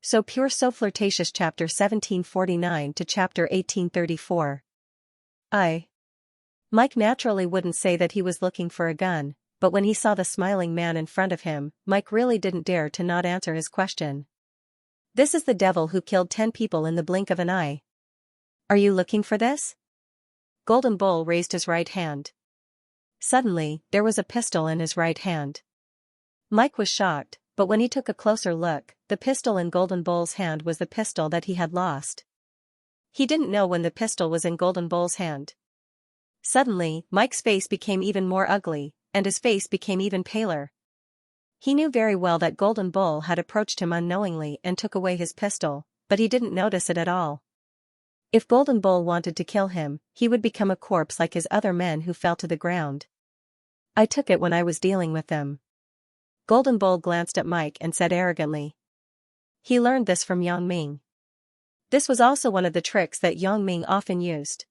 So pure so flirtatious. Chapter 1749 to chapter 1834. Mike naturally wouldn't say that he was looking for a gun, but when he saw the smiling man in front of him, Mike really didn't dare to not answer his question. This is the devil who killed 10 people in the blink of an eye. Are you looking for this? Golden Bull raised his right hand. Suddenly, there was a pistol in his right hand. Mike was shocked, but when he took a closer look, the pistol in Golden Bull's hand was the pistol that he had lost. He didn't know when the pistol was in Golden Bull's hand. Suddenly, Mike's face became even more ugly, and his face became even paler. He knew very well that Golden Bull had approached him unknowingly and took away his pistol, but he didn't notice it at all. If Golden Bull wanted to kill him, he would become a corpse like his other men who fell to the ground. I took it when I was dealing with them. Golden Bull glanced at Mike and said arrogantly. He learned this from Yang Ming. This was also one of the tricks that Yang Ming often used.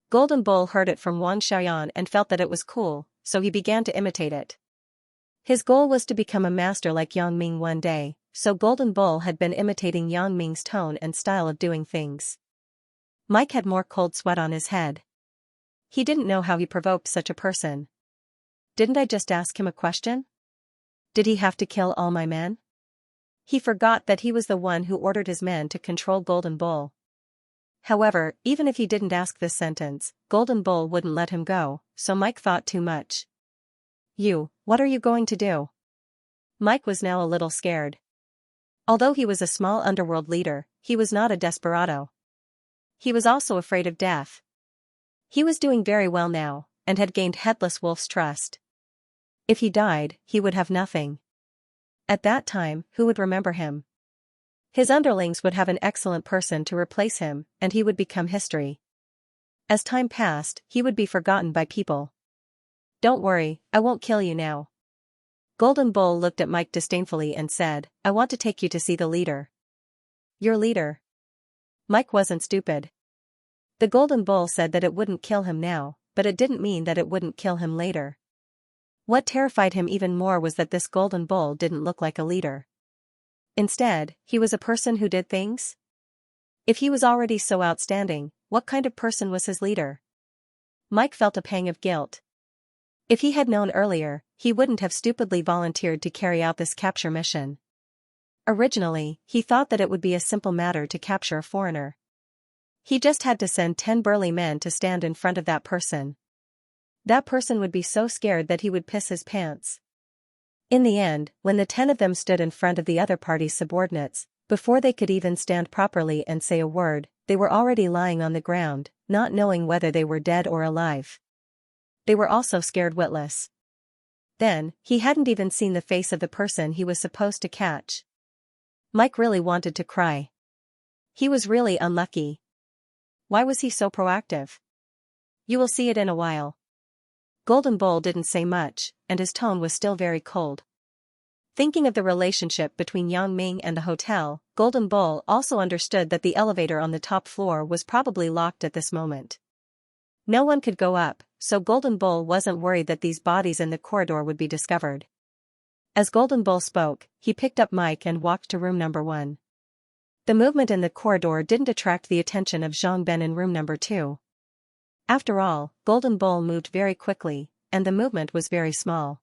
Golden Bull heard it from Wang Xiaoyan and felt that it was cool, so he began to imitate it. His goal was to become a master like Yang Ming one day, so Golden Bull had been imitating Yang Ming's tone and style of doing things. Mike had more cold sweat on his head. He didn't know how he provoked such a person. Didn't I just ask him a question? Did he have to kill all my men? He forgot that he was the one who ordered his men to control Golden Bull. However, even if he didn't ask this sentence, Golden Bull wouldn't let him go, so Mike thought too much. What are you going to do? Mike was now a little scared. Although he was a small underworld leader, he was not a desperado. He was also afraid of death. He was doing very well now, and had gained Headless Wolf's trust. If he died, he would have nothing. At that time, who would remember him? His underlings would have an excellent person to replace him, and he would become history. As time passed, he would be forgotten by people. Don't worry, I won't kill you now. Golden Bull looked at Mike disdainfully and said, I want to take you to see the leader. Your leader? Mike wasn't stupid. The Golden Bull said that it wouldn't kill him now, but it didn't mean that it wouldn't kill him later. What terrified him even more was that this Golden Bull didn't look like a leader. Instead, he was a person who did things? If he was already so outstanding, what kind of person was his leader? Mike felt a pang of guilt. If he had known earlier, he wouldn't have stupidly volunteered to carry out this capture mission. Originally, he thought that it would be a simple matter to capture a foreigner. He just had to send 10 burly men to stand in front of that person. That person would be so scared that he would piss his pants. In the end, when the 10 of them stood in front of the other party's subordinates, before they could even stand properly and say a word, they were already lying on the ground, not knowing whether they were dead or alive. They were also scared witless. Then, he hadn't even seen the face of the person he was supposed to catch. Mike really wanted to cry. He was really unlucky. Why was he so proactive? You will see it in a while. Golden Bull didn't say much, and his tone was still very cold. Thinking of the relationship between Yang Ming and the hotel, Golden Bull also understood that the elevator on the top floor was probably locked at this moment. No one could go up, so Golden Bull wasn't worried that these bodies in the corridor would be discovered. As Golden Bull spoke, he picked up Mike and walked to room number 1. The movement in the corridor didn't attract the attention of Zhang Ben in room number 2. After all, Golden Bull moved very quickly, and the movement was very small.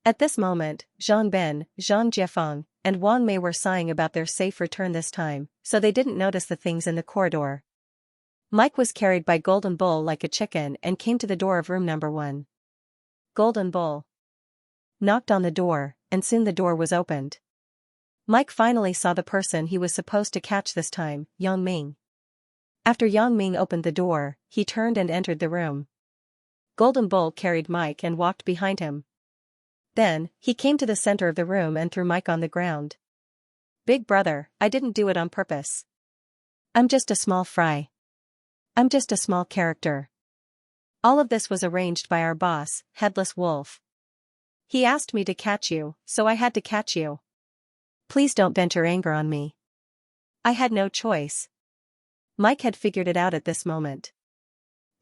At this moment, Zhang Ben, Zhang Jiefeng, and Wang Mei were sighing about their safe return this time, so they didn't notice the things in the corridor. Mike was carried by Golden Bull like a chicken and came to the door of room number 1. Golden Bull knocked on the door, and soon the door was opened. Mike finally saw the person he was supposed to catch this time, Yang Ming. After Yang Ming opened the door, he turned and entered the room. Golden Bull carried Mike and walked behind him. Then, he came to the center of the room and threw Mike on the ground. Big brother, I didn't do it on purpose. I'm just a small fry. I'm just a small character. All of this was arranged by our boss, Headless Wolf. He asked me to catch you, so I had to catch you. Please don't vent your anger on me. I had no choice. Mike had figured it out at this moment.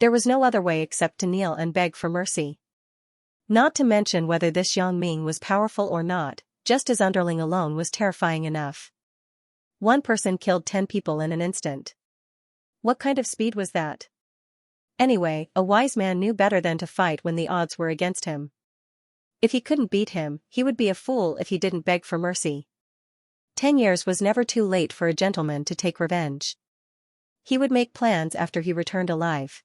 There was no other way except to kneel and beg for mercy. Not to mention whether this Yang Ming was powerful or not, just his underling alone was terrifying enough. One person killed 10 people in an instant. What kind of speed was that? Anyway, a wise man knew better than to fight when the odds were against him. If he couldn't beat him, he would be a fool if he didn't beg for mercy. 10 years was never too late for a gentleman to take revenge. He would make plans after he returned alive.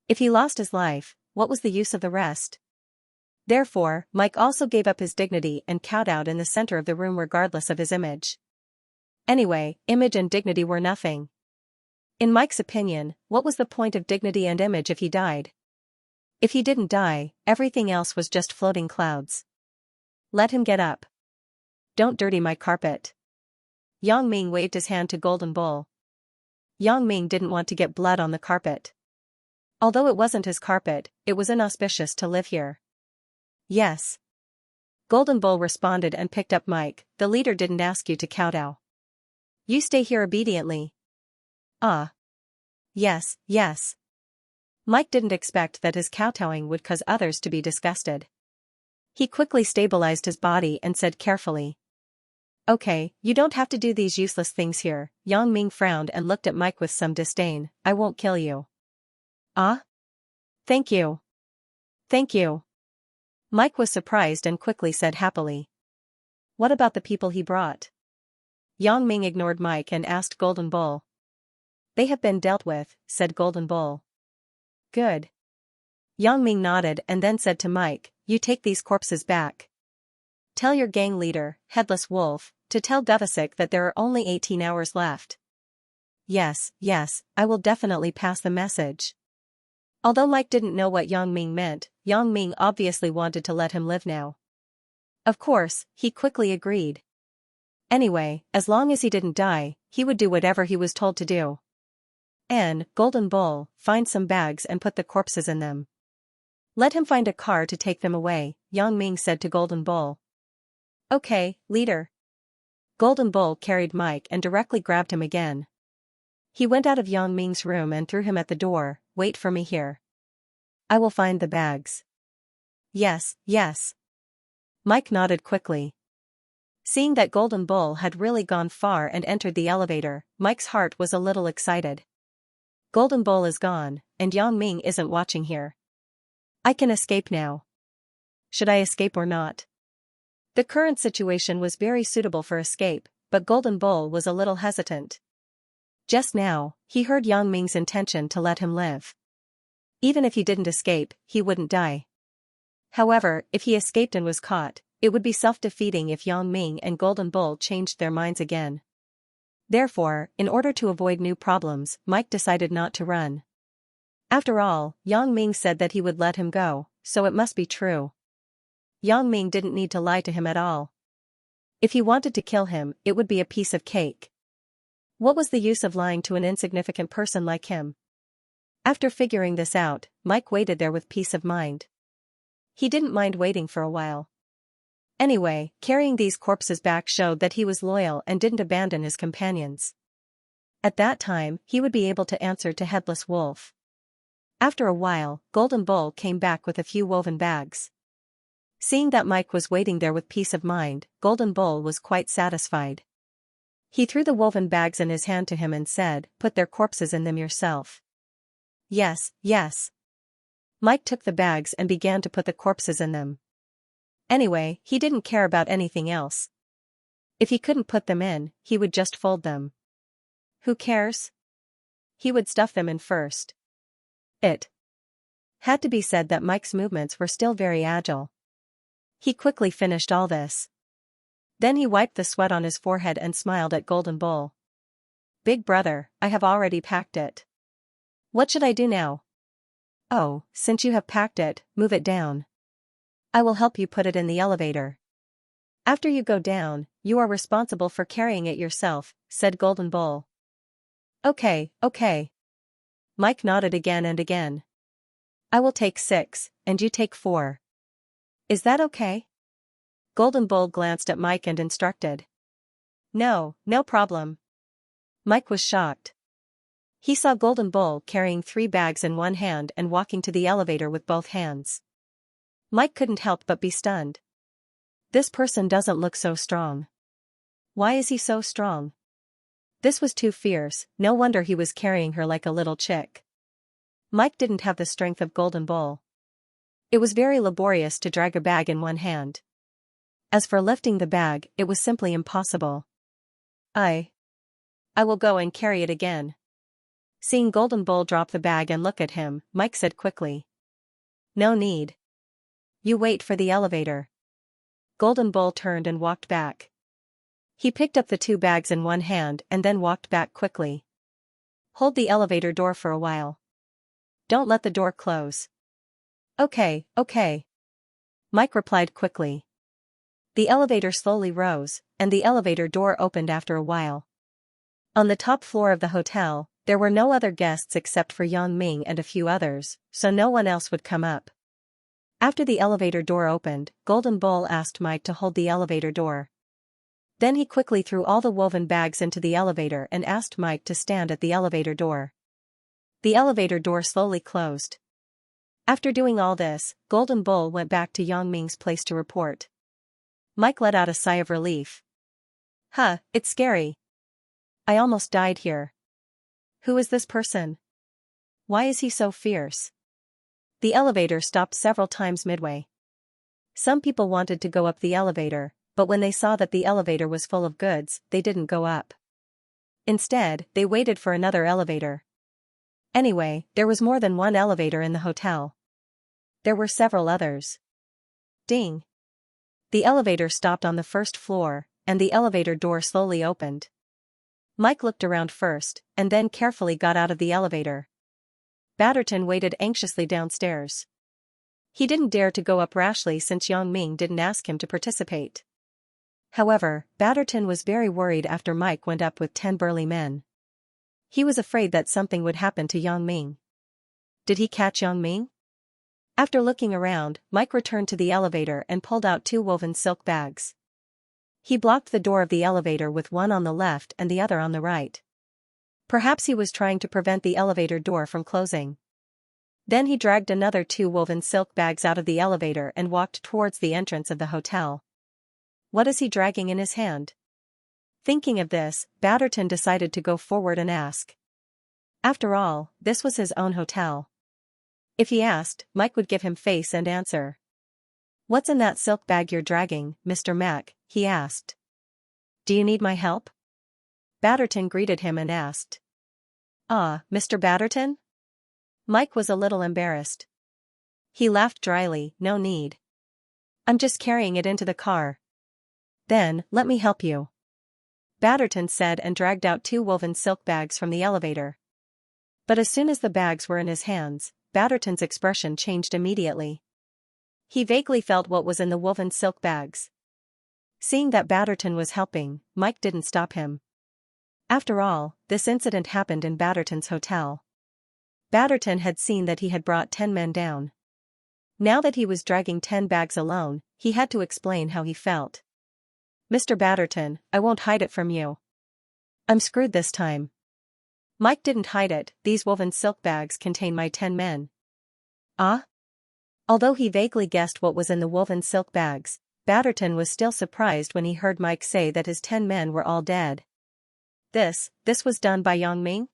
If he lost his life, what was the use of the rest? Therefore, Mike also gave up his dignity and kowtowed in the center of the room regardless of his image. Anyway, image and dignity were nothing. In Mike's opinion, what was the point of dignity and image if he died? If he didn't die, everything else was just floating clouds. Let him get up. Don't dirty my carpet. Yang Ming waved his hand to Golden Bull. Yang Ming didn't want to get blood on the carpet. Although it wasn't his carpet, it was inauspicious to live here. Yes. Golden Bull responded and picked up Mike. The leader didn't ask you to kowtow. You stay here obediently. Ah. Yes, yes. Mike didn't expect that his kowtowing would cause others to be disgusted. He quickly stabilized his body and said carefully. Okay, you don't have to do these useless things here. Yang Ming frowned and looked at Mike with some disdain. I won't kill you. Ah? Thank you. Thank you. Mike was surprised and quickly said happily. What about the people he brought? Yang Ming ignored Mike and asked Golden Bull. They have been dealt with, said Golden Bull. Good. Yang Ming nodded and then said to Mike, you take these corpses back. Tell your gang leader, Headless Wolf, to tell Dovasik that there are only 18 hours left. Yes, yes, I will definitely pass the message. Although Mike didn't know what Yang Ming meant, Yang Ming obviously wanted to let him live now. Of course, he quickly agreed. Anyway, as long as he didn't die, he would do whatever he was told to do. And, Golden Bull, find some bags and put the corpses in them. Let him find a car to take them away, Yang Ming said to Golden Bull. Okay, leader. Golden Bull carried Mike and directly grabbed him again. He went out of Yang Ming's room and threw him at the door. Wait for me here. I will find the bags. Yes, yes. Mike nodded quickly. Seeing that Golden Bull had really gone far and entered the elevator, Mike's heart was a little excited. Golden Bull is gone, and Yang Ming isn't watching here. I can escape now. Should I escape or not? The current situation was very suitable for escape, but Golden Bull was a little hesitant. Just now, he heard Yang Ming's intention to let him live. Even if he didn't escape, he wouldn't die. However, if he escaped and was caught, it would be self-defeating if Yang Ming and Golden Bull changed their minds again. Therefore, in order to avoid new problems, Mike decided not to run. After all, Yang Ming said that he would let him go, so it must be true. Yang Ming didn't need to lie to him at all. If he wanted to kill him, it would be a piece of cake. What was the use of lying to an insignificant person like him? After figuring this out, Mike waited there with peace of mind. He didn't mind waiting for a while. Anyway, carrying these corpses back showed that he was loyal and didn't abandon his companions. At that time, he would be able to answer to Headless Wolf. After a while, Golden Bull came back with a few woven bags. Seeing that Mike was waiting there with peace of mind, Golden Bull was quite satisfied. He threw the woven bags in his hand to him and said, put their corpses in them yourself. Yes, yes. Mike took the bags and began to put the corpses in them. Anyway, he didn't care about anything else. If he couldn't put them in, he would just fold them. Who cares? He would stuff them in first. It had to be said that Mike's movements were still very agile. He quickly finished all this. Then he wiped the sweat on his forehead and smiled at Golden Bull. Big brother, I have already packed it. What should I do now? Oh, since you have packed it, move it down. I will help you put it in the elevator. After you go down, you are responsible for carrying it yourself, said Golden Bull. Okay, okay. Mike nodded again and again. I will take 6, and you take 4. Is that okay? Golden Bull glanced at Mike and instructed. No, no problem. Mike was shocked. He saw Golden Bull carrying 3 bags in one hand and walking to the elevator with both hands. Mike couldn't help but be stunned. This person doesn't look so strong. Why is he so strong? This was too fierce, no wonder he was carrying her like a little chick. Mike didn't have the strength of Golden Bull. It was very laborious to drag a bag in one hand. As for lifting the bag, it was simply impossible. I will go and carry it again. Seeing Golden Bull drop the bag and look at him, Mike said quickly. No need. You wait for the elevator. Golden Bull turned and walked back. He picked up the 2 bags in one hand and then walked back quickly. Hold the elevator door for a while. Don't let the door close. Okay. Mike replied quickly. The elevator slowly rose, and the elevator door opened after a while. On the top floor of the hotel, there were no other guests except for Yang Ming and a few others, so no one else would come up. After the elevator door opened, Golden Bull asked Mike to hold the elevator door. Then he quickly threw all the woven bags into the elevator and asked Mike to stand at the elevator door. The elevator door slowly closed. After doing all this, Golden Bull went back to Yang Ming's place to report. Mike let out a sigh of relief. It's scary. I almost died here. Who is this person? Why is he so fierce? The elevator stopped several times midway. Some people wanted to go up the elevator, but when they saw that the elevator was full of goods, they didn't go up. Instead, they waited for another elevator. Anyway, there was more than one elevator in the hotel. There were several others. Ding! The elevator stopped on the first floor, and the elevator door slowly opened. Mike looked around first, and then carefully got out of the elevator. Batterton waited anxiously downstairs. He didn't dare to go up rashly since Yang Ming didn't ask him to participate. However, Batterton was very worried after Mike went up with 10 burly men. He was afraid that something would happen to Yang Ming. Did he catch Yang Ming? After looking around, Mike returned to the elevator and pulled out 2 woven silk bags. He blocked the door of the elevator with one on the left and the other on the right. Perhaps he was trying to prevent the elevator door from closing. Then he dragged another 2 woven silk bags out of the elevator and walked towards the entrance of the hotel. What is he dragging in his hand? Thinking of this, Batterton decided to go forward and ask. After all, this was his own hotel. If he asked, Mike would give him face and answer. What's in that silk bag you're dragging, Mr. Mac? He asked. Do you need my help? Batterton greeted him and asked. Mr. Batterton? Mike was a little embarrassed. He laughed dryly, no need. I'm just carrying it into the car. Then, let me help you. Batterton said and dragged out 2 woven silk bags from the elevator. But as soon as the bags were in his hands, Batterton's expression changed immediately. He vaguely felt what was in the woven silk bags. Seeing that Batterton was helping, Mike didn't stop him. After all, this incident happened in Batterton's hotel. Batterton had seen that he had brought 10 men down. Now that he was dragging 10 bags alone, he had to explain how he felt. Mr. Batterton, I won't hide it from you. I'm screwed this time. Mike didn't hide it, these woven silk bags contain my 10 men. Although he vaguely guessed what was in the woven silk bags, Batterton was still surprised when he heard Mike say that his 10 men were all dead. This was done by Yang Ming?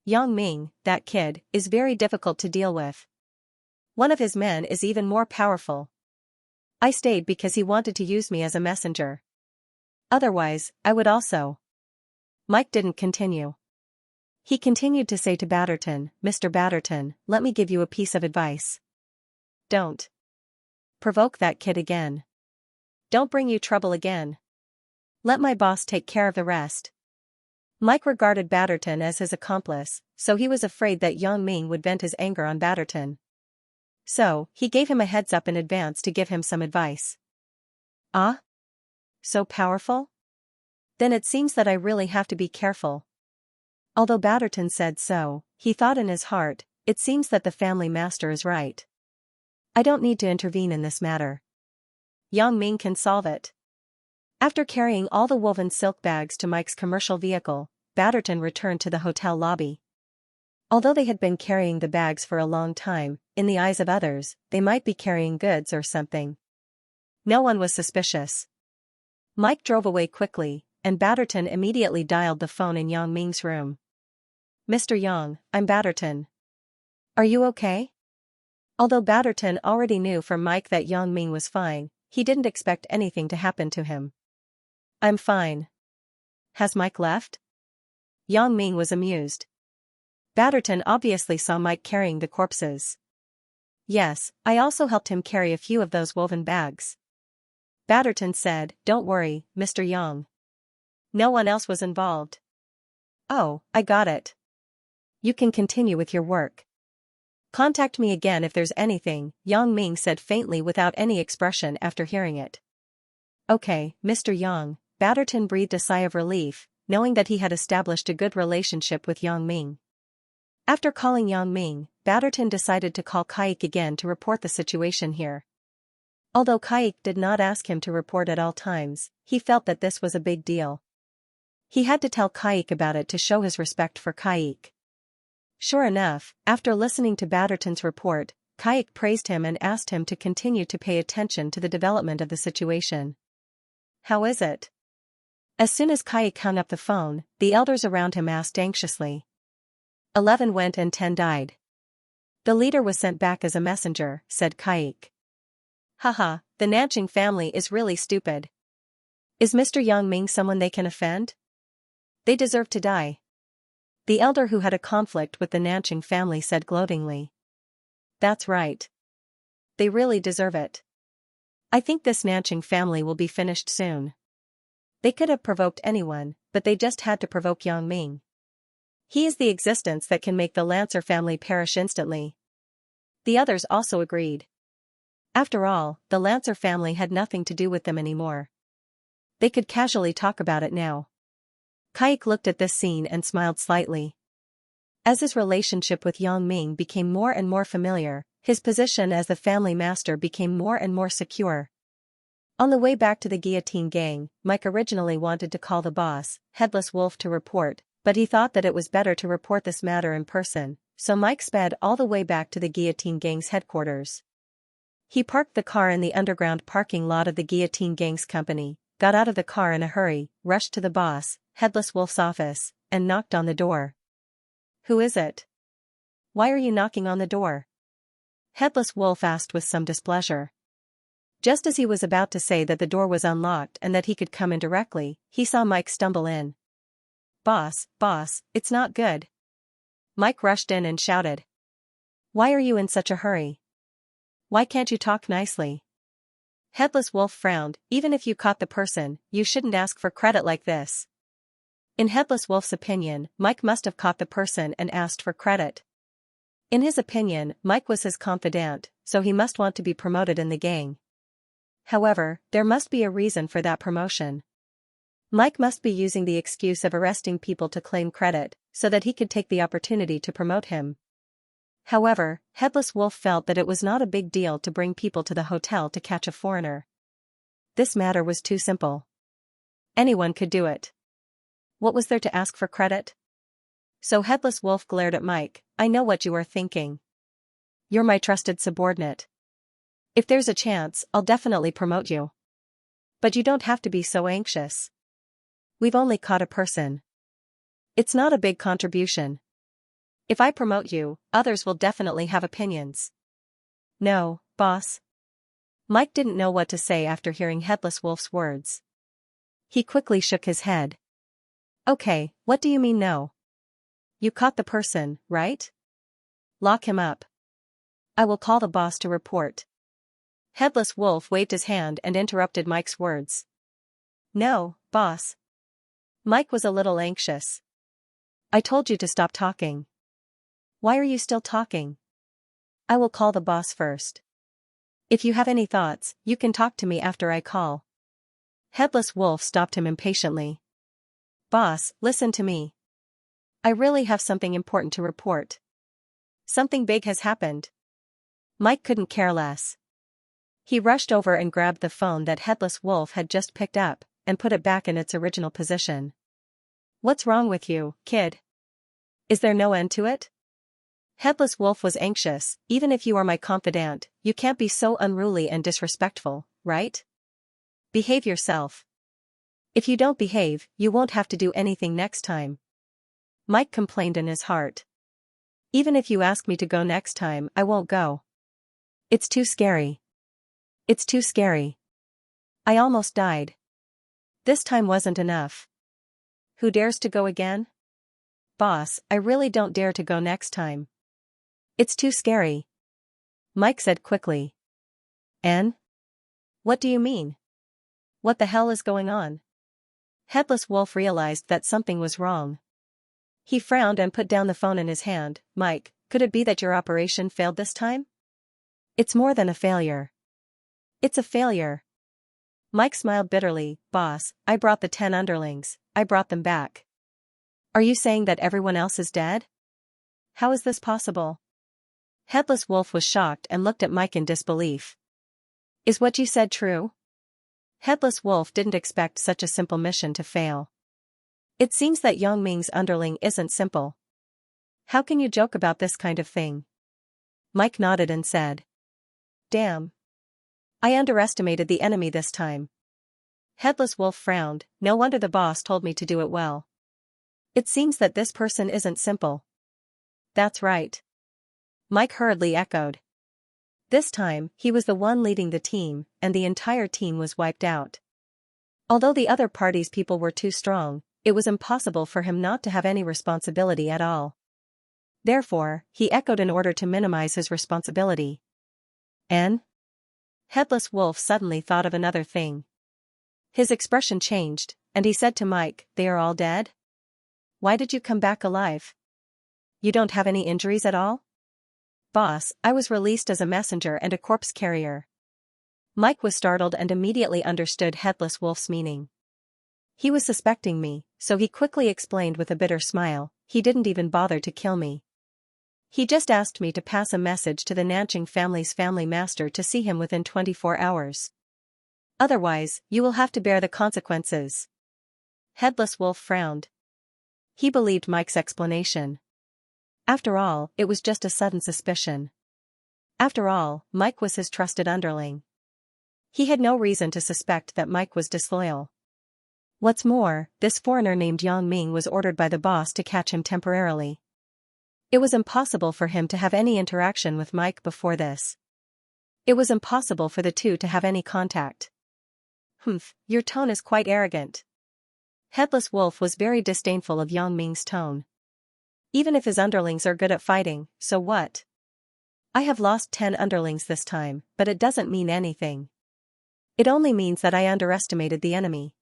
Yang Ming, that kid, is very difficult to deal with. One of his men is even more powerful. I stayed because he wanted to use me as a messenger. Otherwise, I would also. Mike didn't continue. He continued to say to Batterton, Mr. Batterton, let me give you a piece of advice. Don't provoke that kid again. Don't bring you trouble again. Let my boss take care of the rest. Mike regarded Batterton as his accomplice, so he was afraid that Yang Ming would vent his anger on Batterton. So, he gave him a heads up in advance to give him some advice. So powerful? Then it seems that I really have to be careful. Although Batterton said so, he thought in his heart, it seems that the family master is right. I don't need to intervene in this matter. Yang Ming can solve it. After carrying all the woven silk bags to Mike's commercial vehicle, Batterton returned to the hotel lobby. Although they had been carrying the bags for a long time, in the eyes of others, they might be carrying goods or something. No one was suspicious. Mike drove away quickly, and Batterton immediately dialed the phone in Yang Ming's room. "Mr. Yang, I'm Batterton. Are you okay?" Although Batterton already knew from Mike that Yang Ming was fine, he didn't expect anything to happen to him. "I'm fine. Has Mike left?" Yang Ming was amused. Batterton obviously saw Mike carrying the corpses. "Yes, I also helped him carry a few of those woven bags." Batterton said, "Don't worry, Mr. Yang. No one else was involved." "Oh, I got it. You can continue with your work. Contact me again if there's anything," Yang Ming said faintly without any expression after hearing it. "Okay, Mr. Yang," Batterton breathed a sigh of relief, knowing that he had established a good relationship with Yang Ming. After calling Yang Ming, Batterton decided to call Kaik again to report the situation here. Although Kaik did not ask him to report at all times, he felt that this was a big deal. He had to tell Kaik about it to show his respect for Kaik. Sure enough, after listening to Batterton's report, Kaik praised him and asked him to continue to pay attention to the development of the situation. "How is it?" As soon as Kaik hung up the phone, the elders around him asked anxiously. 11 went and 10 died. The leader was sent back as a messenger, said Kaik. "Haha, the Nanqing family is really stupid. Is Mr. Yang Ming someone they can offend? They deserve to die." The elder who had a conflict with the Nanqing family said gloatingly. "That's right. They really deserve it. I think this Nanqing family will be finished soon. They could have provoked anyone, but they just had to provoke Yang Ming. He is the existence that can make the Lancer family perish instantly." The others also agreed. After all, the Lancer family had nothing to do with them anymore. They could casually talk about it now. Kaik looked at this scene and smiled slightly. As his relationship with Yang Ming became more and more familiar, his position as the family master became more and more secure. On the way back to the guillotine gang, Mike originally wanted to call the boss, Headless Wolf, to report, but he thought that it was better to report this matter in person, so Mike sped all the way back to the guillotine gang's headquarters. He parked the car in the underground parking lot of the guillotine gang's company, got out of the car in a hurry, rushed to the boss, Headless Wolf's office, and knocked on the door. "Who is it? Why are you knocking on the door?" Headless Wolf asked with some displeasure. Just as he was about to say that the door was unlocked and that he could come in directly, he saw Mike stumble in. Boss, it's not good." Mike rushed in and shouted. "Why are you in such a hurry? Why can't you talk nicely?" Headless Wolf frowned. "Even if you caught the person, you shouldn't ask for credit like this." In Headless Wolf's opinion, Mike must have caught the person and asked for credit. In his opinion, Mike was his confidant, so he must want to be promoted in the gang. However, there must be a reason for that promotion. Mike must be using the excuse of arresting people to claim credit, so that he could take the opportunity to promote him. However, Headless Wolf felt that it was not a big deal to bring people to the hotel to catch a foreigner. This matter was too simple. Anyone could do it. What was there to ask for credit? So Headless Wolf glared at Mike. "I know what you are thinking. You're my trusted subordinate. If there's a chance, I'll definitely promote you. But you don't have to be so anxious. We've only caught a person. It's not a big contribution. If I promote you, others will definitely have opinions." "No, boss." Mike didn't know what to say after hearing Headless Wolf's words. He quickly shook his head. "Okay, what do you mean no? You caught the person, right? Lock him up. I will call the boss to report." Headless Wolf waved his hand and interrupted Mike's words. "No, boss." Mike was a little anxious. "I told you to stop talking. Why are you still talking?" "I will call the boss first. If you have any thoughts, you can talk to me after I call." Headless Wolf stopped him impatiently. "Boss, listen to me. I really have something important to report. Something big has happened." Mike couldn't care less. He rushed over and grabbed the phone that Headless Wolf had just picked up, and put it back in its original position. "What's wrong with you, kid? Is there no end to it?" Headless Wolf was anxious. "Even if you are my confidant, you can't be so unruly and disrespectful, right? Behave yourself. If you don't behave, you won't have to do anything next time. Mike complained in his heart. Even if you ask me to go next time, I won't go. It's too scary. It's too scary. I almost died. This time wasn't enough. Who dares to go again? Boss, I really don't dare to go next time. It's too scary. Mike said quickly. Anne? What do you mean? What the hell is going on? Headless Wolf realized that something was wrong. He frowned and put down the phone in his hand. Mike, could it be that your operation failed this time? It's more than a failure. It's a failure. Mike smiled bitterly. Boss, I brought the 10 underlings. I brought them back. Are you saying that everyone else is dead? How is this possible? Headless Wolf was shocked and looked at Mike in disbelief. Is what you said true? Headless Wolf didn't expect such a simple mission to fail. It seems that Yang Ming's underling isn't simple. How can you joke about this kind of thing? Mike nodded and said. Damn. I underestimated the enemy this time. Headless Wolf frowned. No wonder the boss told me to do it well. It seems that this person isn't simple. That's right. Mike hurriedly echoed. This time, he was the one leading the team, and the entire team was wiped out. Although the other party's people were too strong, it was impossible for him not to have any responsibility at all. Therefore, he echoed in order to minimize his responsibility. Anne? Headless Wolf suddenly thought of another thing. His expression changed, and he said to Mike, They are all dead? Why did you come back alive? You don't have any injuries at all? Boss, I was released as a messenger and a corpse carrier. Mike was startled and immediately understood Headless Wolf's meaning. He was suspecting me, so he quickly explained with a bitter smile, he didn't even bother to kill me. He just asked me to pass a message to the Nanching family's family master to see him within 24 hours. Otherwise, you will have to bear the consequences. Headless Wolf frowned. He believed Mike's explanation. After all, it was just a sudden suspicion. After all, Mike was his trusted underling. He had no reason to suspect that Mike was disloyal. What's more, this foreigner named Yang Ming was ordered by the boss to catch him temporarily. It was impossible for him to have any interaction with Mike before this. It was impossible for the two to have any contact. Humph, your tone is quite arrogant. Headless Wolf was very disdainful of Yang Ming's tone. Even if his underlings are good at fighting, so what? I have lost 10 underlings this time, but it doesn't mean anything. It only means that I underestimated the enemy.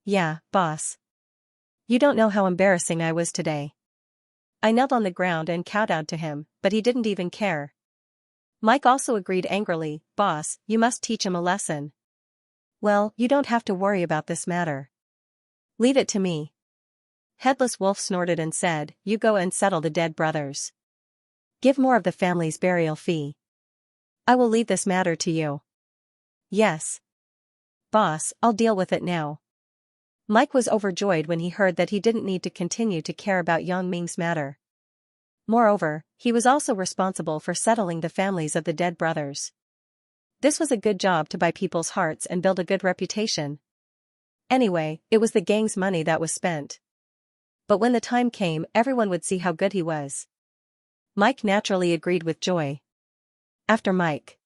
Yeah, boss. You don't know how embarrassing I was today. I knelt on the ground and kowtowed to him, but he didn't even care. Mike also agreed angrily, Boss, you must teach him a lesson. Well, you don't have to worry about this matter. Leave it to me. Headless Wolf snorted and said, You go and settle the dead brothers. Give more of the family's burial fee. I will leave this matter to you. Yes. Boss, I'll deal with it now. Mike was overjoyed when he heard that he didn't need to continue to care about Yang Ming's matter. Moreover, he was also responsible for settling the families of the dead brothers. This was a good job to buy people's hearts and build a good reputation. Anyway, it was the gang's money that was spent. But when the time came, everyone would see how good he was. Mike naturally agreed with joy. After Mike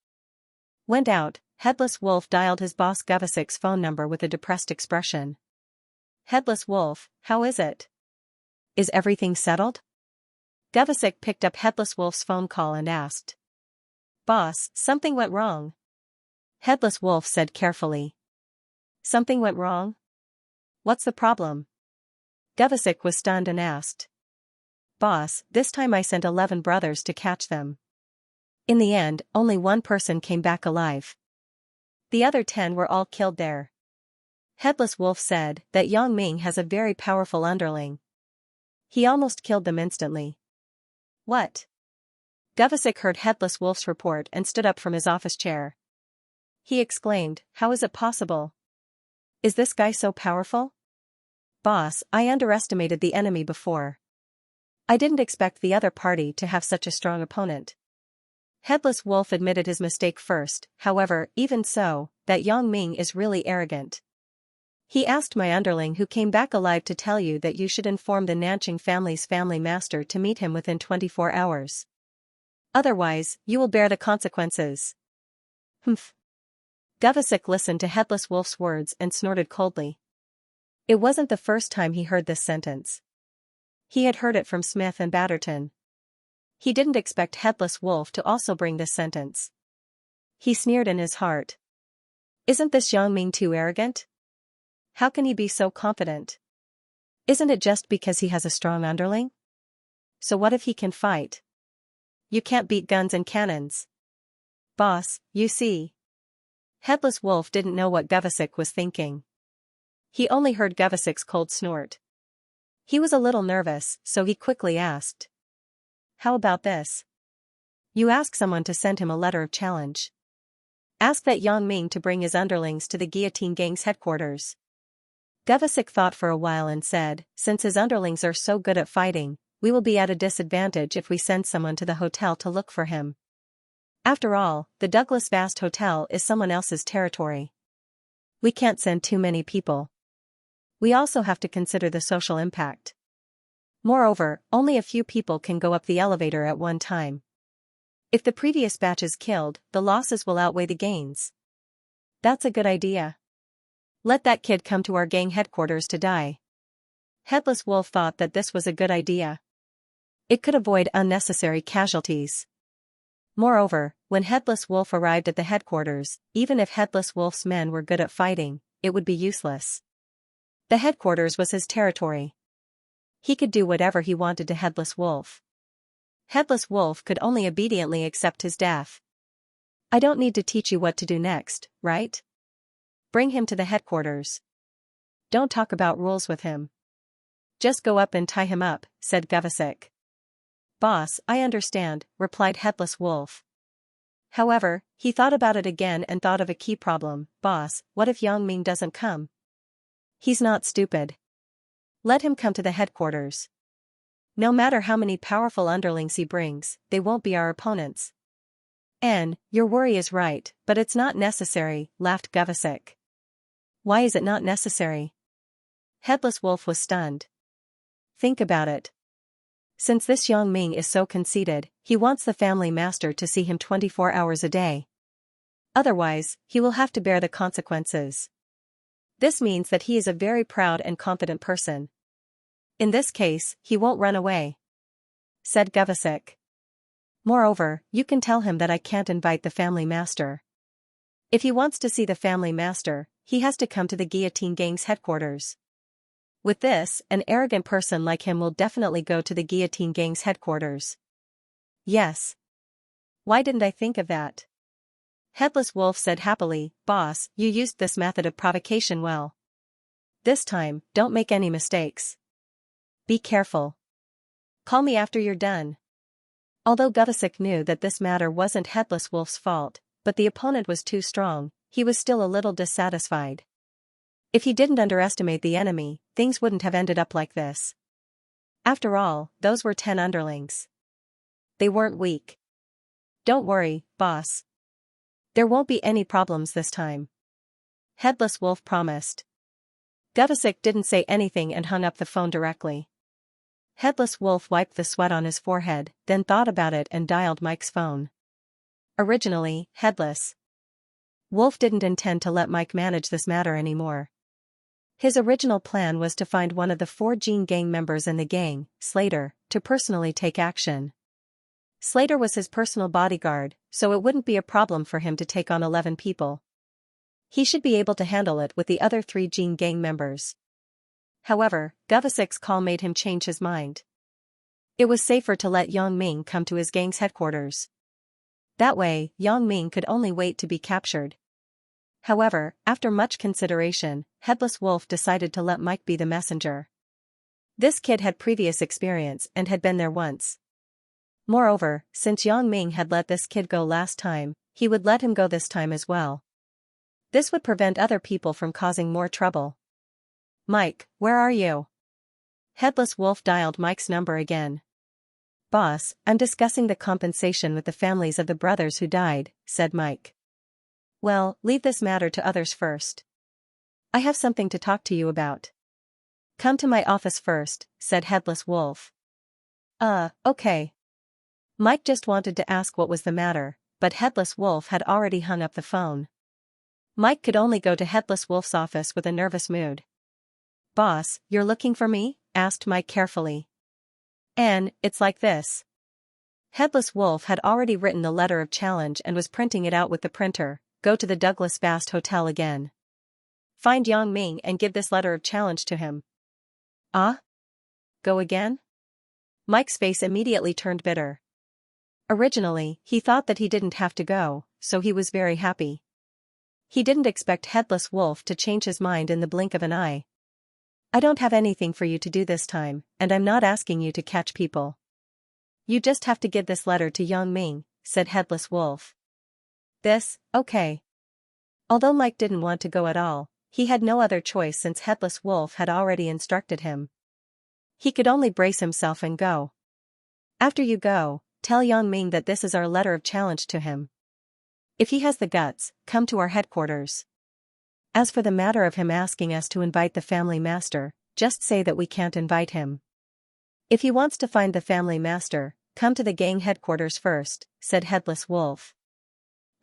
went out, Headless Wolf dialed his boss Govasik's phone number with a depressed expression. Headless Wolf, how is it? Is everything settled? Govasik picked up Headless Wolf's phone call and asked. Boss, something went wrong. Headless Wolf said carefully. Something went wrong? What's the problem? Govasik was stunned and asked. Boss, this time I sent 11 brothers to catch them. In the end, only one person came back alive. The other 10 were all killed there. Headless Wolf said that Yang Ming has a very powerful underling. He almost killed them instantly. What? Govasik heard Headless Wolf's report and stood up from his office chair. He exclaimed, How is it possible? Is this guy so powerful? Boss, I underestimated the enemy before. I didn't expect the other party to have such a strong opponent. Headless Wolf admitted his mistake first, however, even so, that Yang Ming is really arrogant. He asked my underling who came back alive to tell you that you should inform the Nanching family's family master to meet him within 24 hours. Otherwise, you will bear the consequences. Humph. Gavasik listened to Headless Wolf's words and snorted coldly. It wasn't the first time he heard this sentence. He had heard it from Smith and Batterton. He didn't expect Headless Wolf to also bring this sentence. He sneered in his heart. Isn't this Yang Ming too arrogant? How can he be so confident? Isn't it just because he has a strong underling? So what if he can fight? You can't beat guns and cannons. Boss, you see. Headless Wolf didn't know what Gavasik was thinking. He only heard Gavasik's cold snort. He was a little nervous, so he quickly asked. How about this? You ask someone to send him a letter of challenge. Ask that Yang Ming to bring his underlings to the Guillotine Gang's headquarters. Gavasik thought for a while and said, since his underlings are so good at fighting, we will be at a disadvantage if we send someone to the hotel to look for him. After all, the Douglas Vast Hotel is someone else's territory. We can't send too many people. We also have to consider the social impact. Moreover, only a few people can go up the elevator at one time. If the previous batch is killed, the losses will outweigh the gains. That's a good idea. Let that kid come to our gang headquarters to die. Headless Wolf thought that this was a good idea. It could avoid unnecessary casualties. Moreover, when Headless Wolf arrived at the headquarters, even if Headless Wolf's men were good at fighting, it would be useless. The headquarters was his territory. He could do whatever he wanted to Headless Wolf. Headless Wolf could only obediently accept his death. I don't need to teach you what to do next, right? Bring him to the headquarters. Don't talk about rules with him. Just go up and tie him up, said Gavasik. Boss, I understand, replied Headless Wolf. However, he thought about it again and thought of a key problem. Boss, what if Yang Ming doesn't come? He's not stupid. Let him come to the headquarters. No matter how many powerful underlings he brings, they won't be our opponents. Your worry is right, but it's not necessary, laughed Gavasik. Why is it not necessary? Headless Wolf was stunned. Think about it. Since this Yang Ming is so conceited, he wants the family master to see him 24 hours a day. Otherwise, he will have to bear the consequences. This means that he is a very proud and confident person. In this case, he won't run away, said Gavasik. Moreover, you can tell him that I can't invite the family master. If he wants to see the family master, he has to come to the Guillotine Gang's headquarters. With this, an arrogant person like him will definitely go to the Guillotine Gang's headquarters. Yes. Why didn't I think of that? Headless Wolf said happily, Boss, you used this method of provocation well. This time, don't make any mistakes. Be careful. Call me after you're done. Although Gavasik knew that this matter wasn't Headless Wolf's fault, but the opponent was too strong, he was still a little dissatisfied. If he didn't underestimate the enemy, things wouldn't have ended up like this. After all, those were 10 underlings. They weren't weak. Don't worry, boss. There won't be any problems this time. Headless Wolf promised. Gavasik didn't say anything and hung up the phone directly. Headless Wolf wiped the sweat on his forehead, then thought about it and dialed Mike's phone. Originally, Headless Wolf didn't intend to let Mike manage this matter anymore. His original plan was to find one of the 4 Gene Gang members in the gang, Slater, to personally take action. Slater was his personal bodyguard, so it wouldn't be a problem for him to take on 11 people. He should be able to handle it with the other 3 Gene Gang members. However, Gavasik's call made him change his mind. It was safer to let Yang Ming come to his gang's headquarters. That way, Yang Ming could only wait to be captured. However, after much consideration, Headless Wolf decided to let Mike be the messenger. This kid had previous experience and had been there once. Moreover, since Yang Ming had let this kid go last time, he would let him go this time as well. This would prevent other people from causing more trouble. Mike, where are you? Headless Wolf dialed Mike's number again. Boss, I'm discussing the compensation with the families of the brothers who died, said Mike. Well, leave this matter to others first. I have something to talk to you about. Come to my office first, said Headless Wolf. Okay. Mike just wanted to ask what was the matter, but Headless Wolf had already hung up the phone. Mike could only go to Headless Wolf's office with a nervous mood. Boss, you're looking for me? Asked Mike carefully. It's like this. Headless Wolf had already written the letter of challenge and was printing it out with the printer. Go to the Douglas Bast Hotel again. Find Yang Ming and give this letter of challenge to him. Go again? Mike's face immediately turned bitter. Originally, he thought that he didn't have to go, so he was very happy. He didn't expect Headless Wolf to change his mind in the blink of an eye. I don't have anything for you to do this time, and I'm not asking you to catch people. You just have to give this letter to Yang Ming, said Headless Wolf. Okay. Although Mike didn't want to go at all, he had no other choice since Headless Wolf had already instructed him. He could only brace himself and go. After you go, tell Yang Ming that this is our letter of challenge to him. If he has the guts, come to our headquarters. As for the matter of him asking us to invite the family master, just say that we can't invite him. If he wants to find the family master, come to the gang headquarters first, said Headless Wolf.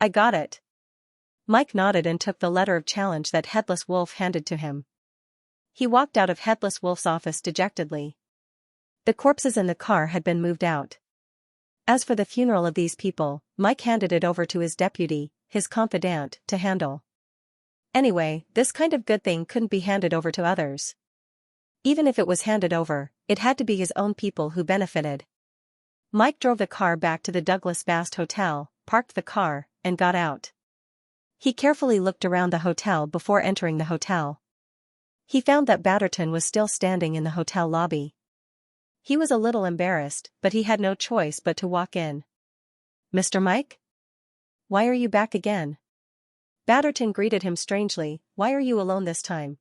I got it. Mike nodded and took the letter of challenge that Headless Wolf handed to him. He walked out of Headless Wolf's office dejectedly. The corpses in the car had been moved out. As for the funeral of these people, Mike handed it over to his deputy, his confidant, to handle. Anyway, this kind of good thing couldn't be handed over to others. Even if it was handed over, it had to be his own people who benefited. Mike drove the car back to the Douglas Bast Hotel, parked the car, and got out. He carefully looked around the hotel before entering the hotel. He found that Batterton was still standing in the hotel lobby. He was a little embarrassed, but he had no choice but to walk in. Mr. Mike? Why are you back again? Batterton greeted him strangely. Why are you alone this time?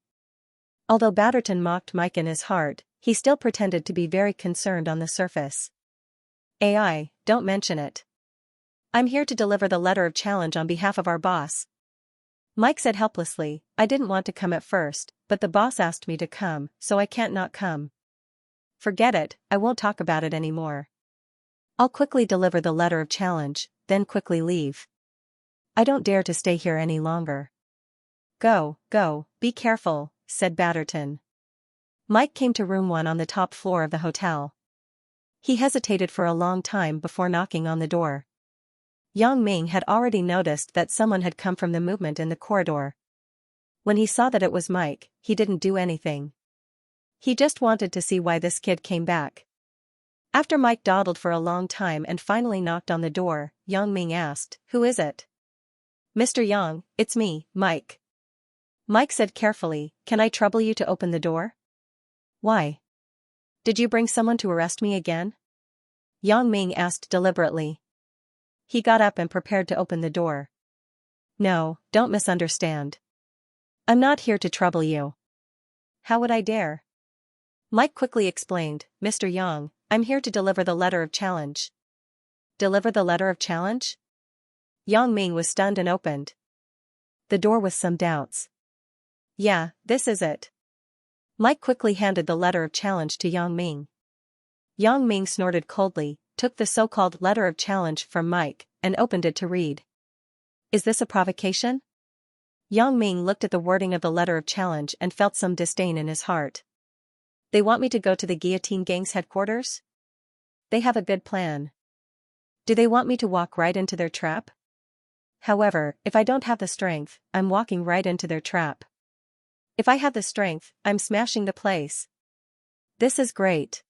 Although Batterton mocked Mike in his heart, he still pretended to be very concerned on the surface. AI, don't mention it. I'm here to deliver the letter of challenge on behalf of our boss. Mike said helplessly, I didn't want to come at first, but the boss asked me to come, so I can't not come. Forget it, I won't talk about it anymore. I'll quickly deliver the letter of challenge, then quickly leave. I don't dare to stay here any longer. Go, be careful, said Batterton. Mike came to room 1 on the top floor of the hotel. He hesitated for a long time before knocking on the door. Yang Ming had already noticed that someone had come from the movement in the corridor. When he saw that it was Mike, he didn't do anything. He just wanted to see why this kid came back. After Mike dawdled for a long time and finally knocked on the door, Yang Ming asked, Who is it? Mr. Yang, it's me, Mike. Mike said carefully, Can I trouble you to open the door? Why? Did you bring someone to arrest me again? Yang Ming asked deliberately. He got up and prepared to open the door. No, don't misunderstand. I'm not here to trouble you. How would I dare? Mike quickly explained, Mr. Yang, I'm here to deliver the letter of challenge. Deliver the letter of challenge? Yang Ming was stunned and opened the door with some doubts. Yeah, this is it. Mike quickly handed the letter of challenge to Yang Ming. Yang Ming snorted coldly, took the so-called letter of challenge from Mike, and opened it to read. Is this a provocation? Yang Ming looked at the wording of the letter of challenge and felt some disdain in his heart. They want me to go to the Guillotine Gang's headquarters? They have a good plan. Do they want me to walk right into their trap? However, if I don't have the strength, I'm walking right into their trap. If I have the strength, I'm smashing the place. This is great.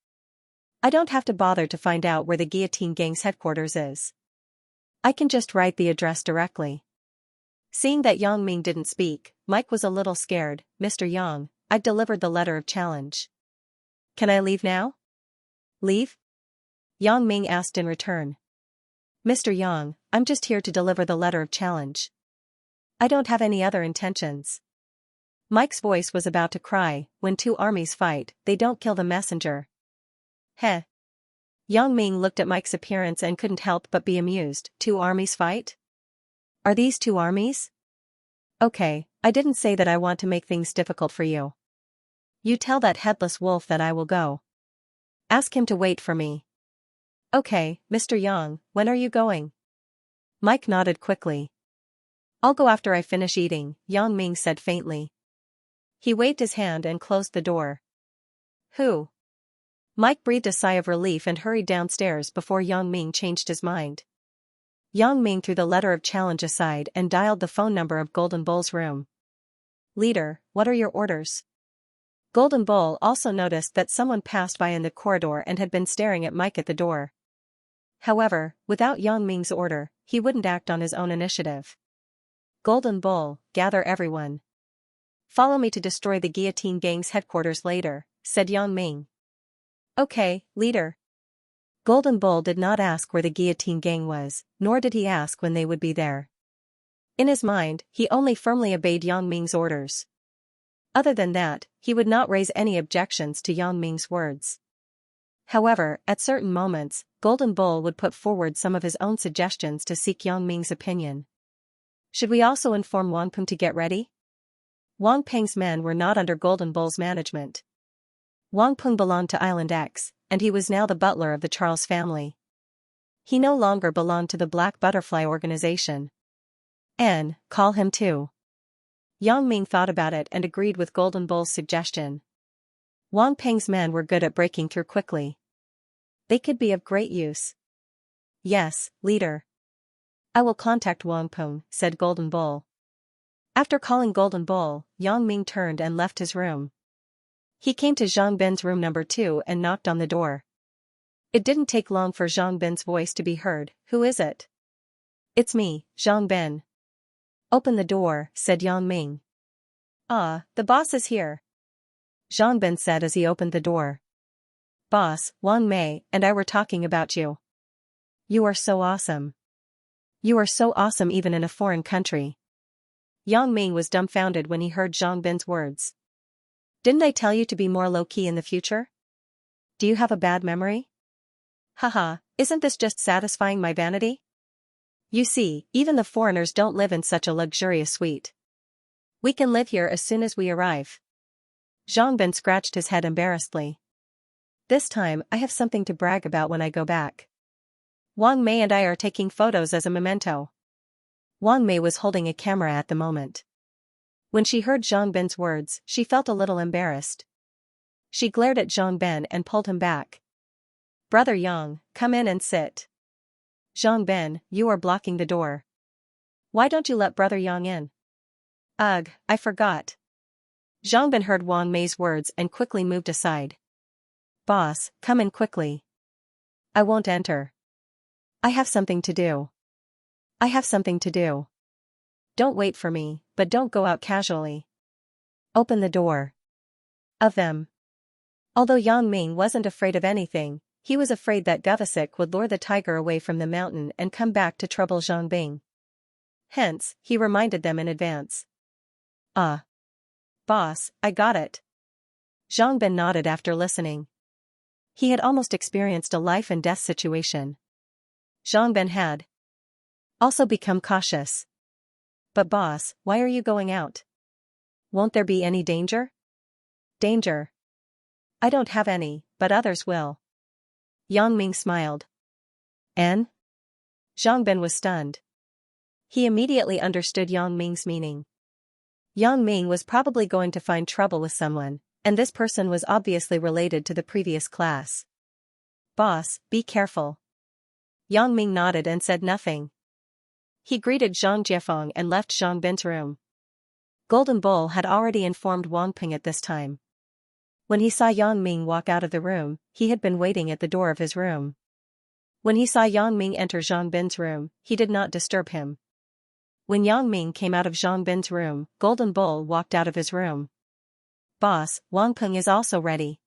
I don't have to bother to find out where the Guillotine Gang's headquarters is. I can just write the address directly. Seeing that Yang Ming didn't speak, Mike was a little scared. Mr. Yang, I've delivered the letter of challenge. Can I leave now? Leave? Yang Ming asked in return. Mr. Yang, I'm just here to deliver the letter of challenge. I don't have any other intentions. Mike's voice was about to cry, when two armies fight, they don't kill the messenger. Heh. Yang Ming looked at Mike's appearance and couldn't help but be amused. Two armies fight? Are these two armies? Okay, I didn't say that I want to make things difficult for you. You tell that headless wolf that I will go. Ask him to wait for me. Okay, Mr. Yang, when are you going? Mike nodded quickly. I'll go after I finish eating, Yang Ming said faintly. He waved his hand and closed the door. Who? Mike breathed a sigh of relief and hurried downstairs before Yang Ming changed his mind. Yang Ming threw the letter of challenge aside and dialed the phone number of Golden Bull's room. Leader, what are your orders? Golden Bull also noticed that someone passed by in the corridor and had been staring at Mike at the door. However, without Yang Ming's order, he wouldn't act on his own initiative. Golden Bull, gather everyone. Follow me to destroy the Guillotine Gang's headquarters later, said Yang Ming. Okay, leader. Golden Bull did not ask where the Guillotine Gang was, nor did he ask when they would be there. In his mind, he only firmly obeyed Yang Ming's orders. Other than that, he would not raise any objections to Yang Ming's words. However, at certain moments, Golden Bull would put forward some of his own suggestions to seek Yang Ming's opinion. Should we also inform Wang Peng to get ready? Wang Peng's men were not under Golden Bull's management. Wang Peng belonged to Island X, and he was now the butler of the Charles family. He no longer belonged to the Black Butterfly organization. Call him too. Yang Ming thought about it and agreed with Golden Bull's suggestion. Wang Peng's men were good at breaking through quickly. They could be of great use. Yes, leader. I will contact Wang Peng, said Golden Bull. After calling Golden Bull, Yang Ming turned and left his room. He came to Zhang Bin's room number 2 and knocked on the door. It didn't take long for Zhang Bin's voice to be heard. Who is it? It's me, Zhang Bin. Open the door, said Yang Ming. The boss is here. Zhang Bin said as he opened the door. Boss, Wang Mei and I were talking about you. You are so awesome. You are so awesome even in a foreign country. Yang Ming was dumbfounded when he heard Zhang Bin's words. Didn't I tell you to be more low-key in the future? Do you have a bad memory? Haha, isn't this just satisfying my vanity? You see, even the foreigners don't live in such a luxurious suite. We can live here as soon as we arrive. Zhang Bin scratched his head embarrassedly. This time, I have something to brag about when I go back. Wang Mei and I are taking photos as a memento. Wang Mei was holding a camera at the moment. When she heard Zhang Bin's words, she felt a little embarrassed. She glared at Zhang Bin and pulled him back. Brother Yang, come in and sit. Zhang Bin, you are blocking the door. Why don't you let Brother Yang in? Ugh, I forgot. Zhang Bin heard Wang Mei's words and quickly moved aside. Boss, come in quickly. I won't enter. I have something to do. I have something to do. Don't wait for me, but don't go out casually. Open the door. Of them. Although Yang Ming wasn't afraid of anything, he was afraid that Gavasik would lure the tiger away from the mountain and come back to trouble Zhang Bing. Hence, he reminded them in advance. Boss, I got it. Zhang Bin nodded after listening. He had almost experienced a life and death situation. Zhang Bin had also become cautious. But boss, why are you going out? Won't there be any danger? Danger? I don't have any, but others will. Yang Ming smiled. And? Zhang Bin was stunned. He immediately understood Yang Ming's meaning. Yang Ming was probably going to find trouble with someone, and this person was obviously related to the previous class. Boss, be careful. Yang Ming nodded and said nothing. He greeted Zhang Jiefeng and left Zhang Bin's room. Golden Bull had already informed Wang Peng at this time. When he saw Yang Ming walk out of the room, he had been waiting at the door of his room. When he saw Yang Ming enter Zhang Bin's room, he did not disturb him. When Yang Ming came out of Zhang Bin's room, Golden Bull walked out of his room. Boss, Wang Peng is also ready.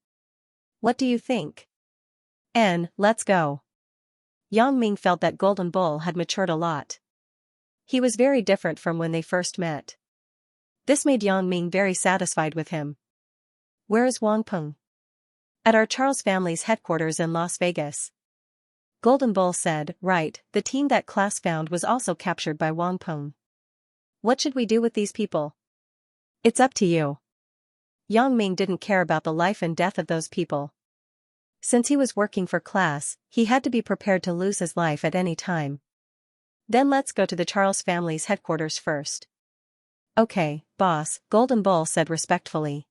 What do you think? Let's go. Yang Ming felt that Golden Bull had matured a lot. He was very different from when they first met. This made Yang Ming very satisfied with him. Where is Wang Peng? At our Charles family's headquarters in Las Vegas. Golden Bull said, right, the team that class found was also captured by Wang Peng. What should we do with these people? It's up to you. Yang Ming didn't care about the life and death of those people. Since he was working for class, he had to be prepared to lose his life at any time. Then let's go to the Charles family's headquarters first. Okay, boss, Golden Bull said respectfully.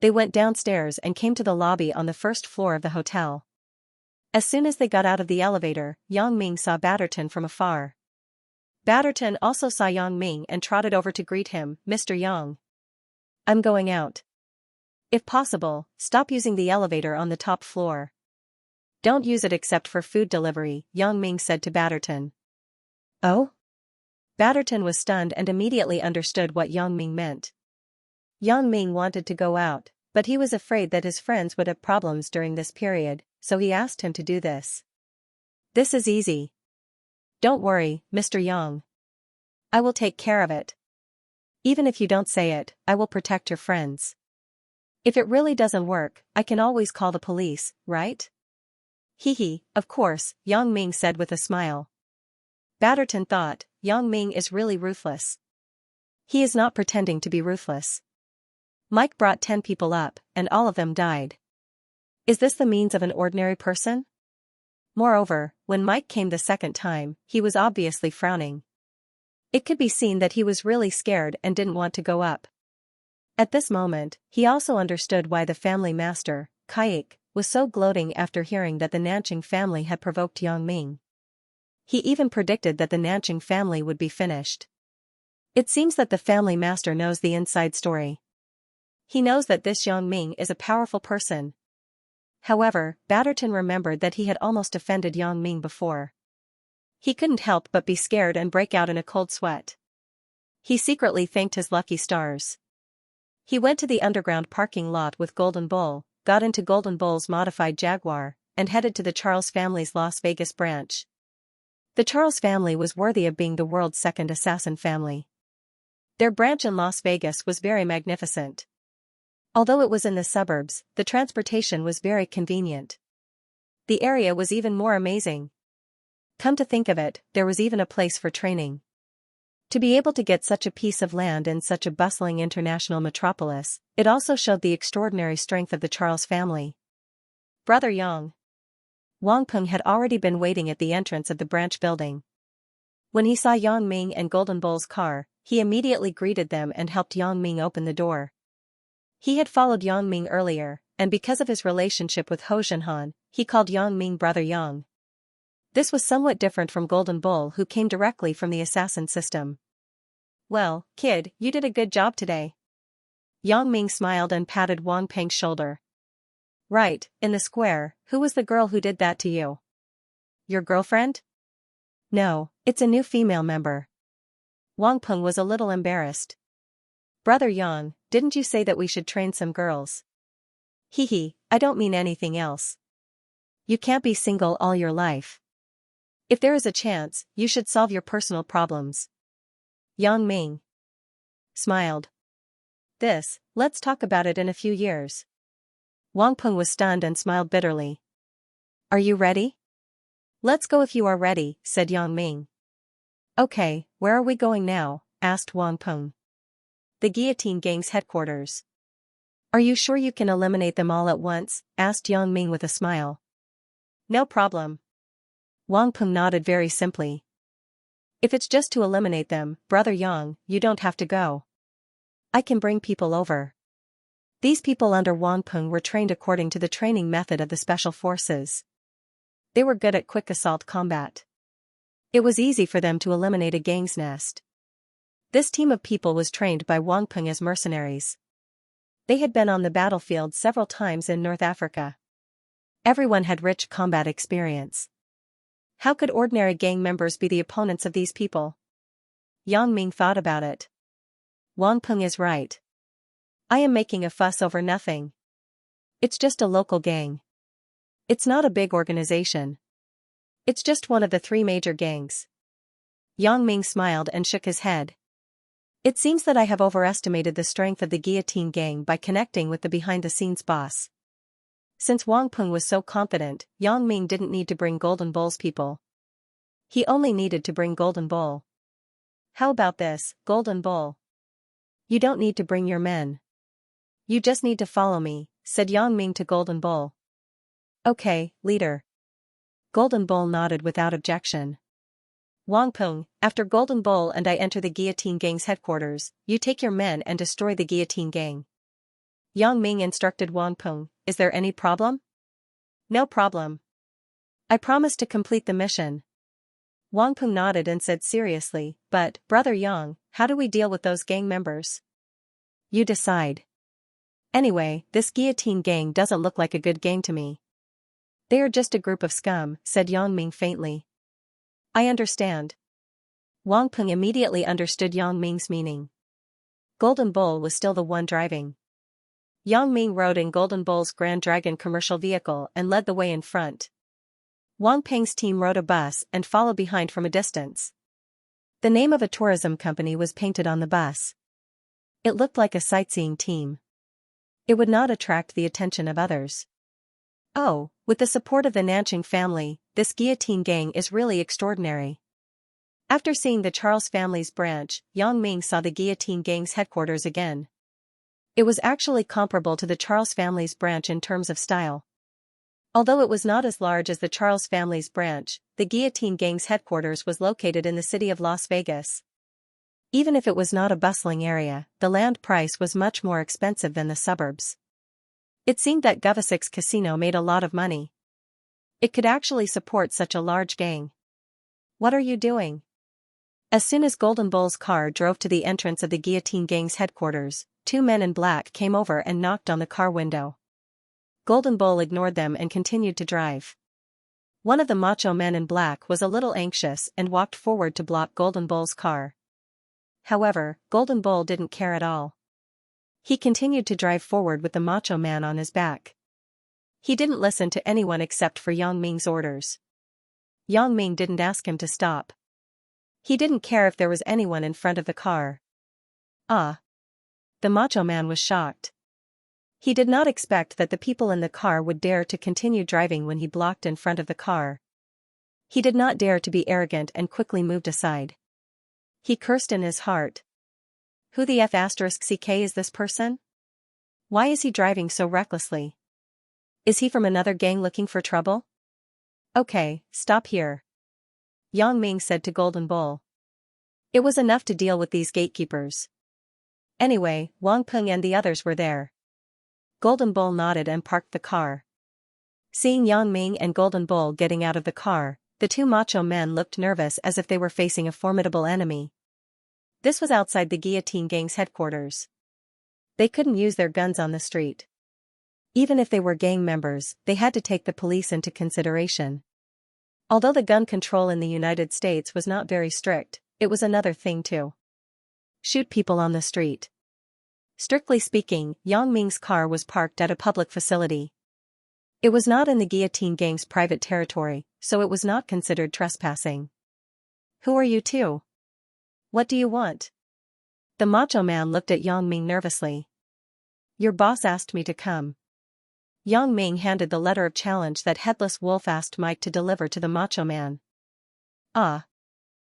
They went downstairs and came to the lobby on the first floor of the hotel. As soon as they got out of the elevator, Yang Ming saw Batterton from afar. Batterton also saw Yang Ming and trotted over to greet him. Mr. Yang. I'm going out. If possible, stop using the elevator on the top floor. Don't use it except for food delivery, Yang Ming said to Batterton. Oh? Batterton was stunned and immediately understood what Yang Ming meant. Yang Ming wanted to go out, but he was afraid that his friends would have problems during this period, so he asked him to do this. This is easy. Don't worry, Mr. Yang. I will take care of it. Even if you don't say it, I will protect your friends. If it really doesn't work, I can always call the police, right? Hee, of course, Yang Ming said with a smile. Batterton thought, Yang Ming is really ruthless. He is not pretending to be ruthless. Mike brought 10 people up, and all of them died. Is this the means of an ordinary person? Moreover, when Mike came the second time, he was obviously frowning. It could be seen that he was really scared and didn't want to go up. At this moment, he also understood why the family master, Kaik, was so gloating after hearing that the Nanching family had provoked Yang Ming. He even predicted that the Nanching family would be finished. It seems that the family master knows the inside story. He knows that this Yang Ming is a powerful person. However, Batterton remembered that he had almost offended Yang Ming before. He couldn't help but be scared and break out in a cold sweat. He secretly thanked his lucky stars. He went to the underground parking lot with Golden Bull, got into Golden Bull's modified Jaguar, and headed to the Charles family's Las Vegas branch. The Charles family was worthy of being the world's second assassin family. Their branch in Las Vegas was very magnificent. Although it was in the suburbs, the transportation was very convenient. The area was even more amazing. Come to think of it, there was even a place for training. To be able to get such a piece of land in such a bustling international metropolis, it also showed the extraordinary strength of the Charles family. Brother Yang. Wang Peng had already been waiting at the entrance of the branch building. When he saw Yang Ming and Golden Bull's car, he immediately greeted them and helped Yang Ming open the door. He had followed Yang Ming earlier, and because of his relationship with Ho Zhenhan, he called Yang Ming Brother Yang. This was somewhat different from Golden Bull, who came directly from the assassin system. Well, kid, you did a good job today. Yang Ming smiled and patted Wang Peng's shoulder. Right, in the square, who was the girl who did that to you? Your girlfriend? No, it's a new female member. Wang Peng was a little embarrassed. Brother Yang, didn't you say that we should train some girls? Hee, I don't mean anything else. You can't be single all your life. If there is a chance, you should solve your personal problems. Yang Ming smiled. Let's talk about it in a few years. Wang Peng was stunned and smiled bitterly. Are you ready? Let's go if you are ready, said Yang Ming. Okay, where are we going now? Asked Wang Peng. The Guillotine Gang's headquarters. Are you sure you can eliminate them all at once? Asked Yang Ming with a smile. No problem. Wang Peng nodded very simply. If it's just to eliminate them, Brother Yang, you don't have to go. I can bring people over. These people under Wang Peng were trained according to the training method of the special forces. They were good at quick assault combat. It was easy for them to eliminate a gang's nest. This team of people was trained by Wang Peng as mercenaries. They had been on the battlefield several times in North Africa. Everyone had rich combat experience. How could ordinary gang members be the opponents of these people? Yang Ming thought about it. Wang Peng is right. I am making a fuss over nothing. It's just a local gang. It's not a big organization. It's just one of the 3 major gangs. Yang Ming smiled and shook his head. It seems that I have overestimated the strength of the Guillotine Gang by connecting with the behind-the-scenes boss. Since Wang Peng was so confident, Yang Ming didn't need to bring Golden Bull's people. He only needed to bring Golden Bull. How about this, Golden Bull? You don't need to bring your men. You just need to follow me, said Yang Ming to Golden Bull. Okay, leader. Golden Bull nodded without objection. Wang Peng, after Golden Bull and I enter the Guillotine Gang's headquarters, you take your men and destroy the Guillotine Gang. Yang Ming instructed Wang Peng, is there any problem? No problem. I promise to complete the mission. Wang Peng nodded and said seriously, but, Brother Yang, how do we deal with those gang members? You decide. Anyway, this Guillotine Gang doesn't look like a good gang to me. They are just a group of scum, said Yang Ming faintly. I understand. Wang Peng immediately understood Yang Ming's meaning. Golden Bull was still the one driving. Yang Ming rode in Golden Bull's Grand Dragon commercial vehicle and led the way in front. Wang Peng's team rode a bus and followed behind from a distance. The name of a tourism company was painted on the bus. It looked like a sightseeing team. It would not attract the attention of others. Oh, with the support of the Nanqing family, this Guillotine Gang is really extraordinary. After seeing the Charles family's branch, Yang Ming saw the Guillotine Gang's headquarters again. It was actually comparable to the Charles family's branch in terms of style. Although it was not as large as the Charles family's branch, the Guillotine Gang's headquarters was located in the city of Las Vegas. Even if it was not a bustling area, the land price was much more expensive than the suburbs. It seemed that Govasik's casino made a lot of money. It could actually support such a large gang. What are you doing? As soon as Golden Bull's car drove to the entrance of the Guillotine Gang's headquarters, two men in black came over and knocked on the car window. Golden Bull ignored them and continued to drive. One of the macho men in black was a little anxious and walked forward to block Golden Bull's car. However, Golden Bull didn't care at all. He continued to drive forward with the macho man on his back. He didn't listen to anyone except for Yang Ming's orders. Yang Ming didn't ask him to stop. He didn't care if there was anyone in front of the car. Ah! The macho man was shocked. He did not expect that the people in the car would dare to continue driving when he blocked in front of the car. He did not dare to be arrogant and quickly moved aside. He cursed in his heart. Who the F***ck is this person? Why is he driving so recklessly? Is he from another gang looking for trouble? Okay, stop here. Yang Ming said to Golden Bull. It was enough to deal with these gatekeepers. Anyway, Wang Peng and the others were there. Golden Bull nodded and parked the car. Seeing Yang Ming and Golden Bull getting out of the car, the two macho men looked nervous as if they were facing a formidable enemy. This was outside the Guillotine Gang's headquarters. They couldn't use their guns on the street. Even if they were gang members, they had to take the police into consideration. Although the gun control in the United States was not very strict, it was another thing to shoot people on the street. Strictly speaking, Yang Ming's car was parked at a public facility. It was not in the Guillotine Gang's private territory, so it was not considered trespassing. Who are you two? What do you want? The macho man looked at Yang Ming nervously. Your boss asked me to come. Yang Ming handed the letter of challenge that Headless Wolf asked Mike to deliver to the macho man. Ah.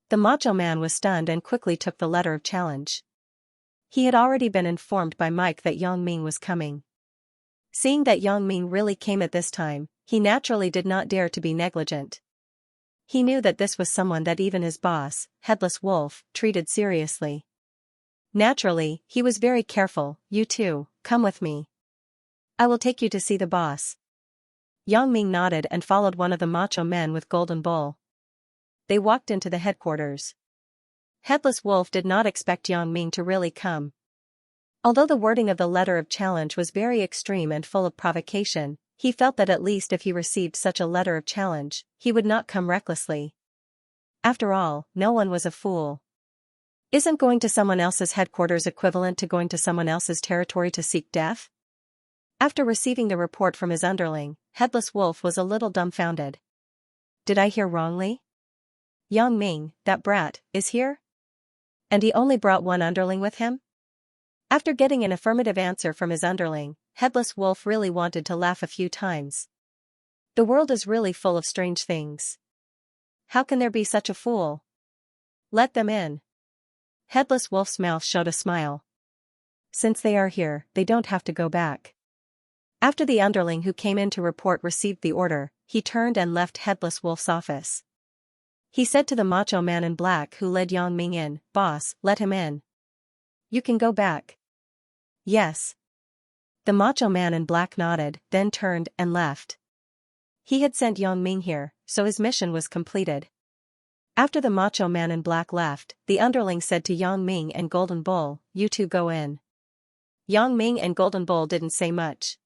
The macho man was stunned and quickly took the letter of challenge. He had already been informed by Mike that Yang Ming was coming. Seeing that Yang Ming really came at this time, he naturally did not dare to be negligent. He knew that this was someone that even his boss, Headless Wolf, treated seriously. Naturally, he was very careful. You two, come with me. I will take you to see the boss. Yang Ming nodded and followed one of the macho men with Golden Bull. They walked into the headquarters. Headless Wolf did not expect Yang Ming to really come. Although the wording of the letter of challenge was very extreme and full of provocation, he felt that at least if he received such a letter of challenge, he would not come recklessly. After all, no one was a fool. Isn't going to someone else's headquarters equivalent to going to someone else's territory to seek death? After receiving the report from his underling, Headless Wolf was a little dumbfounded. Did I hear wrongly? Yang Ming, that brat, is here? And he only brought one underling with him? After getting an affirmative answer from his underling, Headless Wolf really wanted to laugh a few times. The world is really full of strange things. How can there be such a fool? Let them in. Headless Wolf's mouth showed a smile. since they are here, they don't have to go back. After the underling who came in to report received the order, he turned and left Headless Wolf's office. He said to the macho man in black who led Yang Ming in, "Boss, let him in. You can go back." "Yes." The macho man in black nodded, then turned and left. He had sent Yang Ming here, so his mission was completed. After the macho man in black left, the underling said to Yang Ming and Golden Bull, "You two go in." Yang Ming and Golden Bull didn't say much.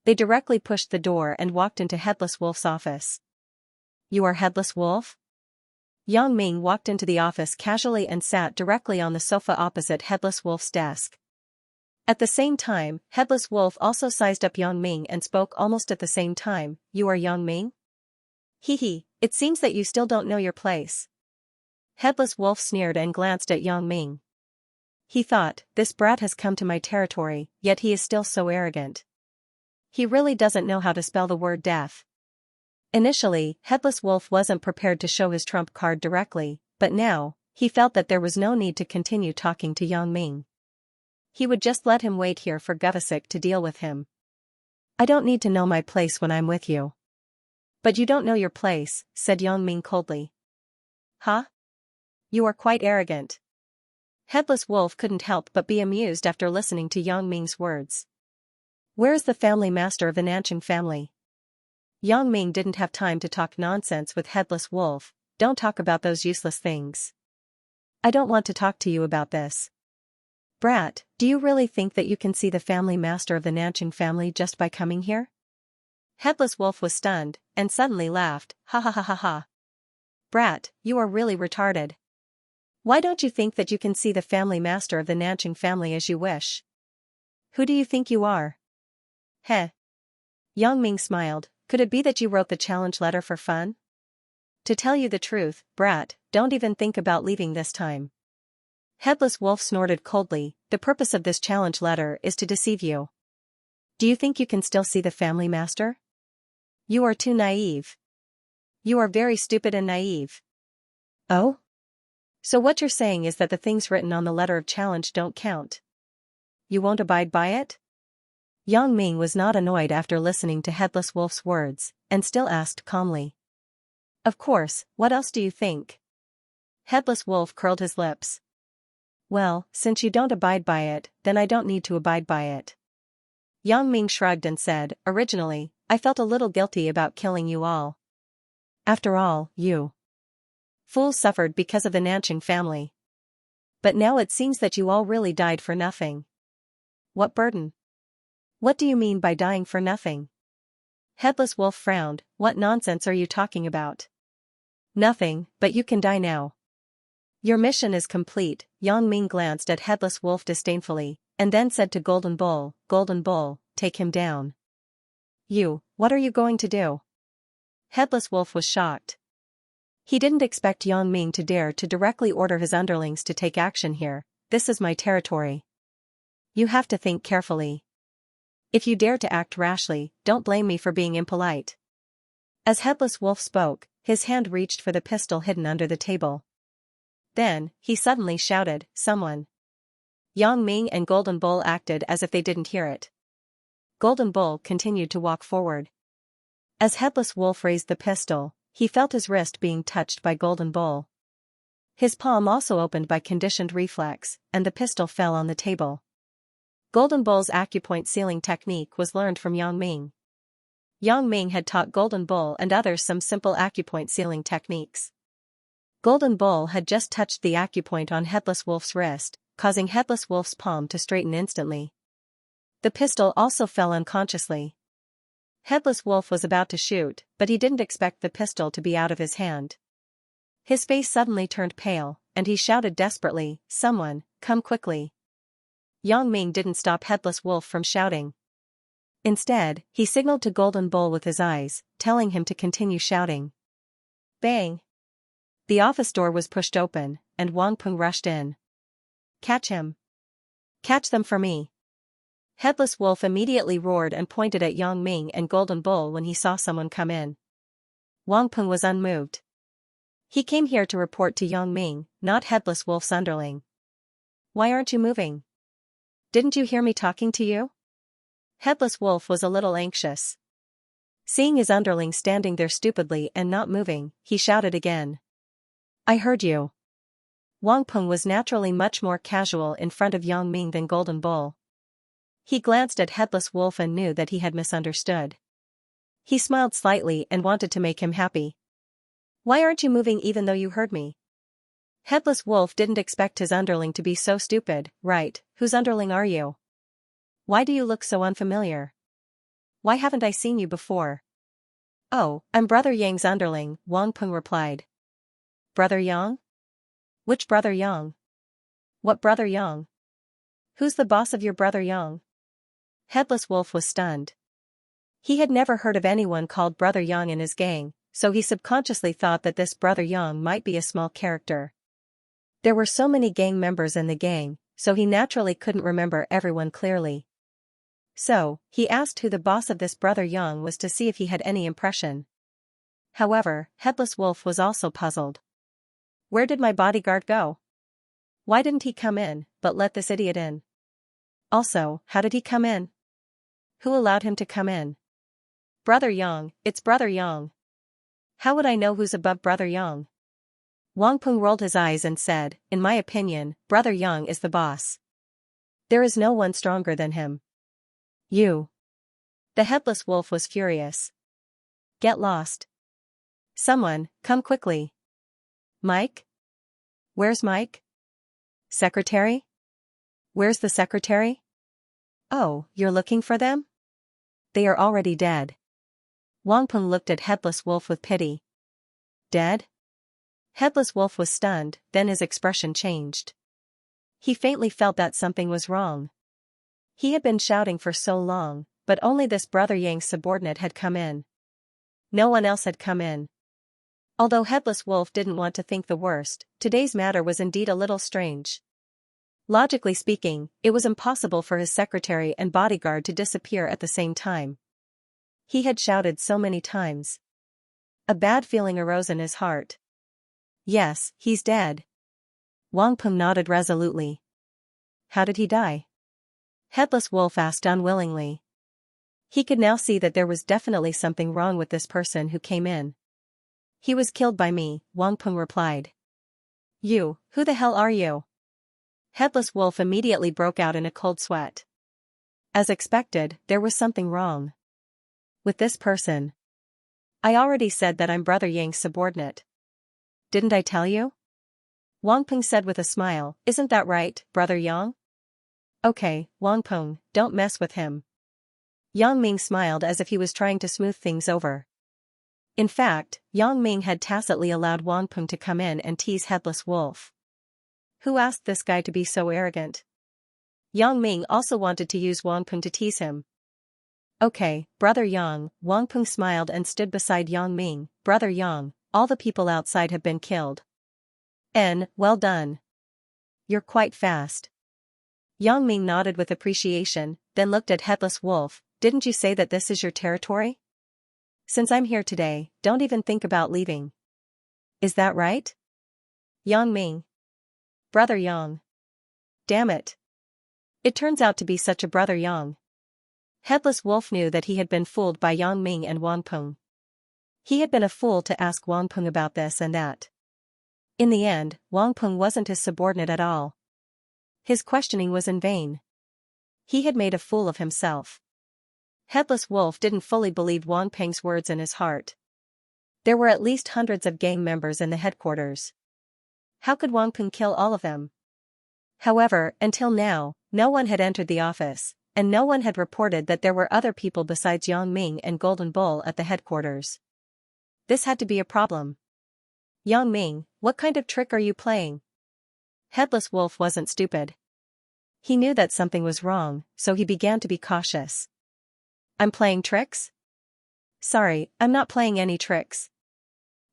They directly pushed the door and walked into Headless Wolf's office. "You are Headless Wolf?" Yang Ming walked into the office casually and sat directly on the sofa opposite Headless Wolf's desk. At the same time, Headless Wolf also sized up Yang Ming and spoke almost at the same time, "You are Yang Ming? Hee, it seems that you still don't know your place." Headless Wolf sneered and glanced at Yang Ming. He thought, this brat has come to my territory, yet he is still so arrogant. He really doesn't know how to spell the word death. Initially, Headless Wolf wasn't prepared to show his trump card directly, but now, he felt that there was no need to continue talking to Yang Ming. He would just let him wait here for Guvasik to deal with him. "I don't need to know my place when I'm with you." "But you don't know your place," said Yang Ming coldly. "Huh? You are quite arrogant." Headless Wolf couldn't help but be amused after listening to Yang Ming's words. "Where is the family master of the Nanching family?" Yang Ming didn't have time to talk nonsense with Headless Wolf. "Don't talk about those useless things. I don't want to talk to you about this." "Brat, do you really think that you can see the family master of the Nanching family just by coming here?" Headless Wolf was stunned, and suddenly laughed, "Ha ha ha ha ha. Brat, you are really retarded. Why don't you think that you can see the family master of the Nanching family as you wish? Who do you think you are?" "Heh." Yang Ming smiled, "Could it be that you wrote the challenge letter for fun? To tell you the truth, brat, don't even think about leaving this time." Headless Wolf snorted coldly, "The purpose of this challenge letter is to deceive you. Do you think you can still see the family master? You are too naive. You are very stupid and naive." "Oh? So what you're saying is that the things written on the letter of challenge don't count? You won't abide by it?" Yang Ming was not annoyed after listening to Headless Wolf's words, and still asked calmly. "Of course, what else do you think?" Headless Wolf curled his lips. "Well, since you don't abide by it, then I don't need to abide by it." Yang Ming shrugged and said, "Originally, I felt a little guilty about killing you all. After all, you fools suffered because of the Nanching family. But now it seems that you all really died for nothing." "What burden? What do you mean by dying for nothing?" Headless Wolf frowned, "What nonsense are you talking about?" "Nothing, but you can die now. Your mission is complete." Yang Ming glanced at Headless Wolf disdainfully, and then said to Golden Bull, "Golden Bull, take him down." What are you going to do?" Headless Wolf was shocked. He didn't expect Yang Ming to dare to directly order his underlings to take action here. "This is my territory. You have to think carefully. If you dare to act rashly, don't blame me for being impolite." As Headless Wolf spoke, his hand reached for the pistol hidden under the table. Then, he suddenly shouted, "Someone!" Yang Ming and Golden Bull acted as if they didn't hear it. Golden Bull continued to walk forward. As Headless Wolf raised the pistol, he felt his wrist being touched by Golden Bull. His palm also opened by conditioned reflex, and the pistol fell on the table. Golden Bull's acupoint sealing technique was learned from Yang Ming. Yang Ming had taught Golden Bull and others some simple acupoint sealing techniques. Golden Bull had just touched the acupoint on Headless Wolf's wrist, causing Headless Wolf's palm to straighten instantly. The pistol also fell unconsciously. Headless Wolf was about to shoot, but he didn't expect the pistol to be out of his hand. His face suddenly turned pale, and he shouted desperately, "Someone, come quickly." Yang Ming didn't stop Headless Wolf from shouting. Instead, he signaled to Golden Bull with his eyes, telling him to continue shouting. Bang! The office door was pushed open, and Wang Peng rushed in. "Catch him! Catch them for me!" Headless Wolf immediately roared and pointed at Yang Ming and Golden Bull when he saw someone come in. Wang Peng was unmoved. He came here to report to Yang Ming, not Headless Wolf's underling. "Why aren't you moving?" Didn't you hear me talking to you? Headless Wolf was a little anxious. Seeing his underling standing there stupidly and not moving, he shouted again. I heard you. Wang Peng was naturally much more casual in front of Yang Ming than Golden Bull. He glanced at Headless Wolf and knew that he had misunderstood. He smiled slightly and wanted to make him happy. Why aren't you moving even though you heard me? Headless Wolf didn't expect his underling to be so stupid, right? Whose underling are you? Why do you look so unfamiliar? Why haven't I seen you before? Oh, I'm Brother Yang's underling, Wang Peng replied. Brother Yang? Which Brother Yang? What Brother Yang? Who's the boss of your Brother Yang? Headless Wolf was stunned. He had never heard of anyone called Brother Yang in his gang, so he subconsciously thought that this Brother Yang might be a small character. There were so many gang members in the gang, so he naturally couldn't remember everyone clearly. So, he asked who the boss of this Brother Yang was to see if he had any impression. However, Headless Wolf was also puzzled. Where did my bodyguard go? Why didn't he come in, but let this idiot in? Also, how did he come in? Who allowed him to come in? Brother Yang, it's Brother Yang. How would I know who's above Brother Yang? Wang Peng rolled his eyes and said, in my opinion, Brother Yang is the boss. There is no one stronger than him. You. The Headless Wolf was furious. Get lost. Someone, come quickly. Mike? Where's Mike? Secretary? Where's the secretary? Oh, you're looking for them? They are already dead. Wang Peng looked at Headless Wolf with pity. Dead? Headless Wolf was stunned, then his expression changed. He faintly felt that something was wrong. He had been shouting for so long, but only this Brother Yang's subordinate had come in. No one else had come in. Although Headless Wolf didn't want to think the worst, today's matter was indeed a little strange. Logically speaking, it was impossible for his secretary and bodyguard to disappear at the same time. He had shouted so many times. A bad feeling arose in his heart. Yes, he's dead. Wang Peng nodded resolutely. How did he die? Headless Wolf asked unwillingly. He could now see that there was definitely something wrong with this person who came in. He was killed by me, Wang Peng replied. You, who the hell are you? Headless Wolf immediately broke out in a cold sweat. As expected, there was something wrong with this person. I already said that I'm Brother Yang's subordinate. Didn't I tell you? Wang Peng said with a smile, isn't that right, Brother Yang? Okay, Wang Peng, don't mess with him. Yang Ming smiled as if he was trying to smooth things over. In fact, Yang Ming had tacitly allowed Wang Peng to come in and tease Headless Wolf. Who asked this guy to be so arrogant? Yang Ming also wanted to use Wang Peng to tease him. Okay, Brother Yang, Wang Peng smiled and stood beside Yang Ming. Brother Yang, all the people outside have been killed. Well done. You're quite fast. Yang Ming nodded with appreciation, then looked at Headless Wolf. Didn't you say that this is your territory? Since I'm here today, don't even think about leaving. Is that right? Yang Ming. Brother Yang. Damn it. It turns out to be such a Brother Yang. Headless Wolf knew that he had been fooled by Yang Ming and Wang Peng. He had been a fool to ask Wang Peng about this and that. In the end, Wang Peng wasn't his subordinate at all. His questioning was in vain. He had made a fool of himself. Headless Wolf didn't fully believe Wang Peng's words in his heart. There were at least hundreds of gang members in the headquarters. How could Wang Peng kill all of them? However, until now, no one had entered the office, and no one had reported that there were other people besides Yang Ming and Golden Bull at the headquarters. This had to be a problem. Yang Ming, what kind of trick are you playing? Headless Wolf wasn't stupid. He knew that something was wrong, so he began to be cautious. I'm playing tricks? Sorry, I'm not playing any tricks.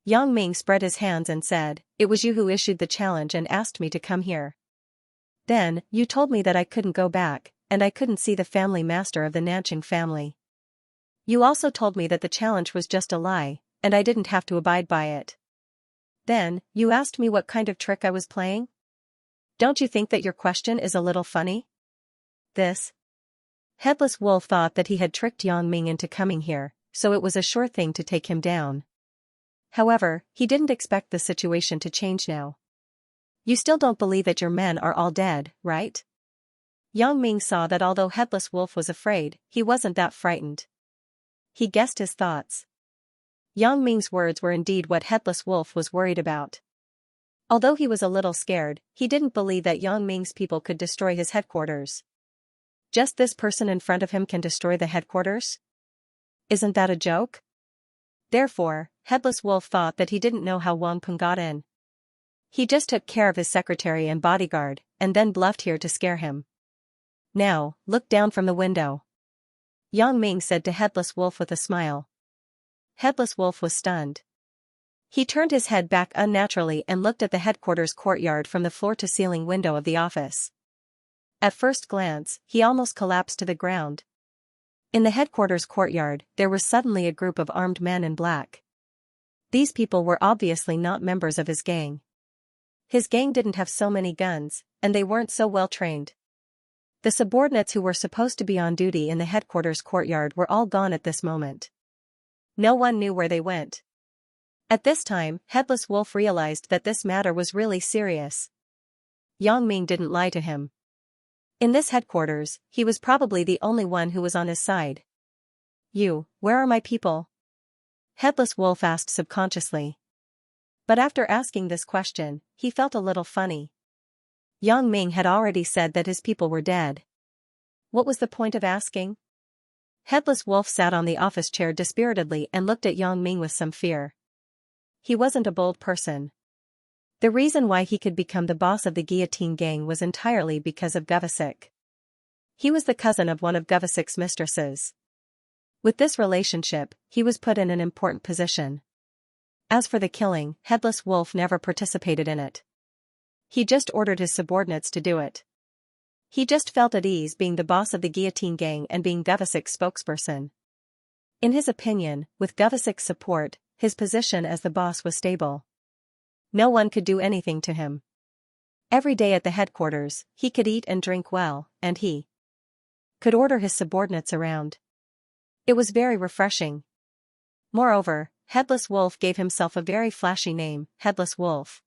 Yang Ming spread his hands and said, it was you who issued the challenge and asked me to come here. Then, you told me that I couldn't go back, and I couldn't see the family master of the Nanqing family. You also told me that the challenge was just a lie, and I didn't have to abide by it. Then, you asked me what kind of trick I was playing? Don't you think that your question is a little funny? This Headless Wolf thought that he had tricked Yang Ming into coming here, so it was a sure thing to take him down. However, he didn't expect the situation to change now. You still don't believe that your men are all dead, right? Yang Ming saw that although Headless Wolf was afraid, he wasn't that frightened. He guessed his thoughts. Yang Ming's words were indeed what Headless Wolf was worried about. Although he was a little scared, he didn't believe that Yang Ming's people could destroy his headquarters. Just this person in front of him can destroy the headquarters? Isn't that a joke? Therefore, Headless Wolf thought that he didn't know how Wang Peng got in. He just took care of his secretary and bodyguard, and then bluffed here to scare him. Now, look down from the window. Yang Ming said to Headless Wolf with a smile. Headless Wolf was stunned. He turned his head back unnaturally and looked at the headquarters courtyard from the floor-to-ceiling window of the office. At first glance, he almost collapsed to the ground. In the headquarters courtyard, there was suddenly a group of armed men in black. These people were obviously not members of his gang. His gang didn't have so many guns, and they weren't so well trained. The subordinates who were supposed to be on duty in the headquarters courtyard were all gone at this moment. No one knew where they went. At this time, Headless Wolf realized that this matter was really serious. Yang Ming didn't lie to him. In this headquarters, he was probably the only one who was on his side. Where are my people? Headless Wolf asked subconsciously. But after asking this question, he felt a little funny. Yang Ming had already said that his people were dead. What was the point of asking? Headless Wolf sat on the office chair dispiritedly and looked at Yang Ming with some fear. He wasn't a bold person. The reason why he could become the boss of the Guillotine Gang was entirely because of Gavasik. He was the cousin of one of Gavasik's mistresses. With this relationship, he was put in an important position. As for the killing, Headless Wolf never participated in it. He just ordered his subordinates to do it. He just felt at ease being the boss of the Guillotine Gang and being Gavasik's spokesperson. In his opinion, with Gavasik's support, his position as the boss was stable. No one could do anything to him. Every day at the headquarters, he could eat and drink well, and he could order his subordinates around. It was very refreshing. Moreover, Headless Wolf gave himself a very flashy name, Headless Wolf.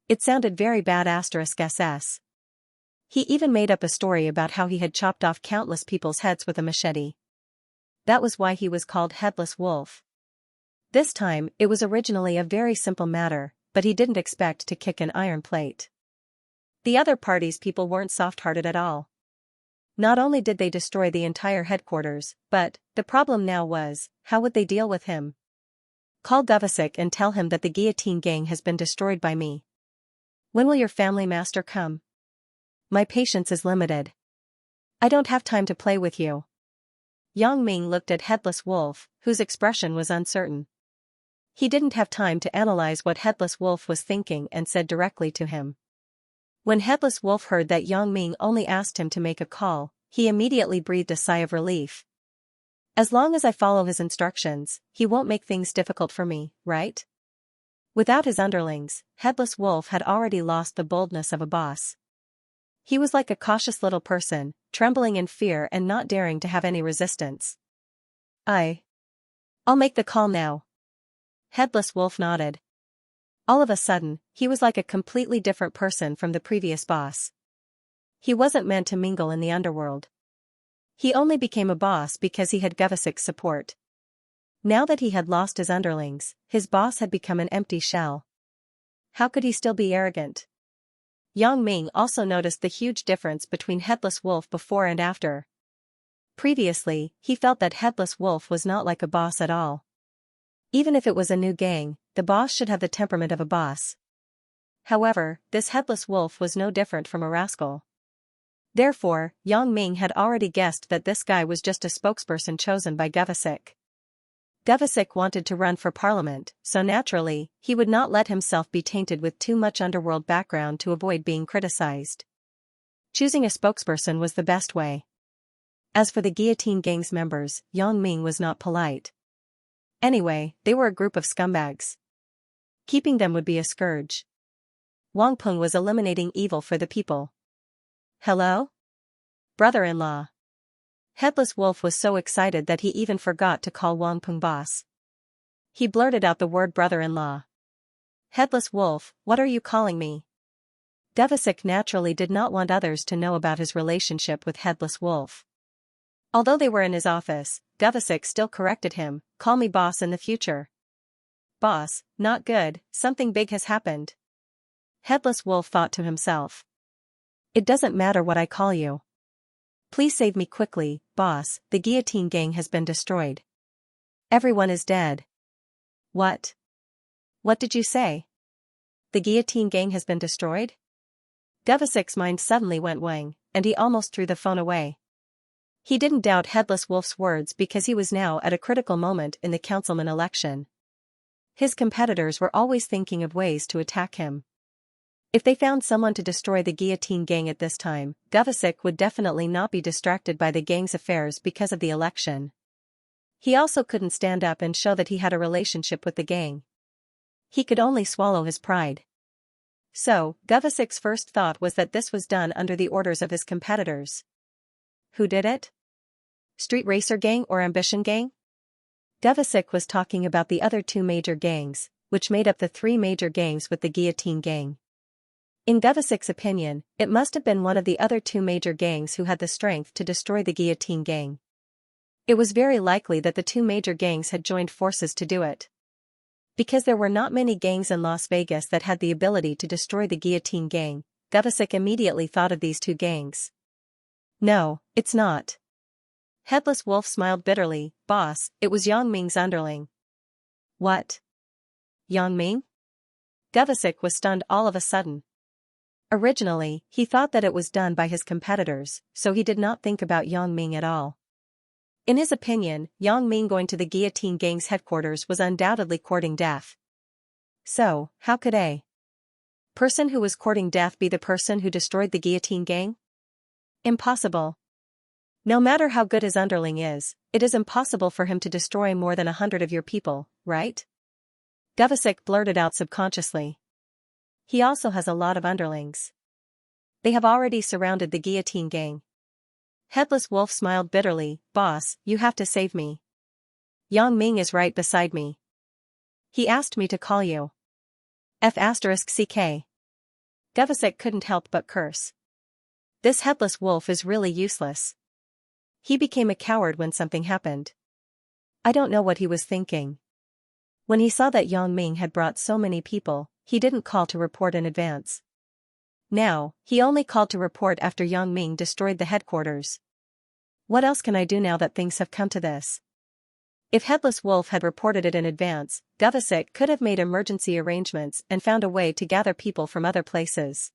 It sounded very badass SS. He even made up a story about how he had chopped off countless people's heads with a machete. That was why he was called Headless Wolf. This time, it was originally a very simple matter, but he didn't expect to kick an iron plate. The other party's people weren't soft-hearted at all. Not only did they destroy the entire headquarters, but, the problem now was, how would they deal with him? Call Gavasik and tell him that the Guillotine Gang has been destroyed by me. When will your family master come? My patience is limited. I don't have time to play with you. Yang Ming looked at Headless Wolf, whose expression was uncertain. He didn't have time to analyze what Headless Wolf was thinking and said directly to him. When Headless Wolf heard that Yang Ming only asked him to make a call, he immediately breathed a sigh of relief. As long as I follow his instructions, he won't make things difficult for me, right? Without his underlings, Headless Wolf had already lost the boldness of a boss. He was like a cautious little person, trembling in fear and not daring to have any resistance. I'll make the call now. Headless Wolf nodded. All of a sudden, he was like a completely different person from the previous boss. He wasn't meant to mingle in the underworld. He only became a boss because he had Gavasik's support. Now that he had lost his underlings, his boss had become an empty shell. How could he still be arrogant? Yang Ming also noticed the huge difference between Headless Wolf before and after. Previously, he felt that Headless Wolf was not like a boss at all. Even if it was a new gang, the boss should have the temperament of a boss. However, this Headless Wolf was no different from a rascal. Therefore, Yang Ming had already guessed that this guy was just a spokesperson chosen by Gavasik. Gavasik wanted to run for parliament, so naturally, he would not let himself be tainted with too much underworld background to avoid being criticized. Choosing a spokesperson was the best way. As for the Guillotine Gang's members, Yang Ming was not polite. Anyway, they were a group of scumbags. Keeping them would be a scourge. Wang Peng was eliminating evil for the people. Hello? Brother-in-law. Headless Wolf was so excited that he even forgot to call Wang Peng boss. He blurted out the word brother-in-law. Headless Wolf, what are you calling me? Devasik naturally did not want others to know about his relationship with Headless Wolf. Although they were in his office, Devasik still corrected him, call me boss in the future. Boss, not good, something big has happened. Headless Wolf thought to himself. It doesn't matter what I call you. Please save me quickly, boss, the guillotine gang has been destroyed. Everyone is dead. What? What did you say? The guillotine gang has been destroyed? Devasik's mind suddenly went wang, and he almost threw the phone away. He didn't doubt Headless Wolf's words because he was now at a critical moment in the councilman election. His competitors were always thinking of ways to attack him. If they found someone to destroy the guillotine gang at this time, Devasik would definitely not be distracted by the gang's affairs because of the election. He also couldn't stand up and show that he had a relationship with the gang. He could only swallow his pride. So, Devasik's first thought was that this was done under the orders of his competitors. Who did it? Street Racer Gang or Ambition Gang? Devasik was talking about the other two major gangs, which made up the three major gangs with the Guillotine Gang. In Devasik's opinion, it must have been one of the other two major gangs who had the strength to destroy the Guillotine Gang. It was very likely that the two major gangs had joined forces to do it. Because there were not many gangs in Las Vegas that had the ability to destroy the Guillotine Gang, Devasik immediately thought of these two gangs. No, it's not. Headless Wolf smiled bitterly, boss, it was Yang Ming's underling. What? Yang Ming? Devasik was stunned all of a sudden. Originally, he thought that it was done by his competitors, so he did not think about Yang Ming at all. In his opinion, Yang Ming going to the Guillotine Gang's headquarters was undoubtedly courting death. So, how could a person who was courting death be the person who destroyed the Guillotine Gang? Impossible. No matter how good his underling is, it is impossible for him to destroy more than 100 of your people, right? Devasik blurted out subconsciously. He also has a lot of underlings. They have already surrounded the Guillotine Gang. Headless Wolf smiled bitterly, boss, you have to save me. Yang Ming is right beside me. He asked me to call you. F***CK. Devasik couldn't help but curse. This Headless Wolf is really useless. He became a coward when something happened. I don't know what he was thinking. When he saw that Yang Ming had brought so many people, he didn't call to report in advance. Now, he only called to report after Yang Ming destroyed the headquarters. What else can I do now that things have come to this? If Headless Wolf had reported it in advance, Devasik could have made emergency arrangements and found a way to gather people from other places.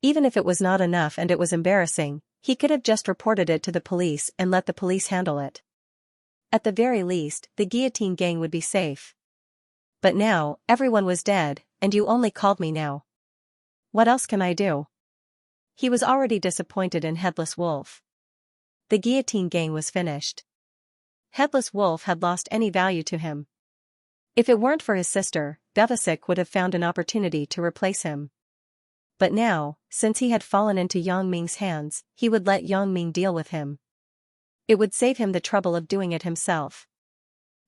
Even if it was not enough and it was embarrassing, he could have just reported it to the police and let the police handle it. At the very least, the Guillotine Gang would be safe. But now, everyone was dead, and you only called me now. What else can I do? He was already disappointed in Headless Wolf. The Guillotine Gang was finished. Headless Wolf had lost any value to him. If it weren't for his sister, Devasik would have found an opportunity to replace him. But now, since he had fallen into Yang Ming's hands, he would let Yang Ming deal with him. It would save him the trouble of doing it himself.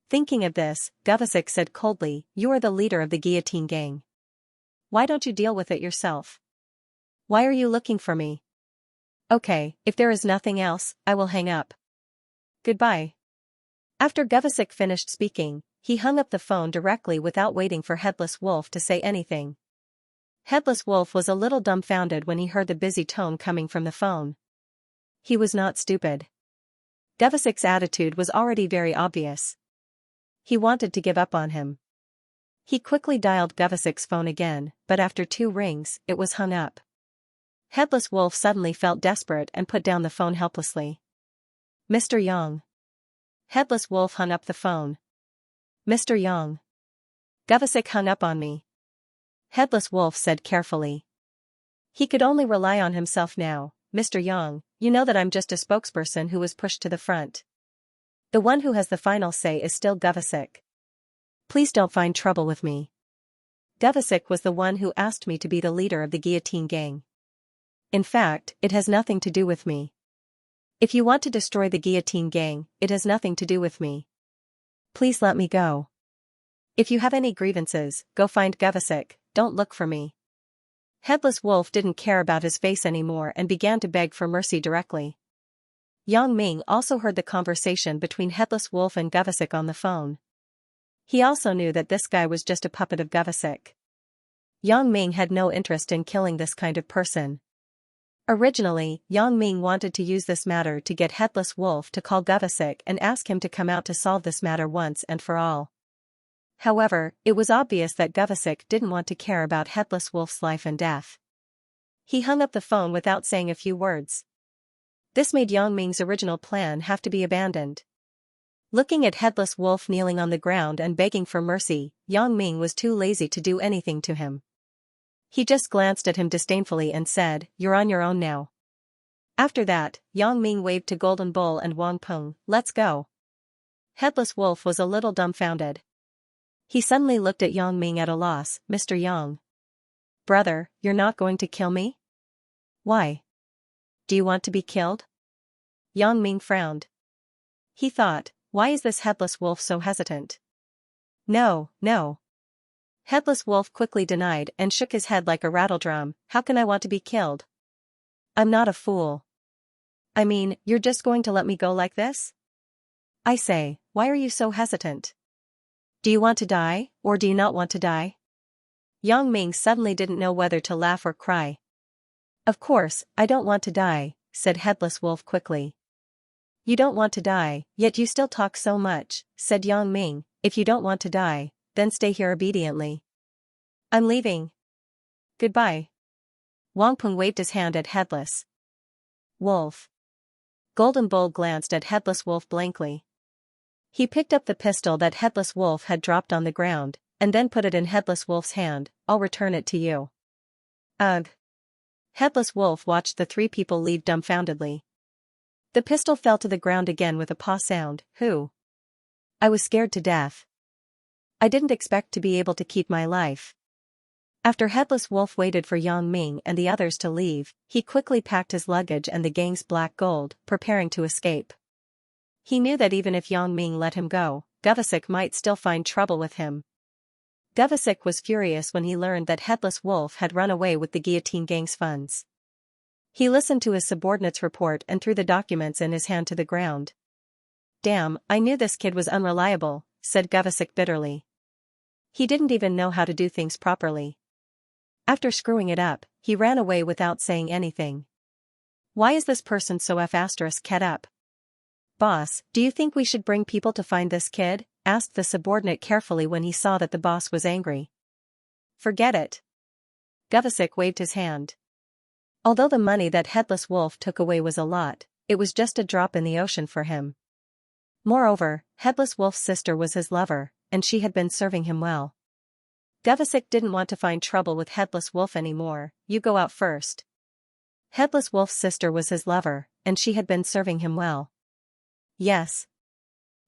Thinking of this, Devasik said coldly, you are the leader of the Guillotine Gang. Why don't you deal with it yourself? Why are you looking for me? Okay, if there is nothing else, I will hang up. Goodbye. After Devasik finished speaking, he hung up the phone directly without waiting for Headless Wolf to say anything. Headless Wolf was a little dumbfounded when he heard the busy tone coming from the phone. He was not stupid. Devasik's attitude was already very obvious. He wanted to give up on him. He quickly dialed Devasik's phone again, but after 2 rings, it was hung up. Headless Wolf suddenly felt desperate and put down the phone helplessly. Mr. Yang. Headless Wolf hung up the phone. Mr. Yang. Devasik hung up on me. Headless Wolf said carefully. He could only rely on himself now. Mr. Yang, you know that I'm just a spokesperson who was pushed to the front. The one who has the final say is still Devasik. Please don't find trouble with me. Devasik was the one who asked me to be the leader of the Guillotine Gang. In fact, it has nothing to do with me. If you want to destroy the guillotine gang, it has nothing to do with me. Please let me go. If you have any grievances, go find Gavasik, don't look for me. Headless Wolf didn't care about his face anymore and began to beg for mercy directly. Yang Ming also heard the conversation between Headless Wolf and Gavasik on the phone. He also knew that this guy was just a puppet of Gavasik. Yang Ming had no interest in killing this kind of person. Originally, Yang Ming wanted to use this matter to get Headless Wolf to call Gavasik and ask him to come out to solve this matter once and for all. However, it was obvious that Gavasik didn't want to care about Headless Wolf's life and death. He hung up the phone without saying a few words. This made Yang Ming's original plan have to be abandoned. Looking at Headless Wolf kneeling on the ground and begging for mercy, Yang Ming was too lazy to do anything to him. He just glanced at him disdainfully and said, "You're on your own now." After that, Yang Ming waved to Golden Bull and Wang Peng, "Let's go." Headless Wolf was a little dumbfounded. He suddenly looked at Yang Ming at a loss. "Mr. Yang. Brother, you're not going to kill me? Why? Do you want to be killed?" Yang Ming frowned. He thought, why is this Headless Wolf so hesitant? No, no. Headless Wolf quickly denied and shook his head like a rattledrum. "How can I want to be killed? I'm not a fool. I mean, you're just going to let me go like this? I say, why are you so hesitant? Do you want to die, or do you not want to die?" Yang Ming suddenly didn't know whether to laugh or cry. "Of course, I don't want to die," said Headless Wolf quickly. "You don't want to die, yet you still talk so much," said Yang Ming. "If you don't want to die, then stay here obediently. I'm leaving. Goodbye." Wang Peng waved his hand at Headless Wolf. Golden Bull glanced at Headless Wolf blankly. He picked up the pistol that Headless Wolf had dropped on the ground, and then put it in Headless Wolf's hand. "I'll return it to you." Ugh. Headless Wolf watched the three people leave dumbfoundedly. The pistol fell to the ground again with a paw sound. "Who? I was scared to death. I didn't expect to be able to keep my life." After Headless Wolf waited for Yang Ming and the others to leave, he quickly packed his luggage and the gang's black gold, preparing to escape. He knew that even if Yang Ming let him go, Gavasik might still find trouble with him. Gavasik was furious when he learned that Headless Wolf had run away with the guillotine gang's funds. He listened to his subordinate's report and threw the documents in his hand to the ground. "Damn, I knew this kid was unreliable," said Gavasik bitterly. He didn't even know how to do things properly. After screwing it up, he ran away without saying anything. "Why is this person so *ket up? Boss, do you think we should bring people to find this kid?" asked the subordinate carefully when he saw that the boss was angry. "Forget it." Gavasik waved his hand. Although the money that Headless Wolf took away was a lot, it was just a drop in the ocean for him. Moreover, Headless Wolf's sister was his lover, and she had been serving him well. Gavasik didn't want to find trouble with Headless Wolf anymore. "You go out first." Headless Wolf's sister was his lover, and she had been serving him well. "Yes."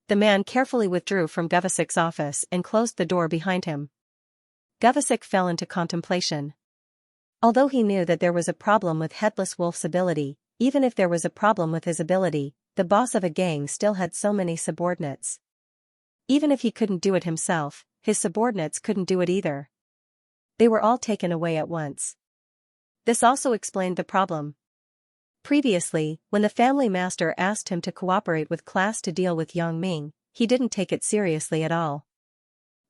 The man carefully withdrew from Gavasik's office and closed the door behind him. Gavasik fell into contemplation. Although he knew that there was a problem with Headless Wolf's ability, even if there was a problem with his ability, the boss of a gang still had so many subordinates. Even if he couldn't do it himself, his subordinates couldn't do it either. They were all taken away at once. This also explained the problem. Previously, when the family master asked him to cooperate with class to deal with Yang Ming, he didn't take it seriously at all.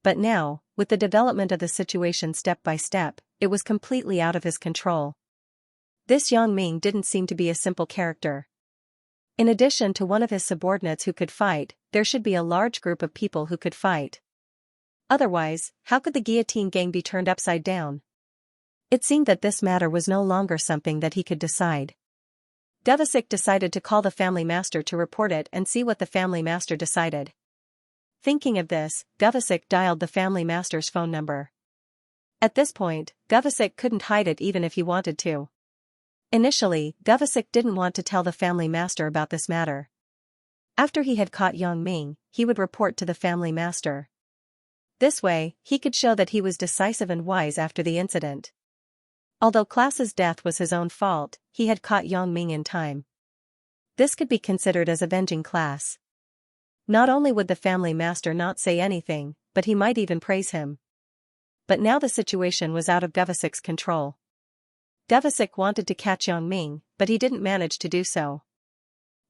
But now, with the development of the situation step by step, it was completely out of his control. This Yang Ming didn't seem to be a simple character. In addition to one of his subordinates who could fight, there should be a large group of people who could fight. Otherwise, how could the guillotine gang be turned upside down? It seemed that this matter was no longer something that he could decide. Gavasik decided to call the family master to report it and see what the family master decided. Thinking of this, Gavasik dialed the family master's phone number. At this point, Gavasik couldn't hide it even if he wanted to. Initially, Gavasik didn't want to tell the family master about this matter. After he had caught Yang Ming, he would report to the family master. This way, he could show that he was decisive and wise after the incident. Although Class's death was his own fault, he had caught Yang Ming in time. This could be considered as avenging class. Not only would the family master not say anything, but he might even praise him. But now the situation was out of Gavasik's control. Gavasik wanted to catch Yongming, but he didn't manage to do so.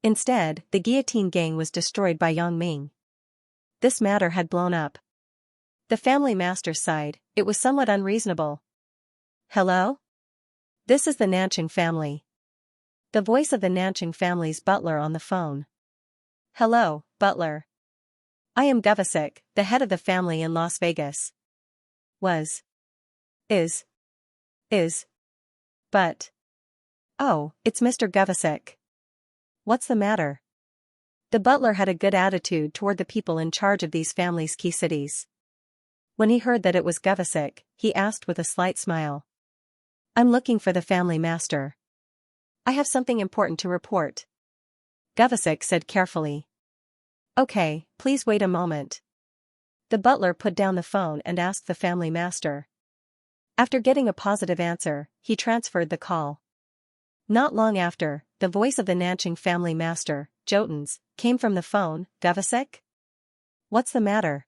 Instead, the guillotine gang was destroyed by Yongming. This matter had blown up. The family master sighed. It was somewhat unreasonable. Hello? This is the Nanching family. The voice of the Nanching family's butler on the phone. Hello, butler. I am Gavasik, the head of the family in Las Vegas. Is. But. Oh, it's Mr. Gavasik. What's the matter? The butler had a good attitude toward the people in charge of these families' key cities. When he heard that it was Gavasik, he asked with a slight smile. I'm looking for the family master. I have something important to report. Gavasik said carefully. Okay, please wait a moment. The butler put down the phone and asked the family master. After getting a positive answer, he transferred the call. Not long after, the voice of the Nanching family master, Jotens, came from the phone. Gavasik? What's the matter?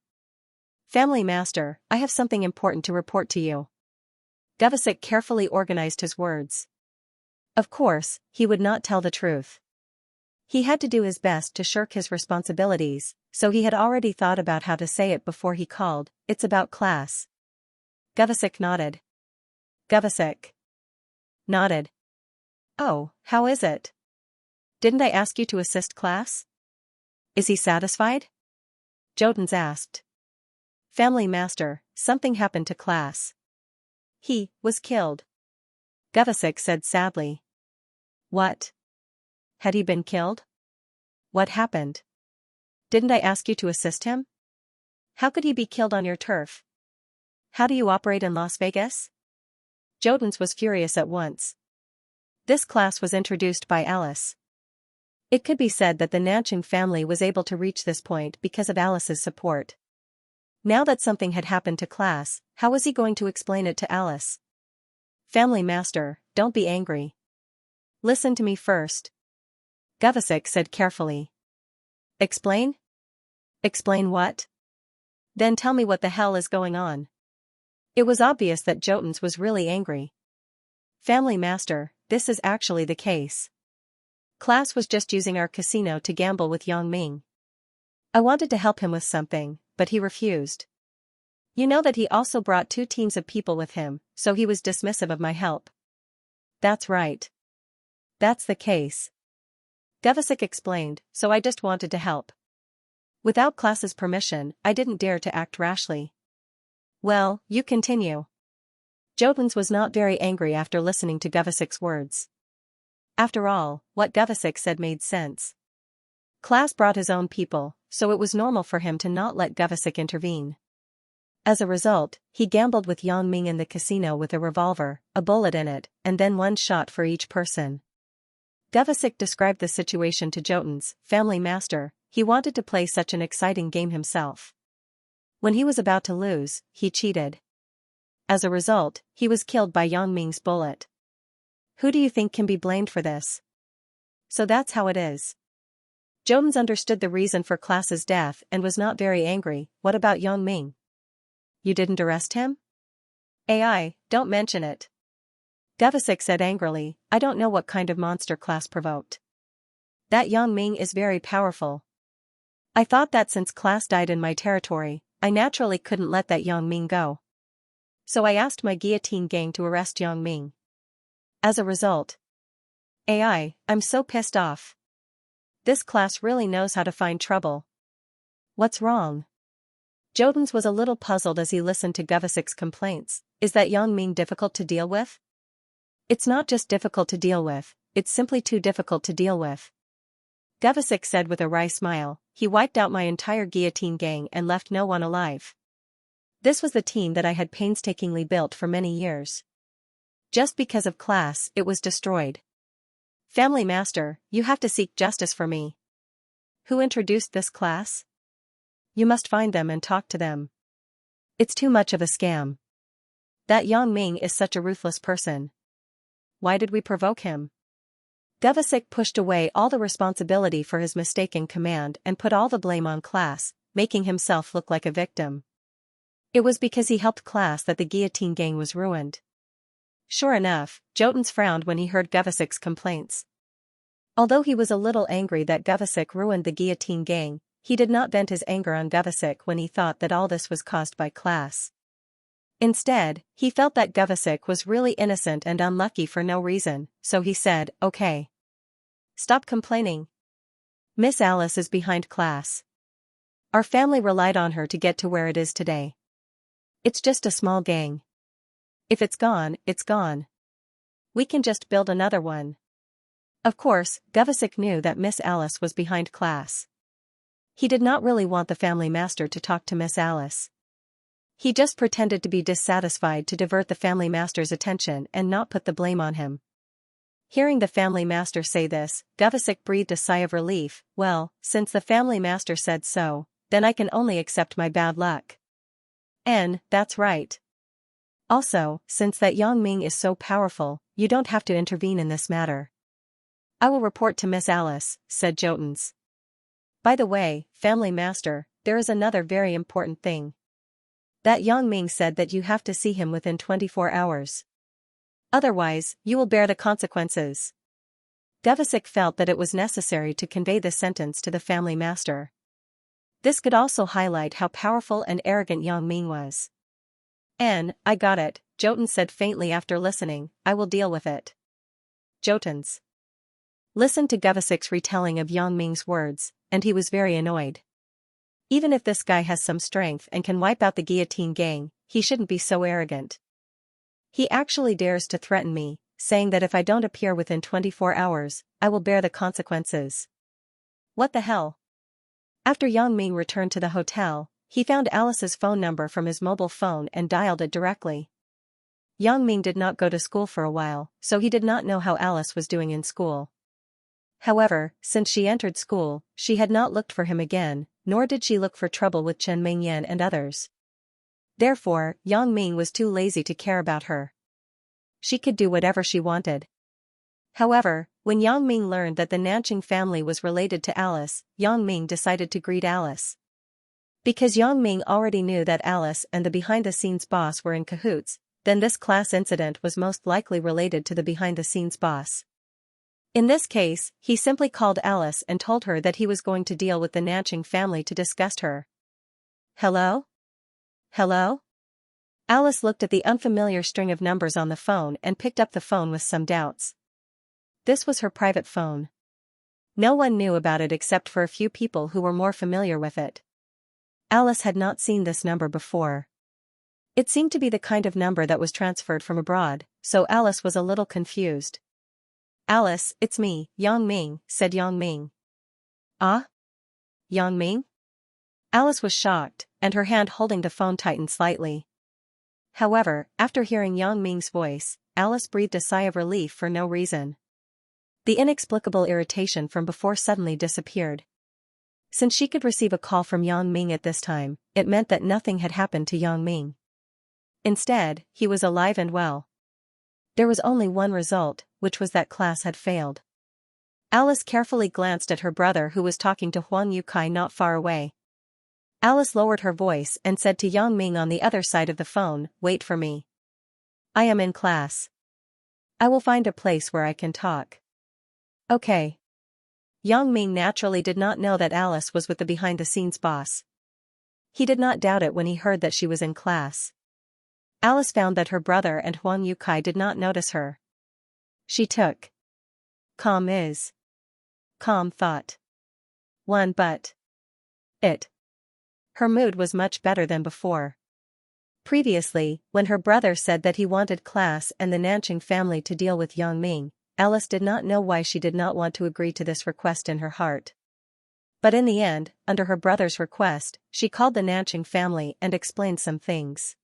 Family master, I have something important to report to you. Gavasik carefully organized his words. Of course, he would not tell the truth. He had to do his best to shirk his responsibilities, so he had already thought about how to say it before he called. It's about class. Gavasik nodded. Gavasik nodded. Oh, how is it? Didn't I ask you to assist class? Is he satisfied? Jotens asked. Family master, something happened to class. He was killed. Gavasik said sadly. What? Had he been killed? What happened? Didn't I ask you to assist him? How could he be killed on your turf? How do you operate in Las Vegas? Jotens was furious at once. This class was introduced by Alice. It could be said that the Nanching family was able to reach this point because of Alice's support. Now that something had happened to class, how was he going to explain it to Alice? Family master, don't be angry. Listen to me first. Gavasik said carefully. Explain? Explain what? Then tell me what the hell is going on. It was obvious that Jotens was really angry. Family master, this is actually the case. Class was just using our casino to gamble with Yongming. I wanted to help him with something, but he refused. You know that he also brought 2 teams of people with him, so he was dismissive of my help. That's right. That's the case. Gavasik explained, so I just wanted to help. Without class's permission, I didn't dare to act rashly. Well, you continue. Jotens was not very angry after listening to Gavasik's words. After all, what Gavasik said made sense. Class brought his own people, so it was normal for him to not let Gavasik intervene. As a result, he gambled with Yongming in the casino with a revolver, a bullet in it, and then 1 shot for each person. Gavasik described the situation to Jotens, family master. He wanted to play such an exciting game himself. When he was about to lose, he cheated. As a result, he was killed by Yongming's bullet. Who do you think can be blamed for this? So that's how it is. Jotens understood the reason for class's death and was not very angry. What about Yongming? You didn't arrest him? AI, don't mention it. Gavasik said angrily, I don't know what kind of monster class provoked. That Yongming is very powerful. I thought that since class died in my territory, I naturally couldn't let that Yongming go. So I asked my guillotine gang to arrest Yongming. As a result. AI, I'm so pissed off. This class really knows how to find trouble. What's wrong? Jotens was a little puzzled as he listened to Gavasik's complaints. Is that Yongming difficult to deal with? It's not just difficult to deal with, it's simply too difficult to deal with. Gavasik said with a wry smile. He wiped out my entire guillotine gang and left no one alive. This was the team that I had painstakingly built for many years. Just because of class, it was destroyed. Family master, you have to seek justice for me. Who introduced this class? You must find them and talk to them. It's too much of a scam. That Yongming is such a ruthless person. Why did we provoke him? Gavasik pushed away all the responsibility for his mistaken command and put all the blame on class, making himself look like a victim. It was because he helped class that the guillotine gang was ruined. Sure enough, Jotun frowned when he heard Gavasik's complaints. Although he was a little angry that Gavasik ruined the guillotine gang, he did not vent his anger on Gavasik when he thought that all this was caused by class. Instead, he felt that Gavasik was really innocent and unlucky for no reason, so he said, "Okay. Stop complaining. Miss Alice is behind class. Our family relied on her to get to where it is today. It's just a small gang. If it's gone, it's gone. We can just build another one." Of course, Gavasik knew that Miss Alice was behind class. He did not really want the family master to talk to Miss Alice. He just pretended to be dissatisfied to divert the family master's attention and not put the blame on him. Hearing the family master say this, Gavasik breathed a sigh of relief. Well, since the family master said so, then I can only accept my bad luck. And that's right. Also, since that Yang Ming is so powerful, you don't have to intervene in this matter. I will report to Miss Alice, said Jotun. By the way, family master, there is another very important thing. That Yang Ming said that you have to see him within 24 hours. Otherwise, you will bear the consequences. Gavasik felt that it was necessary to convey this sentence to the family master. This could also highlight how powerful and arrogant Yang Ming was. I got it, Jotun said faintly after listening. I will deal with it. Jotun listened to Gavasik's retelling of Yang Ming's words, and he was very annoyed. Even if this guy has some strength and can wipe out the guillotine gang, he shouldn't be so arrogant. He actually dares to threaten me, saying that if I don't appear within 24 hours, I will bear the consequences. What the hell? After Yang Ming returned to the hotel, he found Alice's phone number from his mobile phone and dialed it directly. Yang Ming did not go to school for a while, so he did not know how Alice was doing in school. However, since she entered school, she had not looked for him again, nor did she look for trouble with Chen Mingyan and others. Therefore, Yang Ming was too lazy to care about her. She could do whatever she wanted. However, when Yang Ming learned that the Nanqing family was related to Alice, Yang Ming decided to greet Alice. Because Yang Ming already knew that Alice and the behind-the-scenes boss were in cahoots, then this class incident was most likely related to the behind-the-scenes boss. In this case, he simply called Alice and told her that he was going to deal with the Nanqing family to disgust her. Hello? Hello? Alice looked at the unfamiliar string of numbers on the phone and picked up the phone with some doubts. This was her private phone. No one knew about it except for a few people who were more familiar with it. Alice had not seen this number before. It seemed to be the kind of number that was transferred from abroad, so Alice was a little confused. Alice, it's me, Yang Ming, said Yang Ming. Ah? Yang Ming? Alice was shocked, and her hand holding the phone tightened slightly. However, after hearing Yang Ming's voice, Alice breathed a sigh of relief for no reason. The inexplicable irritation from before suddenly disappeared. Since she could receive a call from Yang Ming at this time, it meant that nothing had happened to Yang Ming. Instead, he was alive and well. There was only one result, which was that class had failed. Alice carefully glanced at her brother who was talking to Huang Yukai not far away. Alice lowered her voice and said to Yang Ming on the other side of the phone, "Wait for me. I am in class. I will find a place where I can talk." Okay. Yang Ming naturally did not know that Alice was with the behind-the-scenes boss. He did not doubt it when he heard that she was in class. Alice found that her brother and Huang Yukai did not notice her. She took calm thought. But her mood was much better than before. Previously, when her brother said that he wanted class and the Nanqing family to deal with Yang Ming, Alice did not know why she did not want to agree to this request in her heart. But in the end, under her brother's request, she called the Nanqing family and explained some things.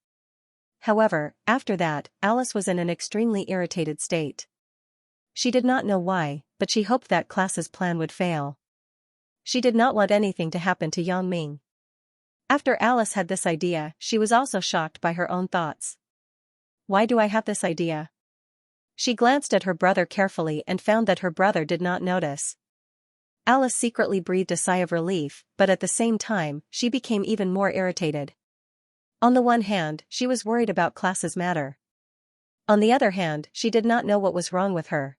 However, after that, Alice was in an extremely irritated state. She did not know why, but she hoped that class's plan would fail. She did not want anything to happen to Yang Ming. After Alice had this idea, she was also shocked by her own thoughts. Why do I have this idea? She glanced at her brother carefully and found that her brother did not notice. Alice secretly breathed a sigh of relief, but at the same time, she became even more irritated. On the one hand, she was worried about Class's matter. On the other hand, she did not know what was wrong with her.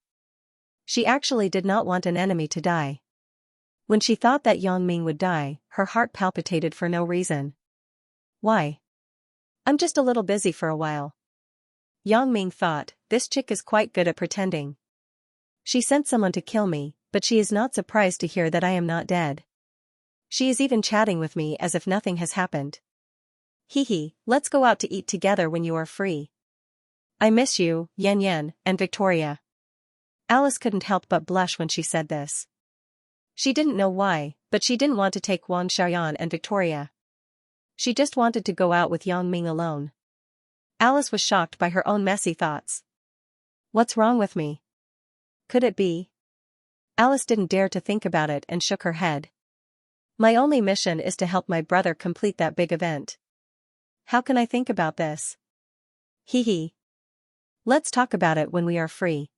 She actually did not want an enemy to die. When she thought that Yang Ming would die, her heart palpitated for no reason. Why? I'm just a little busy for a while. Yang Ming thought, this chick is quite good at pretending. She sent someone to kill me, but she is not surprised to hear that I am not dead. She is even chatting with me as if nothing has happened. Hee, let's go out to eat together when you are free. I miss you, Yan Yan, and Victoria. Alice couldn't help but blush when she said this. She didn't know why, but she didn't want to take Wang Xiaoyan and Victoria. She just wanted to go out with Yang Ming alone. Alice was shocked by her own messy thoughts. What's wrong with me? Could it be? Alice didn't dare to think about it and shook her head. My only mission is to help my brother complete that big event. How can I think about this? Hee. Let's talk about it when we are free.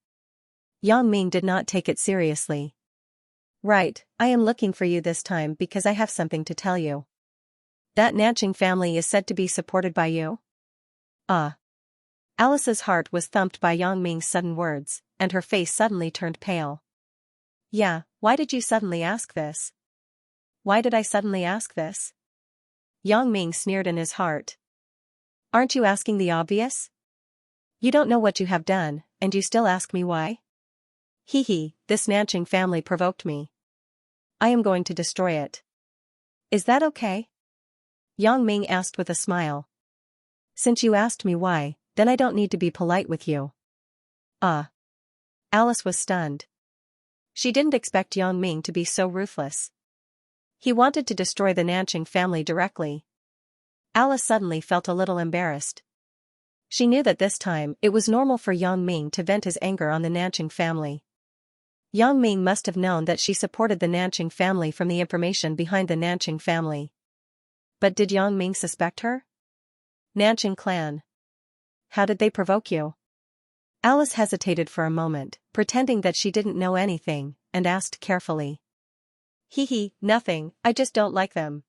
Yang Ming did not take it seriously. Right, I am looking for you this time because I have something to tell you. That Nanching family is said to be supported by you? Alice's heart was thumped by Yang Ming's sudden words, and her face suddenly turned pale. Yeah, why did you suddenly ask this? Why did I suddenly ask this? Yang Ming sneered in his heart. Aren't you asking the obvious? You don't know what you have done, and you still ask me why? Hee, this Nanching family provoked me. I am going to destroy it. Is that okay? Yang Ming asked with a smile. Since you asked me why, then I don't need to be polite with you. Alice was stunned. She didn't expect Yang Ming to be so ruthless. He wanted to destroy the Nanching family directly. Alice suddenly felt a little embarrassed. She knew that this time it was normal for Yang Ming to vent his anger on the Nanching family. Yang Ming must have known that she supported the Nanching family from the information behind the Nanching family. But did Yang Ming suspect her? Nanching clan. How did they provoke you? Alice hesitated for a moment, pretending that she didn't know anything, and asked carefully. Hee, nothing, I just don't like them.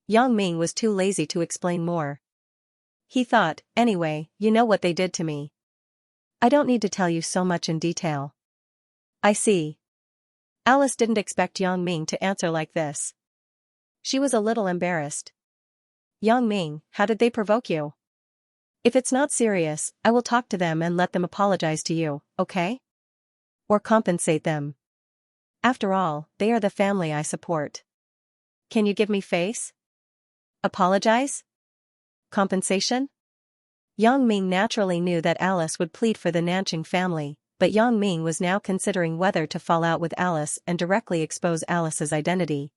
Yang Ming was too lazy to explain more. He thought, anyway, you know what they did to me. I don't need to tell you so much in detail. I see. Alice didn't expect Yang Ming to answer like this. She was a little embarrassed. Yang Ming, how did they provoke you? If it's not serious, I will talk to them and let them apologize to you, okay? Or compensate them. After all, they are the family I support. Can you give me face? Apologize? Compensation? Yang Ming naturally knew that Alice would plead for the Nanching family, but Yang Ming was now considering whether to fall out with Alice and directly expose Alice's identity.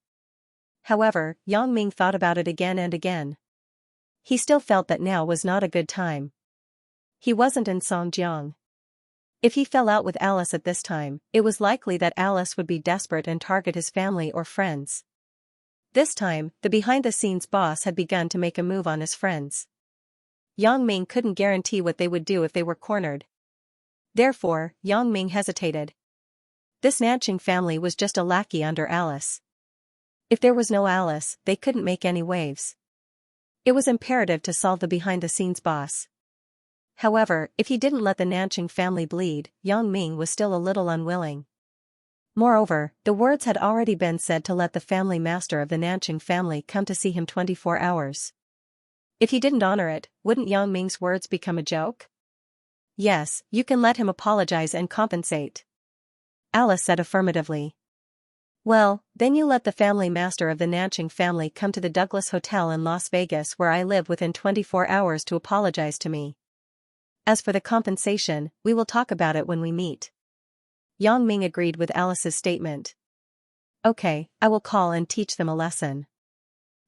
However, Yang Ming thought about it again and again. He still felt that now was not a good time. He wasn't in Songjiang. If he fell out with Alice at this time, it was likely that Alice would be desperate and target his family or friends. This time, the behind-the-scenes boss had begun to make a move on his friends. Yang Ming couldn't guarantee what they would do if they were cornered. Therefore, Yang Ming hesitated. This Nanching family was just a lackey under Alice. If there was no Alice, they couldn't make any waves. It was imperative to solve the behind-the-scenes boss. However, if he didn't let the Nanching family bleed, Yang Ming was still a little unwilling. Moreover, the words had already been said to let the family master of the Nanching family come to see him 24 hours. If he didn't honor it, wouldn't Yang Ming's words become a joke? Yes, you can let him apologize and compensate. Alice said affirmatively. Well, then you let the family master of the Nanching family come to the Douglas Hotel in Las Vegas where I live within 24 hours to apologize to me. As for the compensation, we will talk about it when we meet. Yang Ming agreed with Alice's statement. Okay, I will call and teach them a lesson.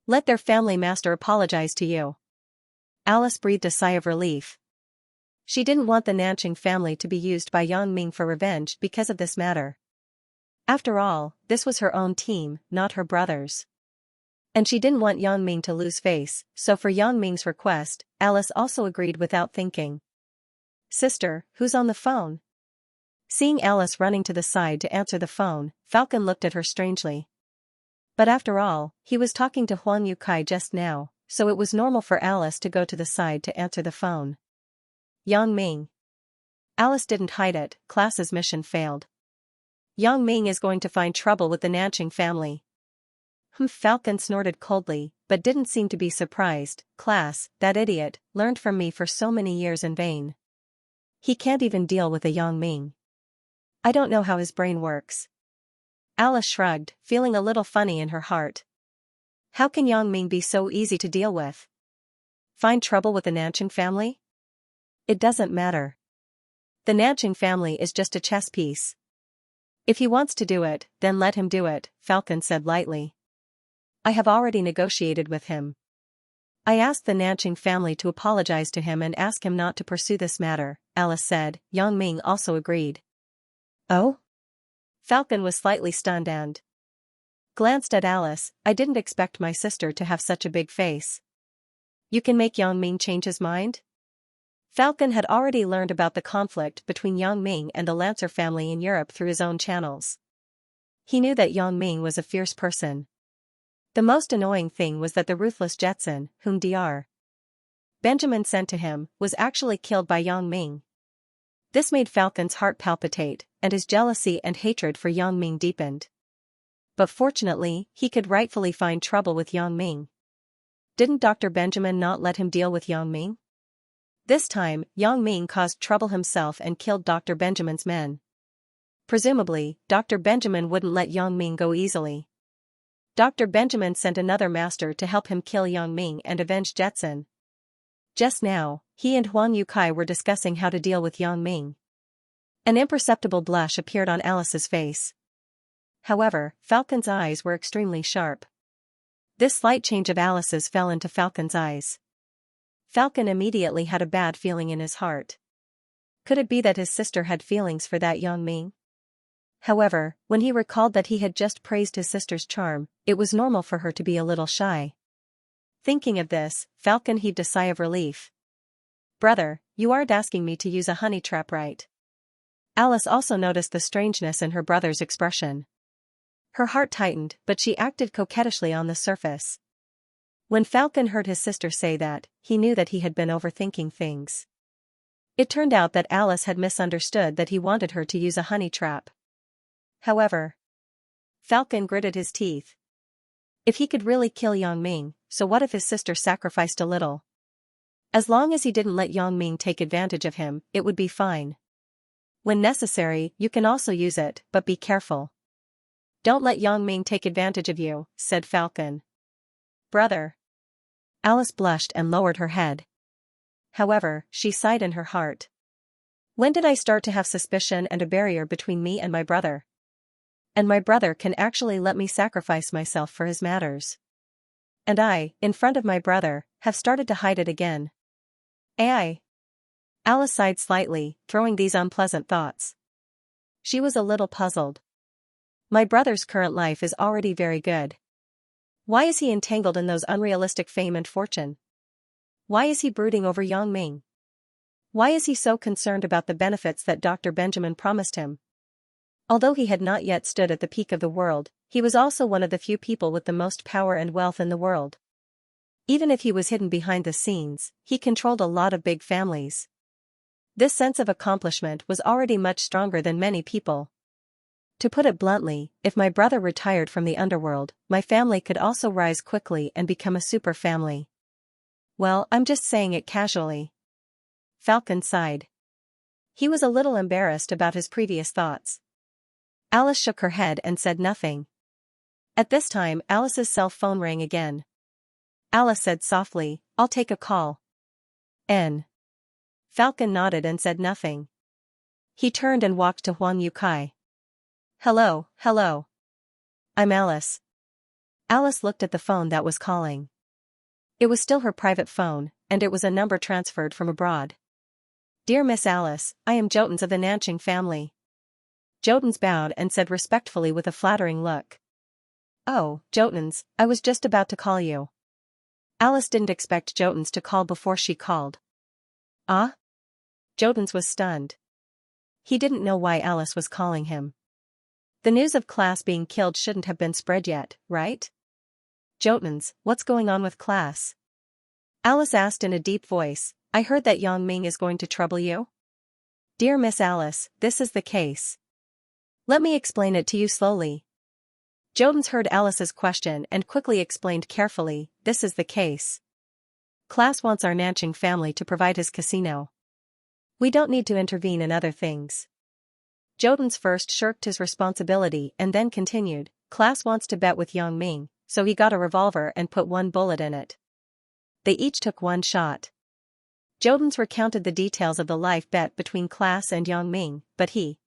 Let their family master apologize to you. Alice breathed a sigh of relief. She didn't want the Nanching family to be used by Yang Ming for revenge because of this matter. After all, this was her own team, not her brother's. And she didn't want Yang Ming to lose face, so for Yang Ming's request, Alice also agreed without thinking. Sister, who's on the phone? Seeing Alice running to the side to answer the phone, Falcon looked at her strangely. But after all, he was talking to Huang Yukai just now, so it was normal for Alice to go to the side to answer the phone. Yang Ming. Alice didn't hide it, class's mission failed. Yang Ming is going to find trouble with the Nanqing family. Falcon snorted coldly, but didn't seem to be surprised. Class, that idiot, learned from me for so many years in vain. He can't even deal with a Yang Ming. I don't know how his brain works. Alice shrugged, feeling a little funny in her heart. How can Yang Ming be so easy to deal with? Find trouble with the Nanqing family? It doesn't matter. The Nanqing family is just a chess piece. If he wants to do it, then let him do it, Falcon said lightly. I have already negotiated with him. I asked the Nanqing family to apologize to him and ask him not to pursue this matter, Alice said. Yang Ming also agreed. Oh? Falcon was slightly stunned and glanced at Alice. I didn't expect my sister to have such a big face. You can make Yang Ming change his mind? Falcon had already learned about the conflict between Yang Ming and the Lancer family in Europe through his own channels. He knew that Yang Ming was a fierce person. The most annoying thing was that the ruthless Jetson, whom Dr. Benjamin sent to him, was actually killed by Yang Ming. This made Falcon's heart palpitate, and his jealousy and hatred for Yang Ming deepened. But fortunately, he could rightfully find trouble with Yang Ming. Didn't Dr. Benjamin not let him deal with Yang Ming? This time, Yang Ming caused trouble himself and killed Dr. Benjamin's men. Presumably, Dr. Benjamin wouldn't let Yang Ming go easily. Dr. Benjamin sent another master to help him kill Yang Ming and avenge Jetson. Just now, he and Huang Yukai were discussing how to deal with Yang Ming. An imperceptible blush appeared on Alice's face. However, Falcon's eyes were extremely sharp. This slight change of Alice's fell into Falcon's eyes. Falcon immediately had a bad feeling in his heart. Could it be that his sister had feelings for that Yang Ming? However, when he recalled that he had just praised his sister's charm, it was normal for her to be a little shy. Thinking of this, Falcon heaved a sigh of relief. Brother, you aren't asking me to use a honey trap, right? Alice also noticed the strangeness in her brother's expression. Her heart tightened, but she acted coquettishly on the surface. When Falcon heard his sister say that, he knew that he had been overthinking things. It turned out that Alice had misunderstood that he wanted her to use a honey trap. However, Falcon gritted his teeth. If he could really kill Yang Ming, so what if his sister sacrificed a little? As long as he didn't let Yang Ming take advantage of him, it would be fine. When necessary, you can also use it, but be careful. Don't let Yang Ming take advantage of you, said Falcon. Brother. Alice blushed and lowered her head. However, she sighed in her heart. When did I start to have suspicion and a barrier between me and my brother? And my brother can actually let me sacrifice myself for his matters. And I, in front of my brother, have started to hide it again. Alice sighed slightly, throwing these unpleasant thoughts. She was a little puzzled. My brother's current life is already very good. Why is he entangled in those unrealistic fame and fortune? Why is he brooding over Yang Ming? Why is he so concerned about the benefits that Dr. Benjamin promised him? Although he had not yet stood at the peak of the world, he was also one of the few people with the most power and wealth in the world. Even if he was hidden behind the scenes, he controlled a lot of big families. This sense of accomplishment was already much stronger than many people. To put it bluntly, if my brother retired from the underworld, my family could also rise quickly and become a super family. Well, I'm just saying it casually. Falcon sighed. He was a little embarrassed about his previous thoughts. Alice shook her head and said nothing. At this time, Alice's cell phone rang again. Alice said softly, I'll take a call. Falcon nodded and said nothing. He turned and walked to Huang Yukai. Hello. I'm Alice. Alice looked at the phone that was calling. It was still her private phone, and it was a number transferred from abroad. Dear Miss Alice, I am Jotens of the Nanqing family. Jotens bowed and said respectfully with a flattering look. Oh, Jotens, I was just about to call you. Alice didn't expect Jotens to call before she called. Ah? Jotun was stunned. He didn't know why Alice was calling him. The news of class being killed shouldn't have been spread yet, right? Jotun, what's going on with class? Alice asked in a deep voice. I heard that Yang Ming is going to trouble you. Dear Miss Alice, this is the case. Let me explain it to you slowly. Jotun heard Alice's question and quickly explained carefully, this is the case. Class wants our Nanching family to provide his casino. We don't need to intervene in other things. Jotun first shirked his responsibility and then continued, Class wants to bet with Yang Ming, so he got a revolver and put one bullet in it. They each took one shot. Jotun recounted the details of the life bet between Class and Yang Ming, but he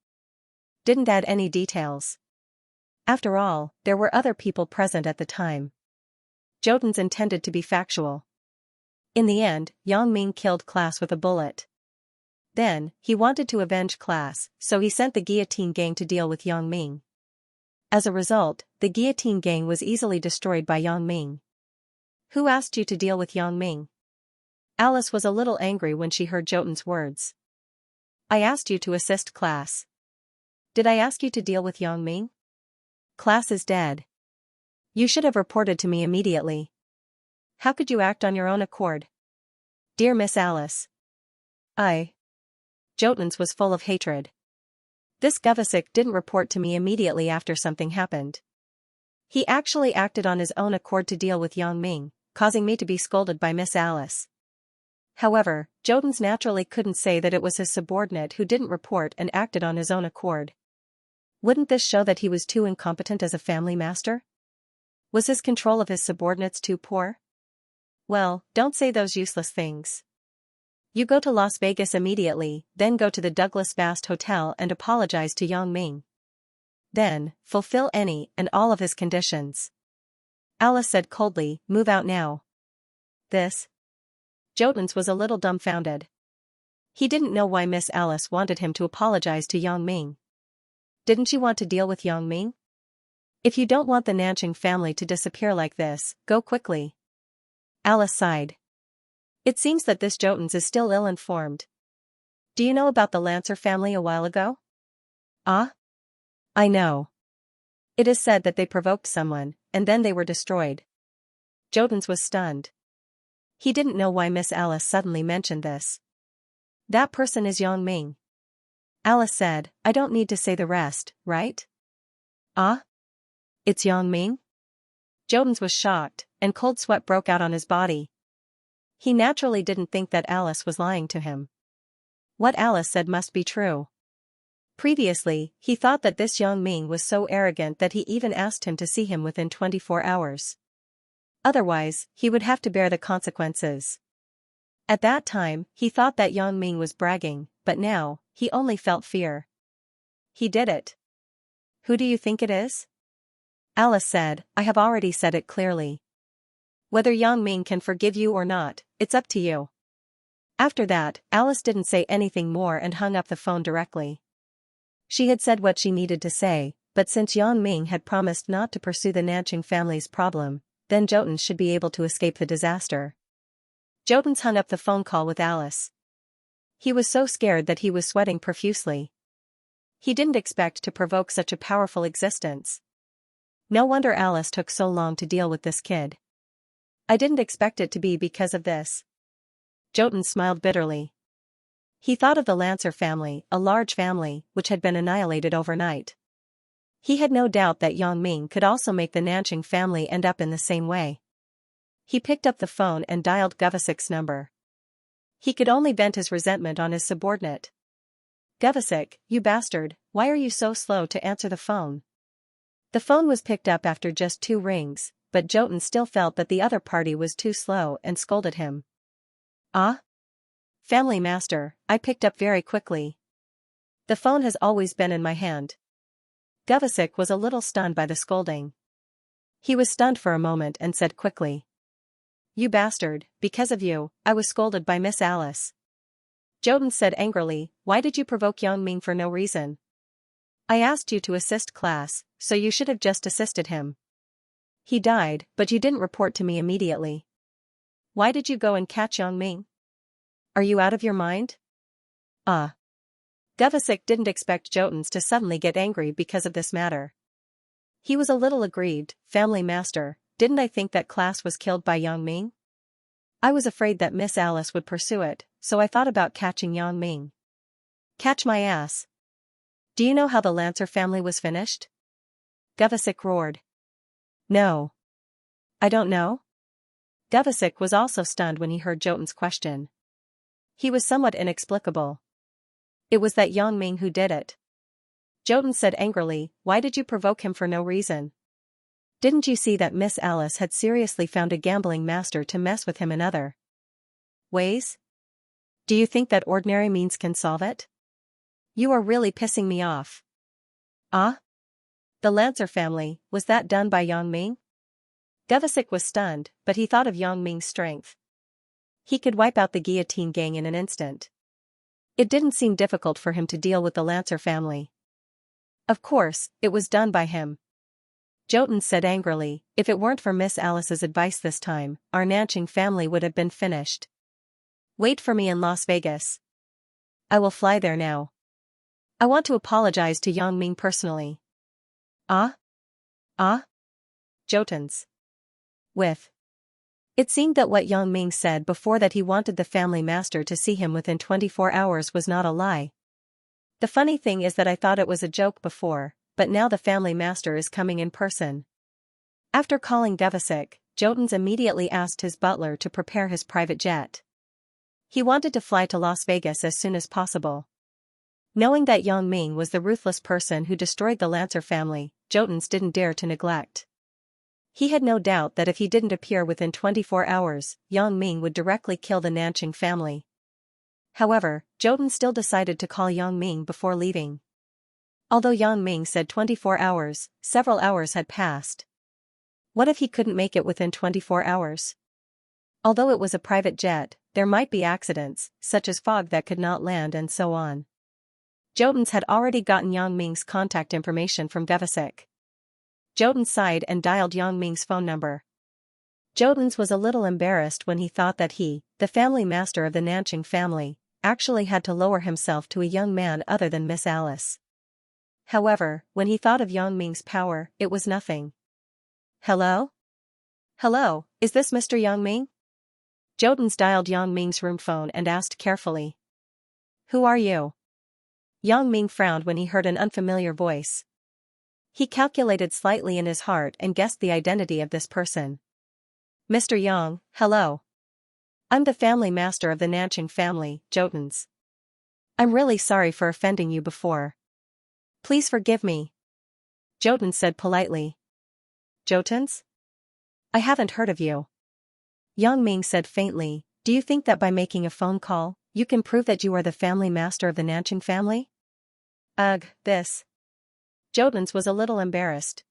didn't add any details. After all, there were other people present at the time. Jotun intended to be factual. In the end, Yang Ming killed Class with a bullet. Then, he wanted to avenge Class, so he sent the guillotine gang to deal with Yang Ming. As a result, the guillotine gang was easily destroyed by Yang Ming. Who asked you to deal with Yang Ming? Alice was a little angry when she heard Jotun's words. I asked you to assist Class. Did I ask you to deal with Yang Ming? Class is dead. You should have reported to me immediately. How could you act on your own accord? Dear Miss Alice. Jotun's was full of hatred. This Govasic didn't report to me immediately after something happened. He actually acted on his own accord to deal with Yang Ming, causing me to be scolded by Miss Alice. However, Jotun's naturally couldn't say that it was his subordinate who didn't report and acted on his own accord. Wouldn't this show that he was too incompetent as a family master? Was his control of his subordinates too poor? Well, don't say those useless things. You go to Las Vegas immediately, then go to the Douglas Bast Hotel and apologize to Yang Ming. Then, fulfill any and all of his conditions. Alice said coldly, move out now. Jotun's was a little dumbfounded. He didn't know why Miss Alice wanted him to apologize to Yang Ming. Didn't you want to deal with Yang Ming? If you don't want the Nanching family to disappear like this, go quickly. Alice sighed. It seems that this Jotun's is still ill-informed. Do you know about the Lancer family a while ago? Ah? I know. It is said that they provoked someone, and then they were destroyed. Jotun's was stunned. He didn't know why Miss Alice suddenly mentioned this. That person is Yang Ming. Alice said, I don't need to say the rest, right? Ah? It's Yang Ming? Jotun's was shocked, and cold sweat broke out on his body. He naturally didn't think that Alice was lying to him. What Alice said must be true. Previously, he thought that this Yang Ming was so arrogant that he even asked him to see him within 24 hours. Otherwise, he would have to bear the consequences. At that time, he thought that Yang Ming was bragging, but now, he only felt fear. He did it. Who do you think it is? Alice said, I have already said it clearly. Whether Yang Ming can forgive you or not, it's up to you. After that, Alice didn't say anything more and hung up the phone directly. She had said what she needed to say, but since Yang Ming had promised not to pursue the Nanching family's problem, then Jotun should be able to escape the disaster. Jotun hung up the phone call with Alice. He was so scared that he was sweating profusely. He didn't expect to provoke such a powerful existence. No wonder Alice took so long to deal with this kid. I didn't expect it to be because of this. Jotun smiled bitterly. He thought of the Lancer family, a large family, which had been annihilated overnight. He had no doubt that Yang Ming could also make the Nanching family end up in the same way. He picked up the phone and dialed Govasic's number. He could only vent his resentment on his subordinate. Govasic, you bastard, why are you so slow to answer the phone? The phone was picked up after just 2 rings, but Jotun still felt that the other party was too slow and scolded him. Ah? Family master, I picked up very quickly. The phone has always been in my hand. Govasic was a little stunned by the scolding. He was stunned for a moment and said quickly. You bastard, because of you, I was scolded by Miss Alice. Jotun said angrily, why did you provoke Yang Ming for no reason? I asked you to assist class, so you should have just assisted him. He died, but you didn't report to me immediately. Why did you go and catch Yang Ming? Are you out of your mind? Ah. Devasik didn't expect Jotuns to suddenly get angry because of this matter. He was a little aggrieved. Family master, didn't I think that class was killed by Yang Ming? I was afraid that Miss Alice would pursue it, so I thought about catching Yang Ming. Catch my ass. Do you know how the Lancer family was finished? Devasik roared. No. I don't know. Devasik was also stunned when he heard Jotun's question. He was somewhat inexplicable. It was that Yang Ming who did it. Jotun said angrily, why did you provoke him for no reason? Didn't you see that Miss Alice had seriously found a gambling master to mess with him in other ways? Do you think that ordinary means can solve it? You are really pissing me off. Ah? The Lancer family, was that done by Yang Ming? Devasik was stunned, but he thought of Yang Ming's strength. He could wipe out the guillotine gang in an instant. It didn't seem difficult for him to deal with the Lancer family. Of course, it was done by him. Jotun said angrily, if it weren't for Miss Alice's advice this time, our Nanching family would have been finished. Wait for me in Las Vegas. I will fly there now. I want to apologize to Yang Ming personally. Ah? Ah? Jotuns. With. It seemed that what Yang Ming said before, that he wanted the family master to see him within 24 hours, was not a lie. The funny thing is that I thought it was a joke before, but now the family master is coming in person. After calling Devasik, Jotuns immediately asked his butler to prepare his private jet. He wanted to fly to Las Vegas as soon as possible. Knowing that Yang Ming was the ruthless person who destroyed the Lancer family, Jotuns didn't dare to neglect. He had no doubt that if he didn't appear within 24 hours, Yang Ming would directly kill the Nanching family. However, Jotun still decided to call Yang Ming before leaving. Although Yang Ming said 24 hours, several hours had passed. What if he couldn't make it within 24 hours? Although it was a private jet, there might be accidents, such as fog that could not land and so on. Jotuns had already gotten Yang Ming's contact information from Devasik. Jotun sighed and dialed Yang Ming's phone number. Jotuns was a little embarrassed when he thought that he, the family master of the Nanching family, actually had to lower himself to a young man other than Miss Alice. However, when he thought of Yang Ming's power, it was nothing. Hello? Hello, is this Mr. Yang Ming? Jotuns dialed Yang Ming's room phone and asked carefully. Who are you? Yang Ming frowned when he heard an unfamiliar voice. He calculated slightly in his heart and guessed the identity of this person. Mr. Yang, hello. I'm the family master of the Nanching family, Jotuns. I'm really sorry for offending you before. Please forgive me. Jotun said politely. Jotuns? I haven't heard of you. Yang Ming said faintly, do you think that by making a phone call, you can prove that you are the family master of the Nanching family? Ugh, this. Jotuns was a little embarrassed.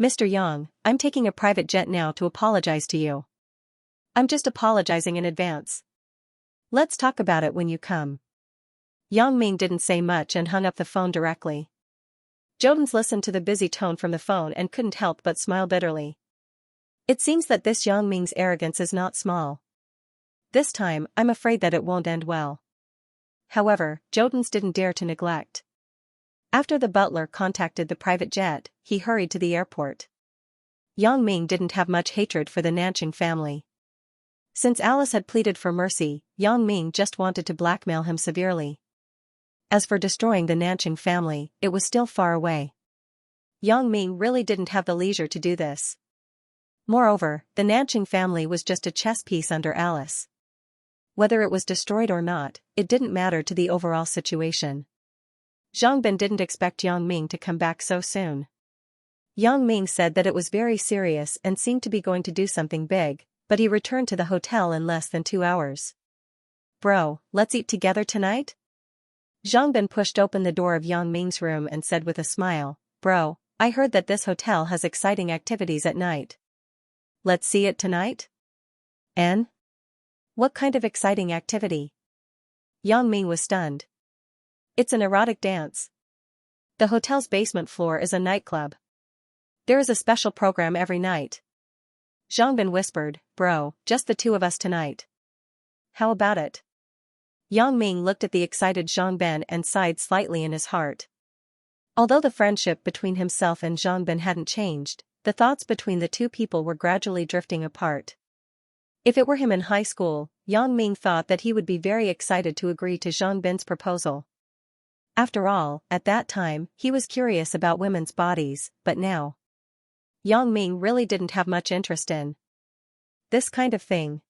Mr. Yang, I'm taking a private jet now to apologize to you. I'm just apologizing in advance. Let's talk about it when you come. Yang Ming didn't say much and hung up the phone directly. Jotuns listened to the busy tone from the phone and couldn't help but smile bitterly. It seems that this Yang Ming's arrogance is not small. This time, I'm afraid that it won't end well. However, Jotuns didn't dare to neglect. After the butler contacted the private jet, he hurried to the airport. Yang Ming didn't have much hatred for the Nanching family. Since Alice had pleaded for mercy, Yang Ming just wanted to blackmail him severely. As for destroying the Nanching family, it was still far away. Yang Ming really didn't have the leisure to do this. Moreover, the Nanching family was just a chess piece under Alice. Whether it was destroyed or not, it didn't matter to the overall situation. Zhang Bin didn't expect Yang Ming to come back so soon. Yang Ming said that it was very serious and seemed to be going to do something big, but he returned to the hotel in less than 2 hours. Bro, let's eat together tonight? Zhang Bin pushed open the door of Yang Ming's room and said with a smile, Bro, I heard that this hotel has exciting activities at night. Let's see it tonight? And? What kind of exciting activity? Yang Ming was stunned. It's an erotic dance. The hotel's basement floor is a nightclub. There is a special program every night. Zhang Bin whispered, Bro, just the two of us tonight. How about it? Yang Ming looked at the excited Zhang Ben and sighed slightly in his heart. Although the friendship between himself and Zhang Ben hadn't changed, the thoughts between the two people were gradually drifting apart. If it were him in high school, Yang Ming thought that he would be very excited to agree to Zhang Ben's proposal. After all, at that time, he was curious about women's bodies, but now, Yang Ming really didn't have much interest in this kind of thing.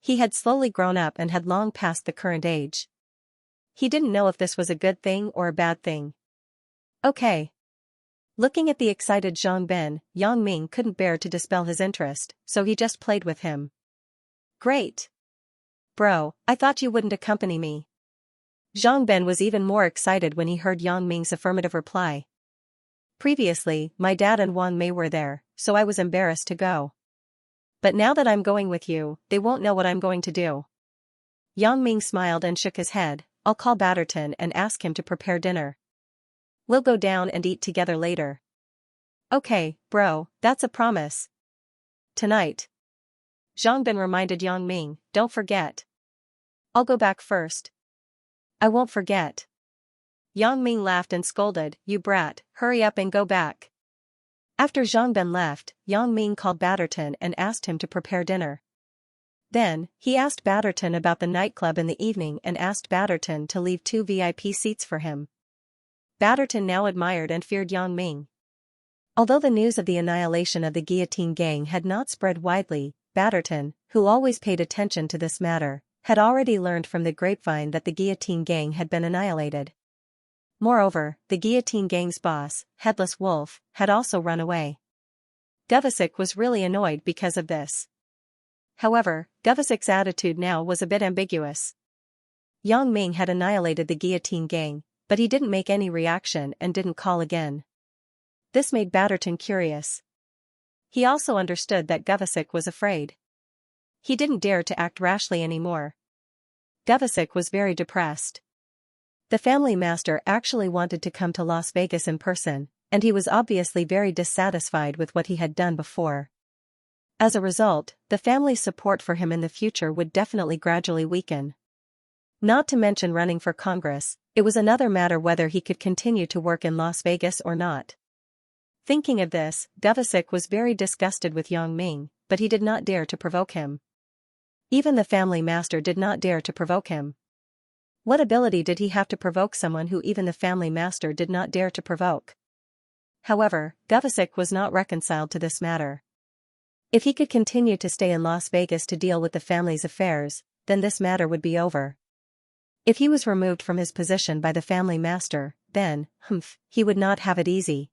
He had slowly grown up and had long passed the current age. He didn't know if this was a good thing or a bad thing. Okay. Looking at the excited Zhang Ben, Yang Ming couldn't bear to dispel his interest, so he just played with him. Great. Bro, I thought you wouldn't accompany me. Zhang Ben was even more excited when he heard Yang Ming's affirmative reply. Previously, my dad and Wang Mei were there, so I was embarrassed to go. But now that I'm going with you, they won't know what I'm going to do. Yang Ming smiled and shook his head. I'll call Batterton and ask him to prepare dinner. We'll go down and eat together later. Okay, bro, that's a promise. Tonight. Zhang Ben reminded Yang Ming, don't forget. I'll go back first. I won't forget. Yang Ming laughed and scolded, you brat, hurry up and go back. After Zhang Ben left, Yang Ming called Batterton and asked him to prepare dinner. Then, he asked Batterton about the nightclub in the evening and asked Batterton to leave 2 VIP seats for him. Batterton now admired and feared Yang Ming. Although the news of the annihilation of the Guillotine Gang had not spread widely, Batterton, who always paid attention to this matter, had already learned from the grapevine that the Guillotine Gang had been annihilated. Moreover, the Guillotine Gang's boss, Headless Wolf, had also run away. Govesick was really annoyed because of this. However, Govesick's attitude now was a bit ambiguous. Yang Ming had annihilated the Guillotine Gang, but he didn't make any reaction and didn't call again. This made Batterton curious. He also understood that Govesick was afraid. He didn't dare to act rashly anymore. Govesick was very depressed. The family master actually wanted to come to Las Vegas in person, and he was obviously very dissatisfied with what he had done before. As a result, the family's support for him in the future would definitely gradually weaken. Not to mention running for Congress, it was another matter whether he could continue to work in Las Vegas or not. Thinking of this, Govesick was very disgusted with Yang Ming, but he did not dare to provoke him. Even the family master did not dare to provoke him. What ability did he have to provoke someone who even the family master did not dare to provoke? However, Govesick was not reconciled to this matter. If he could continue to stay in Las Vegas to deal with the family's affairs, then this matter would be over. If he was removed from his position by the family master, then, he would not have it easy.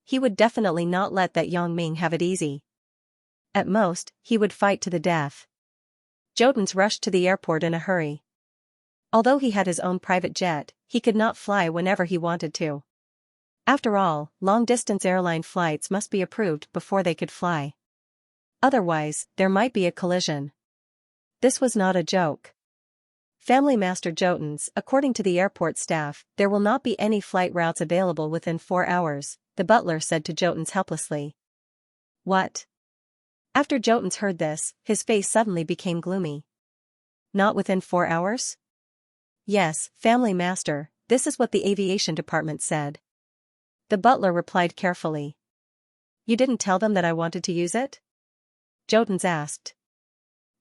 He would definitely not let that Yang Ming have it easy. At most, he would fight to the death. Jotens rushed to the airport in a hurry. Although he had his own private jet, he could not fly whenever he wanted to. After all, long-distance airline flights must be approved before they could fly. Otherwise, there might be a collision. This was not a joke. Family Master Jotens, according to the airport staff, there will not be any flight routes available within 4 hours, the butler said to Jotens helplessly. What? After Jotens heard this, his face suddenly became gloomy. Not within 4 hours? Yes, Family Master, this is what the aviation department said. The butler replied carefully. You didn't tell them that I wanted to use it? Jotens asked.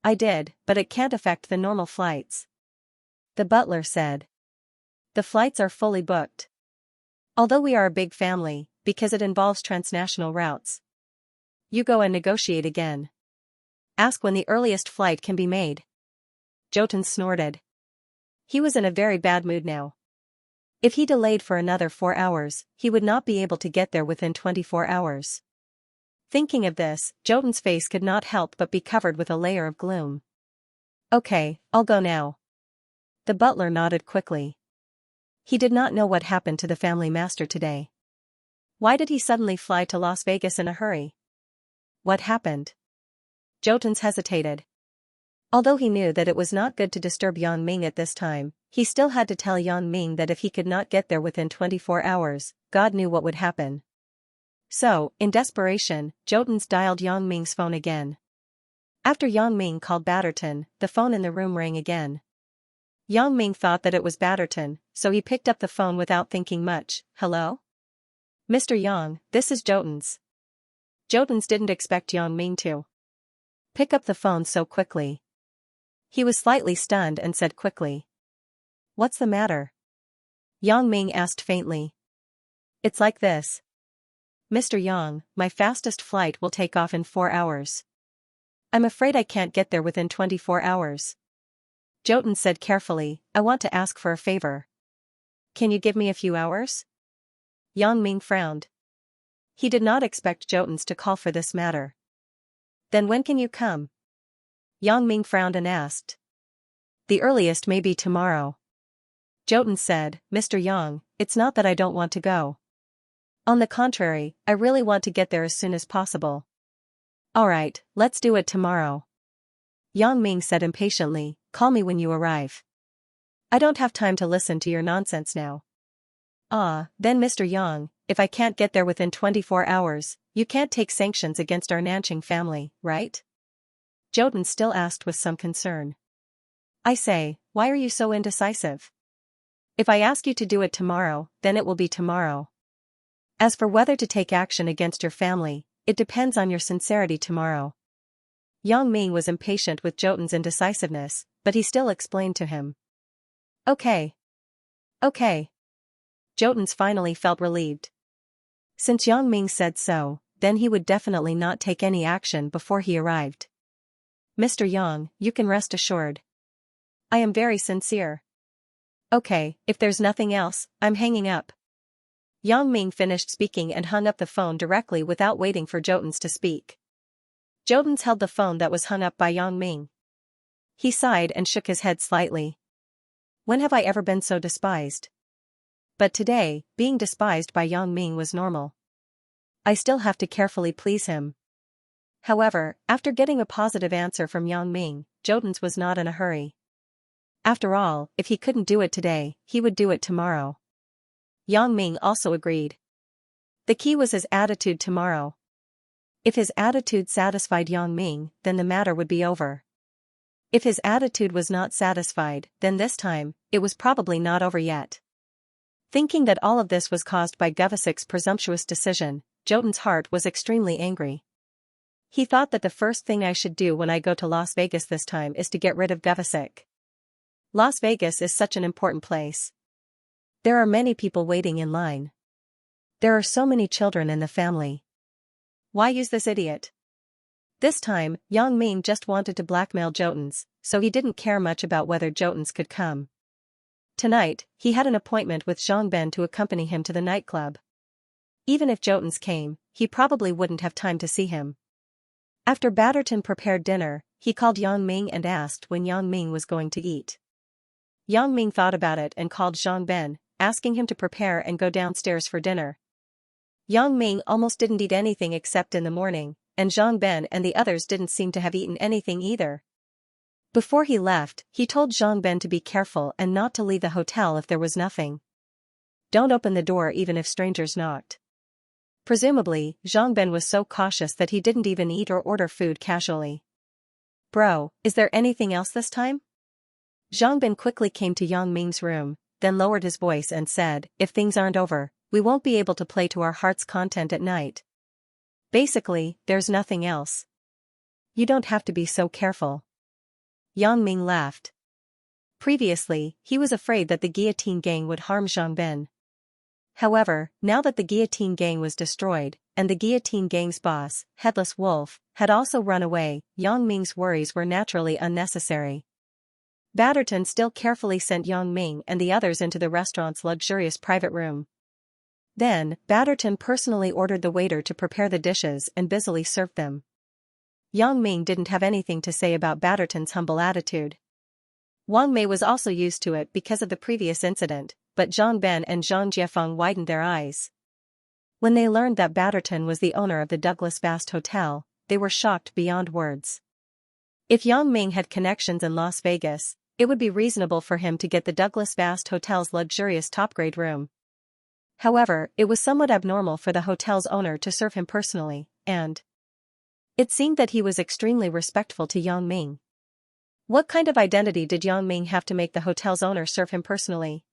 I did, but it can't affect the normal flights. The butler said. The flights are fully booked. Although we are a big family, because it involves transnational routes. You go and negotiate again. Ask when the earliest flight can be made. Jotens snorted. He was in a very bad mood now. If he delayed for another 4 hours, he would not be able to get there within 24 hours. Thinking of this, Jotens' face could not help but be covered with a layer of gloom. Okay, I'll go now. The butler nodded quickly. He did not know what happened to the family master today. Why did he suddenly fly to Las Vegas in a hurry? What happened? Jotens hesitated. Although he knew that it was not good to disturb Yang Ming at this time, he still had to tell Yang Ming that if he could not get there within 24 hours, God knew what would happen. So, in desperation, Jotens dialed Yang Ming's phone again. After Yang Ming called Batterton, the phone in the room rang again. Yang Ming thought that it was Batterton, so he picked up the phone without thinking much. Hello? Mr. Yang, this is Jotuns. Jotuns didn't expect Yang Ming to pick up the phone so quickly. He was slightly stunned and said quickly. What's the matter? Yang Ming asked faintly. It's like this. Mr. Yang, my fastest flight will take off in 4 hours. I'm afraid I can't get there within 24 hours. Jotun said carefully, I want to ask for a favor. Can you give me a few hours? Yang Ming frowned. He did not expect Jotuns to call for this matter. Then when can you come? Yang Ming frowned and asked. The earliest may be tomorrow. Jotun said, Mr. Yang, it's not that I don't want to go. On the contrary, I really want to get there as soon as possible. Alright, let's do it tomorrow. Yang Ming said impatiently, call me when you arrive. I don't have time to listen to your nonsense now. Then Mr. Yang, if I can't get there within 24 hours, you can't take sanctions against our Nanqing family, right? Jotun still asked with some concern. I say, why are you so indecisive? If I ask you to do it tomorrow, then it will be tomorrow. As for whether to take action against your family, it depends on your sincerity tomorrow. Yang Ming was impatient with Jotun's indecisiveness, but he still explained to him. Okay. Jotuns finally felt relieved. Since Yang Ming said so, then he would definitely not take any action before he arrived. Mr. Yang, you can rest assured. I am very sincere. Okay, if there's nothing else, I'm hanging up. Yang Ming finished speaking and hung up the phone directly without waiting for Jotuns to speak. Jotuns held the phone that was hung up by Yang Ming. He sighed and shook his head slightly. When have I ever been so despised? But today, being despised by Yang Ming was normal. I still have to carefully please him. However, after getting a positive answer from Yang Ming, Jotuns was not in a hurry. After all, if he couldn't do it today, he would do it tomorrow. Yang Ming also agreed. The key was his attitude tomorrow. If his attitude satisfied Yang Ming, then the matter would be over. If his attitude was not satisfied, then this time, it was probably not over yet. Thinking that all of this was caused by Govasik's presumptuous decision, Jotun's heart was extremely angry. He thought that the first thing I should do when I go to Las Vegas this time is to get rid of Govasik. Las Vegas is such an important place. There are many people waiting in line. There are so many children in the family. Why use this idiot? This time, Yang Ming just wanted to blackmail Jotuns, so he didn't care much about whether Jotuns could come. Tonight, he had an appointment with Zhang Ben to accompany him to the nightclub. Even if Jotuns came, he probably wouldn't have time to see him. After Batterton prepared dinner, he called Yang Ming and asked when Yang Ming was going to eat. Yang Ming thought about it and called Zhang Ben, asking him to prepare and go downstairs for dinner. Yang Ming almost didn't eat anything except in the morning, and Zhang Ben and the others didn't seem to have eaten anything either. Before he left, he told Zhang Ben to be careful and not to leave the hotel if there was nothing. Don't open the door even if strangers knocked. Presumably, Zhang Ben was so cautious that he didn't even eat or order food casually. Bro, is there anything else this time? Zhang Ben quickly came to Yang Ming's room, then lowered his voice and said, if things aren't over, we won't be able to play to our heart's content at night. Basically, there's nothing else. You don't have to be so careful. Yang Ming laughed. Previously, he was afraid that the guillotine gang would harm Zhang Ben. However, now that the guillotine gang was destroyed, and the guillotine gang's boss, Headless Wolf, had also run away, Yang Ming's worries were naturally unnecessary. Batterton still carefully sent Yang Ming and the others into the restaurant's luxurious private room. Then, Batterton personally ordered the waiter to prepare the dishes and busily served them. Yang Ming didn't have anything to say about Batterton's humble attitude. Wang Mei was also used to it because of the previous incident, but Zhang Ben and Zhang Jiefeng widened their eyes. When they learned that Batterton was the owner of the Douglas Vast Hotel, they were shocked beyond words. If Yang Ming had connections in Las Vegas, it would be reasonable for him to get the Douglas Vast Hotel's luxurious top-grade room. However, it was somewhat abnormal for the hotel's owner to serve him personally, and it seemed that he was extremely respectful to Yang Ming. What kind of identity did Yang Ming have to make the hotel's owner serve him personally?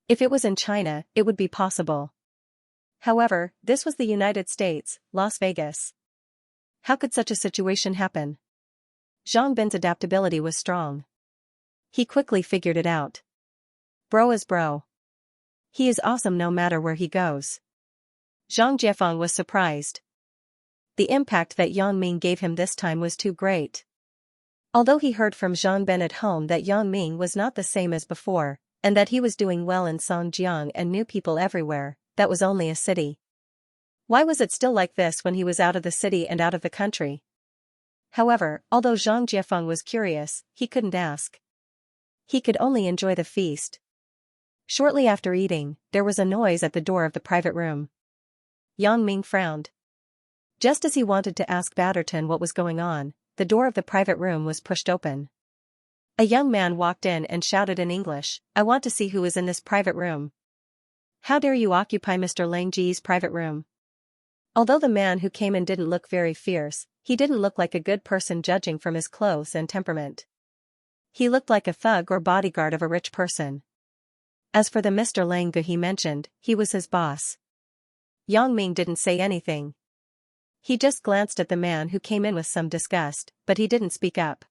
If it was in China, it would be possible. However, this was the United States, Las Vegas. How could such a situation happen? Zhang Bin's adaptability was strong. He quickly figured it out. Bro is bro. He is awesome no matter where he goes. Zhang Jiefeng was surprised. The impact that Yang Ming gave him this time was too great. Although he heard from Zhang Bin at home that Yang Ming was not the same as before, and that he was doing well in Songjiang and knew people everywhere, that was only a city. Why was it still like this when he was out of the city and out of the country? However, although Zhang Jiefeng was curious, he couldn't ask. He could only enjoy the feast. Shortly after eating, there was a noise at the door of the private room. Yang Ming frowned. Just as he wanted to ask Batterton what was going on, the door of the private room was pushed open. A young man walked in and shouted in English, "I want to see who is in this private room. How dare you occupy Mr. Lang Ji's private room?" Although the man who came in didn't look very fierce, he didn't look like a good person judging from his clothes and temperament. He looked like a thug or bodyguard of a rich person. As for the Mr. Lang he mentioned, he was his boss. Yang Ming didn't say anything. He just glanced at the man who came in with some disgust, but he didn't speak up.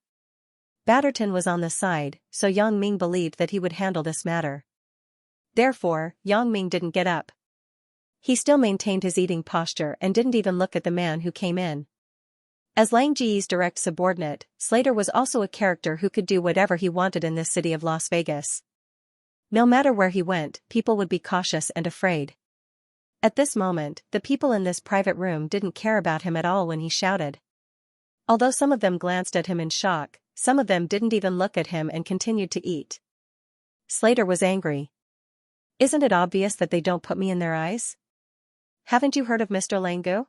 Batterton was on the side, so Yang Ming believed that he would handle this matter. Therefore, Yang Ming didn't get up. He still maintained his eating posture and didn't even look at the man who came in. As Lang Ji's direct subordinate, Slater was also a character who could do whatever he wanted in this city of Las Vegas. No matter where he went, people would be cautious and afraid. At this moment, the people in this private room didn't care about him at all when he shouted. Although some of them glanced at him in shock, some of them didn't even look at him and continued to eat. Slater was angry. Isn't it obvious that they don't put me in their eyes? Haven't you heard of Mr. Langu?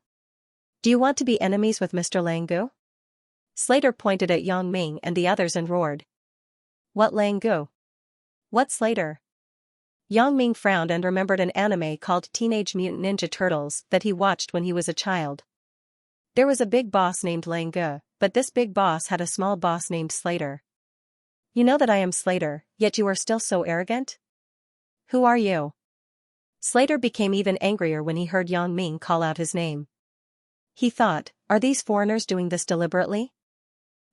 Do you want to be enemies with Mr. Langu? Slater pointed at Yang Ming and the others and roared. What Langu? What Slater? Yang Ming frowned and remembered an anime called Teenage Mutant Ninja Turtles that he watched when he was a child. There was a big boss named Langu, but this big boss had a small boss named Slater. You know that I am Slater, yet you are still so arrogant? Who are you? Slater became even angrier when he heard Yang Ming call out his name. He thought, are these foreigners doing this deliberately?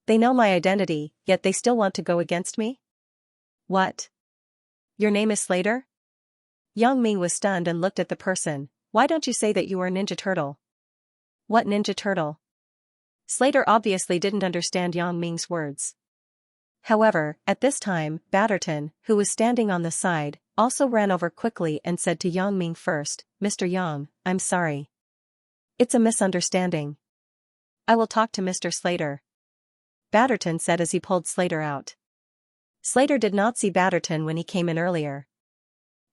They know my identity, yet they still want to go against me? What? Your name is Slater? Yang Ming was stunned and looked at the person. Why don't you say that you are a Ninja Turtle? What Ninja Turtle? Slater obviously didn't understand Yang Ming's words. However, at this time, Batterton, who was standing on the side, also ran over quickly and said to Yang Ming first, Mr. Yang, I'm sorry. It's a misunderstanding. I will talk to Mr. Slater. Batterton said as he pulled Slater out. Slater did not see Batterton when he came in earlier.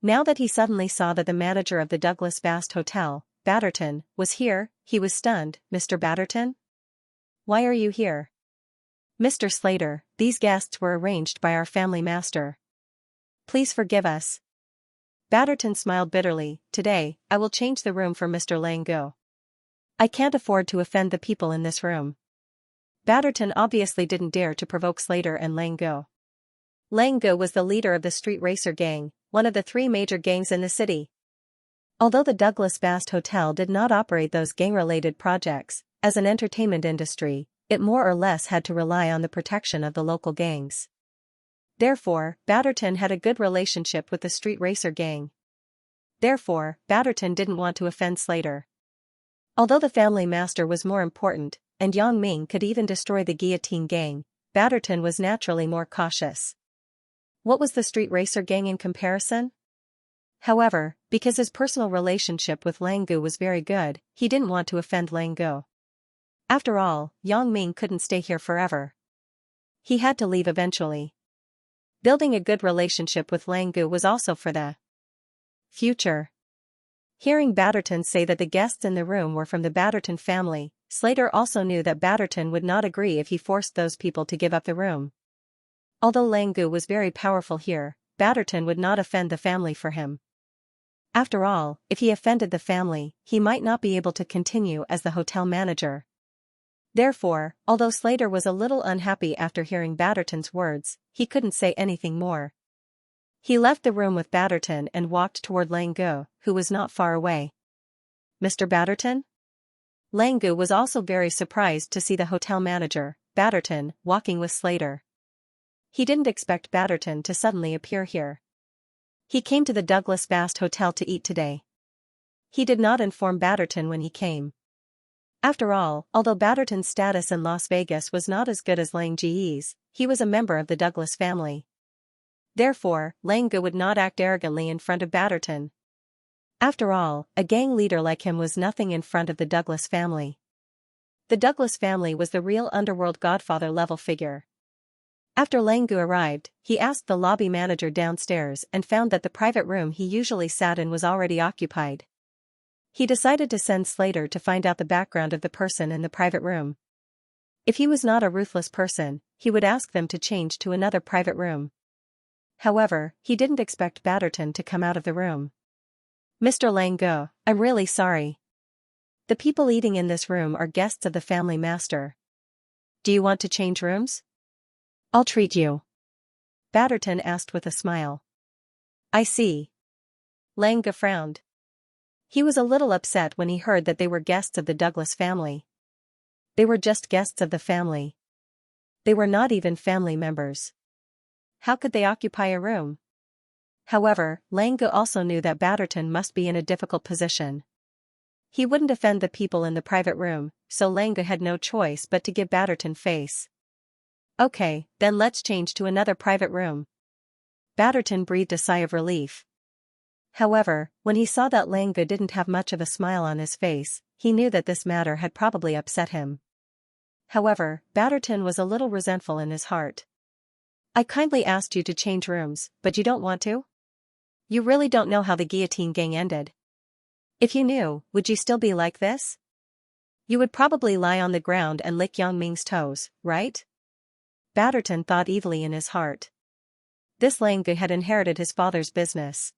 Now that he suddenly saw that the manager of the Douglas Bast Hotel, Batterton, was here, he was stunned. Mr. Batterton? Why are you here? Mr. Slater, these guests were arranged by our family master. Please forgive us. Batterton smiled bitterly. Today, I will change the room for Mr. Langu. I can't afford to offend the people in this room. Batterton obviously didn't dare to provoke Slater and Langu. Langu was the leader of the street racer gang, one of the 3 major gangs in the city. Although the Douglas Bast Hotel did not operate those gang-related projects, as an entertainment industry, it more or less had to rely on the protection of the local gangs. Therefore, Batterton had a good relationship with the street racer gang. Therefore, Batterton didn't want to offend Slater. Although the family master was more important, and Yang Ming could even destroy the guillotine gang, Batterton was naturally more cautious. What was the street racer gang in comparison? However, because his personal relationship with Langu was very good, he didn't want to offend Langu. After all, Yang Ming couldn't stay here forever. He had to leave eventually. Building a good relationship with Langu was also for the future. Hearing Batterton say that the guests in the room were from the Batterton family, Slater also knew that Batterton would not agree if he forced those people to give up the room. Although Langu was very powerful here, Batterton would not offend the family for him. After all, if he offended the family, he might not be able to continue as the hotel manager. Therefore, although Slater was a little unhappy after hearing Batterton's words, he couldn't say anything more. He left the room with Batterton and walked toward Langu, who was not far away. "Mr. Batterton?" Langu was also very surprised to see the hotel manager, Batterton, walking with Slater. He didn't expect Batterton to suddenly appear here. He came to the Douglas Vast Hotel to eat today. He did not inform Batterton when he came. After all, although Batterton's status in Las Vegas was not as good as Lang Ji's, he was a member of the Douglas family. Therefore, Langu would not act arrogantly in front of Batterton. After all, a gang leader like him was nothing in front of the Douglas family. The Douglas family was the real underworld godfather-level figure. After Langu arrived, he asked the lobby manager downstairs and found that the private room he usually sat in was already occupied. He decided to send Slater to find out the background of the person in the private room. If he was not a ruthless person, he would ask them to change to another private room. However, he didn't expect Batterton to come out of the room. "Mr. Langu, I'm really sorry. The people eating in this room are guests of the family master. Do you want to change rooms? I'll treat you," Batterton asked with a smile. "I see." Langu frowned. He was a little upset when he heard that they were guests of the Douglas family. They were just guests of the family. They were not even family members. How could they occupy a room? However, Langu also knew that Batterton must be in a difficult position. He wouldn't offend the people in the private room, so Langu had no choice but to give Batterton face. "Okay, then let's change to another private room." Batterton breathed a sigh of relief. However, when he saw that Langu didn't have much of a smile on his face, he knew that this matter had probably upset him. However, Batterton was a little resentful in his heart. "I kindly asked you to change rooms, but you don't want to? You really don't know how the guillotine gang ended. If you knew, would you still be like this? You would probably lie on the ground and lick Yang Ming's toes, right?" Batterton thought evilly in his heart. This Langu had inherited his father's business.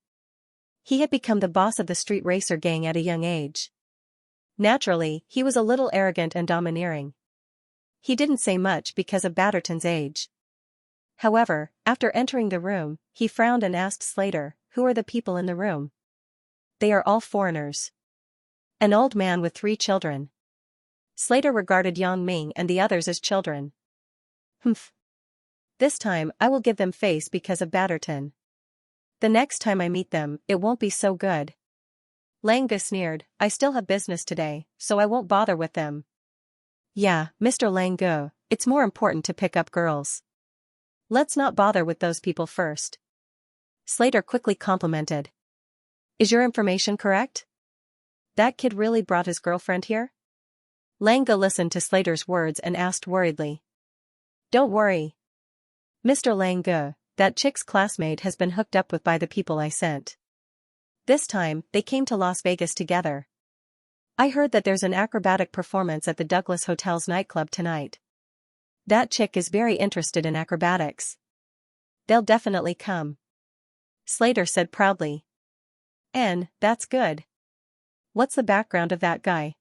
He had become the boss of the street racer gang at a young age. Naturally, he was a little arrogant and domineering. He didn't say much because of Batterton's age. However, after entering the room, he frowned and asked Slater, "Who are the people in the room?" "They are all foreigners. An old man with 3 children." Slater regarded Yang Ming and the others as children. "Humph. This time I will give them face because of Batterton. The next time I meet them, it won't be so good." Langu sneered, "I still have business today, so I won't bother with them." "Yeah, Mr. Langu, it's more important to pick up girls. Let's not bother with those people first." Slater quickly complimented. "Is your information correct? That kid really brought his girlfriend here?" Langu listened to Slater's words and asked worriedly. "Don't worry, Mr. Langu, that chick's classmate has been hooked up with by the people I sent. This time, they came to Las Vegas together. I heard that there's an acrobatic performance at the Douglas Hotel's nightclub tonight. That chick is very interested in acrobatics. They'll definitely come," Slater said proudly. "And, that's good. What's the background of that guy?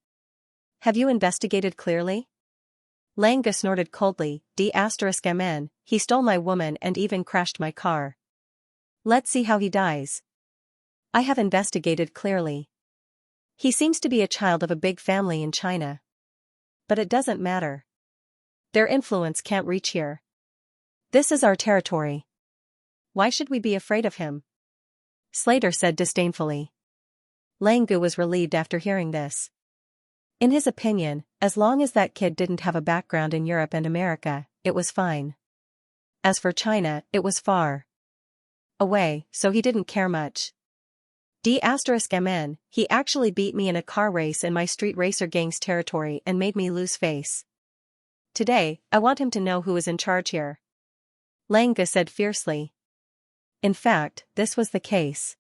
Have you investigated clearly?" Langu snorted coldly, "*mn, he stole my woman and even crashed my car. Let's see how he dies." "I have investigated clearly. He seems to be a child of a big family in China. But it doesn't matter. Their influence can't reach here. This is our territory. Why should we be afraid of him?" Slater said disdainfully. Langu was relieved after hearing this. In his opinion, as long as that kid didn't have a background in Europe and America, it was fine. As for China, it was far away, so he didn't care much. *mn, he actually beat me in a car race in my street racer gang's territory and made me lose face. Today, I want him to know who is in charge here," Langu said fiercely. In fact, this was the case.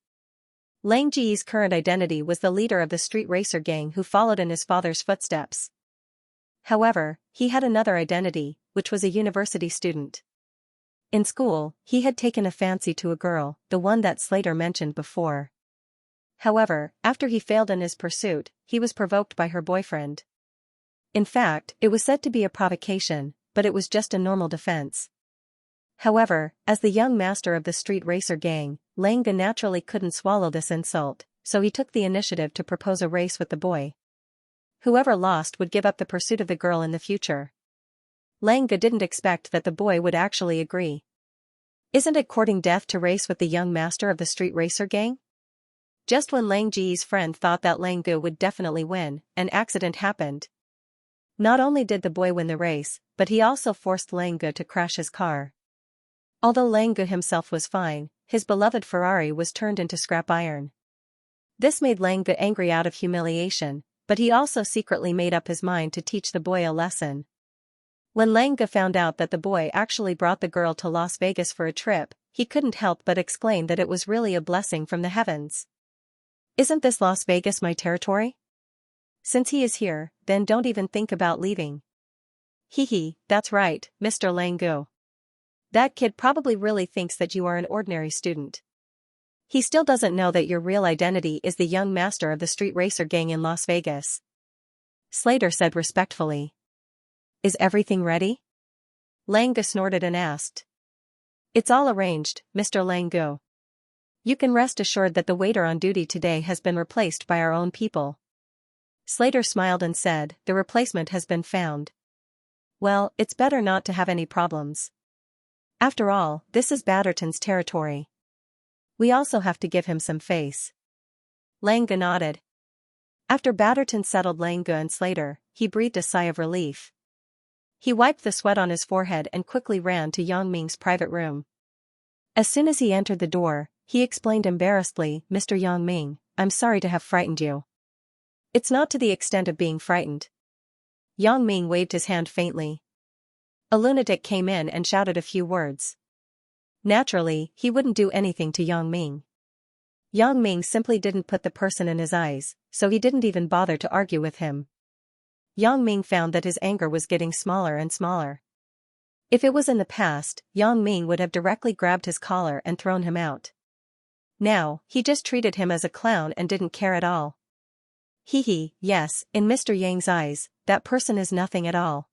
Lang Ji's current identity was the leader of the street racer gang who followed in his father's footsteps. However, he had another identity, which was a university student. In school, he had taken a fancy to a girl, the one that Slater mentioned before. However, after he failed in his pursuit, he was provoked by her boyfriend. In fact, it was said to be a provocation, but it was just a normal defense. However, as the young master of the street racer gang, Xianxia naturally couldn't swallow this insult, so he took the initiative to propose a race with the boy. Whoever lost would give up the pursuit of the girl in the future. Xianxia didn't expect that the boy would actually agree. Isn't it courting death to race with the young master of the street racer gang? Just when Xianxia's friend thought that Xianxia would definitely win, an accident happened. Not only did the boy win the race, but he also forced Xianxia to crash his car. Although Xianxia himself was fine, his beloved Ferrari was turned into scrap iron. This made Xianxia angry out of humiliation, but he also secretly made up his mind to teach the boy a lesson. When Xianxia found out that the boy actually brought the girl to Las Vegas for a trip, he couldn't help but exclaim that it was really a blessing from the heavens. Isn't this Las Vegas my territory? Since he is here, then don't even think about leaving. Hee, that's right, Mr. Xianxia. That kid probably really thinks that you are an ordinary student. He still doesn't know that your real identity is the young master of the street racer gang in Las Vegas. Slater said respectfully. Is everything ready? Xianxia snorted and asked. It's all arranged, Mr. Xianxia. You can rest assured that the waiter on duty today has been replaced by our own people. Slater smiled and said, the replacement has been found. Well, it's better not to have any problems. After all, this is Batterton's territory. We also have to give him some face. Xianxia nodded. After Batterton settled Xianxia and Slater, he breathed a sigh of relief. He wiped the sweat on his forehead and quickly ran to Yangming's private room. As soon as he entered the door, he explained embarrassedly, Mr. Yangming, I'm sorry to have frightened you. It's not to the extent of being frightened. Yangming waved his hand faintly. A lunatic came in and shouted a few words. Naturally, he wouldn't do anything to Yangming. Yangming simply didn't put the person in his eyes, so he didn't even bother to argue with him. Yangming found that his anger was getting smaller and smaller. If it was in the past, Yangming would have directly grabbed his collar and thrown him out. Now, he just treated him as a clown and didn't care at all. Yes, in Mr. Yang's eyes, that person is nothing at all.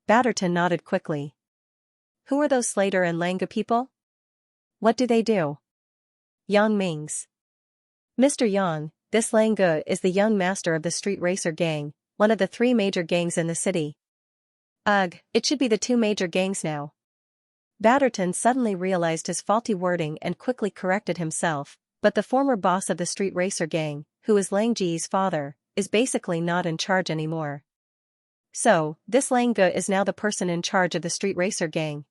Batterton nodded quickly. Who are those Slater and Xianxia people? What do they do? Yangming's. Mr. Yang, this Xianxia is the young master of the street racer gang, one of the 3 major gangs in the city. Ugh, it should be the 2 major gangs now. Batterton suddenly realized his faulty wording and quickly corrected himself, but the former boss of the street racer gang, who is Xianxia's father, is basically not in charge anymore. So, this Xianxia is now the person in charge of the street racer gang.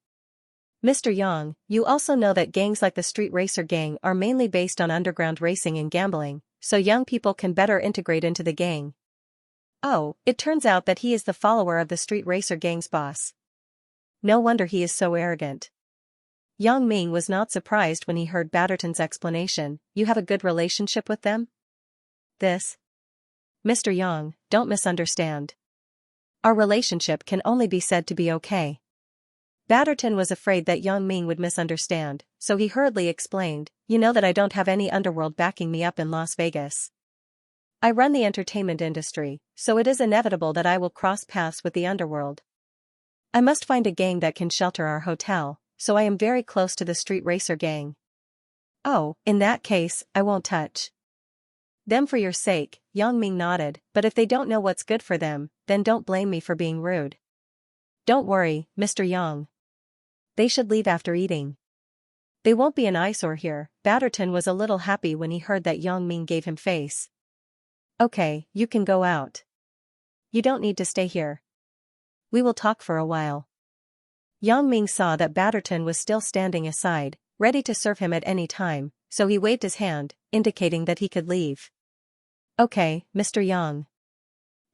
Mr. Yang, you also know that gangs like the street racer gang are mainly based on underground racing and gambling, so young people can better integrate into the gang. Oh, it turns out that he is the follower of the street racer gang's boss. No wonder he is so arrogant. Yangming was not surprised when he heard Batterton's explanation. You have a good relationship with them? This? Mr. Yang, don't misunderstand. Our relationship can only be said to be okay. Batterton was afraid that Yangming would misunderstand, so he hurriedly explained, you know that I don't have any underworld backing me up in Las Vegas. I run the entertainment industry, so it is inevitable that I will cross paths with the underworld. I must find a gang that can shelter our hotel, so I am very close to the street racer gang. Oh, in that case, I won't touch them for your sake, Yangming nodded, but if they don't know what's good for them, then don't blame me for being rude. Don't worry, Mr. Yang. They should leave after eating. They won't be an eyesore here. Batterton was a little happy when he heard that Yangming gave him face. Okay, you can go out. You don't need to stay here. We will talk for a while. Yangming saw that Batterton was still standing aside, ready to serve him at any time, so he waved his hand, indicating that he could leave. Okay, Mr. Yang.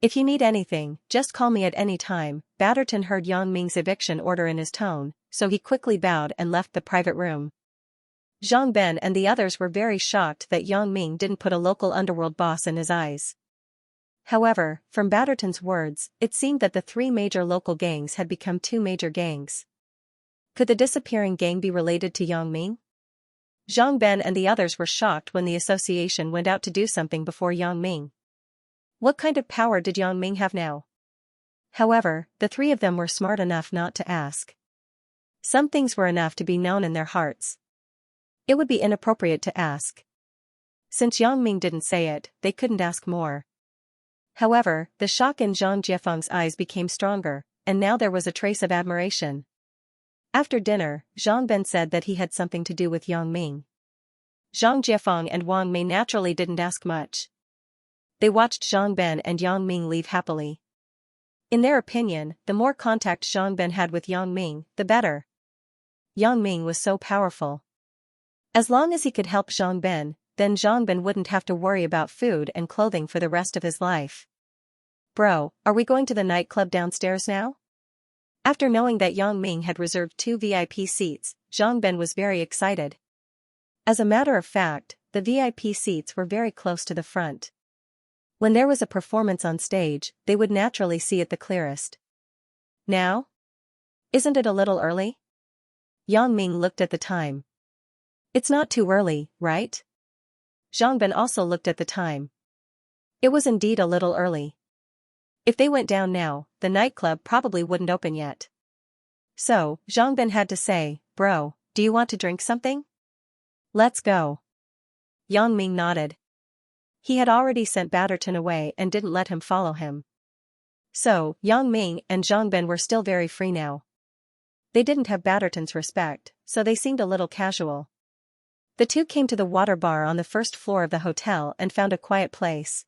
If you need anything, just call me at any time. Batterton heard Yangming's eviction order in his tone, so he quickly bowed and left the private room. Zhang Ben and the others were very shocked that Yangming didn't put a local underworld boss in his eyes. However, from Batterton's words, it seemed that the 3 major local gangs had become 2 major gangs. Could the disappearing gang be related to Yangming? Zhang Ben and the others were shocked when the association went out to do something before Yangming. What kind of power did Yangming have now? However, the three of them were smart enough not to ask. Some things were enough to be known in their hearts. It would be inappropriate to ask. Since Yang Ming didn't say it, they couldn't ask more. However, the shock in Zhang Jiefeng's eyes became stronger, and now there was a trace of admiration. After dinner, Zhang Ben said that he had something to do with Yang Ming. Zhang Jiefeng and Wang Mei naturally didn't ask much. They watched Zhang Ben and Yang Ming leave happily. In their opinion, the more contact Zhang Ben had with Yang Ming, the better. Yang Ming was so powerful. As long as he could help Zhang Ben, then Zhang Ben wouldn't have to worry about food and clothing for the rest of his life. Bro, are we going to the nightclub downstairs now? After knowing that Yang Ming had reserved 2 VIP seats, Zhang Ben was very excited. As a matter of fact, the VIP seats were very close to the front. When there was a performance on stage, they would naturally see it the clearest. Now? Isn't it a little early? Yang Ming looked at the time. It's not too early, right? Zhang Ben also looked at the time. It was indeed a little early. If they went down now, the nightclub probably wouldn't open yet. So, Zhang Ben had to say, "Bro, do you want to drink something? Let's go." Yang Ming nodded. He had already sent Batterton away and didn't let him follow him. So, Yang Ming and Zhang Ben were still very free now. They didn't have Batterton's respect, so they seemed a little casual. The two came to the water bar on the first floor of the hotel and found a quiet place.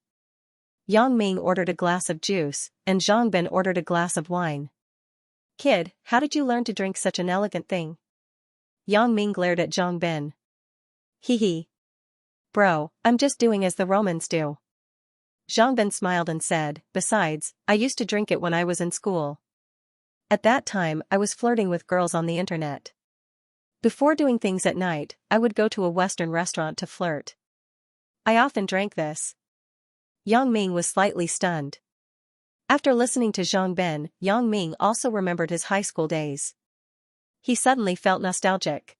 Yang Ming ordered a glass of juice, and Zhang Ben ordered a glass of wine. "Kid, how did you learn to drink such an elegant thing?" Yang Ming glared at Zhang Ben. Hee. Bro, I'm just doing as the Romans do. Zhang Ben smiled and said, "Besides, I used to drink it when I was in school. At that time, I was flirting with girls on the internet. Before doing things at night, I would go to a Western restaurant to flirt. I often drank this." Yang Ming was slightly stunned. After listening to Zhang Ben, Yang Ming also remembered his high school days. He suddenly felt nostalgic.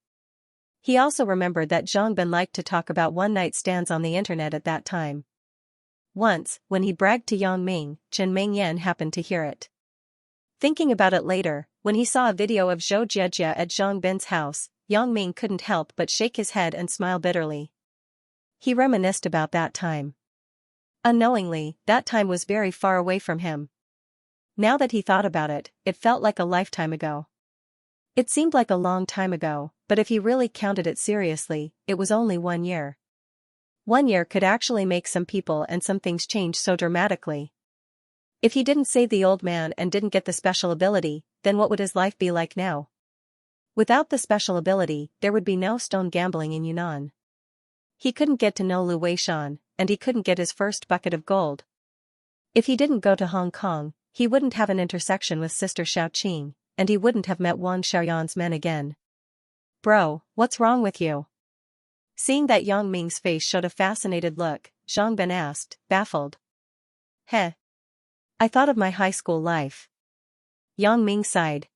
He also remembered that Zhang Ben liked to talk about one-night stands on the internet at that time. Once, when he bragged to Yang Ming, Chen Mingyan happened to hear it. Thinking about it later, when he saw a video of Zhou Jiejia at Zhang Ben's house, Yang Ming couldn't help but shake his head and smile bitterly. He reminisced about that time. Unknowingly, that time was very far away from him. Now that he thought about it, it felt like a lifetime ago. It seemed like a long time ago, but if he really counted it seriously, it was only 1 year. 1 year could actually make some people and some things change so dramatically. If he didn't save the old man and didn't get the special ability, then what would his life be like now? Without the special ability, there would be no stone gambling in Yunnan. He couldn't get to know Lu Weishan, and he couldn't get his first bucket of gold. If he didn't go to Hong Kong, he wouldn't have an intersection with Sister Xiaoqing, and he wouldn't have met Wang Xiaoyan's men again. "Bro, what's wrong with you?" Seeing that Yang Ming's face showed a fascinated look, Zhang Ben asked, baffled. "Heh. I thought of my high school life." Yang Ming sighed.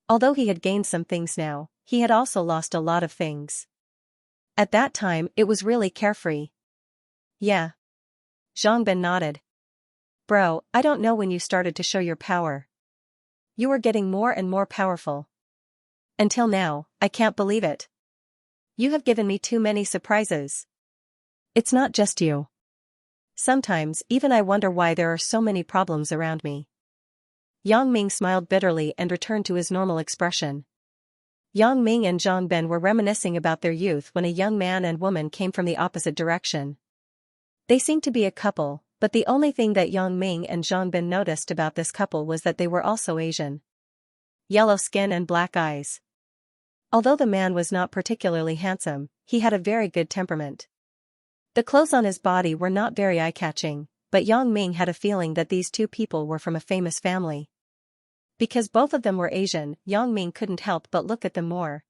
Although he had gained some things now, he had also lost a lot of things. At that time, it was really carefree. "Yeah." Zhang Ben nodded. "Bro, I don't know when you started to show your power. You were getting more and more powerful. Until now, I can't believe it. You have given me too many surprises. It's not just you. Sometimes, even I wonder why there are so many problems around me." Yang Ming smiled bitterly and returned to his normal expression. Yang Ming and Zhang Ben were reminiscing about their youth when a young man and woman came from the opposite direction. They seemed to be a couple, but the only thing that Yang Ming and Zhang Ben noticed about this couple was that they were also Asian. Yellow skin and black eyes. Although the man was not particularly handsome, he had a very good temperament. The clothes on his body were not very eye-catching, but Yang Ming had a feeling that these two people were from a famous family. Because both of them were Asian, Yang Ming couldn't help but look at them more.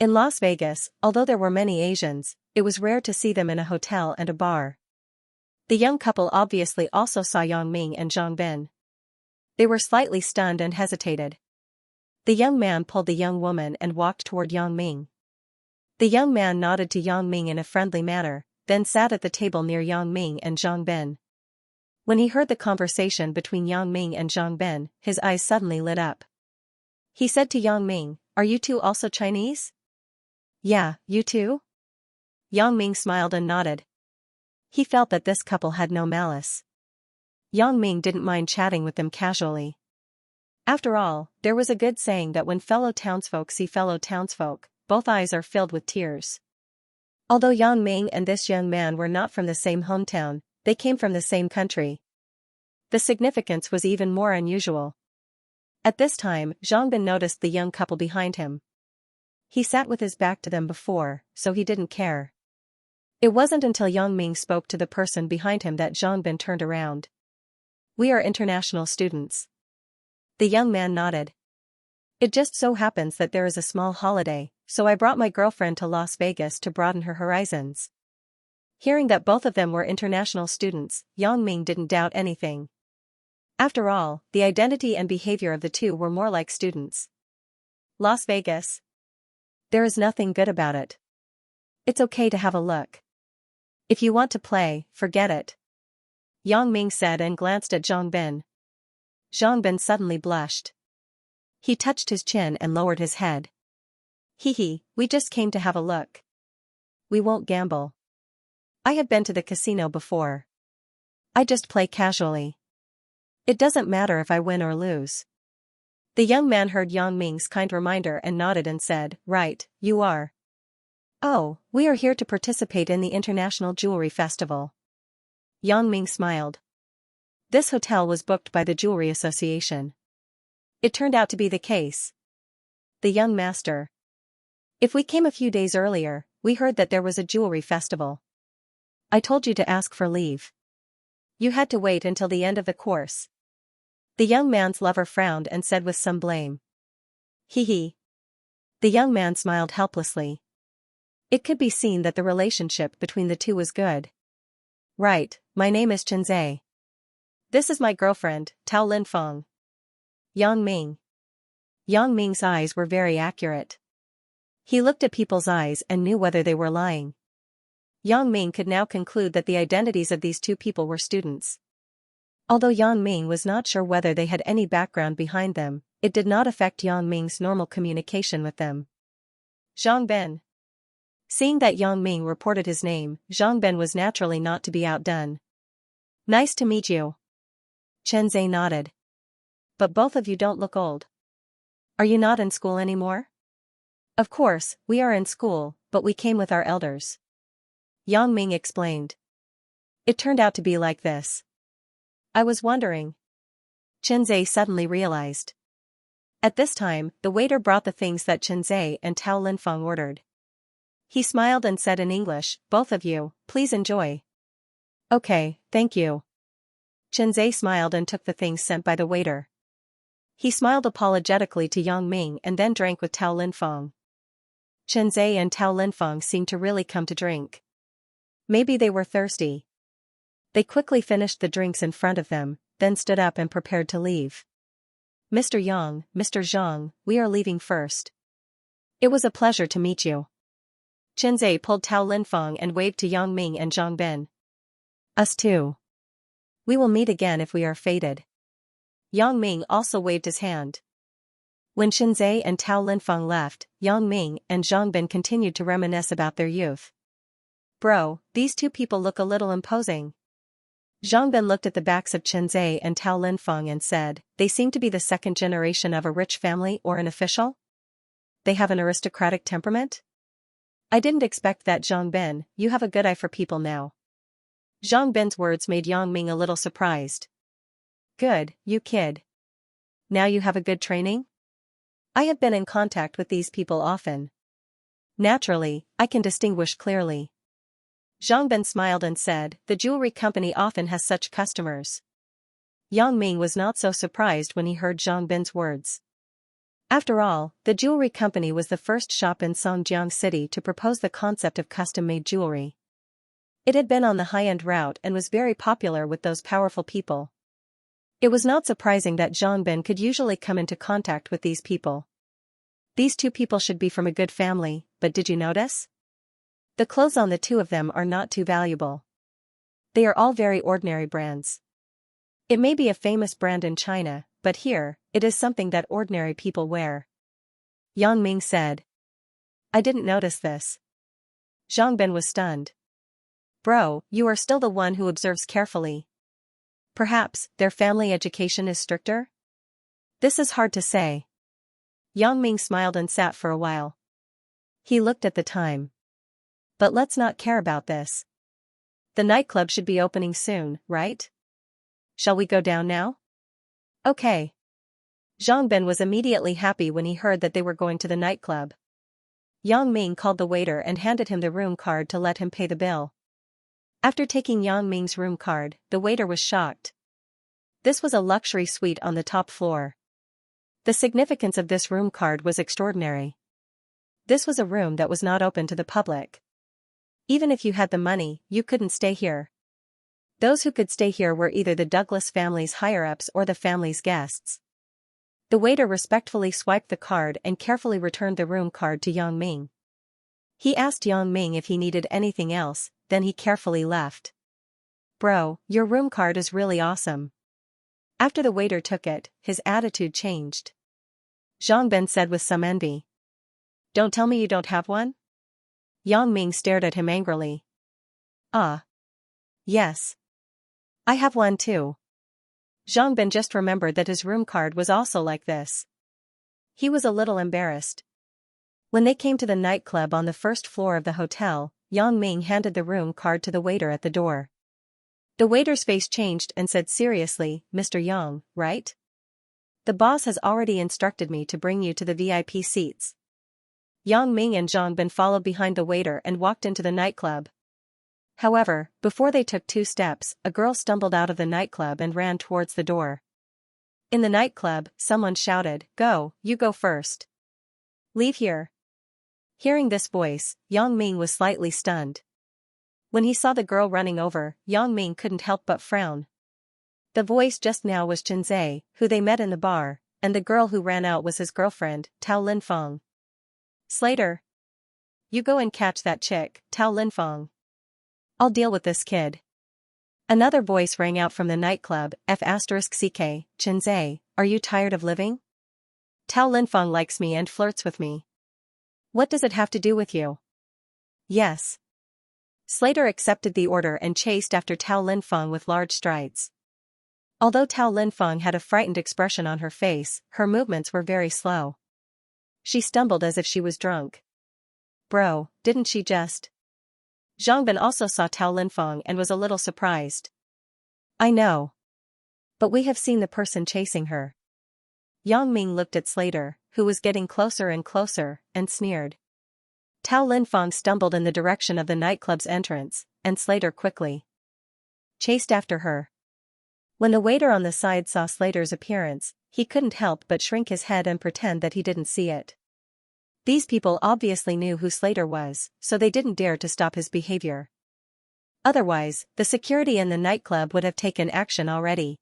In Las Vegas, although there were many Asians, it was rare to see them in a hotel and a bar. The young couple obviously also saw Yang Ming and Zhang Ben. They were slightly stunned and hesitated. The young man pulled the young woman and walked toward Yang Ming. The young man nodded to Yang Ming in a friendly manner, then sat at the table near Yang Ming and Zhang Ben. When he heard the conversation between Yang Ming and Zhang Bin, his eyes suddenly lit up. He said to Yang Ming, "Are you two also Chinese?" "Yeah, you too?" Yang Ming smiled and nodded. He felt that this couple had no malice. Yang Ming didn't mind chatting with them casually. After all, there was a good saying that when fellow townsfolk see fellow townsfolk, both eyes are filled with tears. Although Yang Ming and this young man were not from the same hometown, they came from the same country. The significance was even more unusual. At this time, Zhang Bin noticed the young couple behind him. He sat with his back to them before, so he didn't care. It wasn't until Yang Ming spoke to the person behind him that Zhang Bin turned around. "We are international students." The young man nodded. "It just so happens that there is a small holiday, so I brought my girlfriend to Las Vegas to broaden her horizons." Hearing that both of them were international students, Yang Ming didn't doubt anything. After all, the identity and behavior of the two were more like students. Las Vegas? There is nothing good about it. It's okay to have a look. If you want to play, forget it. Yang Ming said and glanced at Zhang Bin. Zhang Bin suddenly blushed. He touched his chin and lowered his head. "Hee, we just came to have a look. We won't gamble. I have been to the casino before. I just play casually. It doesn't matter if I win or lose." The young man heard Yang Ming's kind reminder and nodded and said, "Right, you are." "Oh, we are here to participate in the International Jewelry Festival." Yang Ming smiled. This hotel was booked by the Jewelry Association. It turned out to be the case. The young master. "If we came a few days earlier, we heard that there was a jewelry festival. I told you to ask for leave. You had to wait until the end of the course." The young man's lover frowned and said with some blame. "Hee." The young man smiled helplessly. It could be seen that the relationship between the two was good. "Right, my name is Xianxia. This is my girlfriend, Tao Linfeng." Yang Ming. Yang Ming's eyes were very accurate. He looked at people's eyes and knew whether they were lying. Yang Ming could now conclude that the identities of these two people were students. Although Yang Ming was not sure whether they had any background behind them, it did not affect Yang Ming's normal communication with them. Zhang Bin. Seeing that Yang Ming reported his name, Zhang Bin was naturally not to be outdone. "Nice to meet you." Xianxia nodded. "But both of you don't look old. Are you not in school anymore?" "Of course, we are in school, but we came with our elders." Yang Ming explained. "It turned out to be like this. I was wondering." Xianxia suddenly realized. At this time, the waiter brought the things that Xianxia and Tao Linfeng ordered. He smiled and said in English, "Both of you, please enjoy." "Okay, thank you." Xianxia smiled and took the things sent by the waiter. He smiled apologetically to Yang Ming and then drank with Tao Linfeng. Xianxia and Tao Linfeng seemed to really come to drink. Maybe they were thirsty. They quickly finished the drinks in front of them, then stood up and prepared to leave. "Mr. Yang, Mr. Zhang, we are leaving first. It was a pleasure to meet you." Xianxia pulled Tao Linfeng and waved to Yang Ming and Zhang Bin. "Us too. We will meet again if we are fated." Yang Ming also waved his hand. When Xianxia and Tao Linfeng left, Yang Ming and Zhang Bin continued to reminisce about their youth. "Bro, these two people look a little imposing." Zhang Bin looked at the backs of Xianxia and Tao Linfeng and said, "They seem to be the second generation of a rich family or an official? They have an aristocratic temperament? I didn't expect that. Zhang Bin, you have a good eye for people now." Zhang Bin's words made Yang Ming a little surprised. "Good, you kid. Now you have a good training?" "I have been in contact with these people often. Naturally, I can distinguish clearly." Zhang Bin smiled and said, "The jewelry company often has such customers." Yang Ming was not so surprised when he heard Zhang Bin's words. After all, the jewelry company was the first shop in Songjiang City to propose the concept of custom-made jewelry. It had been on the high-end route and was very popular with those powerful people. It was not surprising that Zhang Bin could usually come into contact with these people. These two people should be from a good family, but did you notice? The clothes on the two of them are not too valuable. They are all very ordinary brands. It may be a famous brand in China, but here, it is something that ordinary people wear. Yang Ming said. I didn't notice this. Zhang Ben was stunned. Bro, you are still the one who observes carefully. Perhaps, their family education is stricter? This is hard to say. Yang Ming smiled and sat for a while. He looked at the time. But let's not care about this. The nightclub should be opening soon, right? Shall we go down now? Okay. Zhang Ben was immediately happy when he heard that they were going to the nightclub. Yang Ming called the waiter and handed him the room card to let him pay the bill. After taking Yang Ming's room card, the waiter was shocked. This was a luxury suite on the top floor. The significance of this room card was extraordinary. This was a room that was not open to the public. Even if you had the money, you couldn't stay here. Those who could stay here were either the Douglas family's higher-ups or the family's guests. The waiter respectfully swiped the card and carefully returned the room card to Yang Ming. He asked Yang Ming if he needed anything else, then he carefully left. Bro, your room card is really awesome. After the waiter took it, his attitude changed. Zhang Ben said with some envy. Don't tell me you don't have one? Yang Ming stared at him angrily. Ah. Yes. I have one too. Zhang Ben just remembered that his room card was also like this. He was a little embarrassed. When they came to the nightclub on the first floor of the hotel, Yang Ming handed the room card to the waiter at the door. The waiter's face changed and said seriously, Mr. Yang, right? The boss has already instructed me to bring you to the VIP seats. Yang Ming and Zhang Ben followed behind the waiter and walked into the nightclub. However, before they took 2 steps, a girl stumbled out of the nightclub and ran towards the door. In the nightclub, someone shouted, Go, you go first. Leave here. Hearing this voice, Yang Ming was slightly stunned. When he saw the girl running over, Yang Ming couldn't help but frown. The voice just now was Xianxia, who they met in the bar, and the girl who ran out was his girlfriend, Tao Linfeng. Slater. You go and catch that chick, Tao Linfeng. I'll deal with this kid. Another voice rang out from the nightclub, F***CK, Xianxia, are you tired of living? Tao Linfeng likes me and flirts with me. What does it have to do with you? Yes. Slater accepted the order and chased after Tao Linfeng with large strides. Although Tao Linfeng had a frightened expression on her face, her movements were very slow. She stumbled as if she was drunk. Bro, didn't she just? Zhang Ben also saw Tao Linfeng and was a little surprised. I know. But we have seen the person chasing her. Yang Ming looked at Slater, who was getting closer and closer, and sneered. Tao Linfeng stumbled in the direction of the nightclub's entrance, and Slater quickly chased after her. When the waiter on the side saw Slater's appearance, he couldn't help but shrink his head and pretend that he didn't see it. These people obviously knew who Slater was, so they didn't dare to stop his behavior. Otherwise, the security in the nightclub would have taken action already.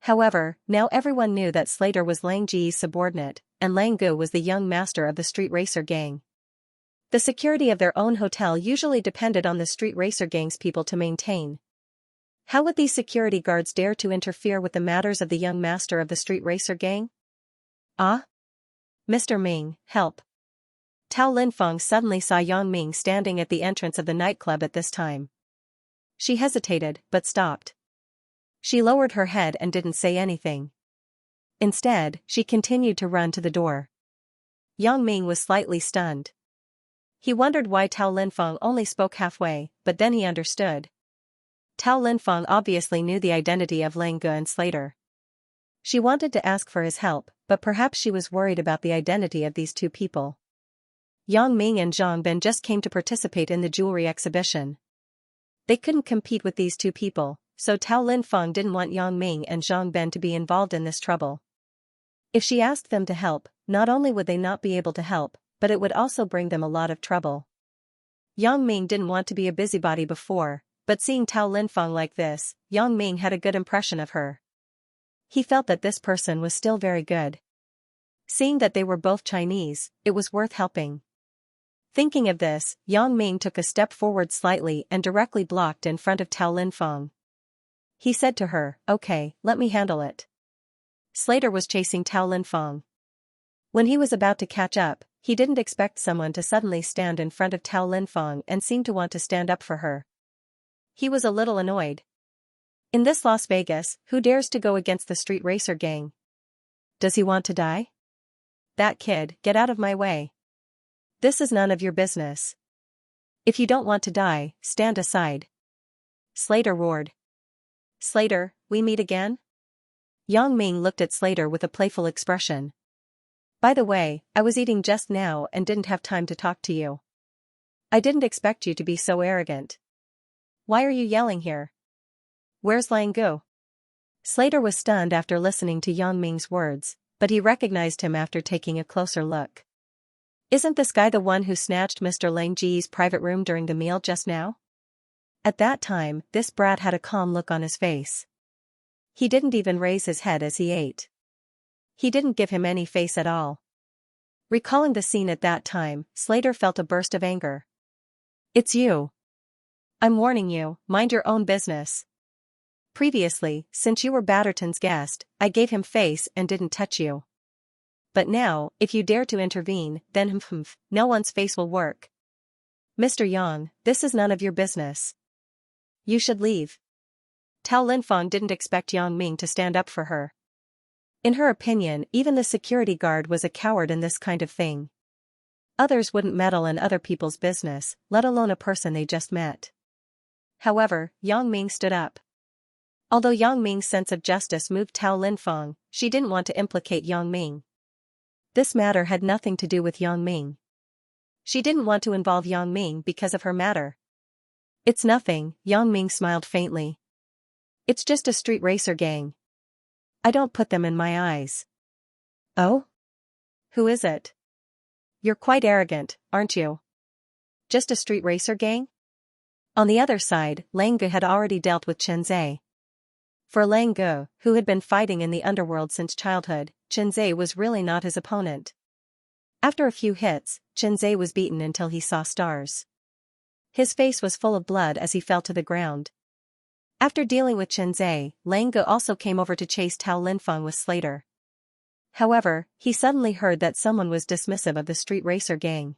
However, now everyone knew that Slater was Lang Ji's subordinate, and Lang Gu was the young master of the street racer gang. The security of their own hotel usually depended on the street racer gang's people to maintain. How would these security guards dare to interfere with the matters of the young master of the street racer gang? Ah? Mr. Ming, help. Tao Linfeng suddenly saw Yang Ming standing at the entrance of the nightclub at this time. She hesitated, but stopped. She lowered her head and didn't say anything. Instead, she continued to run to the door. Yang Ming was slightly stunned. He wondered why Tao Linfeng only spoke halfway, but then he understood. Tao Linfeng obviously knew the identity of Lang Gu and Slater. She wanted to ask for his help, but perhaps she was worried about the identity of these two people. Yang Ming and Zhang Ben just came to participate in the jewelry exhibition. They couldn't compete with these two people, so Tao Linfeng didn't want Yang Ming and Zhang Ben to be involved in this trouble. If she asked them to help, not only would they not be able to help, but it would also bring them a lot of trouble. Yang Ming didn't want to be a busybody before, but seeing Tao Linfeng like this, Yang Ming had a good impression of her. He felt that this person was still very good. Seeing that they were both Chinese, it was worth helping. Thinking of this, Yang Ming took a step forward slightly and directly blocked in front of Tao Linfeng. He said to her, "Okay, let me handle it." Slater was chasing Tao Linfeng. When he was about to catch up, he didn't expect someone to suddenly stand in front of Tao Linfeng and seem to want to stand up for her. He was a little annoyed. In this Las Vegas, who dares to go against the street racer gang? Does he want to die? That kid, get out of my way. This is none of your business. If you don't want to die, stand aside. Slater roared. Slater, we meet again? Yang Ming looked at Slater with a playful expression. By the way, I was eating just now and didn't have time to talk to you. I didn't expect you to be so arrogant. Why are you yelling here? Where's Lang Gu? Slater was stunned after listening to Yang Ming's words, but he recognized him after taking a closer look. Isn't this guy the one who snatched Mr. Lang Ji's private room during the meal just now? At that time, this brat had a calm look on his face. He didn't even raise his head as he ate. He didn't give him any face at all. Recalling the scene at that time, Slater felt a burst of anger. It's you. I'm warning you, mind your own business. Previously, since you were Batterton's guest, I gave him face and didn't touch you. But now, if you dare to intervene, then no one's face will work. Mr. Yang, this is none of your business. You should leave. Tao Linfeng didn't expect Yang Ming to stand up for her. In her opinion, even the security guard was a coward in this kind of thing. Others wouldn't meddle in other people's business, let alone a person they just met. However, Yang Ming stood up. Although Yang Ming's sense of justice moved Tao Linfeng, she didn't want to implicate Yang Ming. This matter had nothing to do with Yang Ming. She didn't want to involve Yang Ming because of her matter. It's nothing, Yang Ming smiled faintly. It's just a street racer gang. I don't put them in my eyes. Oh? Who is it? You're quite arrogant, aren't you? Just a street racer gang? On the other side, Lang Gu had already dealt with Xianxia. For Lang Gu, who had been fighting in the underworld since childhood, Xianxia was really not his opponent. After a few hits, Xianxia was beaten until he saw stars. His face was full of blood as he fell to the ground. After dealing with Xianxia, Lang Gu also came over to chase Tao Linfeng with Slater. However, he suddenly heard that someone was dismissive of the street racer gang.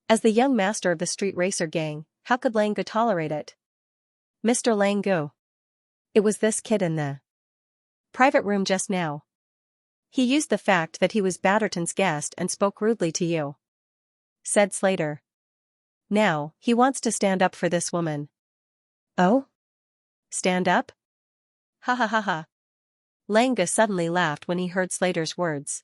As the young master of the street racer gang, how could Lang Gu tolerate it? Mr. Lang Gu. It was this kid in the private room just now. He used the fact that he was Batterton's guest and spoke rudely to you, said Slater. Now, he wants to stand up for this woman. Oh? Stand up? Ha ha ha ha. Lang Gu suddenly laughed when he heard Slater's words.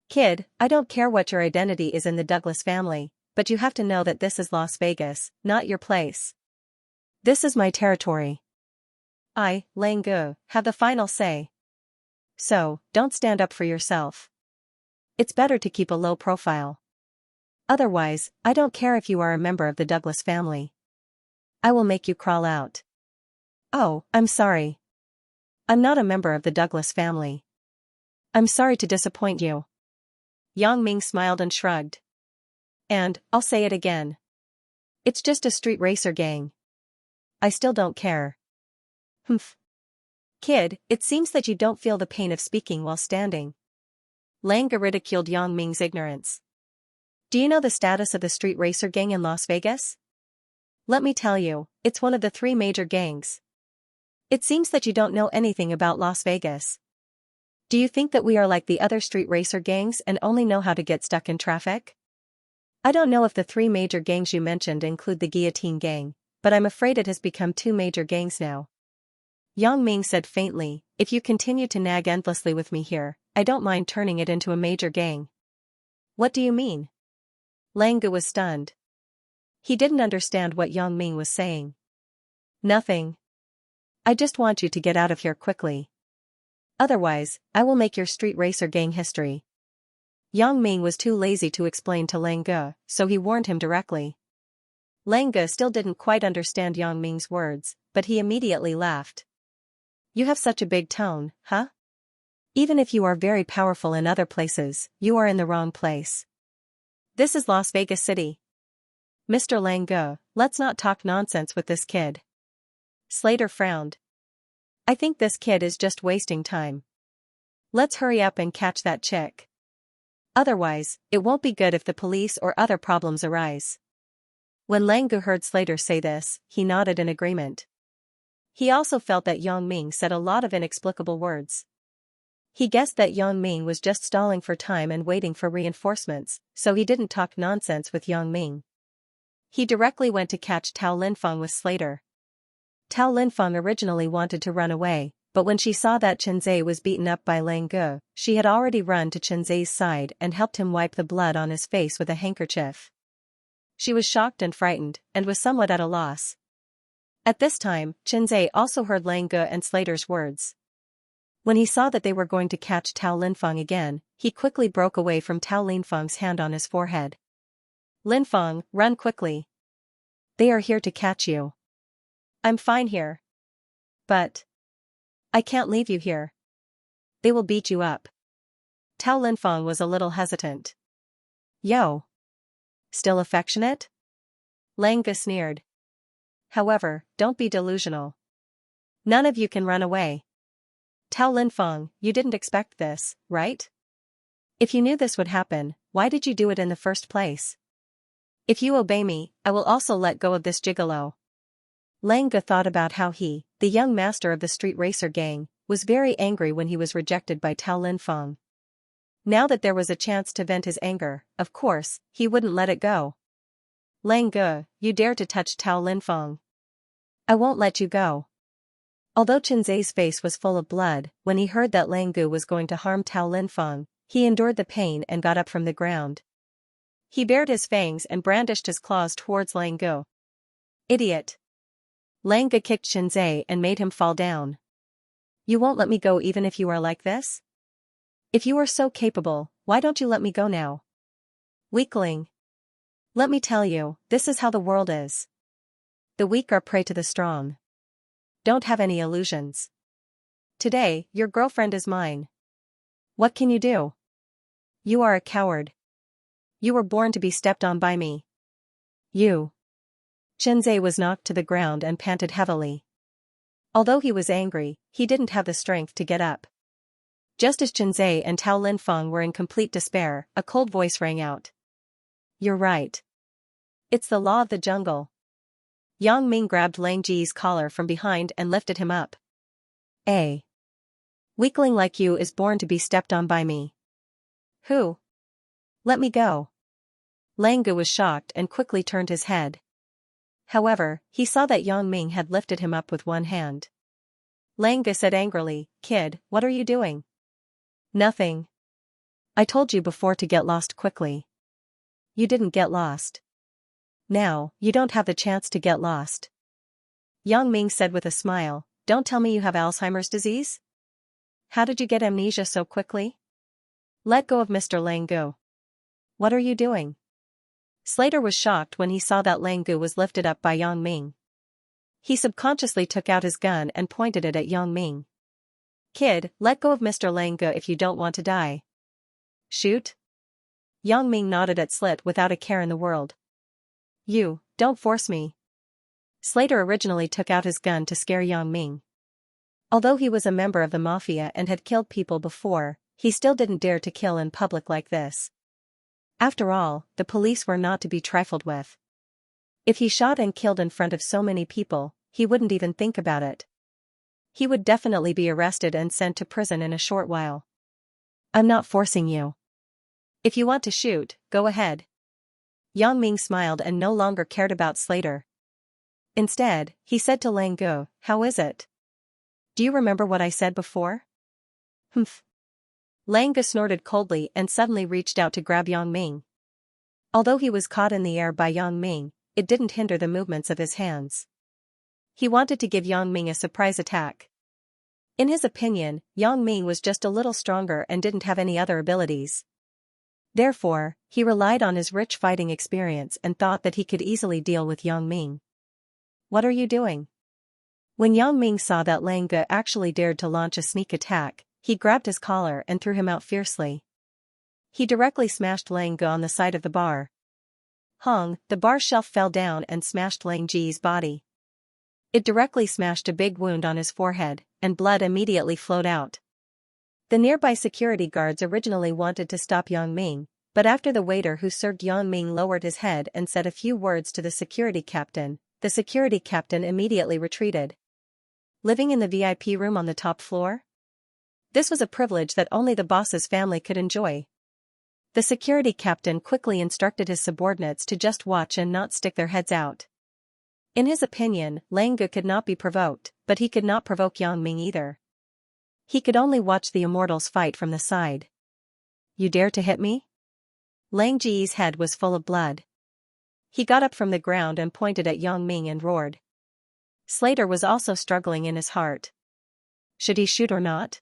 Kid, I don't care what your identity is in the Douglas family, but you have to know that this is Las Vegas, not your place. This is my territory. I, Lang Gu, have the final say. So, don't stand up for yourself. It's better to keep a low profile. Otherwise, I don't care if you are a member of the Douglas family. I will make you crawl out. Oh, I'm sorry. I'm not a member of the Douglas family. I'm sorry to disappoint you. Yang Ming smiled and shrugged. And, I'll say it again. It's just a street racer gang. I still don't care. Humph. Kid, it seems that you don't feel the pain of speaking while standing. Lang Gu ridiculed Yang Ming's ignorance. Do you know the status of the street racer gang in Las Vegas? Let me tell you, it's one of the 3 major gangs. It seems that you don't know anything about Las Vegas. Do you think that we are like the other street racer gangs and only know how to get stuck in traffic? I don't know if the 3 major gangs you mentioned include the Guillotine Gang, but I'm afraid it has become 2 major gangs now. Yang Ming said faintly, if you continue to nag endlessly with me here, I don't mind turning it into a major gang. What do you mean? Lang Gu was stunned. He didn't understand what Yang Ming was saying. Nothing. I just want you to get out of here quickly. Otherwise, I will make your street racer gang history. Yang Ming was too lazy to explain to Lang Gu, so he warned him directly. Lang Gu still didn't quite understand Yang Ming's words, but he immediately laughed. You have such a big tone, huh? Even if you are very powerful in other places, you are in the wrong place. This is Las Vegas City. Mr. Lang Gu, let's not talk nonsense with this kid. Slater frowned. I think this kid is just wasting time. Let's hurry up and catch that chick. Otherwise, it won't be good if the police or other problems arise. When Lang Gu heard Slater say this, he nodded in agreement. He also felt that Yang Ming said a lot of inexplicable words. He guessed that Yang Ming was just stalling for time and waiting for reinforcements, so he didn't talk nonsense with Yang Ming. He directly went to catch Tao Linfeng with Slater. Tao Linfeng originally wanted to run away, but when she saw that Qianxia was beaten up by Lang Gu, she had already run to Qianxia's side and helped him wipe the blood on his face with a handkerchief. She was shocked and frightened, and was somewhat at a loss. At this time, Qianxia also heard Lang Gu and Slater's words. When he saw that they were going to catch Tao Linfeng again, he quickly broke away from Tao Linfeng's hand on his forehead. Linfeng, run quickly. They are here to catch you. I'm fine here. But I can't leave you here. They will beat you up. Tao Linfeng was a little hesitant. Yo. Still affectionate? Lang Gu sneered. However, don't be delusional. None of you can run away. Tao Linfeng, you didn't expect this, right? If you knew this would happen, why did you do it in the first place? If you obey me, I will also let go of this gigolo. Lang Gu thought about how he, the young master of the street racer gang, was very angry when he was rejected by Tao Linfeng. Now that there was a chance to vent his anger, of course, he wouldn't let it go. Lang Gu, you dare to touch Tao Linfeng. I won't let you go. Although Qianxia's face was full of blood, when he heard that Lang Gu was going to harm Tao Linfeng, he endured the pain and got up from the ground. He bared his fangs and brandished his claws towards Lang Gu. Idiot! Lang Gu kicked Qianxia and made him fall down. You won't let me go even if you are like this? If you are so capable, why don't you let me go now? Weakling! Let me tell you, this is how the world is. The weak are prey to the strong. Don't have any illusions. Today, your girlfriend is mine. What can you do? You are a coward. You were born to be stepped on by me. You. Qianxia was knocked to the ground and panted heavily. Although he was angry, he didn't have the strength to get up. Just as Qianxia and Tao Linfeng were in complete despair, a cold voice rang out. You're right. It's the law of the jungle. Yang Ming grabbed Lang Ji's collar from behind and lifted him up. A weakling like you is born to be stepped on by me. Who? Let me go. Lang Gu was shocked and quickly turned his head. However, he saw that Yang Ming had lifted him up with one hand. Lang Gu said angrily, Kid, what are you doing? Nothing. I told you before to get lost quickly. You didn't get lost. Now, you don't have the chance to get lost. Yang Ming said with a smile, Don't tell me you have Alzheimer's disease? How did you get amnesia so quickly? Let go of Mr. Lang Gu. What are you doing? Slater was shocked when he saw that Lang Gu was lifted up by Yang Ming. He subconsciously took out his gun and pointed it at Yang Ming. Kid, let go of Mr. Lang Gu if you don't want to die. Shoot? Yang Ming nodded at Slit without a care in the world. You, don't force me. Slater originally took out his gun to scare Yang Ming. Although he was a member of the mafia and had killed people before, he still didn't dare to kill in public like this. After all, the police were not to be trifled with. If he shot and killed in front of so many people, he wouldn't even think about it. He would definitely be arrested and sent to prison in a short while. I'm not forcing you. If you want to shoot, go ahead. Yang Ming smiled and no longer cared about Slater. Instead, he said to Lang Gu, How is it? Do you remember what I said before? Humph. Lang Gu snorted coldly and suddenly reached out to grab Yang Ming. Although he was caught in the air by Yang Ming, it didn't hinder the movements of his hands. He wanted to give Yang Ming a surprise attack. In his opinion, Yang Ming was just a little stronger and didn't have any other abilities. Therefore, he relied on his rich fighting experience and thought that he could easily deal with Yang Ming. What are you doing? When Yang Ming saw that Lang Gu actually dared to launch a sneak attack, he grabbed his collar and threw him out fiercely. He directly smashed Lang Gu on the side of the bar. Hong, the bar shelf fell down and smashed Lang Ji's body. It directly smashed a big wound on his forehead, and blood immediately flowed out. The nearby security guards originally wanted to stop Yang Ming, but after the waiter who served Yang Ming lowered his head and said a few words to the security captain immediately retreated. Living in the VIP room on the top floor? This was a privilege that only the boss's family could enjoy. The security captain quickly instructed his subordinates to just watch and not stick their heads out. In his opinion, Lang Ge could not be provoked, but he could not provoke Yang Ming either. He could only watch the immortals fight from the side. You dare to hit me? Lang Ji's head was full of blood. He got up from the ground and pointed at Yang Ming and roared. Slater was also struggling in his heart. Should he shoot or not?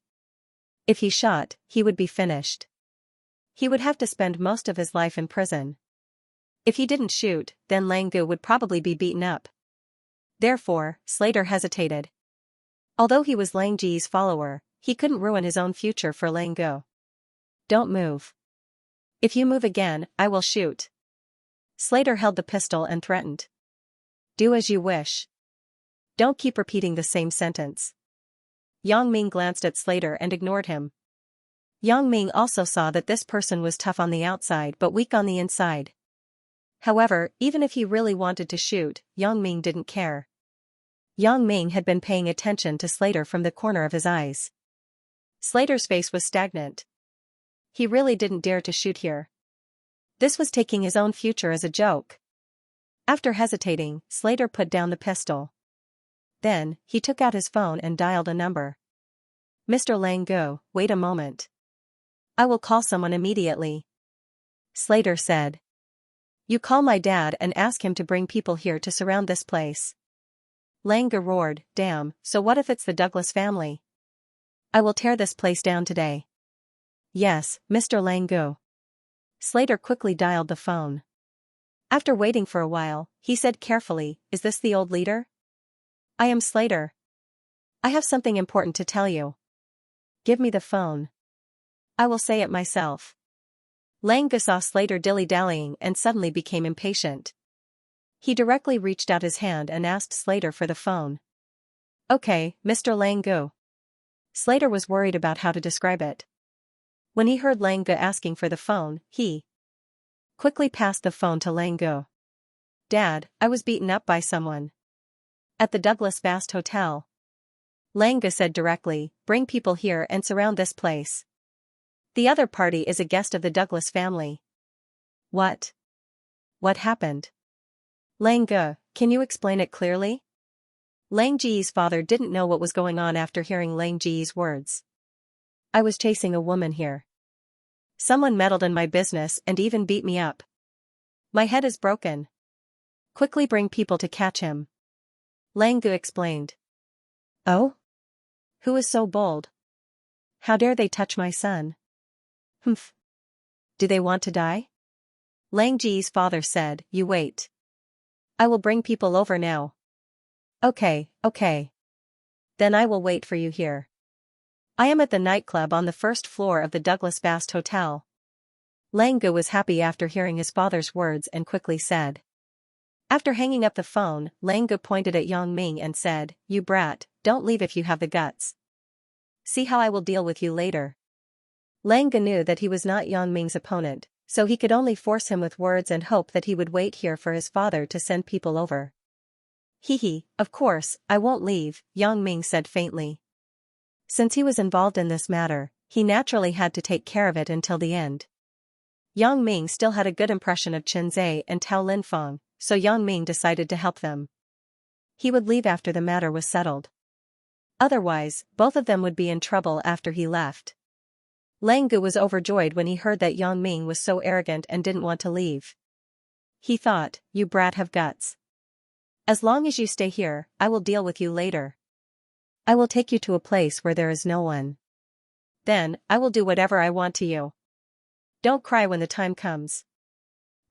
If he shot, he would be finished. He would have to spend most of his life in prison. If he didn't shoot, then Lang Ge would probably be beaten up. Therefore, Slater hesitated. Although he was Lang Ji's follower, he couldn't ruin his own future for Lang Ge. Don't move. If you move again, I will shoot. Slater held the pistol and threatened. Do as you wish. Don't keep repeating the same sentence. Yang Ming glanced at Slater and ignored him. Yang Ming also saw that this person was tough on the outside but weak on the inside. However, even if he really wanted to shoot, Yang Ming didn't care. Yang Ming had been paying attention to Slater from the corner of his eyes. Slater's face was stagnant. He really didn't dare to shoot here. This was taking his own future as a joke. After hesitating, Slater put down the pistol. Then, he took out his phone and dialed a number. Mr. Lang Ge, wait a moment. I will call someone immediately. Slater said. You call my dad and ask him to bring people here to surround this place. Lang Ge roared, damn, so what if it's the Douglas family? I will tear this place down today. Yes, Mr. Lang Ge. Slater quickly dialed the phone. After waiting for a while, he said carefully, is this the old leader? I am Slater. I have something important to tell you. Give me the phone. I will say it myself. Lang Ge saw Slater dilly-dallying and suddenly became impatient. He directly reached out his hand and asked Slater for the phone. Okay, Mr. Lang Ge. Slater was worried about how to describe it. When he heard Lang Ge asking for the phone, he quickly passed the phone to Lang Ge. Dad, I was beaten up by someone. At the Douglas Fast Hotel. Lang Ge said directly, bring people here and surround this place. The other party is a guest of the Douglas family. What? What happened? Lang Ge, can you explain it clearly? Lang Ji's father didn't know what was going on after hearing Lang Ji's words. I was chasing a woman here. Someone meddled in my business and even beat me up. My head is broken. Quickly bring people to catch him. Lang Ge explained. Oh? Who is so bold? How dare they touch my son? Humph. Do they want to die? Lang Ji's father said, you wait. I will bring people over now. Okay. Then I will wait for you here. I am at the nightclub on the first floor of the Douglas Fast Hotel. Lang Ge was happy after hearing his father's words and quickly said. After hanging up the phone, Lang Ge pointed at Yang Ming and said, you brat, don't leave if you have the guts. See how I will deal with you later. Lang Ge knew that he was not Yang Ming's opponent, so he could only force him with words and hope that he would wait here for his father to send people over. Hee, of course, I won't leave, Yang Ming said faintly. Since he was involved in this matter, he naturally had to take care of it until the end. Yang Ming still had a good impression of Chen Zhe and Tao Linfeng, so Yang Ming decided to help them. He would leave after the matter was settled. Otherwise, both of them would be in trouble after he left. Lang Ge was overjoyed when he heard that Yang Ming was so arrogant and didn't want to leave. He thought, you brat have guts. As long as you stay here, I will deal with you later. I will take you to a place where there is no one. Then, I will do whatever I want to you. Don't cry when the time comes.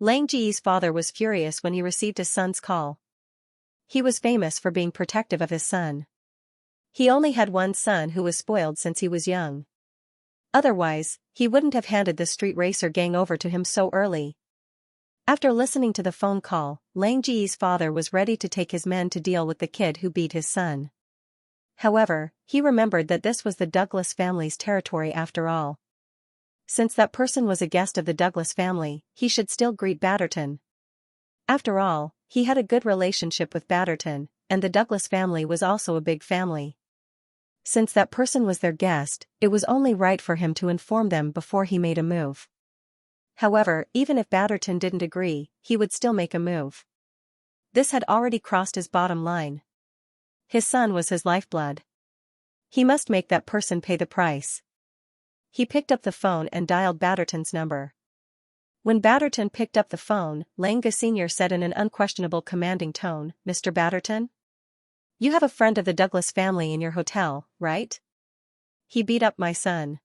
Lang Ji's father was furious when he received his son's call. He was famous for being protective of his son. He only had one son who was spoiled since he was young. Otherwise, he wouldn't have handed the street racer gang over to him so early. After listening to the phone call, Lang Ji's father was ready to take his men to deal with the kid who beat his son. However, he remembered that this was the Douglas family's territory after all. Since that person was a guest of the Douglas family, he should still greet Batterton. After all, he had a good relationship with Batterton, and the Douglas family was also a big family. Since that person was their guest, it was only right for him to inform them before he made a move. However, even if Batterton didn't agree, he would still make a move. This had already crossed his bottom line. His son was his lifeblood. He must make that person pay the price. He picked up the phone and dialed Batterton's number. When Batterton picked up the phone, Xianxia Sr. said in an unquestionable commanding tone, "Mr. Batterton? You have a friend of the Douglas family in your hotel, right? He beat up my son.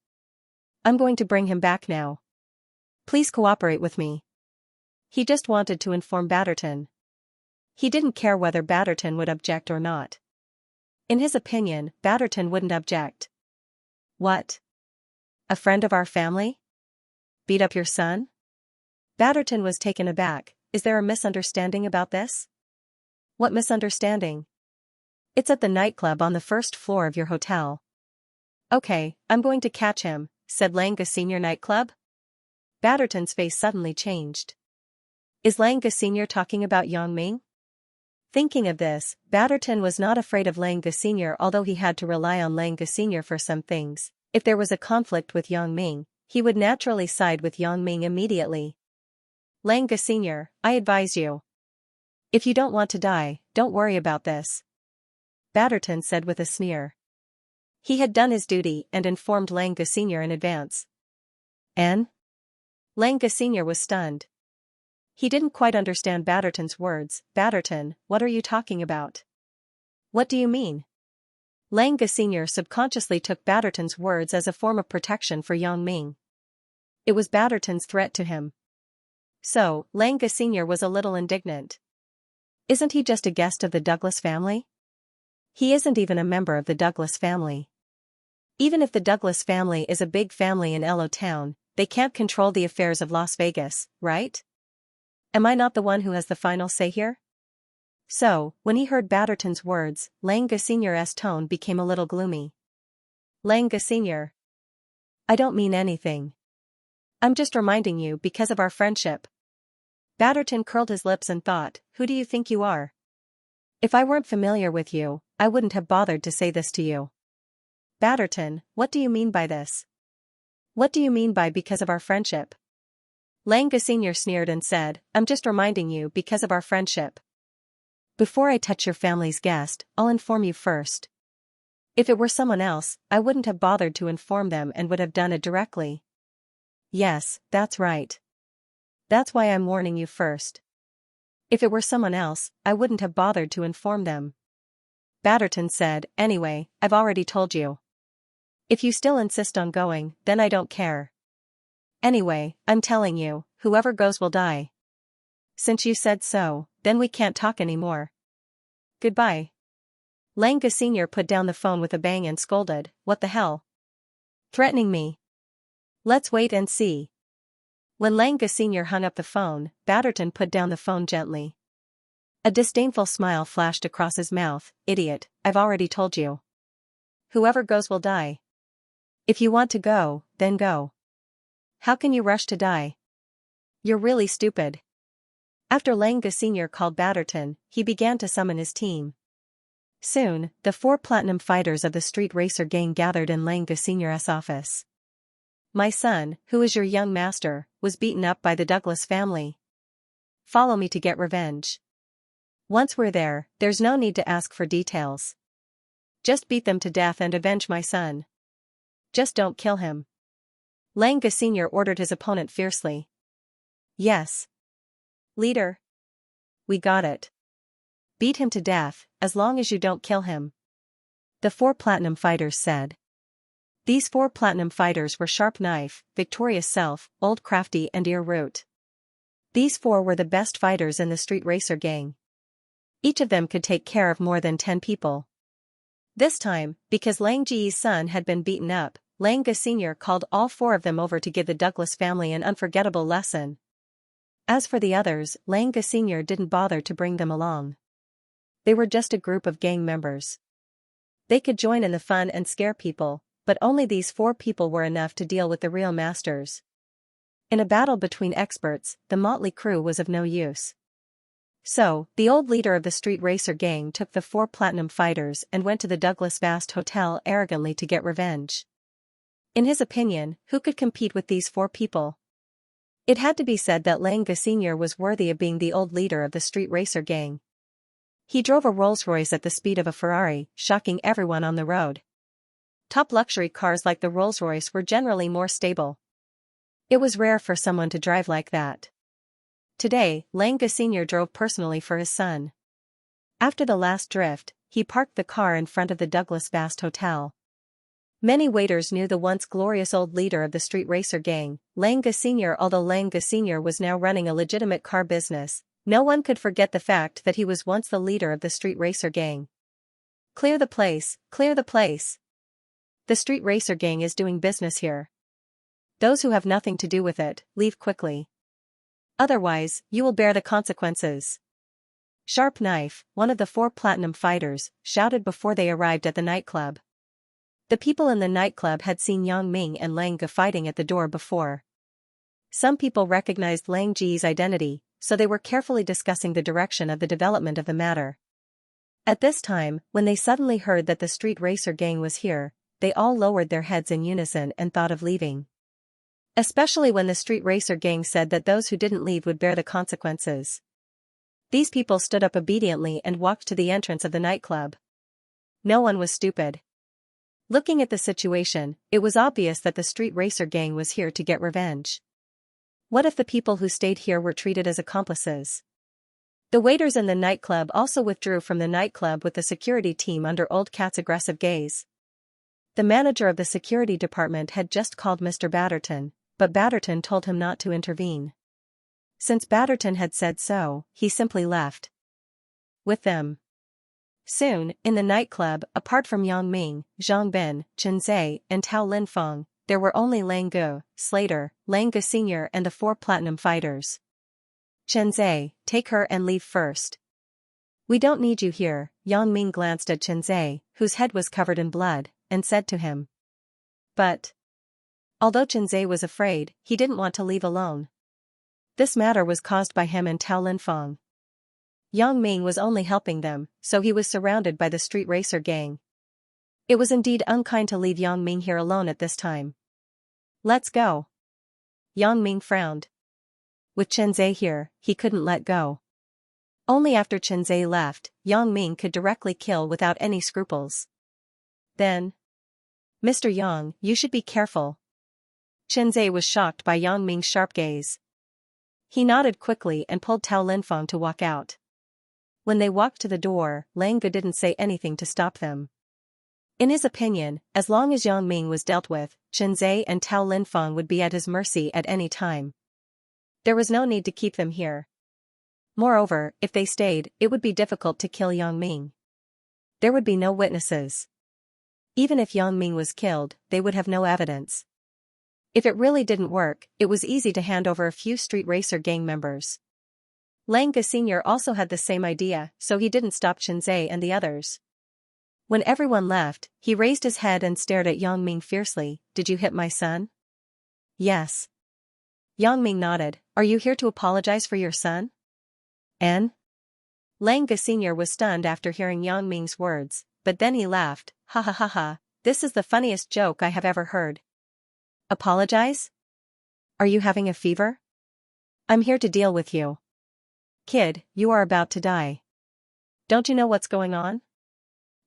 I'm going to bring him back now. Please cooperate with me." He just wanted to inform Batterton. He didn't care whether Batterton would object or not. In his opinion, Batterton wouldn't object. What? A friend of our family? Beat up your son? Batterton was taken aback. Is there a misunderstanding about this? What misunderstanding? It's at the nightclub on the first floor of your hotel. Okay, I'm going to catch him, said Xianxia Sr. Nightclub? Batterton's face suddenly changed. Is Xianxia Sr. talking about Yang Ming? Thinking of this, Batterton was not afraid of Xianxia Sr. although he had to rely on Xianxia Sr. for some things. If there was a conflict with Yang Ming, he would naturally side with Yang Ming immediately. Xianxia Sr., I advise you. If you don't want to die, don't worry about this. Batterton said with a sneer. He had done his duty and informed Xianxia Sr. in advance. N? Xianxia Sr. was stunned. He didn't quite understand Batterton's words. Batterton, what are you talking about? What do you mean? Xianxia Sr. subconsciously took Batterton's words as a form of protection for Yang Ming. It was Batterton's threat to him. So, Xianxia Sr. was a little indignant. Isn't he just a guest of the Douglas family? He isn't even a member of the Douglas family. Even if the Douglas family is a big family in Elo Town, they can't control the affairs of Las Vegas, right? Am I not the one who has the final say here? So, when he heard Batterton's words, Xianxia Sr.'s tone became a little gloomy. Xianxia Sr. I don't mean anything. I'm just reminding you because of our friendship. Batterton curled his lips and thought, who do you think you are? If I weren't familiar with you, I wouldn't have bothered to say this to you. Batterton, what do you mean by this? What do you mean by because of our friendship? Xianxia Sr. sneered and said, I'm just reminding you because of our friendship. Before I touch your family's guest, I'll inform you first. If it were someone else, I wouldn't have bothered to inform them and would have done it directly. Yes, that's right. That's why I'm warning you first. If it were someone else, I wouldn't have bothered to inform them. Batterton said, anyway, I've already told you. If you still insist on going, then I don't care. Anyway, I'm telling you, whoever goes will die. Since you said so, then we can't talk anymore. Goodbye. Xianxia Sr. put down the phone with a bang and scolded, what the hell? Threatening me? Let's wait and see. When Xianxia Sr. hung up the phone, Batterton put down the phone gently. A disdainful smile flashed across his mouth. Idiot, I've already told you. Whoever goes will die. If you want to go, then go. How can you rush to die? You're really stupid. After Xianxia Sr. called Batterton, he began to summon his team. Soon, the 4 platinum fighters of the street racer gang gathered in Xianxia Sr.'s office. My son, who is your young master, was beaten up by the Douglas family. Follow me to get revenge. Once we're there, there's no need to ask for details. Just beat them to death and avenge my son. Just don't kill him. Xianxia Sr. ordered his opponent fiercely. Yes. Leader. We got it. Beat him to death, as long as you don't kill him. The 4 platinum fighters said. These 4 platinum fighters were Sharp Knife, Victorious Self, Old Crafty and Ear Root. These 4 were the best fighters in the street racer gang. Each of them could take care of more than 10 people. This time, because Lang Ji's son had been beaten up, Xianxia Sr. called all 4 of them over to give the Douglas family an unforgettable lesson. As for the others, Xianxia Sr. didn't bother to bring them along. They were just a group of gang members. They could join in the fun and scare people, but only these 4 people were enough to deal with the real masters. In a battle between experts, the motley crew was of no use. So, the old leader of the street racer gang took the 4 platinum fighters and went to the Douglas Vast Hotel arrogantly to get revenge. In his opinion, who could compete with these 4 people? It had to be said that Xianxia Sr. was worthy of being the old leader of the street racer gang. He drove a Rolls-Royce at the speed of a Ferrari, shocking everyone on the road. Top luxury cars like the Rolls-Royce were generally more stable. It was rare for someone to drive like that. Today, Xianxia Sr. drove personally for his son. After the last drift, he parked the car in front of the Douglas Vast Hotel. Many waiters knew the once glorious old leader of the street racer gang, Xianxia Sr. Although Xianxia Sr. was now running a legitimate car business, no one could forget the fact that he was once the leader of the street racer gang. Clear the place, clear the place. The street racer gang is doing business here. Those who have nothing to do with it, leave quickly. Otherwise, you will bear the consequences. Sharp Knife, one of the 4 platinum fighters, shouted before they arrived at the nightclub. The people in the nightclub had seen Yang Ming and Xianxia fighting at the door before. Some people recognized Xianxia's identity, so they were carefully discussing the direction of the development of the matter. At this time, when they suddenly heard that the street racer gang was here, they all lowered their heads in unison and thought of leaving. Especially when the street racer gang said that those who didn't leave would bear the consequences. These people stood up obediently and walked to the entrance of the nightclub. No one was stupid. Looking at the situation, it was obvious that the street racer gang was here to get revenge. What if the people who stayed here were treated as accomplices? The waiters in the nightclub also withdrew from the nightclub with the security team under Old Cat's aggressive gaze. The manager of the security department had just called Mr. Batterton, but Batterton told him not to intervene. Since Batterton had said so, he simply left with them. Soon, in the nightclub, apart from Yang Ming, Zhang Bin, Chen Zhe, and Tao Linfeng, there were only Xianxia, Slater, Xianxia Sr. and the 4 platinum fighters. Chen Zhe, take her and leave first. We don't need you here. Yang Ming glanced at Chen Zhe, whose head was covered in blood, and said to him. But although Chen Zhe was afraid, he didn't want to leave alone. This matter was caused by him and Tao Linfeng. Yang Ming was only helping them, so he was surrounded by the street racer gang. It was indeed unkind to leave Yang Ming here alone at this time. Let's go. Yang Ming frowned. With Chen Zhe here, he couldn't let go. Only after Chen Zhe left, Yang Ming could directly kill without any scruples. Then, Mr. Yang, you should be careful. Chen Zhe was shocked by Yang Ming's sharp gaze. He nodded quickly and pulled Tao Linfeng to walk out. When they walked to the door, Xianxia didn't say anything to stop them. In his opinion, as long as Yang Ming was dealt with, Chen Zhe and Tao Linfeng would be at his mercy at any time. There was no need to keep them here. Moreover, if they stayed, it would be difficult to kill Yang Ming. There would be no witnesses. Even if Yang Ming was killed, they would have no evidence. If it really didn't work, it was easy to hand over a few street racer gang members. Xianxia Sr. also had the same idea, so he didn't stop Chen Zhe and the others. When everyone left, he raised his head and stared at Yang Ming fiercely. Did you hit my son? Yes. Yang Ming nodded. Are you here to apologize for your son? And? Xianxia Sr. was stunned after hearing Yang Ming's words, but then he laughed. Ha ha ha ha, this is the funniest joke I have ever heard. Apologize? Are you having a fever? I'm here to deal with you. Kid, you are about to die. Don't you know what's going on?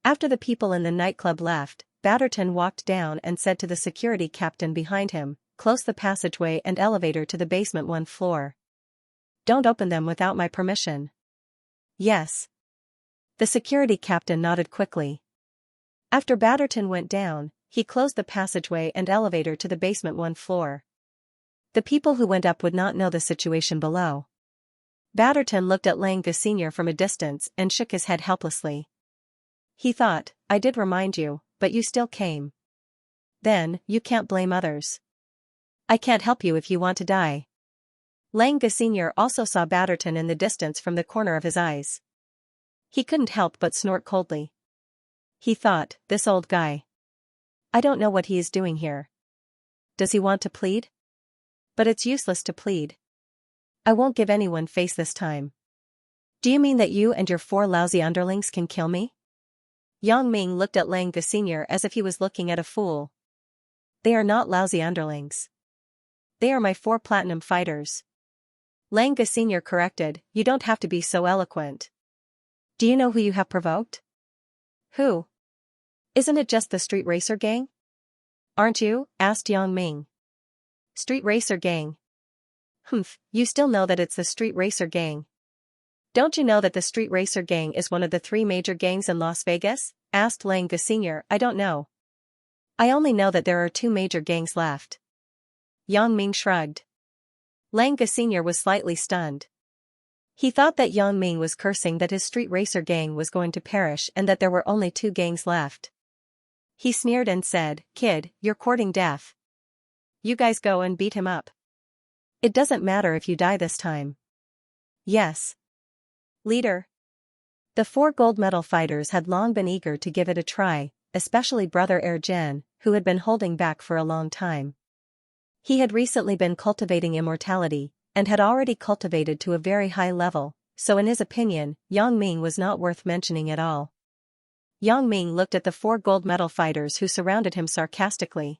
After the people in the nightclub left, Batterton walked down and said to the security captain behind him, close the passageway and elevator to the basement 1 floor. Don't open them without my permission. Yes. The security captain nodded quickly. After Batterton went down, he closed the passageway and elevator to the basement 1 floor. The people who went up would not know the situation below. Batterton looked at Xianxia Sr. from a distance and shook his head helplessly. He thought, I did remind you, but you still came. Then, you can't blame others. I can't help you if you want to die. Xianxia Sr. also saw Batterton in the distance from the corner of his eyes. He couldn't help but snort coldly. He thought, this old guy. I don't know what he is doing here. Does he want to plead? But it's useless to plead. I won't give anyone face this time. Do you mean that you and your 4 lousy underlings can kill me? Yang Ming looked at Xianxia Sr. as if he was looking at a fool. They are not lousy underlings. They are my 4 platinum fighters. Xianxia Sr. corrected, you don't have to be so eloquent. Do you know who you have provoked? Who? Isn't it just the street racer gang? Aren't you? Asked Yang Ming. Street racer gang. Humph, you still know that it's the street racer gang. Don't you know that the street racer gang is one of the 3 major gangs in Las Vegas? Asked Xianxia Sr. I don't know. I only know that there are 2 major gangs left. Yang Ming shrugged. Xianxia Sr. was slightly stunned. He thought that Yang Ming was cursing that his street racer gang was going to perish and that there were only 2 gangs left. He sneered and said, Kid, you're courting death. You guys go and beat him up. It doesn't matter if you die this time. Yes. Leader. The 4 gold medal fighters had long been eager to give it a try, especially brother Ergen, who had been holding back for a long time. He had recently been cultivating immortality, and had already cultivated to a very high level, so in his opinion, Yang Ming was not worth mentioning at all. Yang Ming looked at the 4 gold medal fighters who surrounded him sarcastically.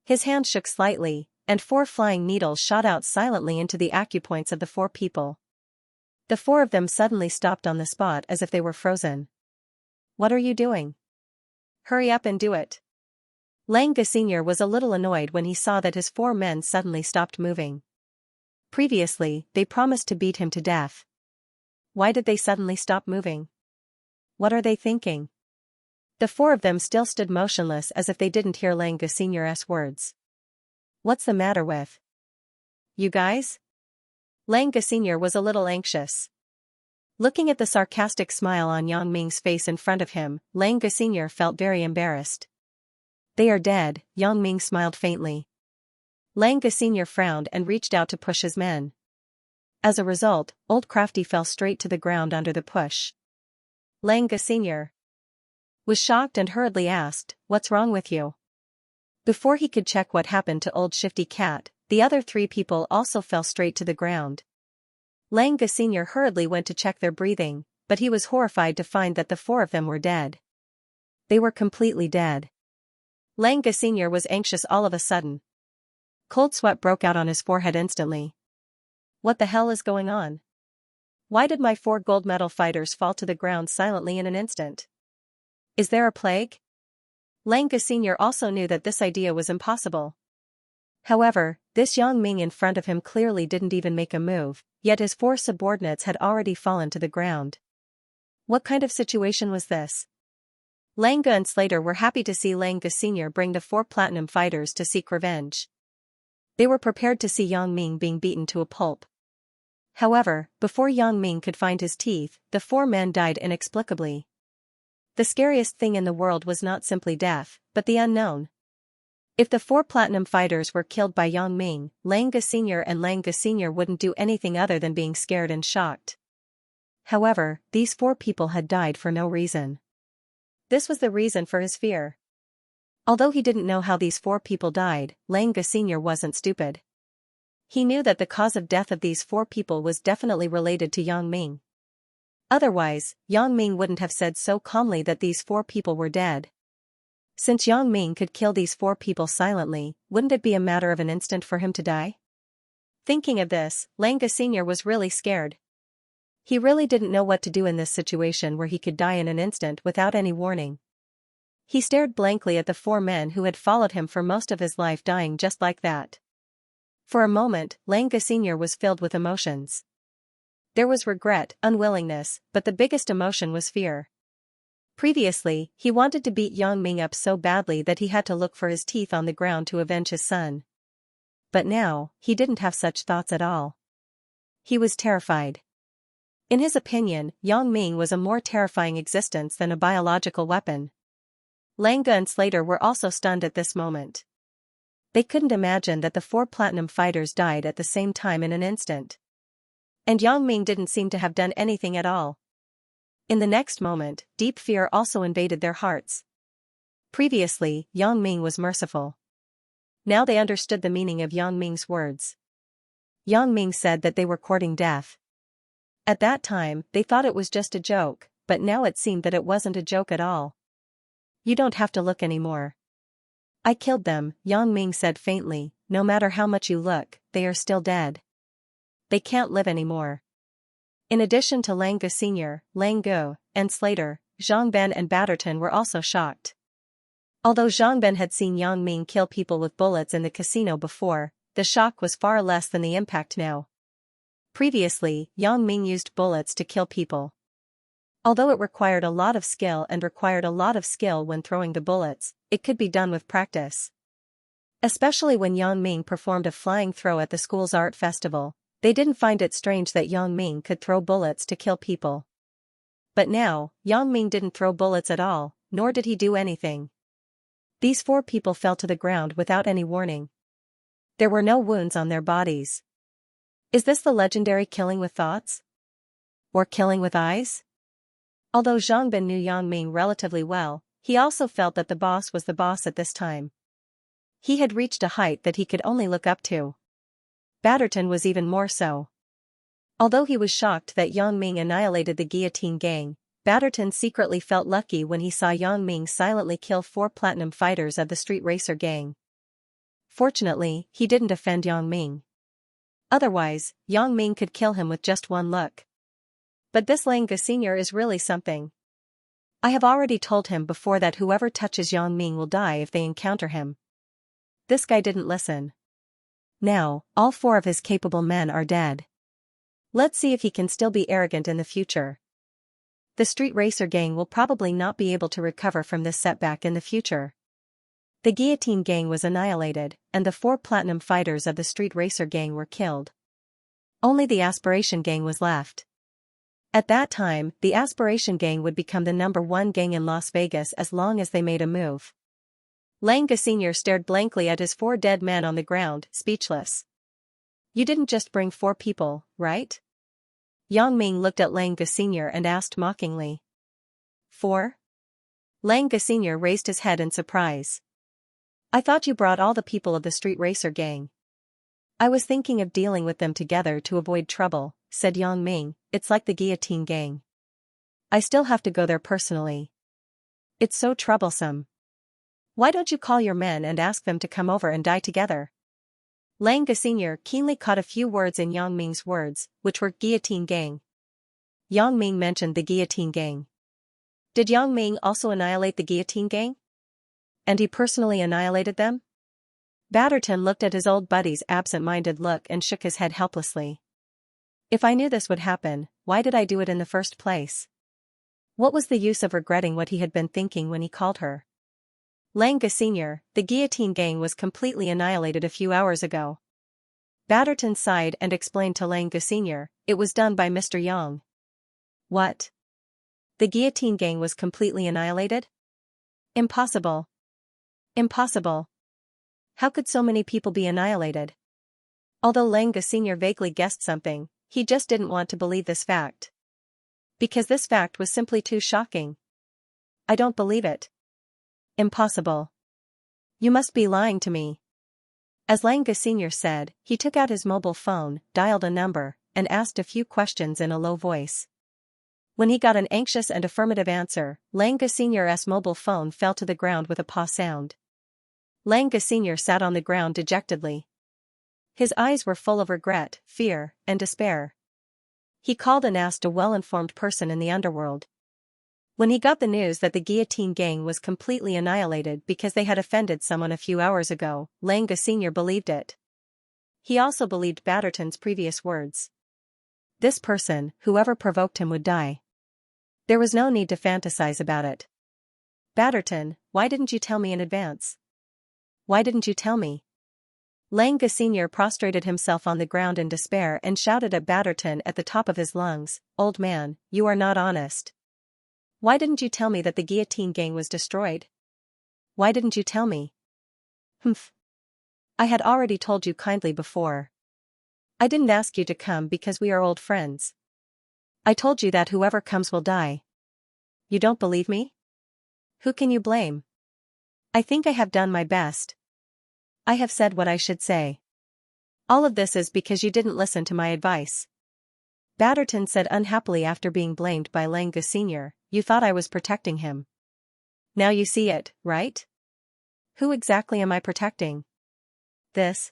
His hand shook slightly, and 4 flying needles shot out silently into the acupoints of the 4 people. The 4 of them suddenly stopped on the spot as if they were frozen. What are you doing? Hurry up and do it. Xianxia Sr. was a little annoyed when he saw that his 4 men suddenly stopped moving. Previously, they promised to beat him to death. Why did they suddenly stop moving? What are they thinking? The 4 of them still stood motionless as if they didn't hear Xianxia Sr.'s words. What's the matter with you guys? Xianxia Sr. was a little anxious. Looking at the sarcastic smile on Yang Ming's face in front of him, Xianxia Sr. felt very embarrassed. They are dead, Yang Ming smiled faintly. Xianxia Sr. frowned and reached out to push his men. As a result, Old Crafty fell straight to the ground under the push. Xianxia Sr. was shocked and hurriedly asked, What's wrong with you? Before he could check what happened to Old Shifty Cat, the other 3 people also fell straight to the ground. Xianxia Sr. hurriedly went to check their breathing, but he was horrified to find that the 4 of them were dead. They were completely dead. Xianxia Sr. was anxious all of a sudden. Cold sweat broke out on his forehead instantly. What the hell is going on? Why did my 4 gold medal fighters fall to the ground silently in an instant? Is there a plague? Xianxia Sr. also knew that this idea was impossible. However, this Yang Ming in front of him clearly didn't even make a move, yet his 4 subordinates had already fallen to the ground. What kind of situation was this? Xianxia and Slater were happy to see Xianxia Sr. bring the 4 platinum fighters to seek revenge. They were prepared to see Yang Ming being beaten to a pulp. However, before Yang Ming could find his teeth, the 4 men died inexplicably. The scariest thing in the world was not simply death, but the unknown. If the 4 platinum fighters were killed by Yang Ming, Xianxia Sr. and Xianxia Sr. wouldn't do anything other than being scared and shocked. However, these 4 people had died for no reason. This was the reason for his fear. Although he didn't know how these 4 people died, Xianxia Sr. wasn't stupid. He knew that the cause of death of these 4 people was definitely related to Yang Ming. Otherwise, Yang Ming wouldn't have said so calmly that these 4 people were dead. Since Yang Ming could kill these 4 people silently, wouldn't it be a matter of an instant for him to die? Thinking of this, Xianxia Sr. was really scared. He really didn't know what to do in this situation where he could die in an instant without any warning. He stared blankly at the 4 men who had followed him for most of his life dying just like that. For a moment, Xianxia Sr. was filled with emotions. There was regret, unwillingness, but the biggest emotion was fear. Previously, he wanted to beat Yang Ming up so badly that he had to look for his teeth on the ground to avenge his son. But now, he didn't have such thoughts at all. He was terrified. In his opinion, Yang Ming was a more terrifying existence than a biological weapon. Xianxia and Slater were also stunned at this moment. They couldn't imagine that the 4 platinum fighters died at the same time in an instant. And Yang Ming didn't seem to have done anything at all. In the next moment, deep fear also invaded their hearts. Previously, Yang Ming was merciful. Now they understood the meaning of Yang Ming's words. Yang Ming said that they were courting death. At that time, they thought it was just a joke, but now it seemed that it wasn't a joke at all. You don't have to look anymore. I killed them, Yang Ming said faintly. No matter how much you look, they are still dead. They can't live anymore. In addition to Lang Ge Sr., Lang Ge, and Slater, Zhang Ben and Batterton were also shocked. Although Zhang Ben had seen Yang Ming kill people with bullets in the casino before, the shock was far less than the impact now. Previously, Yang Ming used bullets to kill people. Although it required a lot of skill when throwing the bullets, it could be done with practice. Especially when Yang Ming performed a flying throw at the school's art festival, they didn't find it strange that Yang Ming could throw bullets to kill people. But now, Yang Ming didn't throw bullets at all, nor did he do anything. These 4 people fell to the ground without any warning. There were no wounds on their bodies. Is this the legendary killing with thoughts? Or killing with eyes? Although Zhang Ben knew Yang Ming relatively well, he also felt that the boss was the boss at this time. He had reached a height that he could only look up to. Batterton was even more so. Although he was shocked that Yang Ming annihilated the Guillotine Gang, Batterton secretly felt lucky when he saw Yang Ming silently kill 4 platinum fighters of the Street Racer Gang. Fortunately, he didn't offend Yang Ming. Otherwise, Yang Ming could kill him with just one look. But this Lang Ge Sr. is really something. I have already told him before that whoever touches Yang Ming will die if they encounter him. This guy didn't listen. Now, all 4 of his capable men are dead. Let's see if he can still be arrogant in the future. The Street Racer Gang will probably not be able to recover from this setback in the future. The Guillotine Gang was annihilated, and the 4 platinum fighters of the Street Racer Gang were killed. Only the Aspiration Gang was left. At that time, the Aspiration Gang would become the #1 gang in Las Vegas as long as they made a move. Lang Ge Sr. stared blankly at his 4 dead men on the ground, speechless. You didn't just bring 4 people, right? Yang Ming looked at Lang Ge Sr. and asked mockingly. 4? Lang Ge Sr. raised his head in surprise. I thought you brought all the people of the Street Racer Gang. I was thinking of dealing with them together to avoid trouble, said Yang Ming. It's like the Guillotine Gang. I still have to go there personally. It's so troublesome. Why don't you call your men and ask them to come over and die together? Lang Ge Sr. keenly caught a few words in Yang Ming's words, which were Guillotine Gang. Yang Ming mentioned the Guillotine Gang. Did Yang Ming also annihilate the Guillotine Gang? And he personally annihilated them? Batterton looked at his old buddy's absent-minded look and shook his head helplessly. If I knew this would happen, why did I do it in the first place? What was the use of regretting what he had been thinking when he called her? Lang Ge Sr., the Guillotine Gang was completely annihilated a few hours ago. Batterton sighed and explained to Lang Ge Sr., it was done by Mr. Yang. What? The Guillotine Gang was completely annihilated? Impossible. Impossible. How could so many people be annihilated? Although Lang Ge Sr. vaguely guessed something, he just didn't want to believe this fact. Because this fact was simply too shocking. I don't believe it. Impossible. You must be lying to me. As Lang Ge Sr. said, he took out his mobile phone, dialed a number, and asked a few questions in a low voice. When he got an anxious and affirmative answer, Lang Ge Sr.'s mobile phone fell to the ground with a paw sound. Lang Ge Sr. sat on the ground dejectedly. His eyes were full of regret, fear, and despair. He called and asked a well-informed person in the underworld. When he got the news that the Guillotine Gang was completely annihilated because they had offended someone a few hours ago, Lang Ge Sr. believed it. He also believed Batterton's previous words. This person, whoever provoked him, would die. There was no need to fantasize about it. Batterton, why didn't you tell me in advance? Why didn't you tell me? Lang Ge Sr. prostrated himself on the ground in despair and shouted at Batterton at the top of his lungs, Old man, you are not honest. Why didn't you tell me that the Guillotine Gang was destroyed? Why didn't you tell me? Humph. I had already told you kindly before. I didn't ask you to come because we are old friends. I told you that whoever comes will die. You don't believe me? Who can you blame? I think I have done my best. I have said what I should say. All of this is because you didn't listen to my advice. Batterton said unhappily after being blamed by Xianxia Sr., you thought I was protecting him. Now you see it, right? Who exactly am I protecting? This?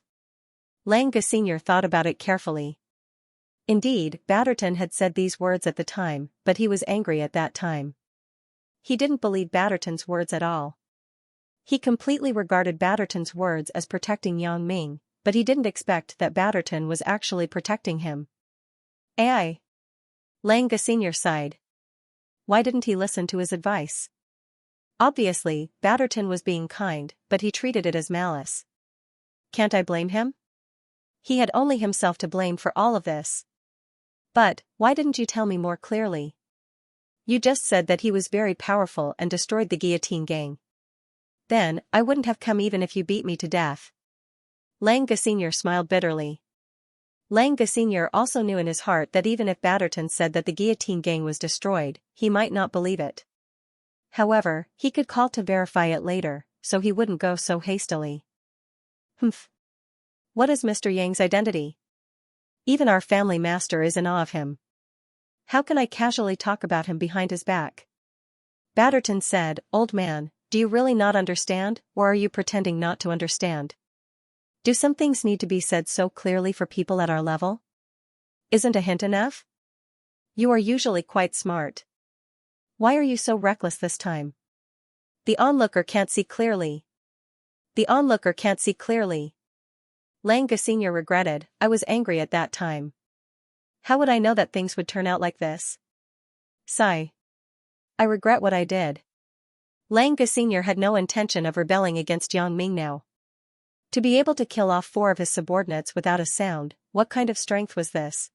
Xianxia Sr. thought about it carefully. Indeed, Batterton had said these words at the time, but he was angry at that time. He didn't believe Batterton's words at all. He completely regarded Batterton's words as protecting Yang Ming, but he didn't expect that Batterton was actually protecting him. Ai. Xianxia Sr. sighed. Why didn't he listen to his advice? Obviously, Batterton was being kind, but he treated it as malice. Can't I blame him? He had only himself to blame for all of this. But, why didn't you tell me more clearly? You just said that he was very powerful and destroyed the guillotine gang. Then, I wouldn't have come even if you beat me to death. Xianxia Sr. smiled bitterly. Xianxia Sr. also knew in his heart that even if Batterton said that the guillotine gang was destroyed, he might not believe it. However, he could call to verify it later, so he wouldn't go so hastily. Humph. What is Mr. Yang's identity? Even our family master is in awe of him. How can I casually talk about him behind his back? Batterton said, Old man, do you really not understand, or are you pretending not to understand? Do some things need to be said so clearly for people at our level? Isn't a hint enough? You are usually quite smart. Why are you so reckless this time? The onlooker can't see clearly. The onlooker can't see clearly. Xianxia Sr. regretted, I was angry at that time. How would I know that things would turn out like this? Sigh. I regret what I did. Xianxia Sr. had no intention of rebelling against Yang Ming now. To be able to kill off 4 of his subordinates without a sound, what kind of strength was this?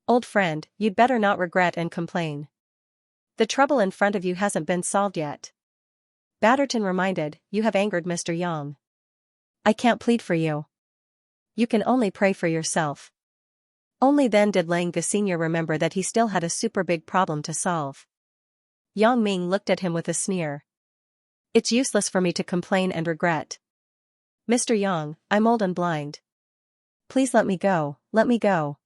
Old friend, you'd better not regret and complain. The trouble in front of you hasn't been solved yet. Batterton reminded, you have angered Mr. Yang. I can't plead for you. You can only pray for yourself. Only then did Xianxia Sr. remember that he still had a super big problem to solve. Yang Ming looked at him with a sneer. It's useless for me to complain and regret. Mr. Yang, I'm old and blind. Please let me go, let me go.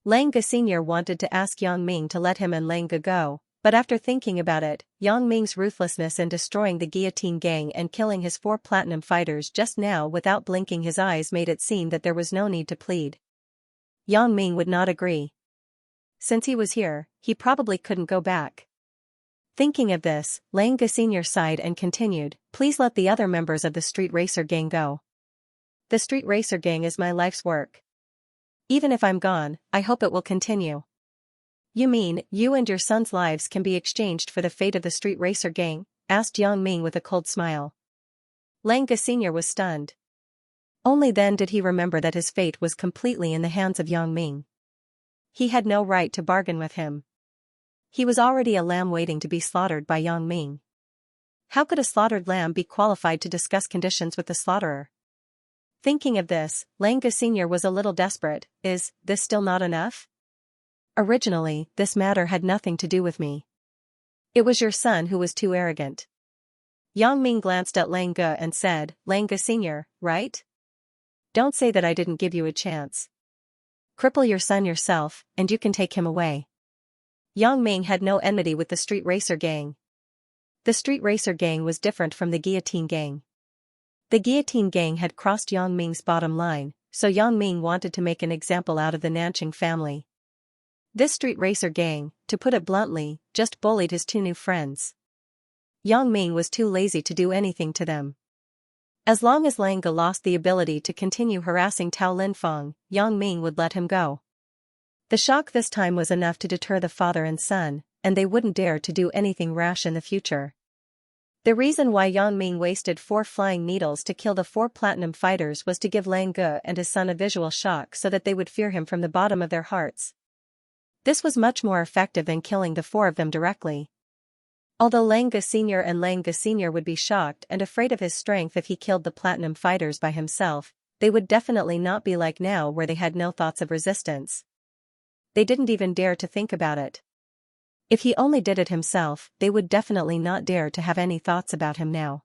Xianxia Sr. wanted to ask Yang Ming to let him and Xianxia go, but after thinking about it, Yang Ming's ruthlessness in destroying the guillotine gang and killing his 4 platinum fighters just now without blinking his eyes made it seem that there was no need to plead. Yang Ming would not agree. Since he was here, he probably couldn't go back. Thinking of this, Xianxia Sr. sighed and continued, please let the other members of the Street Racer gang go. The Street Racer gang is my life's work. Even if I'm gone, I hope it will continue. You mean, you and your son's lives can be exchanged for the fate of the Street Racer gang? Asked Yang Ming with a cold smile. Xianxia Sr. was stunned. Only then did he remember that his fate was completely in the hands of Yang Ming. He had no right to bargain with him. He was already a lamb waiting to be slaughtered by Yang Ming. How could a slaughtered lamb be qualified to discuss conditions with the slaughterer? Thinking of this, Xianxia Sr. was a little desperate. Is this still not enough? Originally, this matter had nothing to do with me. It was your son who was too arrogant. Yang Ming glanced at Xianxia and said, Xianxia Sr., right? Don't say that I didn't give you a chance. Cripple your son yourself, and you can take him away. Yang Ming had no enmity with the Street Racer gang. The Street Racer gang was different from the Guillotine gang. The Guillotine gang had crossed Yang Ming's bottom line, so Yang Ming wanted to make an example out of the Nanqing family. This Street Racer gang, to put it bluntly, just bullied his 2 new friends. Yang Ming was too lazy to do anything to them. As long as Xianxia lost the ability to continue harassing Tao Linfeng, Yang Ming would let him go. The shock this time was enough to deter the father and son, and they wouldn't dare to do anything rash in the future. The reason why Yang Ming wasted 4 flying needles to kill the 4 platinum fighters was to give Xianxia and his son a visual shock so that they would fear him from the bottom of their hearts. This was much more effective than killing the 4 of them directly. Although Lang Ge Sr. and Lang Ge Sr. would be shocked and afraid of his strength if he killed the Platinum Fighters by himself, they would definitely not be like now where they had no thoughts of resistance. They didn't even dare to think about it. If he only did it himself, they would definitely not dare to have any thoughts about him now.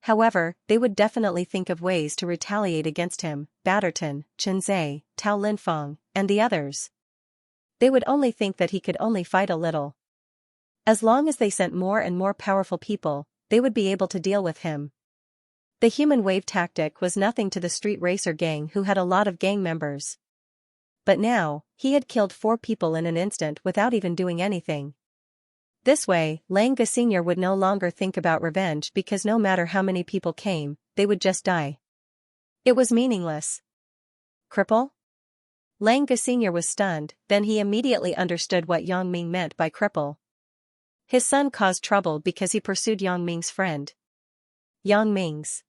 However, they would definitely think of ways to retaliate against him, Batterton, Chenze, Tao Linfeng, and the others. They would only think that he could only fight a little. As long as they sent more and more powerful people, they would be able to deal with him. The human wave tactic was nothing to the street racer gang who had a lot of gang members. But now, he had killed 4 people in an instant without even doing anything. This way, Lang Ge Sr. would no longer think about revenge because no matter how many people came, they would just die. It was meaningless. Cripple? Lang Ge Sr. was stunned, then he immediately understood what Yang Ming meant by cripple. His son caused trouble because he pursued Yang Ming's friend. Yang Ming's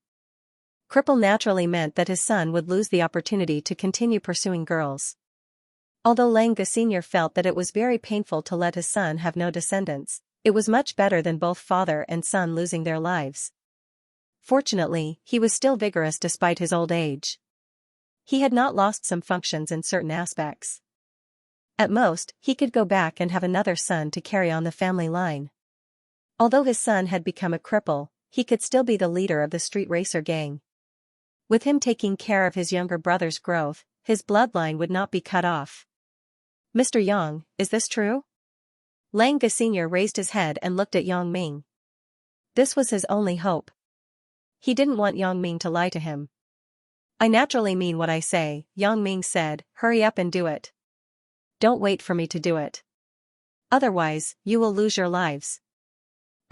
cripple naturally meant that his son would lose the opportunity to continue pursuing girls. Although Lang Ge Sr. felt that it was very painful to let his son have no descendants, it was much better than both father and son losing their lives. Fortunately, he was still vigorous despite his old age. He had not lost some functions in certain aspects. At most, he could go back and have another son to carry on the family line. Although his son had become a cripple, he could still be the leader of the street racer gang. With him taking care of his younger brother's growth, his bloodline would not be cut off. Mr. Yang, is this true? Lang Ge Sr. raised his head and looked at Yang Ming. This was his only hope. He didn't want Yang Ming to lie to him. I naturally mean what I say, Yang Ming said, hurry up and do it. Don't wait for me to do it. Otherwise, you will lose your lives.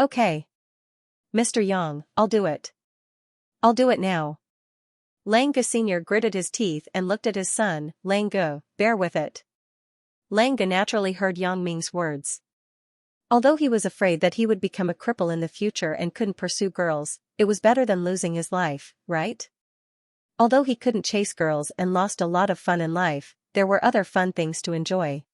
Okay. Mr. Yang, I'll do it. I'll do it now. Lang Ge Sr. gritted his teeth and looked at his son, Lang Ge, bear with it. Lang Ge naturally heard Yang Ming's words. Although he was afraid that he would become a cripple in the future and couldn't pursue girls, it was better than losing his life, right? Although he couldn't chase girls and lost a lot of fun in life, there were other fun things to enjoy.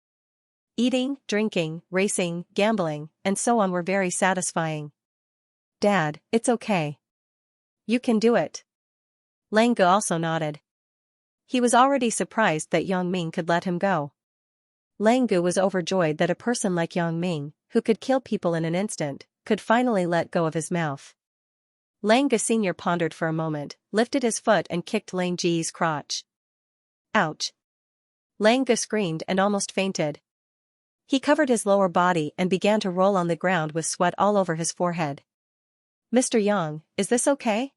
Eating, drinking, racing, gambling, and so on were very satisfying. Dad, it's okay. You can do it. Lang Ge also nodded. He was already surprised that Yang Ming could let him go. Lang Ge was overjoyed that a person like Yang Ming, who could kill people in an instant, could finally let go of his mouth. Lang Ge Sr. pondered for a moment, lifted his foot and kicked Lang Ji's crotch. Ouch! Lang Ge screamed and almost fainted. He covered his lower body and began to roll on the ground with sweat all over his forehead. Mr. Yang, is this okay?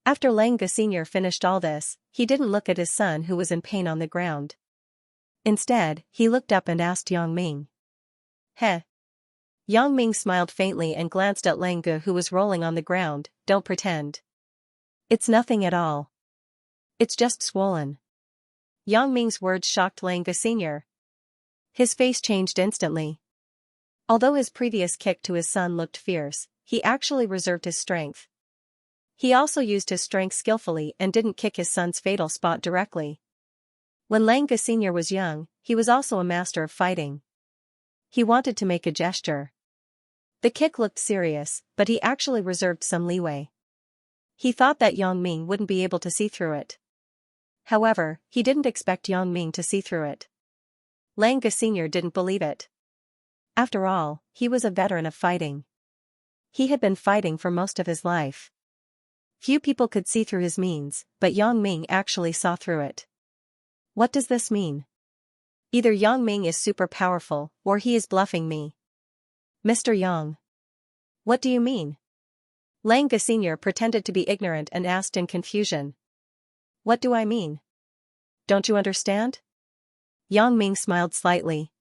After Lang Ge Sr. finished all this, he didn't look at his son who was in pain on the ground. Instead, he looked up and asked Yang Ming. Heh. Yang Ming smiled faintly and glanced at Lang Ge who was rolling on the ground, don't pretend. It's nothing at all. It's just swollen. Yang Ming's words shocked Lang Ge Sr. His face changed instantly. Although his previous kick to his son looked fierce, he actually reserved his strength. He also used his strength skillfully and didn't kick his son's fatal spot directly. When Lang Ge Sr. was young, he was also a master of fighting. He wanted to make a gesture. The kick looked serious, but he actually reserved some leeway. He thought that Yang Ming wouldn't be able to see through it. However, he didn't expect Yang Ming to see through it. Lang Ge Sr. didn't believe it. After all, he was a veteran of fighting. He had been fighting for most of his life. Few people could see through his means, but Yang Ming actually saw through it. What does this mean? Either Yang Ming is super powerful, or he is bluffing me. Mr. Yang. What do you mean? Lang Ge Sr. pretended to be ignorant and asked in confusion. What do I mean? Don't you understand? Yang Ming smiled slightly.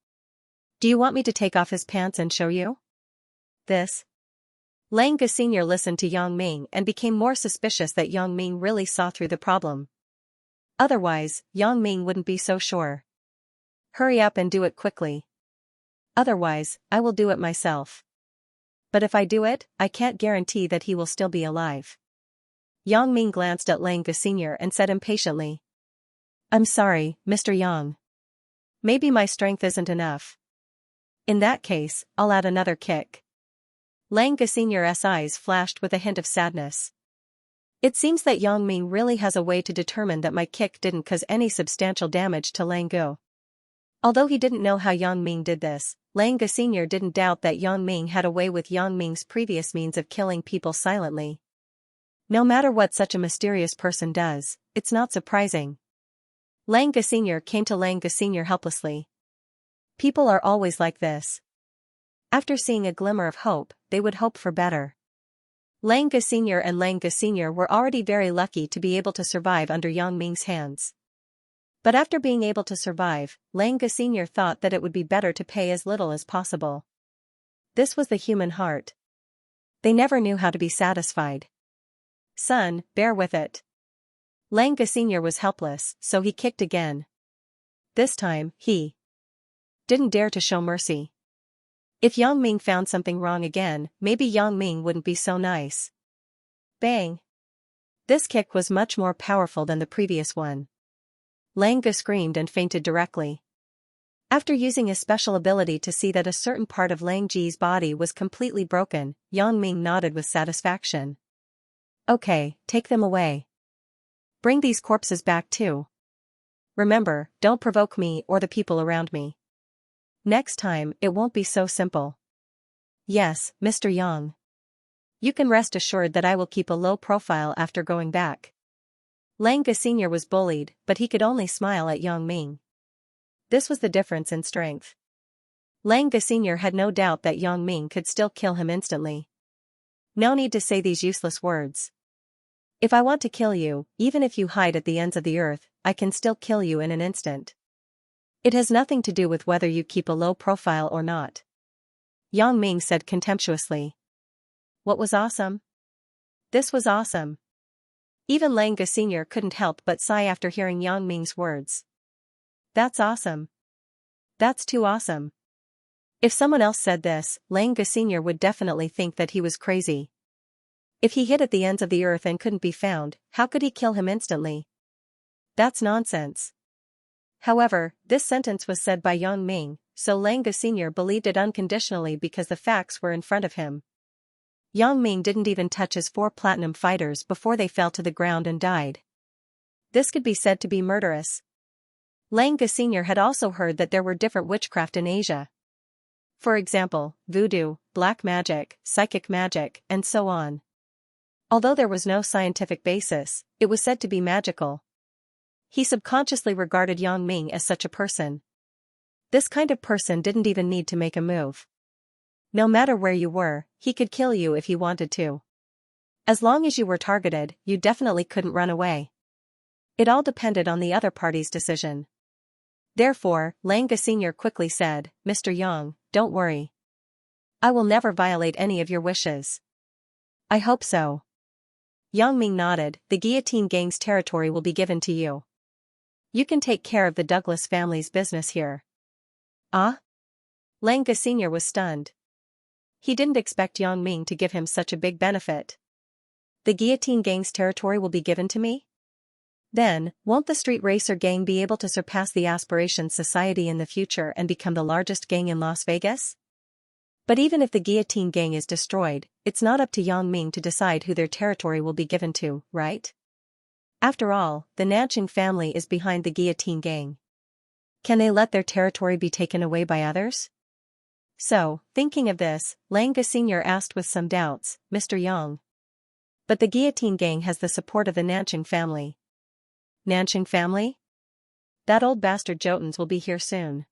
Do you want me to take off his pants and show you? This? Lang Ge Sr. listened to Yang Ming and became more suspicious that Yang Ming really saw through the problem. Otherwise, Yang Ming wouldn't be so sure. Hurry up and do it quickly. Otherwise, I will do it myself. But if I do it, I can't guarantee that he will still be alive. Yang Ming glanced at Lang Ge Sr. and said impatiently. I'm sorry, Mr. Yang. Maybe my strength isn't enough. In that case, I'll add another kick. Lang Senior's eyes flashed with a hint of sadness. It seems that Yang Ming really has a way to determine that my kick didn't cause any substantial damage to Lang Gu. Although he didn't know how Yang Ming did this, Lang Senior didn't doubt that Yang Ming had a way with Yang Ming's previous means of killing people silently. No matter what such a mysterious person does, it's not surprising. Lang Senior came to Lang Senior helplessly. People are always like this. After seeing a glimmer of hope, they would hope for better. Lang Senior and Lang Senior were already very lucky to be able to survive under Yang Ming's hands. But after being able to survive, Lang Senior thought that it would be better to pay as little as possible. This was the human heart. They never knew how to be satisfied. Son, bear with it. Lang Senior was helpless, so he kicked again. This time, he didn't dare to show mercy. If Yang Ming found something wrong again, maybe Yang Ming wouldn't be so nice. Bang! This kick was much more powerful than the previous one. Lang Gu screamed and fainted directly. After using a special ability to see that a certain part of Lang Ji's body was completely broken, Yang Ming nodded with satisfaction. Okay, take them away. Bring these corpses back too. Remember, don't provoke me or the people around me. Next time, it won't be so simple. Yes, Mr. Yang. You can rest assured that I will keep a low profile after going back. Lang Gu Senior was bullied, but he could only smile at Yang Ming. This was the difference in strength. Lang Gu Senior had no doubt that Yang Ming could still kill him instantly. No need to say these useless words. If I want to kill you, even if you hide at the ends of the earth, I can still kill you in an instant. It has nothing to do with whether you keep a low profile or not. Yang Ming said contemptuously. What was awesome? This was awesome. Even Lang Gu Senior couldn't help but sigh after hearing Yang Ming's words. That's awesome. That's too awesome. If someone else said this, Lang Gu Senior would definitely think that he was crazy. If he hid at the ends of the earth and couldn't be found, how could he kill him instantly? That's nonsense. However, this sentence was said by Yang Ming, so Lang Gu Senior believed it unconditionally because the facts were in front of him. Yang Ming didn't even touch his 4 platinum fighters before they fell to the ground and died. This could be said to be murderous. Lang Gu Senior had also heard that there were different witchcraft in Asia. For example, voodoo, black magic, psychic magic, and so on. Although there was no scientific basis, it was said to be magical. He subconsciously regarded Yang Ming as such a person. This kind of person didn't even need to make a move. No matter where you were, he could kill you if he wanted to. As long as you were targeted, you definitely couldn't run away. It all depended on the other party's decision. Therefore, Lang Gu Senior quickly said, Mr. Yang, don't worry. I will never violate any of your wishes. I hope so. Yang Ming nodded. The guillotine gang's territory will be given to you. You can take care of the Douglas family's business here. Ah? Lang Gu Senior was stunned. He didn't expect Yang Ming to give him such a big benefit. The guillotine gang's territory will be given to me? Then, won't the street racer gang be able to surpass the Aspirations Society in the future and become the largest gang in Las Vegas? But even if the guillotine gang is destroyed, it's not up to Yang Ming to decide who their territory will be given to, right? After all, the Nanching family is behind the guillotine gang. Can they let their territory be taken away by others? So, thinking of this, Lang Gu Senior asked with some doubts, Mr. Yang. But the guillotine gang has the support of the Nanching family. Nanching family? That old bastard Jotuns will be here soon.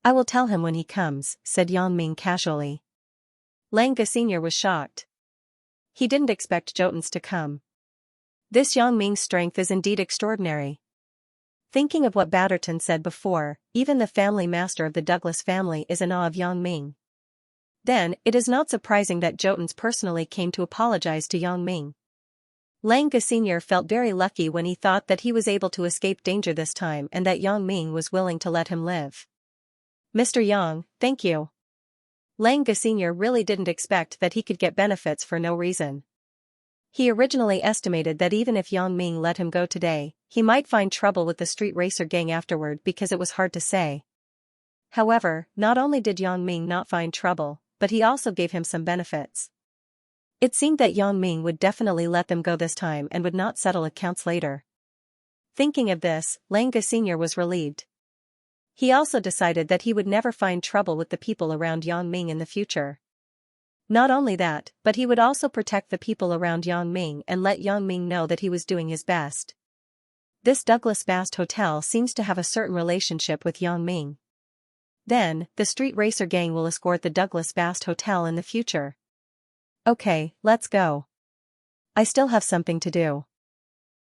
I will tell him when he comes, said Yang Ming casually. Lang Gu Senior was shocked. He didn't expect Jotuns to come. This Yang Ming's strength is indeed extraordinary. Thinking of what Batterton said before, even the family master of the Douglas family is in awe of Yang Ming. Then, it is not surprising that Jotuns personally came to apologize to Yang Ming. Lang Gu Senior felt very lucky when he thought that he was able to escape danger this time and that Yang Ming was willing to let him live. Mr. Yang, thank you. Lang Gu Senior really didn't expect that he could get benefits for no reason. He originally estimated that even if Yang Ming let him go today, he might find trouble with the street racer gang afterward because it was hard to say. However, not only did Yang Ming not find trouble, but he also gave him some benefits. It seemed that Yang Ming would definitely let them go this time and would not settle accounts later. Thinking of this, Lang Ge Sr. was relieved. He also decided that he would never find trouble with the people around Yang Ming in the future. Not only that, but he would also protect the people around Yang Ming and let Yang Ming know that he was doing his best. This Douglas Bast Hotel seems to have a certain relationship with Yang Ming. Then, the street racer gang will escort the Douglas Bast Hotel in the future. Okay, let's go. I still have something to do.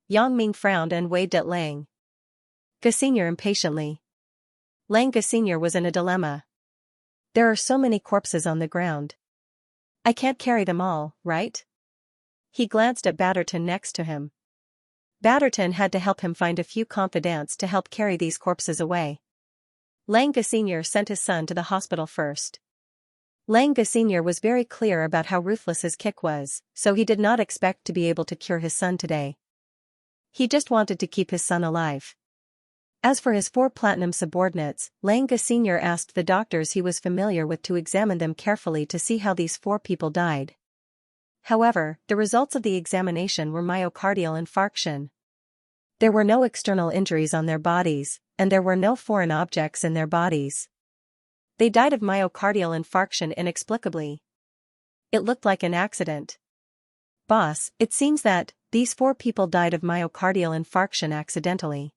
Yang Ming frowned and waved at Lang Ge Sr. impatiently. Lang Ge Sr. was in a dilemma. There are so many corpses on the ground. I can't carry them all, right? He glanced at Batterton next to him. Batterton had to help him find a few confidants to help carry these corpses away. Lang Ge Sr. sent his son to the hospital first. Lang Ge Sr. was very clear about how ruthless his kick was, so he did not expect to be able to cure his son today. He just wanted to keep his son alive. As for his 4 platinum subordinates, Lang Ge Sr. asked the doctors he was familiar with to examine them carefully to see how these 4 people died. However, the results of the examination were myocardial infarction. There were no external injuries on their bodies, and there were no foreign objects in their bodies. They died of myocardial infarction inexplicably. It looked like an accident. Boss, it seems that these 4 people died of myocardial infarction accidentally.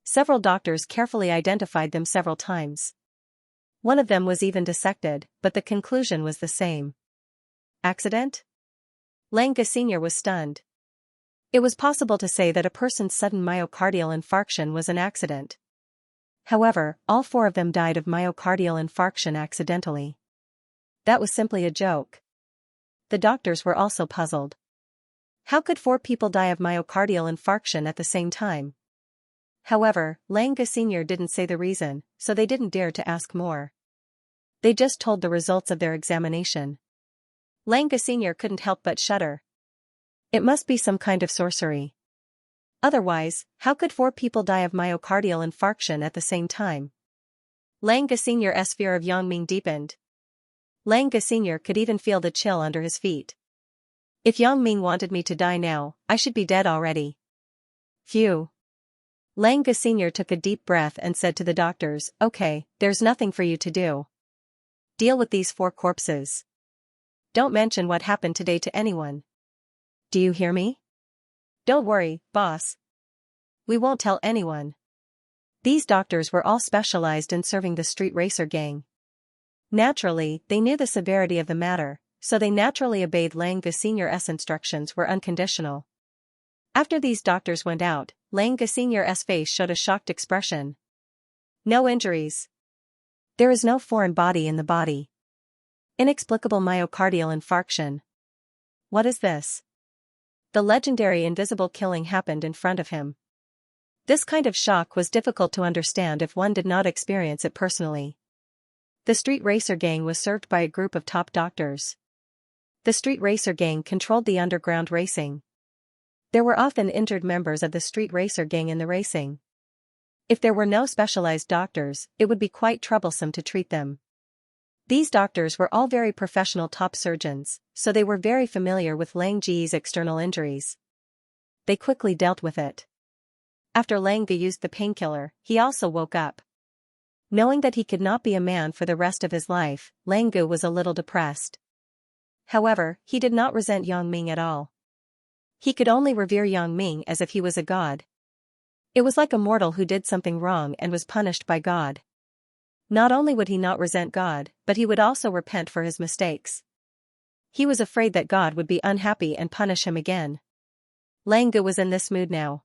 Several doctors carefully identified them several times. One of them was even dissected, but the conclusion was the same. Accident? Lang Ge Sr. was stunned. It was possible to say that a person's sudden myocardial infarction was an accident. However, all 4 of them died of myocardial infarction accidentally. That was simply a joke. The doctors were also puzzled. How could 4 people die of myocardial infarction at the same time? However, Lang Ge Sr. didn't say the reason, so they didn't dare to ask more. They just told the results of their examination. Lang Ge Sr. couldn't help but shudder. It must be some kind of sorcery. Otherwise, how could 4 people die of myocardial infarction at the same time? Lang Ge Sr.'s fear of Yang Ming deepened. Lang Ge Sr. could even feel the chill under his feet. If Yang Ming wanted me to die now, I should be dead already. Phew. Lang Ge Sr. took a deep breath and said to the doctors, okay, there's nothing for you to do. Deal with these 4 corpses. Don't mention what happened today to anyone. Do you hear me? Don't worry, boss. We won't tell anyone. These doctors were all specialized in serving the street racer gang. Naturally, they knew the severity of the matter, so they naturally obeyed Lang Ge Sr.'s instructions were unconditional. After these doctors went out, Lang Ge Sr.'s face showed a shocked expression. No injuries. There is no foreign body in the body. Inexplicable myocardial infarction. What is this? The legendary invisible killing happened in front of him. This kind of shock was difficult to understand if one did not experience it personally. The street racer gang was served by a group of top doctors. The street racer gang controlled the underground racing. There were often injured members of the street racer gang in the racing. If there were no specialized doctors, it would be quite troublesome to treat them. These doctors were all very professional top surgeons, so they were very familiar with Lang Ge's external injuries. They quickly dealt with it. After Lang Ge used the painkiller, he also woke up. Knowing that he could not be a man for the rest of his life, Lang Ge was a little depressed. However, he did not resent Yang Ming at all. He could only revere Yang Ming as if he was a god. It was like a mortal who did something wrong and was punished by God. Not only would he not resent God, but he would also repent for his mistakes. He was afraid that God would be unhappy and punish him again. Lang Ge was in this mood now.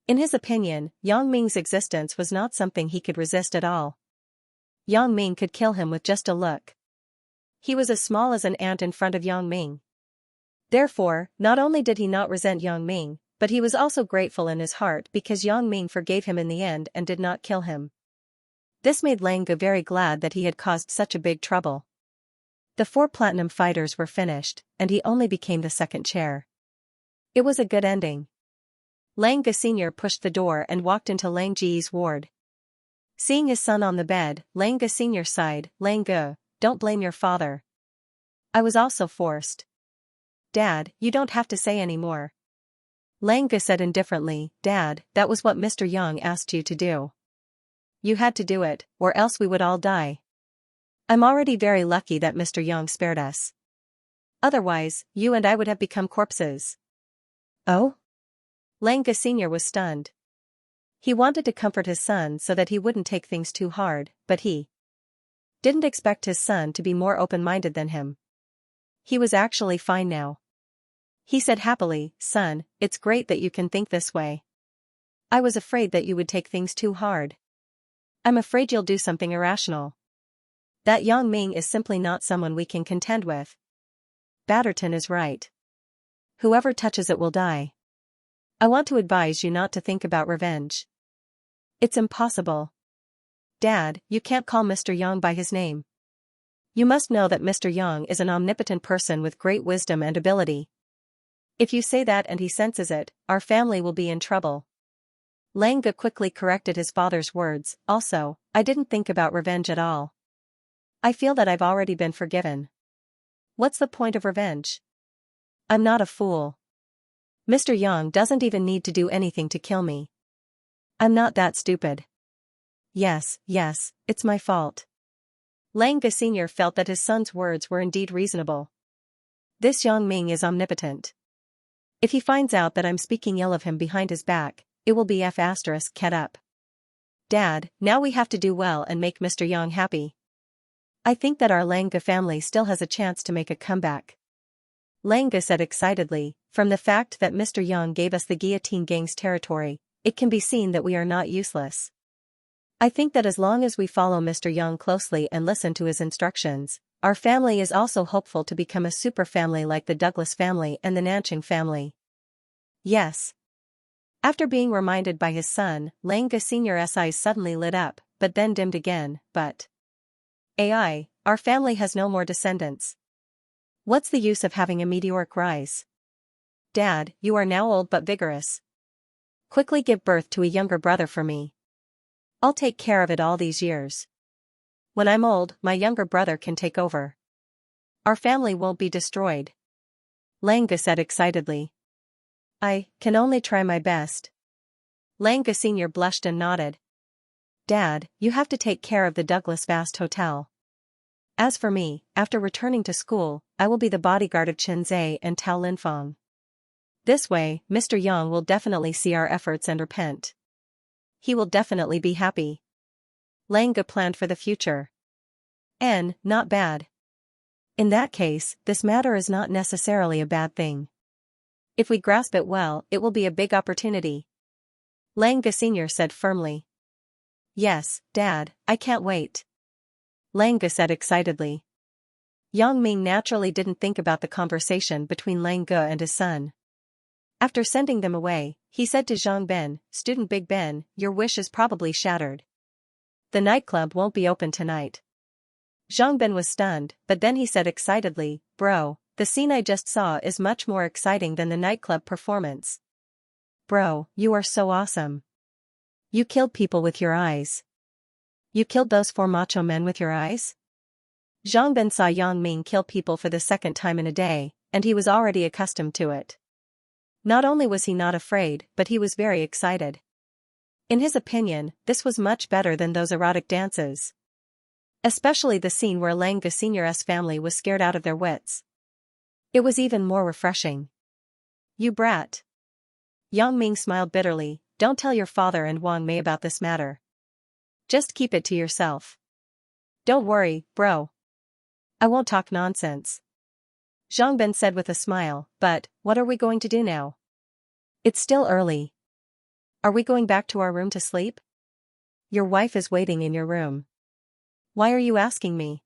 In his opinion, Yang Ming's existence was not something he could resist at all. Yang Ming could kill him with just a look. He was as small as an ant in front of Yang Ming. Therefore, not only did he not resent Yang Ming, but he was also grateful in his heart because Yang Ming forgave him in the end and did not kill him. This made Lang Ge very glad that he had caused such a big trouble. The 4 platinum fighters were finished, and he only became the second chair. It was a good ending. Lang Ge Sr. pushed the door and walked into Lang Ge's ward. Seeing his son on the bed, Lang Ge Sr. sighed, Lang Ge, don't blame your father. I was also forced. Dad, you don't have to say any more. Xianxia said indifferently, Dad, that was what Mr. Yang asked you to do. You had to do it, or else we would all die. I'm already very lucky that Mr. Yang spared us. Otherwise, you and I would have become corpses. Oh? Xianxia Sr. was stunned. He wanted to comfort his son so that he wouldn't take things too hard, but he didn't expect his son to be more open-minded than him. He was actually fine now. He said happily, Son, it's great that you can think this way. I was afraid that you would take things too hard. I'm afraid you'll do something irrational. That Yang Ming is simply not someone we can contend with. Batterton is right. Whoever touches it will die. I want to advise you not to think about revenge. It's impossible. Dad, you can't call Mr. Yang by his name. You must know that Mr. Yang is an omnipotent person with great wisdom and ability. If you say that and he senses it, our family will be in trouble. Xianxia quickly corrected his father's words, also, I didn't think about revenge at all. I feel that I've already been forgiven. What's the point of revenge? I'm not a fool. Mr. Yang doesn't even need to do anything to kill me. I'm not that stupid. Yes, it's my fault. Xianxia Sr. felt that his son's words were indeed reasonable. This Yang Ming is omnipotent. If he finds out that I'm speaking ill of him behind his back, it will be *ket up. Dad, now we have to do well and make Mr. Yang happy. I think that our Xianxia family still has a chance to make a comeback. Xianxia said excitedly, from the fact that Mr. Yang gave us the guillotine gang's territory, it can be seen that we are not useless. I think that as long as we follow Mr. Yang closely and listen to his instructions, our family is also hopeful to become a super family like the Douglas family and the Nanching family. Yes. After being reminded by his son, Xianxia Sr.'s eyes suddenly lit up, but then dimmed again, but our family has no more descendants. What's the use of having a meteoric rise? Dad, you are now old but vigorous. Quickly give birth to a younger brother for me. I'll take care of it all these years. When I'm old, my younger brother can take over. Our family won't be destroyed. Xianxia said excitedly. I can only try my best. Xianxia Sr. blushed and nodded. Dad, you have to take care of the Douglas Vast Hotel. As for me, after returning to school, I will be the bodyguard of Chen Zhe and Tao Linfeng. This way, Mr. Yang will definitely see our efforts and repent. He will definitely be happy. Xianxia planned for the future. Not bad. In that case, this matter is not necessarily a bad thing. If we grasp it well, it will be a big opportunity. Xianxia Sr. said firmly. Yes, Dad, I can't wait. Xianxia said excitedly. Yang Ming naturally didn't think about the conversation between Xianxia and his son. After sending them away, he said to Zhang Ben, Student Big Ben, your wish is probably shattered. The nightclub won't be open tonight. Zhang Ben was stunned, but then he said excitedly, Bro, the scene I just saw is much more exciting than the nightclub performance. Bro, you are so awesome. You killed people with your eyes. You killed those 4 macho men with your eyes? Zhang Ben saw Yang Ming kill people for the second time in a day, and he was already accustomed to it. Not only was he not afraid, but he was very excited. In his opinion, this was much better than those erotic dances. Especially the scene where Xianxia Sr.'s family was scared out of their wits. It was even more refreshing. You brat. Yang Ming smiled bitterly, don't tell your father and Wang Mei about this matter. Just keep it to yourself. Don't worry, bro. I won't talk nonsense. Zhang Ben said with a smile, but, what are we going to do now? It's still early. Are we going back to our room to sleep? Your wife is waiting in your room. Why are you asking me?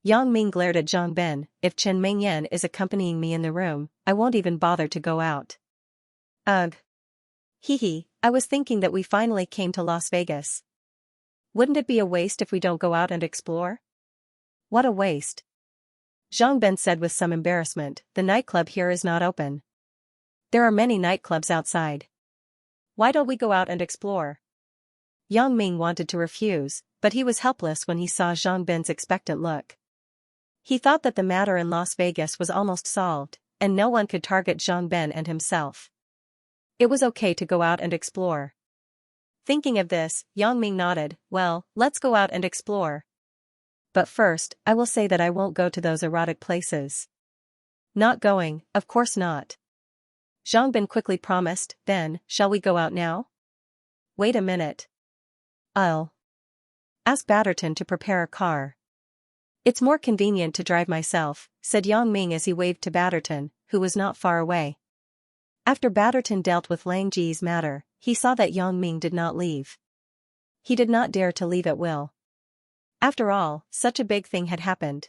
Yang Ming glared at Zhang Ben, if Chen Mengyan is accompanying me in the room, I won't even bother to go out. Ugh. Hee, I was thinking that we finally came to Las Vegas. Wouldn't it be a waste if we don't go out and explore? What a waste. Zhang Ben said with some embarrassment, the nightclub here is not open. There are many nightclubs outside. Why don't we go out and explore? Yang Ming wanted to refuse, but he was helpless when he saw Zhang Ben's expectant look. He thought that the matter in Las Vegas was almost solved, and no one could target Zhang Ben and himself. It was okay to go out and explore. Thinking of this, Yang Ming nodded. Well, let's go out and explore. But first, I will say that I won't go to those erotic places. Not going, of course not. Zhang Ben quickly promised. Then, shall we go out now? Wait a minute. I'll ask Batterton to prepare a car. It's more convenient to drive myself, said Yang Ming as he waved to Batterton, who was not far away. After Batterton dealt with Lang Ji's matter, he saw that Yang Ming did not leave. He did not dare to leave at will. After all, such a big thing had happened.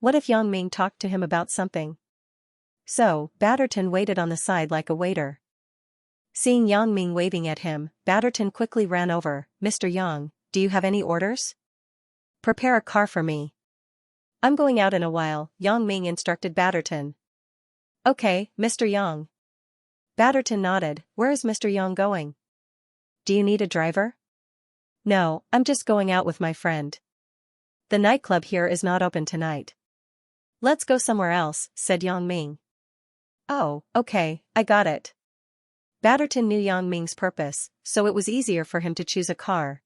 What if Yang Ming talked to him about something? So, Batterton waited on the side like a waiter. Seeing Yang Ming waving at him, Batterton quickly ran over. Mr. Yang, do you have any orders? Prepare a car for me. I'm going out in a while, Yang Ming instructed Batterton. Okay, Mr. Yang. Batterton nodded. Where is Mr. Yang going? Do you need a driver? No, I'm just going out with my friend. The nightclub here is not open tonight. Let's go somewhere else, said Yang Ming. Oh, okay, I got it. Batterton knew Yang Ming's purpose, so it was easier for him to choose a car.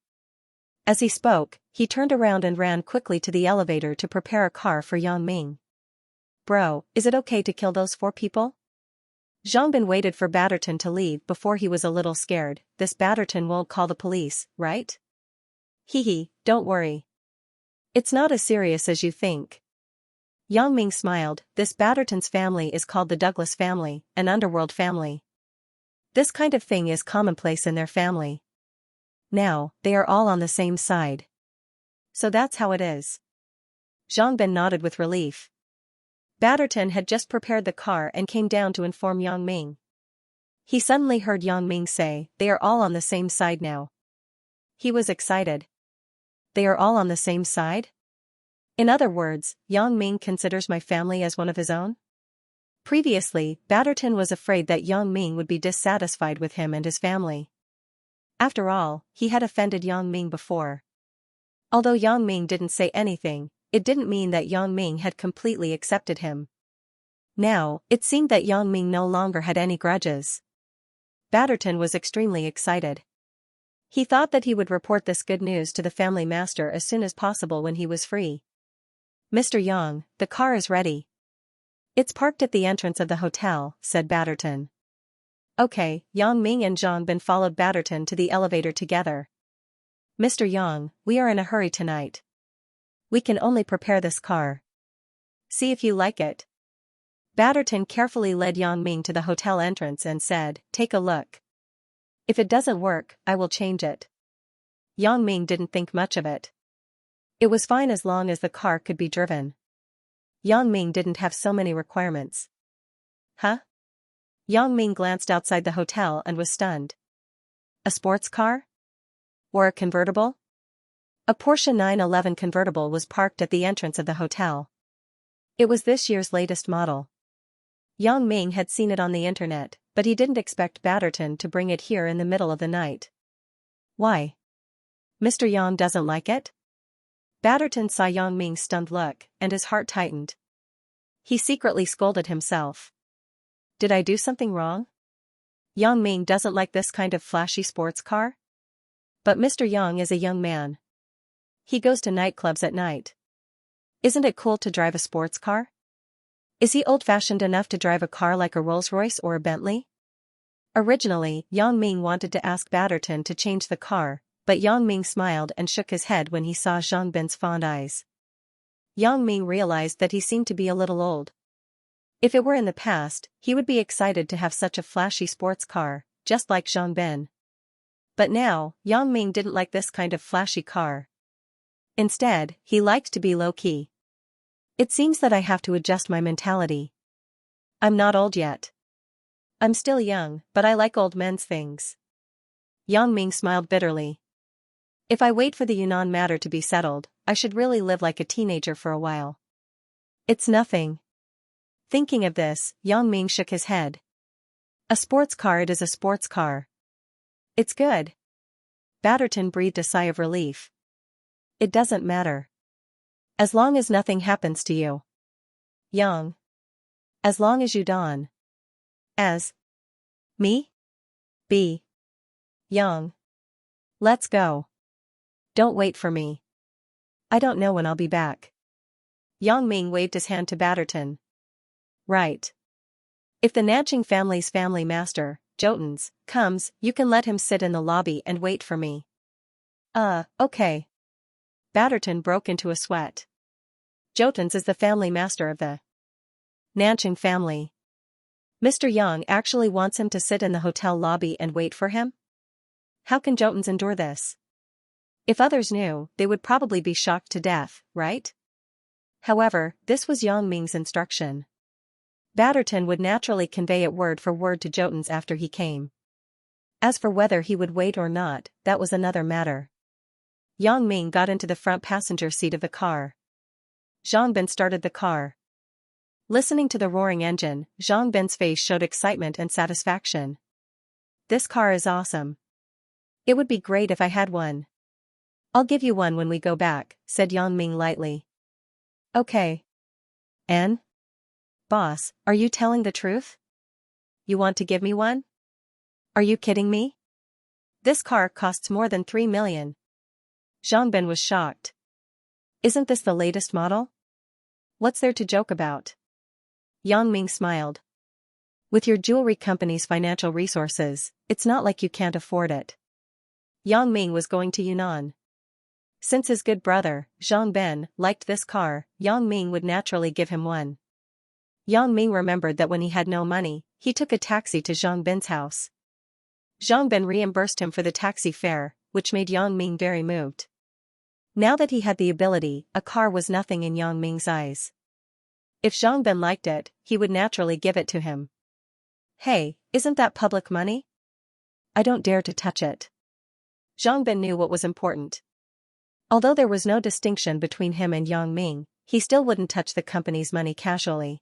As he spoke, he turned around and ran quickly to the elevator to prepare a car for Yang Ming. Bro, is it okay to kill those 4 people? Zhang Ben waited for Batterton to leave before he was a little scared. This Batterton won't call the police, right? Hee, don't worry. It's not as serious as you think. Yang Ming smiled. This Batterton's family is called the Douglas family, an underworld family. This kind of thing is commonplace in their family. Now, they are all on the same side. So that's how it is. Zhang Ben nodded with relief. Batterton had just prepared the car and came down to inform Yang Ming. He suddenly heard Yang Ming say, they are all on the same side now. He was excited. They are all on the same side? In other words, Yang Ming considers my family as one of his own? Previously, Batterton was afraid that Yang Ming would be dissatisfied with him and his family. After all, he had offended Yang Ming before. Although Yang Ming didn't say anything, it didn't mean that Yang Ming had completely accepted him. Now, it seemed that Yang Ming no longer had any grudges. Batterton was extremely excited. He thought that he would report this good news to the family master as soon as possible when he was free. Mr. Yang, the car is ready. It's parked at the entrance of the hotel, said Batterton. Okay, Yang Ming and Zhang Ben followed Batterton to the elevator together. Mr. Yang, we are in a hurry tonight. We can only prepare this car. See if you like it. Batterton carefully led Yang Ming to the hotel entrance and said, take a look. If it doesn't work, I will change it. Yang Ming didn't think much of it. It was fine as long as the car could be driven. Yang Ming didn't have so many requirements. Huh? Yang Ming glanced outside the hotel and was stunned. A sports car? Or a convertible? A Porsche 911 convertible was parked at the entrance of the hotel. It was this year's latest model. Yang Ming had seen it on the internet, but he didn't expect Batterton to bring it here in the middle of the night. Why? Mr. Yang doesn't like it? Batterton saw Yang Ming's stunned look, and his heart tightened. He secretly scolded himself. Did I do something wrong? Yang Ming doesn't like this kind of flashy sports car? But Mr. Yang is a young man. He goes to nightclubs at night. Isn't it cool to drive a sports car? Is he old-fashioned enough to drive a car like a Rolls-Royce or a Bentley? Originally, Yang Ming wanted to ask Batterton to change the car, but Yang Ming smiled and shook his head when he saw Zhang Ben's fond eyes. Yang Ming realized that he seemed to be a little old. If it were in the past, he would be excited to have such a flashy sports car, just like Zhang Ben. But now, Yang Ming didn't like this kind of flashy car. Instead, he liked to be low-key. It seems that I have to adjust my mentality. I'm not old yet. I'm still young, but I like old men's things. Yang Ming smiled bitterly. If I wait for the Yunnan matter to be settled, I should really live like a teenager for a while. It's nothing. Thinking of this, Yang Ming shook his head. A sports car, it is a sports car. It's good. Batterton breathed a sigh of relief. It doesn't matter. As long as nothing happens to you. Yang. As long as you don. As. Me? B. Yang. Let's go. Don't wait for me. I don't know when I'll be back. Yang Ming waved his hand to Batterton. Right. If the Nanching family's family master, Jotens, comes, you can let him sit in the lobby and wait for me. Okay. Batterton broke into a sweat. Jotens is the family master of the Nanching family. Mr. Yang actually wants him to sit in the hotel lobby and wait for him? How can Jotens endure this? If others knew, they would probably be shocked to death, right? However, this was Yang Ming's instruction. Batterton would naturally convey it word for word to Jotens after he came. As for whether he would wait or not, that was another matter. Yang Ming got into the front passenger seat of the car. Zhang Bin started the car. Listening to the roaring engine, Zhang Bin's face showed excitement and satisfaction. This car is awesome. It would be great if I had one. I'll give you one when we go back, said Yang Ming lightly. Okay. N? Boss, are you telling the truth? You want to give me one? Are you kidding me? This car costs more than 3 million. Zhang Bin was shocked. Isn't this the latest model? What's there to joke about? Yang Ming smiled. With your jewelry company's financial resources, it's not like you can't afford it. Yang Ming was going to Yunnan. Since his good brother, Zhang Bin, liked this car, Yang Ming would naturally give him one. Yang Ming remembered that when he had no money, he took a taxi to Zhang Bin's house. Zhang Bin reimbursed him for the taxi fare, which made Yang Ming very moved. Now that he had the ability, a car was nothing in Yang Ming's eyes. If Zhang Bin liked it, he would naturally give it to him. Hey, isn't that public money? I don't dare to touch it. Zhang Bin knew what was important. Although there was no distinction between him and Yang Ming, he still wouldn't touch the company's money casually.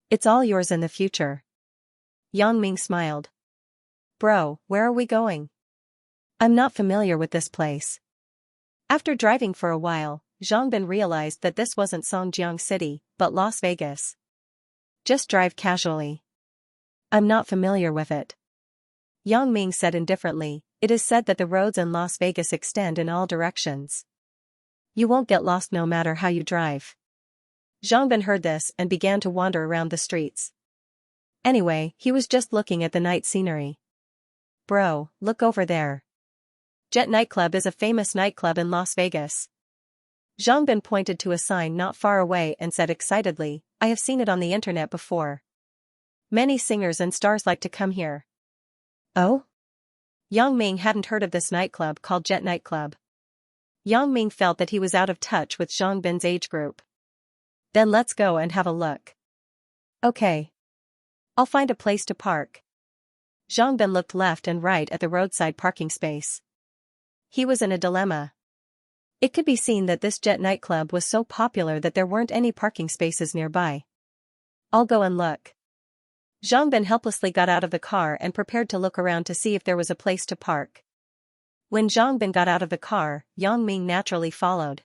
It's all yours in the future. Yang Ming smiled. Bro, where are we going? I'm not familiar with this place. After driving for a while, Zhang Bin realized that this wasn't Songjiang City, but Las Vegas. Just drive casually. I'm not familiar with it. Yang Ming said indifferently, it is said that the roads in Las Vegas extend in all directions. You won't get lost no matter how you drive. Zhang Bin heard this and began to wander around the streets. Anyway, he was just looking at the night scenery. Bro, look over there. Jet Nightclub is a famous nightclub in Las Vegas. Zhang Bin pointed to a sign not far away and said excitedly, I have seen it on the internet before. Many singers and stars like to come here. Oh? Yang Ming hadn't heard of this nightclub called Jet Nightclub. Yang Ming felt that he was out of touch with Zhang Bin's age group. Then let's go and have a look. Okay. I'll find a place to park. Zhang Bin looked left and right at the roadside parking space. He was in a dilemma. It could be seen that this Jet nightclub was so popular that there weren't any parking spaces nearby. I'll go and look. Zhang Bin helplessly got out of the car and prepared to look around to see if there was a place to park. When Zhang Bin got out of the car, Yang Ming naturally followed.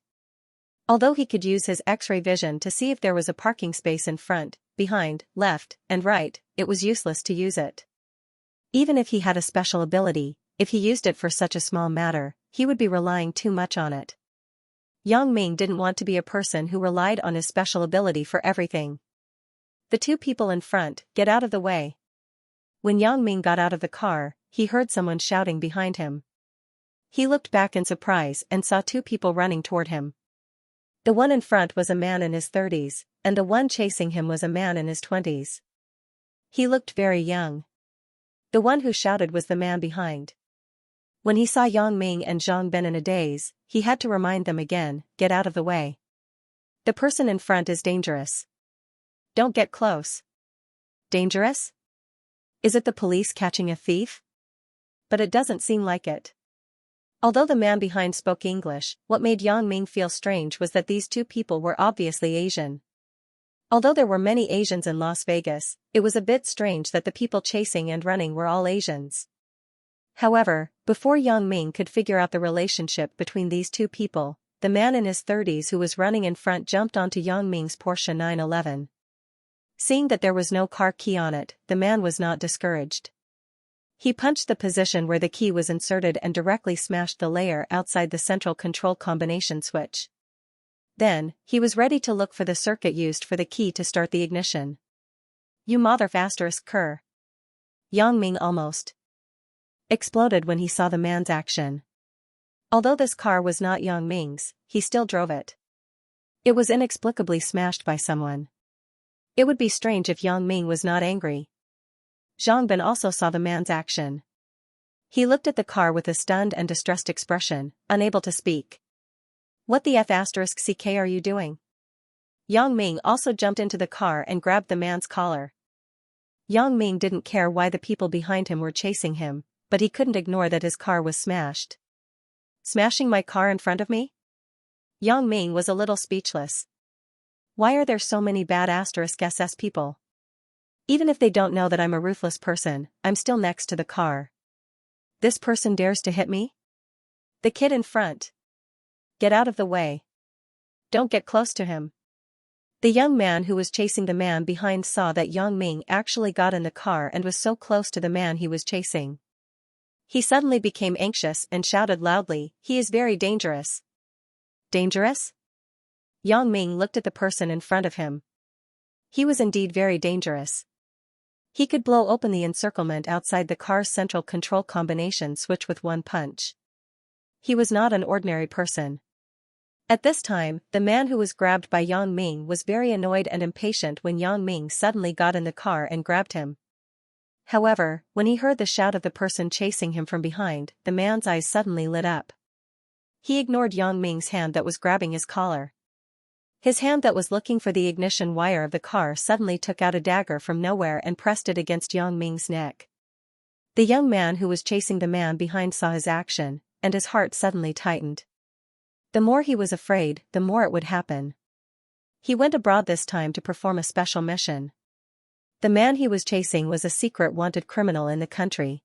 Although he could use his X-ray vision to see if there was a parking space in front, behind, left, and right, it was useless to use it. Even if he had a special ability, if he used it for such a small matter, he would be relying too much on it. Yang Ming didn't want to be a person who relied on his special ability for everything. The two people in front, get out of the way. When Yang Ming got out of the car, he heard someone shouting behind him. He looked back in surprise and saw two people running toward him. The one in front was a man in his 30s, and the one chasing him was a man in his 20s. He looked very young. The one who shouted was the man behind. When he saw Yang Ming and Zhang Bin in a daze, he had to remind them again, get out of the way. The person in front is dangerous. Don't get close. Dangerous? Is it the police catching a thief? But it doesn't seem like it. Although the man behind spoke English, what made Yang Ming feel strange was that these two people were obviously Asian. Although there were many Asians in Las Vegas, it was a bit strange that the people chasing and running were all Asians. However, before Yang Ming could figure out the relationship between these two people, the man in his 30s who was running in front jumped onto Yang Ming's Porsche 911. Seeing that there was no car key on it, the man was not discouraged. He punched the position where the key was inserted and directly smashed the layer outside the central control combination switch. Then, he was ready to look for the circuit used for the key to start the ignition. "You mother****. Yang Ming almost exploded when he saw the man's action. Although this car was not Yang Ming's, he still drove it. It was inexplicably smashed by someone. It would be strange if Yang Ming was not angry. Zhang Bin also saw the man's action. He looked at the car with a stunned and distressed expression, unable to speak. "What the f***ck are you doing?" Yang Ming also jumped into the car and grabbed the man's collar. Yang Ming didn't care why the people behind him were chasing him, but he couldn't ignore that his car was smashed. "Smashing my car in front of me?" Yang Ming was a little speechless. Why are there so many bad **SS people? Even if they don't know that I'm a ruthless person, I'm still next to the car. This person dares to hit me? The kid in front. Get out of the way. Don't get close to him." The young man who was chasing the man behind saw that Yang Ming actually got in the car and was so close to the man he was chasing. He suddenly became anxious and shouted loudly, "He is very dangerous." Dangerous? Yang Ming looked at the person in front of him. He was indeed very dangerous. He could blow open the encirclement outside the car's central control combination switch with one punch. He was not an ordinary person. At this time, the man who was grabbed by Yang Ming was very annoyed and impatient when Yang Ming suddenly got in the car and grabbed him. However, when he heard the shout of the person chasing him from behind, the man's eyes suddenly lit up. He ignored Yang Ming's hand that was grabbing his collar. His hand that was looking for the ignition wire of the car suddenly took out a dagger from nowhere and pressed it against Yang Ming's neck. The young man who was chasing the man behind saw his action, and his heart suddenly tightened. The more he was afraid, the more it would happen. He went abroad this time to perform a special mission. The man he was chasing was a secret wanted criminal in the country.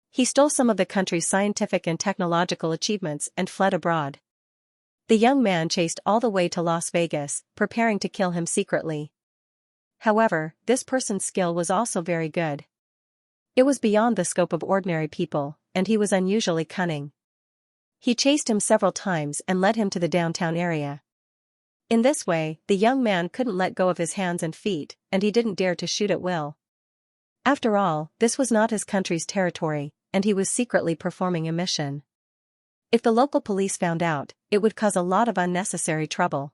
He stole some of the country's scientific and technological achievements and fled abroad. The young man chased all the way to Las Vegas, preparing to kill him secretly. However, this person's skill was also very good. It was beyond the scope of ordinary people, and he was unusually cunning. He chased him several times and led him to the downtown area. In this way, the young man couldn't let go of his hands and feet, and he didn't dare to shoot at will. After all, this was not his country's territory, and he was secretly performing a mission. If the local police found out, it would cause a lot of unnecessary trouble.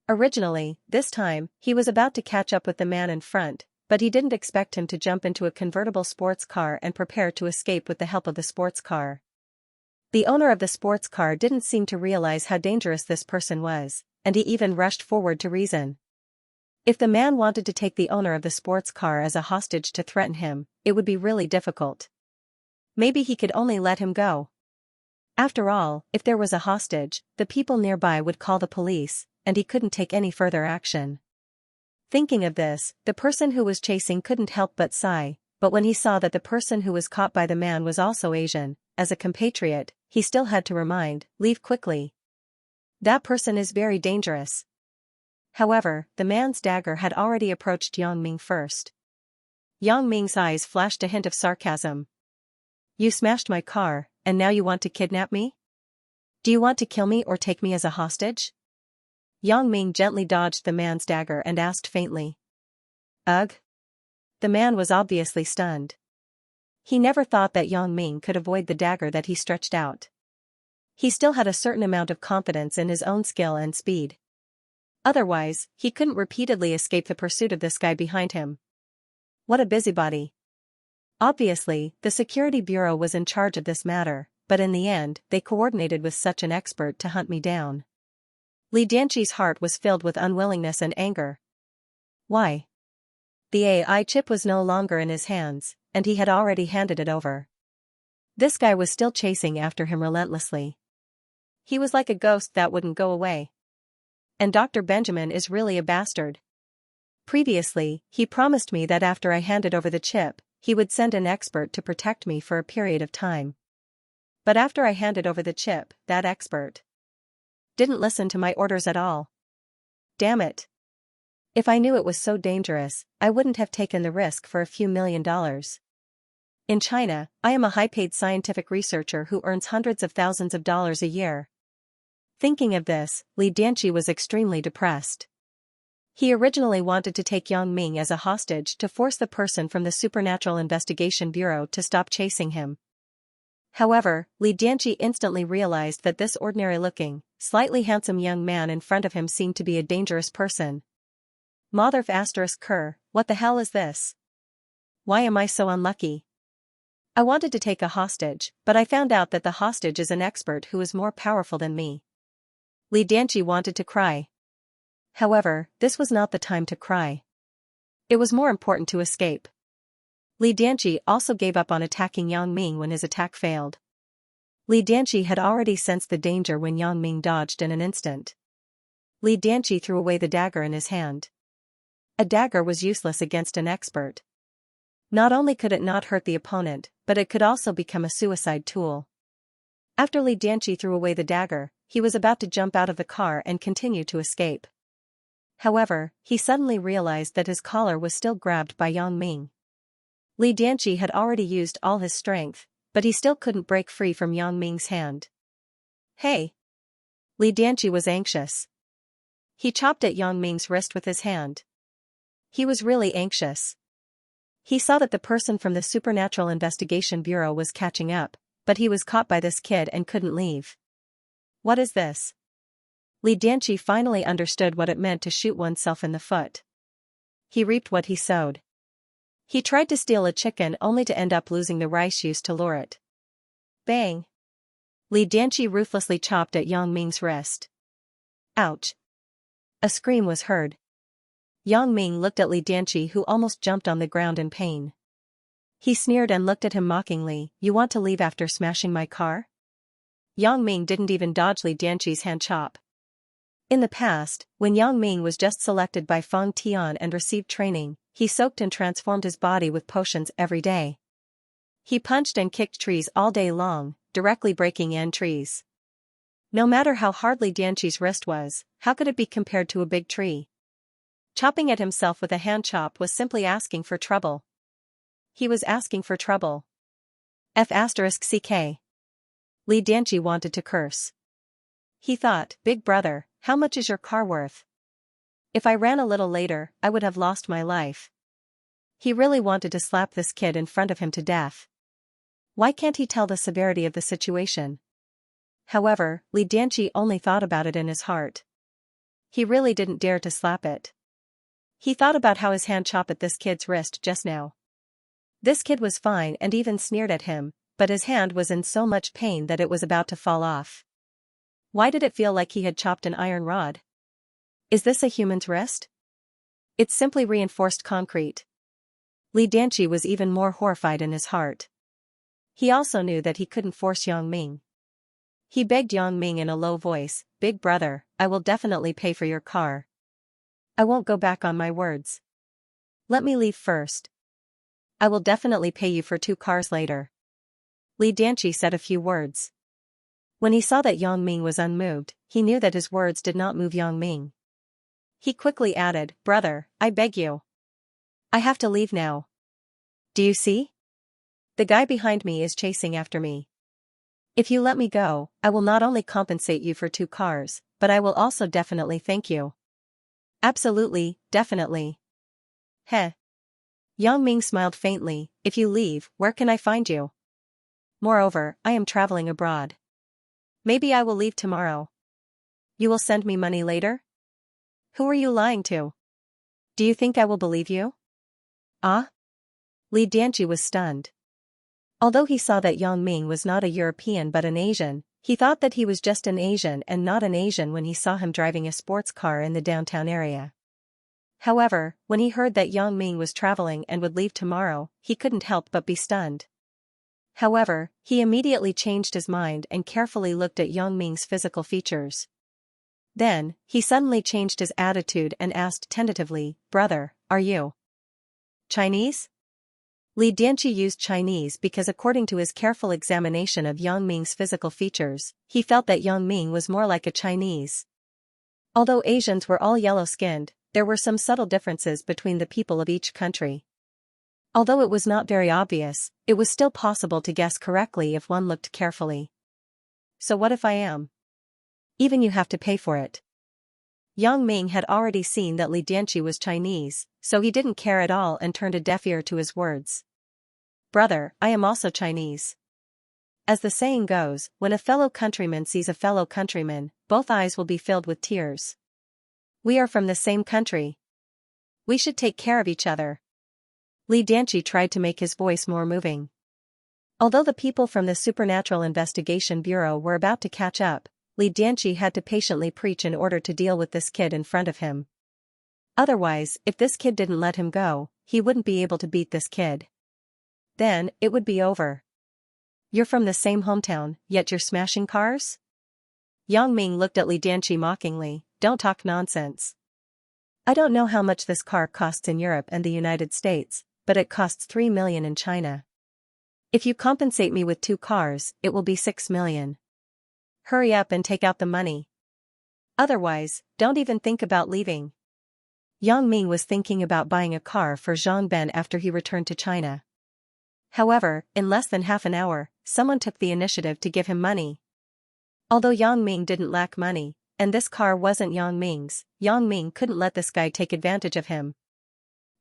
Originally, this time, he was about to catch up with the man in front, but he didn't expect him to jump into a convertible sports car and prepare to escape with the help of the sports car. The owner of the sports car didn't seem to realize how dangerous this person was, and he even rushed forward to reason. If the man wanted to take the owner of the sports car as a hostage to threaten him, it would be really difficult. Maybe he could only let him go. After all, if there was a hostage, the people nearby would call the police, and he couldn't take any further action. Thinking of this, the person who was chasing couldn't help but sigh, but when he saw that the person who was caught by the man was also Asian, as a compatriot, he still had to remind, "Leave quickly. That person is very dangerous." However, the man's dagger had already approached Yang Ming first. Yang Ming's eyes flashed a hint of sarcasm. "You smashed my car, and now you want to kidnap me? Do you want to kill me or take me as a hostage?" Yang Ming gently dodged the man's dagger and asked faintly. "Ugh." The man was obviously stunned. He never thought that Yang Ming could avoid the dagger that he stretched out. He still had a certain amount of confidence in his own skill and speed. Otherwise, he couldn't repeatedly escape the pursuit of this guy behind him. What a busybody. Obviously, the security bureau was in charge of this matter, but in the end, they coordinated with such an expert to hunt me down. Li Dianqi's heart was filled with unwillingness and anger. Why? The AI chip was no longer in his hands, and he had already handed it over. This guy was still chasing after him relentlessly. He was like a ghost that wouldn't go away. And Dr. Benjamin is really a bastard. Previously, he promised me that after I handed over the chip, he would send an expert to protect me for a period of time. But after I handed over the chip, that expert didn't listen to my orders at all. Damn it. If I knew it was so dangerous, I wouldn't have taken the risk for a few $1,000,000. In China, I am a high-paid scientific researcher who earns hundreds of thousands of dollars a year. Thinking of this, Li Dianqi was extremely depressed. He originally wanted to take Yang Ming as a hostage to force the person from the Supernatural Investigation Bureau to stop chasing him. However, Li Dianqi instantly realized that this ordinary-looking, slightly handsome young man in front of him seemed to be a dangerous person. Motherf***, what the hell is this? Why am I so unlucky? I wanted to take a hostage, but I found out that the hostage is an expert who is more powerful than me. Li Dianqi wanted to cry. However, this was not the time to cry. It was more important to escape. Li Dianqi also gave up on attacking Yang Ming when his attack failed. Li Dianqi had already sensed the danger when Yang Ming dodged in an instant. Li Dianqi threw away the dagger in his hand. A dagger was useless against an expert. Not only could it not hurt the opponent, but it could also become a suicide tool. After Li Dianqi threw away the dagger, he was about to jump out of the car and continue to escape. However, he suddenly realized that his collar was still grabbed by Yang Ming. Li Dianqi had already used all his strength, but he still couldn't break free from Yang Ming's hand. Hey! Li Dianqi was anxious. He chopped at Yang Ming's wrist with his hand. He was really anxious. He saw that the person from the Supernatural Investigation Bureau was catching up, but he was caught by this kid and couldn't leave. What is this? Li Dianqi finally understood what it meant to shoot oneself in the foot. He reaped what he sowed. He tried to steal a chicken only to end up losing the rice used to lure it. Bang! Li Dianqi ruthlessly chopped at Yang Ming's wrist. Ouch! A scream was heard. Yang Ming looked at Li Dianqi, who almost jumped on the ground in pain. He sneered and looked at him mockingly. You want to leave after smashing my car? Yang Ming didn't even dodge Li Dianqi's hand chop. In the past, when Yang Ming was just selected by Feng Tian and received training, he soaked and transformed his body with potions every day. He punched and kicked trees all day long, directly breaking trees. No matter how hard Li Dianqi's wrist was, how could it be compared to a big tree? Chopping at himself with a hand chop was simply asking for trouble. He was asking for trouble. F***ck. Li Dianqi wanted to curse. He thought, Big brother, how much is your car worth? If I ran a little later, I would have lost my life. He really wanted to slap this kid in front of him to death. Why can't he tell the severity of the situation? However, Li Dianqi only thought about it in his heart. He really didn't dare to slap it. He thought about how his hand chopped at this kid's wrist just now. This kid was fine and even sneered at him, but his hand was in so much pain that it was about to fall off. Why did it feel like he had chopped an iron rod? Is this a human's wrist? It's simply reinforced concrete. Li Dianqi was even more horrified in his heart. He also knew that he couldn't force Yang Ming. He begged Yang Ming in a low voice, Big brother, I will definitely pay for your car. I won't go back on my words. Let me leave first. I will definitely pay you for 2 cars later. Li Dianqi said a few words. When he saw that Yang Ming was unmoved, he knew that his words did not move Yang Ming. He quickly added, Brother, I beg you. I have to leave now. Do you see? The guy behind me is chasing after me. If you let me go, I will not only compensate you for 2 cars, but I will also definitely thank you. Absolutely, definitely. Heh. Yang Ming smiled faintly, if you leave, where can I find you? Moreover, I am traveling abroad. Maybe I will leave tomorrow. You will send me money later? Who are you lying to? Do you think I will believe you? Ah? Li Dianqi was stunned. Although he saw that Yang Ming was not a European but an Asian, he thought that he was just an Asian and not an Asian when he saw him driving a sports car in the downtown area. However, when he heard that Yang Ming was traveling and would leave tomorrow, he couldn't help but be stunned. However, he immediately changed his mind and carefully looked at Yang Ming's physical features. Then, he suddenly changed his attitude and asked tentatively, Brother, are you Chinese? Li Dianqi used Chinese because according to his careful examination of Yang Ming's physical features, he felt that Yang Ming was more like a Chinese. Although Asians were all yellow-skinned, there were some subtle differences between the people of each country. Although it was not very obvious, it was still possible to guess correctly if one looked carefully. So what if I am? Even you have to pay for it. Yang Ming had already seen that Li Dianqi was Chinese, so he didn't care at all and turned a deaf ear to his words. Brother, I am also Chinese. As the saying goes, when a fellow countryman sees a fellow countryman, both eyes will be filled with tears. We are from the same country. We should take care of each other. Li Dianqi tried to make his voice more moving. Although the people from the Supernatural Investigation Bureau were about to catch up, Li Dianqi had to patiently preach in order to deal with this kid in front of him. Otherwise, if this kid didn't let him go, he wouldn't be able to beat this kid. Then, it would be over. You're from the same hometown, yet you're smashing cars? Yang Ming looked at Li Dianqi mockingly. Don't talk nonsense. I don't know how much this car costs in Europe and the United States, but it costs 3 million in China. If you compensate me with 2 cars, it will be 6 million. Hurry up and take out the money. Otherwise, don't even think about leaving. Yang Ming was thinking about buying a car for Zhang Ben after he returned to China. However, in less than half an hour, someone took the initiative to give him money. Although Yang Ming didn't lack money, and this car wasn't Yang Ming's, Yang Ming couldn't let this guy take advantage of him.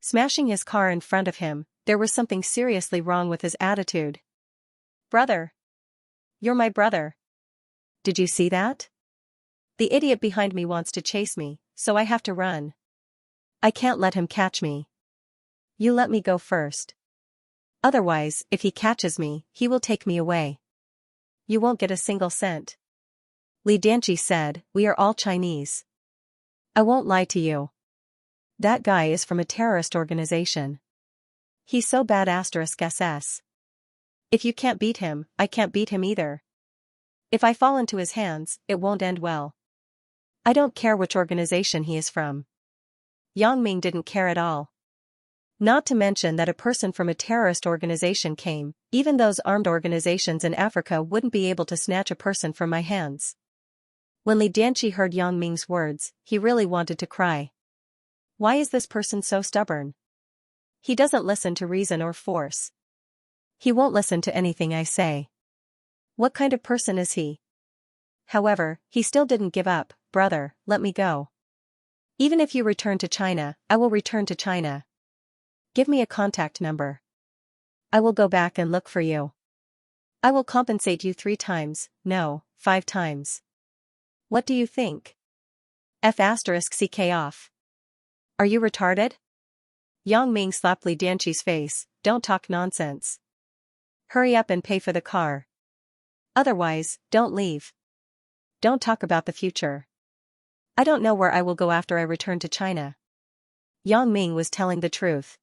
Smashing his car in front of him, there was something seriously wrong with his attitude. Brother. You're my brother. Did you see that? The idiot behind me wants to chase me, so I have to run. I can't let him catch me. You let me go first. Otherwise, if he catches me, he will take me away. You won't get a single cent. Li Dianqi said, we are all Chinese. I won't lie to you. That guy is from a terrorist organization. He's so bad *SS. If you can't beat him, I can't beat him either. If I fall into his hands, it won't end well. I don't care which organization he is from. Yang Ming didn't care at all. Not to mention that a person from a terrorist organization came, even those armed organizations in Africa wouldn't be able to snatch a person from my hands. When Li Dianqi heard Yang Ming's words, he really wanted to cry. Why is this person so stubborn? He doesn't listen to reason or force. He won't listen to anything I say. What kind of person is he? However, he still didn't give up. Brother, let me go. Even if you return to China, I will return to China. Give me a contact number. I will go back and look for you. I will compensate you 3 times, no, 5 times. What do you think? F***ck off. Are you retarded? Yang Ming slapped Li Dianqi's face. Don't talk nonsense. Hurry up and pay for the car. Otherwise, don't leave. Don't talk about the future. I don't know where I will go after I return to China. Yang Ming was telling the truth.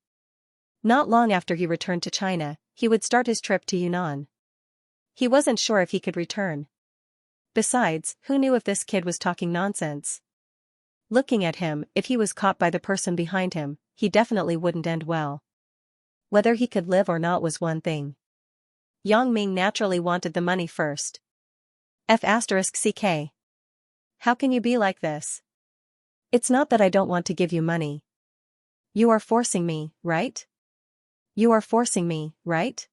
Not long after he returned to China, he would start his trip to Yunnan. He wasn't sure if he could return. Besides, who knew if this kid was talking nonsense? Looking at him, if he was caught by the person behind him, he definitely wouldn't end well. Whether he could live or not was one thing. Yang Ming naturally wanted the money first. F***ck. How can you be like this? It's not that I don't want to give you money. You are forcing me, right? You are forcing me, right?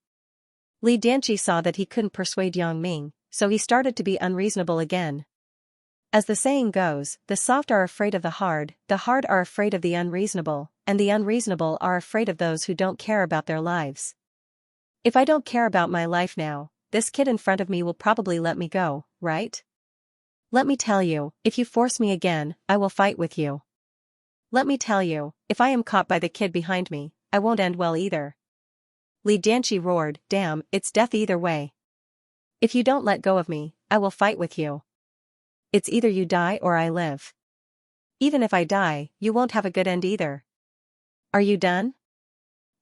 Li Dianqi saw that he couldn't persuade Yang Ming, so he started to be unreasonable again. As the saying goes, the soft are afraid of the hard are afraid of the unreasonable, and the unreasonable are afraid of those who don't care about their lives. If I don't care about my life now, this kid in front of me will probably let me go, right? Let me tell you, if you force me again, I will fight with you. Let me tell you, if I am caught by the kid behind me, I won't end well either. Li Dianqi roared, damn, it's death either way. If you don't let go of me, I will fight with you. It's either you die or I live. Even if I die, you won't have a good end either. Are you done?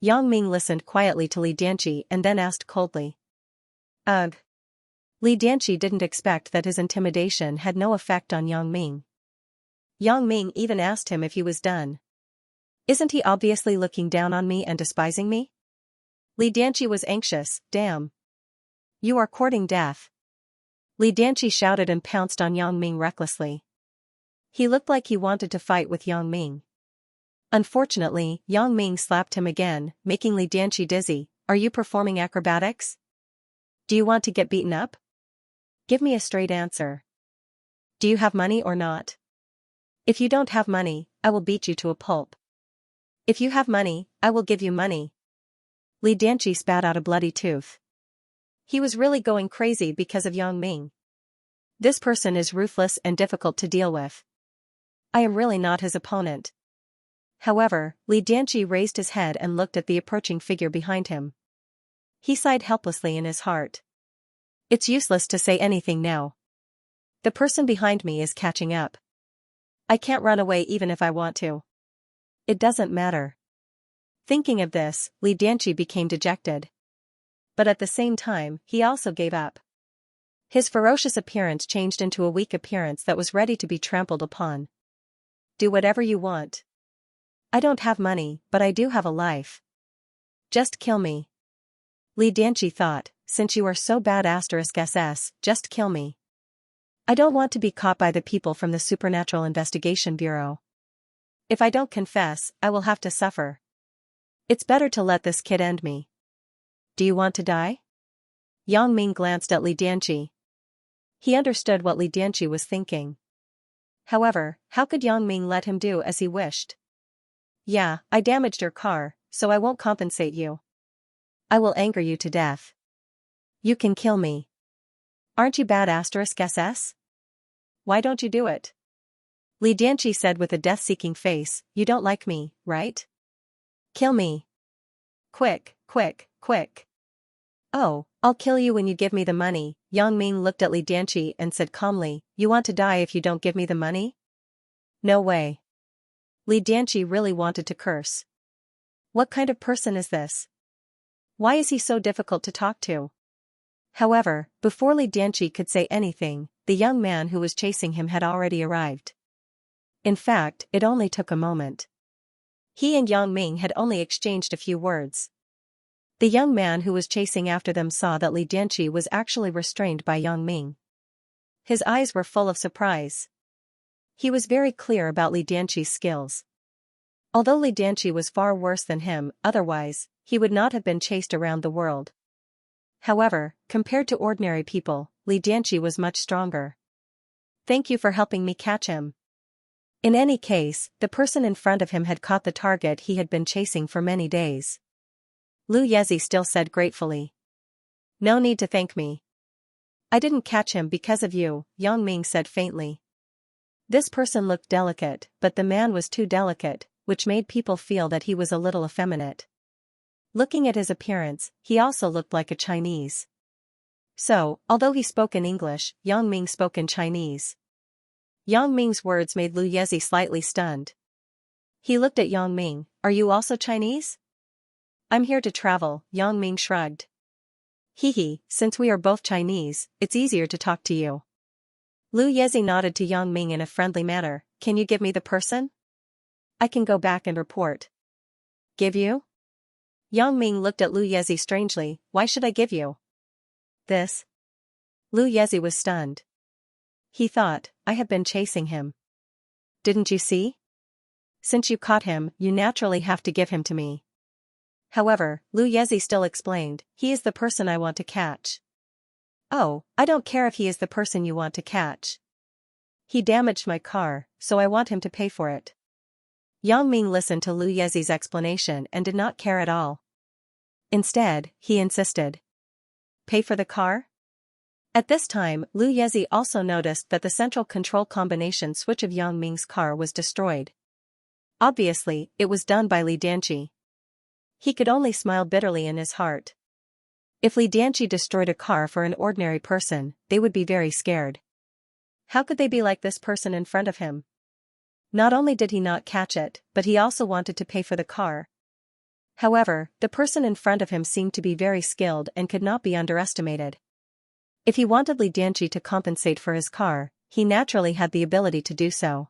Yang Ming listened quietly to Li Dianqi and then asked coldly. Ugh. Li Dianqi didn't expect that his intimidation had no effect on Yang Ming. Yang Ming even asked him if he was done. Isn't he obviously looking down on me and despising me? Li Dianqi was anxious. Damn. You are courting death. Li Dianqi shouted and pounced on Yang Ming recklessly. He looked like he wanted to fight with Yang Ming. Unfortunately, Yang Ming slapped him again, making Li Dianqi dizzy. Are you performing acrobatics? Do you want to get beaten up? Give me a straight answer. Do you have money or not? If you don't have money, I will beat you to a pulp. If you have money, I will give you money. Li Dianqi spat out a bloody tooth. He was really going crazy because of Yang Ming. This person is ruthless and difficult to deal with. I am really not his opponent. However, Li Dianqi raised his head and looked at the approaching figure behind him. He sighed helplessly in his heart. It's useless to say anything now. The person behind me is catching up. I can't run away even if I want to. It doesn't matter. Thinking of this, Li Dianqi became dejected. But at the same time, he also gave up. His ferocious appearance changed into a weak appearance that was ready to be trampled upon. Do whatever you want. I don't have money, but I do have a life. Just kill me. Li Dianqi thought, since you are so bad *SS, just kill me. I don't want to be caught by the people from the Supernatural Investigation Bureau. If I don't confess, I will have to suffer. It's better to let this kid end me. Do you want to die? Yang Ming glanced at Li Dianqi. He understood what Li Dianqi was thinking. However, how could Yang Ming let him do as he wished? Yeah, I damaged your car, so I won't compensate you. I will anger you to death. You can kill me. Aren't you bad *SS? Why don't you do it? Li Dianqi said with a death-seeking face, you don't like me, right? Kill me. Quick, quick, quick. Oh, I'll kill you when you give me the money. Yang Ming looked at Li Dianqi and said calmly, you want to die if you don't give me the money? No way. Li Dianqi really wanted to curse. What kind of person is this? Why is he so difficult to talk to? However, before Li Dianqi could say anything, the young man who was chasing him had already arrived. In fact, it only took a moment. He and Yang Ming had only exchanged a few words. The young man who was chasing after them saw that Li Dianqi was actually restrained by Yang Ming. His eyes were full of surprise. He was very clear about Li Dianqi's skills. Although Li Dianqi was far worse than him, otherwise, he would not have been chased around the world. However, compared to ordinary people, Li Dianqi was much stronger. Thank you for helping me catch him. In any case, the person in front of him had caught the target he had been chasing for many days. Lu Yezi still said gratefully. No need to thank me. I didn't catch him because of you, Yang Ming said faintly. This person looked delicate, but the man was too delicate, which made people feel that he was a little effeminate. Looking at his appearance, he also looked like a Chinese. So, although he spoke in English, Yang Ming spoke in Chinese. Yang Ming's words made Lu Yezi slightly stunned. He looked at Yang Ming, are you also Chinese? I'm here to travel, Yang Ming shrugged. Hee, since we are both Chinese, it's easier to talk to you. Lu Yezi nodded to Yang Ming in a friendly manner, can you give me the person? I can go back and report. Give you? Yang Ming looked at Lu Yezi strangely, why should I give you? This? Lu Yezi was stunned. He thought, I have been chasing him. Didn't you see? Since you caught him, you naturally have to give him to me. However, Lu Yezi still explained, he is the person I want to catch. Oh, I don't care if he is the person you want to catch. He damaged my car, so I want him to pay for it. Yang Ming listened to Lu Yezi's explanation and did not care at all. Instead, he insisted. Pay for the car? At this time, Lu Yezi also noticed that the central control combination switch of Yang Ming's car was destroyed. Obviously, it was done by Li Dianqi. He could only smile bitterly in his heart. If Li Dianqi destroyed a car for an ordinary person, they would be very scared. How could they be like this person in front of him? Not only did he not catch it, but he also wanted to pay for the car. However, the person in front of him seemed to be very skilled and could not be underestimated. If he wanted Li Dianqi to compensate for his car, he naturally had the ability to do so.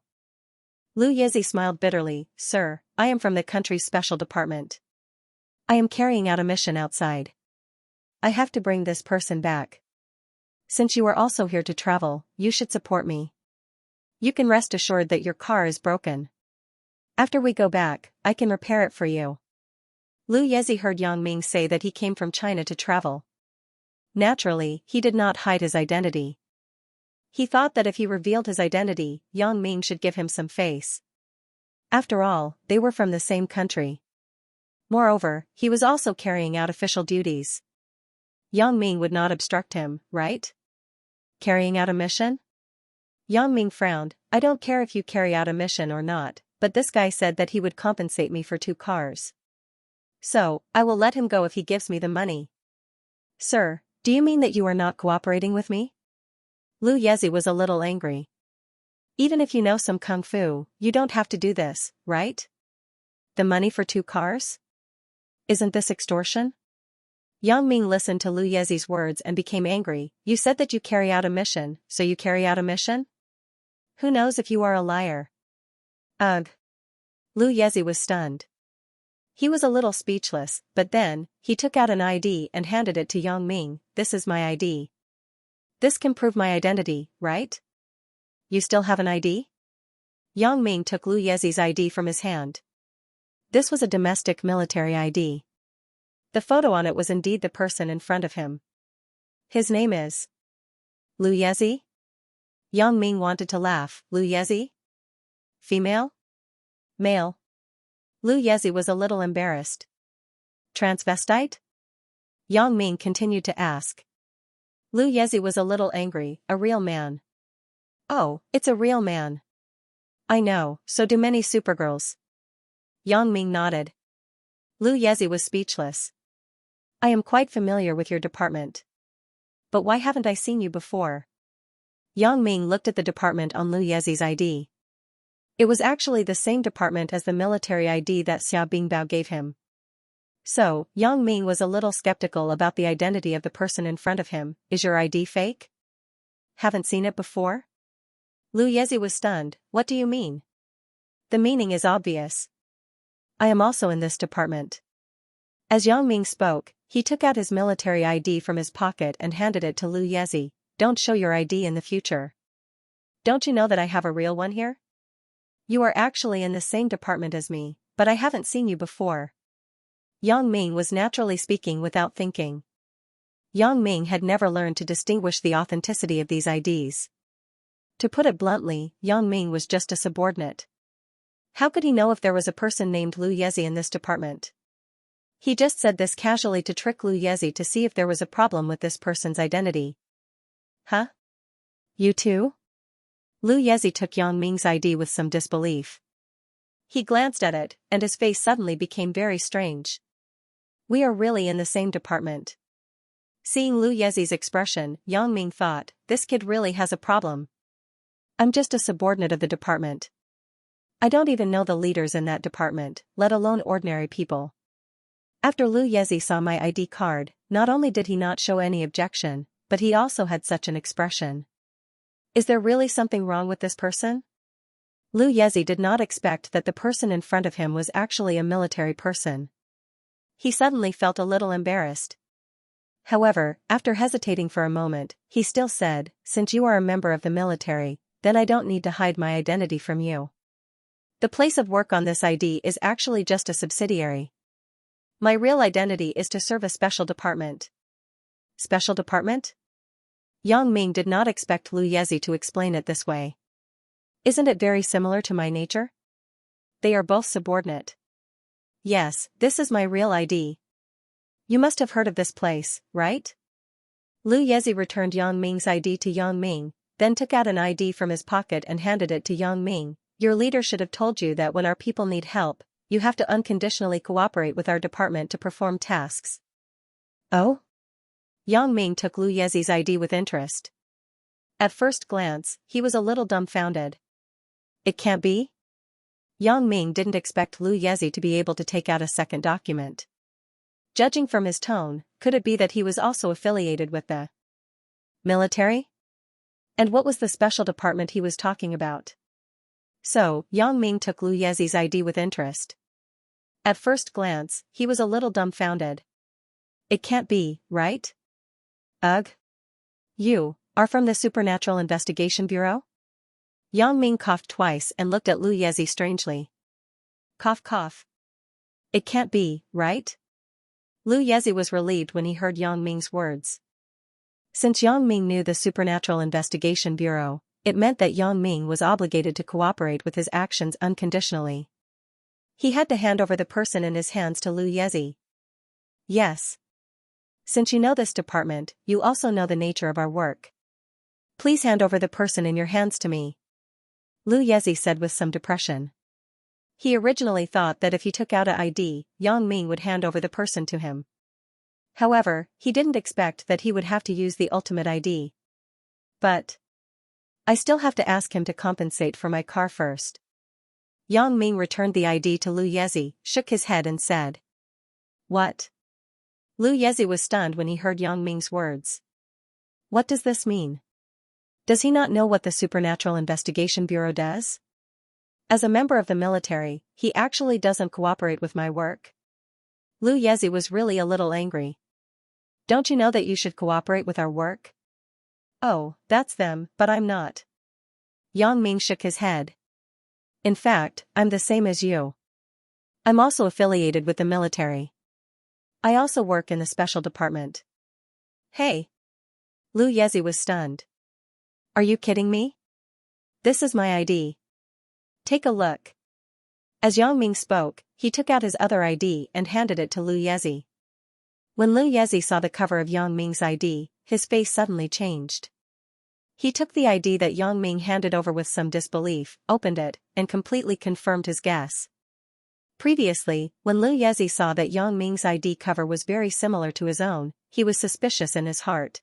Lu Yezi smiled bitterly, Sir, I am from the country's special department. I am carrying out a mission outside. I have to bring this person back. Since you are also here to travel, you should support me. You can rest assured that your car is broken. After we go back, I can repair it for you. Lu Yezi heard Yang Ming say that he came from China to travel. Naturally, he did not hide his identity. He thought that if he revealed his identity, Yang Ming should give him some face. After all, they were from the same country. Moreover, he was also carrying out official duties. Yang Ming would not obstruct him, right? Carrying out a mission? Yang Ming frowned. I don't care if you carry out a mission or not, but this guy said that he would compensate me for 2 cars. So, I will let him go if he gives me the money. Sir, do you mean that you are not cooperating with me? Lu Yezi was a little angry. Even if you know some kung fu, you don't have to do this, right? The money for 2 cars? Isn't this extortion? Yang Ming listened to Lu Yezi's words and became angry. You said that you carry out a mission, so you carry out a mission? Who knows if you are a liar? Ugh. Lu Yezi was stunned. He was a little speechless, but then, he took out an ID and handed it to Yang Ming. This is my ID. This can prove my identity, right? You still have an ID? Yang Ming took Lu Yezi's ID from his hand. This was a domestic military ID. The photo on it was indeed the person in front of him. His name is Lu Yezi? Yang Ming wanted to laugh. Lu Yezi? Female? Male? Lu Yezi was a little embarrassed. Transvestite? Yang Ming continued to ask. Lu Yezi was a little angry. A real man. Oh, it's a real man. I know, so do many supergirls. Yang Ming nodded. Lu Yezi was speechless. I am quite familiar with your department. But why haven't I seen you before? Yang Ming looked at the department on Lu Yezi's ID. It was actually the same department as the military ID that Xia Bingbao gave him. So, Yang Ming was a little skeptical about the identity of the person in front of him. Is your ID fake? Haven't seen it before? Lu Yezi was stunned. What do you mean? The meaning is obvious. I am also in this department. As Yang Ming spoke, he took out his military ID from his pocket and handed it to Lu Yezi. Don't show your ID in the future. Don't you know that I have a real one here? You are actually in the same department as me, but I haven't seen you before. Yang Ming was naturally speaking without thinking. Yang Ming had never learned to distinguish the authenticity of these IDs. To put it bluntly, Yang Ming was just a subordinate. How could he know if there was a person named Lu Yezi in this department? He just said this casually to trick Lu Yezi to see if there was a problem with this person's identity. Huh? You too? Lu Yezi took Yang Ming's ID with some disbelief. He glanced at it, and his face suddenly became very strange. We are really in the same department. Seeing Lu Yezi's expression, Yang Ming thought, this kid really has a problem. I'm just a subordinate of the department. I don't even know the leaders in that department, let alone ordinary people. After Lu Yezi saw my ID card, not only did he not show any objection, but he also had such an expression. Is there really something wrong with this person? Lu Yezi did not expect that the person in front of him was actually a military person. He suddenly felt a little embarrassed. However, after hesitating for a moment, he still said, since you are a member of the military, then I don't need to hide my identity from you. The place of work on this ID is actually just a subsidiary. My real identity is to serve a special department. Special department? Yang Ming did not expect Lu Yezi to explain it this way. Isn't it very similar to my nature? They are both subordinate. Yes, this is my real ID. You must have heard of this place, right? Lu Yezi returned Yang Ming's ID to Yang Ming, then took out an ID from his pocket and handed it to Yang Ming. Your leader should have told you that when our people need help, you have to unconditionally cooperate with our department to perform tasks. Oh? Yang Ming took Lu Yezi's ID with interest. At first glance, he was a little dumbfounded. It can't be? Yang Ming didn't expect Lu Yezi to be able to take out a second document. Judging from his tone, could it be that he was also affiliated with the military? And what was the special department he was talking about? So, Yang Ming took Lu Yezi's ID with interest. At first glance, he was a little dumbfounded. It can't be, right? Ugh. You are from the Supernatural Investigation Bureau? Yang Ming coughed twice and looked at Lu Yezi strangely. Cough cough. It can't be, right? Lu Yezi was relieved when he heard Yang Ming's words. Since Yang Ming knew the Supernatural Investigation Bureau, it meant that Yang Ming was obligated to cooperate with his actions unconditionally. He had to hand over the person in his hands to Lu Yezi. Yes. Since you know this department, you also know the nature of our work. Please hand over the person in your hands to me. Lu Yezi said with some depression. He originally thought that if he took out an ID, Yang Ming would hand over the person to him. However, he didn't expect that he would have to use the ultimate ID. But I still have to ask him to compensate for my car first. Yang Ming returned the ID to Lu Yezi, shook his head and said. What? Lu Yezi was stunned when he heard Yang Ming's words. What does this mean? Does he not know what the Supernatural Investigation Bureau does? As a member of the military, he actually doesn't cooperate with my work. Lu Yezi was really a little angry. Don't you know that you should cooperate with our work? Oh, that's them, but I'm not. Yang Ming shook his head. In fact, I'm the same as you. I'm also affiliated with the military. I also work in the special department. Hey. Lu Yezi was stunned. Are you kidding me? This is my ID. Take a look. As Yang Ming spoke, he took out his other ID and handed it to Lu Yezi. When Lu Yezi saw the cover of Yang Ming's ID, his face suddenly changed. He took the ID that Yang Ming handed over with some disbelief, opened it, and completely confirmed his guess. Previously, when Lu Yezi saw that Yang Ming's ID cover was very similar to his own, he was suspicious in his heart.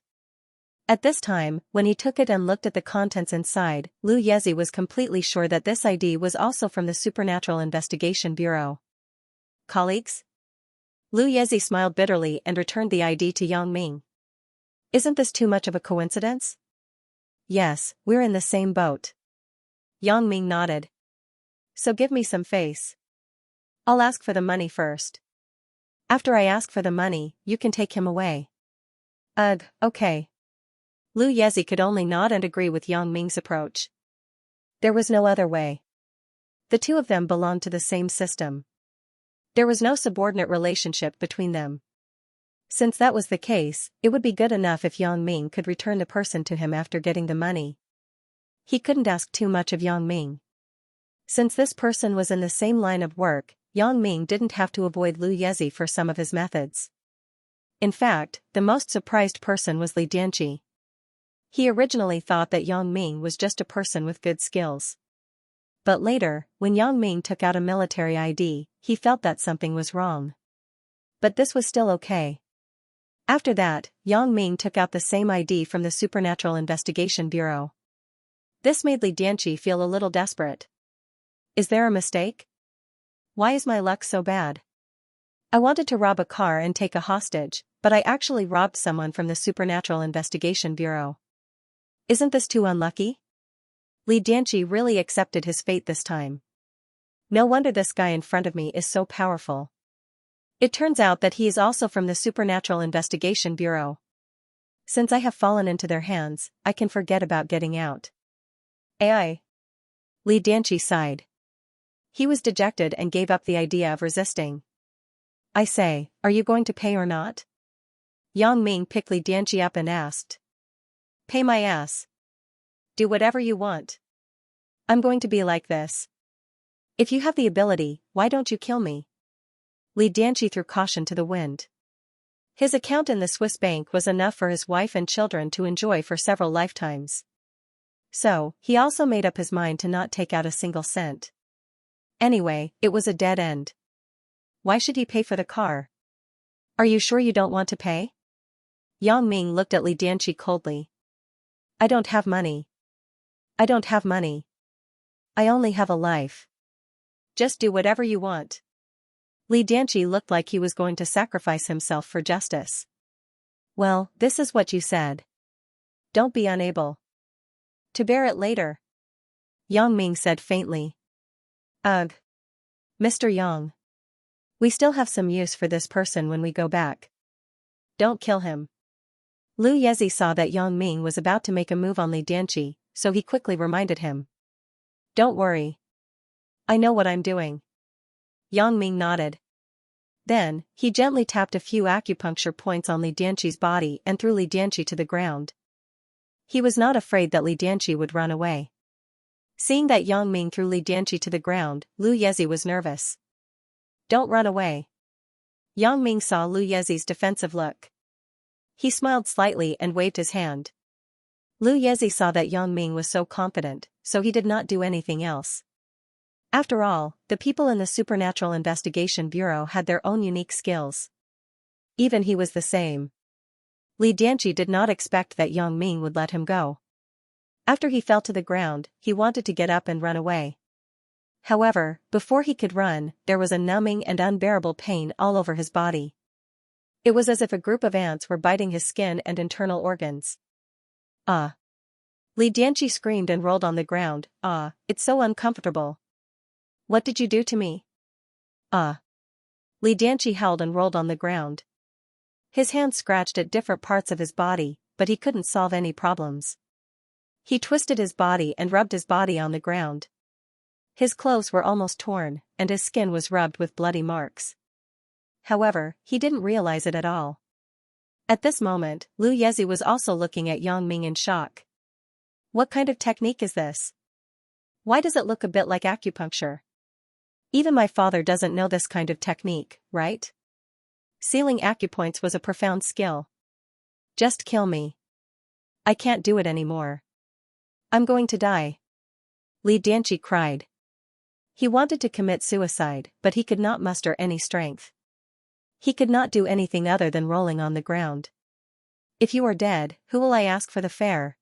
At this time, when he took it and looked at the contents inside, Lu Yezi was completely sure that this ID was also from the Supernatural Investigation Bureau. Colleagues? Lu Yezi smiled bitterly and returned the ID to Yang Ming. Isn't this too much of a coincidence? Yes, we're in the same boat. Yang Ming nodded. So give me some face. I'll ask for the money first. After I ask for the money, you can take him away. Ugh, okay. Lu Yezi could only nod and agree with Yang Ming's approach. There was no other way. The two of them belonged to the same system. There was no subordinate relationship between them. Since that was the case, it would be good enough if Yang Ming could return the person to him after getting the money. He couldn't ask too much of Yang Ming. Since this person was in the same line of work, Yang Ming didn't have to avoid Lu Yezi for some of his methods. In fact, the most surprised person was Li Dianqi. He originally thought that Yang Ming was just a person with good skills. But later, when Yang Ming took out a military ID, he felt that something was wrong. But this was still okay. After that, Yang Ming took out the same ID from the Supernatural Investigation Bureau. This made Li Dianqi feel a little desperate. Is there a mistake? Why is my luck so bad? I wanted to rob a car and take a hostage, but I actually robbed someone from the Supernatural Investigation Bureau. Isn't this too unlucky? Li Dianqi really accepted his fate this time. No wonder this guy in front of me is so powerful. It turns out that he is also from the Supernatural Investigation Bureau. Since I have fallen into their hands, I can forget about getting out. AI. Li Dianqi sighed. He was dejected and gave up the idea of resisting. I say, are you going to pay or not? Yang Ming picked Li Dianqi up and asked. Pay my ass. Do whatever you want. I'm going to be like this. If you have the ability, why don't you kill me? Li Dianqi threw caution to the wind. His account in the Swiss bank was enough for his wife and children to enjoy for several lifetimes. So, he also made up his mind to not take out a single cent. Anyway, it was a dead end. Why should he pay for the car? Are you sure you don't want to pay? Yang Ming looked at Li Dianqi coldly. I don't have money. I don't have money. I only have a life. Just do whatever you want. Li Dianqi looked like he was going to sacrifice himself for justice. Well, this is what you said. Don't be unable to bear it later. Yang Ming said faintly. Ugh. Mr. Yang. We still have some use for this person when we go back. Don't kill him. Lu Yezi saw that Yang Ming was about to make a move on Li Dianqi, so he quickly reminded him. Don't worry. I know what I'm doing. Yang Ming nodded. Then, he gently tapped a few acupuncture points on Li Dianqi's body and threw Li Dianqi to the ground. He was not afraid that Li Dianqi would run away. Seeing that Yang Ming threw Li Dianqi to the ground, Lu Yezi was nervous. Don't run away. Yang Ming saw Lu Yezi's defensive look. He smiled slightly and waved his hand. Lu Yezi saw that Yang Ming was so confident, so he did not do anything else. After all, the people in the Supernatural Investigation Bureau had their own unique skills. Even he was the same. Li Dianqi did not expect that Yang Ming would let him go. After he fell to the ground, he wanted to get up and run away. However, before he could run, there was a numbing and unbearable pain all over his body. It was as if a group of ants were biting his skin and internal organs. Ah! Li Dianqi screamed and rolled on the ground. Ah, it's so uncomfortable. What did you do to me? Ah! Li Dianqi howled and rolled on the ground. His hands scratched at different parts of his body, but he couldn't solve any problems. He twisted his body and rubbed his body on the ground. His clothes were almost torn, and his skin was rubbed with bloody marks. However, he didn't realize it at all. At this moment, Lu Yezi was also looking at Yang Ming in shock. What kind of technique is this? Why does it look a bit like acupuncture? Even my father doesn't know this kind of technique, right? Sealing acupoints was a profound skill. Just kill me. I can't do it anymore. I'm going to die. Li Dianqi cried. He wanted to commit suicide, but he could not muster any strength. He could not do anything other than rolling on the ground. If you are dead, who will I ask for the fare?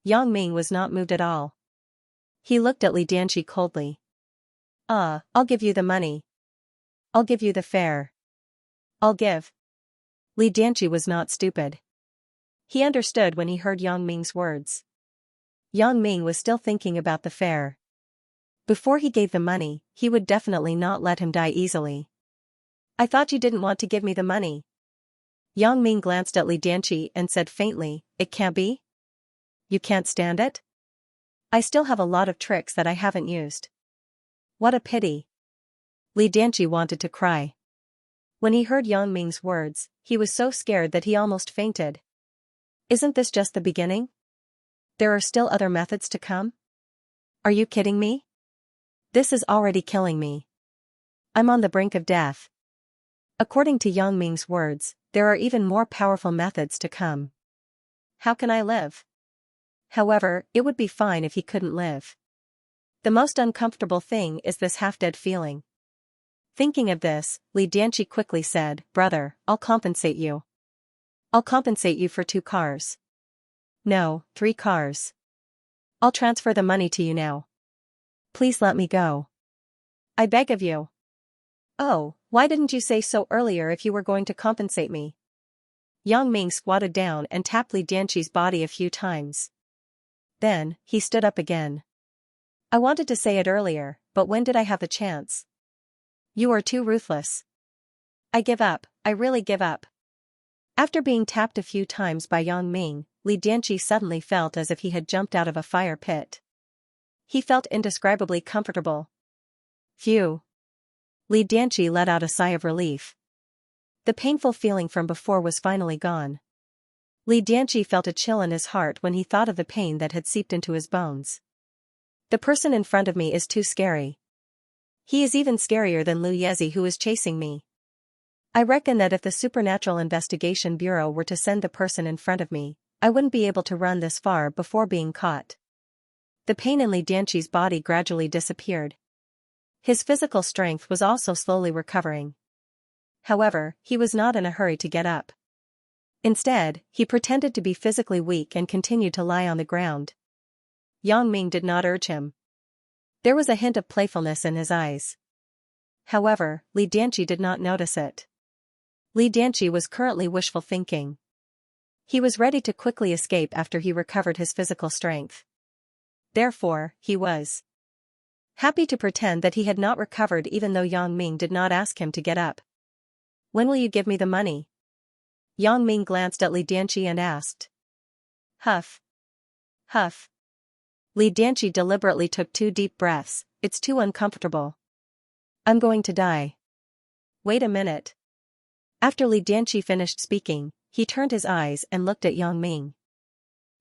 Yang Ming was not moved at all. He looked at Li Dianqi coldly. I'll give you the money. I'll give you the fare. I'll give. Li Dianqi was not stupid. He understood when he heard Yang Ming's words. Yang Ming was still thinking about the fare. Before he gave the money, he would definitely not let him die easily. I thought you didn't want to give me the money. Yang Ming glanced at Li Dianqi and said faintly, It can't be? You can't stand it? I still have a lot of tricks that I haven't used. What a pity. Li Dianqi wanted to cry. When he heard Yang Ming's words, he was so scared that he almost fainted. Isn't this just the beginning? There are still other methods to come? Are you kidding me? This is already killing me. I'm on the brink of death. According to Yang Ming's words, there are even more powerful methods to come. How can I live? However, it would be fine if he couldn't live. The most uncomfortable thing is this half-dead feeling. Thinking of this, Li Dianqi quickly said, Brother, I'll compensate you. I'll compensate you for 2 cars. No, 3 cars. I'll transfer the money to you now. Please let me go. I beg of you. Oh, why didn't you say so earlier if you were going to compensate me? Yang Ming squatted down and tapped Li Dianqi's body a few times. Then, he stood up again. I wanted to say it earlier, but when did I have the chance? You are too ruthless. I give up, I really give up. After being tapped a few times by Yang Ming, Li Dianqi suddenly felt as if he had jumped out of a fire pit. He felt indescribably comfortable. Phew. Li Dianqi let out a sigh of relief. The painful feeling from before was finally gone. Li Dianqi felt a chill in his heart when he thought of the pain that had seeped into his bones. The person in front of me is too scary. He is even scarier than Lu Yezi, who is chasing me. I reckon that if the Supernatural Investigation Bureau were to send the person in front of me, I wouldn't be able to run this far before being caught. The pain in Li Dianqi's body gradually disappeared. His physical strength was also slowly recovering. However, he was not in a hurry to get up. Instead, he pretended to be physically weak and continued to lie on the ground. Yang Ming did not urge him. There was a hint of playfulness in his eyes. However, Li Dianqi did not notice it. Li Dianqi was currently wishful thinking. He was ready to quickly escape after he recovered his physical strength. Therefore, he was happy to pretend that he had not recovered even though Yang Ming did not ask him to get up. When will you give me the money? Yang Ming glanced at Li Dianqi and asked. Huff. Huff. Li Dianqi deliberately took 2 deep breaths. It's too uncomfortable. I'm going to die. Wait a minute. After Li Dianqi finished speaking, he turned his eyes and looked at Yang Ming.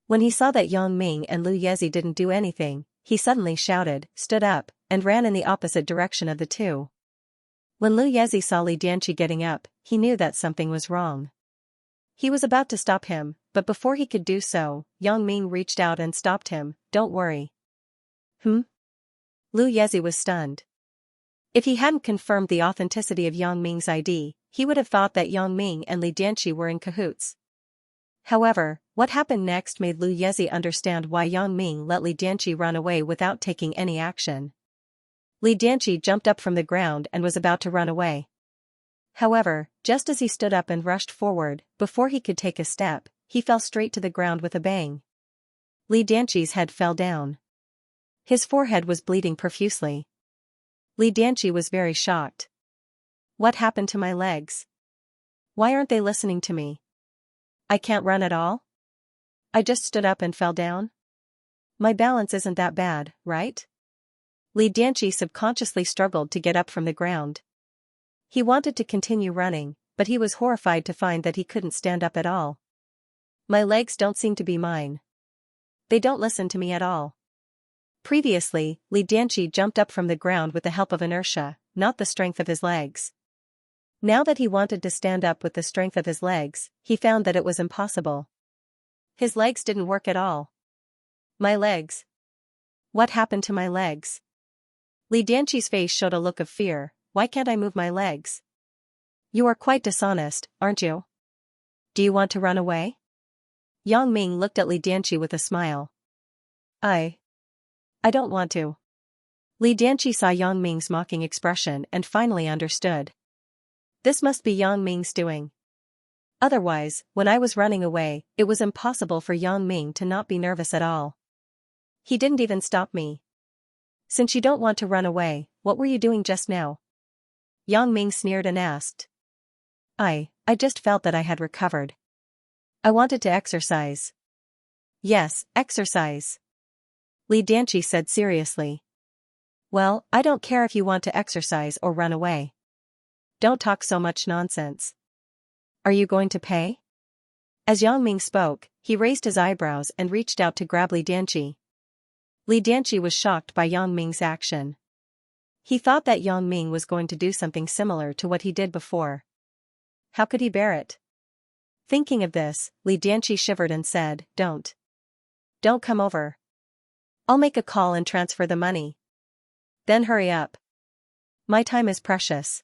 When he saw that Yang Ming and Lu Yezi didn't do anything, he suddenly shouted, stood up, and ran in the opposite direction of the two. When Lu Yezi saw Li Dianqi getting up, he knew that something was wrong. He was about to stop him, but before he could do so, Yang Ming reached out and stopped him. Don't worry. Lu Yezi was stunned. If he hadn't confirmed the authenticity of Yang Ming's ID, he would have thought that Yang Ming and Li Dianqi were in cahoots. However, what happened next made Lu Yezi understand why Yang Ming let Li Dianqi run away without taking any action. Li Dianqi jumped up from the ground and was about to run away. However, just as he stood up and rushed forward, before he could take a step, he fell straight to the ground with a bang. Li Dianqi's head fell down. His forehead was bleeding profusely. Li Dianqi was very shocked. What happened to my legs? Why aren't they listening to me? I can't run at all? I just stood up and fell down? My balance isn't that bad, right? Li Dianqi subconsciously struggled to get up from the ground. He wanted to continue running, but he was horrified to find that he couldn't stand up at all. My legs don't seem to be mine. They don't listen to me at all. Previously, Li Dianqi jumped up from the ground with the help of inertia, not the strength of his legs. Now that he wanted to stand up with the strength of his legs, he found that it was impossible. His legs didn't work at all. My legs. What happened to my legs? Li Dianqi's face showed a look of fear. Why can't I move my legs? You are quite dishonest, aren't you? Do you want to run away? Yang Ming looked at Li Dianqi with a smile. I don't want to. Li Dianqi saw Yang Ming's mocking expression and finally understood. This must be Yang Ming's doing. Otherwise, when I was running away, it was impossible for Yang Ming to not be nervous at all. He didn't even stop me. Since you don't want to run away, what were you doing just now? Yang Ming sneered and asked. I just felt that I had recovered. I wanted to exercise. Yes, exercise. Li Dianqi said seriously. Well, I don't care if you want to exercise or run away. Don't talk so much nonsense. Are you going to pay? As Yang Ming spoke, he raised his eyebrows and reached out to grab Li Dianqi. Li Dianqi was shocked by Yang Ming's action. He thought that Yang Ming was going to do something similar to what he did before. How could he bear it? Thinking of this, Li Dianqi shivered and said, Don't come over. I'll make a call and transfer the money. Then hurry up. My time is precious.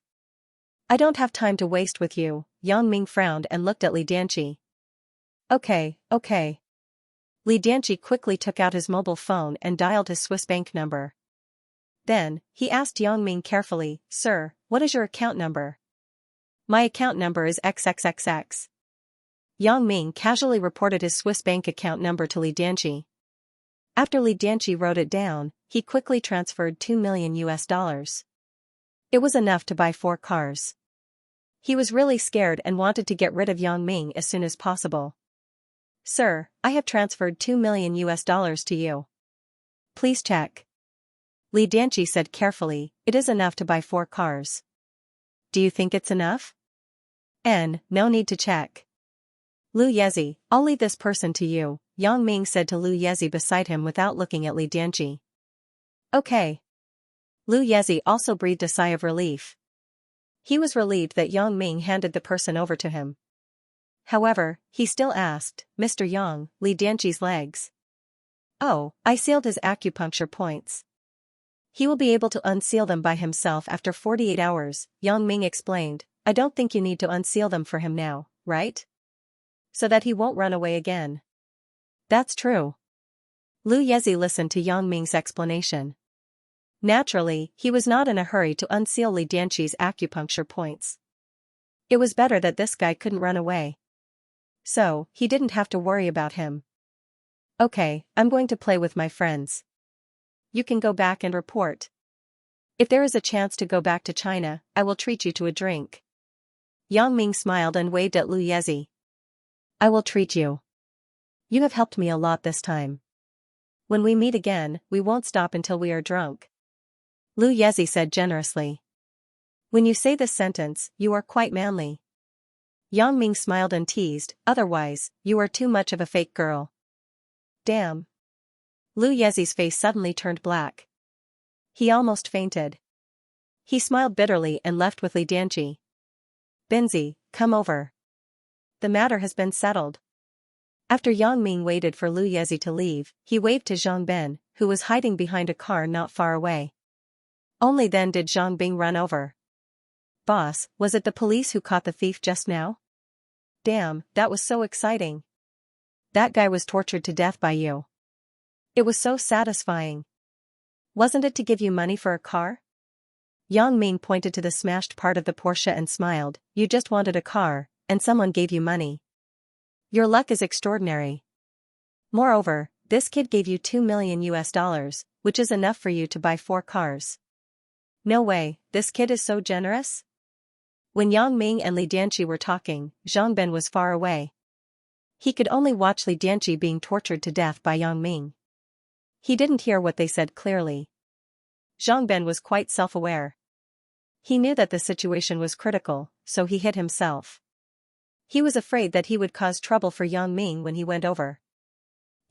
I don't have time to waste with you. Yang Ming frowned and looked at Li Dianqi. Okay. Li Dianqi quickly took out his mobile phone and dialed his Swiss bank number. Then, he asked Yang Ming carefully, Sir, what is your account number? My account number is XXXX. Yang Ming casually reported his Swiss bank account number to Li Dianqi. After Li Dianqi wrote it down, he quickly transferred $2 million. It was enough to buy 4 cars. He was really scared and wanted to get rid of Yang Ming as soon as possible. Sir, I have transferred $2 million to you. Please check. Li Dianqi said carefully, it is enough to buy 4 cars. Do you think it's enough? No need to check. Lu Yezi, I'll leave this person to you, Yang Ming said to Lu Yezi beside him without looking at Li Dianqi. Okay. Lu Yezi also breathed a sigh of relief. He was relieved that Yang Ming handed the person over to him. However, he still asked, Mr. Yang, Li Dianqi's legs. Oh, I sealed his acupuncture points. He will be able to unseal them by himself after 48 hours, Yang Ming explained. I don't think you need to unseal them for him now, right? So that he won't run away again. That's true. Lu Yezi listened to Yang Ming's explanation. Naturally, he was not in a hurry to unseal Li Dianqi's acupuncture points. It was better that this guy couldn't run away. So, he didn't have to worry about him. Okay, I'm going to play with my friends. You can go back and report. If there is a chance to go back to China, I will treat you to a drink. Yang Ming smiled and waved at Lu Yezi. I will treat you. You have helped me a lot this time. When we meet again, we won't stop until we are drunk. Lu Yezi said generously. When you say this sentence, you are quite manly. Yang Ming smiled and teased, otherwise, you are too much of a fake girl. Damn. Lu Yezi's face suddenly turned black. He almost fainted. He smiled bitterly and left with Li Dianqi. Binzi, come over. The matter has been settled. After Yang Ming waited for Lu Yezi to leave, he waved to Zhang Ben, who was hiding behind a car not far away. Only then did Zhang Bing run over. Boss, was it the police who caught the thief just now? Damn, that was so exciting. That guy was tortured to death by you. It was so satisfying. Wasn't it to give you money for a car? Yang Ming pointed to the smashed part of the Porsche and smiled, you just wanted a car, and someone gave you money. Your luck is extraordinary. Moreover, this kid gave you $2 million, which is enough for you to buy 4 cars. No way, this kid is so generous? When Yang Ming and Li Dianqi were talking, Zhang Ben was far away. He could only watch Li Dianqi being tortured to death by Yang Ming. He didn't hear what they said clearly. Zhang Ben was quite self-aware. He knew that the situation was critical, so he hid himself. He was afraid that he would cause trouble for Yang Ming when he went over.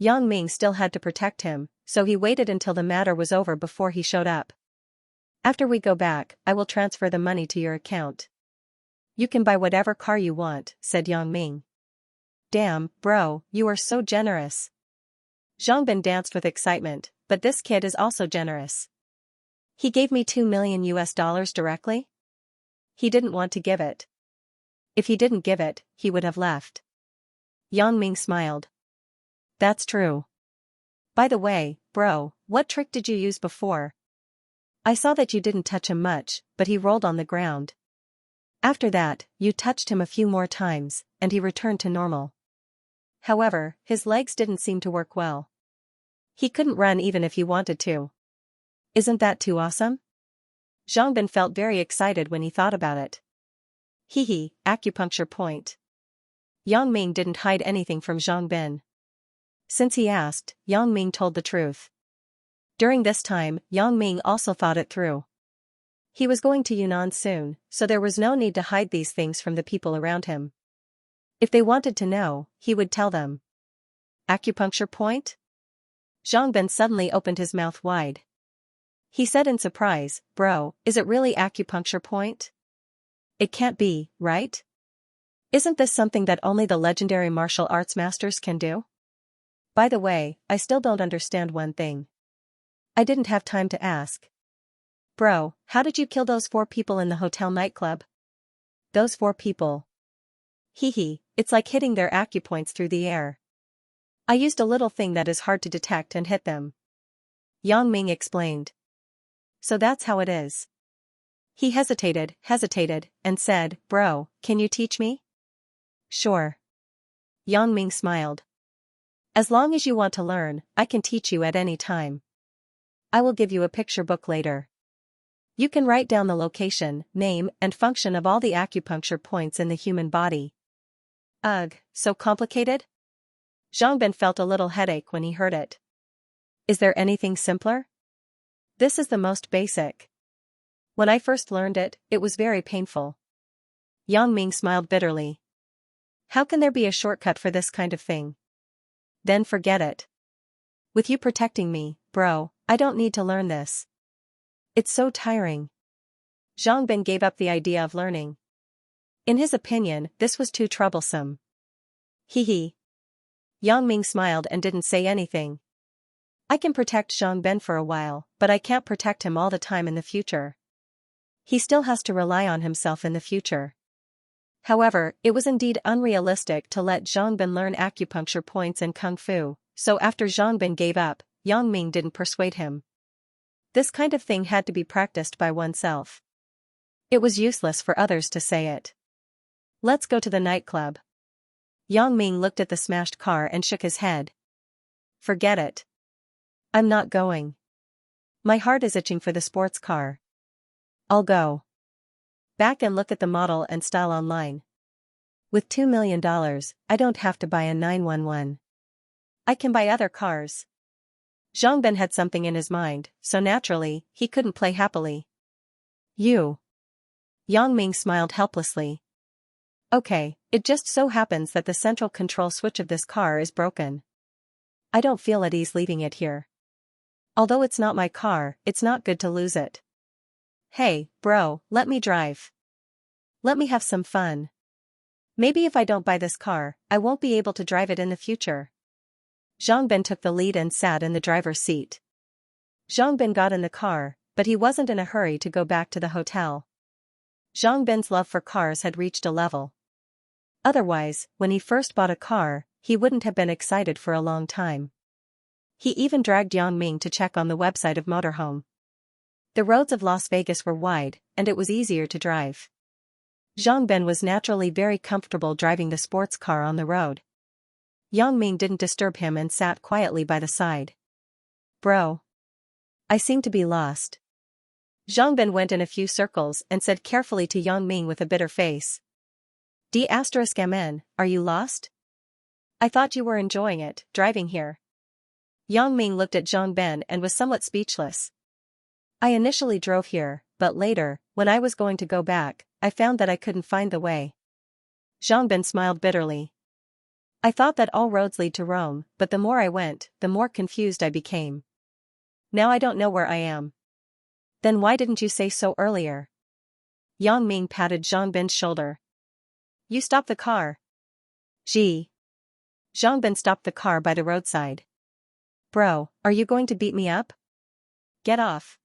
Yang Ming still had to protect him, so he waited until the matter was over before he showed up. After we go back, I will transfer the money to your account. You can buy whatever car you want, said Yang Ming. Damn, bro, you are so generous. Zhang Ben danced with excitement, but this kid is also generous. He gave me $2 million directly? He didn't want to give it. If he didn't give it, he would have left. Yang Ming smiled. That's true. By the way, bro, what trick did you use before? I saw that you didn't touch him much, but he rolled on the ground. After that, you touched him a few more times, and he returned to normal. However, his legs didn't seem to work well. He couldn't run even if he wanted to. Isn't that too awesome? Zhang Ben felt very excited when he thought about it. Hee, acupuncture point. Yang Ming didn't hide anything from Zhang Ben. Since he asked, Yang Ming told the truth. During this time, Yang Ming also thought it through. He was going to Yunnan soon, so there was no need to hide these things from the people around him. If they wanted to know, he would tell them. Acupuncture point? Zhang Ben suddenly opened his mouth wide. He said in surprise, bro, is it really acupuncture point? It can't be, right? Isn't this something that only the legendary martial arts masters can do? By the way, I still don't understand one thing. I didn't have time to ask. Bro, how did you kill those 4 people in the hotel nightclub? Those 4 people. Hee, it's like hitting their acupoints through the air. I used a little thing that is hard to detect and hit them. Yang Ming explained. So that's how it is. He hesitated, and said, bro, can you teach me? Sure. Yang Ming smiled. As long as you want to learn, I can teach you at any time. I will give you a picture book later. You can write down the location, name, and function of all the acupuncture points in the human body. Ugh, so complicated? Zhang Ben felt a little headache when he heard it. Is there anything simpler? This is the most basic. When I first learned it, it was very painful. Yang Ming smiled bitterly. How can there be a shortcut for this kind of thing? Then forget it. With you protecting me, bro, I don't need to learn this. It's so tiring. Zhang Ben gave up the idea of learning. In his opinion, this was too troublesome. Hee. Yang Ming smiled and didn't say anything. I can protect Zhang Ben for a while, but I can't protect him all the time in the future. He still has to rely on himself in the future. However, it was indeed unrealistic to let Zhang Ben learn acupuncture points and kung fu, so after Zhang Ben gave up, Yang Ming didn't persuade him. This kind of thing had to be practiced by oneself. It was useless for others to say it. Let's go to the nightclub. Yang Ming looked at the smashed car and shook his head. Forget it. I'm not going. My heart is itching for the sports car. I'll go back and look at the model and style online. With $2 million, I don't have to buy a 911. I can buy other cars. Zhang Ben had something in his mind, so naturally, he couldn't play happily. You. Yang Ming smiled helplessly. Okay, it just so happens that the central control switch of this car is broken. I don't feel at ease leaving it here. Although it's not my car, it's not good to lose it. Hey, bro, let me drive. Let me have some fun. Maybe if I don't buy this car, I won't be able to drive it in the future. Zhang Ben took the lead and sat in the driver's seat. Zhang Ben got in the car, but he wasn't in a hurry to go back to the hotel. Zhang Ben's love for cars had reached a level. Otherwise, when he first bought a car, he wouldn't have been excited for a long time. He even dragged Yang Ming to check on the website of Motorhome. The roads of Las Vegas were wide, and it was easier to drive. Zhang Ben was naturally very comfortable driving the sports car on the road. Yang Ming didn't disturb him and sat quietly by the side. Bro. I seem to be lost. Zhang Ben went in a few circles and said carefully to Yang Ming with a bitter face. D***MN, are you lost? I thought you were enjoying it, driving here. Yang Ming looked at Zhang Ben and was somewhat speechless. I initially drove here, but later, when I was going to go back, I found that I couldn't find the way. Zhang Ben smiled bitterly. I thought that all roads lead to Rome, but the more I went, the more confused I became. Now I don't know where I am. Then why didn't you say so earlier? Yang Ming patted Zhang Ben's shoulder. You stop the car. Gee. Zhang Ben stopped the car by the roadside. Bro, are you going to beat me up? Get off.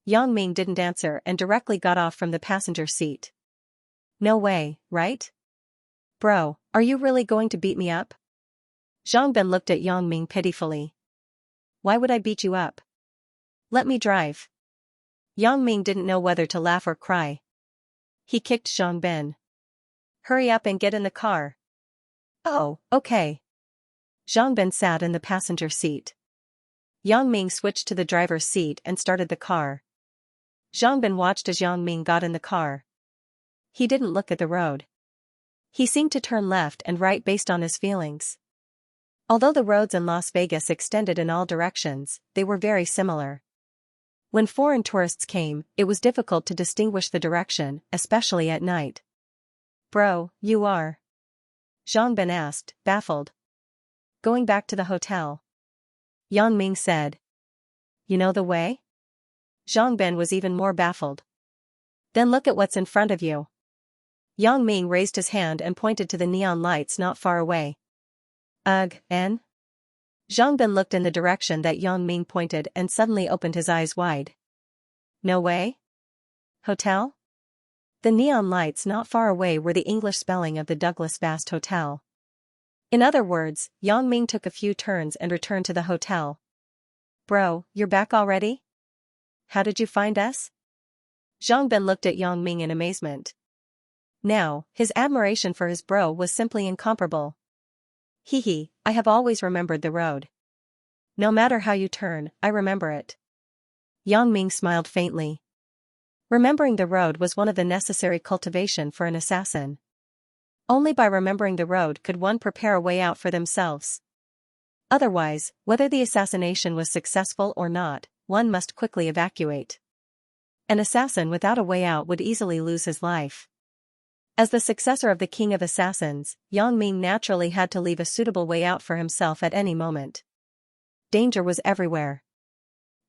Yang Ming didn't answer and directly got off from the passenger seat. No way, right? Bro, are you really going to beat me up? Zhang Ben looked at Yang Ming pitifully. Why would I beat you up? Let me drive. Yang Ming didn't know whether to laugh or cry. He kicked Zhang Ben. Hurry up and get in the car. Oh, okay. Zhang Ben sat in the passenger seat. Yang Ming switched to the driver's seat and started the car. Zhang Ben watched as Yang Ming got in the car. He didn't look at the road. He seemed to turn left and right based on his feelings. Although the roads in Las Vegas extended in all directions, they were very similar. When foreign tourists came, it was difficult to distinguish the direction, especially at night. Bro, you are? Zhang Ben asked, baffled. Going back to the hotel. Yang Ming said. You know the way? Zhang Ben was even more baffled. Then look at what's in front of you. Yang Ming raised his hand and pointed to the neon lights not far away. Ugh, N? Zhang Ben looked in the direction that Yang Ming pointed and suddenly opened his eyes wide. No way? Hotel? The neon lights not far away were the English spelling of the Douglas Vast Hotel. In other words, Yang Ming took a few turns and returned to the hotel. Bro, you're back already? How did you find us? Zhang Ben looked at Yang Ming in amazement. Now, his admiration for his bro was simply incomparable. Hee, I have always remembered the road. No matter how you turn, I remember it. Yang Ming smiled faintly. Remembering the road was one of the necessary cultivation for an assassin. Only by remembering the road could one prepare a way out for themselves. Otherwise, whether the assassination was successful or not, one must quickly evacuate. An assassin without a way out would easily lose his life. As the successor of the king of assassins, Yang Ming naturally had to leave a suitable way out for himself at any moment. Danger was everywhere.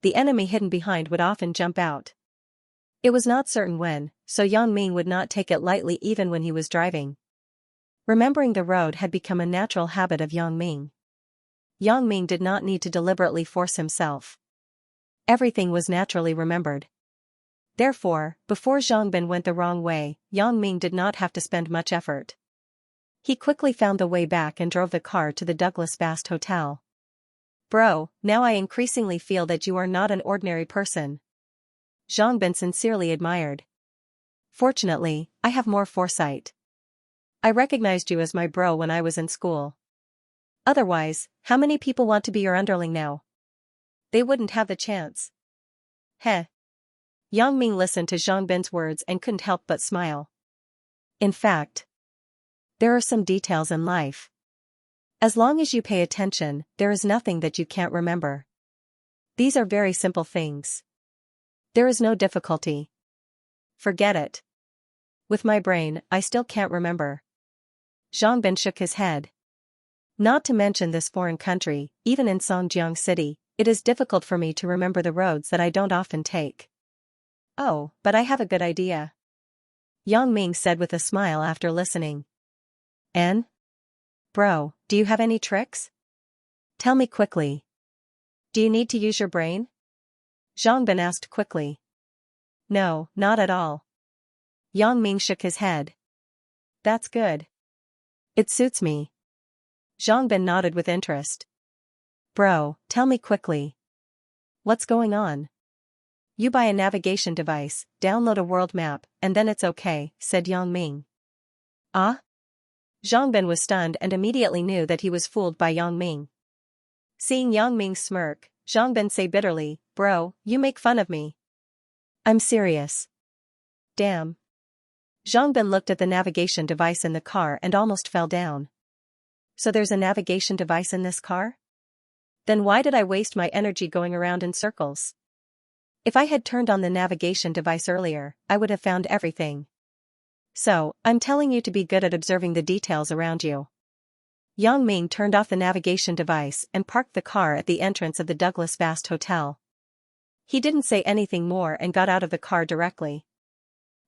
The enemy hidden behind would often jump out. It was not certain when, so Yang Ming would not take it lightly even when he was driving. Remembering the road had become a natural habit of Yang Ming. Yang Ming did not need to deliberately force himself. Everything was naturally remembered. Therefore, before Zhang Ben went the wrong way, Yang Ming did not have to spend much effort. He quickly found the way back and drove the car to the Douglas Vast Hotel. Bro, now I increasingly feel that you are not an ordinary person. Zhang Ben sincerely admired. Fortunately, I have more foresight. I recognized you as my bro when I was in school. Otherwise, how many people want to be your underling now? They wouldn't have the chance. Heh. Yang Ming listened to Zhang Bin's words and couldn't help but smile. In fact, there are some details in life. As long as you pay attention, there is nothing that you can't remember. These are very simple things. There is no difficulty. Forget it. With my brain, I still can't remember. Zhang Bin shook his head. Not to mention this foreign country, even in Songjiang City, it is difficult for me to remember the roads that I don't often take. Oh, but I have a good idea. Yang Ming said with a smile after listening. And? Bro, do you have any tricks? Tell me quickly. Do you need to use your brain? Zhang Bin asked quickly. No, not at all. Yang Ming shook his head. That's good. It suits me. Zhang Bin nodded with interest. Bro, tell me quickly. What's going on? You buy a navigation device, download a world map, and then it's okay, said Yang Ming. Ah? Zhang Bin was stunned and immediately knew that he was fooled by Yang Ming. Seeing Yang Ming smirk, Zhang Bin said bitterly, Bro, you make fun of me. I'm serious. Damn. Zhang Bin looked at the navigation device in the car and almost fell down. So there's a navigation device in this car? Then why did I waste my energy going around in circles? If I had turned on the navigation device earlier, I would have found everything. So, I'm telling you to be good at observing the details around you. Yang Ming turned off the navigation device and parked the car at the entrance of the Douglas Vast Hotel. He didn't say anything more and got out of the car directly.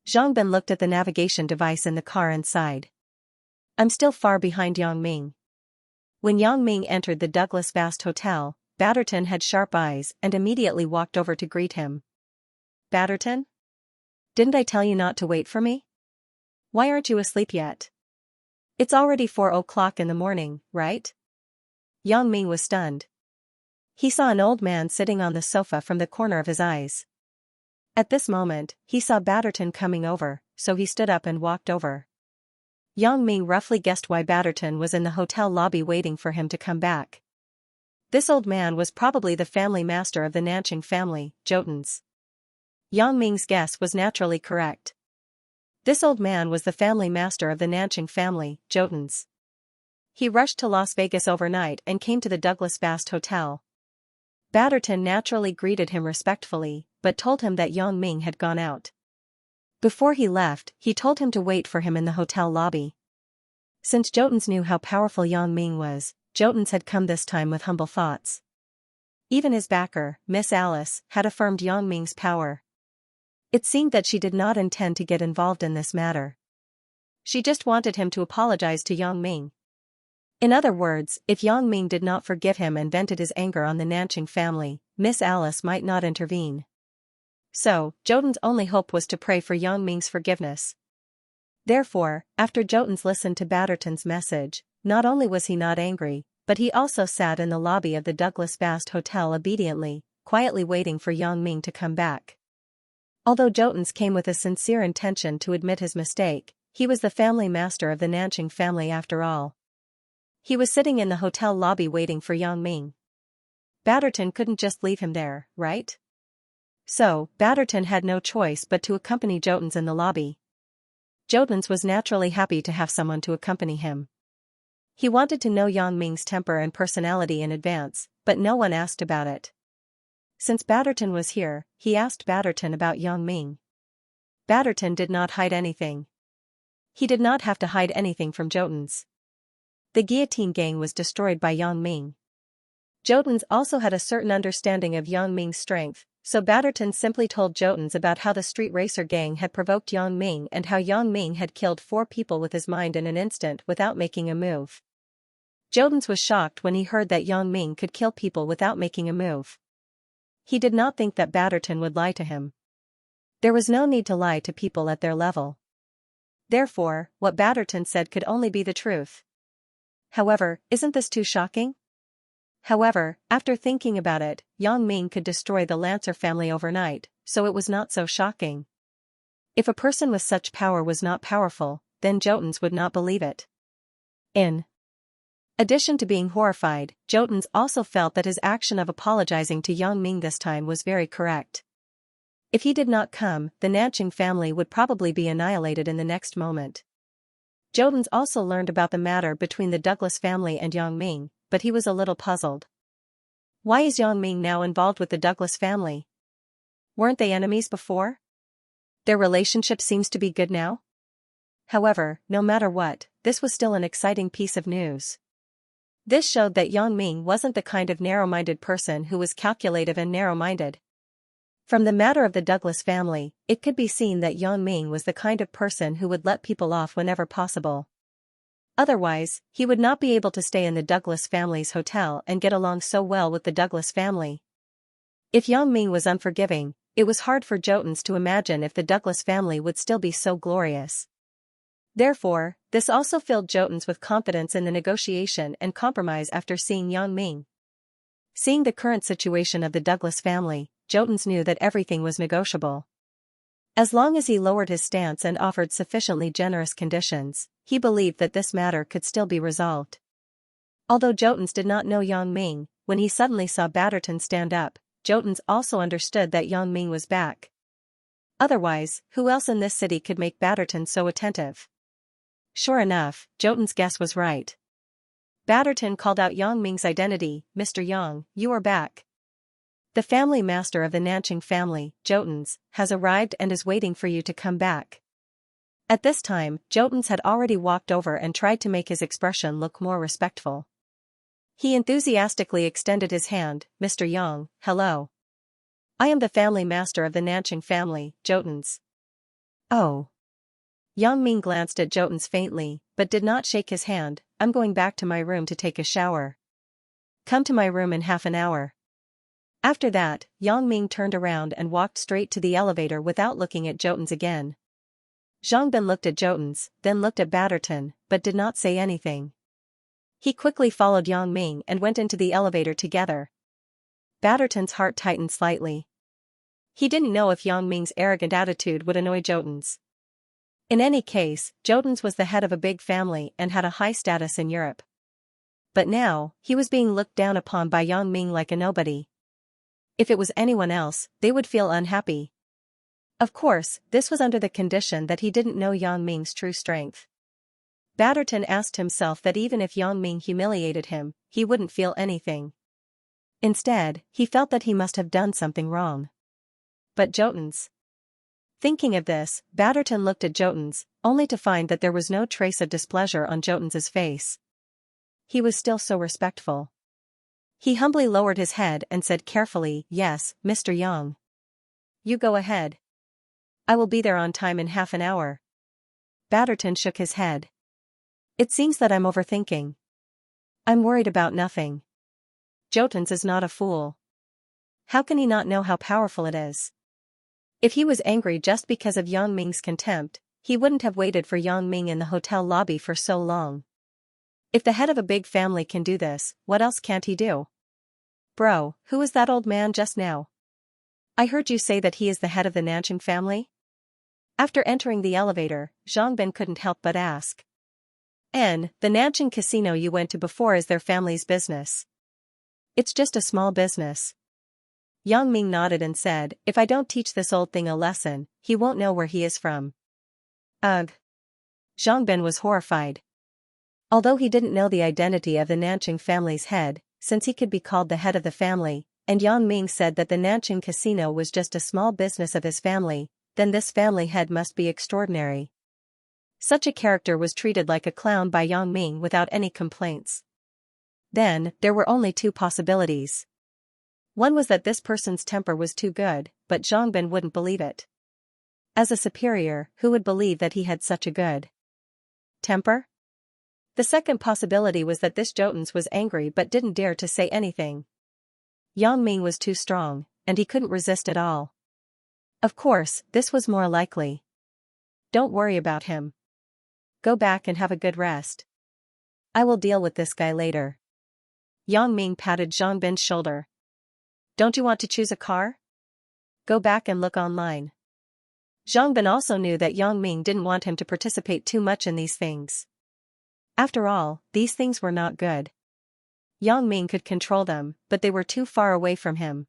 Zhang Bin looked at the navigation device in the car and sighed. I'm still far behind Yang Ming. When Yang Ming entered the Douglas Vast Hotel, Batterton had sharp eyes and immediately walked over to greet him. Batterton? Didn't I tell you not to wait for me? Why aren't you asleep yet? It's already 4 o'clock in the morning, right? Yang Ming was stunned. He saw an old man sitting on the sofa from the corner of his eyes. At this moment, he saw Batterton coming over, so he stood up and walked over. Yang Ming roughly guessed why Batterton was in the hotel lobby waiting for him to come back. This old man was probably the family master of the Nanqing family, Jotuns. Yang Ming's guess was naturally correct. This old man was the family master of the Nanqing family, Jotuns. He rushed to Las Vegas overnight and came to the Douglas Vast Hotel. Batterton naturally greeted him respectfully, but told him that Yang Ming had gone out. Before he left, he told him to wait for him in the hotel lobby. Since Jotuns knew how powerful Yang Ming was, Jotuns had come this time with humble thoughts. Even his backer, Miss Alice, had affirmed Yang Ming's power. It seemed that she did not intend to get involved in this matter. She just wanted him to apologize to Yang Ming. In other words, if Yang Ming did not forgive him and vented his anger on the Nanqing family, Miss Alice might not intervene. So, Jotun's only hope was to pray for Yang Ming's forgiveness. Therefore, after Jotuns listened to Batterton's message, not only was he not angry, but he also sat in the lobby of the Douglas Vast Hotel obediently, quietly waiting for Yang Ming to come back. Although Jotuns came with a sincere intention to admit his mistake, he was the family master of the Nanqing family after all. He was sitting in the hotel lobby waiting for Yang Ming. Batterton couldn't just leave him there, right? So, Batterton had no choice but to accompany Jotuns in the lobby. Jotuns was naturally happy to have someone to accompany him. He wanted to know Yang Ming's temper and personality in advance, but no one asked about it. Since Batterton was here, he asked Batterton about Yang Ming. Batterton did not hide anything. He did not have to hide anything from Jotuns. The guillotine gang was destroyed by Yang Ming. Jotuns also had a certain understanding of Yang Ming's strength, so Batterton simply told Jotuns about how the street racer gang had provoked Yang Ming and how Yang Ming had killed 4 people with his mind in an instant without making a move. Jotuns was shocked when he heard that Yang Ming could kill people without making a move. He did not think that Batterton would lie to him. There was no need to lie to people at their level. Therefore, what Batterton said could only be the truth. However, isn't this too shocking? However, after thinking about it, Yang Ming could destroy the Lancer family overnight, so it was not so shocking. If a person with such power was not powerful, then Jotuns would not believe it. In addition to being horrified, Jotuns also felt that his action of apologizing to Yang Ming this time was very correct. If he did not come, the Nanqing family would probably be annihilated in the next moment. Jotun also learned about the matter between the Douglas family and Yang Ming, but he was a little puzzled. Why is Yang Ming now involved with the Douglas family? Weren't they enemies before? Their relationship seems to be good now? However, no matter what, this was still an exciting piece of news. This showed that Yang Ming wasn't the kind of narrow-minded person who was calculative and narrow-minded. From the matter of the Douglas family, it could be seen that Yang Ming was the kind of person who would let people off whenever possible. Otherwise, he would not be able to stay in the Douglas family's hotel and get along so well with the Douglas family. If Yang Ming was unforgiving, it was hard for Jotuns to imagine if the Douglas family would still be so glorious. Therefore, this also filled Jotuns with confidence in the negotiation and compromise after seeing Yang Ming. Seeing the current situation of the Douglas family, Jotuns knew that everything was negotiable. As long as he lowered his stance and offered sufficiently generous conditions, he believed that this matter could still be resolved. Although Jotuns did not know Yang Ming, when he suddenly saw Batterton stand up, Jotuns also understood that Yang Ming was back. Otherwise, who else in this city could make Batterton so attentive? Sure enough, Jotun's guess was right. Batterton called out Yang Ming's identity. "Mr. Yang, you are back. The family master of the Nanqing family, Jotuns, has arrived and is waiting for you to come back." At this time, Jotuns had already walked over and tried to make his expression look more respectful. He enthusiastically extended his hand. "Mr. Yang, hello. I am the family master of the Nanqing family, Jotuns." "Oh." Yang Ming glanced at Jotuns faintly, but did not shake his hand. "I'm going back to my room to take a shower. Come to my room in half an hour." After that, Yang Ming turned around and walked straight to the elevator without looking at Jotuns again. Zhang Bin looked at Jotuns, then looked at Batterton, but did not say anything. He quickly followed Yang Ming and went into the elevator together. Batterton's heart tightened slightly. He didn't know if Yang Ming's arrogant attitude would annoy Jotuns. In any case, Jotuns was the head of a big family and had a high status in Europe. But now, he was being looked down upon by Yang Ming like a nobody. If it was anyone else, they would feel unhappy. Of course, this was under the condition that he didn't know Yang Ming's true strength. Batterton asked himself that even if Yang Ming humiliated him, he wouldn't feel anything. Instead, he felt that he must have done something wrong. But Jotuns. Thinking of this, Batterton looked at Jotuns, only to find that there was no trace of displeasure on Jotuns's face. He was still so respectful. He humbly lowered his head and said carefully, "Yes, Mr. Yang. You go ahead. I will be there on time in half an hour." Batterton shook his head. "It seems that I'm overthinking. I'm worried about nothing. Jotuns is not a fool. How can he not know how powerful it is? If he was angry just because of Yang Ming's contempt, he wouldn't have waited for Yang Ming in the hotel lobby for so long. If the head of a big family can do this, what else can't he do? Bro, who is that old man just now? I heard you say that he is the head of the Nanqing family?" After entering the elevator, Zhang Bin couldn't help but ask. "And, the Nanqing casino you went to before is their family's business?" "It's just a small business." Yang Ming nodded and said, "If I don't teach this old thing a lesson, he won't know where he is from." Ugh. Zhang Bin was horrified. Although he didn't know the identity of the Nanqing family's head, since he could be called the head of the family, and Yang Ming said that the Nanqing casino was just a small business of his family, then this family head must be extraordinary. Such a character was treated like a clown by Yang Ming without any complaints. Then, there were only two possibilities. One was that this person's temper was too good, but Zhang Bin wouldn't believe it. As a superior, who would believe that he had such a good temper? The second possibility was that this Jotuns was angry but didn't dare to say anything. Yang Ming was too strong, and he couldn't resist at all. Of course, this was more likely. "Don't worry about him. Go back and have a good rest. I will deal with this guy later." Yang Ming patted Zhang Bin's shoulder. "Don't you want to choose a car? Go back and look online." Zhang Bin also knew that Yang Ming didn't want him to participate too much in these things. After all, these things were not good. Yang Ming could control them, but they were too far away from him.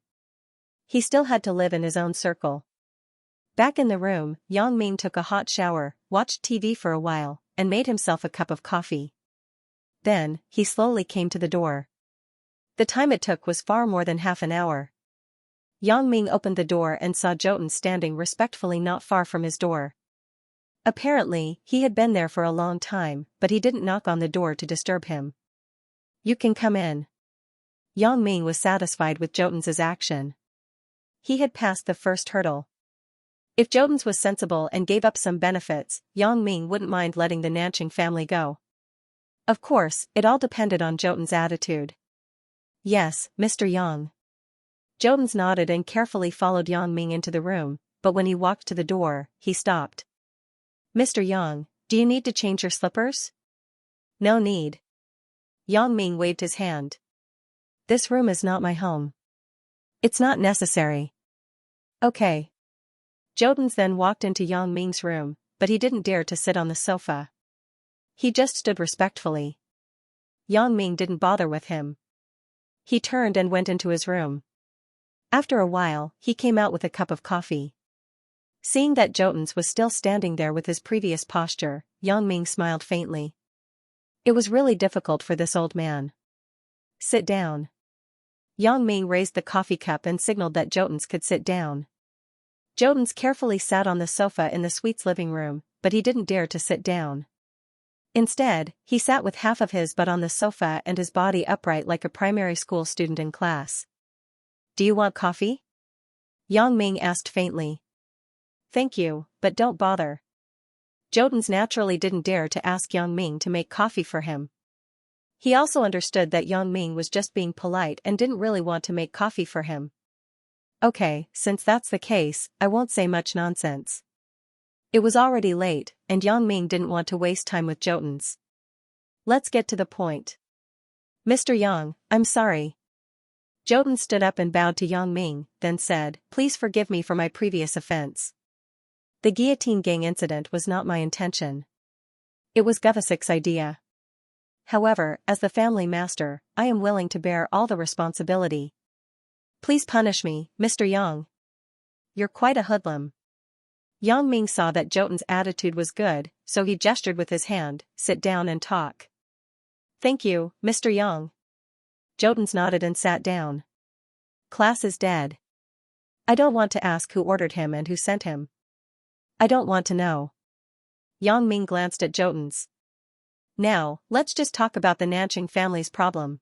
He still had to live in his own circle. Back in the room, Yang Ming took a hot shower, watched TV for a while, and made himself a cup of coffee. Then, he slowly came to the door. The time it took was far more than half an hour. Yang Ming opened the door and saw Jotun standing respectfully not far from his door. Apparently, he had been there for a long time, but he didn't knock on the door to disturb him. "You can come in." Yang Ming was satisfied with Jotun's action. He had passed the first hurdle. If Jotun was sensible and gave up some benefits, Yang Ming wouldn't mind letting the Nanching family go. Of course, it all depended on Jotun's attitude. "Yes, Mr. Yang." Jotun nodded and carefully followed Yang Ming into the room, but when he walked to the door, he stopped. "Mr. Yang, do you need to change your slippers?" "No need." Yang Ming waved his hand. "This room is not my home." "It's not necessary." "Okay." Jotun then walked into Yang Ming's room, but he didn't dare to sit on the sofa. He just stood respectfully. Yang Ming didn't bother with him. He turned and went into his room. After a while, he came out with a cup of coffee. Seeing that Jotun was still standing there with his previous posture, Yang Ming smiled faintly. It was really difficult for this old man. "Sit down." Yang Ming raised the coffee cup and signaled that Jotun could sit down. Jotun carefully sat on the sofa in the suite's living room, but he didn't dare to sit down. Instead, he sat with half of his butt on the sofa and his body upright like a primary school student in class. "Do you want coffee?" Yang Ming asked faintly. "Thank you, but don't bother." Jotun naturally didn't dare to ask Yang Ming to make coffee for him. He also understood that Yang Ming was just being polite and didn't really want to make coffee for him. "Okay, since that's the case, I won't say much nonsense." It was already late, and Yang Ming didn't want to waste time with Jotun. "Let's get to the point." "Mr. Yang, I'm sorry." Jotun stood up and bowed to Yang Ming, then said, "Please forgive me for my previous offense. The guillotine gang incident was not my intention. It was Govasik's idea. However, as the family master, I am willing to bear all the responsibility. Please punish me, Mr. Yang. You're quite a hoodlum." Yang Ming saw that Jotun's attitude was good, so he gestured with his hand, "Sit down and talk." "Thank you, Mr. Yang." Jotun nodded and sat down. "Class is dead. I don't want to ask who ordered him and who sent him. I don't want to know." Yang Ming glanced at Jotun. "Now, let's just talk about the Nanching family's problem."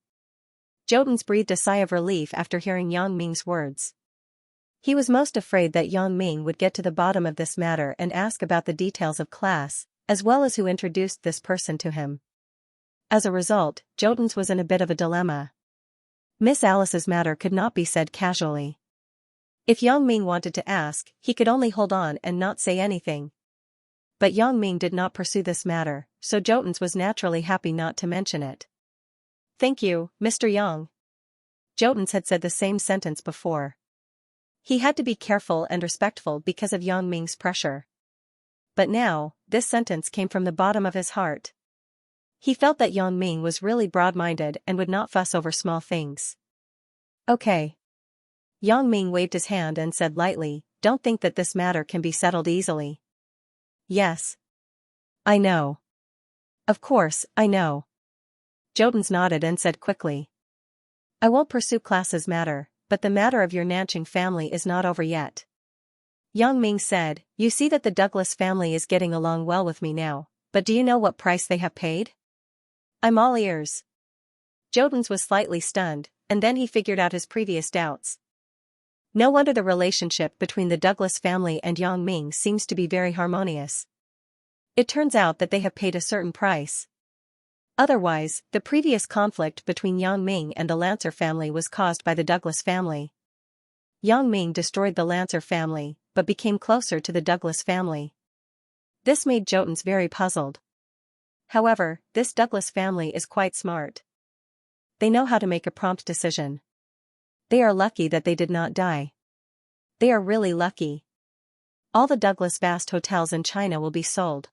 Jotun breathed a sigh of relief after hearing Yang Ming's words. He was most afraid that Yang Ming would get to the bottom of this matter and ask about the details of class, as well as who introduced this person to him. As a result, Jotun was in a bit of a dilemma. Miss Alice's matter could not be said casually. If Yang Ming wanted to ask, he could only hold on and not say anything. But Yang Ming did not pursue this matter, so Jotun was naturally happy not to mention it. "Thank you, Mr. Yang." Jotun had said the same sentence before. He had to be careful and respectful because of Yang Ming's pressure. But now, this sentence came from the bottom of his heart. He felt that Yang Ming was really broad-minded and would not fuss over small things. "Okay." Yang Ming waved his hand and said lightly, "Don't think that this matter can be settled easily." "Yes. I know. Of course, I know." Jotun nodded and said quickly. "I won't pursue class's matter, but the matter of your Nanching family is not over yet." Yang Ming said, "You see that the Douglas family is getting along well with me now, but do you know what price they have paid?" "I'm all ears." Jotun was slightly stunned, and then he figured out his previous doubts. No wonder the relationship between the Douglas family and Yang Ming seems to be very harmonious. It turns out that they have paid a certain price. Otherwise, the previous conflict between Yang Ming and the Lancer family was caused by the Douglas family. Yang Ming destroyed the Lancer family, but became closer to the Douglas family. This made Jotun very puzzled. However, this Douglas family is quite smart. They know how to make a prompt decision. They are lucky that they did not die. They are really lucky. All the Douglas vast hotels in China will be sold.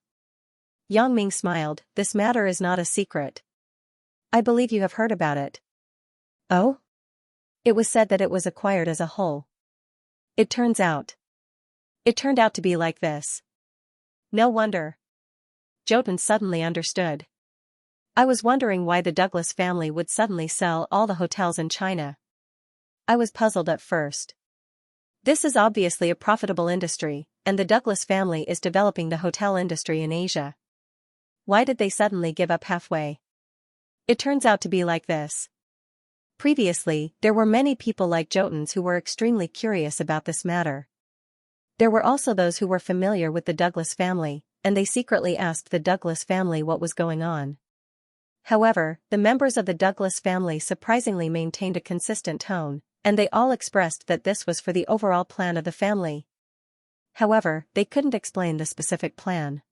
Yang Ming smiled, "This matter is not a secret. I believe you have heard about it." "Oh?" "It was said that it was acquired as a whole. It turns out." It turned out to be like this. No wonder. Jotun suddenly understood. I was wondering why the Douglas family would suddenly sell all the hotels in China. I was puzzled at first. This is obviously a profitable industry, and the Douglas family is developing the hotel industry in Asia. Why did they suddenly give up halfway? It turns out to be like this. Previously, there were many people like Jotuns who were extremely curious about this matter. There were also those who were familiar with the Douglas family, and they secretly asked the Douglas family what was going on. However, the members of the Douglas family surprisingly maintained a consistent tone, and they all expressed that this was for the overall plan of the family. However, they couldn't explain the specific plan.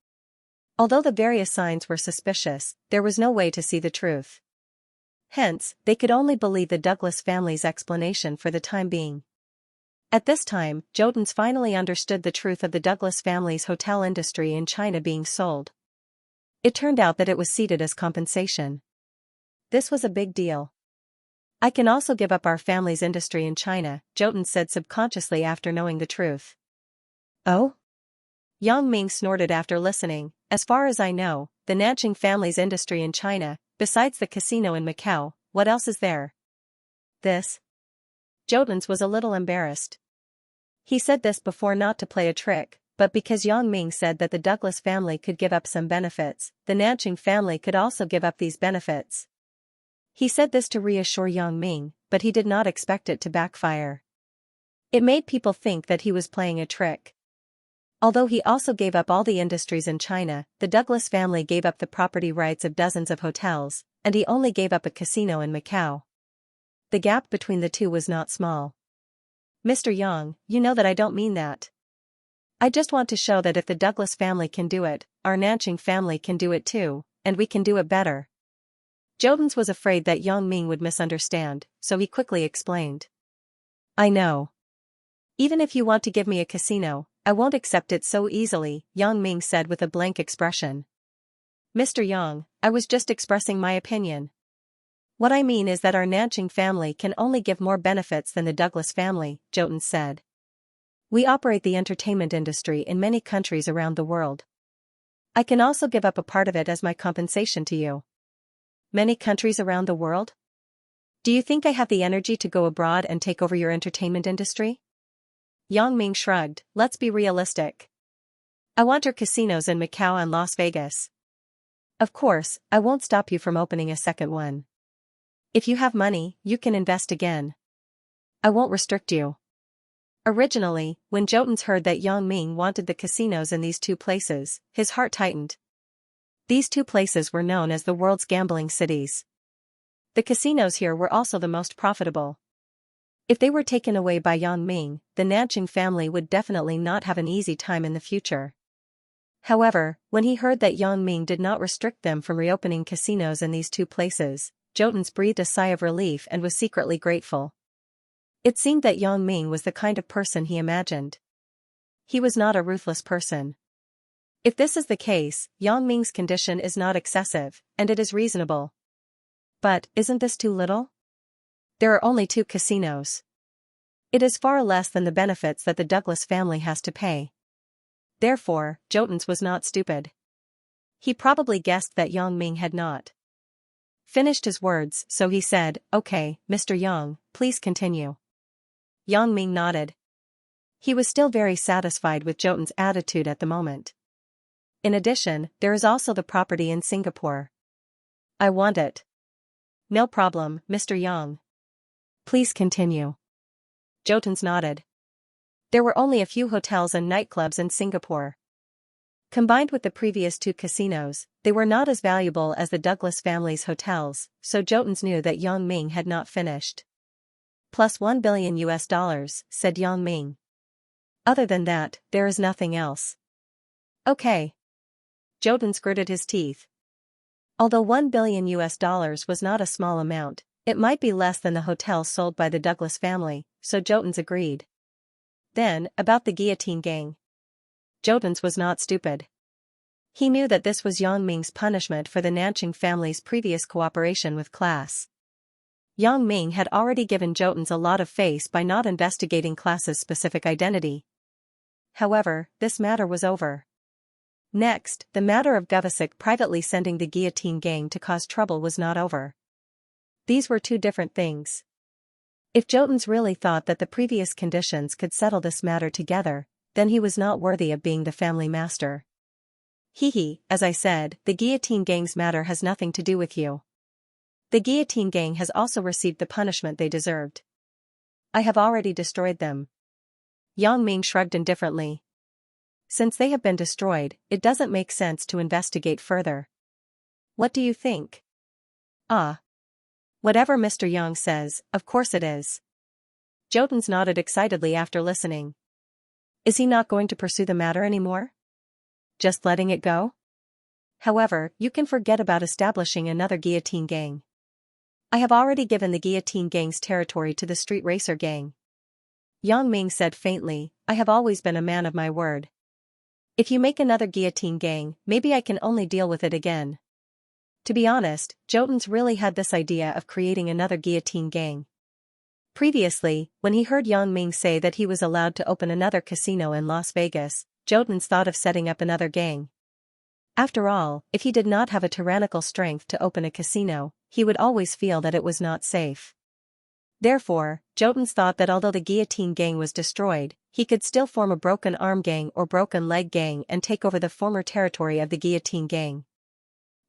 Although the various signs were suspicious, there was no way to see the truth. Hence, they could only believe the Douglas family's explanation for the time being. At this time, Jotuns finally understood the truth of the Douglas family's hotel industry in China being sold. It turned out that it was ceded as compensation. This was a big deal. I can also give up our family's industry in China, Jotun said subconsciously after knowing the truth. Oh? Yang Ming snorted after listening. As far as I know, the Nanqing family's industry in China, besides the casino in Macau, what else is there? This? Jotun's was a little embarrassed. He said this before not to play a trick, but because Yang Ming said that the Douglas family could give up some benefits, the Nanqing family could also give up these benefits. He said this to reassure Yang Ming, but he did not expect it to backfire. It made people think that he was playing a trick. Although he also gave up all the industries in China, the Douglas family gave up the property rights of dozens of hotels, and he only gave up a casino in Macau. The gap between the two was not small. Mr. Yang, you know that I don't mean that. I just want to show that if the Douglas family can do it, our Nanqing family can do it too, and we can do it better. Jotuns was afraid that Yang Ming would misunderstand, so he quickly explained. I know. Even if you want to give me a casino, I won't accept it so easily, Yang Ming said with a blank expression. Mr. Yang, I was just expressing my opinion. What I mean is that our Nanqing family can only give more benefits than the Douglas family, Jotun said. We operate the entertainment industry in many countries around the world. I can also give up a part of it as my compensation to you. Many countries around the world? Do you think I have the energy to go abroad and take over your entertainment industry? Yang Ming shrugged, let's be realistic. I want your casinos in Macau and Las Vegas. Of course, I won't stop you from opening a second one. If you have money, you can invest again. I won't restrict you. Originally, when Jotuns heard that Yang Ming wanted the casinos in these two places, his heart tightened. These two places were known as the world's gambling cities. The casinos here were also the most profitable. If they were taken away by Yang Ming, the Nanqing family would definitely not have an easy time in the future. However, when he heard that Yang Ming did not restrict them from reopening casinos in these two places, Jotuns breathed a sigh of relief and was secretly grateful. It seemed that Yang Ming was the kind of person he imagined. He was not a ruthless person. If this is the case, Yang Ming's condition is not excessive, and it is reasonable. But, isn't this too little? There are only 2 casinos. It is far less than the benefits that the Douglas family has to pay. Therefore, Jotuns was not stupid. He probably guessed that Yang Ming had not finished his words, so he said, okay, Mr. Yang, please continue. Yang Ming nodded. He was still very satisfied with Jotun's attitude at the moment. In addition, there is also the property in Singapore. I want it. No problem, Mr. Yang. Please continue. Jotuns nodded. There were only a few hotels and nightclubs in Singapore. Combined with the previous 2 casinos, they were not as valuable as the Douglas family's hotels, so Jotuns knew that Yang Ming had not finished. Plus $1 billion, said Yang Ming. Other than that, there is nothing else. Okay. Jotuns gritted his teeth. Although $1 billion was not a small amount, it might be less than the hotels sold by the Douglas family, so Jotuns agreed. Then, about the guillotine gang. Jotuns was not stupid. He knew that this was Yang Ming's punishment for the Nanqing family's previous cooperation with class. Yang Ming had already given Jotuns a lot of face by not investigating class's specific identity. However, this matter was over. Next, the matter of Govasik privately sending the guillotine gang to cause trouble was not over. These were two different things. If Jotuns really thought that the previous conditions could settle this matter together, then he was not worthy of being the family master. As I said, the guillotine gang's matter has nothing to do with you. The guillotine gang has also received the punishment they deserved. I have already destroyed them. Yang Ming shrugged indifferently. Since they have been destroyed, it doesn't make sense to investigate further. What do you think? Whatever Mr. Yang says, of course it is. Jotuns nodded excitedly after listening. Is he not going to pursue the matter anymore? Just letting it go? However, you can forget about establishing another guillotine gang. I have already given the guillotine gang's territory to the street racer gang. Yang Ming said faintly, I have always been a man of my word. If you make another guillotine gang, maybe I can only deal with it again. To be honest, Jotuns really had this idea of creating another guillotine gang. Previously, when he heard Yang Ming say that he was allowed to open another casino in Las Vegas, Jotuns thought of setting up another gang. After all, if he did not have a tyrannical strength to open a casino, he would always feel that it was not safe. Therefore, Jotuns thought that although the guillotine gang was destroyed, he could still form a broken arm gang or broken leg gang and take over the former territory of the guillotine gang.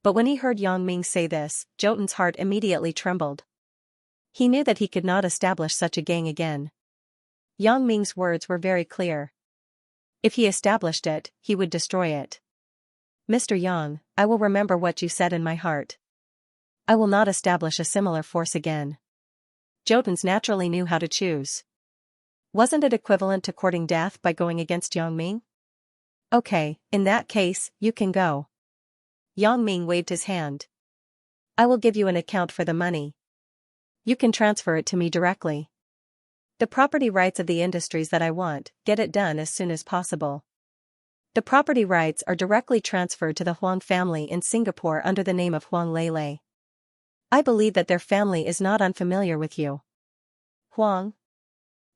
But when he heard Yang Ming say this, Jotun's heart immediately trembled. He knew that he could not establish such a gang again. Yang Ming's words were very clear. If he established it, he would destroy it. Mr. Yang, I will remember what you said in my heart. I will not establish a similar force again. Jotuns naturally knew how to choose. Wasn't it equivalent to courting death by going against Yang Ming? Okay, in that case, you can go. Yang Ming waved his hand. I will give you an account for the money. You can transfer it to me directly. The property rights of the industries that I want, get it done as soon as possible. The property rights are directly transferred to the Huang family in Singapore under the name of Huang Lele. I believe that their family is not unfamiliar with you. Huang?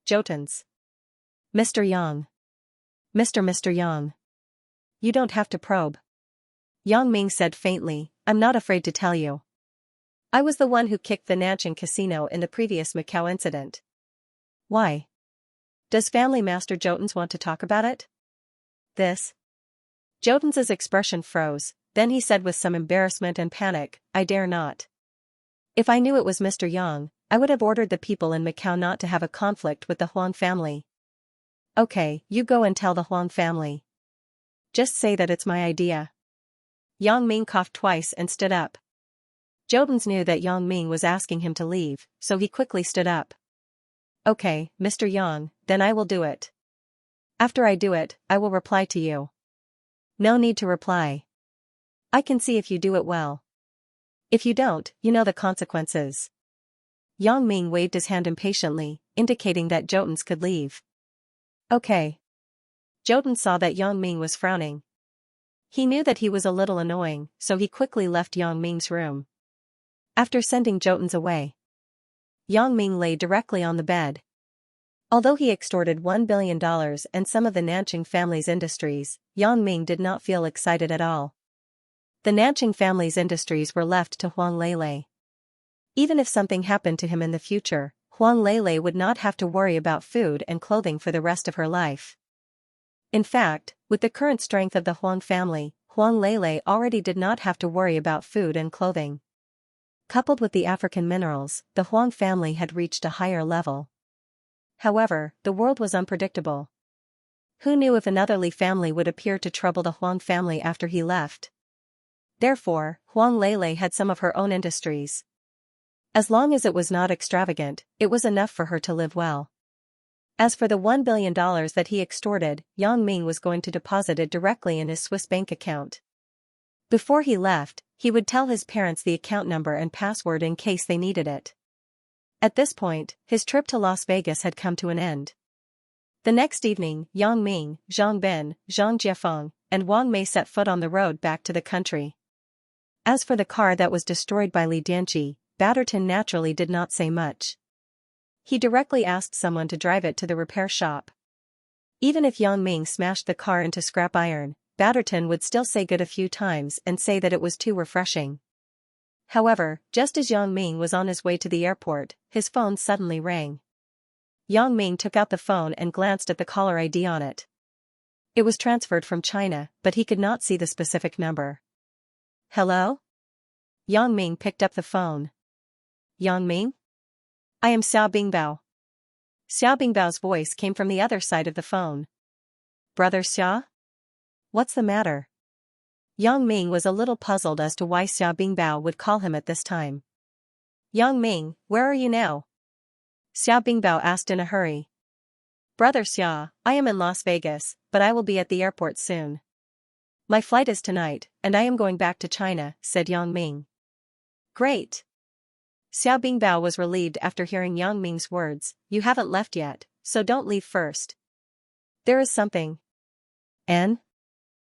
Jotuns. Mr. Yang. Mr. Yang. You don't have to probe. Yang Ming said faintly, I'm not afraid to tell you. I was the one who kicked the Nanjing casino in the previous Macau incident. Why? Does Family Master Jotuns want to talk about it? This? Jotuns' expression froze, then he said with some embarrassment and panic, I dare not. If I knew it was Mr. Yang, I would have ordered the people in Macau not to have a conflict with the Huang family. Okay, you go and tell the Huang family. Just say that it's my idea. Yang Ming coughed twice and stood up. Jotuns knew that Yang Ming was asking him to leave, so he quickly stood up. Okay, Mr. Yang, then I will do it. After I do it, I will reply to you. No need to reply. I can see if you do it well. If you don't, you know the consequences. Yang Ming waved his hand impatiently, indicating that Jotuns could leave. Okay. Jotun saw that Yang Ming was frowning. He knew that he was a little annoying, so he quickly left Yang Ming's room. After sending Jotuns away, Yang Ming lay directly on the bed. Although he extorted $1 billion and some of the Nanjing family's industries, Yang Ming did not feel excited at all. The Nanjing family's industries were left to Huang Lele. Even if something happened to him in the future, Huang Lele would not have to worry about food and clothing for the rest of her life. In fact, with the current strength of the Huang family, Huang Lele already did not have to worry about food and clothing. Coupled with the African minerals, the Huang family had reached a higher level. However, the world was unpredictable. Who knew if another Li family would appear to trouble the Huang family after he left? Therefore, Huang Lele had some of her own industries. As long as it was not extravagant, it was enough for her to live well. As for the $1 billion that he extorted, Yang Ming was going to deposit it directly in his Swiss bank account. Before he left, he would tell his parents the account number and password in case they needed it. At this point, his trip to Las Vegas had come to an end. The next evening, Yang Ming, Zhang Bin, Zhang Jiefeng, and Wang Mei set foot on the road back to the country. As for the car that was destroyed by Li Dianji, Batterton naturally did not say much. He directly asked someone to drive it to the repair shop. Even if Yang Ming smashed the car into scrap iron, Batterton would still say good a few times and say that it was too refreshing. However, just as Yang Ming was on his way to the airport, his phone suddenly rang. Yang Ming took out the phone and glanced at the caller ID on it. It was transferred from China, but he could not see the specific number. Hello? Yang Ming picked up the phone. Yang Ming? I am Xiao Bingbao. Xiao Bingbao's voice came from the other side of the phone. Brother Xia? What's the matter? Yang Ming was a little puzzled as to why Xiao Bingbao would call him at this time. Yang Ming, where are you now? Xiao Bingbao asked in a hurry. Brother Xia, I am in Las Vegas, but I will be at the airport soon. My flight is tonight, and I am going back to China, said Yang Ming. Great. Xiao Bingbao was relieved after hearing Yang Ming's words. You haven't left yet, so don't leave first. There is something. N?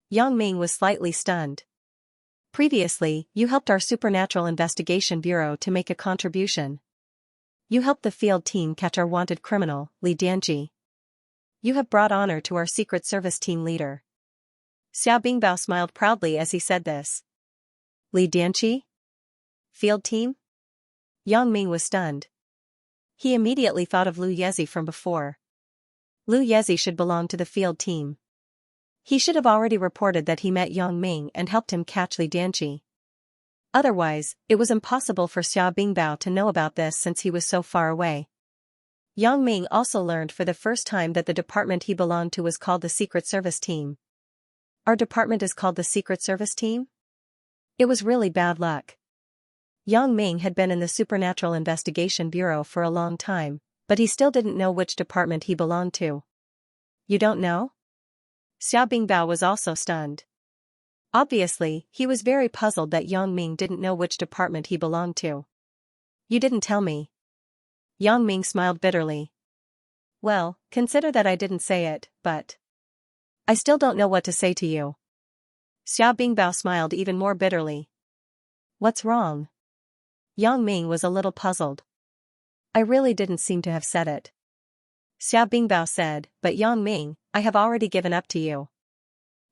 Yang Ming was slightly stunned. Previously, you helped our Supernatural Investigation Bureau to make a contribution. You helped the field team catch our wanted criminal, Li Dianji. You have brought honor to our Secret Service team leader. Xiao Bingbao smiled proudly as he said this. Li Dianji? Field team? Yang Ming was stunned. He immediately thought of Lu Yezi from before. Lu Yezi should belong to the field team. He should have already reported that he met Yang Ming and helped him catch Li Dianji. Otherwise, it was impossible for Xiao Bingbao to know about this since he was so far away. Yang Ming also learned for the first time that the department he belonged to was called the Secret Service Team. Our department is called the Secret Service Team? It was really bad luck. Yang Ming had been in the Supernatural Investigation Bureau for a long time, but he still didn't know which department he belonged to. You don't know? Xiao Bingbao was also stunned. Obviously, he was very puzzled that Yang Ming didn't know which department he belonged to. You didn't tell me. Yang Ming smiled bitterly. Well, consider that I didn't say it, but I still don't know what to say to you. Xiao Bingbao smiled even more bitterly. What's wrong? Yang Ming was a little puzzled. I really didn't seem to have said it. Xiao Bingbao said, but Yang Ming, I have already given up to you.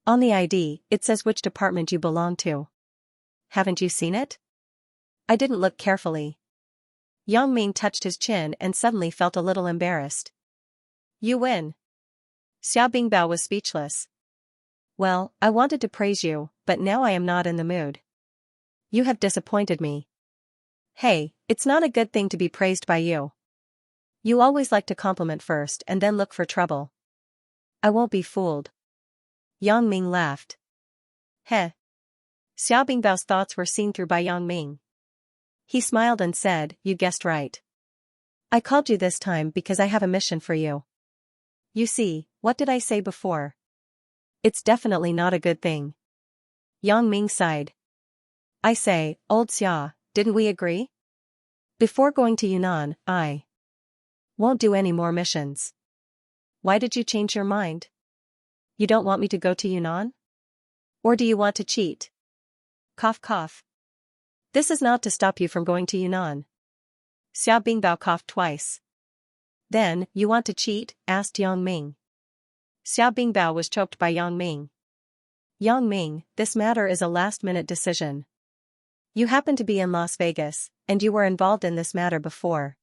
On the ID, it says which department you belong to. Haven't you seen it? I didn't look carefully. Yang Ming touched his chin and suddenly felt a little embarrassed. You win. Xiao Bingbao was speechless. Well, I wanted to praise you, but now I am not in the mood. You have disappointed me. Hey, it's not a good thing to be praised by you. You always like to compliment first and then look for trouble. I won't be fooled. Yang Ming laughed. Heh. Xiao Bingbao's thoughts were seen through by Yang Ming. He smiled and said, you guessed right. I called you this time because I have a mission for you. You see, what did I say before? It's definitely not a good thing. Yang Ming sighed. I say, old Xia, didn't we agree? Before going to Yunnan, I won't do any more missions. Why did you change your mind? You don't want me to go to Yunnan? Or do you want to cheat? Cough cough. This is not to stop you from going to Yunnan. Xiao Bingbao coughed twice. Then, you want to cheat? Asked Yang Ming. Xiao Bingbao was choked by Yang Ming. Yang Ming, this matter is a last-minute decision. You happen to be in Las Vegas, and you were involved in this matter before.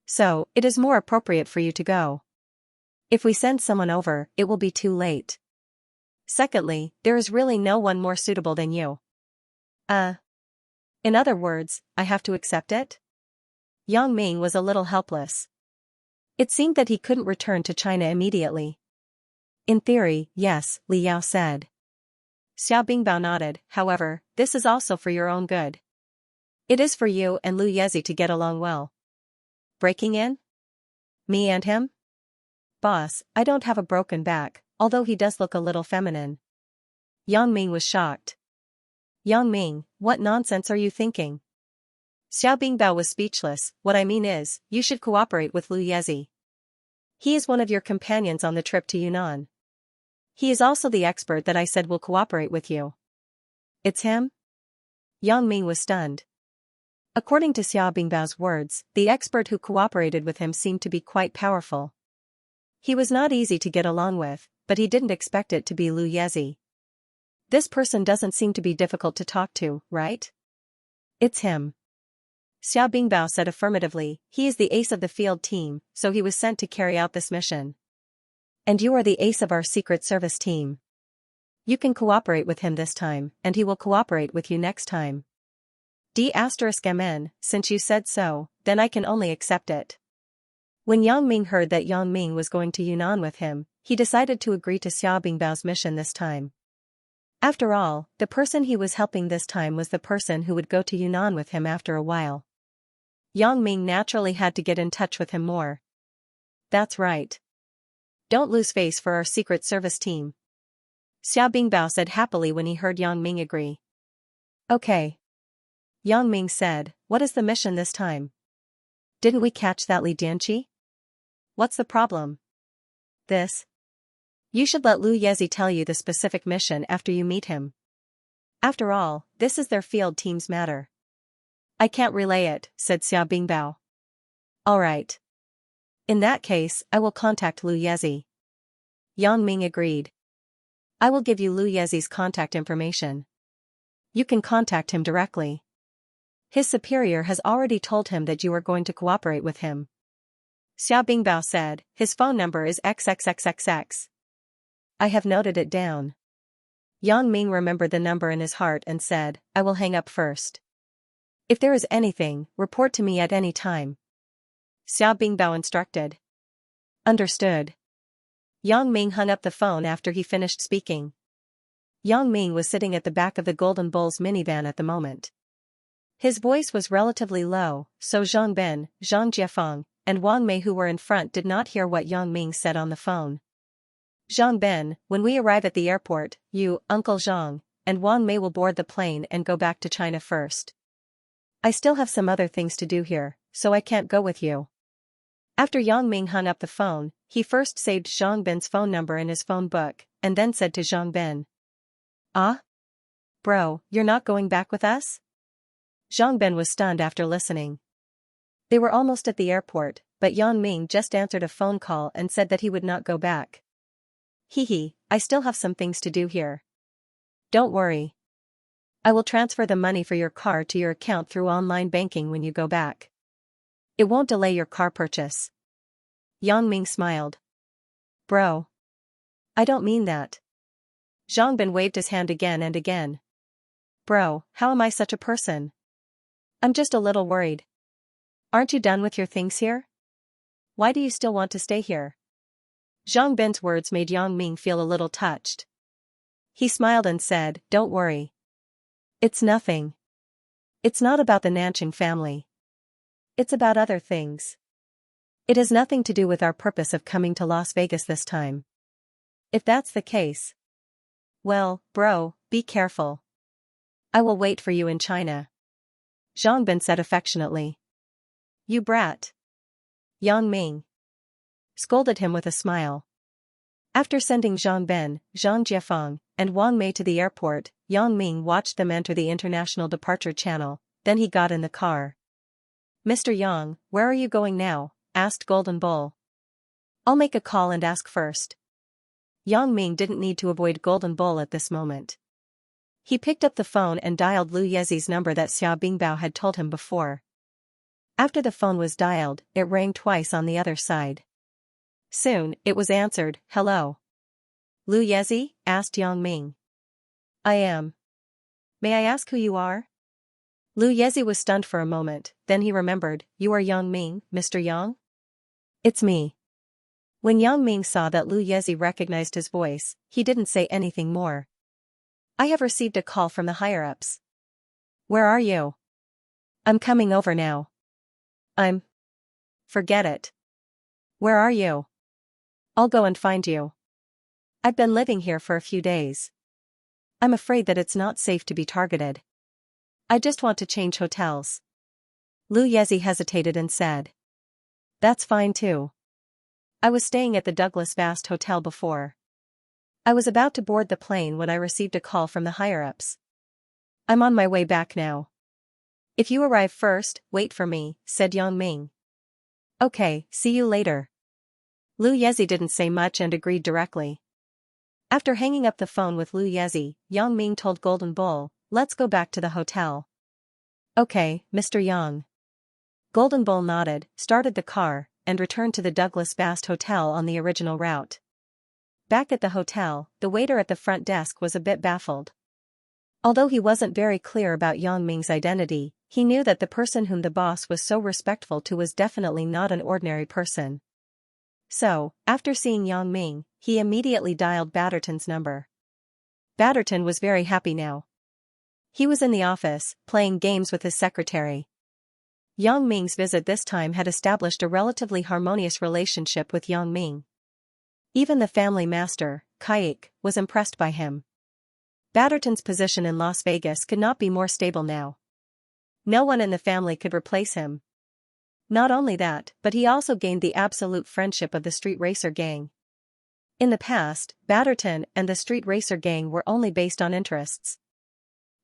So, it is more appropriate for you to go. If we send someone over, it will be too late. Secondly, there is really no one more suitable than you. In other words, I have to accept it? Yang Ming was a little helpless. It seemed that he couldn't return to China immediately. In theory, yes, Li Yao said. Xiao Bingbao nodded, however, this is also for your own good. It is for you and Lu Yezi to get along well. Breaking in? Me and him? Boss, I don't have a broken back, although he does look a little feminine. Yang Ming was shocked. Yang Ming, what nonsense are you thinking? Xiao Bingbao was speechless. What I mean is, you should cooperate with Lu Yezi. He is one of your companions on the trip to Yunnan. He is also the expert that I said will cooperate with you. It's him? Yang Ming was stunned. According to Xiao Bingbao's words, the expert who cooperated with him seemed to be quite powerful. He was not easy to get along with, but he didn't expect it to be Lu Yezi. This person doesn't seem to be difficult to talk to, right? It's him. Xiao Bingbao said affirmatively. He is the ace of the field team, so he was sent to carry out this mission. And you are the ace of our secret service team. You can cooperate with him this time, and he will cooperate with you next time. D*MN, since you said so, then I can only accept it. When Yang Ming heard that Yang Ming was going to Yunnan with him, he decided to agree to Xiao Bingbao's mission this time. After all, the person he was helping this time was the person who would go to Yunnan with him after a while. Yang Ming naturally had to get in touch with him more. That's right. Don't lose face for our secret service team. Xiao Bingbao said happily when he heard Yang Ming agree. Okay. Yang Ming said, what is the mission this time? Didn't we catch that Li Dianqi? What's the problem? This. You should let Lu Yezi tell you the specific mission after you meet him. After all, this is their field team's matter. I can't relay it, said Xiao Bingbao. Alright. In that case, I will contact Lu Yezi. Yang Ming agreed. I will give you Lu Yezi's contact information. You can contact him directly. His superior has already told him that you are going to cooperate with him. Xiao Bingbao said, his phone number is XXXXX. I have noted it down. Yang Ming remembered the number in his heart and said, I will hang up first. If there is anything, report to me at any time. Xiao Bingbao instructed. Understood. Yang Ming hung up the phone after he finished speaking. Yang Ming was sitting at the back of the Golden Bull's minivan at the moment. His voice was relatively low, so Zhang Ben, Zhang Jiafeng, and Wang Mei who were in front did not hear what Yang Ming said on the phone. Zhang Ben, when we arrive at the airport, you, Uncle Zhang, and Wang Mei will board the plane and go back to China first. I still have some other things to do here, so I can't go with you. After Yang Ming hung up the phone, he first saved Zhang Ben's phone number in his phone book, and then said to Zhang Ben. Ah? Bro, you're not going back with us? Zhang Ben was stunned after listening. They were almost at the airport, but Yang Ming just answered a phone call and said that he would not go back. Hee, I still have some things to do here. Don't worry. I will transfer the money for your car to your account through online banking when you go back. It won't delay your car purchase. Yang Ming smiled. Bro. I don't mean that. Zhang Ben waved his hand again and again. Bro, how am I such a person? I'm just a little worried. Aren't you done with your things here? Why do you still want to stay here? Zhang Ben's words made Yang Ming feel a little touched. He smiled and said, Don't worry. It's nothing. It's not about the Nanqing family. It's about other things. It has nothing to do with our purpose of coming to Las Vegas this time. If that's the case. Well, bro, be careful. I will wait for you in China. Zhang Ben said affectionately. You brat. Yang Ming scolded him with a smile. After sending Zhang Ben, Zhang Jiafeng, and Wang Mei to the airport, Yang Ming watched them enter the international departure channel, then he got in the car. Mr. Yang, where are you going now? Asked Golden Bull. I'll make a call and ask first. Yang Ming didn't need to avoid Golden Bull at this moment. He picked up the phone and dialed Lu Yezi's number that Xiao Bingbao had told him before. After the phone was dialed, it rang twice on the other side. Soon, it was answered, Hello. Lu Yezi? Asked Yang Ming. I am. May I ask who you are? Lu Yezi was stunned for a moment, then he remembered, You are Yang Ming, Mr. Yang? It's me. When Yang Ming saw that Lu Yezi recognized his voice, he didn't say anything more. I have received a call from the higher-ups. Where are you? I'm coming over now. Forget it. Where are you? I'll go and find you. I've been living here for a few days. I'm afraid that it's not safe to be targeted. I just want to change hotels. Lu Yezi hesitated and said. That's fine too. I was staying at the Douglas Vast Hotel before. I was about to board the plane when I received a call from the higher-ups. I'm on my way back now. If you arrive first, wait for me, said Yang Ming. Okay, see you later. Lu Yezi didn't say much and agreed directly. After hanging up the phone with Lu Yezi, Yang Ming told Golden Bull, "Let's go back to the hotel." "Okay, Mr. Yang." Golden Bull nodded, started the car, and returned to the Douglas Bast Hotel on the original route. Back at the hotel, the waiter at the front desk was a bit baffled. Although he wasn't very clear about Yang Ming's identity, he knew that the person whom the boss was so respectful to was definitely not an ordinary person. So, after seeing Yang Ming, he immediately dialed Batterton's number. Batterton was very happy now. He was in the office, playing games with his secretary. Yang Ming's visit this time had established a relatively harmonious relationship with Yang Ming. Even the family master, Kaik, was impressed by him. Batterton's position in Las Vegas could not be more stable now. No one in the family could replace him. Not only that, but he also gained the absolute friendship of the street racer gang. In the past, Batterton and the street racer gang were only based on interests.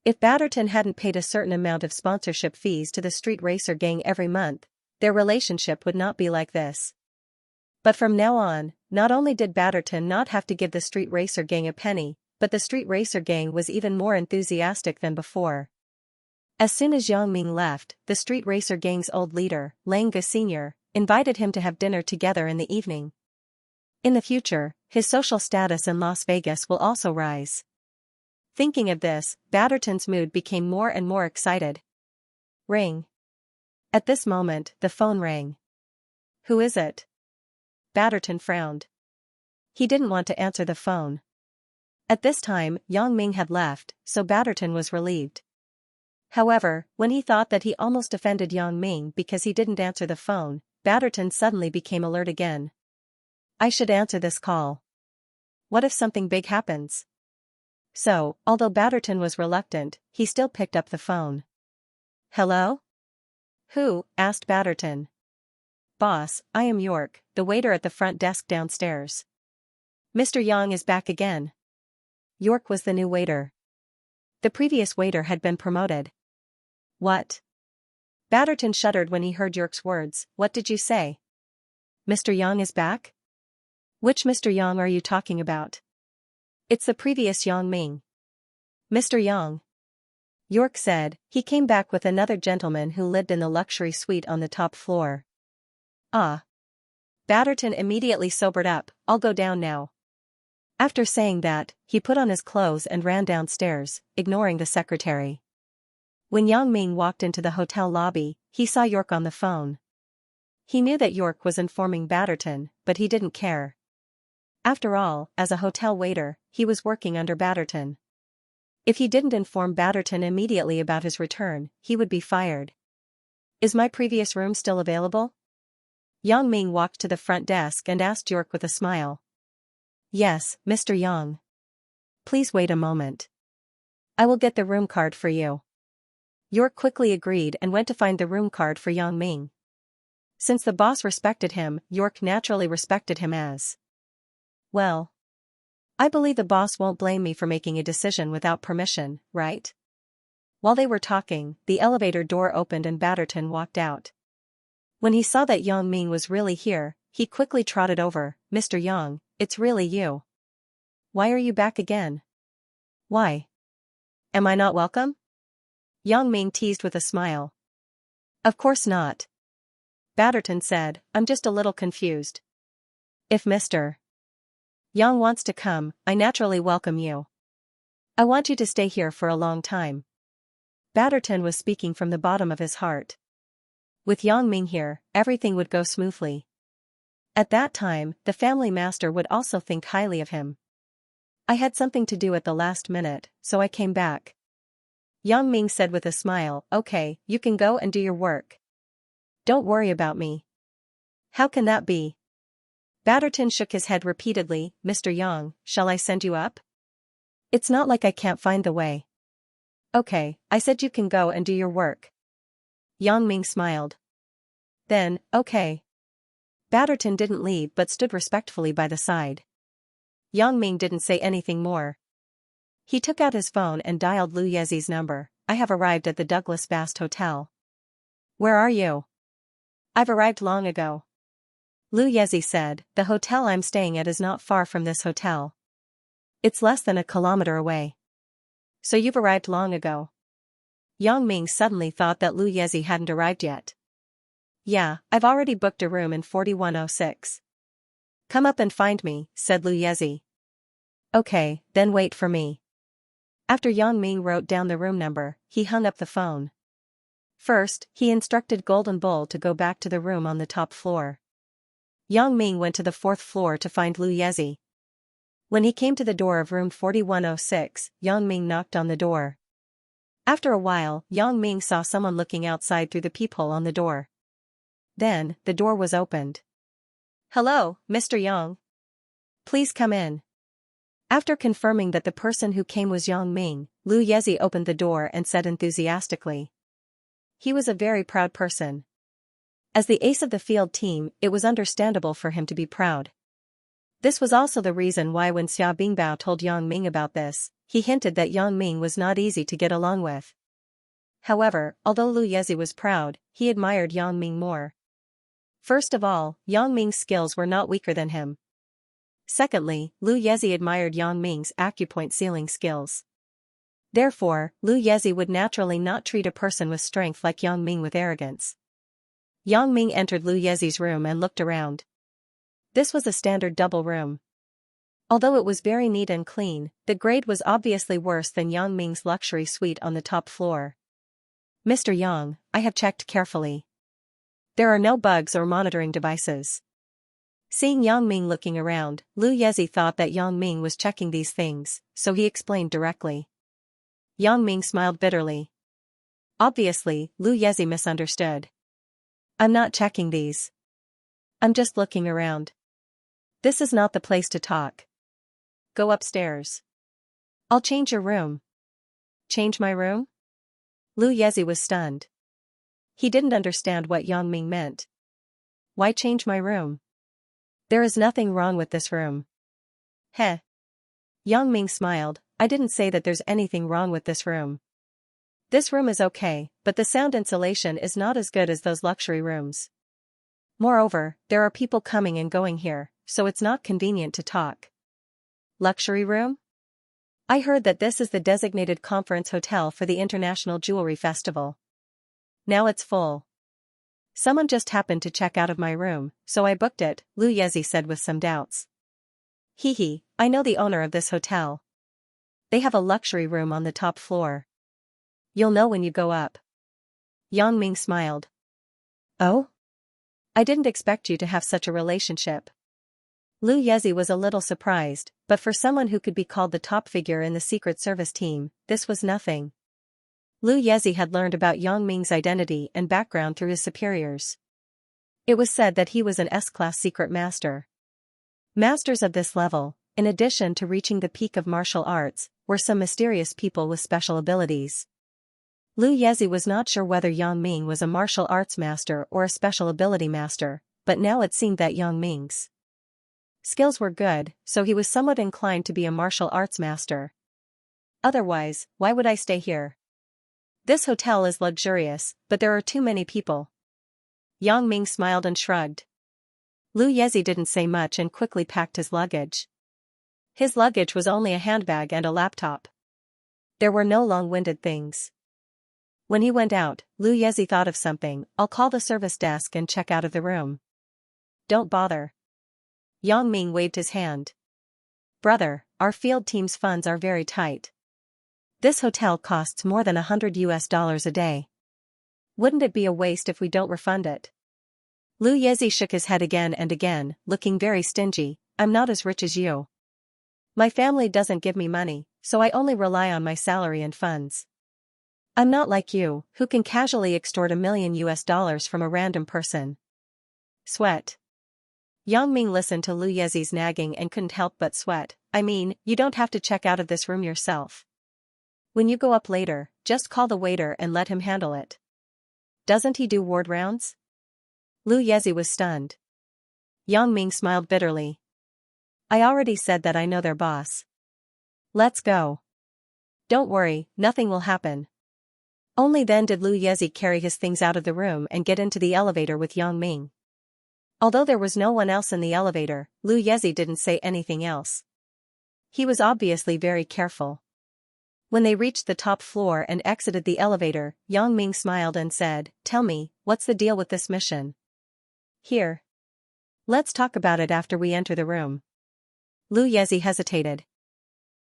If Batterton hadn't paid a certain amount of sponsorship fees to the street racer gang every month, their relationship would not be like this. But from now on, not only did Batterton not have to give the street racer gang a penny, but the street racer gang was even more enthusiastic than before. As soon as Yang Ming left, the street racer gang's old leader, Lang Ge Sr., invited him to have dinner together in the evening. In the future, his social status in Las Vegas will also rise. Thinking of this, Batterton's mood became more and more excited. Ring. At this moment, the phone rang. "Who is it?" Batterton frowned. He didn't want to answer the phone. At this time, Yang Ming had left, so Batterton was relieved. However, when he thought that he almost offended Yang Ming because he didn't answer the phone, Batterton suddenly became alert again. "I should answer this call. What if something big happens?" So, although Batterton was reluctant, he still picked up the phone. "Hello?" "Who?" asked Batterton. "Boss, I am York, the waiter at the front desk downstairs. Mr. Yang is back again." York was the new waiter. The previous waiter had been promoted. "What?" Batterton shuddered when he heard York's words. "What did you say?" "Mr. Yang is back?" "Which Mr. Yang are you talking about?" "It's the previous Yang Ming." "Mr. Yang?" York said. He came back with another gentleman who lived in the luxury suite on the top floor. "Ah." Batterton immediately sobered up. "I'll go down now." After saying that, he put on his clothes and ran downstairs, ignoring the secretary. When Yang Ming walked into the hotel lobby, he saw York on the phone. He knew that York was informing Batterton, but he didn't care. After all, as a hotel waiter, he was working under Batterton. If he didn't inform Batterton immediately about his return, he would be fired. "Is my previous room still available?" Yang Ming walked to the front desk and asked York with a smile. "Yes, Mr. Yang." "Please wait a moment. I will get the room card for you." York quickly agreed and went to find the room card for Yang Ming. Since the boss respected him, York naturally respected him as well. "I believe the boss won't blame me for making a decision without permission, right?" While they were talking, the elevator door opened and Batterton walked out. When he saw that Yang Ming was really here, he quickly trotted over. "Mr. Yang, it's really you. Why are you back again?" "Why? Am I not welcome?" Yang Ming teased with a smile. "Of course not." Batterton said, "I'm just a little confused. If Mr. Yang wants to come, I naturally welcome you. I want you to stay here for a long time." Batterton was speaking from the bottom of his heart. With Yang Ming here, everything would go smoothly. At that time, the family master would also think highly of him. "I had something to do at the last minute, so I came back." Yang Ming said with a smile, "Okay, you can go and do your work. Don't worry about me." "How can that be?" Batterton shook his head repeatedly. "Mr. Yang, shall I send you up? It's not like I can't find the way." "Okay, I said you can go and do your work." Yang Ming smiled. Then, "Okay." Batterton didn't leave but stood respectfully by the side. Yang Ming didn't say anything more. He took out his phone and dialed Lu Yezi's number. "I have arrived at the Douglas Bast Hotel." "Where are you?" "I've arrived long ago." Lu Yezi said, the hotel I'm staying at is not far from this hotel. It's less than a kilometer away. So you've arrived long ago. Yang Ming suddenly thought that Lu Yezi hadn't arrived yet. Yeah, I've already booked a room in 4106. Come up and find me, said Lu Yezi. Okay, then wait for me. After Yang Ming wrote down the room number, he hung up the phone. First, he instructed Golden Bull to go back to the room on the top floor. Yang Ming went to the 4th floor to find Lu Yezi. When he came to the door of room 4106, Yang Ming knocked on the door. After a while, Yang Ming saw someone looking outside through the peephole on the door. Then, the door was opened. Hello, Mr. Yang. Please come in. After confirming that the person who came was Yang Ming, Lu Yezi opened the door and said enthusiastically. He was a very proud person. As the ace of the field team, it was understandable for him to be proud. This was also the reason why when Xia Bingbao told Yang Ming about this, he hinted that Yang Ming was not easy to get along with. However, although Lu Yezi was proud, he admired Yang Ming more. First of all, Yang Ming's skills were not weaker than him. Secondly, Lu Yezi admired Yang Ming's acupoint sealing skills. Therefore, Lu Yezi would naturally not treat a person with strength like Yang Ming with arrogance. Yang Ming entered Lu Yezi's room and looked around. This was a standard double room. Although it was very neat and clean, the grade was obviously worse than Yang Ming's luxury suite on the top floor. Mr. Yang, I have checked carefully. There are no bugs or monitoring devices. Seeing Yang Ming looking around, Lu Yezi thought that Yang Ming was checking these things, so he explained directly. Yang Ming smiled bitterly. Obviously, Lu Yezi misunderstood. I'm not checking these. I'm just looking around. This is not the place to talk. Go upstairs. I'll change your room. Change my room? Lu Yezi was stunned. He didn't understand what Yang Ming meant. Why change my room? There is nothing wrong with this room. Heh. Yang Ming smiled, I didn't say that there's anything wrong with this room. This room is okay, but the sound insulation is not as good as those luxury rooms. Moreover, there are people coming and going here, so it's not convenient to talk. Luxury room? I heard that this is the designated conference hotel for the International Jewelry Festival. Now it's full. Someone just happened to check out of my room, so I booked it, Lu Yezi said with some doubts. Hee, I know the owner of this hotel. They have a luxury room on the top floor. You'll know when you go up. Yang Ming smiled. Oh? I didn't expect you to have such a relationship. Lu Yezi was a little surprised, but for someone who could be called the top figure in the Secret Service team, this was nothing. Lu Yezi had learned about Yang Ming's identity and background through his superiors. It was said that he was an S-class secret master. Masters of this level, in addition to reaching the peak of martial arts, were some mysterious people with special abilities. Lu Yezi was not sure whether Yang Ming was a martial arts master or a special ability master, but now it seemed that Yang Ming's skills were good, so he was somewhat inclined to be a martial arts master. Otherwise, why would I stay here? This hotel is luxurious, but there are too many people. Yang Ming smiled and shrugged. Lu Yezi didn't say much and quickly packed his luggage. His luggage was only a handbag and a laptop. There were no long-winded things. When he went out, Lu Yezi thought of something. I'll call the service desk and check out of the room. Don't bother. Yang Ming waved his hand. Brother, our field team's funds are very tight. This hotel costs more than $100 a day. Wouldn't it be a waste if we don't refund it? Lu Yezi shook his head again and again, looking very stingy. I'm not as rich as you. My family doesn't give me money, so I only rely on my salary and funds. I'm not like you, who can casually extort $1 million from a random person. Sweat. Yang Ming listened to Lu Yezi's nagging and couldn't help but sweat. I mean, you don't have to check out of this room yourself. When you go up later, just call the waiter and let him handle it. Doesn't he do ward rounds? Lu Yezi was stunned. Yang Ming smiled bitterly. I already said that I know their boss. Let's go. Don't worry, nothing will happen. Only then did Lu Yezi carry his things out of the room and get into the elevator with Yang Ming. Although there was no one else in the elevator, Lu Yezi didn't say anything else. He was obviously very careful. When they reached the top floor and exited the elevator, Yang Ming smiled and said, "Tell me, what's the deal with this mission?" "Here. Let's talk about it after we enter the room." Lu Yezi hesitated.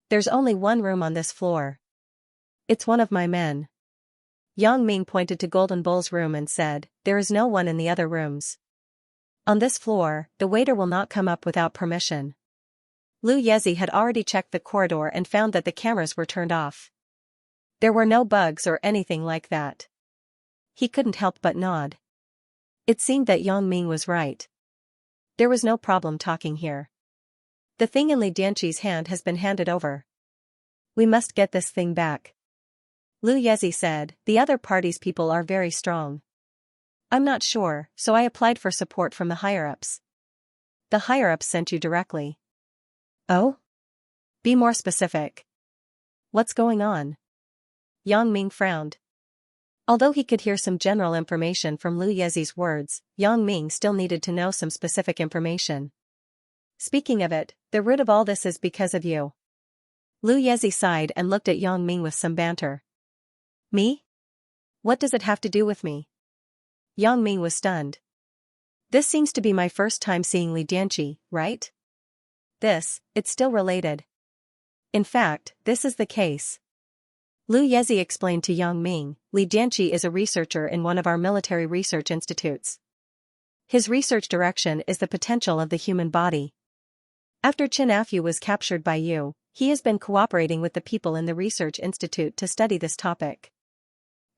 "There's only one room on this floor. It's one of my men." Yang Ming pointed to Golden Bull's room and said, "There is no one in the other rooms. On this floor, the waiter will not come up without permission." Lu Yezi had already checked the corridor and found that the cameras were turned off. There were no bugs or anything like that. He couldn't help but nod. It seemed that Yang Ming was right. There was no problem talking here. The thing in Li Dianqi's hand has been handed over. We must get this thing back. Lu Yezi said, "The other party's people are very strong. I'm not sure, so I applied for support from the higher-ups." "The higher-ups sent you directly?" "Oh? Be more specific. What's going on?" Yang Ming frowned. Although he could hear some general information from Lu Yezi's words, Yang Ming still needed to know some specific information. "Speaking of it, the root of all this is because of you." Lu Yezi sighed and looked at Yang Ming with some banter. "Me? What does it have to do with me?" Yang Ming was stunned. "This seems to be my first time seeing Li Dianqi, right?" It's still related. In fact, this is the case. Lu Yezi explained to Yang Ming, "Li Dianqi is a researcher in one of our military research institutes. His research direction is the potential of the human body. After Qin Afu was captured by you, he has been cooperating with the people in the research institute to study this topic.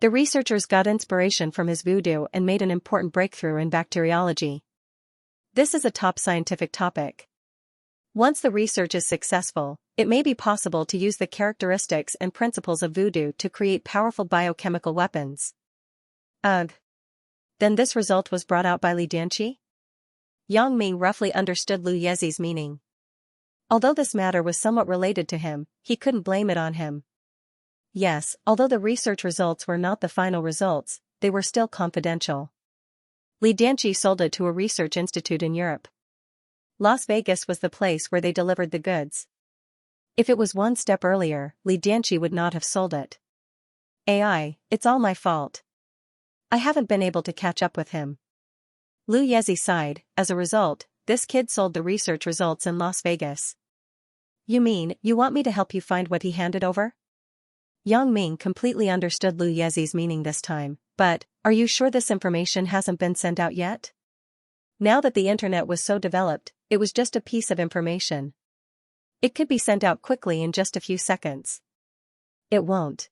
The researchers got inspiration from his voodoo and made an important breakthrough in bacteriology. This is a top scientific topic. Once the research is successful, it may be possible to use the characteristics and principles of voodoo to create powerful biochemical weapons." Ugh. Then this result was brought out by Li Dianqi? Yang Ming roughly understood Lu Yezi's meaning. Although this matter was somewhat related to him, he couldn't blame it on him. Yes, although the research results were not the final results, they were still confidential. Li Dianqi sold it to a research institute in Europe. Las Vegas was the place where they delivered the goods. If it was one step earlier, Li Dianqi would not have sold it. It's all my fault. I haven't been able to catch up with him." Lu Yezi sighed. "As a result, this kid sold the research results in Las Vegas." "You mean, you want me to help you find what he handed over?" Yang Ming completely understood Lu Yezi's meaning this time, but, "Are you sure this information hasn't been sent out yet?" Now that the internet was so developed, it was just a piece of information. It could be sent out quickly in just a few seconds. "It won't."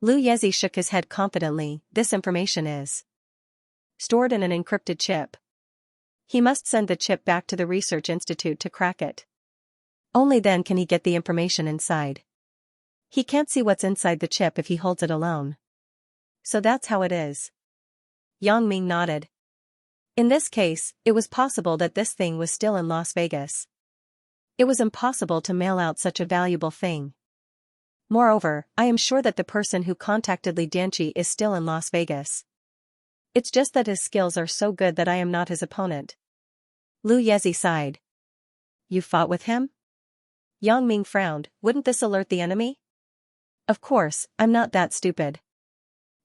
Lu Yezi shook his head confidently. "This information is stored in an encrypted chip. He must send the chip back to the research institute to crack it. Only then can he get the information inside. He can't see what's inside the chip if he holds it alone. So that's how it is." Yang Ming nodded. In this case, it was possible that this thing was still in Las Vegas. It was impossible to mail out such a valuable thing. Moreover, I am sure that the person who contacted Li Dianqi is still in Las Vegas. It's just that his skills are so good that I am not his opponent." Lu Yezi sighed. "You fought with him?" Yang Ming frowned. "Wouldn't this alert the enemy?" "Of course, I'm not that stupid."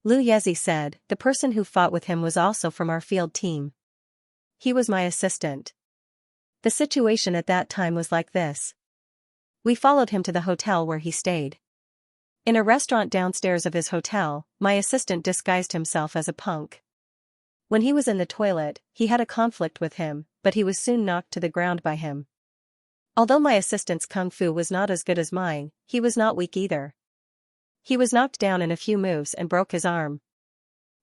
Lu Yezi said, "The person who fought with him was also from our field team. He was my assistant. The situation at that time was like this. We followed him to the hotel where he stayed. In a restaurant downstairs of his hotel, my assistant disguised himself as a punk. When he was in the toilet, he had a conflict with him, but he was soon knocked to the ground by him. Although my assistant's kung fu was not as good as mine, he was not weak either. He was knocked down in a few moves and broke his arm.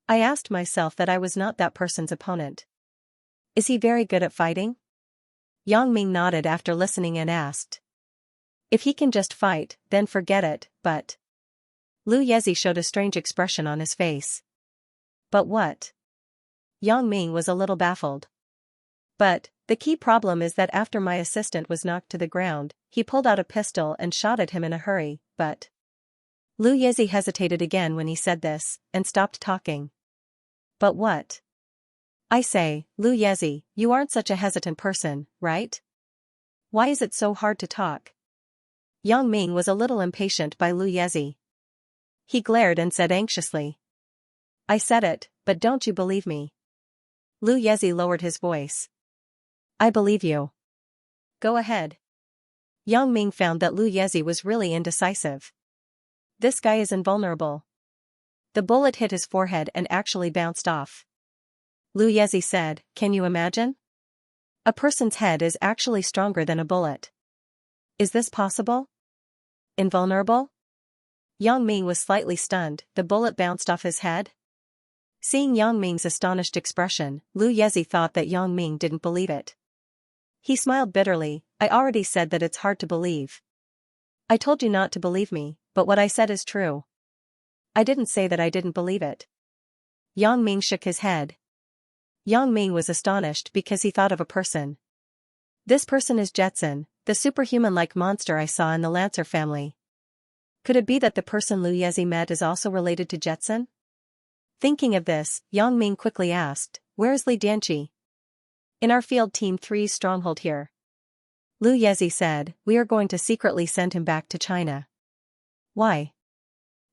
I asked myself that I was not that person's opponent. Is he very good at fighting?" Yang Ming nodded after listening and asked. "If he can just fight, then forget it, but..." Lu Yezi showed a strange expression on his face. "But what?" Yang Ming was a little baffled. "But, the key problem is that after my assistant was knocked to the ground, he pulled out a pistol and shot at him in a hurry, but..." Lu Yezi hesitated again when he said this, and stopped talking. "But what?" I say, Lu Yezi, you aren't such a hesitant person, right? Why is it so hard to talk? Yang Ming was a little impatient by Lu Yezi. He glared and said anxiously. I said it, but don't you believe me? Lu Yezi lowered his voice. I believe you. Go ahead. Yang Ming found that Lu Yezi was really indecisive. This guy is invulnerable. The bullet hit his forehead and actually bounced off. Lu Yezi said, can you imagine? A person's head is actually stronger than a bullet. Is this possible? Invulnerable? Yang Ming was slightly stunned. The bullet bounced off his head? Seeing Yang Ming's astonished expression, Lu Yezi thought that Yang Ming didn't believe it. He smiled bitterly. I already said that it's hard to believe. I told you not to believe me, but what I said is true. I didn't say that I didn't believe it. Yang Ming shook his head. Yang Ming was astonished because he thought of a person. This person is Jetson, the superhuman-like monster I saw in the Lancer family. Could it be that the person Lu Yezi met is also related to Jetson? Thinking of this, Yang Ming quickly asked, where is Li Dianqi? In our field Team 3's stronghold here. Lu Yezi said, we are going to secretly send him back to China. Why?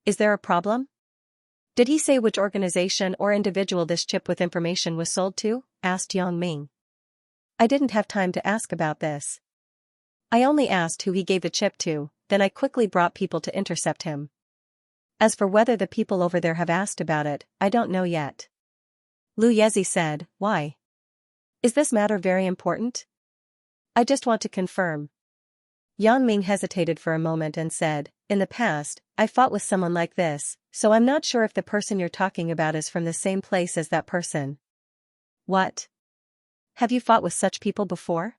Is there a problem? Did he say which organization or individual this chip with information was sold to? Asked Yang Ming. I didn't have time to ask about this. I only asked who he gave the chip to, then I quickly brought people to intercept him. As for whether the people over there have asked about it, I don't know yet. Lu Yezi said, why? Is this matter very important? I just want to confirm. Yang Ming hesitated for a moment and said, in the past, I fought with someone like this, so I'm not sure if the person you're talking about is from the same place as that person. What? Have you fought with such people before?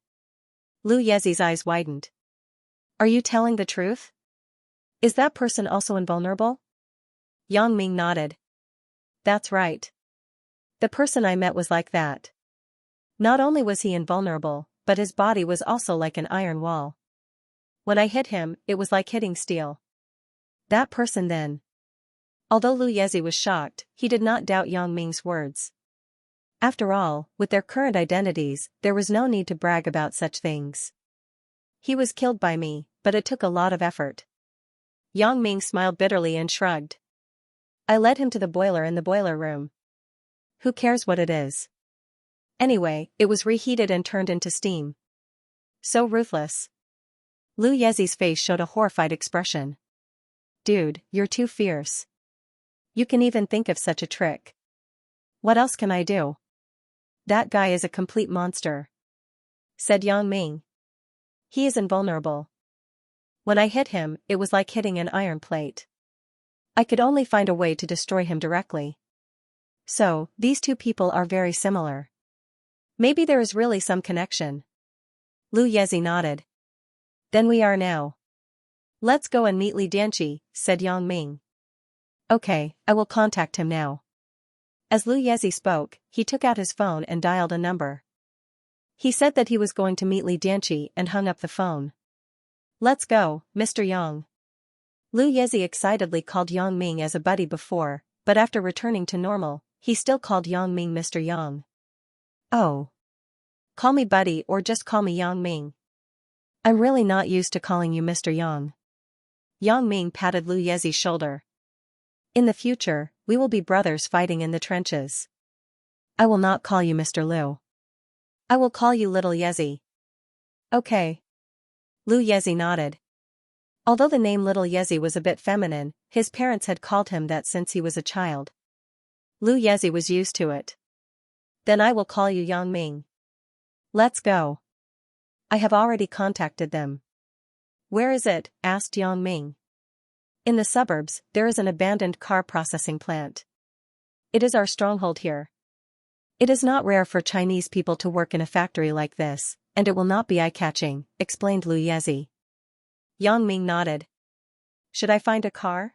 Lu Yezi's eyes widened. Are you telling the truth? Is that person also invulnerable? Yang Ming nodded. That's right. The person I met was like that. Not only was he invulnerable, but his body was also like an iron wall. When I hit him, it was like hitting steel. That person then. Although Lu Yezi was shocked, he did not doubt Yang Ming's words. After all, with their current identities, there was no need to brag about such things. He was killed by me, but it took a lot of effort. Yang Ming smiled bitterly and shrugged. I led him to the boiler in the boiler room. Who cares what it is? Anyway, it was reheated and turned into steam. So ruthless. Lu Yezi's face showed a horrified expression. Dude, you're too fierce. You can even think of such a trick. What else can I do? That guy is a complete monster, said Yang Ming. He is invulnerable. When I hit him, it was like hitting an iron plate. I could only find a way to destroy him directly. So, these two people are very similar. Maybe there is really some connection. Lu Yezi nodded. Then we are now. Let's go and meet Li Dianqi, said Yang Ming. Okay, I will contact him now. As Lu Yezi spoke, he took out his phone and dialed a number. He said that he was going to meet Li Dianqi and hung up the phone. Let's go, Mr. Yang. Lu Yezi excitedly called Yang Ming as a buddy before, but after returning to normal, he still called Yang Ming Mr. Yang. Oh. Call me buddy or just call me Yang Ming. I'm really not used to calling you Mr. Yang. Yang Ming patted Lu Yezi's shoulder. In the future, we will be brothers fighting in the trenches. I will not call you Mr. Lu. I will call you Little Yezi. Okay. Lu Yezi nodded. Although the name Little Yezi was a bit feminine, his parents had called him that since he was a child. Lu Yezi was used to it. Then I will call you Yang Ming. Let's go. I have already contacted them. Where is it? Asked Yang Ming. In the suburbs, there is an abandoned car processing plant. It is our stronghold here. It is not rare for Chinese people to work in a factory like this, and it will not be eye-catching, explained Lu Yezi. Yang Ming nodded. Should I find a car?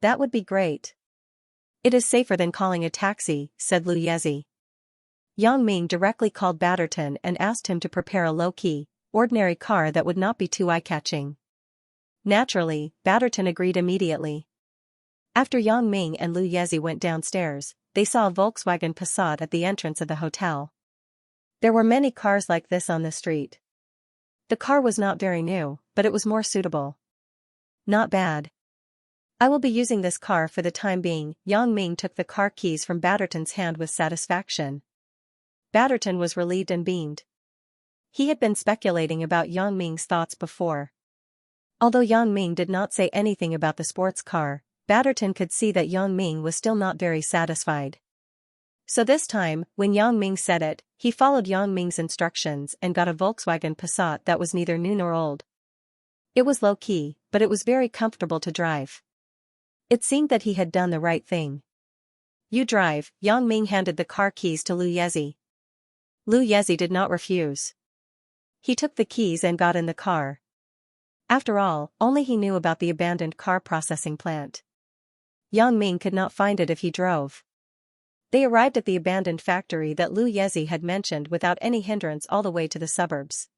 That would be great. It is safer than calling a taxi, said Lu Yezi. Yang Ming directly called Batterton and asked him to prepare a low-key, ordinary car that would not be too eye-catching. Naturally, Batterton agreed immediately. After Yang Ming and Lu Yezi went downstairs, they saw a Volkswagen Passat at the entrance of the hotel. There were many cars like this on the street. The car was not very new, but it was more suitable. Not bad. I will be using this car for the time being. Yang Ming took the car keys from Batterton's hand with satisfaction. Batterton was relieved and beamed. He had been speculating about Yang Ming's thoughts before. Although Yang Ming did not say anything about the sports car, Batterton could see that Yang Ming was still not very satisfied. So this time, when Yang Ming said it, he followed Yang Ming's instructions and got a Volkswagen Passat that was neither new nor old. It was low-key, but it was very comfortable to drive. It seemed that he had done the right thing. You drive. Yang Ming handed the car keys to Lu Yezi. Lu Yezi did not refuse. He took the keys and got in the car. After all, only he knew about the abandoned car processing plant. Yang Ming could not find it if he drove. They arrived at the abandoned factory that Lu Yezi had mentioned without any hindrance all the way to the suburbs.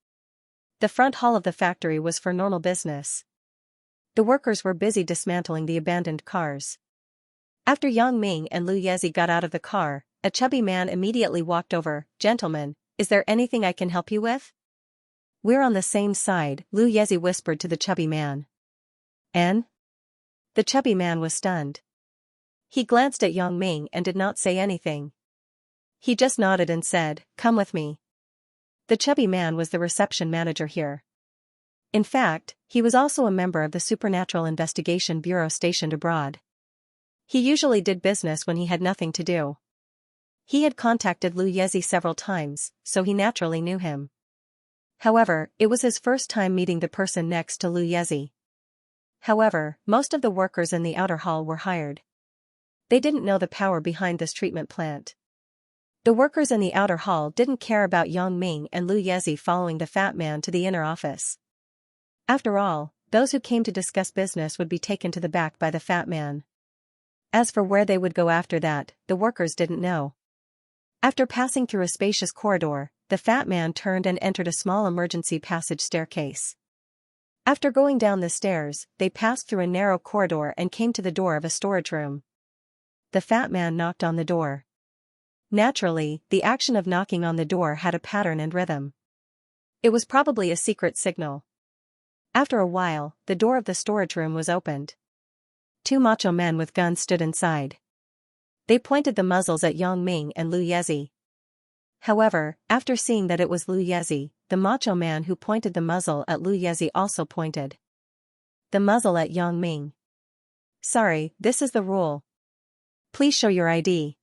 The front hall of the factory was for normal business. The workers were busy dismantling the abandoned cars. After Yang Ming and Lu Yezi got out of the car, a chubby man immediately walked over. "Gentlemen, is there anything I can help you with?" "We're on the same side," Lu Yezi whispered to the chubby man. "And?" The chubby man was stunned. He glanced at Yang Ming and did not say anything. He just nodded and said, "Come with me." The chubby man was the reception manager here. In fact, he was also a member of the Supernatural Investigation Bureau stationed abroad. He usually did business when he had nothing to do. He had contacted Lu Yezi several times, so he naturally knew him. However, it was his first time meeting the person next to Lu Yezi. However, most of the workers in the outer hall were hired. They didn't know the power behind this treatment plant. The workers in the outer hall didn't care about Yang Ming and Lu Yezi following the fat man to the inner office. After all, those who came to discuss business would be taken to the back by the fat man. As for where they would go after that, the workers didn't know. After passing through a spacious corridor, the fat man turned and entered a small emergency passage staircase. After going down the stairs, they passed through a narrow corridor and came to the door of a storage room. The fat man knocked on the door. Naturally, the action of knocking on the door had a pattern and rhythm. It was probably a secret signal. After a while, the door of the storage room was opened. Two macho men with guns stood inside. They pointed the muzzles at Yang Ming and Lu Yezi. However, after seeing that it was Lu Yezi, the macho man who pointed the muzzle at Lu Yezi also pointed the muzzle at Yang Ming. "Sorry, this is the rule. Please show your ID."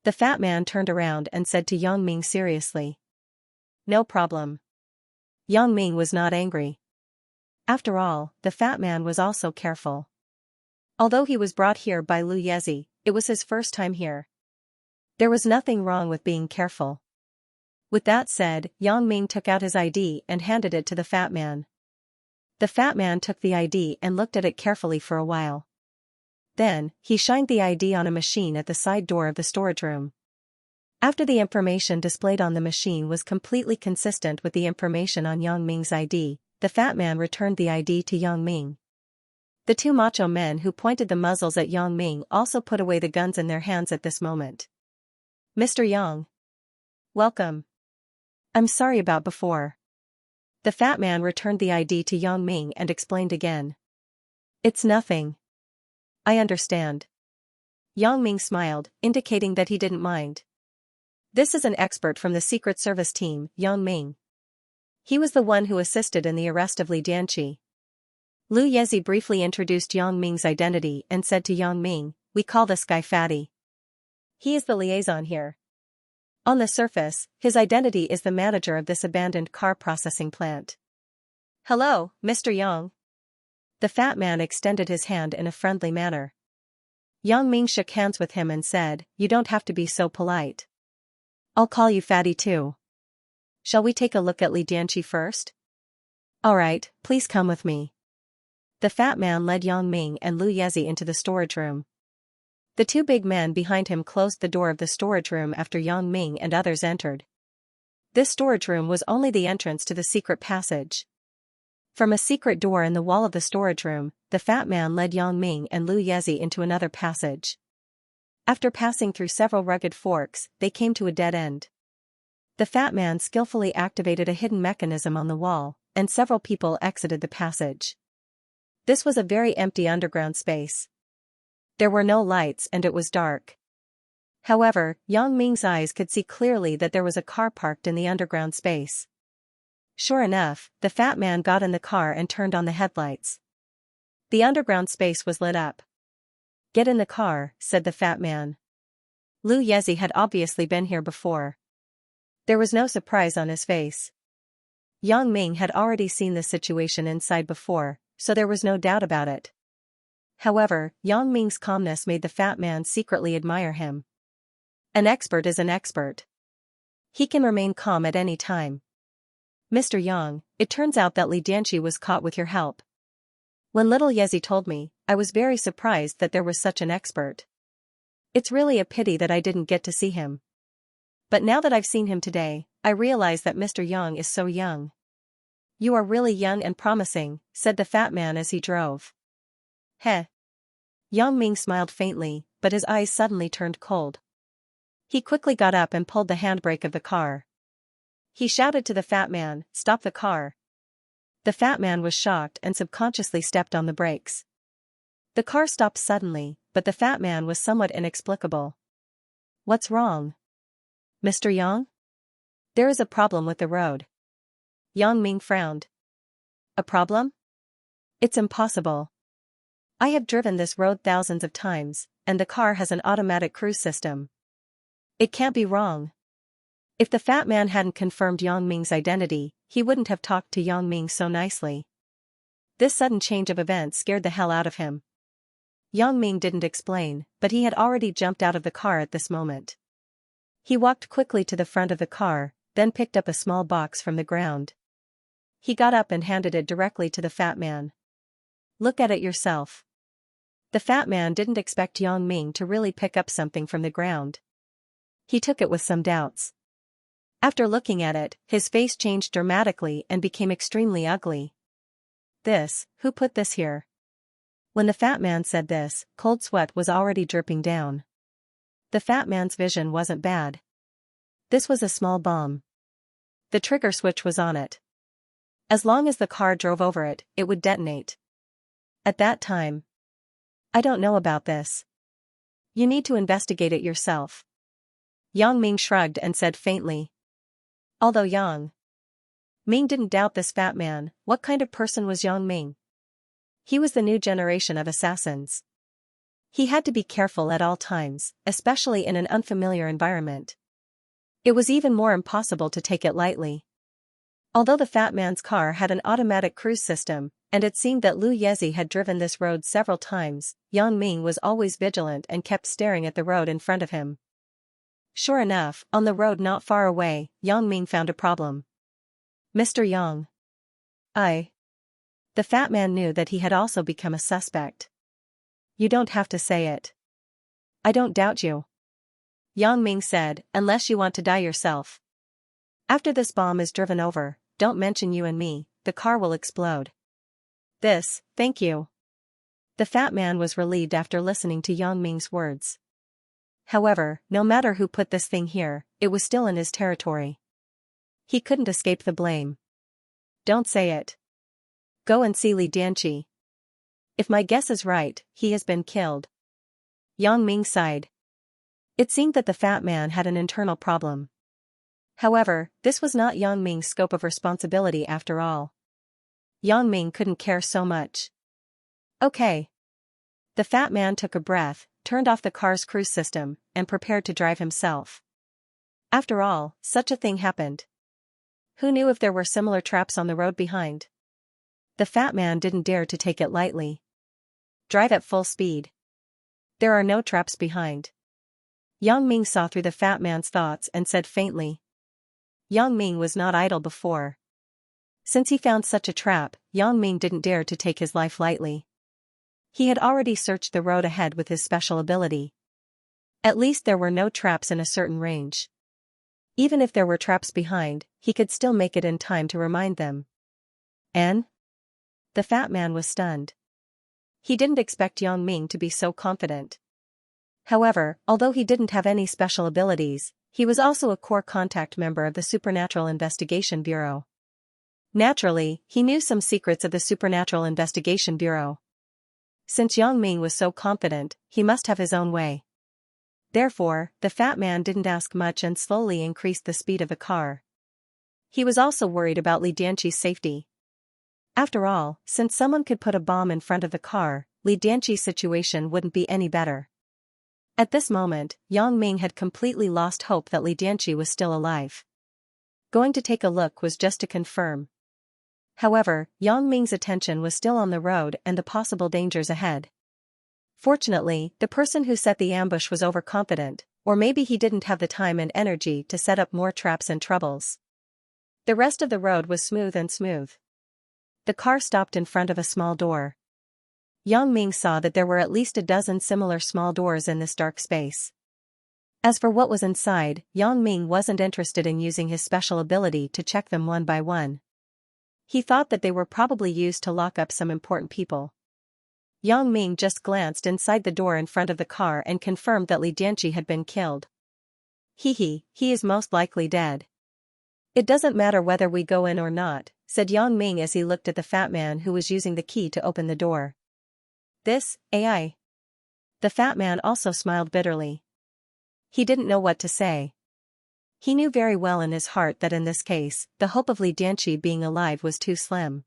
The fat man turned around and said to Yang Ming seriously. "No problem." Yang Ming was not angry. After all, the fat man was also careful. Although he was brought here by Lu Yezi, it was his first time here. There was nothing wrong with being careful. With that said, Yang Ming took out his ID and handed it to the fat man. The fat man took the ID and looked at it carefully for a while. Then, he shined the ID on a machine at the side door of the storage room. After the information displayed on the machine was completely consistent with the information on Yang Ming's ID, the fat man returned the ID to Yang Ming. The two macho men who pointed the muzzles at Yang Ming also put away the guns in their hands at this moment. "Mr. Yang. Welcome. I'm sorry about before." The fat man returned the ID to Yang Ming and explained again. "It's nothing. I understand." Yang Ming smiled, indicating that he didn't mind. "This is an expert from the Secret Service team, Yang Ming. He was the one who assisted in the arrest of Li Dianqi." Lu Yezi briefly introduced Yang Ming's identity and said to Yang Ming, "We call this guy Fatty. He is the liaison here. On the surface, his identity is the manager of this abandoned car processing plant." "Hello, Mr. Yang." The fat man extended his hand in a friendly manner. Yang Ming shook hands with him and said, "You don't have to be so polite. I'll call you Fatty too. Shall we take a look at Li Dianqi first?" "Alright, please come with me." The fat man led Yang Ming and Lu Yezi into the storage room. The two big men behind him closed the door of the storage room after Yang Ming and others entered. This storage room was only the entrance to the secret passage. From a secret door in the wall of the storage room, the fat man led Yang Ming and Lu Yezi into another passage. After passing through several rugged forks, they came to a dead end. The fat man skillfully activated a hidden mechanism on the wall, and several people exited the passage. This was a very empty underground space. There were no lights and it was dark. However, Yang Ming's eyes could see clearly that there was a car parked in the underground space. Sure enough, the fat man got in the car and turned on the headlights. The underground space was lit up. "Get in the car," said the fat man. Lu Yezi had obviously been here before. There was no surprise on his face. Yang Ming had already seen this situation inside before, so there was no doubt about it. However, Yang Ming's calmness made the fat man secretly admire him. An expert is an expert. He can remain calm at any time. "Mr. Yang, it turns out that Li Dianqi was caught with your help. When little Yezi told me, I was very surprised that there was such an expert. It's really a pity that I didn't get to see him. But now that I've seen him today, I realize that Mr. Yang is so young." "You are really young and promising," said the fat man as he drove. "Heh." Yang Ming smiled faintly, but his eyes suddenly turned cold. He quickly got up and pulled the handbrake of the car. He shouted to the fat man, "Stop the car." The fat man was shocked and subconsciously stepped on the brakes. The car stopped suddenly, but the fat man was somewhat inexplicable. "What's wrong? Mr. Yang? There is a problem with the road." Yang Ming frowned. "A problem? It's impossible. I have driven this road thousands of times, and the car has an automatic cruise system. It can't be wrong." If the fat man hadn't confirmed Yang Ming's identity, he wouldn't have talked to Yang Ming so nicely. This sudden change of events scared the hell out of him. Yang Ming didn't explain, but he had already jumped out of the car at this moment. He walked quickly to the front of the car, then picked up a small box from the ground. He got up and handed it directly to the fat man. "Look at it yourself." The fat man didn't expect Yang Ming to really pick up something from the ground. He took it with some doubts. After looking at it, his face changed dramatically and became extremely ugly. Who put this here?" When the fat man said this, cold sweat was already dripping down. The fat man's vision wasn't bad. This was a small bomb. The trigger switch was on it. As long as the car drove over it, it would detonate. At that time. "I don't know about this. You need to investigate it yourself." Yang Ming shrugged and said faintly. Although Yang Ming didn't doubt this fat man, what kind of person was Yang Ming? He was the new generation of assassins. He had to be careful at all times, especially in an unfamiliar environment. It was even more impossible to take it lightly. Although the fat man's car had an automatic cruise system, and it seemed that Lu Yezi had driven this road several times, Yang Ming was always vigilant and kept staring at the road in front of him. Sure enough, on the road not far away, Yang Ming found a problem. "Mr. Yang." The fat man knew that he had also become a suspect. "You don't have to say it. I don't doubt you," Yang Ming said, "unless you want to die yourself. After this bomb is driven over, don't mention you and me, the car will explode." Thank you." The fat man was relieved after listening to Yang Ming's words. However, no matter who put this thing here, it was still in his territory. He couldn't escape the blame. "Don't say it. Go and see Li Dianqi. If my guess is right, he has been killed." Yang Ming sighed. It seemed that the fat man had an internal problem. However, this was not Yang Ming's scope of responsibility after all. Yang Ming couldn't care so much. "Okay." The fat man took a breath, turned off the car's cruise system, and prepared to drive himself. After all, such a thing happened. Who knew if there were similar traps on the road behind? The fat man didn't dare to take it lightly. "Drive at full speed. There are no traps behind." Yang Ming saw through the fat man's thoughts and said faintly. Yang Ming was not idle before. Since he found such a trap, Yang Ming didn't dare to take his life lightly. He had already searched the road ahead with his special ability. At least there were no traps in a certain range. Even if there were traps behind, he could still make it in time to remind them. "And?" The fat man was stunned. He didn't expect Yang Ming to be so confident. However, although he didn't have any special abilities, he was also a core contact member of the Supernatural Investigation Bureau. Naturally, he knew some secrets of the Supernatural Investigation Bureau. Since Yang Ming was so confident, he must have his own way. Therefore, the fat man didn't ask much and slowly increased the speed of the car. He was also worried about Li Dianqi's safety. After all, since someone could put a bomb in front of the car, Li Dianqi's situation wouldn't be any better. At this moment, Yang Ming had completely lost hope that Li Dianqi was still alive. Going to take a look was just to confirm. However, Yang Ming's attention was still on the road and the possible dangers ahead. Fortunately, the person who set the ambush was overconfident, or maybe he didn't have the time and energy to set up more traps and troubles. The rest of the road was smooth and smooth. The car stopped in front of a small door. Yang Ming saw that there were at least a dozen similar small doors in this dark space. As for what was inside, Yang Ming wasn't interested in using his special ability to check them one by one. He thought that they were probably used to lock up some important people. Yang Ming just glanced inside the door in front of the car and confirmed that Li Dianqi had been killed. He is most likely dead. It doesn't matter whether we go in or not, said Yang Ming as he looked at the fat man who was using the key to open the door. This, AI. The fat man also smiled bitterly. He didn't know what to say. He knew very well in his heart that in this case, the hope of Li Dianqi being alive was too slim.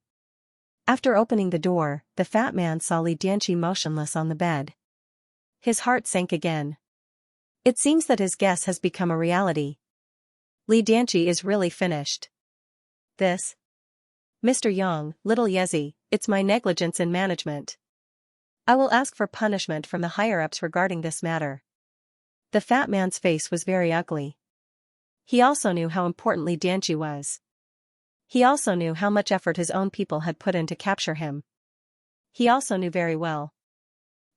After opening the door, the fat man saw Li Dianqi motionless on the bed. His heart sank again. It seems that his guess has become a reality. Li Dianqi is really finished. This? Mr. Yang, little Yezi, it's my negligence in management. I will ask for punishment from the higher-ups regarding this matter. The fat man's face was very ugly. He also knew how important Li Dianqi was. He also knew how much effort his own people had put in to capture him. He also knew very well.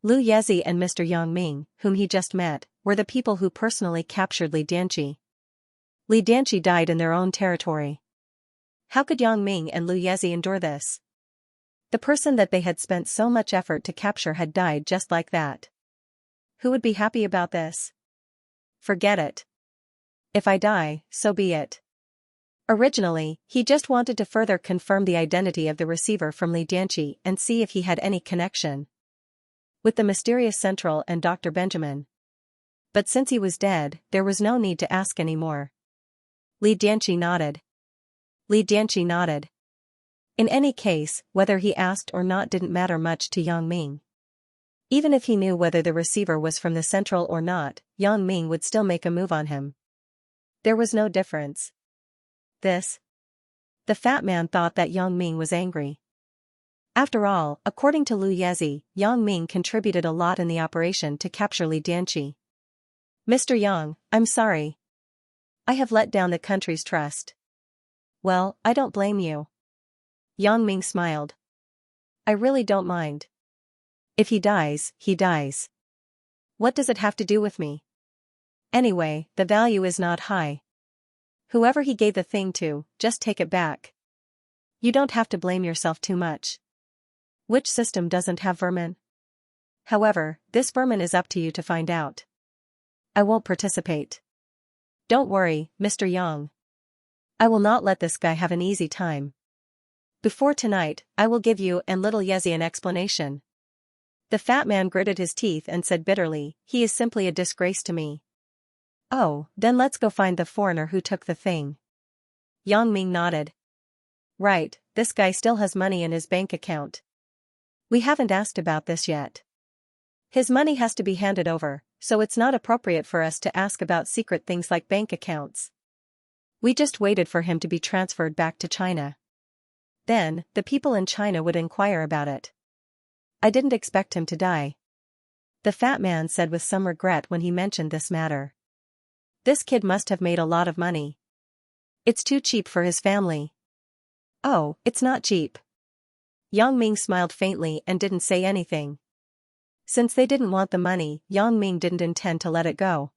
Lu Yezi and Mr. Yang Ming, whom he just met, were the people who personally captured Li Dianqi. Li Dianqi died in their own territory. How could Yang Ming and Lu Yezi endure this? The person that they had spent so much effort to capture had died just like that. Who would be happy about this? Forget it. If I die, so be it. Originally, he just wanted to further confirm the identity of the receiver from Li Dianqi and see if he had any connection with the mysterious Central and Dr. Benjamin. But since he was dead, there was no need to ask any more. Li Dianqi nodded. Li Dianqi nodded. In any case, whether he asked or not didn't matter much to Yang Ming. Even if he knew whether the receiver was from the Central or not, Yang Ming would still make a move on him. There was no difference. This? The fat man thought that Yang Ming was angry. After all, according to Lu Yezi, Yang Ming contributed a lot in the operation to capture Li Dianqi. Mr. Yang, I'm sorry. I have let down the country's trust. Well, I don't blame you. Yang Ming smiled. I really don't mind. If he dies, he dies. What does it have to do with me? Anyway, the value is not high. Whoever he gave the thing to, just take it back. You don't have to blame yourself too much. Which system doesn't have vermin? However, this vermin is up to you to find out. I won't participate. Don't worry, Mr. Yang. I will not let this guy have an easy time. Before tonight, I will give you and little Yezi an explanation. The fat man gritted his teeth and said bitterly, he is simply a disgrace to me. Oh, then let's go find the foreigner who took the thing. Yang Ming nodded. Right, this guy still has money in his bank account. We haven't asked about this yet. His money has to be handed over, so it's not appropriate for us to ask about secret things like bank accounts. We just waited for him to be transferred back to China. Then, the people in China would inquire about it. I didn't expect him to die. The fat man said with some regret when he mentioned this matter. This kid must have made a lot of money. It's too cheap for his family. Oh, it's not cheap. Yang Ming smiled faintly and didn't say anything. Since they didn't want the money, Yang Ming didn't intend to let it go.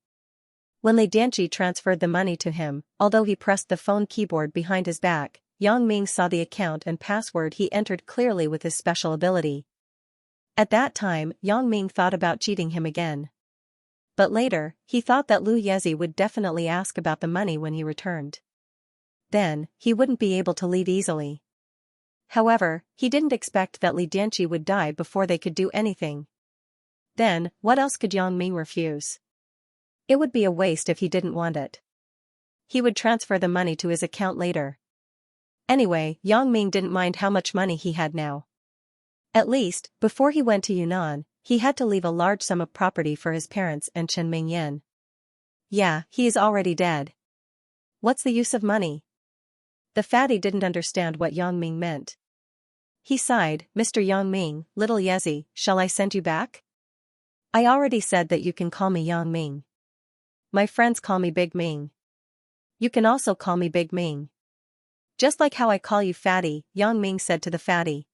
When Li Dianqi transferred the money to him, although he pressed the phone keyboard behind his back, Yang Ming saw the account and password he entered clearly with his special ability. At that time, Yang Ming thought about cheating him again. But later, he thought that Lu Yezi would definitely ask about the money when he returned. Then, he wouldn't be able to leave easily. However, he didn't expect that Li Dianqi would die before they could do anything. Then, what else could Yang Ming refuse? It would be a waste if he didn't want it. He would transfer the money to his account later. Anyway, Yang Ming didn't mind how much money he had now. At least, before he went to Yunnan, he had to leave a large sum of property for his parents and Chen Mingyan. Yeah, he is already dead. What's the use of money? The fatty didn't understand what Yang Ming meant. He sighed, Mr. Yang Ming, little Yezi, shall I send you back? I already said that you can call me Yang Ming. My friends call me Big Ming. You can also call me Big Ming. Just like how I call you Fatty, Yang Ming said to the fatty.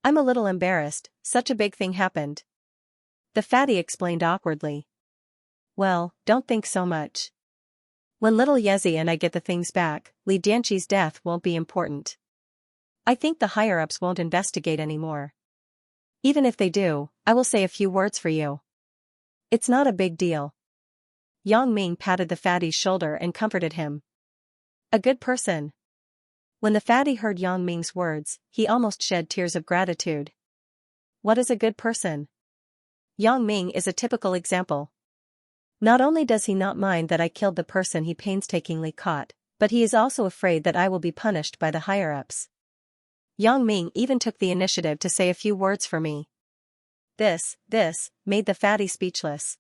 I'm a little embarrassed, such a big thing happened. The fatty explained awkwardly. Well, don't think so much. When little Yezi and I get the things back, Li Dianqi's death won't be important. I think the higher-ups won't investigate anymore. Even if they do, I will say a few words for you. It's not a big deal. Yang Ming patted the fatty's shoulder and comforted him. A good person. When the fatty heard Yang Ming's words, he almost shed tears of gratitude. What is a good person? Yang Ming is a typical example. Not only does he not mind that I killed the person he painstakingly caught, but he is also afraid that I will be punished by the higher-ups. Yang Ming even took the initiative to say a few words for me. This made the fatty speechless.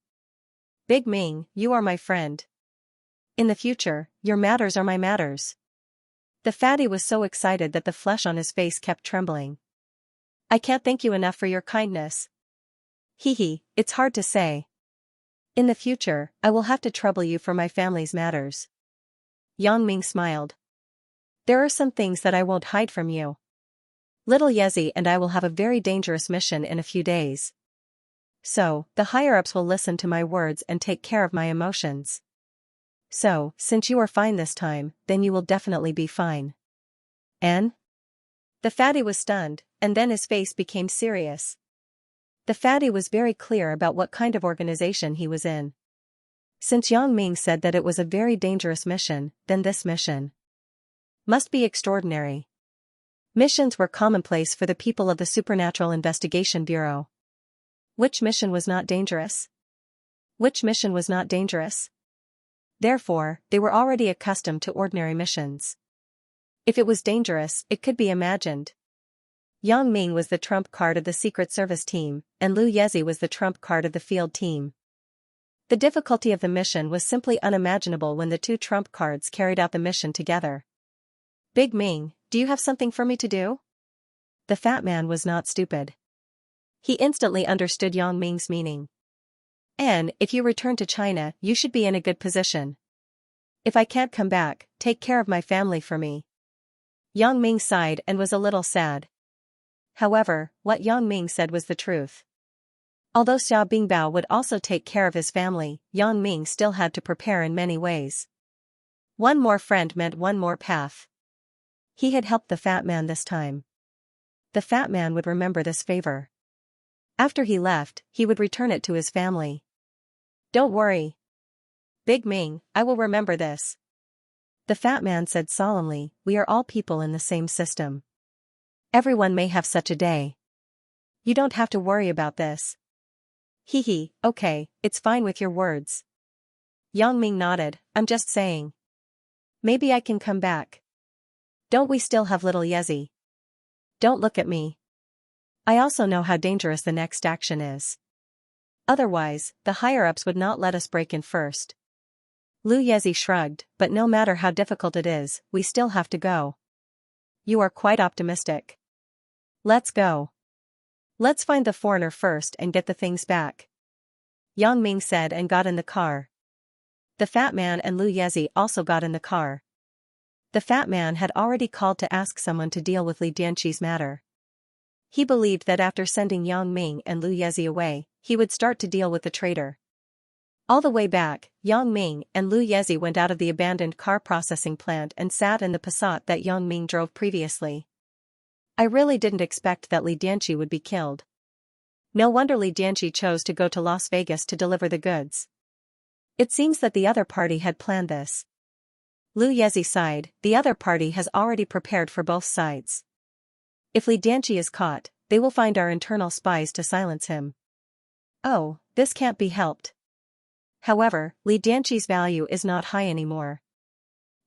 Big Ming, you are my friend. In the future, your matters are my matters. The fatty was so excited that the flesh on his face kept trembling. I can't thank you enough for your kindness. It's hard to say. In the future, I will have to trouble you for my family's matters. Yang Ming smiled. There are some things that I won't hide from you. Little Yezi and I will have a very dangerous mission in a few days. So, the higher-ups will listen to my words and take care of my emotions. So, since you are fine this time, then you will definitely be fine. And? The fatty was stunned, and then his face became serious. The fatty was very clear about what kind of organization he was in. Since Yang Ming said that it was a very dangerous mission, then this mission must be extraordinary. Missions were commonplace for the people of the Supernatural Investigation Bureau. Which mission was not dangerous? Which mission was not dangerous? Therefore, they were already accustomed to ordinary missions. If it was dangerous, it could be imagined. Yang Ming was the trump card of the Secret Service team, and Lu Yezi was the trump card of the field team. The difficulty of the mission was simply unimaginable when the two trump cards carried out the mission together. Big Ming, do you have something for me to do? The fat man was not stupid. He instantly understood Yang Ming's meaning. And, if you return to China, you should be in a good position. If I can't come back, take care of my family for me. Yang Ming sighed and was a little sad. However, what Yang Ming said was the truth. Although Xia Bingbao would also take care of his family, Yang Ming still had to prepare in many ways. One more friend meant one more path. He had helped the fat man this time. The fat man would remember this favor. After he left, he would return it to his family. Don't worry. Big Ming, I will remember this. The fat man said solemnly, we are all people in the same system. Everyone may have such a day. You don't have to worry about this. Okay, it's fine with your words. Yang Ming nodded, I'm just saying. Maybe I can come back. Don't we still have little Yezi? Don't look at me. I also know how dangerous the next action is. Otherwise, the higher-ups would not let us break in first. Lu Yezi shrugged, but no matter how difficult it is, we still have to go. You are quite optimistic. Let's go. Let's find the foreigner first and get the things back. Yang Ming said and got in the car. The fat man and Lu Yezi also got in the car. The fat man had already called to ask someone to deal with Li Dianqi's matter. He believed that after sending Yang Ming and Lu Yezi away, he would start to deal with the traitor. All the way back, Yang Ming and Lu Yezi went out of the abandoned car processing plant and sat in the Passat that Yang Ming drove previously. I really didn't expect that Li Dianqi would be killed. No wonder Li Dianqi chose to go to Las Vegas to deliver the goods. It seems that the other party had planned this. Lu Yezi sighed, the other party has already prepared for both sides. If Li Dianqi is caught, they will find our internal spies to silence him. Oh, this can't be helped. However, Li Dianqi's value is not high anymore.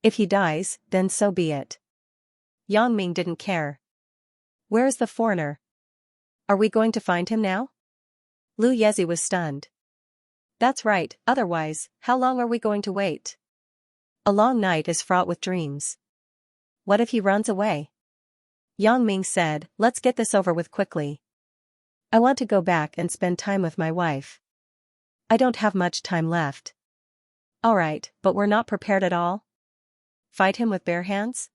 If he dies, then so be it. Yang Ming didn't care. Where is the foreigner? Are we going to find him now? Lu Yezi was stunned. That's right, otherwise, how long are we going to wait? A long night is fraught with dreams. What if he runs away? Yang Ming said, let's get this over with quickly. I want to go back and spend time with my wife. I don't have much time left. Alright, but we're not prepared at all? Fight him with bare hands?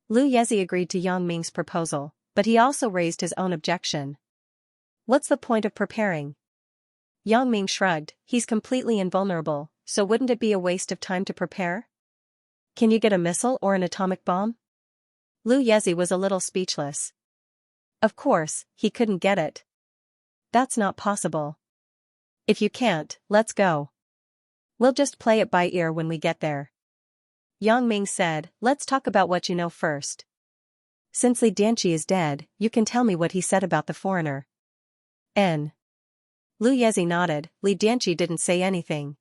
Lu Yezi agreed to Yang Ming's proposal, but he also raised his own objection. What's the point of preparing? Yang Ming shrugged, he's completely invulnerable, so wouldn't it be a waste of time to prepare? Can you get a missile or an atomic bomb? Lu Yezi was a little speechless. Of course, he couldn't get it. That's not possible. If you can't, let's go. We'll just play it by ear when we get there. Yang Ming said, let's talk about what you know first. Since Li Dianqi is dead, you can tell me what he said about the foreigner. N. Lu Yezi nodded, Li Dianqi didn't say anything.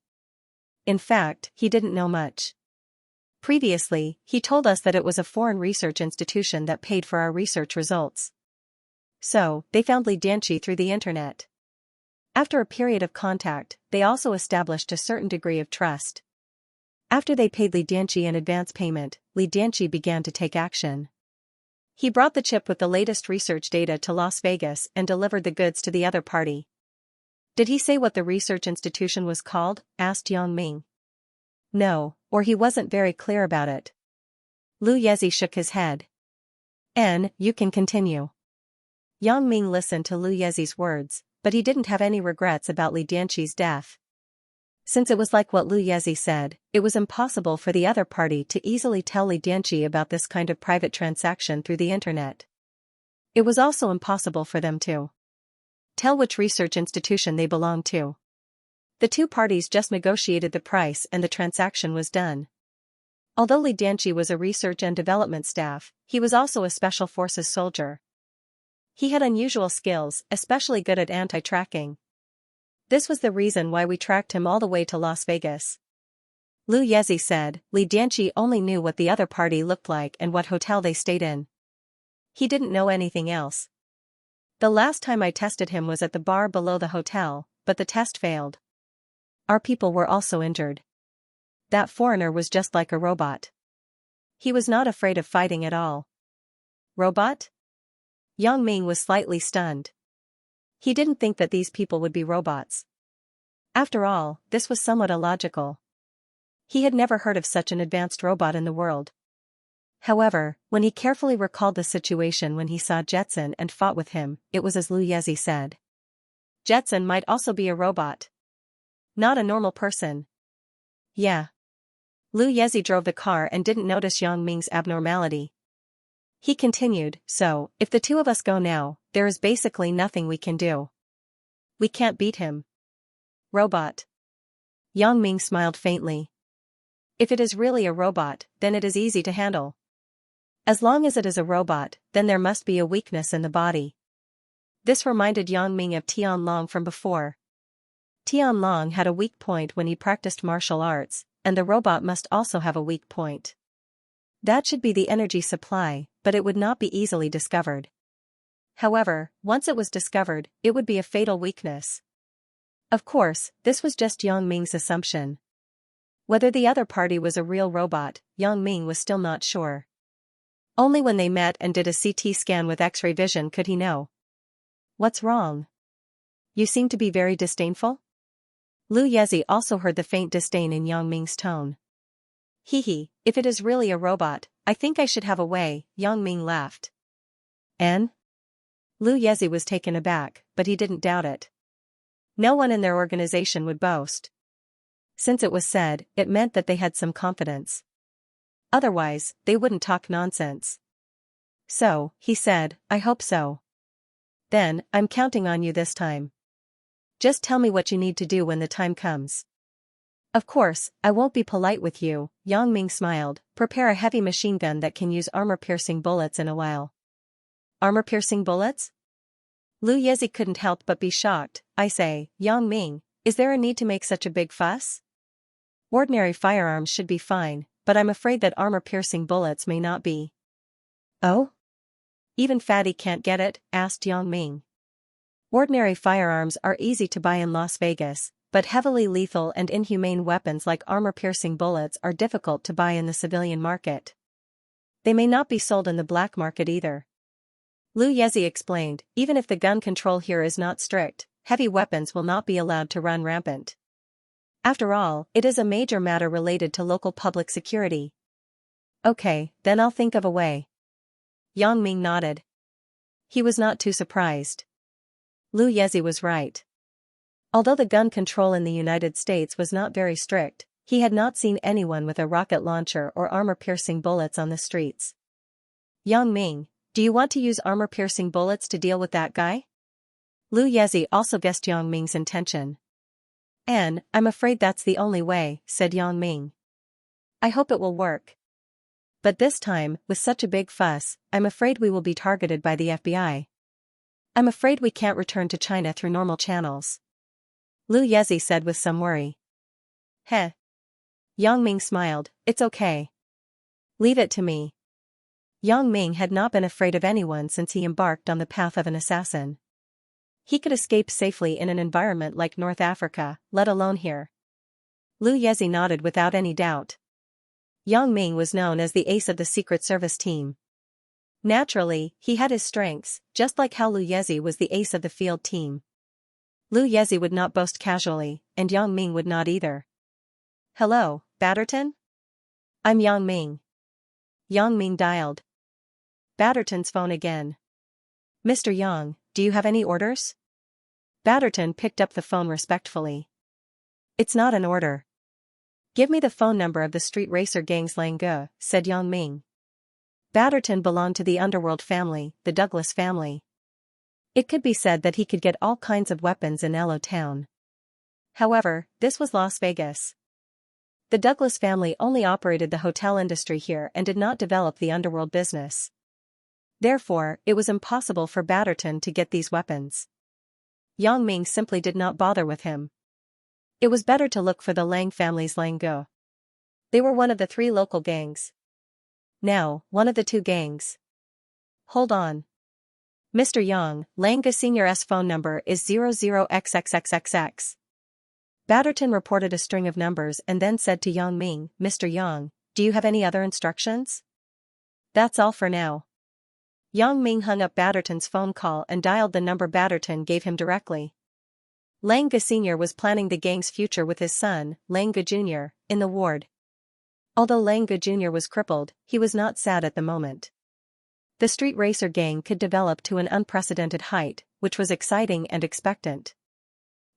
In fact, he didn't know much. Previously, he told us that it was a foreign research institution that paid for our research results. So, they found Li Dianqi through the internet. After a period of contact, they also established a certain degree of trust. After they paid Li Dianqi an advance payment, Li Dianqi began to take action. He brought the chip with the latest research data to Las Vegas and delivered the goods to the other party. Did he say what the research institution was called? Asked Yang Ming. No, or he wasn't very clear about it. Lu Yezi shook his head. You can continue. Yang Ming listened to Lu Yezi's words, but he didn't have any regrets about Li Dianqi's death. Since it was like what Lu Yezi said, it was impossible for the other party to easily tell Li Dianqi about this kind of private transaction through the internet. It was also impossible for them to tell which research institution they belonged to. The two parties just negotiated the price and the transaction was done. Although Li Dianqi was a research and development staff, he was also a special forces soldier. He had unusual skills, especially good at anti-tracking. This was the reason why we tracked him all the way to Las Vegas. Lu Yezi said, Li Dianqi only knew what the other party looked like and what hotel they stayed in. He didn't know anything else. The last time I tested him was at the bar below the hotel, but the test failed. Our people were also injured. That foreigner was just like a robot. He was not afraid of fighting at all. Robot? Yang Ming was slightly stunned. He didn't think that these people would be robots. After all, this was somewhat illogical. He had never heard of such an advanced robot in the world. However, when he carefully recalled the situation when he saw Jetson and fought with him, it was as Lu Yezi said. Jetson might also be a robot. Not a normal person. Yeah. Lu Yezi drove the car and didn't notice Yang Ming's abnormality. He continued, so, if the two of us go now, there is basically nothing we can do. We can't beat him. Robot. Yang Ming smiled faintly. If it is really a robot, then it is easy to handle. As long as it is a robot, then there must be a weakness in the body. This reminded Yang Ming of Tian Long from before. Tian Long had a weak point when he practiced martial arts, and the robot must also have a weak point. That should be the energy supply, but it would not be easily discovered. However, once it was discovered, it would be a fatal weakness. Of course, this was just Yang Ming's assumption. Whether the other party was a real robot, Yang Ming was still not sure. Only when they met and did a CT scan with X-ray vision could he know. What's wrong? You seem to be very disdainful? Lu Yezi also heard the faint disdain in Yang Ming's tone. If it is really a robot, I think I should have a way, Yang Ming laughed. Lu Yezi was taken aback, but he didn't doubt it. No one in their organization would boast. Since it was said, it meant that they had some confidence. Otherwise, they wouldn't talk nonsense. So, he said, I hope so. Then, I'm counting on you this time. Just tell me what you need to do when the time comes. Of course, I won't be polite with you, Yang Ming smiled. Prepare a heavy machine gun that can use armor-piercing bullets in a while. Armor-piercing bullets? Lu Yezi couldn't help but be shocked. I say, Yang Ming, is there a need to make such a big fuss? Ordinary firearms should be fine, but I'm afraid that armor-piercing bullets may not be. Oh? Even Fatty can't get it? Asked Yang Ming. Ordinary firearms are easy to buy in Las Vegas, but heavily lethal and inhumane weapons like armor-piercing bullets are difficult to buy in the civilian market. They may not be sold in the black market either. Lu Yezi explained, even if the gun control here is not strict, heavy weapons will not be allowed to run rampant. After all, it is a major matter related to local public security. Okay, then I'll think of a way. Yang Ming nodded. He was not too surprised. Lu Yezi was right. Although the gun control in the United States was not very strict, he had not seen anyone with a rocket launcher or armor-piercing bullets on the streets. Yang Ming, do you want to use armor-piercing bullets to deal with that guy? Lu Yezi also guessed Yang Ming's intention. I'm afraid that's the only way, said Yang Ming. I hope it will work. But this time, with such a big fuss, I'm afraid we will be targeted by the FBI. I'm afraid we can't return to China through normal channels. Lu Yezi said with some worry. Heh. Yang Ming smiled, it's okay. Leave it to me. Yang Ming had not been afraid of anyone since he embarked on the path of an assassin. He could escape safely in an environment like North Africa, let alone here. Lu Yezi nodded without any doubt. Yang Ming was known as the ace of the Secret Service team. Naturally, he had his strengths, just like how Lu Yezi was the ace of the field team. Lu Yezi would not boast casually, and Yang Ming would not either. Hello, Batterton? I'm Yang Ming. Yang Ming dialed Batterton's phone again. Mr. Yang, do you have any orders? Batterton picked up the phone respectfully. It's not an order. Give me the phone number of the street racer gang's Lange, said Yang Ming. Batterton belonged to the underworld family, the Douglas family. It could be said that he could get all kinds of weapons in Elo Town. However, this was Las Vegas. The Douglas family only operated the hotel industry here and did not develop the underworld business. Therefore, it was impossible for Batterton to get these weapons. Yang Ming simply did not bother with him. It was better to look for the Lang family's Lange. They were one of the 3 local gangs. Now, one of the 2 gangs. Hold on. Mr. Yang, Lange Senior's phone number is 00XXXXX. Batterton reported a string of numbers and then said to Yang Ming, Mr. Yang, do you have any other instructions? That's all for now. Yang Ming hung up Batterton's phone call and dialed the number Batterton gave him directly. Lange Sr. was planning the gang's future with his son, Lange Jr., in the ward. Although Lange Jr. was crippled, he was not sad at the moment. The street racer gang could develop to an unprecedented height, which was exciting and expectant.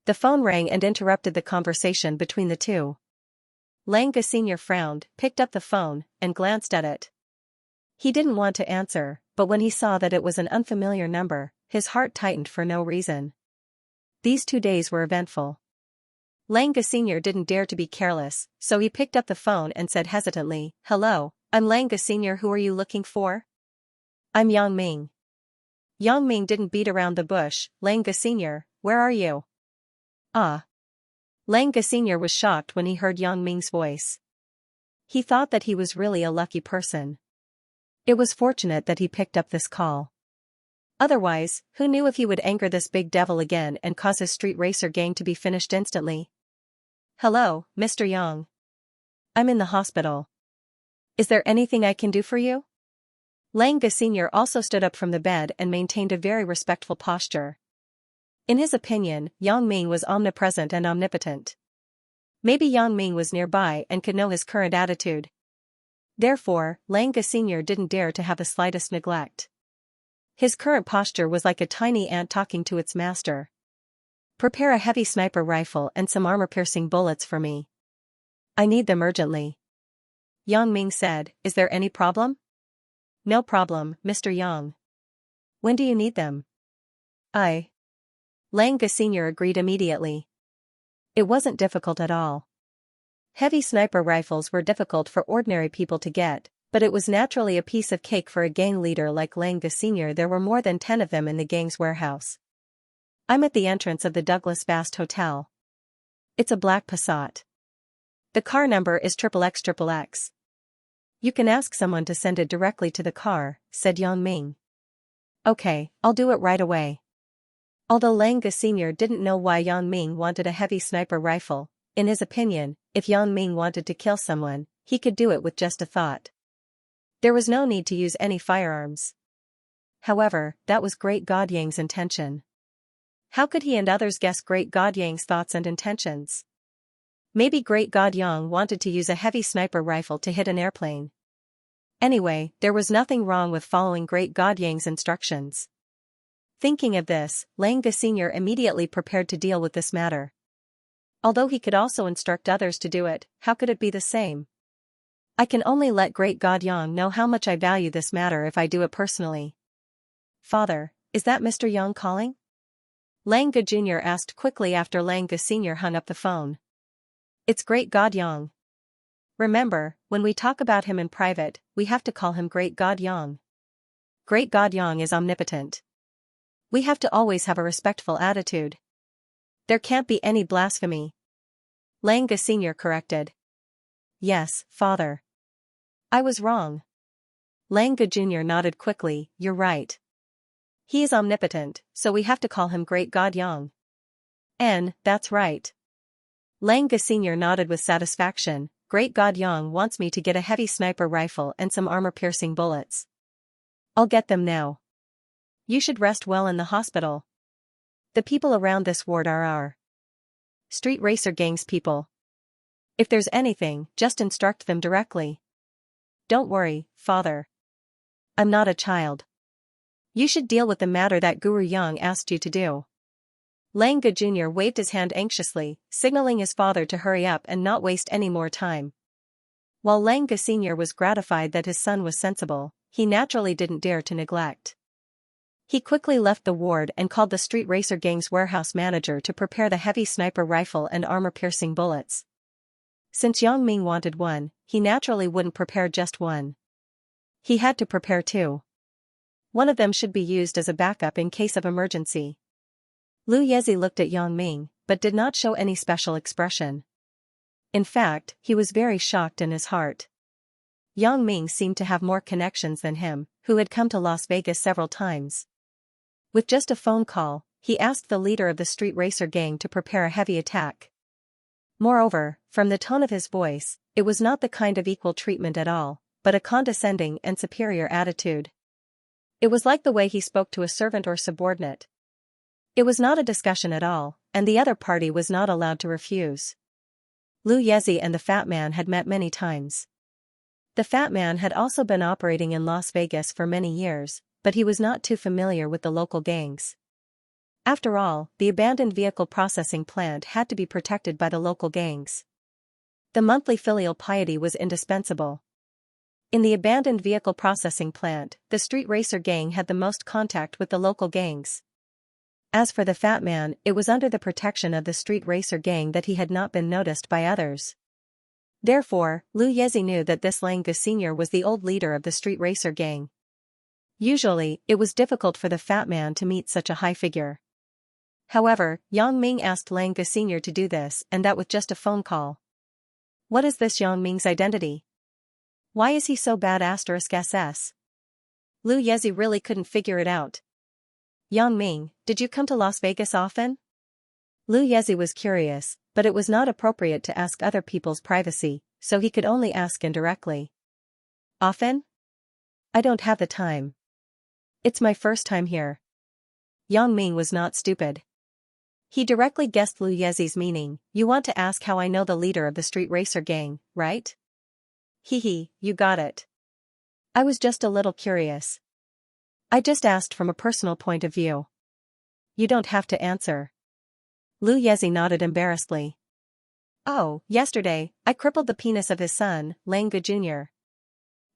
The phone rang and interrupted the conversation between the two. Lange Sr. frowned, picked up the phone, and glanced at it. He didn't want to answer, but when he saw that it was an unfamiliar number, his heart tightened for no reason. These 2 days were eventful. Lange Sr. didn't dare to be careless, so he picked up the phone and said hesitantly, Hello, I'm Lange Sr. Who are you looking for? I'm Yang Ming. Yang Ming didn't beat around the bush. Lange Sr., where are you? Ah. Lange Sr. was shocked when he heard Yang Ming's voice. He thought that he was really a lucky person. It was fortunate that he picked up this call. Otherwise, who knew if he would anger this big devil again and cause his street racer gang to be finished instantly? Hello, Mr. Yang. I'm in the hospital. Is there anything I can do for you? Lange Sr. also stood up from the bed and maintained a very respectful posture. In his opinion, Yang Ming was omnipresent and omnipotent. Maybe Yang Ming was nearby and could know his current attitude. Therefore, Lange Sr. didn't dare to have the slightest neglect. His current posture was like a tiny ant talking to its master. Prepare a heavy sniper rifle and some armor-piercing bullets for me. I need them urgently. Yang Ming said, Is there any problem? No problem, Mr. Yang. When do you need them? I. Xianxia Sr. agreed immediately. It wasn't difficult at all. Heavy sniper rifles were difficult for ordinary people to get, but it was naturally a piece of cake for a gang leader like Xianxia Sr. There were more than 10 of them in the gang's warehouse. I'm at the entrance of the Douglas Bast Hotel. It's a black Passat. The car number is XXX. You can ask someone to send it directly to the car, said Yang Ming. Okay, I'll do it right away. Although Xianxia Sr. didn't know why Yang Ming wanted a heavy sniper rifle, in his opinion, if Yang Ming wanted to kill someone, he could do it with just a thought. There was no need to use any firearms. However, that was Great God Yang's intention. How could he and others guess Great God Yang's thoughts and intentions? Maybe Great God Yang wanted to use a heavy sniper rifle to hit an airplane. Anyway, there was nothing wrong with following Great God Yang's instructions. Thinking of this, Xianxia Sr. immediately prepared to deal with this matter. Although he could also instruct others to do it, how could it be the same? I can only let Great God Yang know how much I value this matter if I do it personally. Father, is that Mr. Yang calling? Xianxia Jr. asked quickly after Xianxia Sr. hung up the phone. It's Great God Yang. Remember, when we talk about him in private, we have to call him Great God Yang. Great God Yang is omnipotent. We have to always have a respectful attitude. There can't be any blasphemy. Xianxia Sr. corrected. Yes, Father. I was wrong. Xianxia Jr. nodded quickly, you're right. He is omnipotent, so we have to call him Great God Yang. That's right. Xianxia Sr. nodded with satisfaction. Great God Yang wants me to get a heavy sniper rifle and some armor-piercing bullets. I'll get them now. You should rest well in the hospital. The people around this ward are our street racer gang's people. If there's anything, just instruct them directly. Don't worry, Father. I'm not a child. You should deal with the matter that Guru Yang asked you to do. Xianxia Jr. waved his hand anxiously, signaling his father to hurry up and not waste any more time. While Xianxia Sr. was gratified that his son was sensible, he naturally didn't dare to neglect. He quickly left the ward and called the street racer gang's warehouse manager to prepare the heavy sniper rifle and armor-piercing bullets. Since Yang Ming wanted one, he naturally wouldn't prepare just one. He had to prepare two. One of them should be used as a backup in case of emergency. Lu Yezi looked at Yang Ming, but did not show any special expression. In fact, he was very shocked in his heart. Yang Ming seemed to have more connections than him, who had come to Las Vegas several times. With just a phone call, he asked the leader of the street racer gang to prepare a heavy attack. Moreover, from the tone of his voice, it was not the kind of equal treatment at all, but a condescending and superior attitude. It was like the way he spoke to a servant or subordinate. It was not a discussion at all, and the other party was not allowed to refuse. Lu Yezi and the Fat Man had met many times. The Fat Man had also been operating in Las Vegas for many years, but he was not too familiar with the local gangs. After all, the abandoned vehicle processing plant had to be protected by the local gangs. The monthly filial piety was indispensable. In the abandoned vehicle processing plant, the street racer gang had the most contact with the local gangs. As for the Fat Man, it was under the protection of the street racer gang that he had not been noticed by others. Therefore, Lu Yezi knew that this Xianxia Sr. was the old leader of the street racer gang. Usually, it was difficult for the Fat Man to meet such a high figure. However, Yang Ming asked Xianxia Sr. to do this, and that with just a phone call. What is this Yang Ming's identity? Why is he so bad*SS? Lu Yezi really couldn't figure it out. Yang Ming, did you come to Las Vegas often? Lu Yezi was curious, but it was not appropriate to ask other people's privacy, so he could only ask indirectly. Often? I don't have the time. It's my first time here. Yang Ming was not stupid. He directly guessed Lu Yezi's meaning. You want to ask how I know the leader of the street racer gang, right? Hee, you got it. I was just a little curious. I just asked from a personal point of view. You don't have to answer. Lu Yezi nodded embarrassedly. Oh, yesterday, I crippled the penis of his son, Xianxia Jr.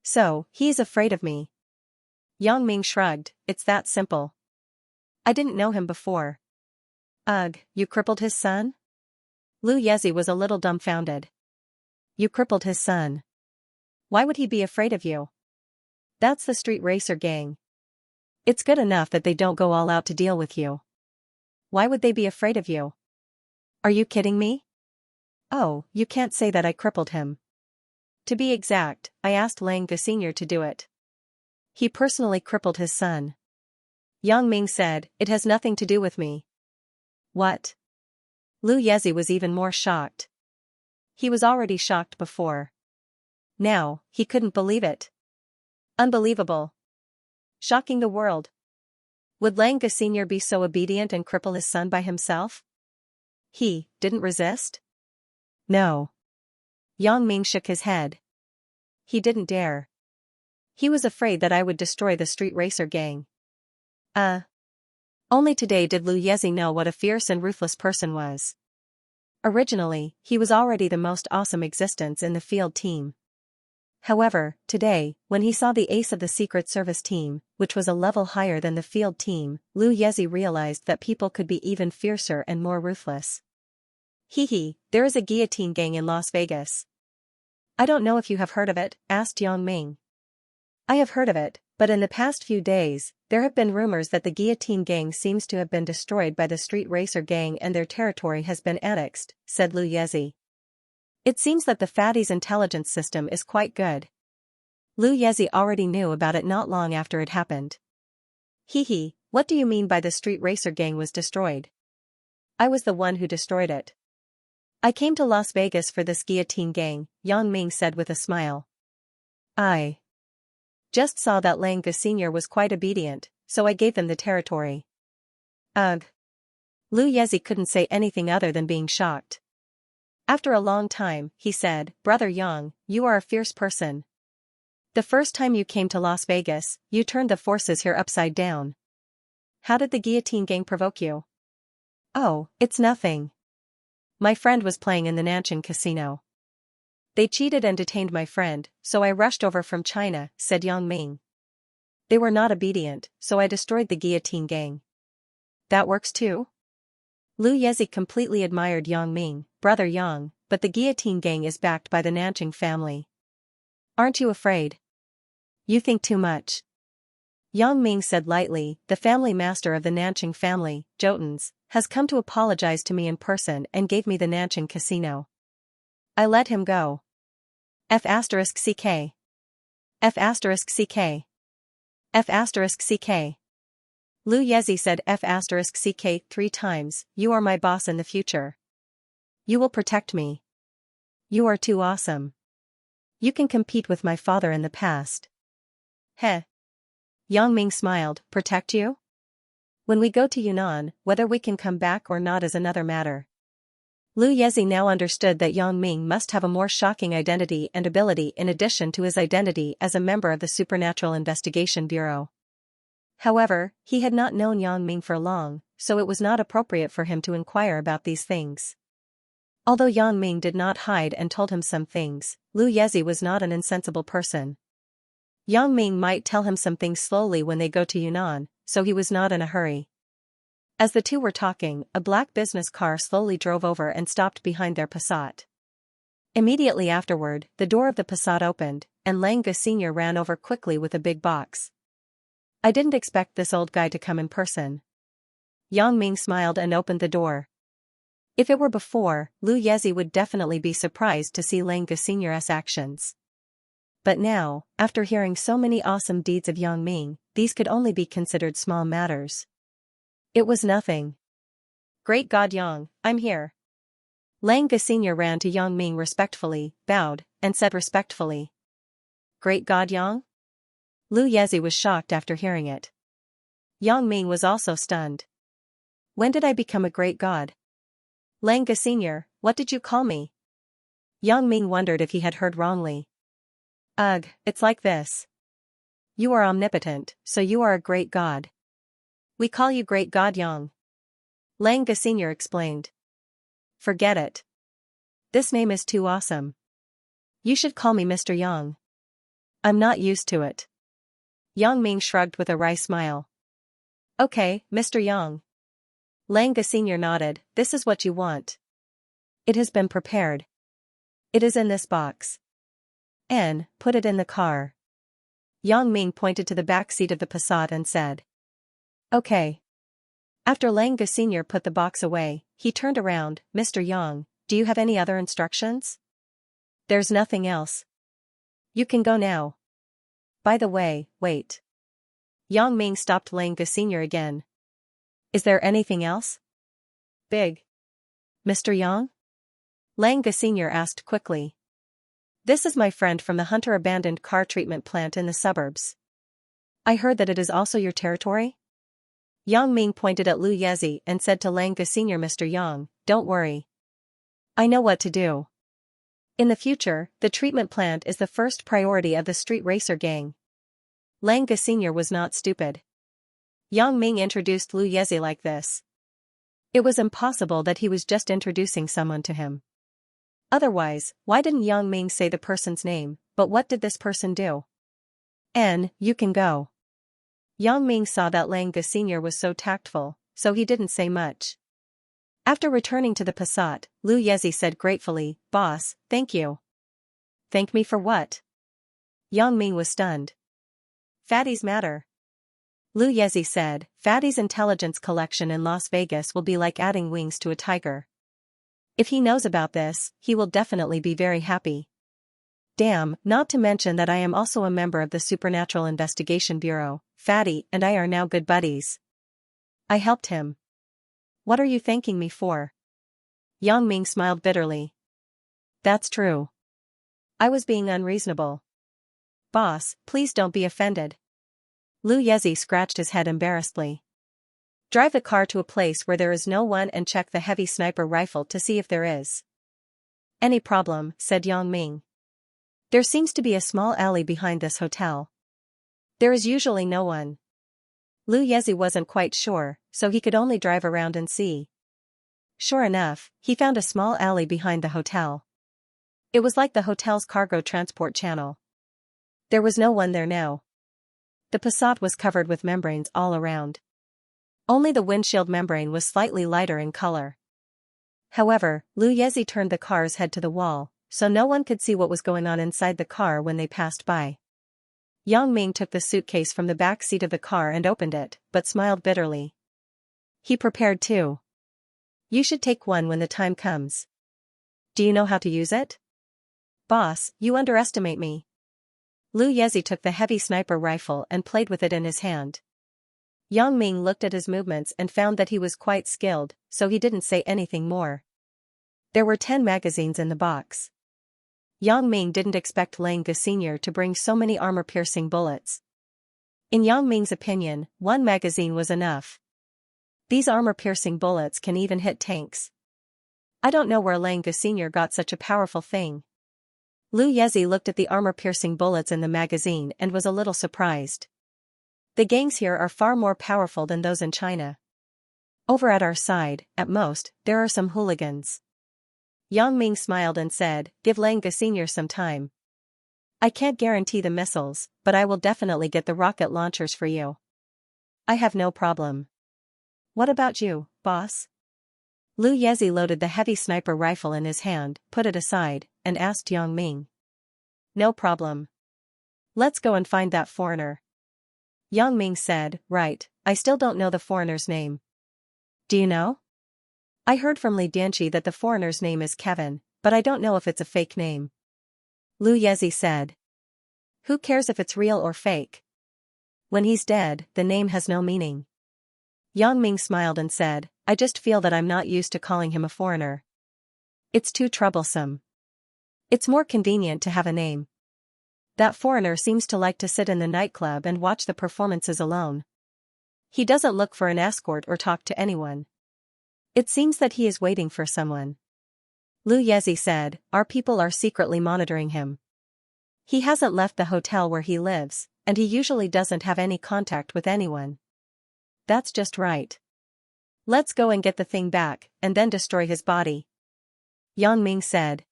So, he's afraid of me. Yang Ming shrugged, it's that simple. I didn't know him before. Ugh, you crippled his son? Lu Yezi was a little dumbfounded. You crippled his son. Why would he be afraid of you? That's the street racer gang. It's good enough that they don't go all out to deal with you. Why would they be afraid of you? Are you kidding me? Oh, you can't say that I crippled him. To be exact, I asked Lang the senior to do it. He personally crippled his son. Yang Ming said, it has nothing to do with me. What? Lu Yezi was even more shocked. He was already shocked before. Now, he couldn't believe it. Unbelievable. Shocking the world. Would Lang the senior be so obedient and cripple his son by himself? He didn't resist? No. Yang Ming shook his head. He didn't dare. He was afraid that I would destroy the street racer gang. Only today did Lu Yezi know what a fierce and ruthless person was. Originally, he was already the most awesome existence in the field team. However, today, when he saw the ace of the Secret Service team, which was a level higher than the field team, Lu Yezi realized that people could be even fiercer and more ruthless. There is a guillotine gang in Las Vegas. I don't know if you have heard of it, asked Yang Ming. I have heard of it, but in the past few days, there have been rumors that the guillotine gang seems to have been destroyed by the street racer gang and their territory has been annexed, said Lu Yezi. It seems that the fatty's intelligence system is quite good. Lu Yezi already knew about it not long after it happened. What do you mean by the street racer gang was destroyed? I was the one who destroyed it. I came to Las Vegas for this guillotine gang, Yang Ming said with a smile. I just saw that Lang the senior was quite obedient, so I gave them the territory. Ugh. Lu Yezi couldn't say anything other than being shocked. After a long time, he said, Brother Yang, you are a fierce person. The first time you came to Las Vegas, you turned the forces here upside down. How did the guillotine gang provoke you? Oh, it's nothing. My friend was playing in the Nanchang casino. They cheated and detained my friend, so I rushed over from China, said Yang Ming. They were not obedient, so I destroyed the guillotine gang. That works too? Lu Yezi completely admired Yang Ming, Brother Yang, but the guillotine gang is backed by the Nanchang family. Aren't you afraid? You think too much. Yang Ming said lightly, the family master of the Nanchang family, Jotens, has come to apologize to me in person and gave me the Nanchang casino. I let him go. F***ck. F***ck. F***ck. Lu Yezi said F***ck 3 times, you are my boss in the future. You will protect me. You are too awesome. You can compete with my father in the past. Heh. Yang Ming smiled, protect you? When we go to Yunnan, whether we can come back or not is another matter. Lu Yezi now understood that Yang Ming must have a more shocking identity and ability in addition to his identity as a member of the Supernatural Investigation Bureau. However, he had not known Yang Ming for long, so it was not appropriate for him to inquire about these things. Although Yang Ming did not hide and told him some things, Lu Yezi was not an insensible person. Yang Ming might tell him some things slowly when they go to Yunnan, so he was not in a hurry. As the two were talking, a black business car slowly drove over and stopped behind their Passat. Immediately afterward, the door of the Passat opened, and Lang the senior ran over quickly with a big box. I didn't expect this old guy to come in person. Yang Ming smiled and opened the door. If it were before, Lu Yezi would definitely be surprised to see Lang the senior's actions. But now, after hearing so many awesome deeds of Yang Ming, these could only be considered small matters. It was nothing. Great God Yang, I'm here. Lang the senior ran to Yang Ming respectfully, bowed, and said respectfully. Great God Yang? Lu Yezi was shocked after hearing it. Yang Ming was also stunned. When did I become a great god? Lang the senior, what did you call me? Yang Ming wondered if he had heard wrongly. Ugh, it's like this. You are omnipotent, so you are a great god. We call you Great God Yang. Lang the senior explained. Forget it. This name is too awesome. You should call me Mr. Yang. I'm not used to it. Yang Ming shrugged with a wry smile. Okay, Mr. Yang. Langa Sr. nodded. This is what you want. It has been prepared. It is in this box. N, put it in the car. Yang Ming pointed to the back seat of the Passat and said. Okay. After Langa Sr. put the box away, he turned around. Mr. Yang, do you have any other instructions? There's nothing else. You can go now. By the way, wait. Yang Ming stopped Langa Sr. again. Is there anything else? Big. Mr. Yang? Langa Sr. asked quickly. This is my friend from the Hunter abandoned car treatment plant in the suburbs. I heard that it is also your territory? Yang Ming pointed at Lu Yezi and said to Langa Sr. Mr. Yang, don't worry. I know what to do. In the future, the treatment plant is the first priority of the street racer gang. Langa Sr. was not stupid. Yang Ming introduced Lu Yezi like this. It was impossible that he was just introducing someone to him. Otherwise, why didn't Yang Ming say the person's name, but what did this person do? N, you can go. Yang Ming saw that Langa Sr. was so tactful, so he didn't say much. After returning to the Passat, Lu Yezi said gratefully, Boss, thank you. Thank me for what? Yang Ming was stunned. Fatty's matter. Lu Yezi said, Fatty's intelligence collection in Las Vegas will be like adding wings to a tiger. If he knows about this, he will definitely be very happy. Damn, not to mention that I am also a member of the Supernatural Investigation Bureau. Fatty and I are now good buddies. I helped him. What are you thanking me for? Yang Ming smiled bitterly. That's true. I was being unreasonable. Boss, please don't be offended. Lu Yezi scratched his head embarrassedly. Drive the car to a place where there is no one and check the heavy sniper rifle to see if there is any problem, said Yang Ming. There seems to be a small alley behind this hotel. There is usually no one. Lu Yezi wasn't quite sure, so he could only drive around and see. Sure enough, he found a small alley behind the hotel. It was like the hotel's cargo transport channel. There was no one there now. The Passat was covered with membranes all around. Only the windshield membrane was slightly lighter in color. However, Lu Yezi turned the car's head to the wall, so no one could see what was going on inside the car when they passed by. Yang Ming took the suitcase from the back seat of the car and opened it, but smiled bitterly. He prepared two. You should take one when the time comes. Do you know how to use it? Boss, you underestimate me. Lu Yezi took the heavy sniper rifle and played with it in his hand. Yang Ming looked at his movements and found that he was quite skilled, so he didn't say anything more. There were 10 magazines in the box. Yang Ming didn't expect Langa Sr. to bring so many armor-piercing bullets. In Yang Ming's opinion, one magazine was enough. These armor-piercing bullets can even hit tanks. I don't know where Langa Sr. got such a powerful thing. Lu Yezi looked at the armor-piercing bullets in the magazine and was a little surprised. The gangs here are far more powerful than those in China. Over at our side, at most, there are some hooligans. Yang Ming smiled and said, give Langa Sr. some time. I can't guarantee the missiles, but I will definitely get the rocket launchers for you. I have no problem. What about you, boss? Lu Yezi loaded the heavy sniper rifle in his hand, put it aside, and asked Yang Ming. No problem. Let's go and find that foreigner. Yang Ming said, right, I still don't know the foreigner's name. Do you know? I heard from Li Dianqi that the foreigner's name is Kevin, but I don't know if it's a fake name. Lu Yezi said. Who cares if it's real or fake? When he's dead, the name has no meaning. Yang Ming smiled and said, I just feel that I'm not used to calling him a foreigner. It's too troublesome. It's more convenient to have a name. That foreigner seems to like to sit in the nightclub and watch the performances alone. He doesn't look for an escort or talk to anyone. It seems that he is waiting for someone. Lu Yezi said, our people are secretly monitoring him. He hasn't left the hotel where he lives, and he usually doesn't have any contact with anyone. That's just right. Let's go and get the thing back, and then destroy his body. Yang Ming said.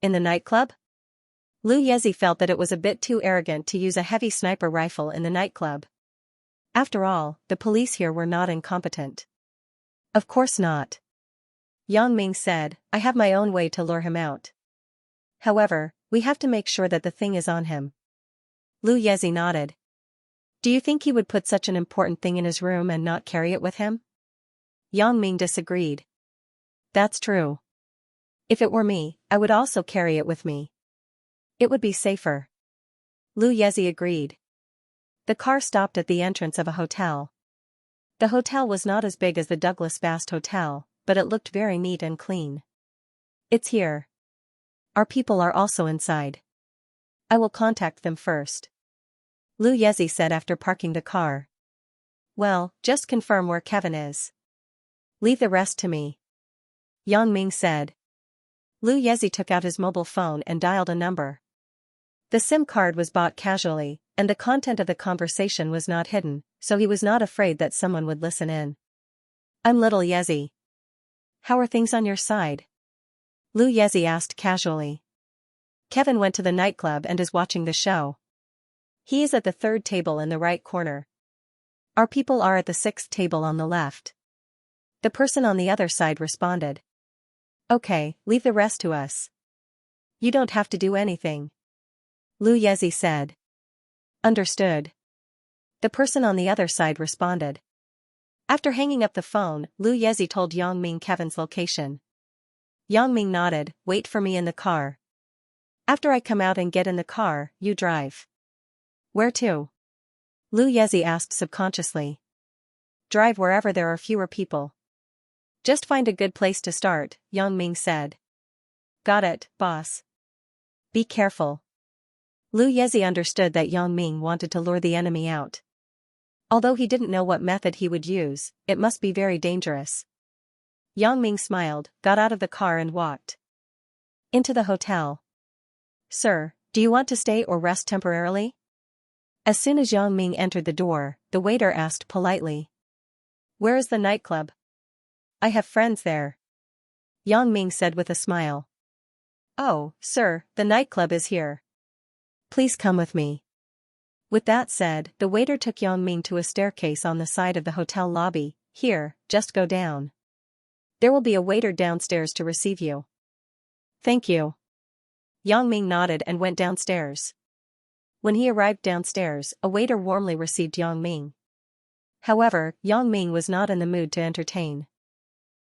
In the nightclub? Lu Yezi felt that it was a bit too arrogant to use a heavy sniper rifle in the nightclub. After all, the police here were not incompetent. Of course not. Yang Ming said, I have my own way to lure him out. However, we have to make sure that the thing is on him. Lu Yezi nodded. Do you think he would put such an important thing in his room and not carry it with him? Yang Ming disagreed. That's true. If it were me, I would also carry it with me. It would be safer. Lu Yezi agreed. The car stopped at the entrance of a hotel. The hotel was not as big as the Douglas Fast Hotel, but it looked very neat and clean. It's here. Our people are also inside. I will contact them first. Lu Yezi said after parking the car. Well, just confirm where Kevin is. Leave the rest to me. Yang Ming said. Lu Yezi took out his mobile phone and dialed a number. The SIM card was bought casually, and the content of the conversation was not hidden, so he was not afraid that someone would listen in. I'm little Yezi. How are things on your side? Lu Yezi asked casually. Kevin went to the nightclub and is watching the show. He is at the third table in the right corner. Our people are at the sixth table on the left. The person on the other side responded. Okay, leave the rest to us. You don't have to do anything. Lu Yezi said. Understood. The person on the other side responded. After hanging up the phone, Lu Yezi told Yang Ming Kevin's location. Yang Ming nodded, wait for me in the car. After I come out and get in the car, you drive. Where to? Lu Yezi asked subconsciously. Drive wherever there are fewer people. Just find a good place to start, Yang Ming said. Got it, boss. Be careful. Lu Yezi understood that Yang Ming wanted to lure the enemy out. Although he didn't know what method he would use, it must be very dangerous. Yang Ming smiled, got out of the car and walked into the hotel. Sir, do you want to stay or rest temporarily? As soon as Yang Ming entered the door, the waiter asked politely. Where is the nightclub? I have friends there. Yang Ming said with a smile. Oh, sir, the nightclub is here. Please come with me. With that said, the waiter took Yang Ming to a staircase on the side of the hotel lobby. Here, just go down. There will be a waiter downstairs to receive you. Thank you. Yang Ming nodded and went downstairs. When he arrived downstairs, a waiter warmly received Yang Ming. However, Yang Ming was not in the mood to entertain.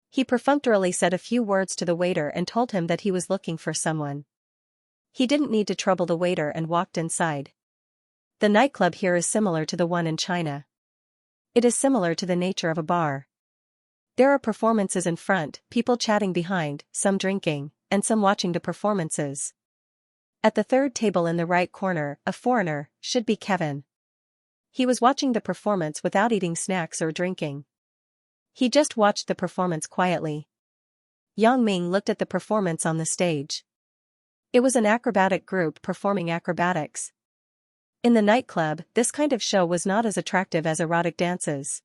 He perfunctorily said a few words to the waiter and told him that he was looking for someone. He didn't need to trouble the waiter and walked inside. The nightclub here is similar to the one in China. It is similar to the nature of a bar. There are performances in front, people chatting behind, some drinking, and some watching the performances. At the third table in the right corner, a foreigner, should be Kevin. He was watching the performance without eating snacks or drinking. He just watched the performance quietly. Yang Ming looked at the performance on the stage. It was an acrobatic group performing acrobatics. In the nightclub, this kind of show was not as attractive as erotic dances.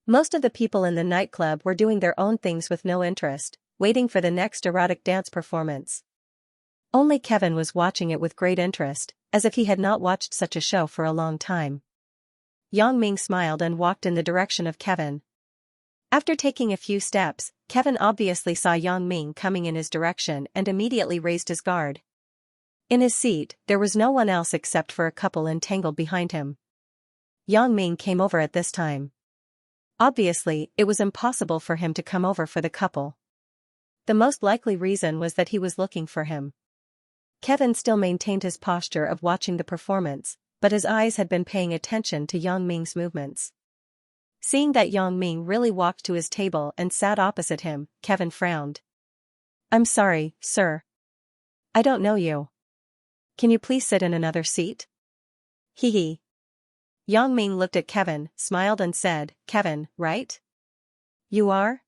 Most of the people in the nightclub were doing their own things with no interest, waiting for the next erotic dance performance. Only Kevin was watching it with great interest, as if he had not watched such a show for a long time. Yang Ming smiled and walked in the direction of Kevin. After taking a few steps, Kevin obviously saw Yang Ming coming in his direction and immediately raised his guard. In his seat, there was no one else except for a couple entangled behind him. Yang Ming came over at this time. Obviously, it was impossible for him to come over for the couple. The most likely reason was that he was looking for him. Kevin still maintained his posture of watching the performance, but his eyes had been paying attention to Yang Ming's movements. Seeing that Yang Ming really walked to his table and sat opposite him, Kevin frowned. I'm sorry, sir. I don't know you. Can you please sit in another seat? Hee hee. Yang Ming looked at Kevin, smiled and said, Kevin, right? You are?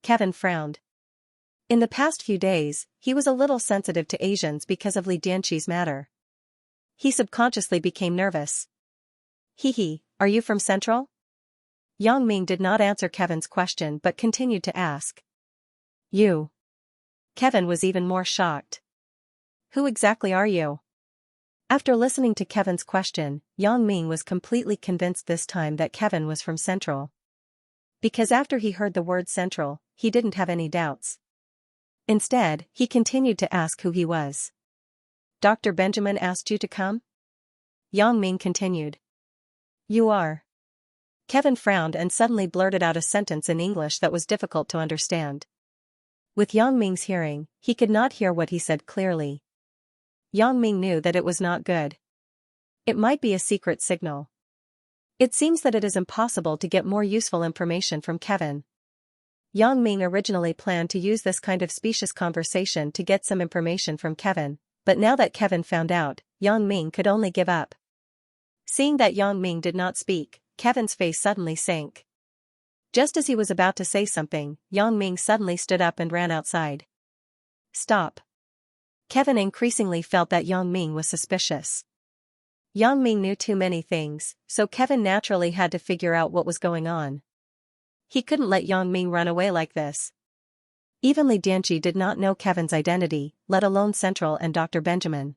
Kevin frowned. In the past few days, he was a little sensitive to Asians because of Li Dianqi's matter. He subconsciously became nervous. Hee hee, are you from Central? Yang Ming did not answer Kevin's question but continued to ask. You. Kevin was even more shocked. Who exactly are you? After listening to Kevin's question, Yang Ming was completely convinced this time that Kevin was from Central. Because after he heard the word Central, he didn't have any doubts. Instead, he continued to ask who he was. Dr. Benjamin asked you to come? Yang Ming continued. You are. Kevin frowned and suddenly blurted out a sentence in English that was difficult to understand. With Yang Ming's hearing, he could not hear what he said clearly. Yang Ming knew that it was not good. It might be a secret signal. It seems that it is impossible to get more useful information from Kevin. Yang Ming originally planned to use this kind of specious conversation to get some information from Kevin, but now that Kevin found out, Yang Ming could only give up. Seeing that Yang Ming did not speak, Kevin's face suddenly sank. Just as he was about to say something, Yang Ming suddenly stood up and ran outside. Stop. Kevin increasingly felt that Yang Ming was suspicious. Yang Ming knew too many things, so Kevin naturally had to figure out what was going on. He couldn't let Yang Ming run away like this. Even Li Dianqi did not know Kevin's identity, let alone Central and Dr. Benjamin.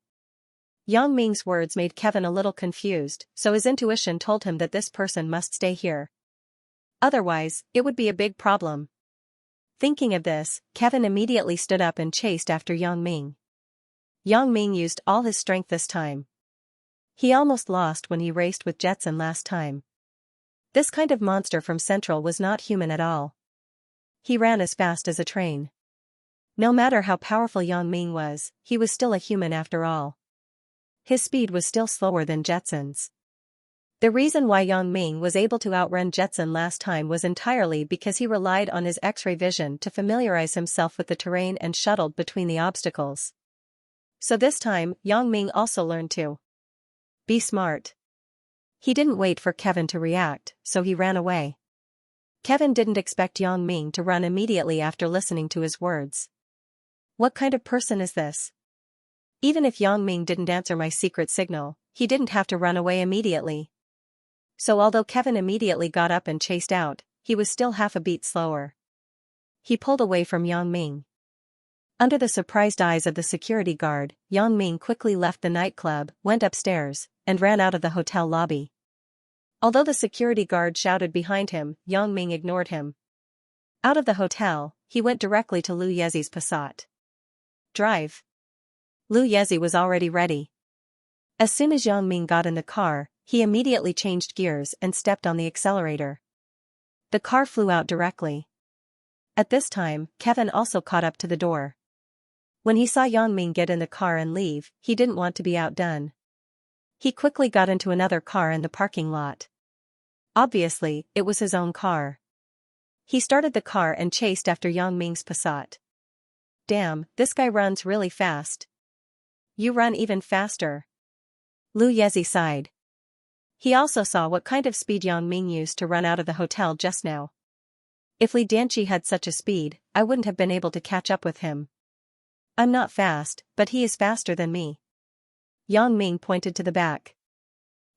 Yang Ming's words made Kevin a little confused, so his intuition told him that this person must stay here. Otherwise, it would be a big problem. Thinking of this, Kevin immediately stood up and chased after Yang Ming. Yang Ming used all his strength this time. He almost lost when he raced with Jetson last time. This kind of monster from Central was not human at all. He ran as fast as a train. No matter how powerful Yang Ming was, he was still a human after all. His speed was still slower than Jetson's. The reason why Yang Ming was able to outrun Jetson last time was entirely because he relied on his X-ray vision to familiarize himself with the terrain and shuttled between the obstacles. So this time, Yang Ming also learned to be smart. He didn't wait for Kevin to react, so he ran away. Kevin didn't expect Yang Ming to run immediately after listening to his words. What kind of person is this? Even if Yang Ming didn't answer my secret signal, he didn't have to run away immediately. So although Kevin immediately got up and chased out, he was still half a beat slower. He pulled away from Yang Ming. Under the surprised eyes of the security guard, Yang Ming quickly left the nightclub, went upstairs, and ran out of the hotel lobby. Although the security guard shouted behind him, Yang Ming ignored him. Out of the hotel, he went directly to Lu Yezi's Passat. Drive. Lu Yezi was already ready. As soon as Yang Ming got in the car, he immediately changed gears and stepped on the accelerator. The car flew out directly. At this time, Kevin also caught up to the door. When he saw Yang Ming get in the car and leave, he didn't want to be outdone. He quickly got into another car in the parking lot. Obviously, it was his own car. He started the car and chased after Yang Ming's Passat. Damn, this guy runs really fast. You run even faster. Lu Yezi sighed. He also saw what kind of speed Yang Ming used to run out of the hotel just now. If Li Dianqi had such a speed, I wouldn't have been able to catch up with him. I'm not fast, but he is faster than me. Yang Ming pointed to the back.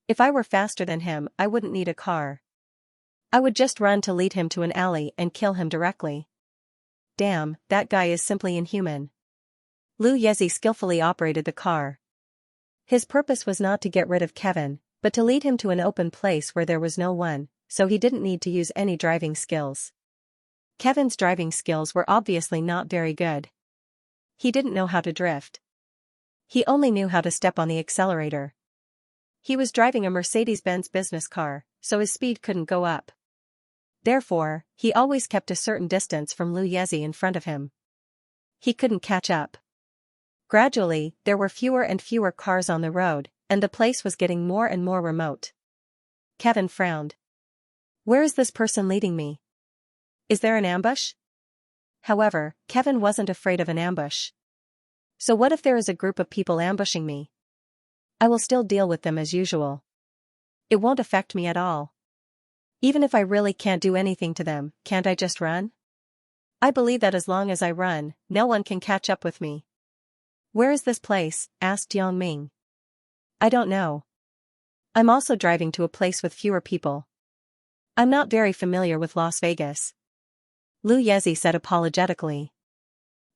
If I were faster than him, I wouldn't need a car. I would just run to lead him to an alley and kill him directly. Damn, that guy is simply inhuman. Lu Yezi skillfully operated the car. His purpose was not to get rid of Kevin, but to lead him to an open place where there was no one, so he didn't need to use any driving skills. Kevin's driving skills were obviously not very good. He didn't know how to drift. He only knew how to step on the accelerator. He was driving a Mercedes-Benz business car, so his speed couldn't go up. Therefore, he always kept a certain distance from Lu Yezi in front of him. He couldn't catch up. Gradually, there were fewer and fewer cars on the road, and the place was getting more and more remote. Kevin frowned. Where is this person leading me? Is there an ambush? However, Kevin wasn't afraid of an ambush. So what if there is a group of people ambushing me? I will still deal with them as usual. It won't affect me at all. Even if I really can't do anything to them, can't I just run? I believe that as long as I run, no one can catch up with me. Where is this place? Asked Yang Ming. I don't know. I'm also driving to a place with fewer people. I'm not very familiar with Las Vegas. Lu Yezi said apologetically.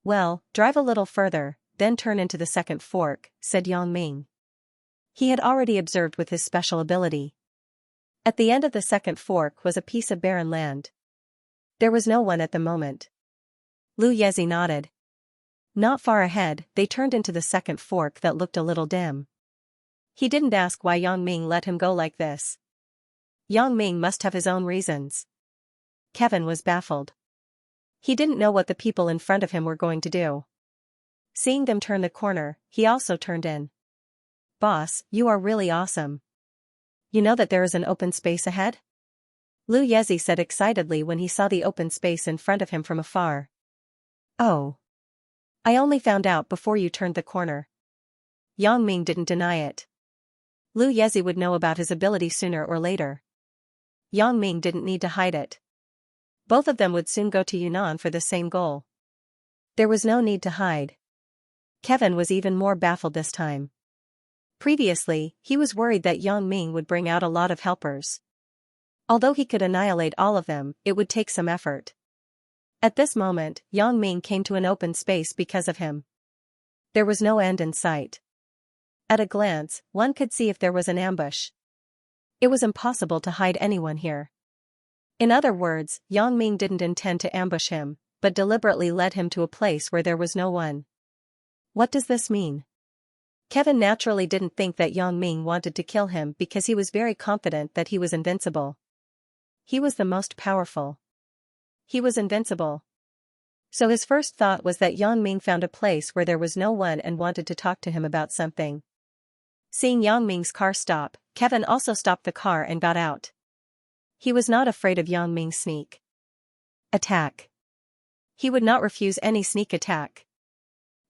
Well, drive a little further, then turn into the second fork, said Yang Ming. he had already observed with his special ability. At the end of the second fork was a piece of barren land. There was no one at the moment. Lu Yezi nodded. Not far ahead, they turned into the second fork that looked a little dim. He didn't ask why Yang Ming let him go like this. Yang Ming must have his own reasons. Kevin was baffled. He didn't know what the people in front of him were going to do. Seeing them turn the corner, he also turned in. Boss, you are really awesome. You know that there is an open space ahead? Lu Yezi said excitedly when he saw the open space in front of him from afar. Oh. I only found out before you turned the corner. Yang Ming didn't deny it. Lu Yezi would know about his ability sooner or later. Yang Ming didn't need to hide it. Both of them would soon go to Yunnan for the same goal. There was no need to hide. Kevin was even more baffled this time. Previously, he was worried that Yang Ming would bring out a lot of helpers. Although he could annihilate all of them, it would take some effort. At this moment, Yang Ming came to an open space because of him. There was no end in sight. At a glance, one could see if there was an ambush. It was impossible to hide anyone here. In other words, Yang Ming didn't intend to ambush him, but deliberately led him to a place where there was no one. What does this mean? Kevin naturally didn't think that Yang Ming wanted to kill him because he was very confident that he was invincible. He was the most powerful. He was invincible. So his first thought was that Yang Ming found a place where there was no one and wanted to talk to him about something. Seeing Yang Ming's car stop, Kevin also stopped the car and got out. He was not afraid of Yang Ming's sneak attack. He would not refuse any sneak attack.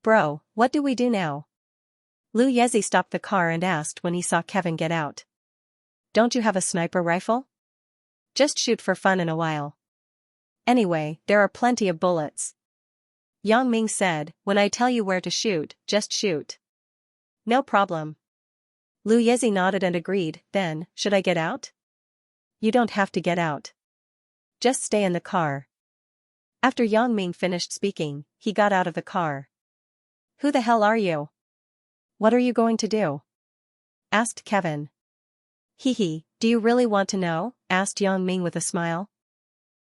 Bro, what do we do now? Lu Yezi stopped the car and asked when he saw Kevin get out. Don't you have a sniper rifle? Just shoot for fun in a while. Anyway, there are plenty of bullets. Yang Ming said, when I tell you where to shoot, just shoot. No problem. Lu Yezi nodded and agreed. Then, should I get out? You don't have to get out. Just stay in the car. After Yang Ming finished speaking, he got out of the car. Who the hell are you? What are you going to do? Asked Kevin. Hee, do you really want to know? Asked Yang Ming with a smile.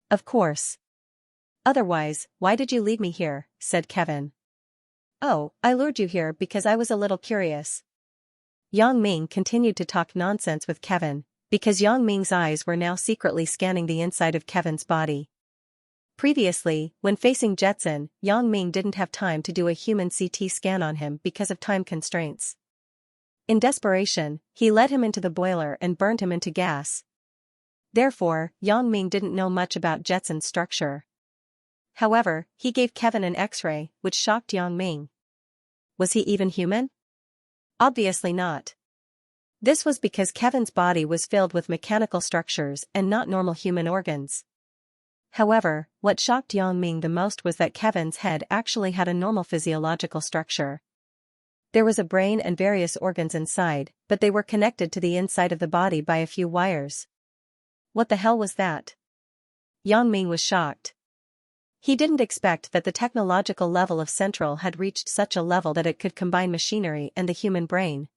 Of course. Otherwise, why did you leave me here? Said Kevin. Oh, I lured you here because I was a little curious. Yang Ming continued to talk nonsense with Kevin, because Yang Ming's eyes were now secretly scanning the inside of Kevin's body. Previously, when facing Jetson, Yang Ming didn't have time to do a human CT scan on him because of time constraints. In desperation, he led him into the boiler and burned him into gas. Therefore, Yang Ming didn't know much about Jetson's structure. However, he gave Kevin an X-ray, which shocked Yang Ming. Was he even human? Obviously not. This was because Kevin's body was filled with mechanical structures and not normal human organs. However, what shocked Yang Ming the most was that Kevin's head actually had a normal physiological structure. There was a brain and various organs inside, but they were connected to the inside of the body by a few wires. What the hell was that? Yang Ming was shocked. He didn't expect that the technological level of Central had reached such a level that it could combine machinery and the human brain.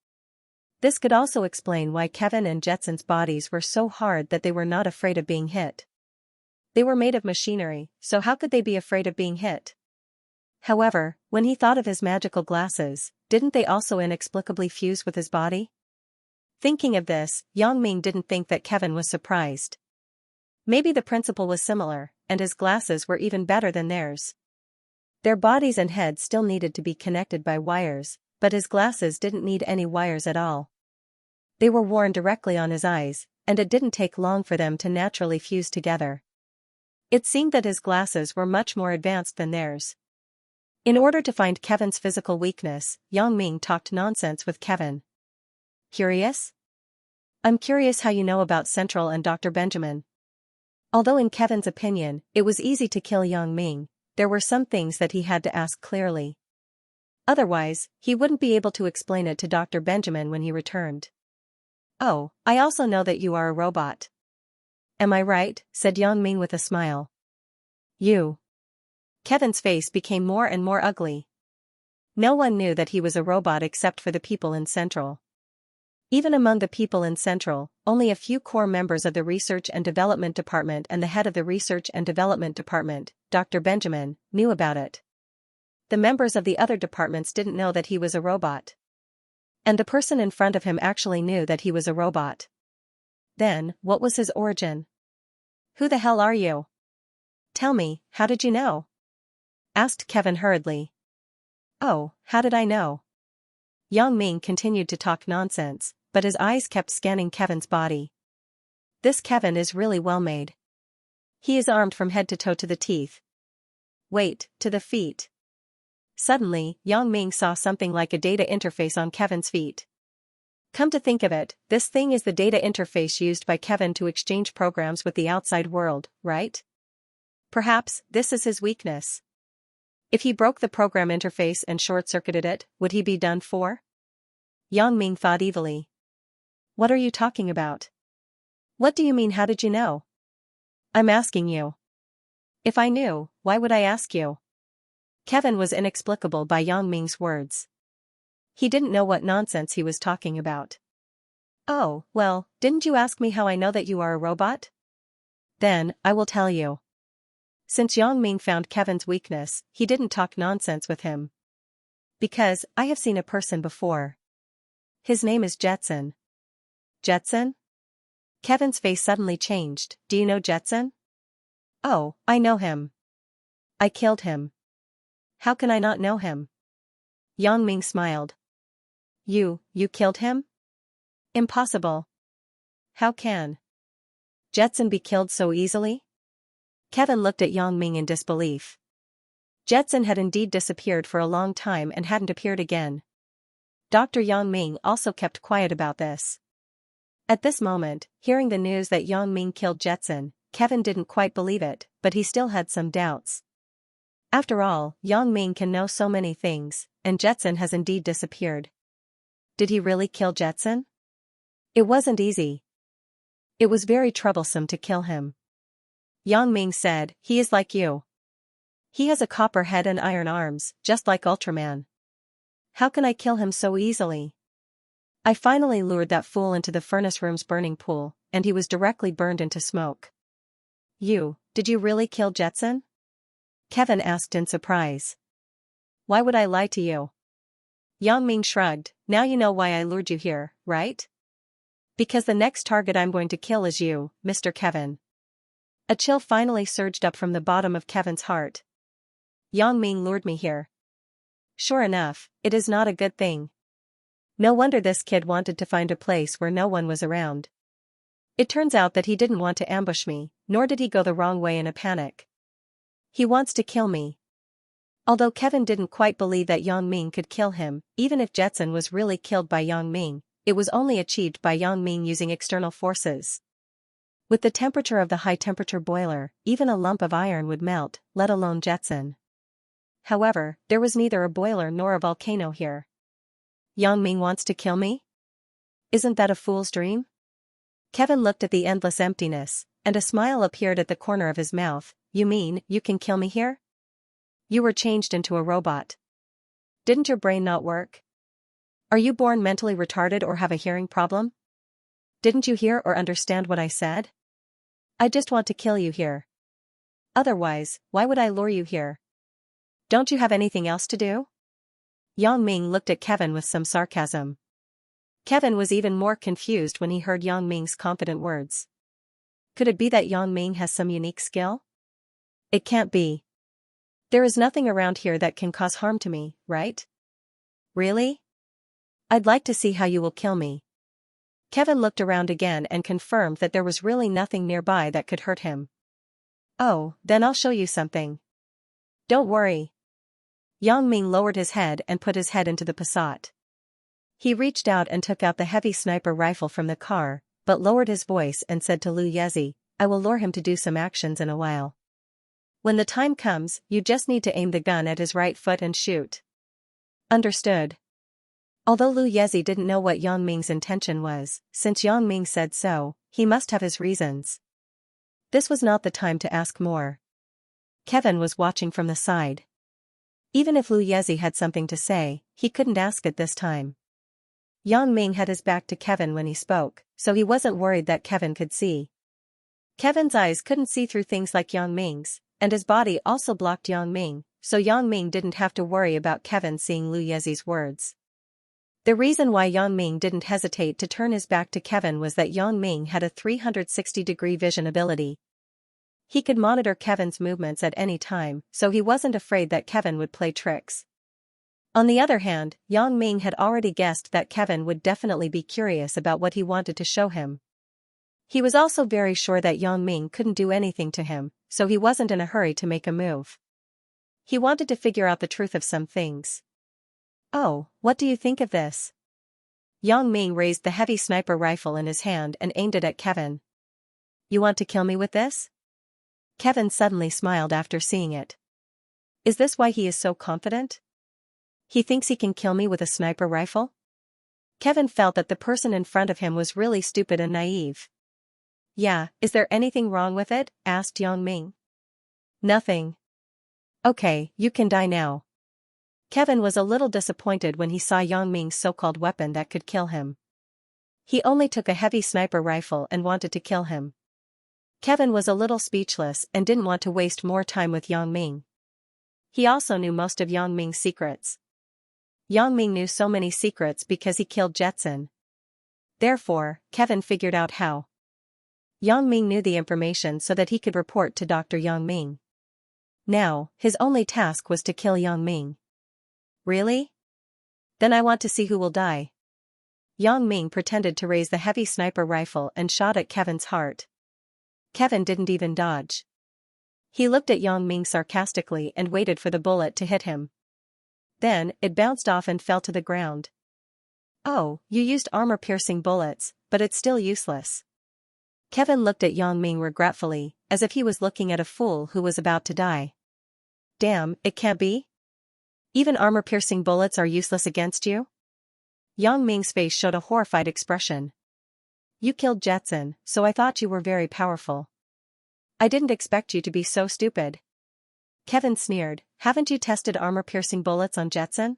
This could also explain why Kevin and Jetson's bodies were so hard that they were not afraid of being hit. They were made of machinery, so how could they be afraid of being hit? However, when he thought of his magical glasses, didn't they also inexplicably fuse with his body? Thinking of this, Yang Ming didn't think that Kevin was surprised. Maybe the principle was similar, and his glasses were even better than theirs. Their bodies and heads still needed to be connected by wires, but his glasses didn't need any wires at all. They were worn directly on his eyes, and it didn't take long for them to naturally fuse together. It seemed that his glasses were much more advanced than theirs. In order to find Kevin's physical weakness, Yang Ming talked nonsense with Kevin. Curious? I'm curious how you know about Central and Dr. Benjamin. Although in Kevin's opinion, it was easy to kill Yang Ming, there were some things that he had to ask clearly. Otherwise, he wouldn't be able to explain it to Dr. Benjamin when he returned. Oh, I also know that you are a robot. Am I right? Said Yang Ming with a smile. You. Kevin's face became more and more ugly. No one knew that he was a robot except for the people in Central. Even among the people in Central, only a few core members of the Research and Development Department and the head of the Research and Development Department, Dr. Benjamin, knew about it. The members of the other departments didn't know that he was a robot. And the person in front of him actually knew that he was a robot. Then, what was his origin? Who the hell are you? Tell me, how did you know? Asked Kevin hurriedly. Oh, how did I know? Yang Ming continued to talk nonsense, but his eyes kept scanning Kevin's body. This Kevin is really well made. He is armed from head to toe to the teeth. Wait, to the feet. Suddenly, Yang Ming saw something like a data interface on Kevin's feet. Come to think of it, this thing is the data interface used by Kevin to exchange programs with the outside world, right? Perhaps, this is his weakness. If he broke the program interface and short-circuited it, would he be done for? Yang Ming thought evilly. What are you talking about? What do you mean, how did you know? I'm asking you. If I knew, why would I ask you? Kevin was inexplicable by Yang Ming's words. He didn't know what nonsense he was talking about. Oh, well, didn't you ask me how I know that you are a robot? Then, I will tell you. Since Yang Ming found Kevin's weakness, he didn't talk nonsense with him. Because, I have seen a person before. His name is Jetson. Jetson? Kevin's face suddenly changed. Do you know Jetson? Oh, I know him. I killed him. How can I not know him? Yang Ming smiled. You killed him? Impossible. How can Jetson be killed so easily? Kevin looked at Yang Ming in disbelief. Jetson had indeed disappeared for a long time and hadn't appeared again. Dr. Yang Ming also kept quiet about this. At this moment, hearing the news that Yang Ming killed Jetson, Kevin didn't quite believe it, but he still had some doubts. After all, Yang Ming can know so many things, and Jetson has indeed disappeared. Did he really kill Jetson? It wasn't easy. It was very troublesome to kill him. Yang Ming said, he is like you. He has a copper head and iron arms, just like Ultraman. How can I kill him so easily? I finally lured that fool into the furnace room's burning pool, and he was directly burned into smoke. Did you really kill Jetson? Kevin asked in surprise. Why would I lie to you? Yang Ming shrugged. Now you know why I lured you here, right? Because the next target I'm going to kill is you, Mr. Kevin. A chill finally surged up from the bottom of Kevin's heart. Yang Ming lured me here. Sure enough, it is not a good thing. No wonder this kid wanted to find a place where no one was around. It turns out that he didn't want to ambush me, nor did he go the wrong way in a panic. He wants to kill me. Although Kevin didn't quite believe that Yang Ming could kill him, even if Jetson was really killed by Yang Ming, it was only achieved by Yang Ming using external forces. With the temperature of the high-temperature boiler, even a lump of iron would melt, let alone Jetson. However, there was neither a boiler nor a volcano here. Yang Ming wants to kill me? Isn't that a fool's dream? Kevin looked at the endless emptiness, and a smile appeared at the corner of his mouth. You mean, you can kill me here? You were changed into a robot. Didn't your brain not work? Are you born mentally retarded or have a hearing problem? Didn't you hear or understand what I said? I just want to kill you here. Otherwise, why would I lure you here? Don't you have anything else to do? Yang Ming looked at Kevin with some sarcasm. Kevin was even more confused when he heard Yang Ming's confident words. Could it be that Yang Ming has some unique skill? It can't be. There is nothing around here that can cause harm to me, right? Really? I'd like to see how you will kill me. Kevin looked around again and confirmed that there was really nothing nearby that could hurt him. Oh, then I'll show you something. Don't worry. Yang Ming lowered his head and put his head into the Passat. He reached out and took out the heavy sniper rifle from the car, but lowered his voice and said to Lu Yezi, I will lure him to do some actions in a while. When the time comes, you just need to aim the gun at his right foot and shoot. Understood. Although Lu Yezi didn't know what Yang Ming's intention was, since Yang Ming said so, he must have his reasons. This was not the time to ask more. Kevin was watching from the side. Even if Lu Yezi had something to say, he couldn't ask it this time. Yang Ming had his back to Kevin when he spoke, so he wasn't worried that Kevin could see. Kevin's eyes couldn't see through things like Yang Ming's, and his body also blocked Yang Ming, so Yang Ming didn't have to worry about Kevin seeing Lu Yezi's words. The reason why Yang Ming didn't hesitate to turn his back to Kevin was that Yang Ming had a 360-degree vision ability. He could monitor Kevin's movements at any time, so he wasn't afraid that Kevin would play tricks. On the other hand, Yang Ming had already guessed that Kevin would definitely be curious about what he wanted to show him. He was also very sure that Yang Ming couldn't do anything to him, so he wasn't in a hurry to make a move. He wanted to figure out the truth of some things. "Oh, what do you think of this?" Yang Ming raised the heavy sniper rifle in his hand and aimed it at Kevin. "You want to kill me with this?" Kevin suddenly smiled after seeing it. "Is this why he is so confident? He thinks he can kill me with a sniper rifle?" Kevin felt that the person in front of him was really stupid and naive. "Yeah, is there anything wrong with it?" asked Yang Ming. "Nothing." "Okay, you can die now." Kevin was a little disappointed when he saw Yang Ming's so-called weapon that could kill him. He only took a heavy sniper rifle and wanted to kill him. Kevin was a little speechless and didn't want to waste more time with Yang Ming. He also knew most of Yang Ming's secrets. Yang Ming knew so many secrets because he killed Jetson. Therefore, Kevin figured out how. Yang Ming knew the information so that he could report to Dr. Yang Ming. Now, his only task was to kill Yang Ming. "Really? Then I want to see who will die." Yang Ming pretended to raise the heavy sniper rifle and shot at Kevin's heart. Kevin didn't even dodge. He looked at Yang Ming sarcastically and waited for the bullet to hit him. Then, it bounced off and fell to the ground. "Oh, you used armor-piercing bullets, but it's still useless." Kevin looked at Yang Ming regretfully, as if he was looking at a fool who was about to die. "Damn, it can't be? Even armor-piercing bullets are useless against you?" Yang Ming's face showed a horrified expression. "You killed Jetson, so I thought you were very powerful. I didn't expect you to be so stupid." Kevin sneered, "Haven't you tested armor-piercing bullets on Jetson?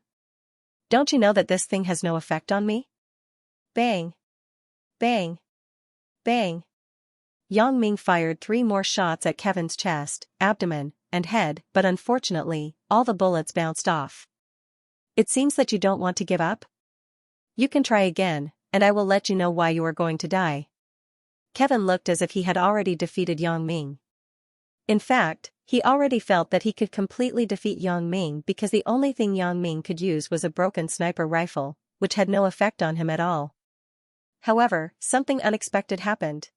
Don't you know that this thing has no effect on me?" Bang! Bang! Bang! Yang Ming fired 3 more shots at Kevin's chest, abdomen, and head, but unfortunately, all the bullets bounced off. "It seems that you don't want to give up? You can try again, and I will let you know why you are going to die." Kevin looked as if he had already defeated Yang Ming. In fact, he already felt that he could completely defeat Yang Ming because the only thing Yang Ming could use was a broken sniper rifle, which had no effect on him at all. However, something unexpected happened.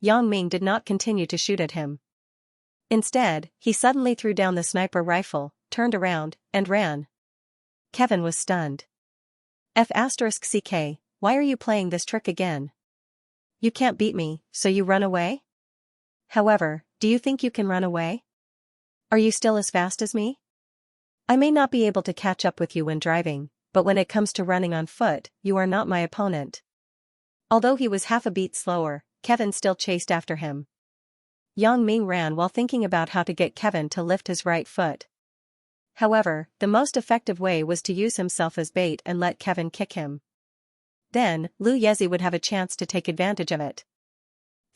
Yang Ming did not continue to shoot at him. Instead, he suddenly threw down the sniper rifle, turned around, and ran. Kevin was stunned. F***ck, why are you playing this trick again? You can't beat me, so you run away? However, do you think you can run away? Are you still as fast as me? I may not be able to catch up with you when driving, but when it comes to running on foot, you are not my opponent. Although he was half a beat slower, Kevin still chased after him. Yang Ming ran while thinking about how to get Kevin to lift his right foot. However, the most effective way was to use himself as bait and let Kevin kick him. Then, Lu Yezi would have a chance to take advantage of it.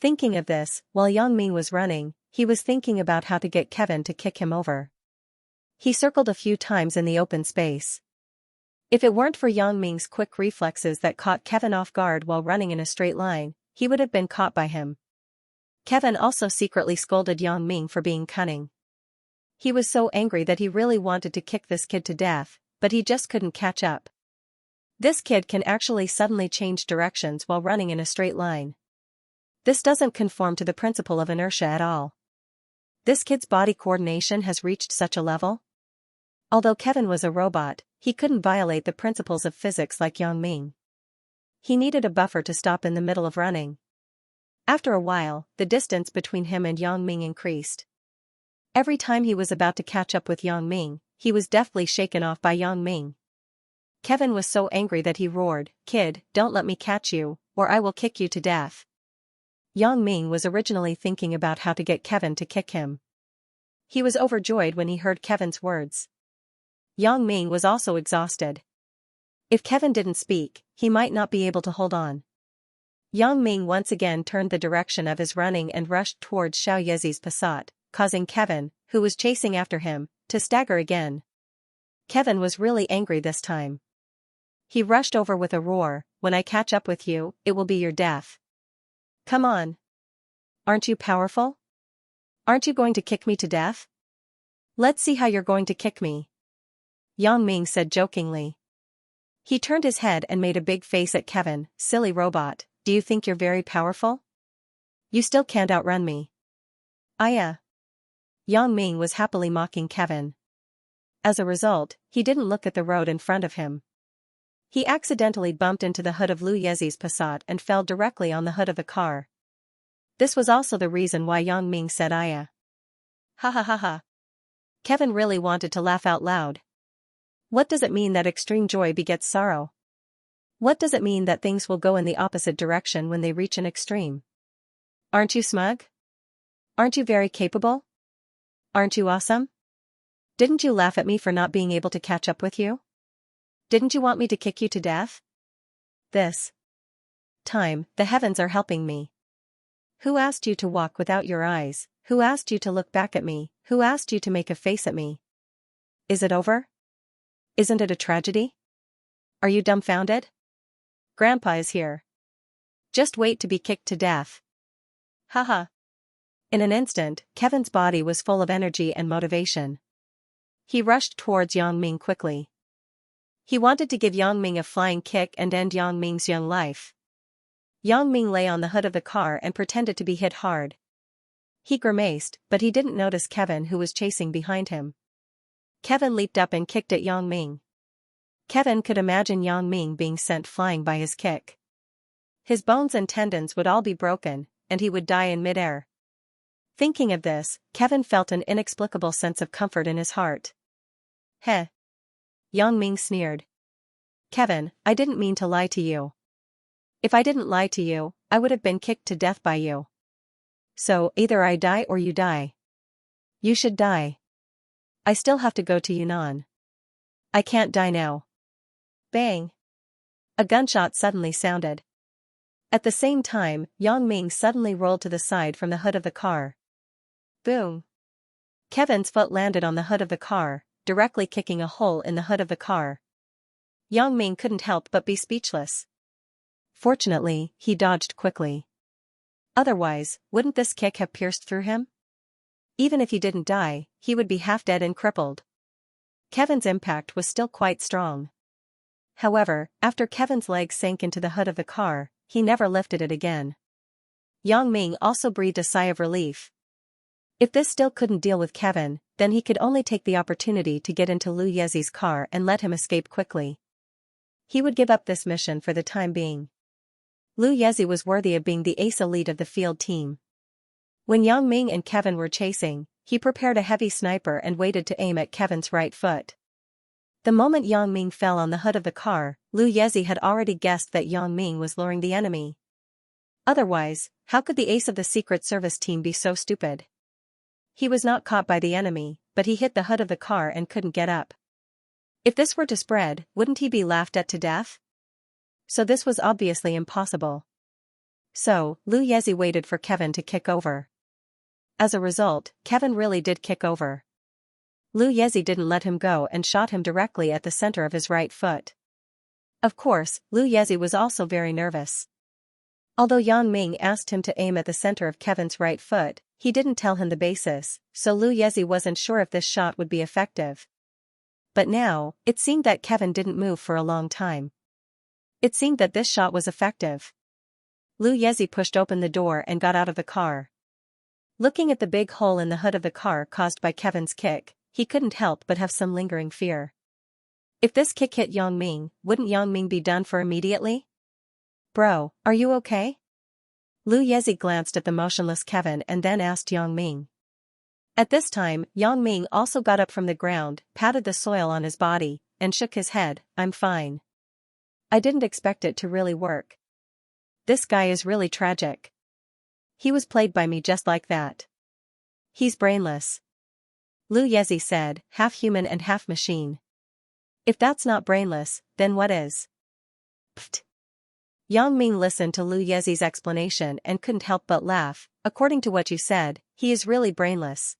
Thinking of this, while Yang Ming was running, he was thinking about how to get Kevin to kick him over. He circled a few times in the open space. If it weren't for Yang Ming's quick reflexes that caught Kevin off guard while running in a straight line, he would have been caught by him. Kevin also secretly scolded Yang Ming for being cunning. He was so angry that he really wanted to kick this kid to death, but he just couldn't catch up. This kid can actually suddenly change directions while running in a straight line. This doesn't conform to the principle of inertia at all. This kid's body coordination has reached such a level. Although Kevin was a robot, he couldn't violate the principles of physics like Yang Ming. He needed a buffer to stop in the middle of running. After a while, the distance between him and Yang Ming increased. Every time he was about to catch up with Yang Ming, he was deftly shaken off by Yang Ming. Kevin was so angry that he roared, "Kid, don't let me catch you, or I will kick you to death." Yang Ming was originally thinking about how to get Kevin to kick him. He was overjoyed when he heard Kevin's words. Yang Ming was also exhausted. If Kevin didn't speak, he might not be able to hold on. Yang Ming once again turned the direction of his running and rushed towards Xiaoyezi's Passat, causing Kevin, who was chasing after him, to stagger again. Kevin was really angry this time. He rushed over with a roar, "When I catch up with you, it will be your death. Come on. Aren't you powerful? Aren't you going to kick me to death? Let's see how you're going to kick me," Yang Ming said jokingly. He turned his head and made a big face at Kevin. "Silly robot, do you think you're very powerful? You still can't outrun me." "Aya." Yang Ming was happily mocking Kevin. As a result, he didn't look at the road in front of him. He accidentally bumped into the hood of Lu Yezi's Passat and fell directly on the hood of the car. This was also the reason why Yang Ming said "Aya." Ha ha ha ha. Kevin really wanted to laugh out loud. What does it mean that extreme joy begets sorrow? What does it mean that things will go in the opposite direction when they reach an extreme? Aren't you smug? Aren't you very capable? Aren't you awesome? Didn't you laugh at me for not being able to catch up with you? Didn't you want me to kick you to death? This time, the heavens are helping me. Who asked you to walk without your eyes? Who asked you to look back at me? Who asked you to make a face at me? Is it over? Isn't it a tragedy? Are you dumbfounded? Grandpa is here. Just wait to be kicked to death. Haha. In an instant, Kevin's body was full of energy and motivation. He rushed towards Yang Ming quickly. He wanted to give Yang Ming a flying kick and end Yang Ming's young life. Yang Ming lay on the hood of the car and pretended to be hit hard. He grimaced, but he didn't notice Kevin, who was chasing behind him. Kevin leaped up and kicked at Yang Ming. Kevin could imagine Yang Ming being sent flying by his kick. His bones and tendons would all be broken, and he would die in midair. Thinking of this, Kevin felt an inexplicable sense of comfort in his heart. Heh. Yang Ming sneered. Kevin, I didn't mean to lie to you. If I didn't lie to you, I would have been kicked to death by you. So, either I die or you die. You should die. I still have to go to Yunnan. I can't die now. Bang. A gunshot suddenly sounded. At the same time, Yang Ming suddenly rolled to the side from the hood of the car. Boom. Kevin's foot landed on the hood of the car, directly kicking a hole in the hood of the car. Yang Ming couldn't help but be speechless. Fortunately, he dodged quickly. Otherwise, wouldn't this kick have pierced through him? Even if he didn't die, he would be half dead and crippled. Kevin's impact was still quite strong. However, after Kevin's leg sank into the hood of the car, he never lifted it again. Yang Ming also breathed a sigh of relief. If this still couldn't deal with Kevin, then he could only take the opportunity to get into Lu Yezi's car and let him escape quickly. He would give up this mission for the time being. Lu Yezi was worthy of being the ace elite of the field team. When Yang Ming and Kevin were chasing, he prepared a heavy sniper and waited to aim at Kevin's right foot. The moment Yang Ming fell on the hood of the car, Lu Yezi had already guessed that Yang Ming was luring the enemy. Otherwise, how could the ace of the Secret Service team be so stupid? He was not caught by the enemy, but he hit the hood of the car and couldn't get up. If this were to spread, wouldn't he be laughed at to death? So this was obviously impossible. So, Lu Yezi waited for Kevin to kick over. As a result, Kevin really did kick over. Lu Yezi didn't let him go and shot him directly at the center of his right foot. Of course, Lu Yezi was also very nervous. Although Yang Ming asked him to aim at the center of Kevin's right foot, he didn't tell him the basis, so Lu Yezi wasn't sure if this shot would be effective. But now, it seemed that Kevin didn't move for a long time. It seemed that this shot was effective. Lu Yezi pushed open the door and got out of the car. Looking at the big hole in the hood of the car caused by Kevin's kick, he couldn't help but have some lingering fear. If this kick hit Yang Ming, wouldn't Yang Ming be done for immediately? Bro, are you okay? Lu Yezi glanced at the motionless Kevin and then asked Yang Ming. At this time, Yang Ming also got up from the ground, patted the soil on his body, and shook his head. I'm fine. I didn't expect it to really work. This guy is really tragic. He was played by me just like that. He's brainless. Lu Yezi said, half human and half machine. If that's not brainless, then what is? Pfft. Yang Ming listened to Lu Yezi's explanation and couldn't help but laugh. According to what you said, he is really brainless.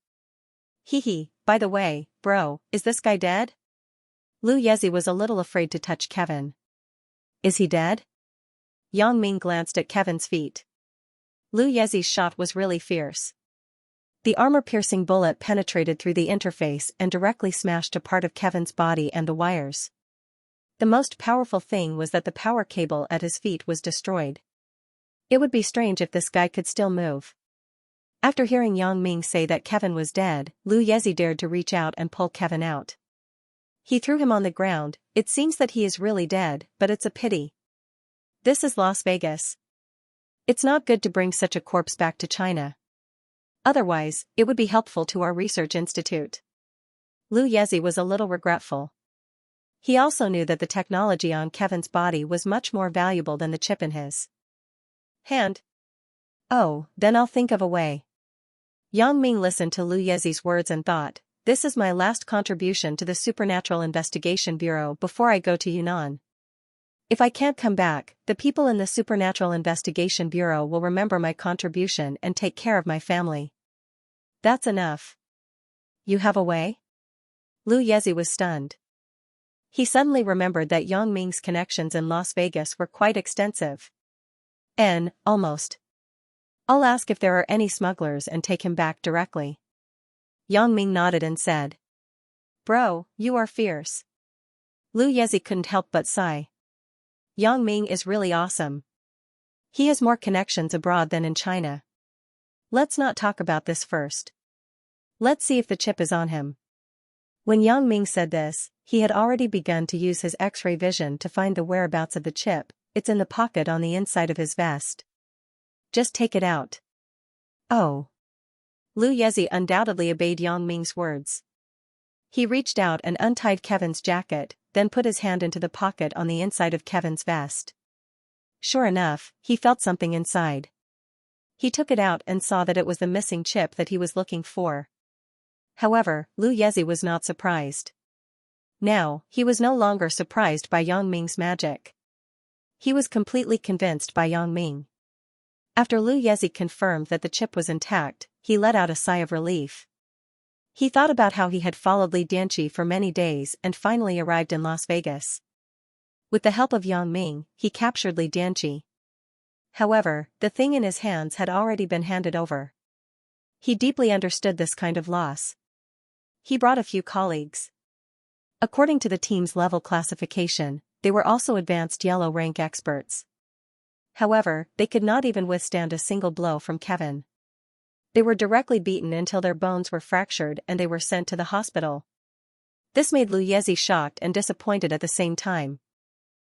Hee, by the way, bro, is this guy dead? Lu Yezi was a little afraid to touch Kevin. Is he dead? Yang Ming glanced at Kevin's feet. Lu Yezi's shot was really fierce. The armor-piercing bullet penetrated through the interface and directly smashed a part of Kevin's body and the wires. The most powerful thing was that the power cable at his feet was destroyed. It would be strange if this guy could still move. After hearing Yang Ming say that Kevin was dead, Lu Yezi dared to reach out and pull Kevin out. He threw him on the ground. It seems that he is really dead, but it's a pity. This is Las Vegas. It's not good to bring such a corpse back to China. Otherwise, it would be helpful to our research institute. Lu Yezi was a little regretful. He also knew that the technology on Kevin's body was much more valuable than the chip in his hand. Oh, then I'll think of a way. Yang Ming listened to Lu Yezi's words and thought, this is my last contribution to the Supernatural Investigation Bureau before I go to Yunnan. If I can't come back, the people in the Supernatural Investigation Bureau will remember my contribution and take care of my family. That's enough. You have a way? Lu Yezi was stunned. He suddenly remembered that Yang Ming's connections in Las Vegas were quite extensive. Almost. I'll ask if there are any smugglers and take him back directly. Yang Ming nodded and said. Bro, you are fierce. Lu Yezi couldn't help but sigh. Yang Ming is really awesome. He has more connections abroad than in China. Let's not talk about this first. Let's see if the chip is on him. When Yang Ming said this, he had already begun to use his X-ray vision to find the whereabouts of the chip. It's in the pocket on the inside of his vest. Just take it out. Oh. Lu Yezi undoubtedly obeyed Yang Ming's words. He reached out and untied Kevin's jacket, then put his hand into the pocket on the inside of Kevin's vest. Sure enough, he felt something inside. He took it out and saw that it was the missing chip that he was looking for. However, Lu Yezi was not surprised. Now, he was no longer surprised by Yang Ming's magic. He was completely convinced by Yang Ming. After Lu Yezi confirmed that the chip was intact, he let out a sigh of relief. He thought about how he had followed Li Dianqi for many days and finally arrived in Las Vegas. With the help of Yang Ming, he captured Li Dianqi. However, the thing in his hands had already been handed over. He deeply understood this kind of loss. He brought a few colleagues. According to the team's level classification, they were also advanced yellow rank experts. However, they could not even withstand a single blow from Kevin. They were directly beaten until their bones were fractured and they were sent to the hospital. This made Lu Yezi shocked and disappointed at the same time.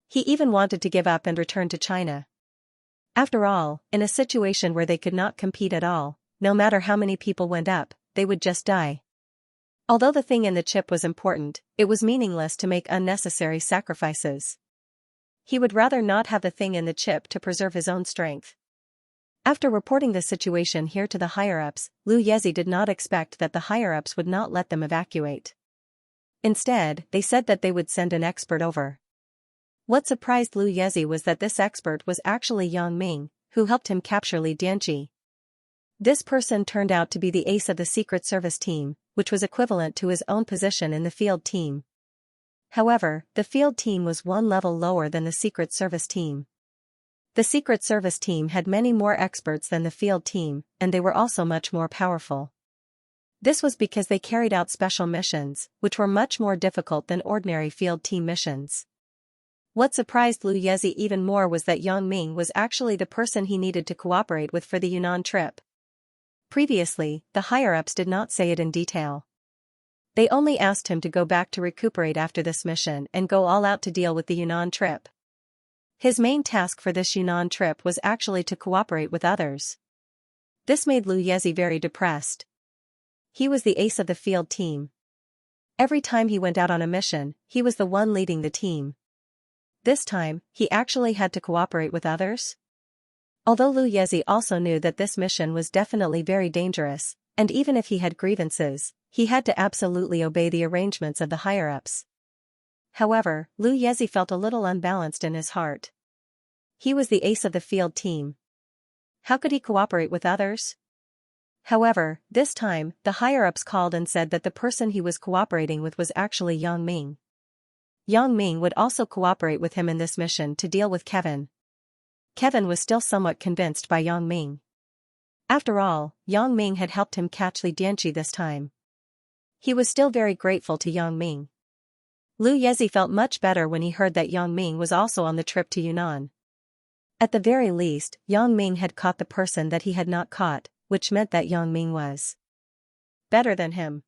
He even wanted to give up and return to China. After all, in a situation where they could not compete at all, no matter how many people went up, they would just die. Although the thing in the chip was important, it was meaningless to make unnecessary sacrifices. He would rather not have the thing in the chip to preserve his own strength. After reporting the situation here to the higher-ups, Lu Yezi did not expect that the higher-ups would not let them evacuate. Instead, they said that they would send an expert over. What surprised Lu Yezi was that this expert was actually Yang Ming, who helped him capture Li Dianqi. This person turned out to be the ace of the Secret Service team, which was equivalent to his own position in the field team. However, the field team was one level lower than the Secret Service team. The Secret Service team had many more experts than the field team, and they were also much more powerful. This was because they carried out special missions, which were much more difficult than ordinary field team missions. What surprised Lu Yezi even more was that Yang Ming was actually the person he needed to cooperate with for the Yunnan trip. Previously, the higher-ups did not say it in detail. They only asked him to go back to recuperate after this mission and go all out to deal with the Yunnan trip. His main task for this Yunnan trip was actually to cooperate with others. This made Lu Yezi very depressed. He was the ace of the field team. Every time he went out on a mission, he was the one leading the team. This time, he actually had to cooperate with others? Although Lu Yezi also knew that this mission was definitely very dangerous, and even if he had grievances, he had to absolutely obey the arrangements of the higher-ups. However, Lu Yezi felt a little unbalanced in his heart. He was the ace of the field team. How could he cooperate with others? However, this time, the higher-ups called and said that the person he was cooperating with was actually Yang Ming. Yang Ming would also cooperate with him in this mission to deal with Kevin. Kevin was still somewhat convinced by Yang Ming. After all, Yang Ming had helped him catch Li Dianqi this time. He was still very grateful to Yang Ming. Lu Yezi felt much better when he heard that Yang Ming was also on the trip to Yunnan. At the very least, Yang Ming had caught the person that he had not caught, which meant that Yang Ming was better than him.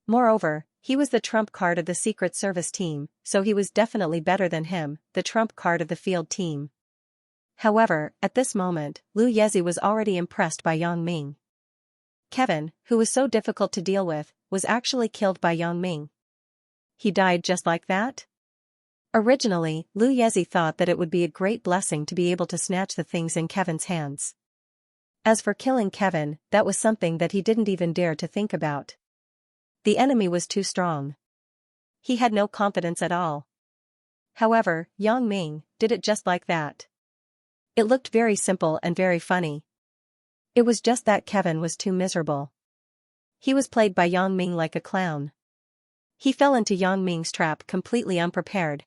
Moreover, he was the trump card of the Secret Service team, so he was definitely better than him, the trump card of the field team. However, at this moment, Lu Yezi was already impressed by Yang Ming. Kevin, who was so difficult to deal with, was actually killed by Yang Ming. He died just like that? Originally, Lu Yezi thought that it would be a great blessing to be able to snatch the things in Kevin's hands. As for killing Kevin, that was something that he didn't even dare to think about. The enemy was too strong. He had no confidence at all. However, Yang Ming did it just like that. It looked very simple and very funny. It was just that Kevin was too miserable. He was played by Yang Ming like a clown. He fell into Yang Ming's trap completely unprepared.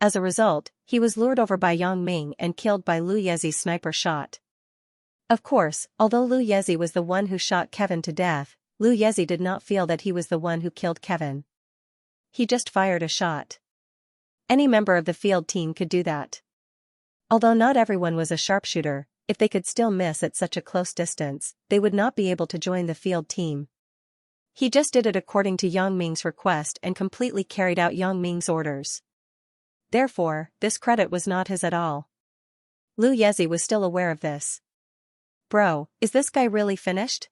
As a result, he was lured over by Yang Ming and killed by Lu Yezi's sniper shot. Of course, although Lu Yezi was the one who shot Kevin to death, Lu Yezi did not feel that he was the one who killed Kevin. He just fired a shot. Any member of the field team could do that. Although not everyone was a sharpshooter, if they could still miss at such a close distance, they would not be able to join the field team. He just did it according to Yang Ming's request and completely carried out Yang Ming's orders. Therefore, this credit was not his at all. Lu Yezi was still aware of this. Bro, is this guy really finished?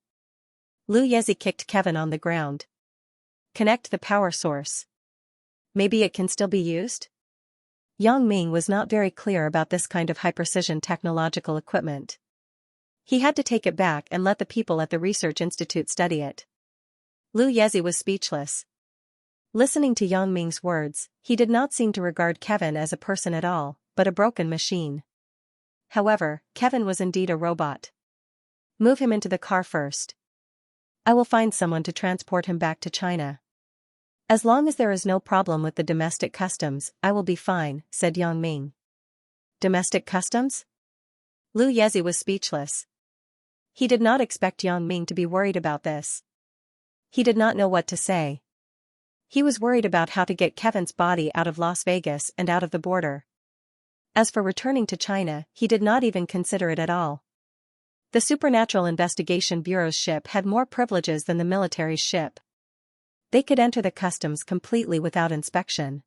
Lu Yezi kicked Kevin on the ground. Connect the power source. Maybe it can still be used? Yang Ming was not very clear about this kind of high-precision technological equipment. He had to take it back and let the people at the research institute study it. Lu Yezi was speechless. Listening to Yang Ming's words, he did not seem to regard Kevin as a person at all, but a broken machine. However, Kevin was indeed a robot. Move him into the car first. I will find someone to transport him back to China. As long as there is no problem with the domestic customs, I will be fine, said Yang Ming. Domestic customs? Lu Yezi was speechless. He did not expect Yang Ming to be worried about this. He did not know what to say. He was worried about how to get Kevin's body out of Las Vegas and out of the border. As for returning to China, he did not even consider it at all. The Supernatural Investigation Bureau's ship had more privileges than the military's ship. They could enter the customs completely without inspection.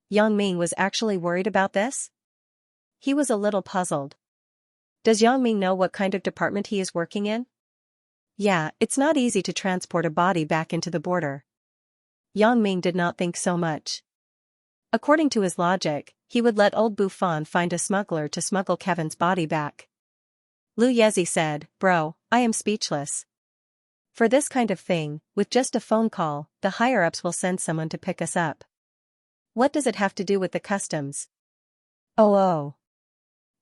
Yang Ming was actually worried about this? He was a little puzzled. Does Yang Ming know what kind of department he is working in? Yeah, it's not easy to transport a body back into the border. Yang Ming did not think so much. According to his logic, he would let old Buffon find a smuggler to smuggle Kevin's body back. Lu Yezi said, Bro, I am speechless. For this kind of thing, with just a phone call, the higher-ups will send someone to pick us up. What does it have to do with the customs? Oh.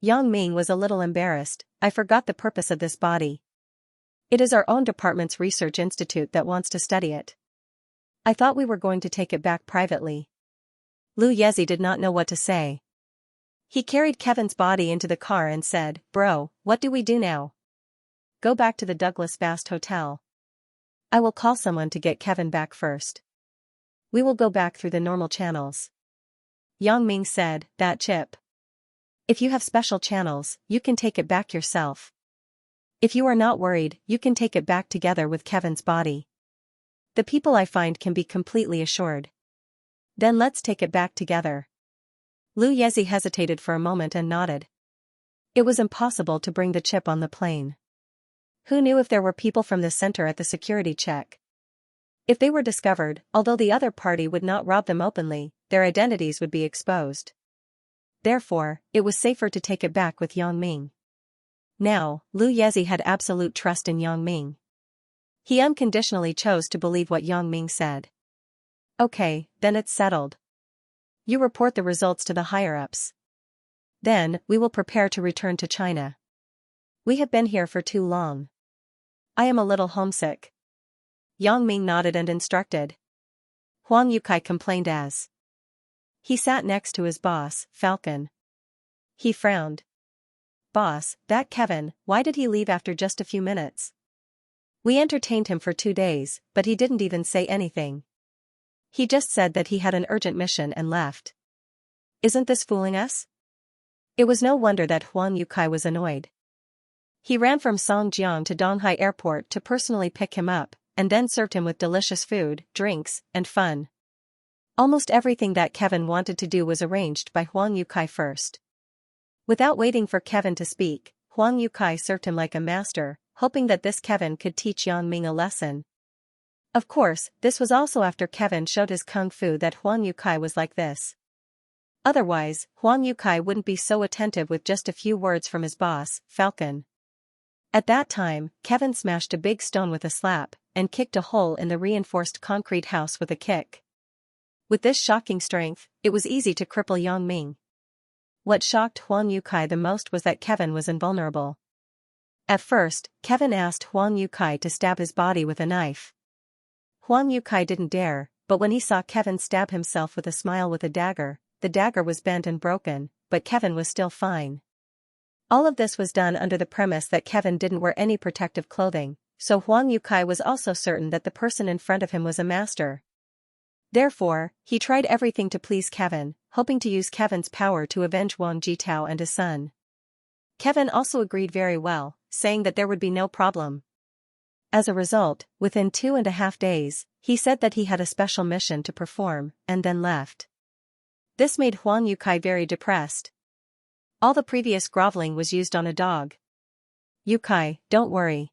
Yang Ming was a little embarrassed. I forgot the purpose of this body. It is our own department's research institute that wants to study it. I thought we were going to take it back privately. Lu Yezi did not know what to say. He carried Kevin's body into the car and said, Bro, what do we do now? Go back to the Douglas Fast Hotel. I will call someone to get Kevin back first. We will go back through the normal channels. Yang Ming said, That chip. If you have special channels, you can take it back yourself. If you are not worried, you can take it back together with Kevin's body. The people I find can be completely assured. Then let's take it back together. Lu Yezi hesitated for a moment and nodded. It was impossible to bring the chip on the plane. Who knew if there were people from the center at the security check? If they were discovered, although the other party would not rob them openly, their identities would be exposed. Therefore, it was safer to take it back with Yang Ming. Now, Lu Yezi had absolute trust in Yang Ming. He unconditionally chose to believe what Yang Ming said. Okay, then it's settled. You report the results to the higher-ups. Then, we will prepare to return to China. We have been here for too long. I am a little homesick. Yang Ming nodded and instructed. Huang Yukai complained as he sat next to his boss, Falcon. He frowned. Boss, that Kevin, why did he leave after just a few minutes? We entertained him for 2 days, but he didn't even say anything. He just said that he had an urgent mission and left. Isn't this fooling us? It was no wonder that Huang Yukai was annoyed. He ran from Songjiang to Donghai Airport to personally pick him up, and then served him with delicious food, drinks, and fun. Almost everything that Kevin wanted to do was arranged by Huang Yukai first. Without waiting for Kevin to speak, Huang Yukai served him like a master, hoping that this Kevin could teach Yang Ming a lesson. Of course, this was also after Kevin showed his kung fu that Huang Yukai was like this. Otherwise, Huang Yukai wouldn't be so attentive with just a few words from his boss, Falcon. At that time, Kevin smashed a big stone with a slap, and kicked a hole in the reinforced concrete house with a kick. With this shocking strength, it was easy to cripple Yang Ming. What shocked Huang Yukai the most was that Kevin was invulnerable. At first, Kevin asked Huang Yukai to stab his body with a knife. Huang Yukai didn't dare, but when he saw Kevin stab himself with a smile with a dagger, the dagger was bent and broken, but Kevin was still fine. All of this was done under the premise that Kevin didn't wear any protective clothing, so Huang Yukai was also certain that the person in front of him was a master. Therefore, he tried everything to please Kevin, hoping to use Kevin's power to avenge Wang Jitao and his son. Kevin also agreed very well, saying that there would be no problem. As a result, within 2.5 days, he said that he had a special mission to perform, and then left. This made Huang Yukai very depressed. All the previous groveling was used on a dog. Yukai, don't worry.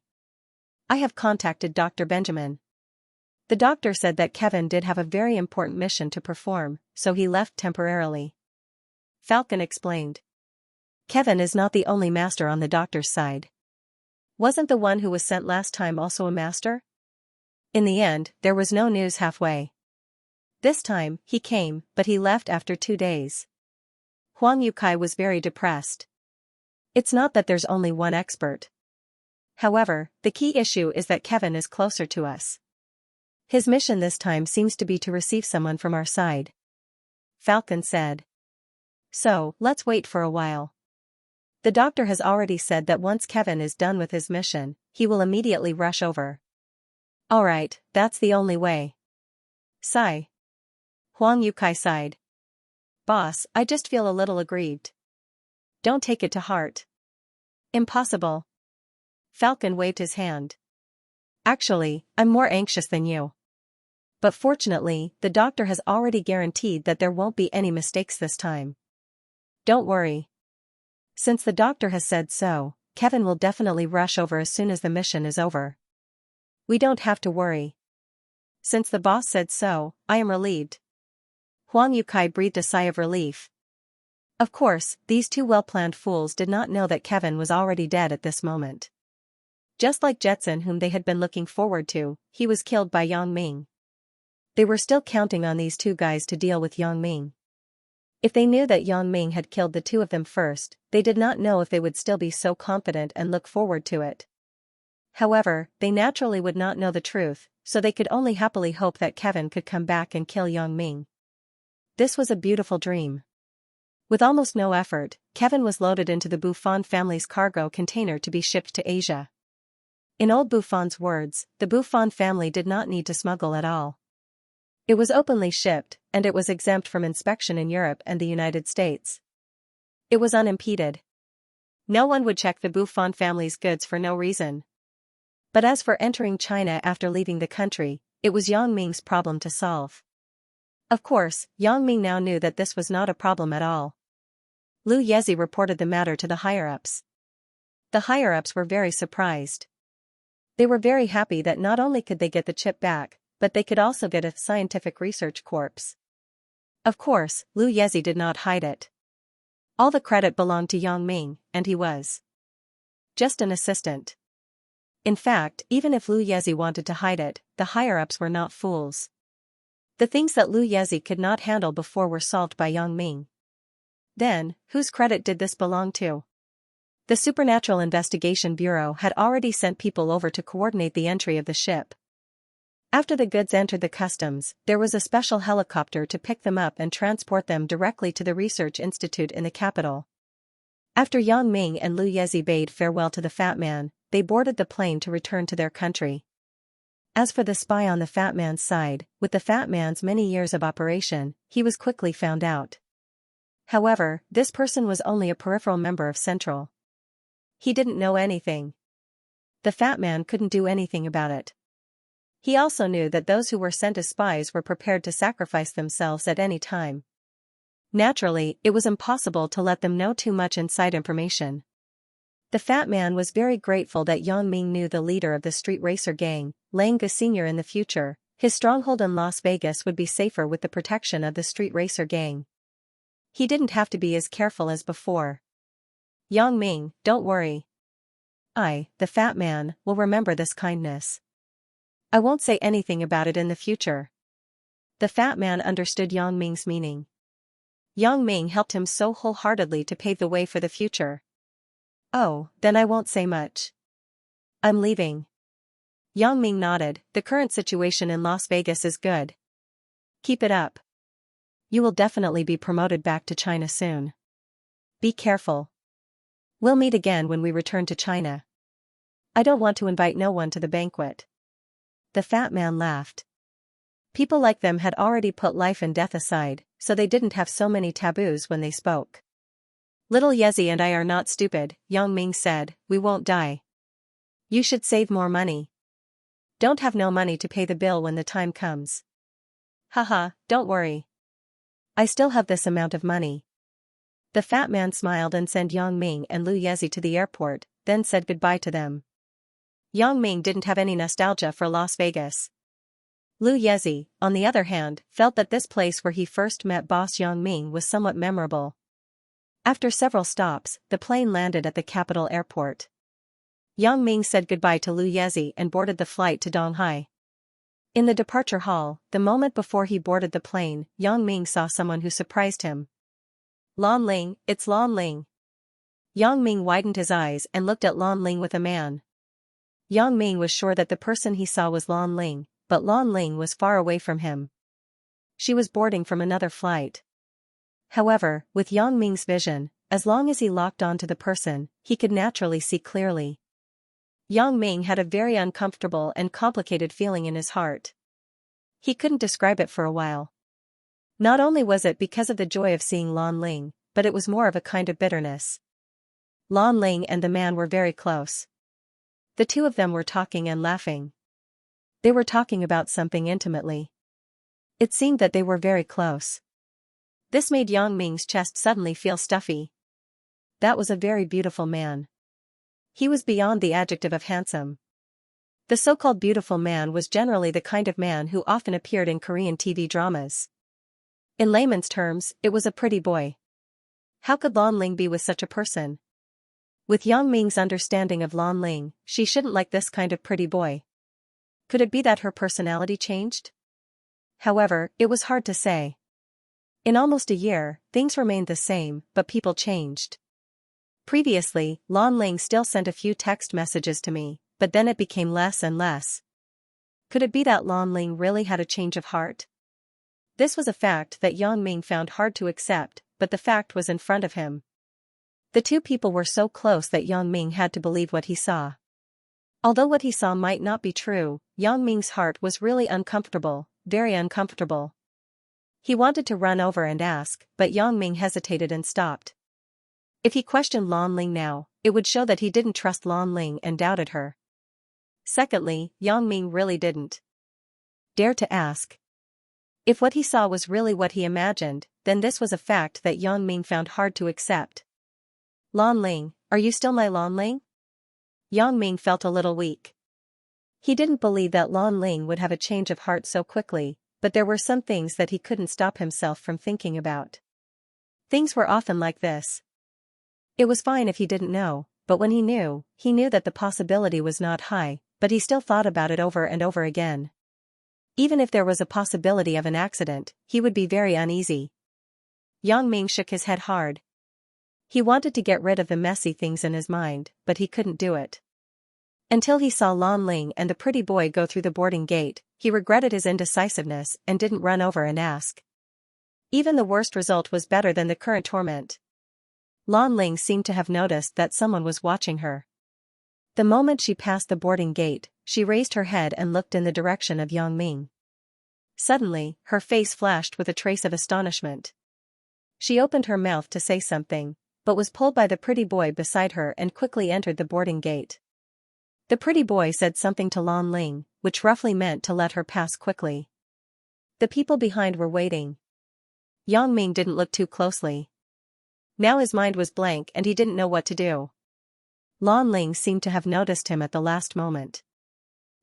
I have contacted Dr. Benjamin. The doctor said that Kevin did have a very important mission to perform, so he left temporarily. Falcon explained. Kevin is not the only master on the doctor's side. Wasn't the one who was sent last time also a master? In the end, there was no news halfway. This time, he came, but he left after 2 days. Huang Yukai was very depressed. It's not that there's only one expert. However, the key issue is that Kevin is closer to us. His mission this time seems to be to receive someone from our side. Falcon said. So, let's wait for a while. The doctor has already said that once Kevin is done with his mission, he will immediately rush over. Alright, that's the only way. Sigh. Huang Yukai sighed. Boss, I just feel a little aggrieved. Don't take it to heart. Impossible. Falcon waved his hand. Actually, I'm more anxious than you. But fortunately, the doctor has already guaranteed that there won't be any mistakes this time. Don't worry. Since the doctor has said so, Kevin will definitely rush over as soon as the mission is over. We don't have to worry. Since the boss said so, I am relieved. Huang Yukai breathed a sigh of relief. Of course, these two well-planned fools did not know that Kevin was already dead at this moment. Just like Jetson, whom they had been looking forward to, he was killed by Yang Ming. They were still counting on these two guys to deal with Yang Ming. If they knew that Yang Ming had killed the two of them first, they did not know if they would still be so confident and look forward to it. However, they naturally would not know the truth, so they could only happily hope that Kevin could come back and kill Yang Ming. This was a beautiful dream. With almost no effort, Kevin was loaded into the Buffon family's cargo container to be shipped to Asia. In old Buffon's words, the Buffon family did not need to smuggle at all. It was openly shipped, and it was exempt from inspection in Europe and the United States. It was unimpeded. No one would check the Buffon family's goods for no reason. But as for entering China after leaving the country, it was Yang Ming's problem to solve. Of course, Yang Ming now knew that this was not a problem at all. Lu Yezi reported the matter to the higher-ups. The higher-ups were very surprised. They were very happy that not only could they get the chip back, but they could also get a scientific research corps. Of course, Lu Yezi did not hide it. All the credit belonged to Yang Ming, and he was just an assistant. In fact, even if Lu Yezi wanted to hide it, the higher-ups were not fools. The things that Lu Yezi could not handle before were solved by Yang Ming. Then, whose credit did this belong to? The Supernatural Investigation Bureau had already sent people over to coordinate the entry of the ship. After the goods entered the customs, there was a special helicopter to pick them up and transport them directly to the research institute in the capital. After Yang Ming and Lu Yezi bade farewell to the fat man, they boarded the plane to return to their country. As for the spy on the fat man's side, with the fat man's many years of operation, he was quickly found out. However, this person was only a peripheral member of Central. He didn't know anything. The fat man couldn't do anything about it. He also knew that those who were sent as spies were prepared to sacrifice themselves at any time. Naturally, it was impossible to let them know too much inside information. The fat man was very grateful that Yang Ming knew the leader of the street racer gang, Lang Ge Sr. In the future, his stronghold in Las Vegas would be safer with the protection of the street racer gang. He didn't have to be as careful as before. Yang Ming, don't worry. I, the fat man, will remember this kindness. I won't say anything about it in the future. The fat man understood Yang Ming's meaning. Yang Ming helped him so wholeheartedly to pave the way for the future. Oh, then I won't say much. I'm leaving. Yang Ming nodded. The current situation in Las Vegas is good. Keep it up. You will definitely be promoted back to China soon. Be careful. We'll meet again when we return to China. I don't want to invite no one to the banquet. The fat man laughed. People like them had already put life and death aside, so they didn't have so many taboos when they spoke. Little Yezi and I are not stupid, Yang Ming said, we won't die. You should save more money. Don't have no money to pay the bill when the time comes. Haha, don't worry. I still have this amount of money. The fat man smiled and sent Yang Ming and Lu Yezi to the airport, then said goodbye to them. Yang Ming didn't have any nostalgia for Las Vegas. Lu Yezi, on the other hand, felt that this place where he first met boss Yang Ming was somewhat memorable. After several stops, the plane landed at the capital airport. Yang Ming said goodbye to Lu Yezi and boarded the flight to Donghai. In the departure hall, the moment before he boarded the plane, Yang Ming saw someone who surprised him. Lan Ling, it's Lan Ling. Yang Ming widened his eyes and looked at Lan Ling with a man. Yang Ming was sure that the person he saw was Lan Ling, but Lan Ling was far away from him. She was boarding from another flight. However, with Yang Ming's vision, as long as he locked onto the person, he could naturally see clearly. Yang Ming had a very uncomfortable and complicated feeling in his heart. He couldn't describe it for a while. Not only was it because of the joy of seeing Lan Ling, but it was more of a kind of bitterness. Lan Ling and the man were very close. The two of them were talking and laughing. They were talking about something intimately. It seemed that they were very close. This made Yang Ming's chest suddenly feel stuffy. That was a very beautiful man. He was beyond the adjective of handsome. The so-called beautiful man was generally the kind of man who often appeared in Korean TV dramas. In layman's terms, it was a pretty boy. How could Lan Ling be with such a person? With Yang Ming's understanding of Lan Ling, she shouldn't like this kind of pretty boy. Could it be that her personality changed? However, it was hard to say. In almost a year, things remained the same, but people changed. Previously, Lan Ling still sent a few text messages to me, but then it became less and less. Could it be that Lan Ling really had a change of heart? This was a fact that Yang Ming found hard to accept, but the fact was in front of him. The two people were so close that Yang Ming had to believe what he saw. Although what he saw might not be true, Yang Ming's heart was really uncomfortable, very uncomfortable. He wanted to run over and ask, but Yang Ming hesitated and stopped. If he questioned Lan Ling now, it would show that he didn't trust Lan Ling and doubted her. Secondly, Yang Ming really didn't dare to ask. If what he saw was really what he imagined, then this was a fact that Yang Ming found hard to accept. Lan Ling, are you still my Lan Ling? Yang Ming felt a little weak. He didn't believe that Lan Ling would have a change of heart so quickly, but there were some things that he couldn't stop himself from thinking about. Things were often like this. It was fine if he didn't know, but when he knew that the possibility was not high, but he still thought about it over and over again. Even if there was a possibility of an accident, he would be very uneasy. Yang Ming shook his head hard. He wanted to get rid of the messy things in his mind, but he couldn't do it. Until he saw Lan Ling and the pretty boy go through the boarding gate, he regretted his indecisiveness and didn't run over and ask. Even the worst result was better than the current torment. Lan Ling seemed to have noticed that someone was watching her. The moment she passed the boarding gate, she raised her head and looked in the direction of Yang Ming. Suddenly, her face flashed with a trace of astonishment. She opened her mouth to say something, but was pulled by the pretty boy beside her and quickly entered the boarding gate. The pretty boy said something to Lan Ling, which roughly meant to let her pass quickly. The people behind were waiting. Yang Ming didn't look too closely. Now his mind was blank and he didn't know what to do. Lan Ling seemed to have noticed him at the last moment.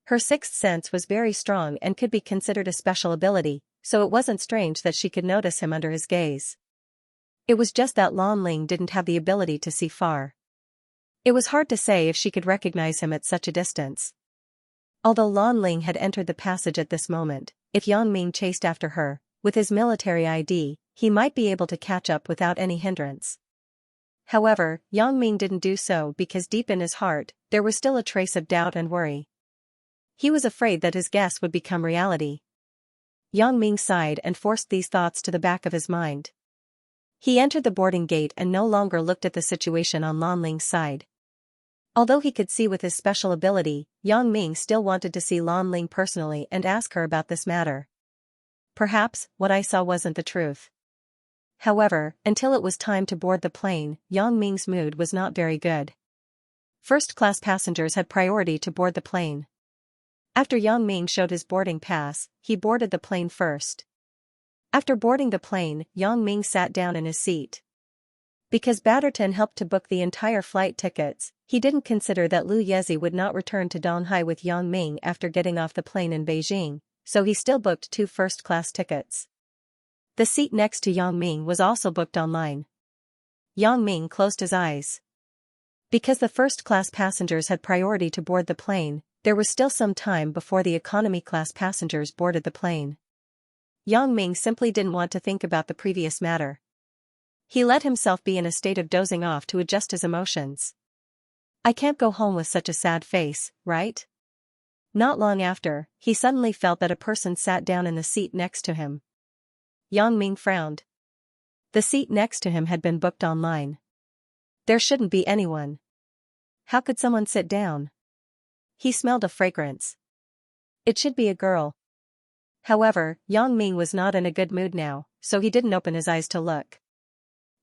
Her sixth sense was very strong and could be considered a special ability, so it wasn't strange that she could notice him under his gaze. It was just that Lan Ling didn't have the ability to see far. It was hard to say if she could recognize him at such a distance. Although Lan Ling had entered the passage at this moment, if Yang Ming chased after her, with his military ID, he might be able to catch up without any hindrance. However, Yang Ming didn't do so because deep in his heart, there was still a trace of doubt and worry. He was afraid that his guess would become reality. Yang Ming sighed and forced these thoughts to the back of his mind. He entered the boarding gate and no longer looked at the situation on Lan Ling's side. Although he could see with his special ability, Yang Ming still wanted to see Lan Ling personally and ask her about this matter. Perhaps, what I saw wasn't the truth. However, until it was time to board the plane, Yang Ming's mood was not very good. First-class passengers had priority to board the plane. After Yang Ming showed his boarding pass, he boarded the plane first. After boarding the plane, Yang Ming sat down in his seat. Because Batterton helped to book the entire flight tickets, he didn't consider that Lu Yezi would not return to Donghai with Yang Ming after getting off the plane in Beijing, so he still booked 2 first-class tickets. The seat next to Yang Ming was also booked online. Yang Ming closed his eyes. Because the first-class passengers had priority to board the plane, there was still some time before the economy-class passengers boarded the plane. Yang Ming simply didn't want to think about the previous matter. He let himself be in a state of dozing off to adjust his emotions. I can't go home with such a sad face, right? Not long after, he suddenly felt that a person sat down in the seat next to him. Yang Ming frowned. The seat next to him had been booked online. There shouldn't be anyone. How could someone sit down? He smelled a fragrance. It should be a girl. However, Yang Ming was not in a good mood now, so he didn't open his eyes to look.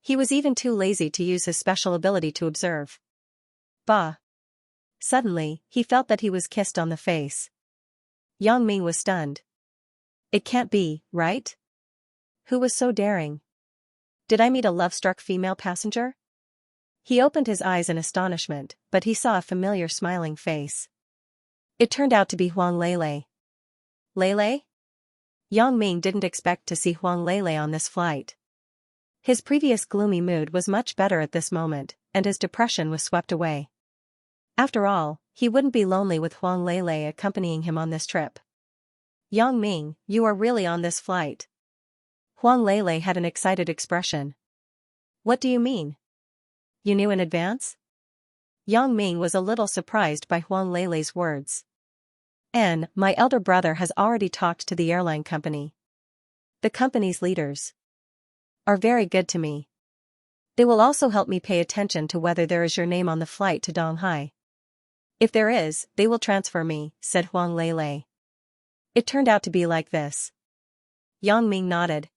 He was even too lazy to use his special ability to observe. Bah! Suddenly, he felt that he was kissed on the face. Yang Ming was stunned. It can't be, right? Who was so daring? Did I meet a love-struck female passenger? He opened his eyes in astonishment, but he saw a familiar smiling face. It turned out to be Huang Lele. Lele? Yang Ming didn't expect to see Huang Lele on this flight. His previous gloomy mood was much better at this moment, and his depression was swept away. After all, he wouldn't be lonely with Huang Lele accompanying him on this trip. Yang Ming, you are really on this flight. Huang Lele had an excited expression. What do you mean? You knew in advance? Yang Ming was a little surprised by Huang Lele's words. My elder brother has already talked to the airline company. The company's leaders are very good to me. They will also help me pay attention to whether there is your name on the flight to Donghai. If there is, they will transfer me, said Huang Lele. It turned out to be like this. Yang Ming nodded.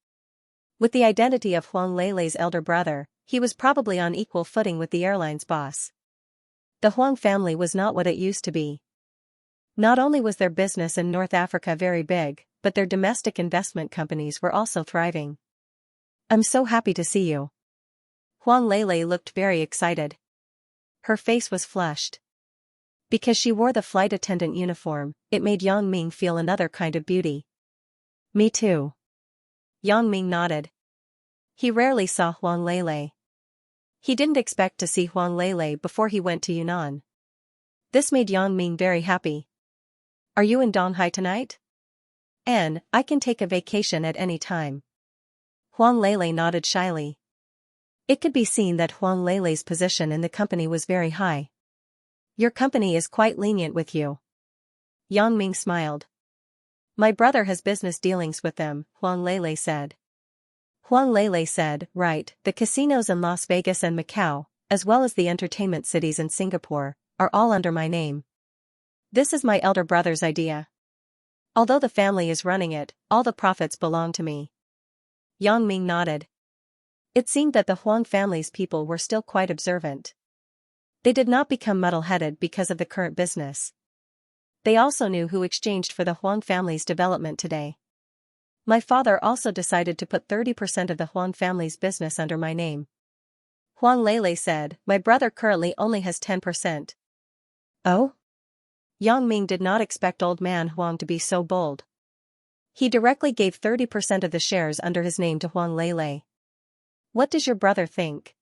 With the identity of Huang Lele's elder brother, he was probably on equal footing with the airline's boss. The Huang family was not what it used to be. Not only was their business in North Africa very big, but their domestic investment companies were also thriving. I'm so happy to see you. Huang Lele looked very excited. Her face was flushed. Because she wore the flight attendant uniform, it made Yang Ming feel another kind of beauty. Me too. Yang Ming nodded. He rarely saw Huang Lele. He didn't expect to see Huang Lele before he went to Yunnan. This made Yang Ming very happy. Are you in Donghai tonight? I can take a vacation at any time. Huang Lele nodded shyly. It could be seen that Huang Lele's position in the company was very high. Your company is quite lenient with you. Yang Ming smiled. My brother has business dealings with them, Huang Lele said. Huang Lele said, right, the casinos in Las Vegas and Macau, as well as the entertainment cities in Singapore, are all under my name. This is my elder brother's idea. Although the family is running it, all the profits belong to me. Yang Ming nodded. It seemed that the Huang family's people were still quite observant. They did not become muddle-headed because of the current business. They also knew who exchanged for the Huang family's development today. My father also decided to put 30% of the Huang family's business under my name. Huang Lele said, my brother currently only has 10%. Oh? Yang Ming did not expect old man Huang to be so bold. He directly gave 30% of the shares under his name to Huang Lele. What does your brother think?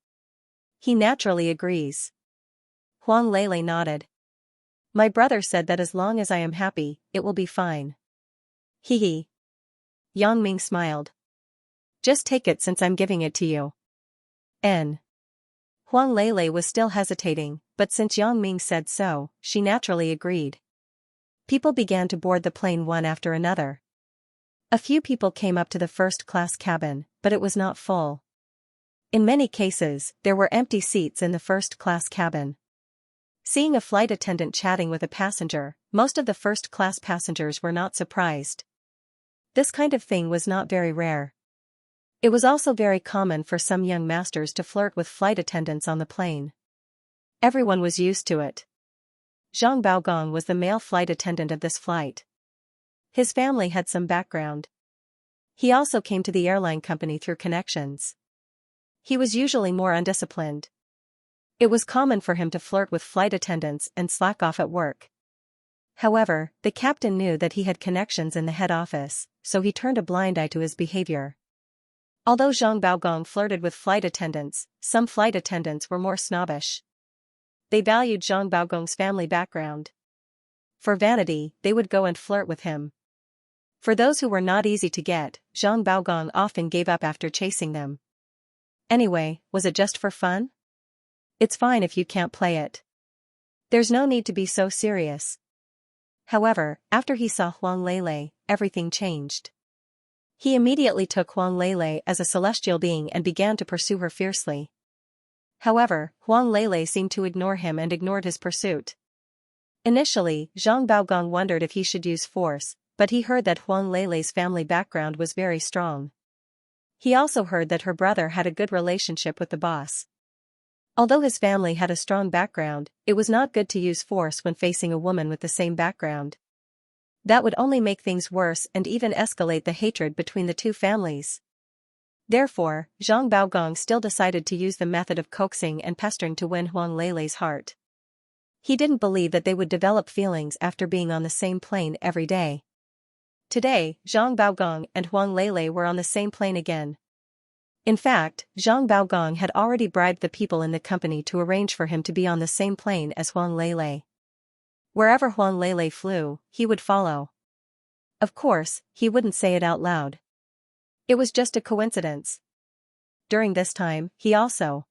He naturally agrees. Huang Lele nodded. My brother said that as long as I am happy, it will be fine. Hee hee. Yang Ming smiled. Just take it since I'm giving it to you. Huang Lele was still hesitating, but since Yang Ming said so, she naturally agreed. People began to board the plane one after another. A few people came up to the first-class cabin, but it was not full. In many cases, there were empty seats in the first-class cabin. Seeing a flight attendant chatting with a passenger, most of the first-class passengers were not surprised. This kind of thing was not very rare. It was also very common for some young masters to flirt with flight attendants on the plane. Everyone was used to it. Zhang Baogong was the male flight attendant of this flight. His family had some background. He also came to the airline company through connections. He was usually more undisciplined. It was common for him to flirt with flight attendants and slack off at work. However, the captain knew that he had connections in the head office, so he turned a blind eye to his behavior. Although Zhang Baogong flirted with flight attendants, some flight attendants were more snobbish. They valued Zhang Baogong's family background. For vanity, they would go and flirt with him. For those who were not easy to get, Zhang Baogong often gave up after chasing them. Anyway, was it just for fun? It's fine if you can't play it. There's no need to be so serious. However, after he saw Huang Lele, everything changed. He immediately took Huang Lele as a celestial being and began to pursue her fiercely. However, Huang Lele seemed to ignore him and ignored his pursuit. Initially, Zhang Baogong wondered if he should use force, but he heard that Huang Lele's family background was very strong. He also heard that her brother had a good relationship with the boss. Although his family had a strong background, it was not good to use force when facing a woman with the same background. That would only make things worse and even escalate the hatred between the two families. Therefore, Zhang Baogong still decided to use the method of coaxing and pestering to win Huang Lele's heart. He didn't believe that they would develop feelings after being on the same plane every day. Today, Zhang Baogong and Huang Lele were on the same plane again. In fact, Zhang Baogong had already bribed the people in the company to arrange for him to be on the same plane as Huang Lele. Wherever Huang Lele flew, he would follow. Of course, he wouldn't say it out loud. It was just a coincidence. During this time, he also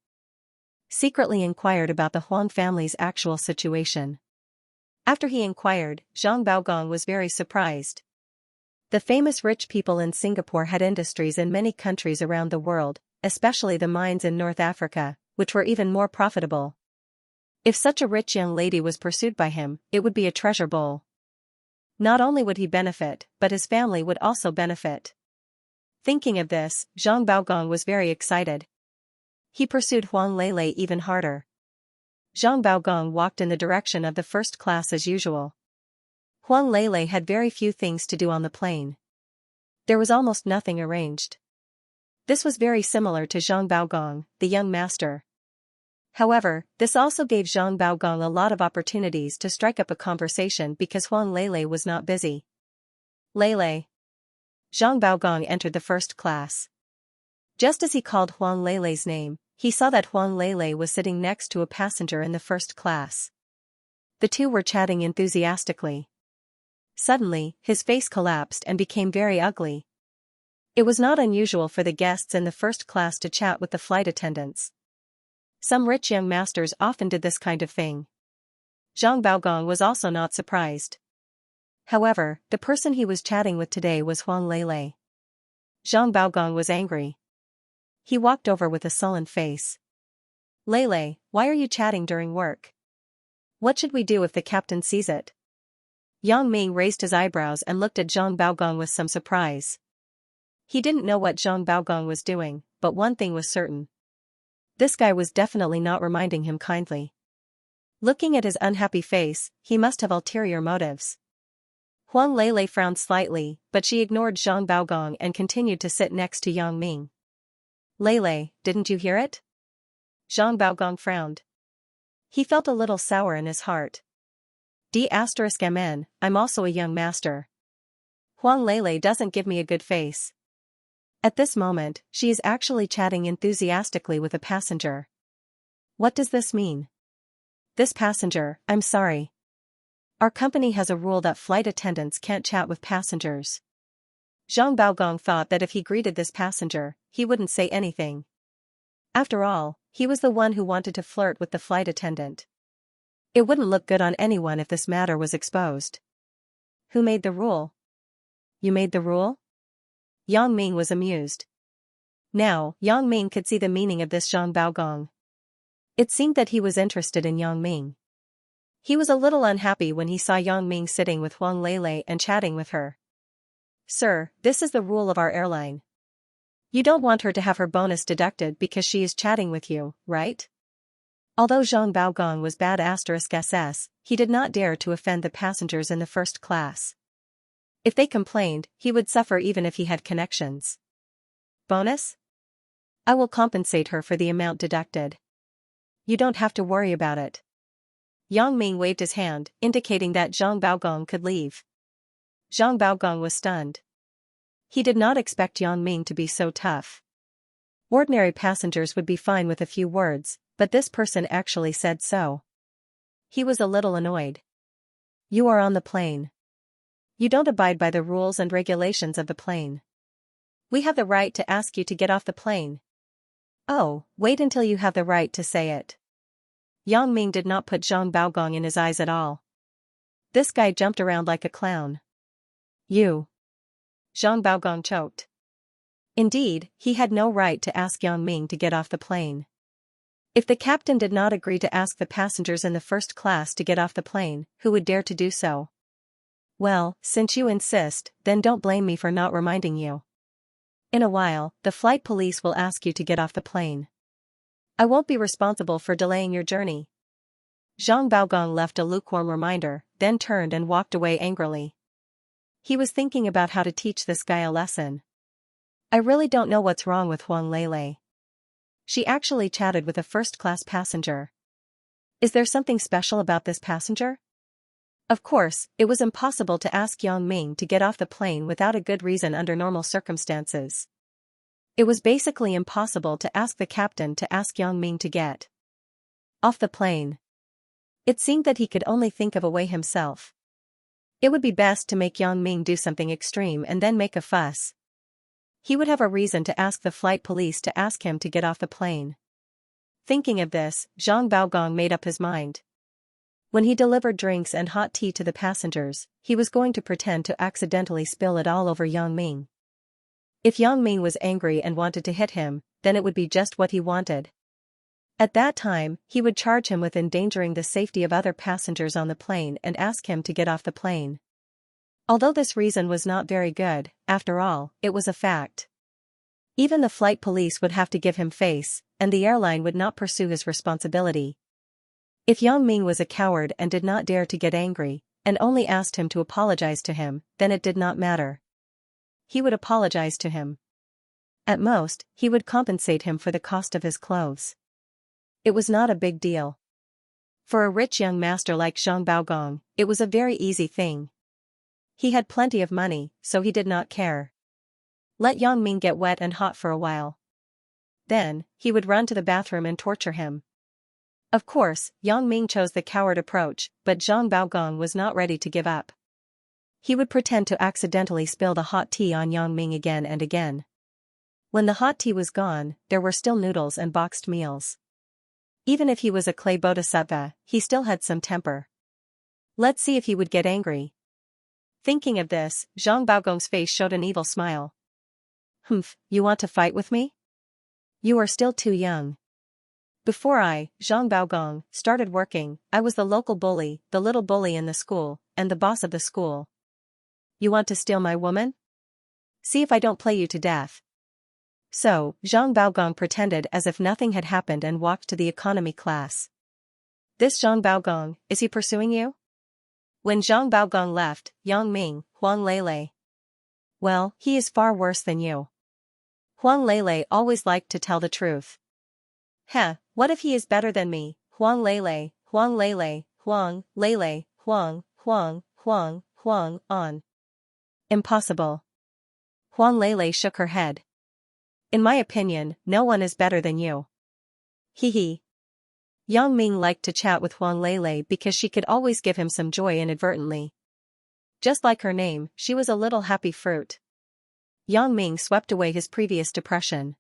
secretly inquired about the Huang family's actual situation. After he inquired, Zhang Baogong was very surprised. The famous rich people in Singapore had industries in many countries around the world, especially the mines in North Africa, which were even more profitable. If such a rich young lady was pursued by him, it would be a treasure bowl. Not only would he benefit, but his family would also benefit. Thinking of this, Zhang Baogong was very excited. He pursued Huang Lele even harder. Zhang Baogong walked in the direction of the first class as usual. Huang Lele had very few things to do on the plane. There was almost nothing arranged. This was very similar to Zhang Baogong, the young master. However, this also gave Zhang Baogong a lot of opportunities to strike up a conversation because Huang Lele was not busy. Lele. Zhang Baogong entered the first class. Just as he called Huang Lele's name, he saw that Huang Lele was sitting next to a passenger in the first class. The two were chatting enthusiastically. Suddenly, his face collapsed and became very ugly. It was not unusual for the guests in the first class to chat with the flight attendants. Some rich young masters often did this kind of thing. Zhang Baogong was also not surprised. However, the person he was chatting with today was Huang Lele. Zhang Baogong was angry. He walked over with a sullen face. Lele, why are you chatting during work? What should we do if the captain sees it? Yang Ming raised his eyebrows and looked at Zhang Baogong with some surprise. He didn't know what Zhang Baogong was doing, but one thing was certain. This guy was definitely not reminding him kindly. Looking at his unhappy face, he must have ulterior motives. Huang Lele frowned slightly, but she ignored Zhang Baogong and continued to sit next to Yang Ming. Lele, didn't you hear it? Zhang Baogong frowned. He felt a little sour in his heart. D*MN, I'm also a young master. Huang Lele doesn't give me a good face. At this moment, she is actually chatting enthusiastically with a passenger. What does this mean? This passenger, I'm sorry. Our company has a rule that flight attendants can't chat with passengers. Zhang Baogong thought that if he greeted this passenger, he wouldn't say anything. After all, he was the one who wanted to flirt with the flight attendant. It wouldn't look good on anyone if this matter was exposed. Who made the rule? You made the rule? Yang Ming was amused. Now, Yang Ming could see the meaning of this Zhang Baogong. It seemed that he was interested in Yang Ming. He was a little unhappy when he saw Yang Ming sitting with Huang Lele and chatting with her. Sir, this is the rule of our airline. You don't want her to have her bonus deducted because she is chatting with you, right? Although Zhang Baogong was bad *SS, he did not dare to offend the passengers in the first class. If they complained, he would suffer even if he had connections. Bonus? I will compensate her for the amount deducted. You don't have to worry about it. Yang Ming waved his hand, indicating that Zhang Baogong could leave. Zhang Baogong was stunned. He did not expect Yang Ming to be so tough. Ordinary passengers would be fine with a few words, but this person actually said so. He was a little annoyed. You are on the plane. You don't abide by the rules and regulations of the plane. We have the right to ask you to get off the plane. Oh, wait until you have the right to say it. Yang Ming did not put Zhang Baogong in his eyes at all. This guy jumped around like a clown. You. Zhang Baogong choked. Indeed, he had no right to ask Yang Ming to get off the plane. If the captain did not agree to ask the passengers in the first class to get off the plane, who would dare to do so? Well, since you insist, then don't blame me for not reminding you. In a while, the flight police will ask you to get off the plane. I won't be responsible for delaying your journey. Zhang Baogong left a lukewarm reminder, then turned and walked away angrily. He was thinking about how to teach this guy a lesson. I really don't know what's wrong with Huang Lele. She actually chatted with a first-class passenger. Is there something special about this passenger? Of course, it was impossible to ask Yang Ming to get off the plane without a good reason under normal circumstances. It was basically impossible to ask the captain to ask Yang Ming to get off the plane. It seemed that he could only think of a way himself. It would be best to make Yang Ming do something extreme and then make a fuss. He would have a reason to ask the flight police to ask him to get off the plane. Thinking of this, Zhang Baogong made up his mind. When he delivered drinks and hot tea to the passengers, he was going to pretend to accidentally spill it all over Yang Ming. If Yang Ming was angry and wanted to hit him, then it would be just what he wanted. At that time, he would charge him with endangering the safety of other passengers on the plane and ask him to get off the plane. Although this reason was not very good, after all, it was a fact. Even the flight police would have to give him face, and the airline would not pursue his responsibility. If Yang Ming was a coward and did not dare to get angry, and only asked him to apologize to him, then it did not matter. He would apologize to him. At most, he would compensate him for the cost of his clothes. It was not a big deal. For a rich young master like Zhang Baogong, it was a very easy thing. He had plenty of money, so he did not care. Let Yang Ming get wet and hot for a while. Then, he would run to the bathroom and torture him. Of course, Yang Ming chose the coward approach, but Zhang Baogong was not ready to give up. He would pretend to accidentally spill the hot tea on Yang Ming again and again. When the hot tea was gone, there were still noodles and boxed meals. Even if he was a clay bodhisattva, he still had some temper. Let's see if he would get angry. Thinking of this, Zhang Baogong's face showed an evil smile. Humph, you want to fight with me? You are still too young. Before I, Zhang Baogong, started working, I was the local bully, the little bully in the school, and the boss of the school. You want to steal my woman? See if I don't play you to death. So, Zhang Baogong pretended as if nothing had happened and walked to the economy class. This Zhang Baogong, is he pursuing you? When Zhang Baogong left, Yang Ming, Huang Lele. Well, he is far worse than you. Huang Lele always liked to tell the truth. Heh, what if he is better than me? Huang Lele, Huang Lele, Huang Lele, Huang, Huang, Huang, Huang, on. Impossible. Huang Lele shook her head. In my opinion, no one is better than you. Hee hee. Yang Ming liked to chat with Huang Lele because she could always give him some joy inadvertently. Just like her name, she was a little happy fruit. Yang Ming swept away his previous depression.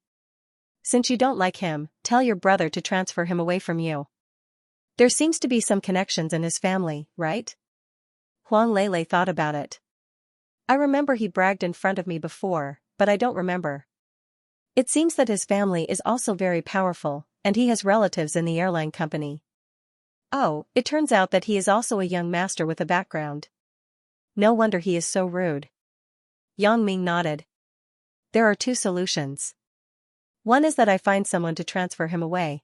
Since you don't like him, tell your brother to transfer him away from you. There seems to be some connections in his family, right? Huang Lele thought about it. I remember he bragged in front of me before, but I don't remember. It seems that his family is also very powerful, and he has relatives in the airline company. Oh, it turns out that he is also a young master with a background. No wonder he is so rude. Yang Ming nodded. There are two solutions. One is that I find someone to transfer him away.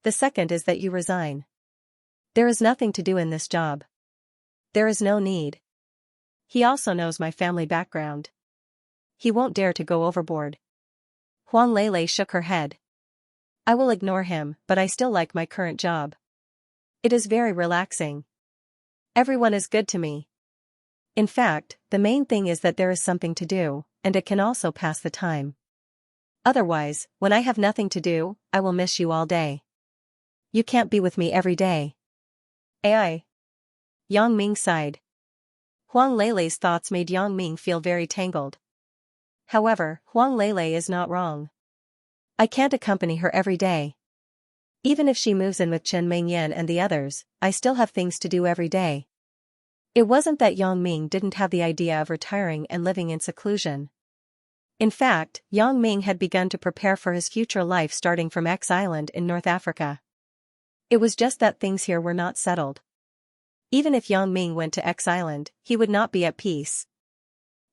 The second is that you resign. There is nothing to do in this job. There is no need. He also knows my family background. He won't dare to go overboard. Huang Lele shook her head. I will ignore him, but I still like my current job. It is very relaxing. Everyone is good to me. In fact, the main thing is that there is something to do, and it can also pass the time. Otherwise, when I have nothing to do, I will miss you all day. You can't be with me every day. Ai. Yang Ming sighed. Huang Lele's thoughts made Yang Ming feel very tangled. However, Huang Lele is not wrong. I can't accompany her every day. Even if she moves in with Chen Mingyan and the others, I still have things to do every day. It wasn't that Yang Ming didn't have the idea of retiring and living in seclusion. In fact, Yang Ming had begun to prepare for his future life starting from X Island in North Africa. It was just that things here were not settled. Even if Yang Ming went to X Island, he would not be at peace.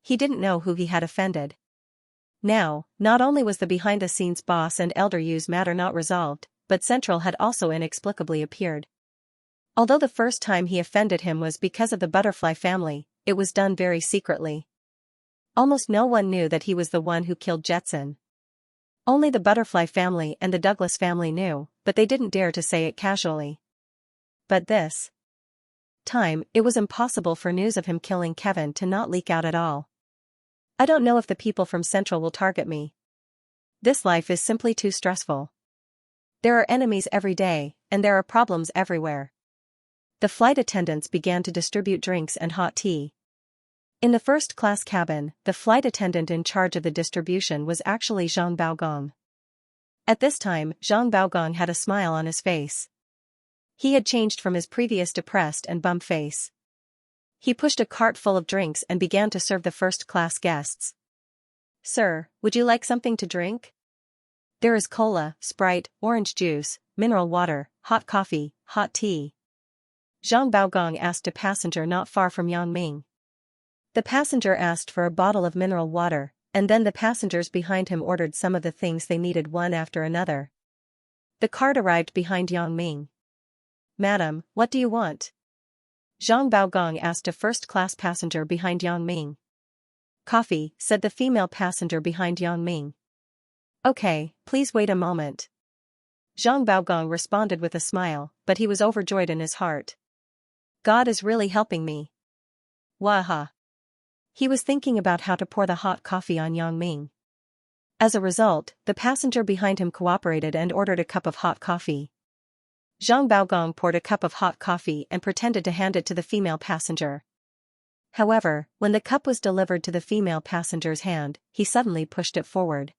He didn't know who he had offended. Now, not only was the behind-the-scenes boss and Elder Yu's matter not resolved, but Central had also inexplicably appeared. Although the first time he offended him was because of the Butterfly family, it was done very secretly. Almost no one knew that he was the one who killed Jetson. Only the Butterfly family and the Douglas family knew, but they didn't dare to say it casually. But this time, it was impossible for news of him killing Kevin to not leak out at all. I don't know if the people from Central will target me. This life is simply too stressful. There are enemies every day, and there are problems everywhere. The flight attendants began to distribute drinks and hot tea. In the first-class cabin, the flight attendant in charge of the distribution was actually Zhang Baogong. At this time, Zhang Baogong had a smile on his face. He had changed from his previous depressed and bum face. He pushed a cart full of drinks and began to serve the first-class guests. Sir, would you like something to drink? There is cola, Sprite, orange juice, mineral water, hot coffee, hot tea. Zhang Baogong asked a passenger not far from Yang Ming. The passenger asked for a bottle of mineral water, and then the passengers behind him ordered some of the things they needed one after another. The cart arrived behind Yang Ming. Madam, what do you want? Zhang Baogong asked a first-class passenger behind Yang Ming. Coffee, said the female passenger behind Yang Ming. Okay, please wait a moment. Zhang Baogong responded with a smile, but he was overjoyed in his heart. God is really helping me. Waha. He was thinking about how to pour the hot coffee on Yang Ming. As a result, the passenger behind him cooperated and ordered a cup of hot coffee. Zhang Baogong poured a cup of hot coffee and pretended to hand it to the female passenger. However, when the cup was delivered to the female passenger's hand, he suddenly pushed it forward.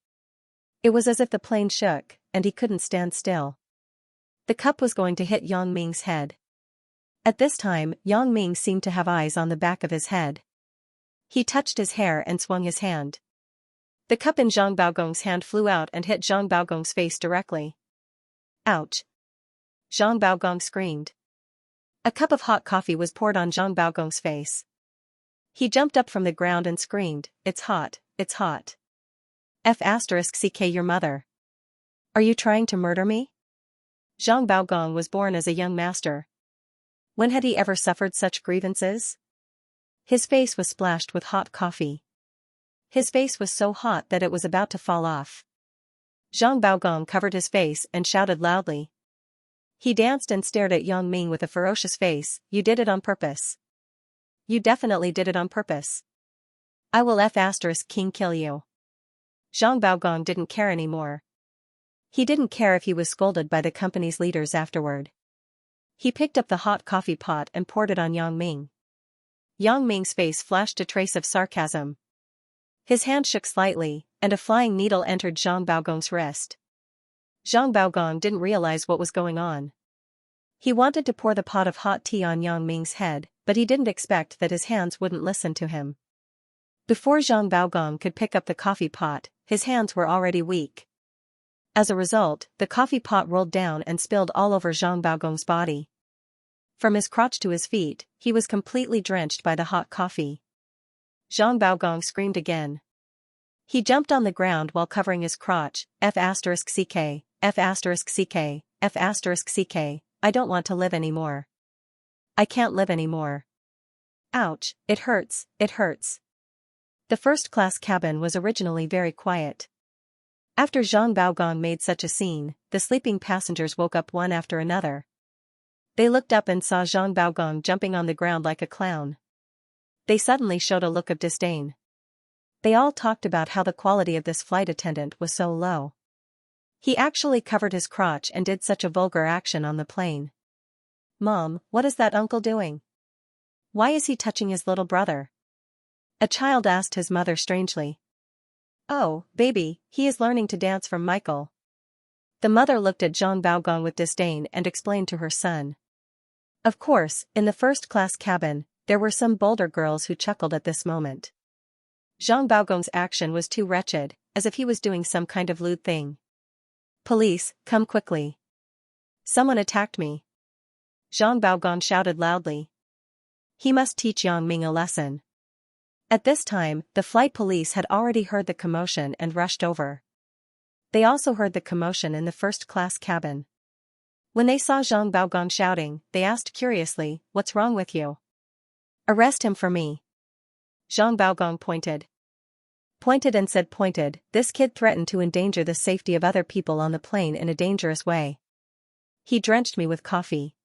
It was as if the plane shook, and he couldn't stand still. The cup was going to hit Yang Ming's head. At this time, Yang Ming seemed to have eyes on the back of his head. He touched his hair and swung his hand. The cup in Zhang Baogong's hand flew out and hit Zhang Baogong's face directly. Ouch! Zhang Baogong screamed. A cup of hot coffee was poured on Zhang Baogong's face. He jumped up from the ground and screamed, "It's hot, it's hot. F***ck your mother. Are you trying to murder me?" Zhang Baogong was born as a young master. When had he ever suffered such grievances? His face was splashed with hot coffee. His face was so hot that it was about to fall off. Zhang Baogong covered his face and shouted loudly. He danced and stared at Yang Ming with a ferocious face. "You did it on purpose. You definitely did it on purpose. I will F***king kill you." Zhang Baogong didn't care anymore. He didn't care if he was scolded by the company's leaders afterward. He picked up the hot coffee pot and poured it on Yang Ming. Yang Ming's face flashed a trace of sarcasm. His hand shook slightly, and a flying needle entered Zhang Baogong's wrist. Zhang Baogong didn't realize what was going on. He wanted to pour the pot of hot tea on Yang Ming's head, but he didn't expect that his hands wouldn't listen to him. Before Zhang Baogong could pick up the coffee pot, his hands were already weak. As a result, the coffee pot rolled down and spilled all over Zhang Baogong's body. From his crotch to his feet, he was completely drenched by the hot coffee. Zhang Baogong screamed again. He jumped on the ground while covering his crotch. F***ck, F***ck, F***ck, I don't want to live anymore. I can't live anymore. Ouch, it hurts, it hurts. The first-class cabin was originally very quiet. After Zhang Baogong made such a scene, the sleeping passengers woke up one after another. They looked up and saw Zhang Baogong jumping on the ground like a clown. They suddenly showed a look of disdain. They all talked about how the quality of this flight attendant was so low. He actually covered his crotch and did such a vulgar action on the plane. "Mom, what is that uncle doing? Why is he touching his little brother?" A child asked his mother strangely. "Oh, baby, he is learning to dance from Michael." The mother looked at Zhang Baogong with disdain and explained to her son. Of course, in the first-class cabin, there were some bolder girls who chuckled at this moment. Zhang Baogong's action was too wretched, as if he was doing some kind of lewd thing. "Police, come quickly. Someone attacked me." Zhang Baogong shouted loudly. He must teach Yang Ming a lesson. At this time, the flight police had already heard the commotion and rushed over. They also heard the commotion in the first-class cabin. When they saw Zhang Baogong shouting, they asked curiously, "What's wrong with you? Arrest him for me." Zhang Baogong pointed and said pointed, "This kid threatened to endanger the safety of other people on the plane in a dangerous way. He drenched me with coffee.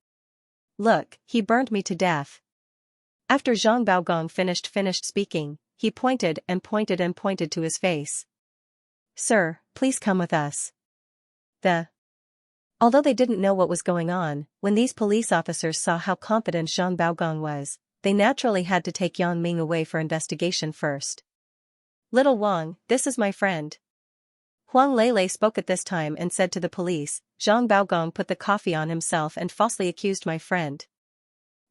Look, he burned me to death." After Zhang Baogong finished speaking, he pointed to his face. "Sir, please come with us." Although they didn't know what was going on, when these police officers saw how confident Zhang Baogong was, they naturally had to take Yang Ming away for investigation first. "Little Wang, this is my friend." Huang Lele spoke at this time and said to the police, "Zhang Baogong put the coffee on himself and falsely accused my friend."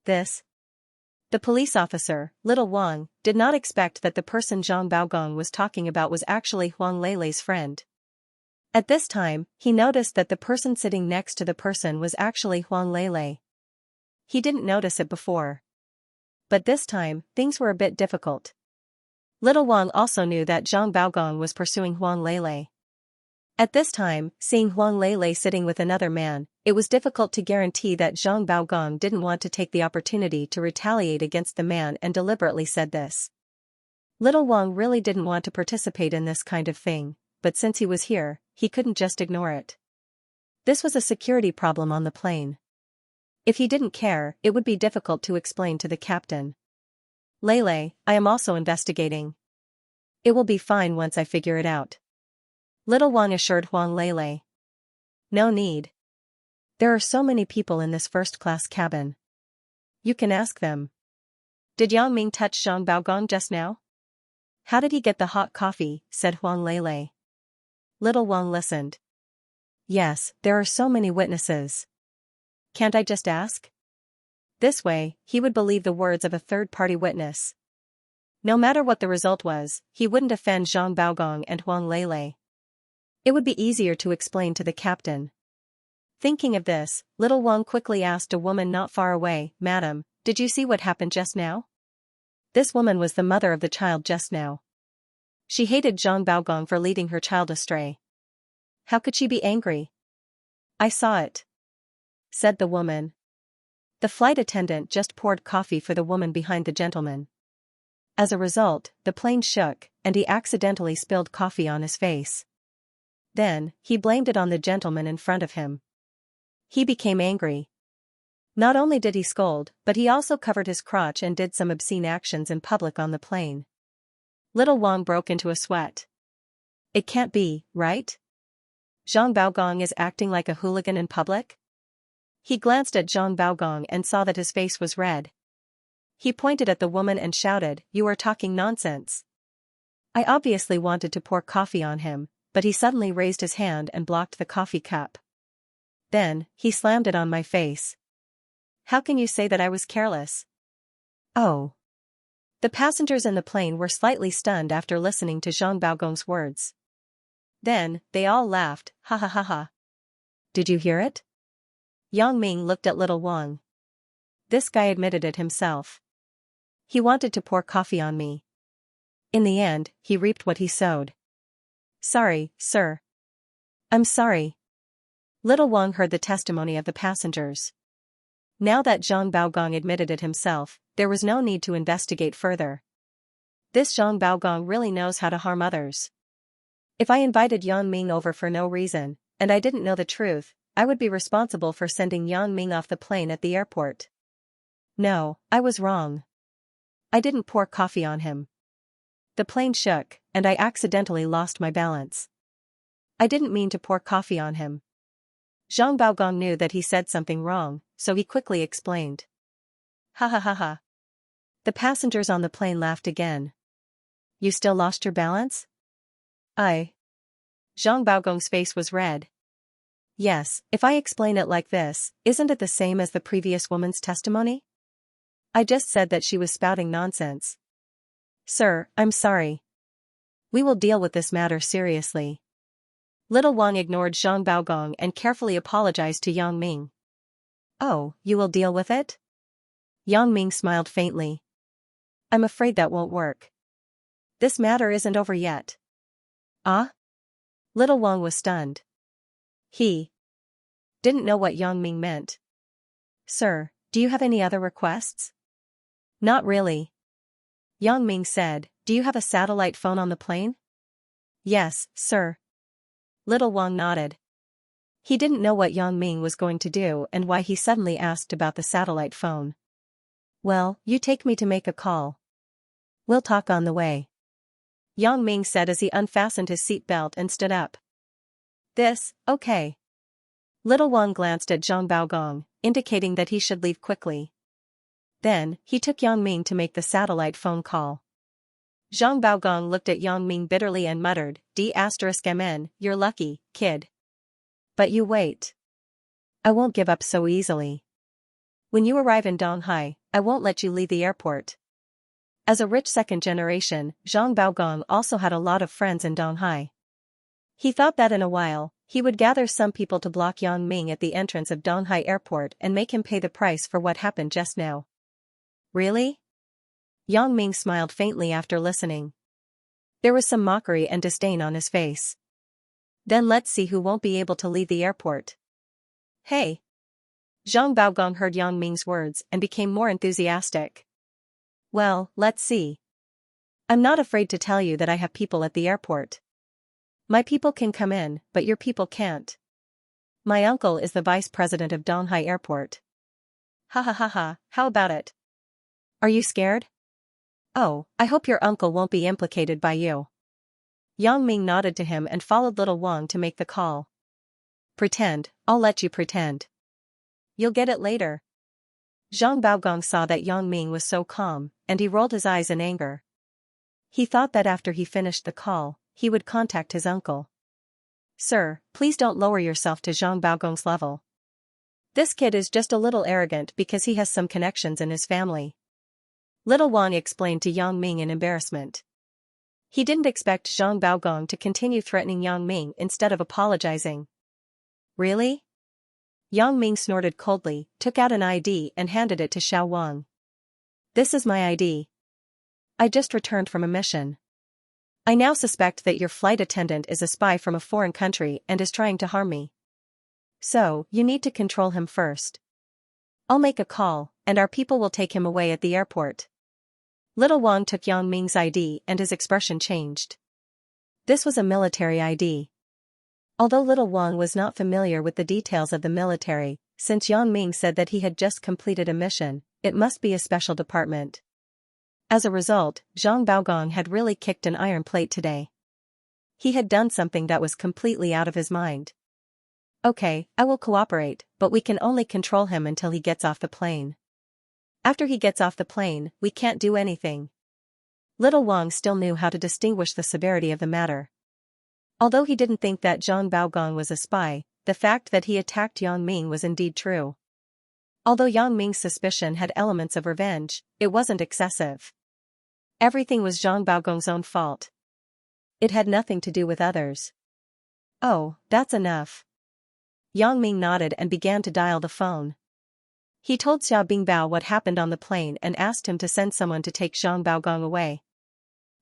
The police officer, Little Wang, did not expect that the person Zhang Baogong was talking about was actually Huang Lele's friend. At this time, he noticed that the person sitting next to the person was actually Huang Lele. He didn't notice it before. But this time, things were a bit difficult. Little Wang also knew that Zhang Baogong was pursuing Huang Lele. At this time, seeing Huang Lele sitting with another man, it was difficult to guarantee that Zhang Baogong didn't want to take the opportunity to retaliate against the man and deliberately said this. Little Wang really didn't want to participate in this kind of thing, but since he was here, he couldn't just ignore it. This was a security problem on the plane. If he didn't care, it would be difficult to explain to the captain. "Lele, I am also investigating. It will be fine once I figure it out." Little Wang assured Huang Lele. "No need. There are so many people in this first-class cabin. You can ask them." Did Yang Ming touch Zhang Baogong just now? How did he get the hot coffee, said Huang Lele. Little Wang listened. Yes, there are so many witnesses. Can't I just ask? This way, he would believe the words of a third-party witness. No matter what the result was, he wouldn't offend Zhang Baogong and Huang Lele. It would be easier to explain to the captain. Thinking of this, little Wang quickly asked a woman not far away, Madam, did you see what happened just now? This woman was the mother of the child just now. She hated Zhang Baogong for leading her child astray. How could she be angry? I saw it, said the woman. The flight attendant just poured coffee for the woman behind the gentleman. As a result, the plane shook, and he accidentally spilled coffee on his face. Then, he blamed it on the gentleman in front of him. He became angry. Not only did he scold, but he also covered his crotch and did some obscene actions in public on the plane. Little Wang broke into a sweat. It can't be, right? Zhang Baogong is acting like a hooligan in public? He glanced at Zhang Baogong and saw that his face was red. He pointed at the woman and shouted, "You are talking nonsense." I obviously wanted to pour coffee on him, but he suddenly raised his hand and blocked the coffee cup. Then, he slammed it on my face. How can you say that I was careless? Oh. The passengers in the plane were slightly stunned after listening to Zhang Baogong's words. Then, they all laughed, ha ha ha ha. Did you hear it? Yang Ming looked at little Wang. This guy admitted it himself. He wanted to pour coffee on me. In the end, he reaped what he sowed. Sorry, sir. I'm sorry. Little Wang heard the testimony of the passengers. Now that Zhang Baogong admitted it himself, there was no need to investigate further. This Zhang Baogong really knows how to harm others. If I invited Yang Ming over for no reason, and I didn't know the truth, I would be responsible for sending Yang Ming off the plane at the airport. No, I was wrong. I didn't pour coffee on him. The plane shook, and I accidentally lost my balance. I didn't mean to pour coffee on him. Zhang Baogong knew that he said something wrong, so he quickly explained. Ha ha ha ha. The passengers on the plane laughed again. You still lost your balance? Zhang Baogong's face was red. Yes, if I explain it like this, isn't it the same as the previous woman's testimony? I just said that she was spouting nonsense. Sir, I'm sorry. We will deal with this matter seriously. Little Wang ignored Zhang Baogong and carefully apologized to Yang Ming. Oh, you will deal with it? Yang Ming smiled faintly. I'm afraid that won't work. This matter isn't over yet. Ah? Little Wang was stunned. He didn't know what Yang Ming meant. Sir, do you have any other requests? Not really. Yang Ming said, do you have a satellite phone on the plane? Yes, sir. Little Wang nodded. He didn't know what Yang Ming was going to do and why he suddenly asked about the satellite phone. Well, you take me to make a call. We'll talk on the way. Yang Ming said as he unfastened his seat belt and stood up. Okay. Little Wang glanced at Zhang Baogong, indicating that he should leave quickly. Then, he took Yang Ming to make the satellite phone call. Zhang Baogong looked at Yang Ming bitterly and muttered, D***mn, you're lucky, kid. But you wait. I won't give up so easily. When you arrive in Donghai, I won't let you leave the airport. As a rich second generation, Zhang Baogong also had a lot of friends in Donghai. He thought that in a while, he would gather some people to block Yang Ming at the entrance of Donghai Airport and make him pay the price for what happened just now. Really? Yang Ming smiled faintly after listening. There was some mockery and disdain on his face. Then let's see who won't be able to leave the airport. Hey! Zhang Baogong heard Yang Ming's words and became more enthusiastic. Well, let's see. I'm not afraid to tell you that I have people at the airport. My people can come in, but your people can't. My uncle is the vice president of Donghai Airport. Ha ha ha ha, how about it? Are you scared? Oh, I hope your uncle won't be implicated by you. Yang Ming nodded to him and followed little Wang to make the call. Pretend, I'll let you pretend. You'll get it later. Zhang Baogong saw that Yang Ming was so calm, and he rolled his eyes in anger. He thought that after he finished the call, he would contact his uncle. "Sir, please don't lower yourself to Zhang Baogong's level. This kid is just a little arrogant because he has some connections in his family." Little Wang explained to Yang Ming in embarrassment. He didn't expect Zhang Baogong to continue threatening Yang Ming instead of apologizing. "Really?" Yang Ming snorted coldly, took out an ID and handed it to Xiao Wang. "This is my ID. I just returned from a mission. I now suspect that your flight attendant is a spy from a foreign country and is trying to harm me. So, you need to control him first. I'll make a call, and our people will take him away at the airport." Little Wang took Yang Ming's ID and his expression changed. This was a military ID. Although Little Wang was not familiar with the details of the military, since Yang Ming said that he had just completed a mission, it must be a special department. As a result, Zhang Baogong had really kicked an iron plate today. He had done something that was completely out of his mind. "Okay, I will cooperate, but we can only control him until he gets off the plane. After he gets off the plane, we can't do anything." Little Wang still knew how to distinguish the severity of the matter. Although he didn't think that Zhang Baogong was a spy, the fact that he attacked Yang Ming was indeed true. Although Yang Ming's suspicion had elements of revenge, it wasn't excessive. Everything was Zhang Baogong's own fault. It had nothing to do with others. "Oh, that's enough." Yang Ming nodded and began to dial the phone. He told Xiao Bingbao what happened on the plane and asked him to send someone to take Zhang Baogong away.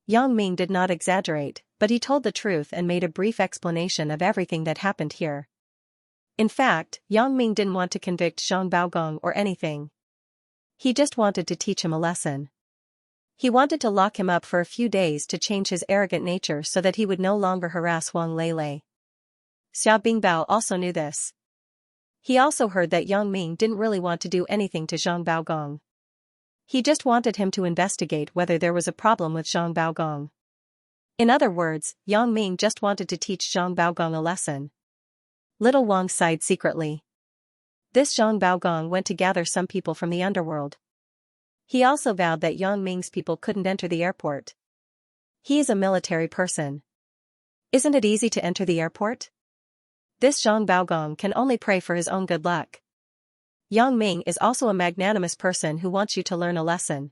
Yang Ming did not exaggerate, but he told the truth and made a brief explanation of everything that happened here. In fact, Yang Ming didn't want to convict Zhang Baogong or anything. He just wanted to teach him a lesson. He wanted to lock him up for a few days to change his arrogant nature so that he would no longer harass Huang Lele. Xiao Bingbao also knew this. He also heard that Yang Ming didn't really want to do anything to Zhang Baogong. He just wanted him to investigate whether there was a problem with Zhang Baogong. In other words, Yang Ming just wanted to teach Zhang Baogong a lesson. Little Wang sighed secretly. This Zhang Baogong went to gather some people from the underworld. He also vowed that Yang Ming's people couldn't enter the airport. He is a military person. Isn't it easy to enter the airport? This Zhang Baogong can only pray for his own good luck. Yang Ming is also a magnanimous person who wants you to learn a lesson.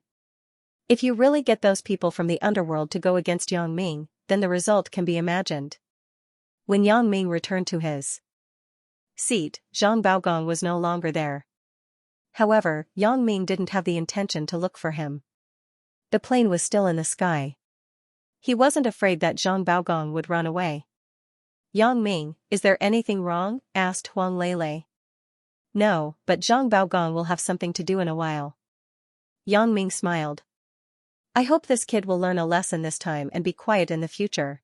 If you really get those people from the underworld to go against Yang Ming, then the result can be imagined. When Yang Ming returned to his seat, Zhang Baogong was no longer there. However, Yang Ming didn't have the intention to look for him. The plane was still in the sky. He wasn't afraid that Zhang Baogong would run away. "Yang Ming, is there anything wrong?" asked Huang Lele. "No, but Zhang Baogong will have something to do in a while." Yang Ming smiled. "I hope this kid will learn a lesson this time and be quiet in the future."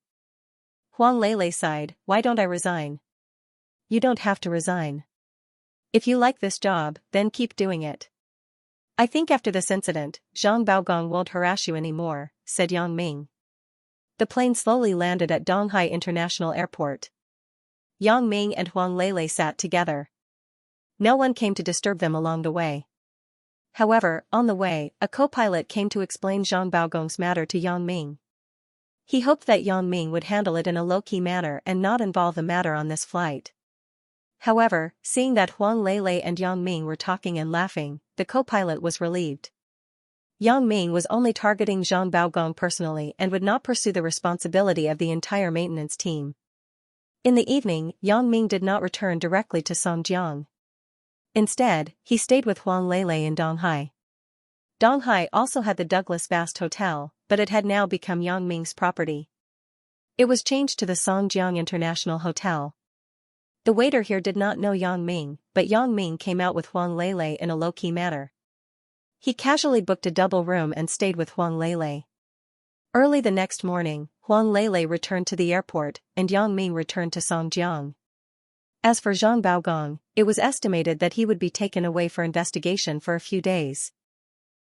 Huang Lele sighed, "Why don't I resign?" "You don't have to resign. If you like this job, then keep doing it. I think after this incident, Zhang Baogong won't harass you anymore," said Yang Ming. The plane slowly landed at Donghai International Airport. Yang Ming and Huang Lele sat together. No one came to disturb them along the way. However, on the way, a co-pilot came to explain Zhang Baogong's matter to Yang Ming. He hoped that Yang Ming would handle it in a low-key manner and not involve the matter on this flight. However, seeing that Huang Lele and Yang Ming were talking and laughing, the co-pilot was relieved. Yang Ming was only targeting Zhang Baogong personally and would not pursue the responsibility of the entire maintenance team. In the evening, Yang Ming did not return directly to Songjiang. Instead, he stayed with Huang Lele in Donghai. Donghai also had the Douglas Vast Hotel, but it had now become Yang Ming's property. It was changed to the Songjiang International Hotel. The waiter here did not know Yang Ming, but Yang Ming came out with Huang Lele in a low-key manner. He casually booked a double room and stayed with Huang Lele. Early the next morning, Huang Lele returned to the airport, and Yang Ming returned to Songjiang. As for Zhang Baogong, it was estimated that he would be taken away for investigation for a few days.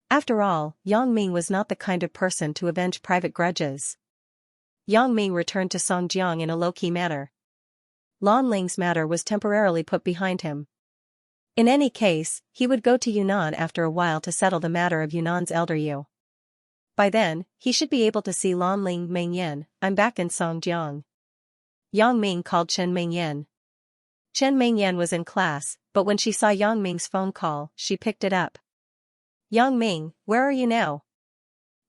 After all, Yang Ming was not the kind of person to avenge private grudges. Yang Ming returned to Songjiang in a low-key manner. Lan Ling's matter was temporarily put behind him. In any case, he would go to Yunnan after a while to settle the matter of Yunnan's elder Yu. By then, he should be able to see Lan Ling Mengyan. I'm back in Songjiang. Yang Ming called Chen Mengyan. Chen Mengyan was in class, but when she saw Yang Ming's phone call, she picked it up. Yang Ming, where are you now?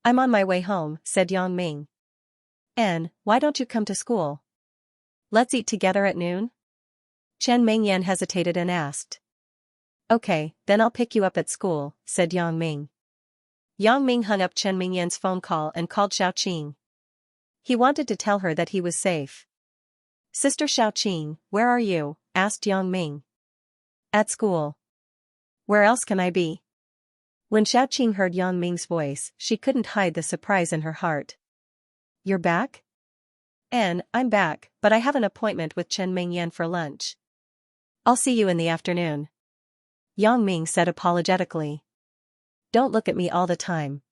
I'm on my way home, said Yang Ming. And, why don't you come to school? Let's eat together at noon? Chen Mengyan hesitated and asked. Okay, then I'll pick you up at school, said Yang Ming. Yang Ming hung up Chen Mengyan's phone call and called Xiaoqing. He wanted to tell her that he was safe. Sister Xiaoqing, where are you? Asked Yang Ming. At school. Where else can I be? When Xiaoqing heard Yang Ming's voice, she couldn't hide the surprise in her heart. You're back? And, I'm back, but I have an appointment with Chen Mengyan for lunch. I'll see you in the afternoon. Yang Ming said apologetically. Don't look at me all the time.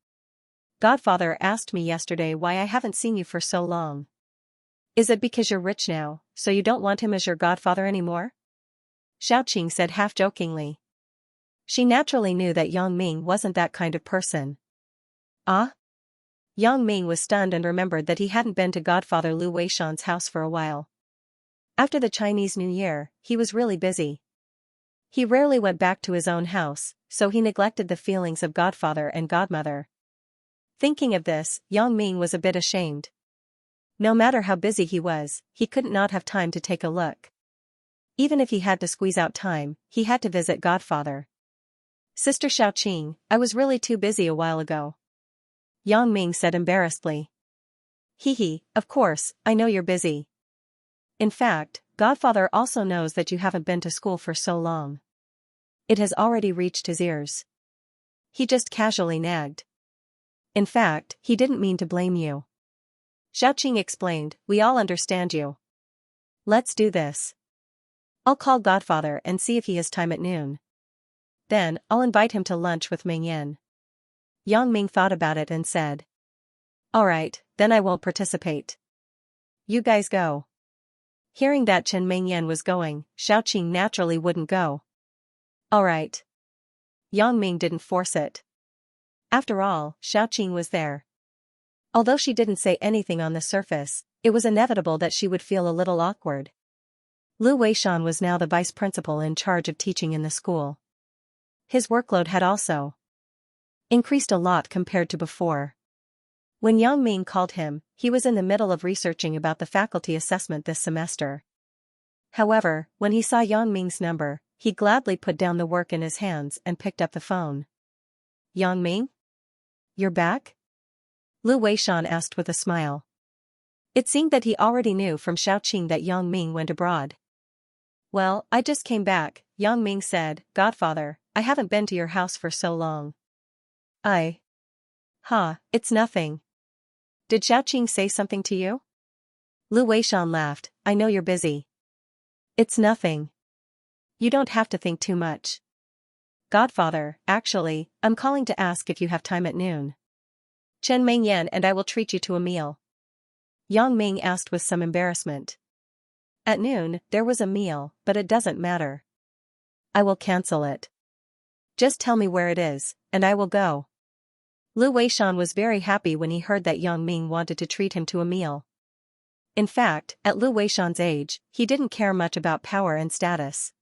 Godfather asked me yesterday why I haven't seen you for so long. Is it because you're rich now, so you don't want him as your godfather anymore? Xiaoqing said half-jokingly. She naturally knew that Yang Ming wasn't that kind of person. Ah? Yang Ming was stunned and remembered that he hadn't been to Godfather Lu Weishan's house for a while. After the Chinese New Year, he was really busy. He rarely went back to his own house, so he neglected the feelings of godfather and godmother. Thinking of this, Yang Ming was a bit ashamed. No matter how busy he was, he couldn't not have time to take a look. Even if he had to squeeze out time, he had to visit godfather. Sister Xiaoqing, I was really too busy a while ago. Yang Ming said embarrassedly. Hee, of course, I know you're busy. In fact, Godfather also knows that you haven't been to school for so long. It has already reached his ears. He just casually nagged. In fact, he didn't mean to blame you. Xiaoqing explained, we all understand you. Let's do this. I'll call Godfather and see if he has time at noon. Then, I'll invite him to lunch with Mengyan. Yang Ming thought about it and said. Alright, then I won't participate. You guys go. Hearing that Chen Mengyan was going, Xiaoqing naturally wouldn't go. Alright. Yang Ming didn't force it. After all, Xiaoqing was there. Although she didn't say anything on the surface, it was inevitable that she would feel a little awkward. Lu Weishan was now the vice principal in charge of teaching in the school. His workload had also increased a lot compared to before. When Yang Ming called him, he was in the middle of researching about the faculty assessment this semester. However, when he saw Yang Ming's number, he gladly put down the work in his hands and picked up the phone. Yang Ming? You're back? Lu Weishan asked with a smile. It seemed that he already knew from Xiaoqing that Yang Ming went abroad. Well, I just came back, Yang Ming said. Godfather, I haven't been to your house for so long. It's nothing. Did Xiaoqing say something to you? Lu Weishan laughed, I know you're busy. It's nothing. You don't have to think too much. Godfather, actually, I'm calling to ask if you have time at noon. Chen Mengyan and I will treat you to a meal. Yang Ming asked with some embarrassment. At noon, there was a meal, but it doesn't matter. I will cancel it. Just tell me where it is, and I will go. Lu Weishan was very happy when he heard that Yang Ming wanted to treat him to a meal. In fact, at Lu Weishan's age, he didn't care much about power and status.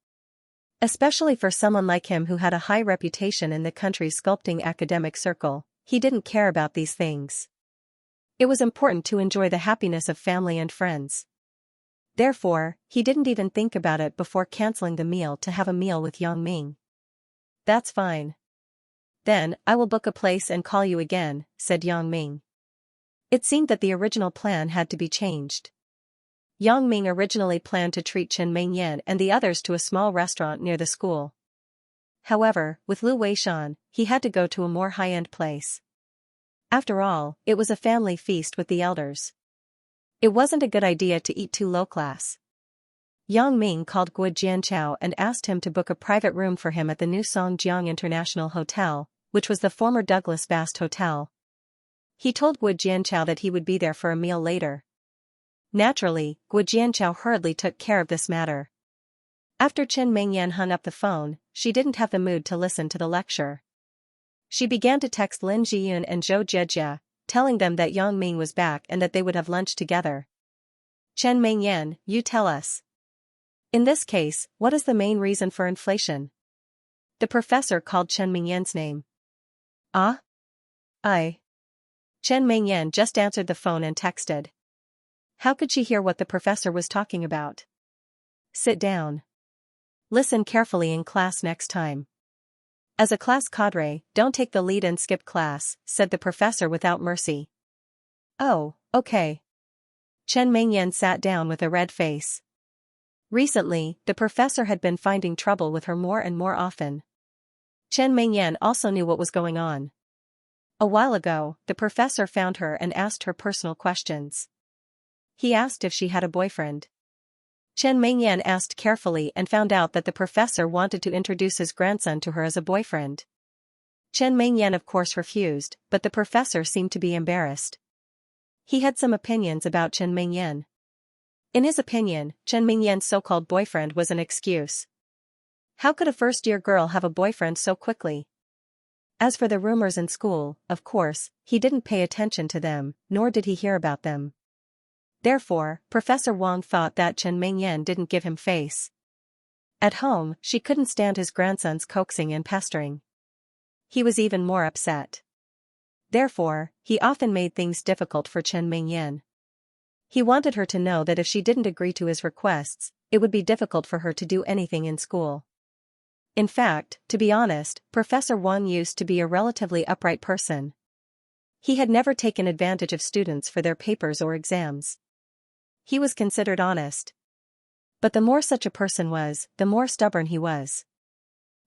Especially for someone like him who had a high reputation in the country's sculpting academic circle, he didn't care about these things. It was important to enjoy the happiness of family and friends. Therefore, he didn't even think about it before canceling the meal to have a meal with Yang Ming. That's fine. Then, I will book a place and call you again, said Yang Ming. It seemed that the original plan had to be changed. Yang Ming originally planned to treat Chen Mengyan and the others to a small restaurant near the school. However, with Lu Weishan, he had to go to a more high-end place. After all, it was a family feast with the elders. It wasn't a good idea to eat too low-class. Yang Ming called Guo Jianchao and asked him to book a private room for him at the new Songjiang International Hotel, which was the former Douglas Vast Hotel. He told Guo Jianchao that he would be there for a meal later. Naturally, Guo Jianchao hurriedly took care of this matter. After Chen Mengyan hung up the phone, she didn't have the mood to listen to the lecture. She began to text Lin Jiyun and Zhou Jiejia, telling them that Yang Ming was back and that they would have lunch together. Chen Mingyan, you tell us. In this case, what is the main reason for inflation? The professor called Chen Mingyan's name. Ah? Chen Mingyan just answered the phone and texted. How could she hear what the professor was talking about? Sit down. Listen carefully in class next time. As a class cadre, don't take the lead and skip class, said the professor without mercy. Oh, okay. Chen Mingyan sat down with a red face. Recently, the professor had been finding trouble with her more and more often. Chen Mingyan also knew what was going on. A while ago, the professor found her and asked her personal questions. He asked if she had a boyfriend. Chen Mingyan asked carefully and found out that the professor wanted to introduce his grandson to her as a boyfriend. Chen Mingyan of course refused, but the professor seemed to be embarrassed. He had some opinions about Chen Mingyan. In his opinion, Chen Mingyan's so-called boyfriend was an excuse. How could a first-year girl have a boyfriend so quickly? As for the rumors in school, of course, he didn't pay attention to them, nor did he hear about them. Therefore, Professor Wang thought that Chen Mingyan didn't give him face. At home, she couldn't stand his grandson's coaxing and pestering. He was even more upset. Therefore, he often made things difficult for Chen Mingyan. He wanted her to know that if she didn't agree to his requests, it would be difficult for her to do anything in school. In fact, to be honest, Professor Wang used to be a relatively upright person. He had never taken advantage of students for their papers or exams. He was considered honest. But the more such a person was, the more stubborn he was.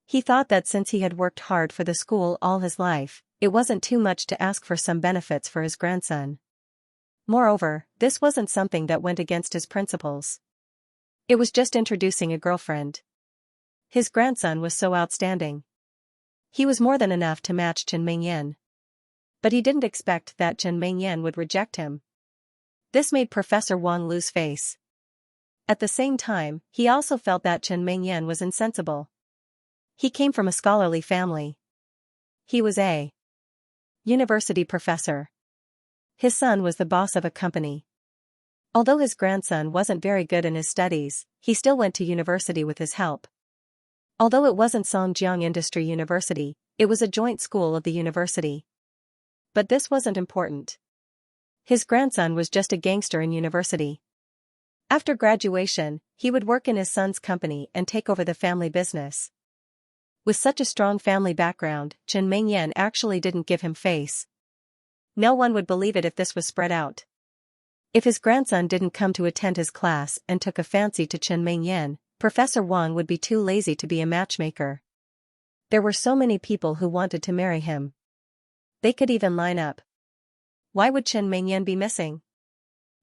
He thought that since he had worked hard for the school all his life, it wasn't too much to ask for some benefits for his grandson. Moreover, this wasn't something that went against his principles. It was just introducing a girlfriend. His grandson was so outstanding. He was more than enough to match Chen Mingyan. But he didn't expect that Chen Mingyan would reject him. This made Professor Wang lose face. At the same time, he also felt that Chen Mingyan was insensible. He came from a scholarly family. He was a university professor. His son was the boss of a company. Although his grandson wasn't very good in his studies, he still went to university with his help. Although it wasn't Songjiang Industry University, it was a joint school of the university. But this wasn't important. His grandson was just a gangster in university. After graduation, he would work in his son's company and take over the family business. With such a strong family background, Chen Mingyan actually didn't give him face. No one would believe it if this was spread out. If his grandson didn't come to attend his class and took a fancy to Chen Mingyan, Professor Wang would be too lazy to be a matchmaker. There were so many people who wanted to marry him. They could even line up. Why would Chen Mingyan be missing?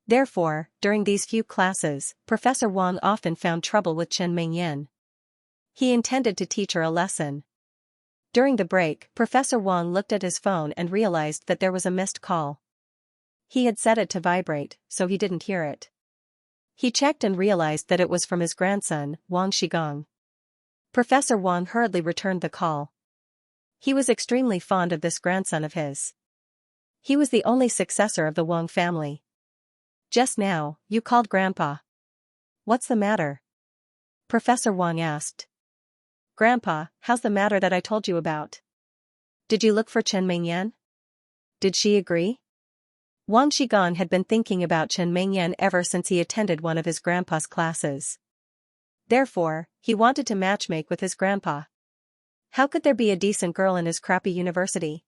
Therefore, during these few classes, Professor Wang often found trouble with Chen Mingyan. He intended to teach her a lesson. During the break, Professor Wang looked at his phone and realized that there was a missed call. He had set it to vibrate, so he didn't hear it. He checked and realized that it was from his grandson, Wang Shigong. Professor Wang hurriedly returned the call. He was extremely fond of this grandson of his. He was the only successor of the Wang family. Just now, you called Grandpa. What's the matter? Professor Wang asked. Grandpa, how's the matter that I told you about? Did you look for Chen Mingyan? Did she agree? Wang Shigong had been thinking about Chen Mingyan ever since he attended one of his grandpa's classes. Therefore, he wanted to matchmake with his grandpa. How could there be a decent girl in his crappy university?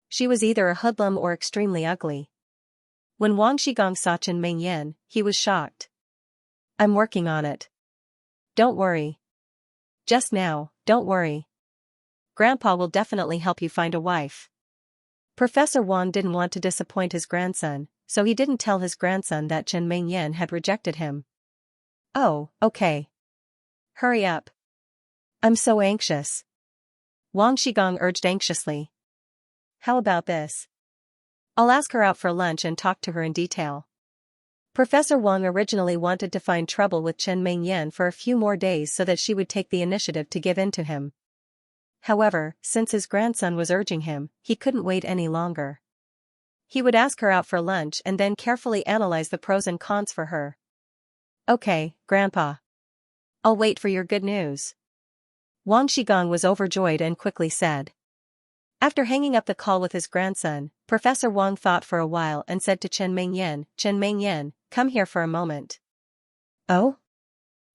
She was either a hoodlum or extremely ugly. When Wang Shigong saw Chen Mingyan, he was shocked. I'm working on it. Don't worry. Just now, don't worry. Grandpa will definitely help you find a wife. Professor Wang didn't want to disappoint his grandson, so he didn't tell his grandson that Chen Mingyan had rejected him. Oh, okay. Hurry up. I'm so anxious. Wang Shigong urged anxiously. How about this? I'll ask her out for lunch and talk to her in detail. Professor Wang originally wanted to find trouble with Chen Mingyan for a few more days so that she would take the initiative to give in to him. However, since his grandson was urging him, he couldn't wait any longer. He would ask her out for lunch and then carefully analyze the pros and cons for her. "Okay, Grandpa. I'll wait for your good news." Wang Shigong was overjoyed and quickly said. After hanging up the call with his grandson, Professor Wang thought for a while and said to Chen Mingyan, "Come here for a moment." "Oh?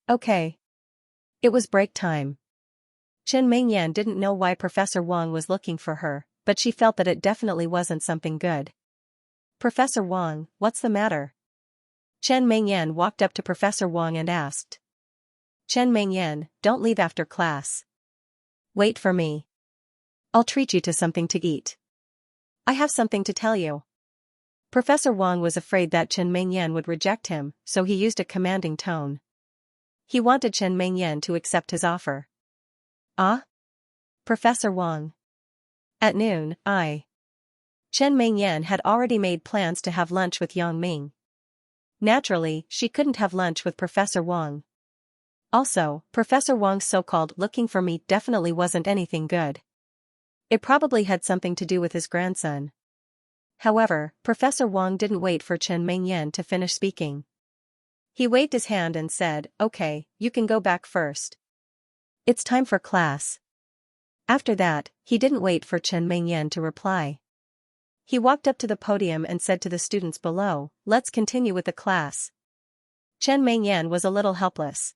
Okay." It was break time. Chen Mingyan didn't know why Professor Wang was looking for her, but she felt that it definitely wasn't something good. "Professor Wang, what's the matter?" Chen Mingyan walked up to Professor Wang and asked. "Chen Mingyan, don't leave after class. Wait for me. I'll treat you to something to eat. I have something to tell you." Professor Wang was afraid that Chen Mingyan would reject him, so he used a commanding tone. He wanted Chen Mingyan to accept his offer. "Ah? Professor Wang. At noon, Chen Mingyan had already made plans to have lunch with Yang Ming. Naturally, she couldn't have lunch with Professor Wang. Also, Professor Wang's so-called looking for me definitely wasn't anything good. It probably had something to do with his grandson. However, Professor Wang didn't wait for Chen Mingyan to finish speaking. He waved his hand and said, "Okay, you can go back first. It's time for class." After that, he didn't wait for Chen Mingyan to reply. He walked up to the podium and said to the students below, "Let's continue with the class." Chen Mingyan was a little helpless.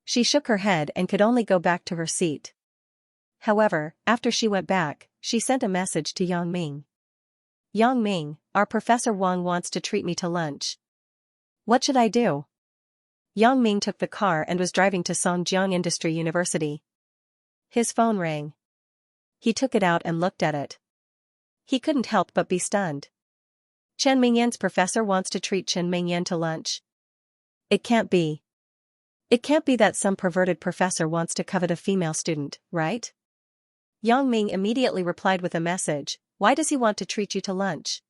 She shook her head and could only go back to her seat. However, after she went back, she sent a message to Yang Ming. "Yang Ming, our Professor Wang wants to treat me to lunch. What should I do?" Yang Ming took the car and was driving to Songjiang Industry University. His phone rang. He took it out and looked at it. He couldn't help but be stunned. Chen Mingyan's professor wants to treat Chen Mingyan to lunch. It can't be. It can't be that some perverted professor wants to covet a female student, right? Yang Ming immediately replied with a message, "Why does he want to treat you to lunch?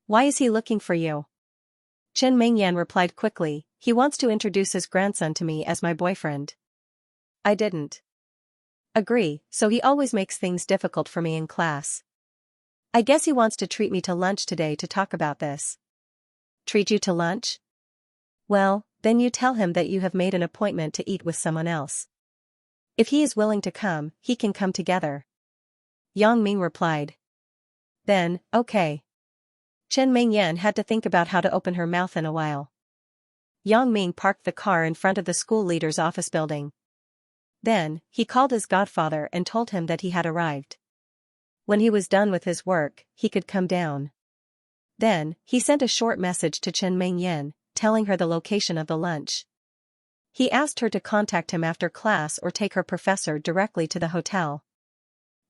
Why is he looking for you?" Chen Mingyan replied quickly, "He wants to introduce his grandson to me as my boyfriend." I didn't agree, so he always makes things difficult for me in class. I guess he wants to treat me to lunch today to talk about this. Treat you to lunch? Well, then you tell him that you have made an appointment to eat with someone else. If he is willing to come, he can come together. Yang Ming replied. Then, okay. Chen Mingyan had to think about how to open her mouth in a while. Yang Ming parked the car in front of the school leader's office building. Then, he called his godfather and told him that he had arrived. When he was done with his work, he could come down. Then, he sent a short message to Chen Mingyan, telling her the location of the lunch. He asked her to contact him after class or take her professor directly to the hotel.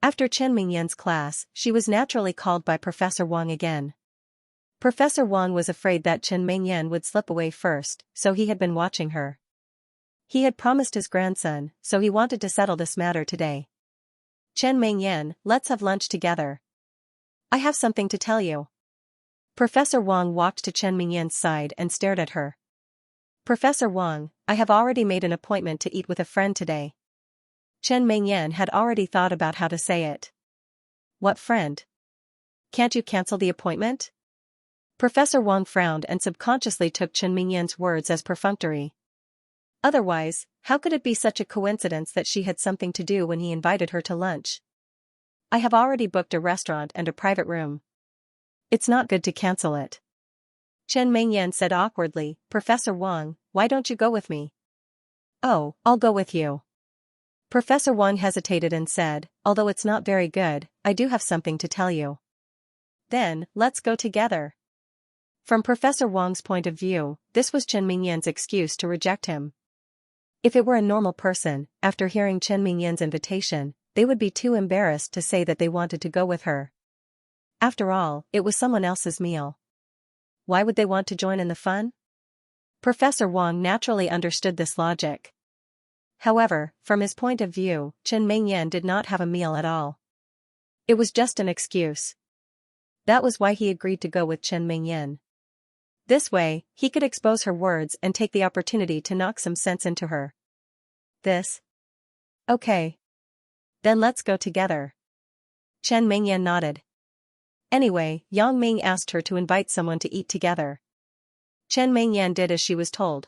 After Chen Mingyan's class, she was naturally called by Professor Wang again. Professor Wang was afraid that Chen Mingyan would slip away first, so he had been watching her. He had promised his grandson, so he wanted to settle this matter today. Chen Mingyan, let's have lunch together. I have something to tell you. Professor Wang walked to Chen Mingyan's side and stared at her. Professor Wang, I have already made an appointment to eat with a friend today. Chen Mingyan had already thought about how to say it. What friend? Can't you cancel the appointment? Professor Wang frowned and subconsciously took Chen Mingyan's words as perfunctory. Otherwise, how could it be such a coincidence that she had something to do when he invited her to lunch? I have already booked a restaurant and a private room. It's not good to cancel it. Chen Mingyan said awkwardly, Professor Wang, why don't you go with me? Oh, I'll go with you. Professor Wang hesitated and said, although it's not very good, I do have something to tell you. Then, let's go together. From Professor Wang's point of view, this was Chen Mingyan's excuse to reject him. If it were a normal person, after hearing Chen Mingyan's invitation, they would be too embarrassed to say that they wanted to go with her. After all, it was someone else's meal. Why would they want to join in the fun? Professor Wang naturally understood this logic. However, from his point of view, Chen Mingyan did not have a meal at all. It was just an excuse. That was why he agreed to go with Chen Mingyan. This way, he could expose her words and take the opportunity to knock some sense into her. This? Okay. Then let's go together. Chen Mingyan nodded. Anyway, Yang Ming asked her to invite someone to eat together. Chen Mingyan did as she was told.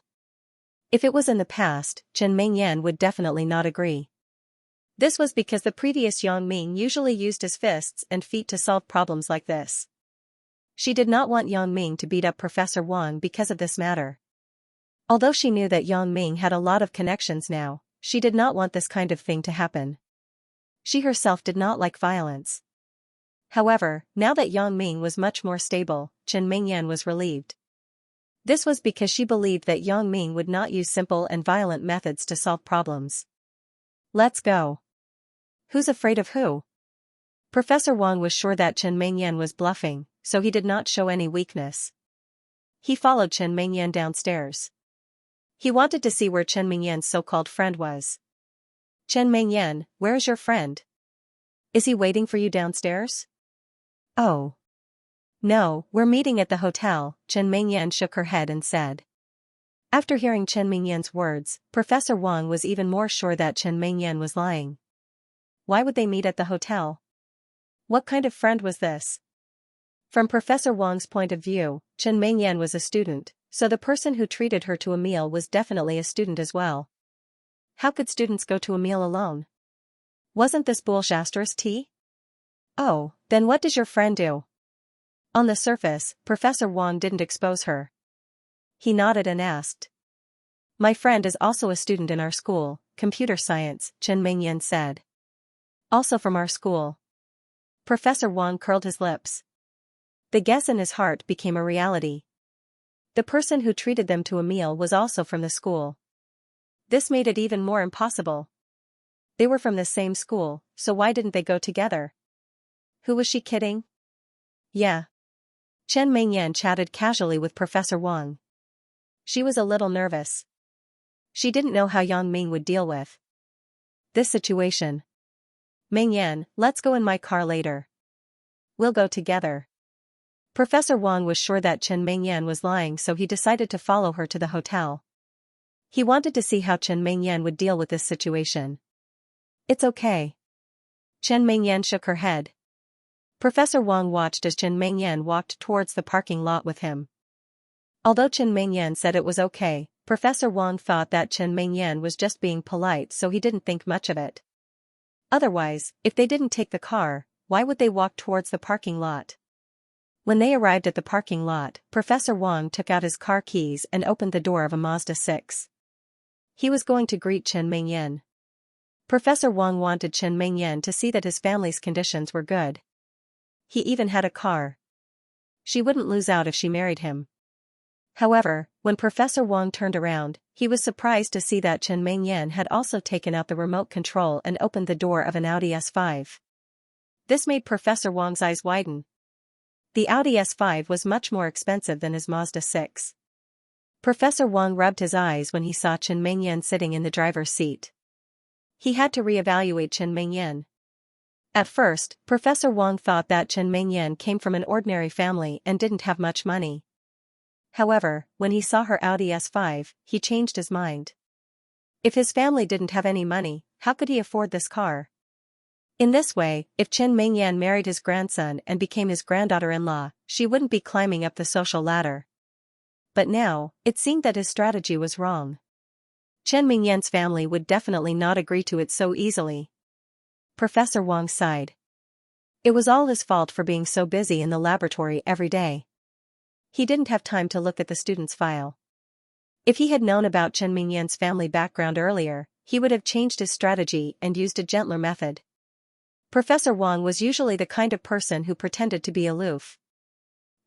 If it was in the past, Chen Mingyan would definitely not agree. This was because the previous Yang Ming usually used his fists and feet to solve problems like this. She did not want Yang Ming to beat up Professor Wang because of this matter. Although she knew that Yang Ming had a lot of connections now, she did not want this kind of thing to happen. She herself did not like violence. However, now that Yang Ming was much more stable, Chen Mingyan was relieved. This was because she believed that Yang Ming would not use simple and violent methods to solve problems. Let's go. Who's afraid of who? Professor Wang was sure that Chen Mingyan was bluffing, so he did not show any weakness. He followed Chen Mingyan downstairs. He wanted to see where Chen Mingyan's so-called friend was. Chen Mingyan, where is your friend? Is he waiting for you downstairs? Oh. No, we're meeting at the hotel, Chen Mingyan shook her head and said. After hearing Chen Mingyan's words, Professor Wang was even more sure that Chen Mingyan was lying. Why would they meet at the hotel? What kind of friend was this? From Professor Wang's point of view, Chen Mingyan was a student, so the person who treated her to a meal was definitely a student as well. How could students go to a meal alone? Wasn't this bullshit tea? Oh, then what does your friend do? On the surface, Professor Wang didn't expose her. He nodded and asked. My friend is also a student in our school, computer science, Chen Mingyan said. Also from our school. Professor Wang curled his lips. The guess in his heart became a reality. The person who treated them to a meal was also from the school. This made it even more impossible. They were from the same school, so why didn't they go together? Who was she kidding? Yeah. Chen Mingyan chatted casually with Professor Wang. She was a little nervous. She didn't know how Yang Ming would deal with this situation. Mingyan, let's go in my car later. We'll go together. Professor Wang was sure that Chen Mingyan was lying, so he decided to follow her to the hotel. He wanted to see how Chen Mingyan would deal with this situation. It's okay. Chen Mingyan shook her head. Professor Wang watched as Chen Mingyan walked towards the parking lot with him. Although Chen Mingyan said it was okay, Professor Wang thought that Chen Mingyan was just being polite, so he didn't think much of it. Otherwise, if they didn't take the car, why would they walk towards the parking lot? When they arrived at the parking lot, Professor Wang took out his car keys and opened the door of a Mazda 6. He was going to greet Chen Mingyan. Professor Wang wanted Chen Mingyan to see that his family's conditions were good. He even had a car. She wouldn't lose out if she married him. However, when Professor Wang turned around, he was surprised to see that Chen Mingyan had also taken out the remote control and opened the door of an Audi S5. This made Professor Wang's eyes widen. The Audi S5 was much more expensive than his Mazda 6. Professor Wang rubbed his eyes when he saw Chen Mingyan sitting in the driver's seat. He had to re-evaluate Chen Mingyan. At first, Professor Wang thought that Chen Mingyan came from an ordinary family and didn't have much money. However, when he saw her Audi S5, he changed his mind. If his family didn't have any money, how could he afford this car? In this way, if Chen Mingyan married his grandson and became his granddaughter-in-law, she wouldn't be climbing up the social ladder. But now, it seemed that his strategy was wrong. Chen Mingyan's family would definitely not agree to it so easily. Professor Wang sighed. It was all his fault for being so busy in the laboratory every day. He didn't have time to look at the student's file. If he had known about Chen Mingyan's family background earlier, he would have changed his strategy and used a gentler method. Professor Wang was usually the kind of person who pretended to be aloof.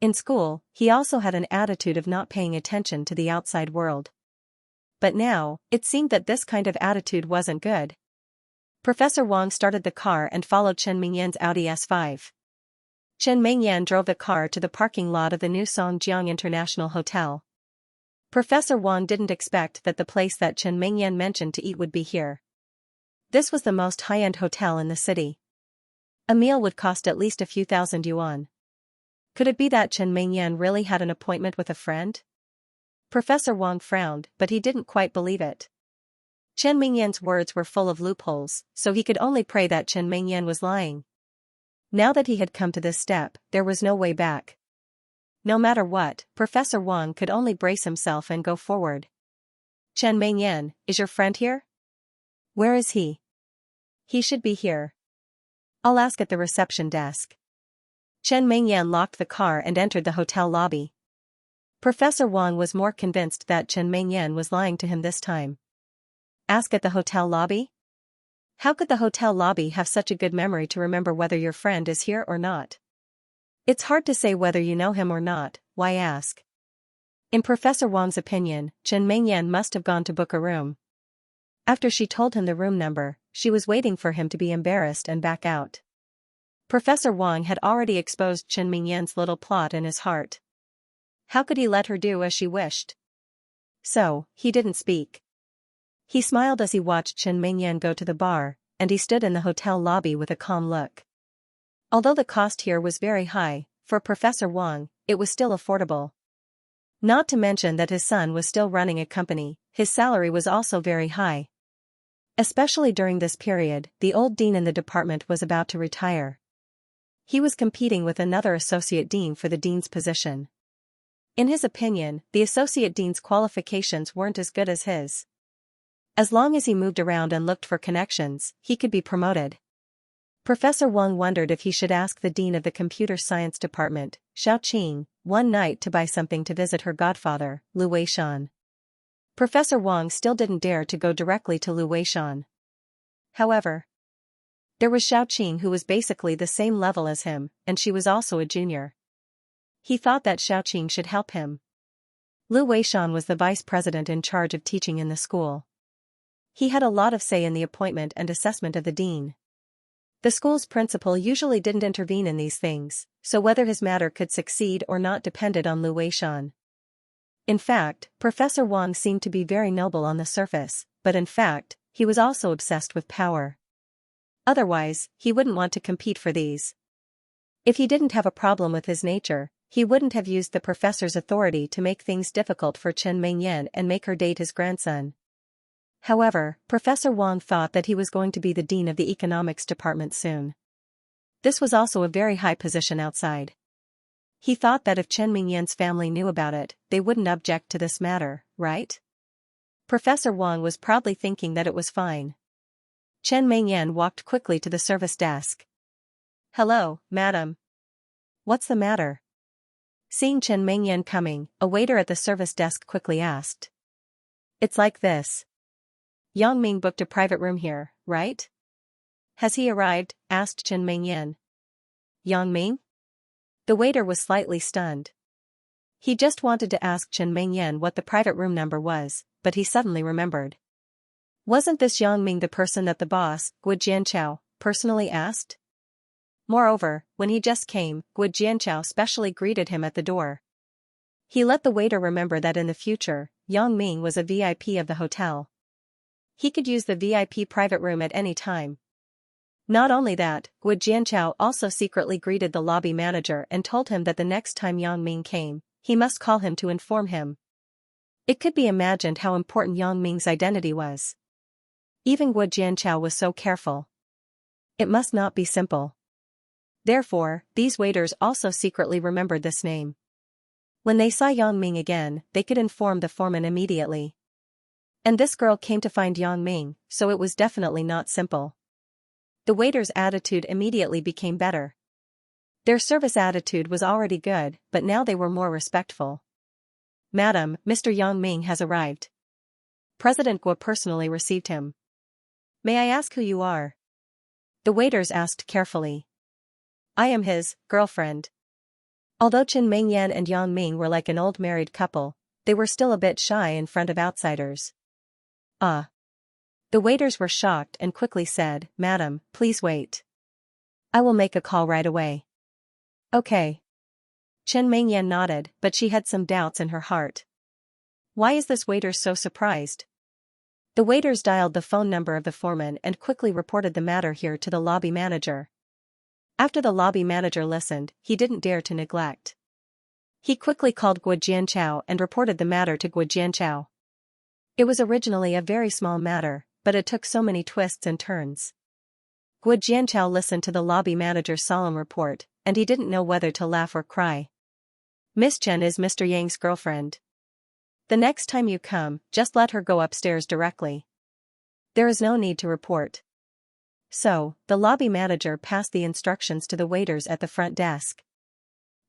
In school, he also had an attitude of not paying attention to the outside world. But now, it seemed that this kind of attitude wasn't good. Professor Wang started the car and followed Chen Mingyan's Audi S5. Chen Mingyan drove the car to the parking lot of the new Songjiang International Hotel. Professor Wang didn't expect that the place that Chen Mingyan mentioned to eat would be here. This was the most high-end hotel in the city. A meal would cost at least a few thousand yuan. Could it be that Chen Mingyan really had an appointment with a friend? Professor Wang frowned, but he didn't quite believe it. Chen Mingyan's words were full of loopholes, so he could only pray that Chen Mingyan was lying. Now that he had come to this step, there was no way back. No matter what, Professor Wang could only brace himself and go forward. Chen Mingyan, is your friend here? Where is he? He should be here. I'll ask at the reception desk. Chen Mingyan locked the car and entered the hotel lobby. Professor Wang was more convinced that Chen Mingyan was lying to him this time. Ask at the hotel lobby? How could the hotel lobby have such a good memory to remember whether your friend is here or not? It's hard to say whether you know him or not, why ask? In Professor Wang's opinion, Chen Mingyan must have gone to book a room. After she told him the room number, she was waiting for him to be embarrassed and back out. Professor Wang had already exposed Chen Mingyan's little plot in his heart. How could he let her do as she wished? So, he didn't speak. He smiled as he watched Chen Mingyan go to the bar, and he stood in the hotel lobby with a calm look. Although the cost here was very high, for Professor Wang, it was still affordable. Not to mention that his son was still running a company, his salary was also very high. Especially during this period, the old dean in the department was about to retire. He was competing with another associate dean for the dean's position. In his opinion, the associate dean's qualifications weren't as good as his. As long as he moved around and looked for connections, he could be promoted. Professor Wang wondered if he should ask the dean of the computer science department, Xiaoqing, one night to buy something to visit her godfather, Lu Weishan. Professor Wang still didn't dare to go directly to Lu Weishan. However, there was Xiaoqing who was basically the same level as him, and she was also a junior. He thought that Xiaoqing should help him. Lu Weishan was the vice president in charge of teaching in the school. He had a lot of say in the appointment and assessment of the dean. The school's principal usually didn't intervene in these things, so whether his matter could succeed or not depended on Lu Weishan. In fact, Professor Wang seemed to be very noble on the surface, but in fact, he was also obsessed with power. Otherwise, he wouldn't want to compete for these. If he didn't have a problem with his nature, he wouldn't have used the professor's authority to make things difficult for Chen Mingyan and make her date his grandson. However, Professor Wang thought that he was going to be the dean of the economics department soon. This was also a very high position outside. He thought that if Chen Mingyan's family knew about it, they wouldn't object to this matter, right? Professor Wang was proudly thinking that it was fine. Chen Mingyan walked quickly to the service desk. Hello, madam. What's the matter? Seeing Chen Mingyan coming, a waiter at the service desk quickly asked. It's like this. Yang Ming booked a private room here, right? Has he arrived? Asked Chen Mingyan. Yang Ming? The waiter was slightly stunned. He just wanted to ask Chen Mingyan what the private room number was, but he suddenly remembered. Wasn't this Yang Ming the person that the boss, Guo Jianchao, personally asked? Moreover, when he just came, Guo Jianchao specially greeted him at the door. He let the waiter remember that in the future, Yang Ming was a VIP of the hotel. He could use the VIP private room at any time. Not only that, Guo Jianchao also secretly greeted the lobby manager and told him that the next time Yang Ming came, he must call him to inform him. It could be imagined how important Yang Ming's identity was. Even Guo Jianchao was so careful. It must not be simple. Therefore, these waiters also secretly remembered this name. When they saw Yang Ming again, they could inform the foreman immediately. And this girl came to find Yang Ming, so it was definitely not simple. The waiter's attitude immediately became better. Their service attitude was already good, but now they were more respectful. Madam, Mr. Yang Ming has arrived. President Guo personally received him. May I ask who you are? The waiters asked carefully. I am his girlfriend. Although Chen Mingyan and Yang Ming were like an old married couple, they were still a bit shy in front of outsiders. Ah. The waiters were shocked and quickly said, Madam, please wait. I will make a call right away. Okay. Chen Mingyan nodded, but she had some doubts in her heart. Why is this waiter so surprised? The waiters dialed the phone number of the foreman and quickly reported the matter here to the lobby manager. After the lobby manager listened, he didn't dare to neglect. He quickly called Xianxia and reported the matter to Xianxia. It was originally a very small matter, but it took so many twists and turns. Xianxia listened to the lobby manager's solemn report, and he didn't know whether to laugh or cry. Miss Chen is Mr. Yang's girlfriend. The next time you come, just let her go upstairs directly. There is no need to report. So, the lobby manager passed the instructions to the waiters at the front desk.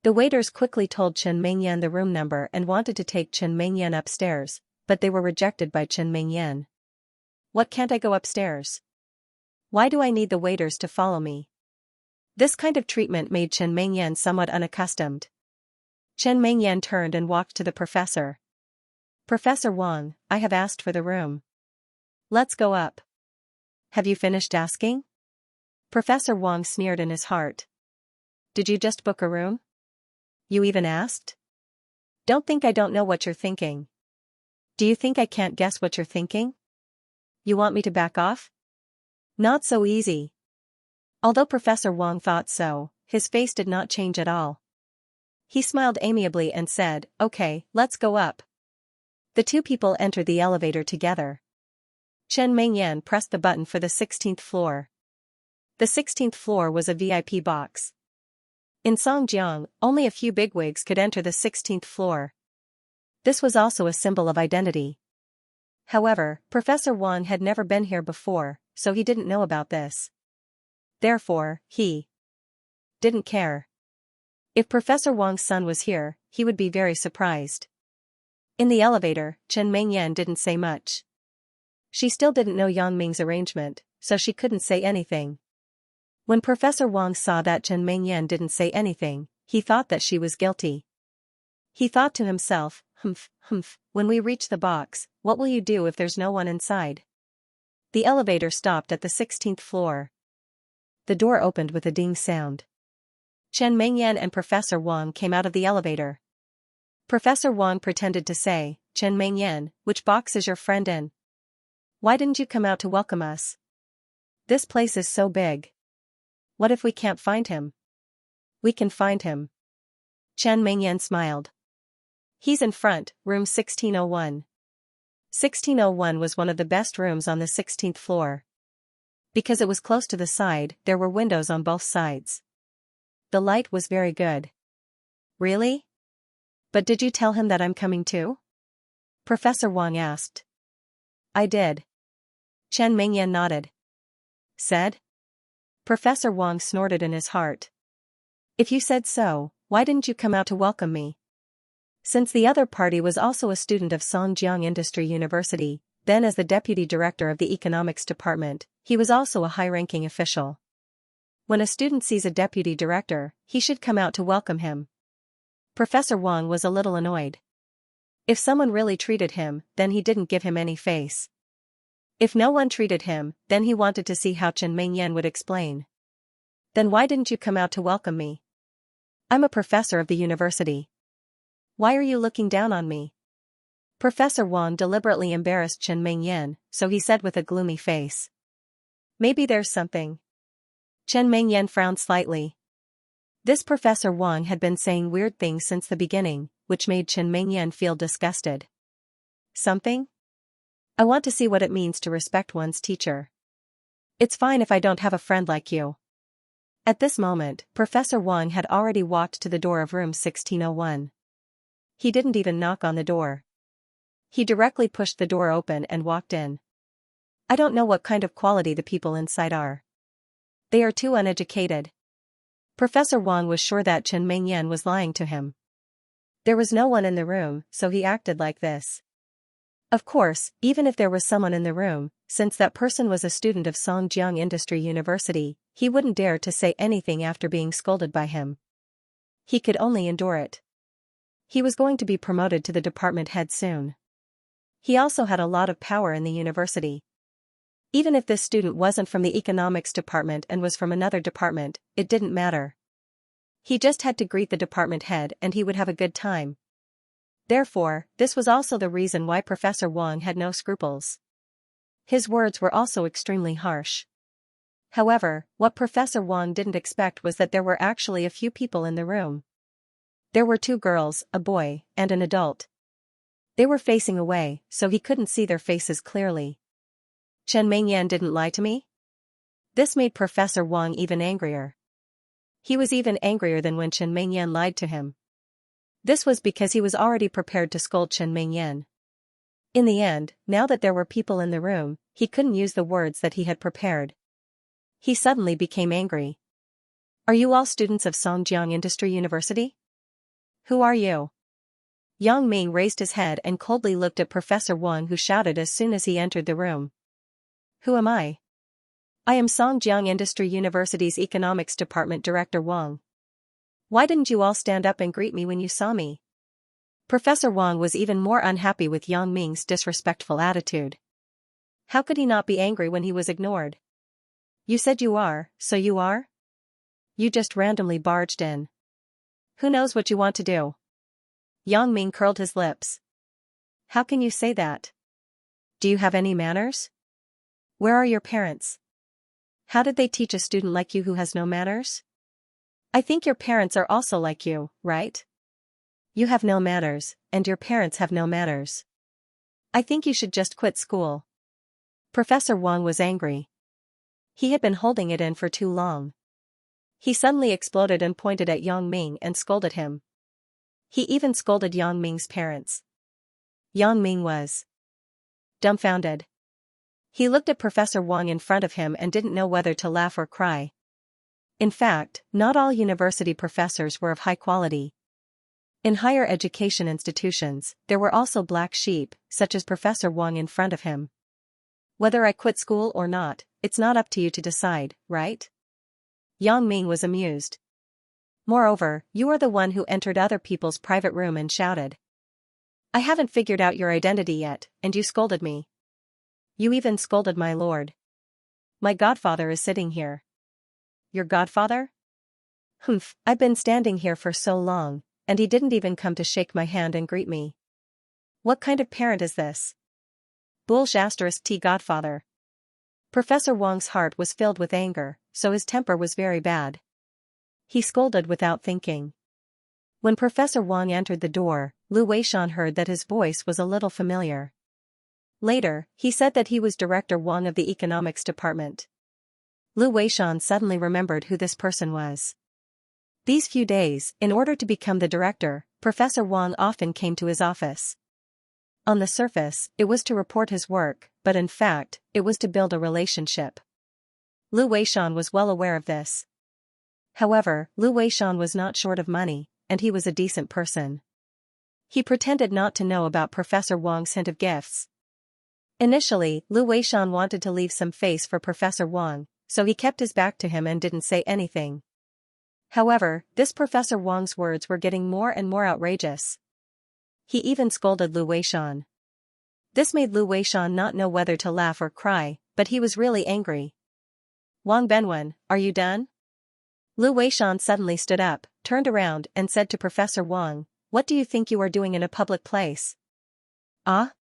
The waiters quickly told Chen Mingyan the room number and wanted to take Chen Mingyan upstairs, but they were rejected by Chen Mingyan. What, can't I go upstairs? Why do I need the waiters to follow me? This kind of treatment made Chen Mingyan somewhat unaccustomed. Chen Mingyan turned and walked to the professor. Professor Wang, I have asked for the room. Let's go up. Have you finished asking? Professor Wang sneered in his heart. Did you just book a room? You even asked? Don't think I don't know what you're thinking. Do you think I can't guess what you're thinking? You want me to back off? Not so easy. Although Professor Wang thought so, his face did not change at all. He smiled amiably and said, Okay, let's go up. The two people entered the elevator together. Chen Mingyan pressed the button for the 16th floor. The 16th floor was a VIP box. In Songjiang, only a few bigwigs could enter the 16th floor. This was also a symbol of identity. However, Professor Wang had never been here before, so he didn't know about this. Therefore, he didn't care. If Professor Wang's son was here, he would be very surprised. In the elevator, Chen Mingyan didn't say much. She still didn't know Yang Ming's arrangement, so she couldn't say anything. When Professor Wang saw that Chen Mingyan didn't say anything, he thought that she was guilty. He thought to himself, when we reach the box, what will you do if there's no one inside? The elevator stopped at the 16th floor. The door opened with a ding sound. Chen Mingyan and Professor Wang came out of the elevator. Professor Wang pretended to say, Chen Mingyan, which box is your friend in? Why didn't you come out to welcome us? This place is so big. What if we can't find him? We can find him. Chen Mingyan smiled. He's in front, room 1601. 1601 was one of the best rooms on the 16th floor. Because it was close to the side, there were windows on both sides. The light was very good. Really? But did you tell him that I'm coming too? Professor Wang asked. I did. Chen Mingyan nodded. Said? Professor Wang snorted in his heart. If you said so, why didn't you come out to welcome me? Since the other party was also a student of Songjiang Industry University, then as the deputy director of the economics department, he was also a high-ranking official. When a student sees a deputy director, he should come out to welcome him. Professor Wang was a little annoyed. If someone really treated him, then he didn't give him any face. If no one treated him, then he wanted to see how Chen Mingyan would explain. Then why didn't you come out to welcome me? I'm a professor of the university. Why are you looking down on me? Professor Wang deliberately embarrassed Chen Mingyan, so he said with a gloomy face. Maybe there's something. Chen Mingyan frowned slightly. This Professor Wang had been saying weird things since the beginning, which made Chen Mingyan feel disgusted. Something? I want to see what it means to respect one's teacher. It's fine if I don't have a friend like you. At this moment, Professor Wang had already walked to the door of room 1601. He didn't even knock on the door. He directly pushed the door open and walked in. I don't know what kind of quality the people inside are. They are too uneducated. Professor Wang was sure that Chen Mingyan was lying to him. There was no one in the room, so he acted like this. Of course, even if there was someone in the room, since that person was a student of Songjiang Industry University, he wouldn't dare to say anything after being scolded by him. He could only endure it. He was going to be promoted to the department head soon. He also had a lot of power in the university. Even if this student wasn't from the economics department and was from another department, it didn't matter. He just had to greet the department head and he would have a good time. Therefore, this was also the reason why Professor Wang had no scruples. His words were also extremely harsh. However, what Professor Wang didn't expect was that there were actually a few people in the room. There were two girls, a boy, and an adult. They were facing away, so he couldn't see their faces clearly. Chen Mingyan didn't lie to me? This made Professor Wang even angrier. He was even angrier than when Chen Mingyan lied to him. This was because he was already prepared to scold Chen Mingyan. In the end, now that there were people in the room, he couldn't use the words that he had prepared. He suddenly became angry. Are you all students of Songjiang Industry University? Who are you? Yang Ming raised his head and coldly looked at Professor Wang, who shouted as soon as he entered the room. Who am I? I am Songjiang Industry University's Economics Department Director Wang. Why didn't you all stand up and greet me when you saw me? Professor Wang was even more unhappy with Yang Ming's disrespectful attitude. How could he not be angry when he was ignored? You said you are, so you are? You just randomly barged in. Who knows what you want to do? Yang Ming curled his lips. How can you say that? Do you have any manners? Where are your parents? How did they teach a student like you who has no manners? I think your parents are also like you, right? You have no manners, and your parents have no manners. I think you should just quit school. Professor Wang was angry. He had been holding it in for too long. He suddenly exploded and pointed at Yang Ming and scolded him. He even scolded Yang Ming's parents. Yang Ming was dumbfounded. He looked at Professor Wang in front of him and didn't know whether to laugh or cry. In fact, not all university professors were of high quality. In higher education institutions, there were also black sheep, such as Professor Wang in front of him. Whether I quit school or not, it's not up to you to decide, right? Yang Ming was amused. Moreover, you are the one who entered other people's private room and shouted. I haven't figured out your identity yet, and you scolded me. You even scolded my lord. My godfather is sitting here. Your godfather? Humph, I've been standing here for so long, and he didn't even come to shake my hand and greet me. What kind of parent is this? Bullsh *T godfather. Professor Wang's heart was filled with anger, so his temper was very bad. He scolded without thinking. When Professor Wang entered the door, Lu Weishan heard that his voice was a little familiar. Later, he said that he was Director Wang of the Economics Department. Lu Weishan suddenly remembered who this person was. These few days, in order to become the director, Professor Wang often came to his office. On the surface, it was to report his work, but in fact, it was to build a relationship. Lu Weishan was well aware of this. However, Lu Weishan was not short of money, and he was a decent person. He pretended not to know about Professor Wang's hint of gifts. Initially, Lu Weishan wanted to leave some face for Professor Wang, so he kept his back to him and didn't say anything. However, this Professor Wang's words were getting more and more outrageous. He even scolded Lu Weishan. This made Lu Weishan not know whether to laugh or cry, but he was really angry. Wang Benwen, are you done? Lu Weishan suddenly stood up, turned around and said to Professor Wang, what do you think you are doing in a public place? Ah?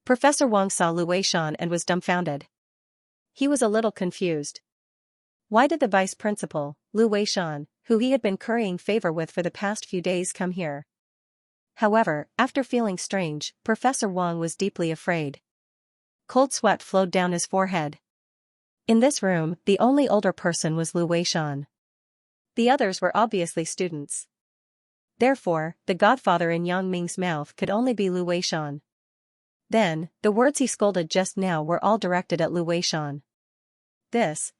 Professor Wang saw Lu Weishan and was dumbfounded. He was a little confused. Why did the vice principal, Lu Weishan, who he had been currying favor with for the past few days, come here? However, after feeling strange, Professor Wang was deeply afraid. Cold sweat flowed down his forehead. In this room, the only older person was Lu Weishan. The others were obviously students. Therefore, the godfather in Yang Ming's mouth could only be Lu Weishan. Then, the words he scolded just now were all directed at Lu Weishan.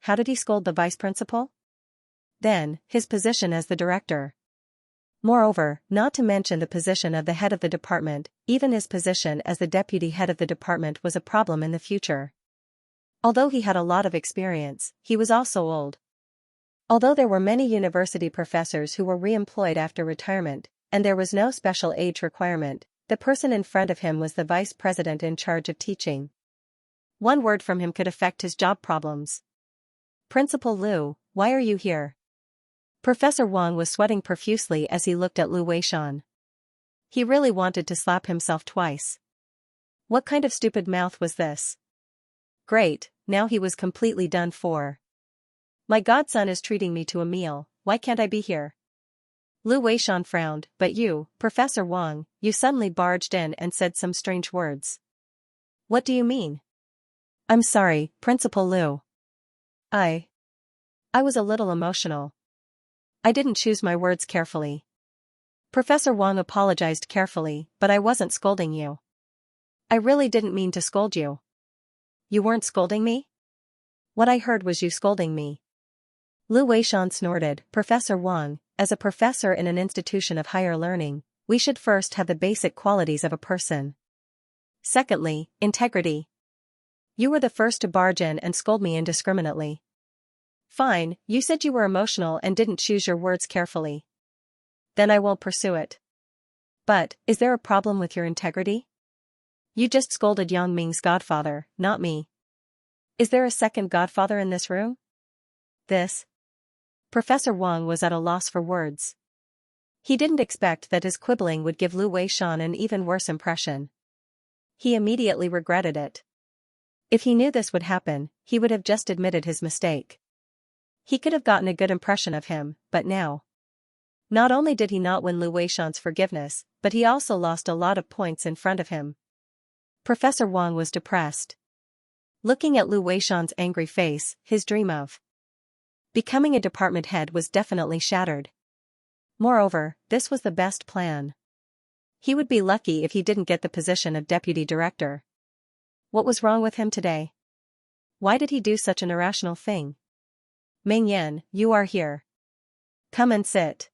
How did he scold the vice principal? Then, his position as the director. Moreover, not to mention the position of the head of the department, even his position as the deputy head of the department was a problem in the future. Although he had a lot of experience, he was also old. Although there were many university professors who were re-employed after retirement, and there was no special age requirement, the person in front of him was the vice president in charge of teaching. One word from him could affect his job problems. Principal Lu, why are you here? Professor Wang was sweating profusely as he looked at Lu Weishan. He really wanted to slap himself twice. What kind of stupid mouth was this? Great, now he was completely done for. My godson is treating me to a meal, why can't I be here? Lu Weishan frowned, but you, Professor Wang, you suddenly barged in and said some strange words. What do you mean? I'm sorry, Principal Lu. I was a little emotional. I didn't choose my words carefully. Professor Wang apologized carefully, but I wasn't scolding you. I really didn't mean to scold you. You weren't scolding me? What I heard was you scolding me. Lu Weishan snorted, Professor Wang, as a professor in an institution of higher learning, we should first have the basic qualities of a person. Secondly, integrity. You were the first to barge in and scold me indiscriminately. Fine, you said you were emotional and didn't choose your words carefully. Then I won't pursue it. But, is there a problem with your integrity? You just scolded Yang Ming's godfather, not me. Is there a second godfather in this room? This. Professor Wang was at a loss for words. He didn't expect that his quibbling would give Lu Weishan an even worse impression. He immediately regretted it. If he knew this would happen, he would have just admitted his mistake. He could have gotten a good impression of him, but now. Not only did he not win Lu Weishan's forgiveness, but he also lost a lot of points in front of him. Professor Wang was depressed. Looking at Lu Weishan's angry face, his dream of becoming a department head was definitely shattered. Moreover, this was the best plan. He would be lucky if he didn't get the position of deputy director. What was wrong with him today? Why did he do such an irrational thing? Ming Yan, you are here. Come and sit.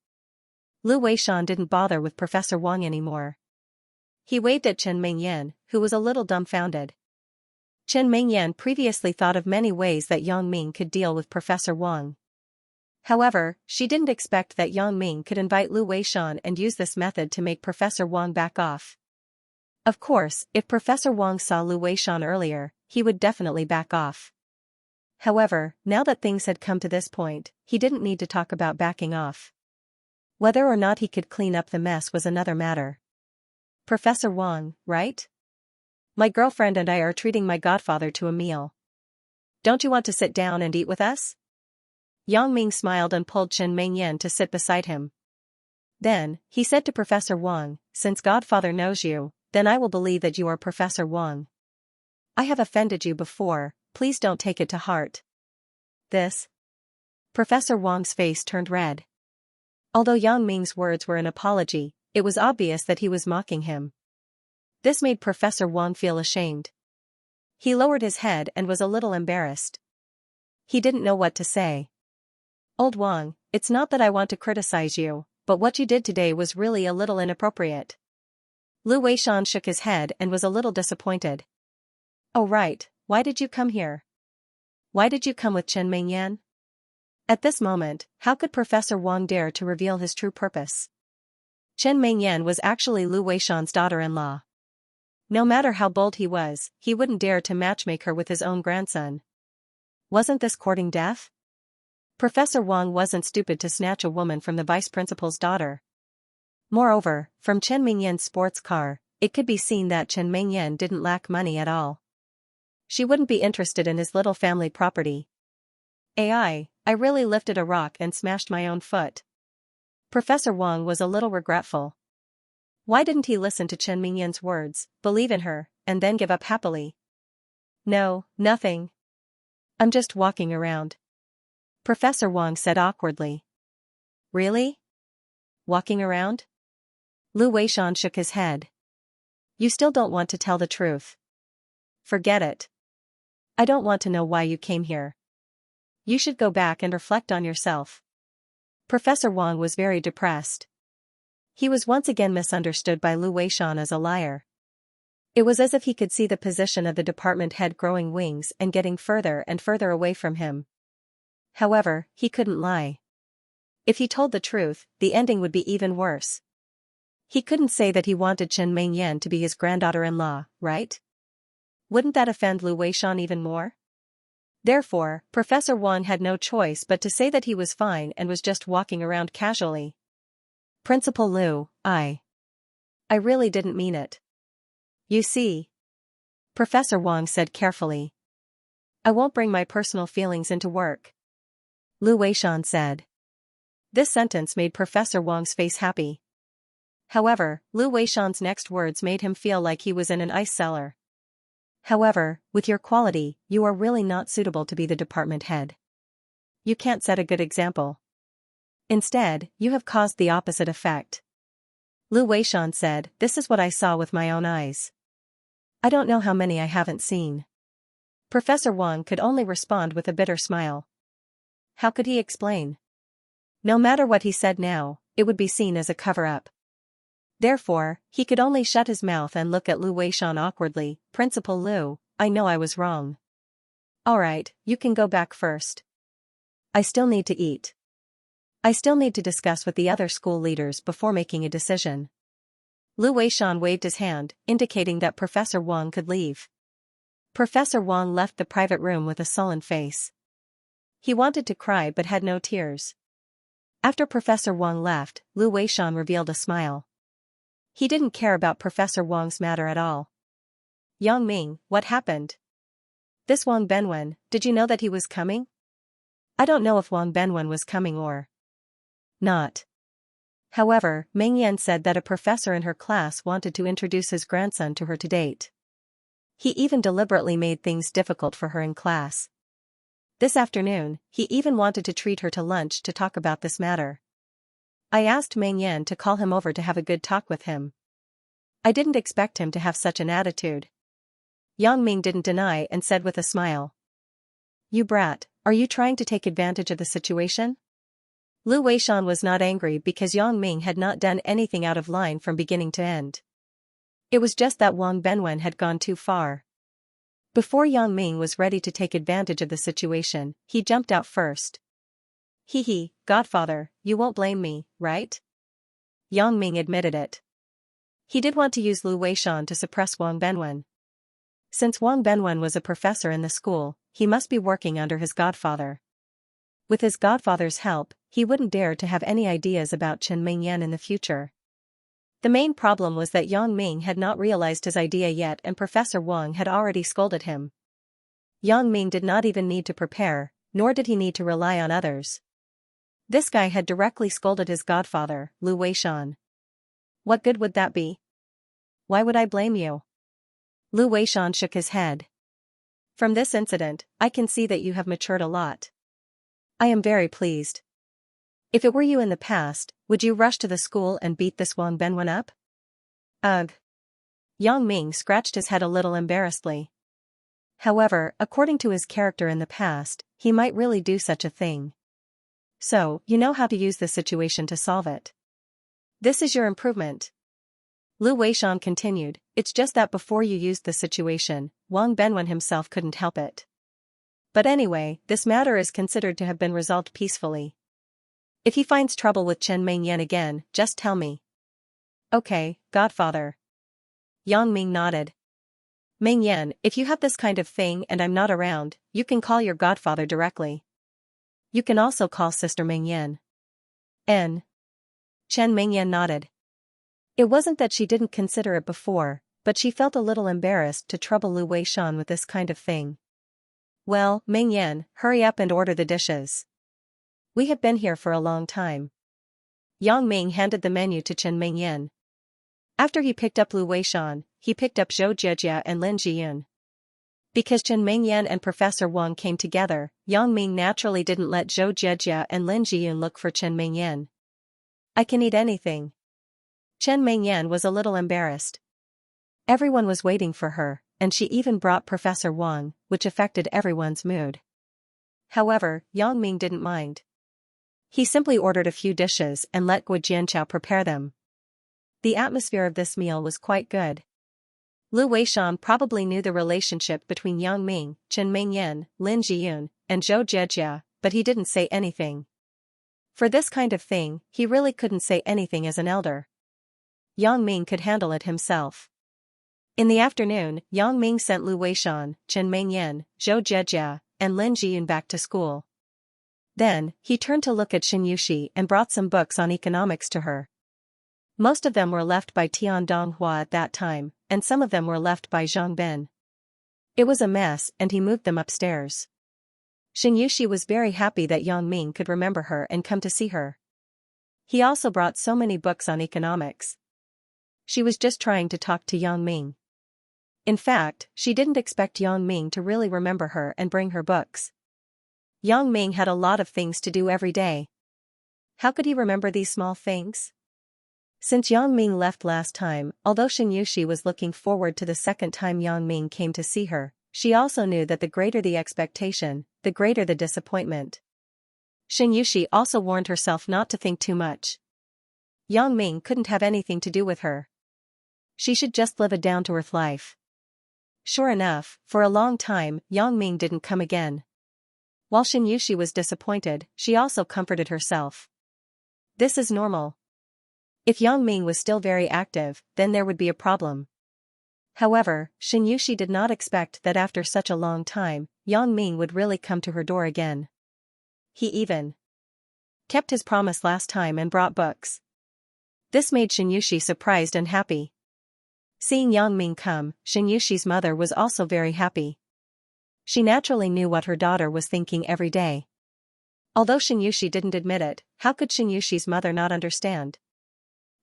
Lu Weishan didn't bother with Professor Wang anymore. He waved at Chen Mingyan, who was a little dumbfounded. Chen Mingyan previously thought of many ways that Yang Ming could deal with Professor Wang. However, she didn't expect that Yang Ming could invite Lu Weishan and use this method to make Professor Wang back off. Of course, if Professor Wang saw Lu Weishan earlier, he would definitely back off. However, now that things had come to this point, he didn't need to talk about backing off. Whether or not he could clean up the mess was another matter. Professor Wang, right? My girlfriend and I are treating my godfather to a meal. Don't you want to sit down and eat with us? Yang Ming smiled and pulled Chen Mingyan to sit beside him. Then, he said to Professor Wang, since Godfather knows you, then I will believe that you are Professor Wang. I have offended you before, please don't take it to heart. This. Professor Wang's face turned red. Although Yang Ming's words were an apology, it was obvious that he was mocking him. This made Professor Wang feel ashamed. He lowered his head and was a little embarrassed. He didn't know what to say. Old Wang, it's not that I want to criticize you, but what you did today was really a little inappropriate. Lu Weishan shook his head and was a little disappointed. Oh right, why did you come here? Why did you come with Chen Mingyan? At this moment, how could Professor Wang dare to reveal his true purpose? Chen Mingyan was actually Lu Weishan's daughter-in-law. No matter how bold he was, he wouldn't dare to matchmake her with his own grandson. Wasn't this courting death? Professor Wang wasn't stupid to snatch a woman from the vice principal's daughter. Moreover, from Chen Mingyan's sports car, it could be seen that Chen Mingyan didn't lack money at all. She wouldn't be interested in his little family property. I really lifted a rock and smashed my own foot. Professor Wang was a little regretful. Why didn't he listen to Chen Mingyan's words, believe in her, and then give up happily? No, nothing. I'm just walking around. Professor Wang said awkwardly. Really? Walking around? Lu Weishan shook his head. You still don't want to tell the truth. Forget it. I don't want to know why you came here. You should go back and reflect on yourself. Professor Wang was very depressed. He was once again misunderstood by Lu Weishan as a liar. It was as if he could see the position of the department head growing wings and getting further and further away from him. However, he couldn't lie. If he told the truth, the ending would be even worse. He couldn't say that he wanted Chen Mingyan to be his granddaughter-in-law, right? Wouldn't that offend Lu Weishan even more? Therefore, Professor Wang had no choice but to say that he was fine and was just walking around casually. Principal Lu, I really didn't mean it. You see, Professor Wang said carefully. I won't bring my personal feelings into work. Lu Weishan said. This sentence made Professor Wang's face happy. However, Lu Weishan's next words made him feel like he was in an ice cellar. However, with your quality, you are really not suitable to be the department head. You can't set a good example. Instead, you have caused the opposite effect. Lu Weishan said, this is what I saw with my own eyes. I don't know how many I haven't seen. Professor Wang could only respond with a bitter smile. How could he explain? No matter what he said now, it would be seen as a cover-up. Therefore, he could only shut his mouth and look at Lu Weishan awkwardly. Principal Lu, I know I was wrong. Alright, you can go back first. I still need to eat. I still need to discuss with the other school leaders before making a decision. Lu Weishan waved his hand, indicating that Professor Wang could leave. Professor Wang left the private room with a sullen face. He wanted to cry but had no tears. After Professor Wang left, Lu Weishan revealed a smile. He didn't care about Professor Wang's matter at all. Yang Ming, what happened? This Wang Benwen, did you know that he was coming? I don't know if Wang Benwen was coming or not. However, Meng Yan said that a professor in her class wanted to introduce his grandson to her to date. He even deliberately made things difficult for her in class. This afternoon, he even wanted to treat her to lunch to talk about this matter. I asked Meng Yan to call him over to have a good talk with him. I didn't expect him to have such an attitude. Yang Ming didn't deny and said with a smile. You brat, are you trying to take advantage of the situation? Lu Weishan was not angry because Yang Ming had not done anything out of line from beginning to end. It was just that Wang Benwen had gone too far. Before Yang Ming was ready to take advantage of the situation, he jumped out first. Hee, Godfather, you won't blame me, right? Yang Ming admitted it. He did want to use Lu Weishan to suppress Wang Benwen. Since Wang Benwen was a professor in the school, he must be working under his godfather. With his godfather's help, he wouldn't dare to have any ideas about Chen Mingyan in the future. The main problem was that Yang Ming had not realized his idea yet and Professor Wang had already scolded him. Yang Ming did not even need to prepare, nor did he need to rely on others. This guy had directly scolded his godfather, Lu Weishan. What good would that be? Why would I blame you? Lu Weishan shook his head. From this incident, I can see that you have matured a lot. I am very pleased. If it were you in the past, would you rush to the school and beat this Wang Benwen up? Ugh. Yang Ming scratched his head a little embarrassedly. However, according to his character in the past, he might really do such a thing. So, you know how to use the situation to solve it. This is your improvement. Lu Weishan continued, it's just that before you used the situation, Wang Benwen himself couldn't help it. But anyway, this matter is considered to have been resolved peacefully. If he finds trouble with Chen Mingyan again, just tell me. Okay, Godfather. Yang Ming nodded. Mingyan, if you have this kind of thing and I'm not around, you can call your godfather directly. You can also call Sister Mingyan. Chen Mingyan nodded. It wasn't that she didn't consider it before, but she felt a little embarrassed to trouble Lu Weishan with this kind of thing. Well, Mingyan, hurry up and order the dishes. We have been here for a long time. Yang Ming handed the menu to Chen Mingyan. After he picked up Lu Weishan, he picked up Zhou Jiejia and Lin Jiyun. Because Chen Mingyan and Professor Wang came together, Yang Ming naturally didn't let Zhou Jiejia and Lin Jiyun look for Chen Mingyan. I can eat anything. Chen Mingyan was a little embarrassed. Everyone was waiting for her, and she even brought Professor Wang, which affected everyone's mood. However, Yang Ming didn't mind. He simply ordered a few dishes and let Guo Jianchao prepare them. The atmosphere of this meal was quite good. Lu Weishan probably knew the relationship between Yang Ming, Chen Mingyan, Lin Jiyun, and Zhou Jiejia, but he didn't say anything. For this kind of thing, he really couldn't say anything as an elder. Yang Ming could handle it himself. In the afternoon, Yang Ming sent Lu Weishan, Chen Mingyan, Zhou Jiejia, and Lin Jiyun back to school. Then, he turned to look at Xin Yuxi and brought some books on economics to her. Most of them were left by Tian Donghua at that time, and some of them were left by Zhang Bin. It was a mess and he moved them upstairs. Xianxia was very happy that Yang Ming could remember her and come to see her. He also brought so many books on economics. She was just trying to talk to Yang Ming. In fact, she didn't expect Yang Ming to really remember her and bring her books. Yang Ming had a lot of things to do every day. How could he remember these small things? Since Yang Ming left last time, although Xianxia was looking forward to the second time Yang Ming came to see her, she also knew that the greater the expectation, the greater the disappointment. Xianxia also warned herself not to think too much. Yang Ming couldn't have anything to do with her. She should just live a down-to-earth life. Sure enough, for a long time, Yang Ming didn't come again. While Xianxia was disappointed, she also comforted herself. This is normal. If Yang Ming was still very active, then there would be a problem. However, Xianxia did not expect that after such a long time, Yang Ming would really come to her door again. He even kept his promise last time and brought books. This made Xianxia surprised and happy. Seeing Yang Ming come, Xianxia's mother was also very happy. She naturally knew what her daughter was thinking every day. Although Xianxia didn't admit it, how could Xianxia's mother not understand?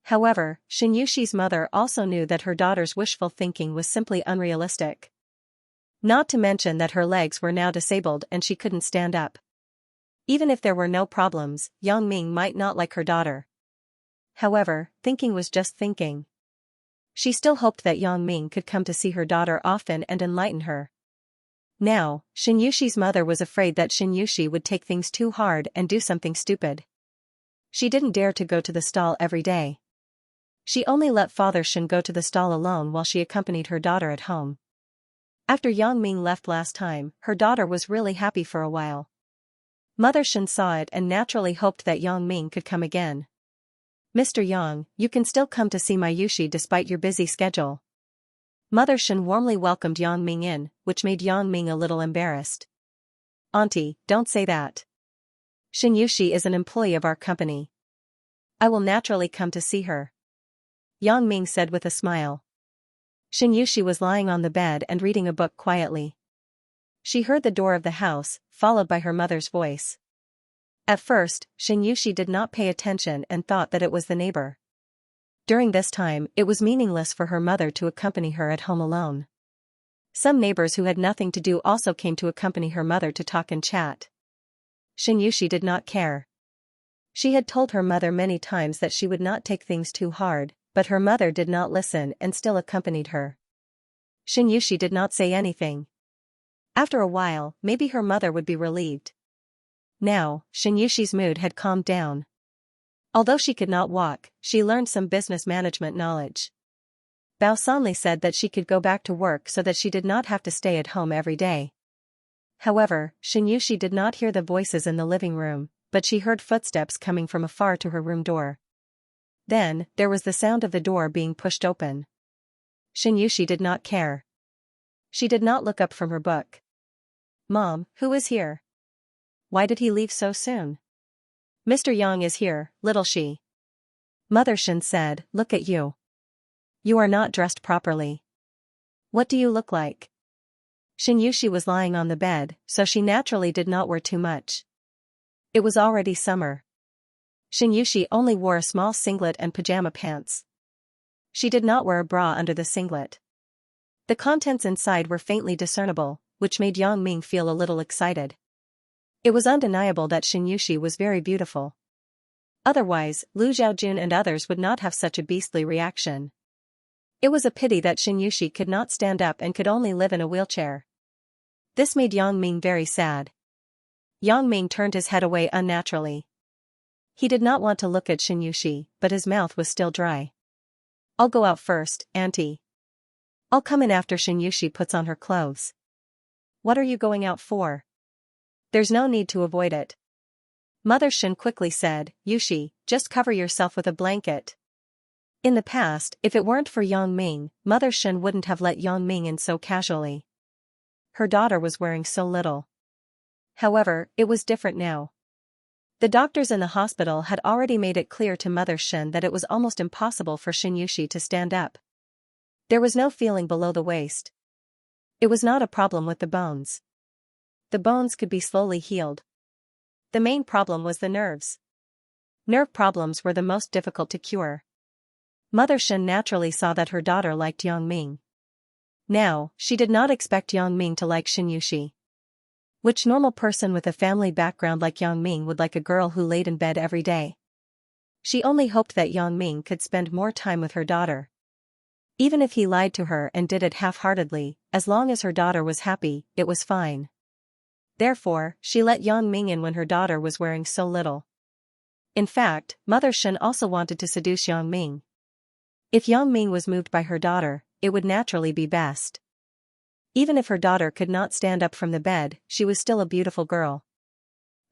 However, Xianxia's mother also knew that her daughter's wishful thinking was simply unrealistic. Not to mention that her legs were now disabled and she couldn't stand up. Even if there were no problems, Yang Ming might not like her daughter. However, thinking was just thinking. She still hoped that Yang Ming could come to see her daughter often and enlighten her. Now, Xianxia's mother was afraid that Xianxia would take things too hard and do something stupid. She didn't dare to go to the stall every day. She only let Father Shen go to the stall alone while she accompanied her daughter at home. After Yang Ming left last time, her daughter was really happy for a while. Mother Shen saw it and naturally hoped that Yang Ming could come again. Mr. Yang, you can still come to see my Yushi despite your busy schedule. Mother Shen warmly welcomed Yang Ming in, which made Yang Ming a little embarrassed. Auntie, don't say that. Xianxia is an employee of our company. I will naturally come to see her. Yang Ming said with a smile. Xianxia was lying on the bed and reading a book quietly. She heard the door of the house, followed by her mother's voice. At first, Xianxia did not pay attention and thought that it was the neighbor. During this time, it was meaningless for her mother to accompany her at home alone. Some neighbors who had nothing to do also came to accompany her mother to talk and chat. Xianxia did not care. She had told her mother many times that she would not take things too hard, but her mother did not listen and still accompanied her. Xianxia did not say anything. After a while, maybe her mother would be relieved. Now, Xianxia's mood had calmed down. Although she could not walk, she learned some business management knowledge. Bao Sanli said that she could go back to work so that she did not have to stay at home every day. However, Xianxia did not hear the voices in the living room, but she heard footsteps coming from afar to her room door. Then, there was the sound of the door being pushed open. Xianxia did not care. She did not look up from her book. Mom, who is here? Why did he leave so soon? Mr. Yang is here, little Shi. Mother Shen said, look at you. You are not dressed properly. What do you look like? Xianxia was lying on the bed, so she naturally did not wear too much. It was already summer. Xianxia only wore a small singlet and pajama pants. She did not wear a bra under the singlet. The contents inside were faintly discernible, which made Yang Ming feel a little excited. It was undeniable that Xianxia was very beautiful. Otherwise, Lu Xiaojun and others would not have such a beastly reaction. It was a pity that Xianxia could not stand up and could only live in a wheelchair. This made Yang Ming very sad. Yang Ming turned his head away unnaturally. He did not want to look at Xianxia, but his mouth was still dry. I'll go out first, Auntie. I'll come in after Xianxia puts on her clothes. What are you going out for? There's no need to avoid it. Mother Shen quickly said, Yushi, just cover yourself with a blanket. In the past, if it weren't for Yang Ming, Mother Shen wouldn't have let Yang Ming in so casually. Her daughter was wearing so little. However, it was different now. The doctors in the hospital had already made it clear to Mother Shen that it was almost impossible for Xianxia to stand up. There was no feeling below the waist. It was not a problem with the bones. the bones could be slowly healed. The main problem was the nerves. Nerve problems were the most difficult to cure. Mother Shen naturally saw that her daughter liked Yang Ming. Now, she did not expect Yang Ming to like Xianxia. Which normal person with a family background like Yang Ming would like a girl who laid in bed every day? She only hoped that Yang Ming could spend more time with her daughter. Even if he lied to her and did it half-heartedly, as long as her daughter was happy, it was fine. Therefore, she let Yang Ming in when her daughter was wearing so little. In fact, Mother Shen also wanted to seduce Yang Ming. If Yang Ming was moved by her daughter, it would naturally be best. Even if her daughter could not stand up from the bed, she was still a beautiful girl.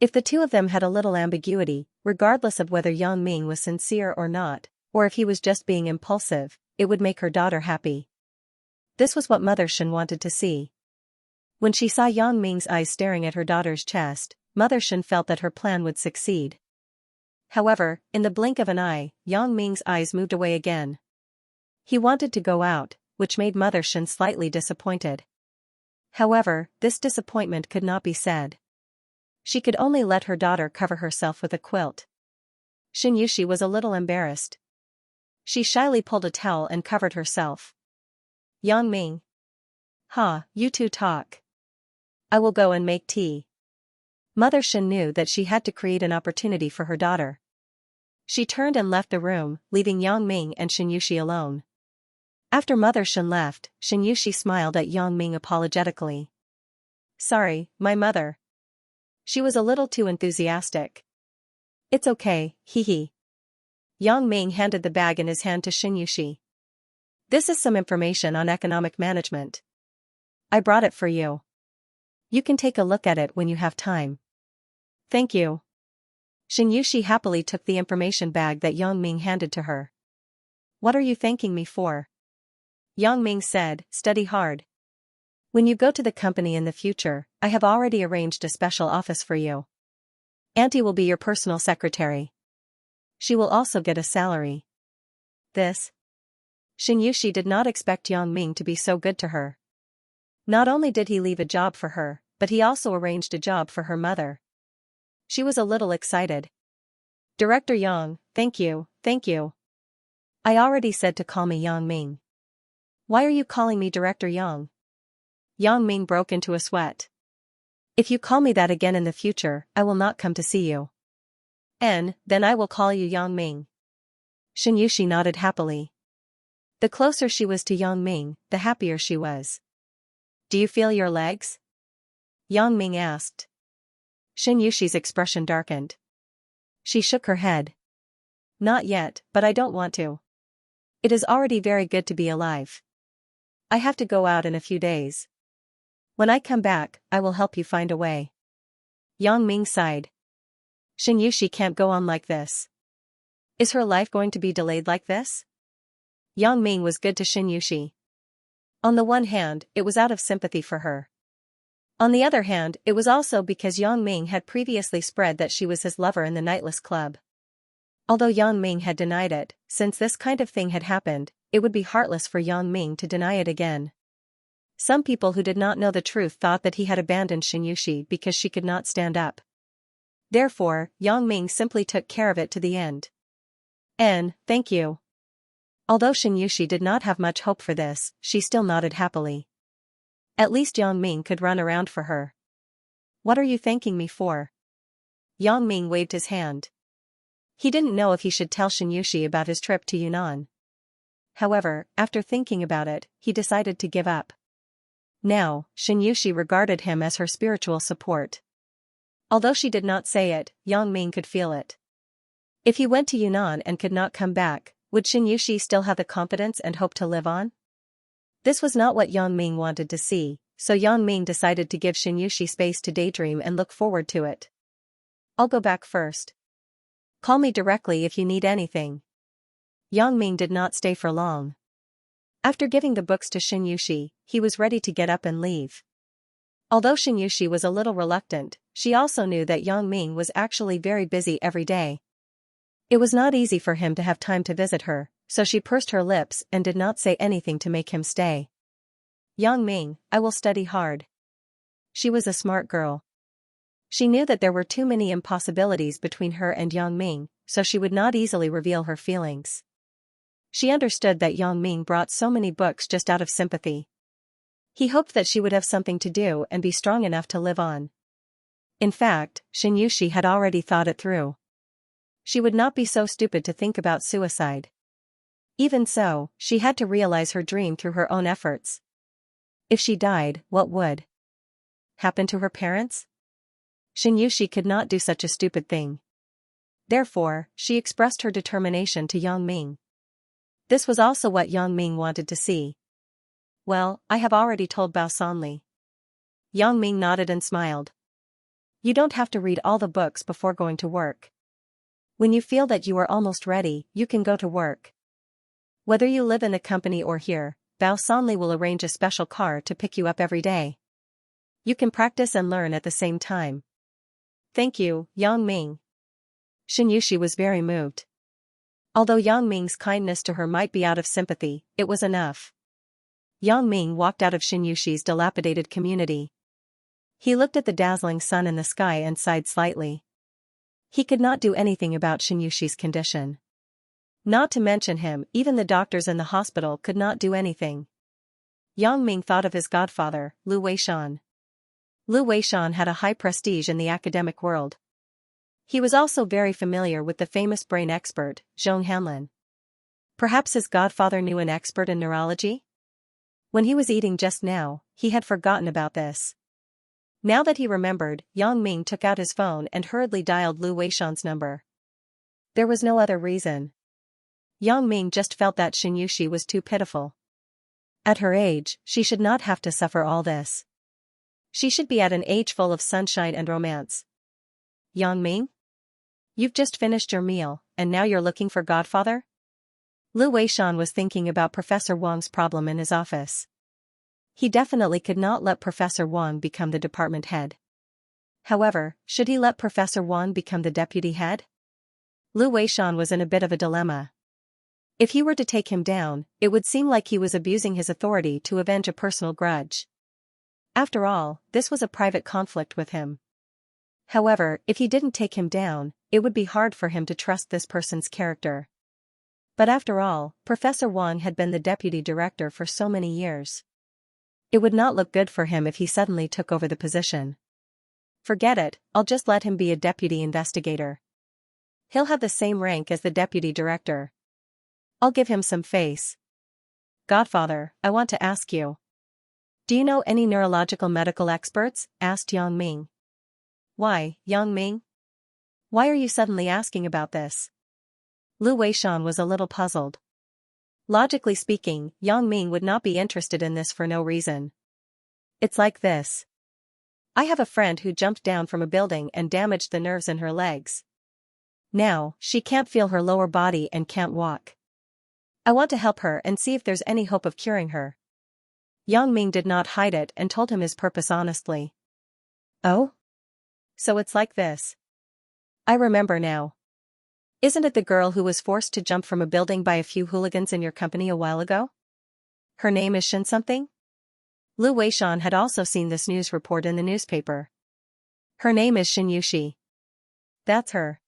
If the two of them had a little ambiguity, regardless of whether Yang Ming was sincere or not, or if he was just being impulsive, it would make her daughter happy. This was what Mother Shen wanted to see. When she saw Yang Ming's eyes staring at her daughter's chest, Mother Shen felt that her plan would succeed. However, in the blink of an eye, Yang Ming's eyes moved away again. He wanted to go out, which made Mother Shen slightly disappointed. However, this disappointment could not be said. She could only let her daughter cover herself with a quilt. Xianxia was a little embarrassed. She shyly pulled a towel and covered herself. Yang Ming. You two talk. I will go and make tea. Mother Shen knew that she had to create an opportunity for her daughter. She turned and left the room, leaving Yang Ming and Xianxia alone. After Mother Shen left, Xianxia smiled at Yang Ming apologetically. Sorry, my mother. She was a little too enthusiastic. It's okay, hee. Yang Ming handed the bag in his hand to Xianxia. This is some information on economic management. I brought it for you. You can take a look at it when you have time. Thank you. Xianxia happily took the information bag that Yang Ming handed to her. What are you thanking me for? Yang Ming said, study hard. When you go to the company in the future, I have already arranged a special office for you. Auntie will be your personal secretary. She will also get a salary. This? Xianxia did not expect Yang Ming to be so good to her. Not only did he leave a job for her, but he also arranged a job for her mother. She was a little excited. Director Yang, thank you. I already said to call me Yang Ming. Why are you calling me Director Yang? Yang Ming broke into a sweat. If you call me that again in the future, I will not come to see you. Then I will call you Yang Ming. Xianxia nodded happily. The closer she was to Yang Ming, the happier she was. Do you feel your legs? Yang Ming asked. Xianxia's expression darkened. She shook her head. Not yet, but I don't want to. It is already very good to be alive. I have to go out in a few days. When I come back, I will help you find a way. Yang Ming sighed. Xianxia can't go on like this. Is her life going to be delayed like this? Yang Ming was good to Xianxia. On the one hand, it was out of sympathy for her. On the other hand, it was also because Yang Ming had previously spread that she was his lover in the nightless club. Although Yang Ming had denied it, since this kind of thing had happened, it would be heartless for Yang Ming to deny it again. Some people who did not know the truth thought that he had abandoned Xianxia because she could not stand up. Therefore, Yang Ming simply took care of it to the end. Thank you. Although Xianxia did not have much hope for this, she still nodded happily. At least Yang Ming could run around for her. What are you thanking me for? Yang Ming waved his hand. He didn't know if he should tell Xianxia about his trip to Yunnan. However, after thinking about it, he decided to give up. Now, Xianxia regarded him as her spiritual support. Although she did not say it, Yang Ming could feel it. If he went to Yunnan and could not come back, would Xianxia still have the confidence and hope to live on? This was not what Yang Ming wanted to see, so Yang Ming decided to give Xianxia space to daydream and look forward to it. I'll go back first. Call me directly if you need anything. Yang Ming did not stay for long. After giving the books to Xianxia, he was ready to get up and leave. Although Xianxia was a little reluctant, she also knew that Yang Ming was actually very busy every day. It was not easy for him to have time to visit her, so she pursed her lips and did not say anything to make him stay. Yang Ming, I will study hard. she was a smart girl. She knew that there were too many impossibilities between her and Yang Ming, so she would not easily reveal her feelings. She understood that Yang Ming brought so many books just out of sympathy. He hoped that she would have something to do and be strong enough to live on. In fact, Xianxia had already thought it through. She would not be so stupid to think about suicide. Even so, she had to realize her dream through her own efforts. If she died, what would happen to her parents? Xianxia could not do such a stupid thing. Therefore, she expressed her determination to Yang Ming. This was also what Yang Ming wanted to see. Well, I have already told Bao Sanli. Yang Ming nodded and smiled. You don't have to read all the books before going to work. When you feel that you are almost ready, you can go to work. Whether you live in the company or here, Bao Sanli will arrange a special car to pick you up every day. You can practice and learn at the same time. Thank you, Yang Ming. Xianxia was very moved. Although Yang Ming's kindness to her might be out of sympathy, it was enough. Yang Ming walked out of Xianxia's dilapidated community. He looked at the dazzling sun in the sky and sighed slightly. He could not do anything about Xianxia's condition. Not to mention him, even the doctors in the hospital could not do anything. Yang Ming thought of his godfather, Lu Weishan. Lu Weishan had a high prestige in the academic world. He was also very familiar with the famous brain expert, Zhong Hanlin. Perhaps his godfather knew an expert in neurology? When he was eating just now, he had forgotten about this. Now that he remembered, Yang Ming took out his phone and hurriedly dialed Lu Weishan's number. There was no other reason. Yang Ming just felt that Xianxia was too pitiful. At her age, she should not have to suffer all this. She should be at an age full of sunshine and romance. Yang Ming? You've just finished your meal, and now you're looking for godfather? Lu Weishan was thinking about Professor Wang's problem in his office. He definitely could not let Professor Wang become the department head. However, should he let Professor Wang become the deputy head? Lu Weishan was in a bit of a dilemma. If he were to take him down, it would seem like he was abusing his authority to avenge a personal grudge. After all, this was a private conflict with him. However, if he didn't take him down, it would be hard for him to trust this person's character. But after all, Professor Wang had been the deputy director for so many years. It would not look good for him if he suddenly took over the position. Forget it, I'll just let him be a deputy investigator. He'll have the same rank as the deputy director. I'll give him some face. Godfather, I want to ask you. Do you know any neurological medical experts? Asked Yang Ming. Why, Yang Ming? Why are you suddenly asking about this? Lu Weishan was a little puzzled. Logically speaking, Yang Ming would not be interested in this for no reason. It's like this. I have a friend who jumped down from a building and damaged the nerves in her legs. Now, she can't feel her lower body and can't walk. I want to help her and see if there's any hope of curing her. Yang Ming did not hide it and told him his purpose honestly. Oh? So it's like this. I remember now. Isn't it the girl who was forced to jump from a building by a few hooligans in your company a while ago? Her name is Shin something? Lu Weishan had also seen this news report in the newspaper. Her name is Xianxia. That's her.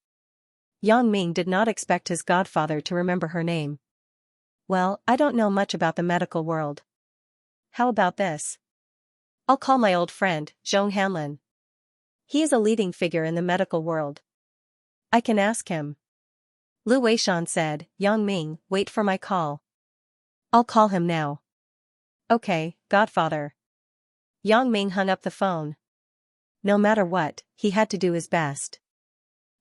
Yang Ming did not expect his godfather to remember her name. Well, I don't know much about the medical world. How about this? I'll call my old friend, Zhong Hanlin. He is a leading figure in the medical world. I can ask him. Lu Weishan said, Yang Ming, wait for my call. I'll call him now. Okay, godfather. Yang Ming hung up the phone. No matter what, he had to do his best.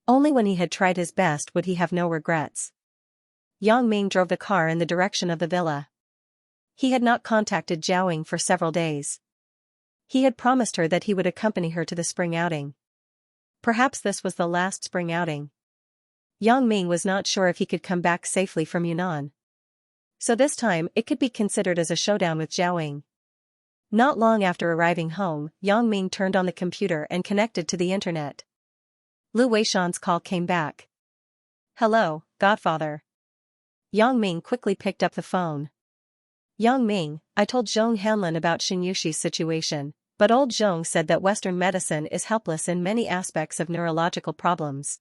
Only when he had tried his best would he have no regrets. Yang Ming drove the car in the direction of the villa. He had not contacted Jiaoying for several days. He had promised her that he would accompany her to the spring outing. Perhaps this was the last spring outing. Yang Ming was not sure if he could come back safely from Yunnan. So this time it could be considered as a showdown with Jiaoying. Not long after arriving home, Yang Ming turned on the computer and connected to the internet. Lu Weishan's call came back. Hello, godfather. Yang Ming quickly picked up the phone. Yang Ming, I told Zhong Hanlin about Xianxia's situation. But old Zhong said that Western medicine is helpless in many aspects of neurological problems.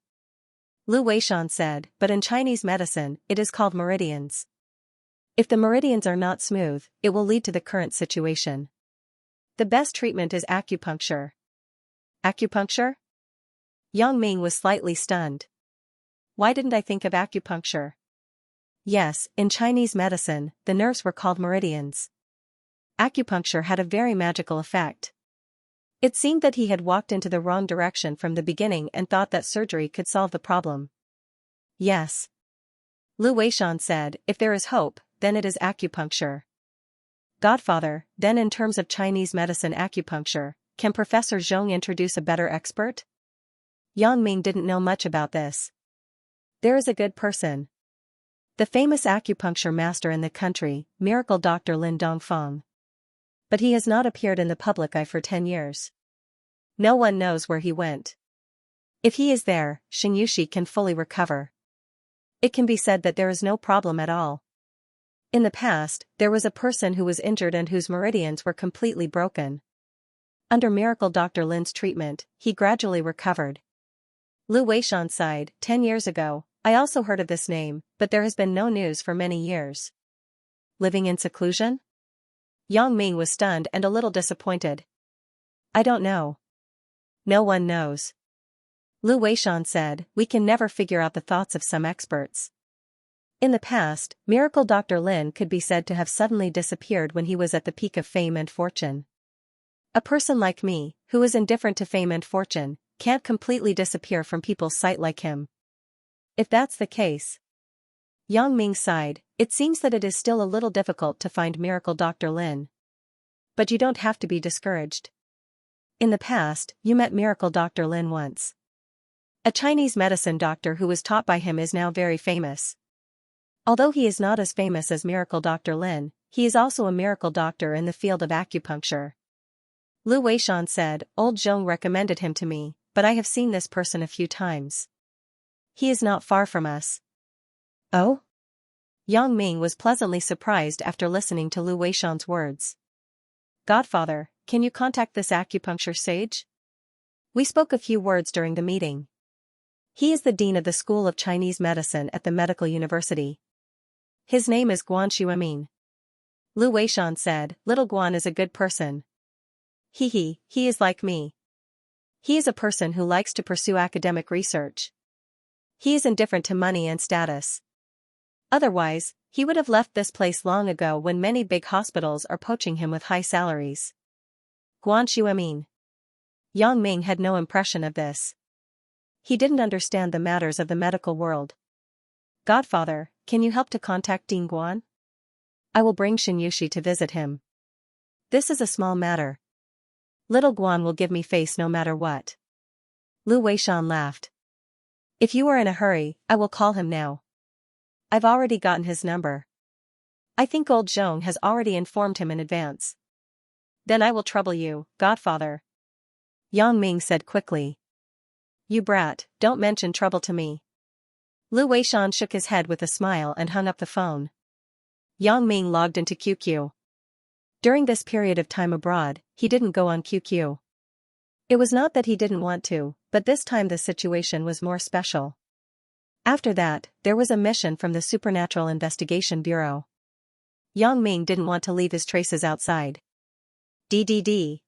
Lu Weishan said, but in Chinese medicine, it is called meridians. If the meridians are not smooth, it will lead to the current situation. The best treatment is acupuncture. Acupuncture? Yang Ming was slightly stunned. Why didn't I think of acupuncture? Yes, in Chinese medicine, the nerves were called meridians. Acupuncture had a very magical effect. It seemed that he had walked into the wrong direction from the beginning and thought that surgery could solve the problem. Yes. Lu Weishan said, if there is hope, then it is acupuncture. Godfather, then in terms of Chinese medicine acupuncture, can Professor Zhong introduce a better expert? Yang Ming didn't know much about this. There is a good person. The famous acupuncture master in the country, Miracle Dr. Lin Dongfeng. But he has not appeared in the public eye for 10 years. No one knows where he went. If he is there, Xianxia can fully recover. It can be said that there is no problem at all. In the past, there was a person who was injured and whose meridians were completely broken. Under Miracle Dr. Lin's treatment, he gradually recovered. Lu Weishan sighed, 10 years ago, I also heard of this name, but there has been no news for many years. Living in seclusion? Yang Ming was stunned and a little disappointed. I don't know. No one knows. Lu Weishan said, we can never figure out the thoughts of some experts. In the past, Miracle Dr. Lin could be said to have suddenly disappeared when he was at the peak of fame and fortune. A person like me, who is indifferent to fame and fortune, can't completely disappear from people's sight like him. If that's the case. Yang Ming sighed, it seems that it is still a little difficult to find Miracle Dr. Lin. But you don't have to be discouraged. In the past, you met Miracle Dr. Lin once. A Chinese medicine doctor who was taught by him is now very famous. Although he is not as famous as Miracle Dr. Lin, he is also a miracle doctor in the field of acupuncture. Lu Weishan said, old Zhong recommended him to me, but I have seen this person a few times. He is not far from us. Oh? Yang Ming was pleasantly surprised after listening to Lu Weishan's words. Godfather, can you contact this acupuncture sage? We spoke a few words during the meeting. He is the dean of the School of Chinese Medicine at the Medical University. His name is Guan Xuemin. Lu Weishan said, little Guan is a good person. He is like me. He is a person who likes to pursue academic research. He is indifferent to money and status. Otherwise, he would have left this place long ago when many big hospitals are poaching him with high salaries. Guan Xuemin. Yang Ming had no impression of this. He didn't understand the matters of the medical world. Godfather, can you help to contact Dean Guan? I will bring Xianxia to visit him. This is a small matter. Little Guan will give me face no matter what. Lu Weishan laughed. If you are in a hurry, I will call him now. I've already gotten his number. I think old Zhong has already informed him in advance. Then I will trouble you, Godfather. Yang Ming said quickly. You brat, don't mention trouble to me. Lu Weishan shook his head with a smile and hung up the phone. Yang Ming logged into QQ. During this period of time abroad, he didn't go on QQ. It was not that he didn't want to, but this time the situation was more special. After that, there was a mission from the Supernatural Investigation Bureau. Yang Ming didn't want to leave his traces outside. DDD.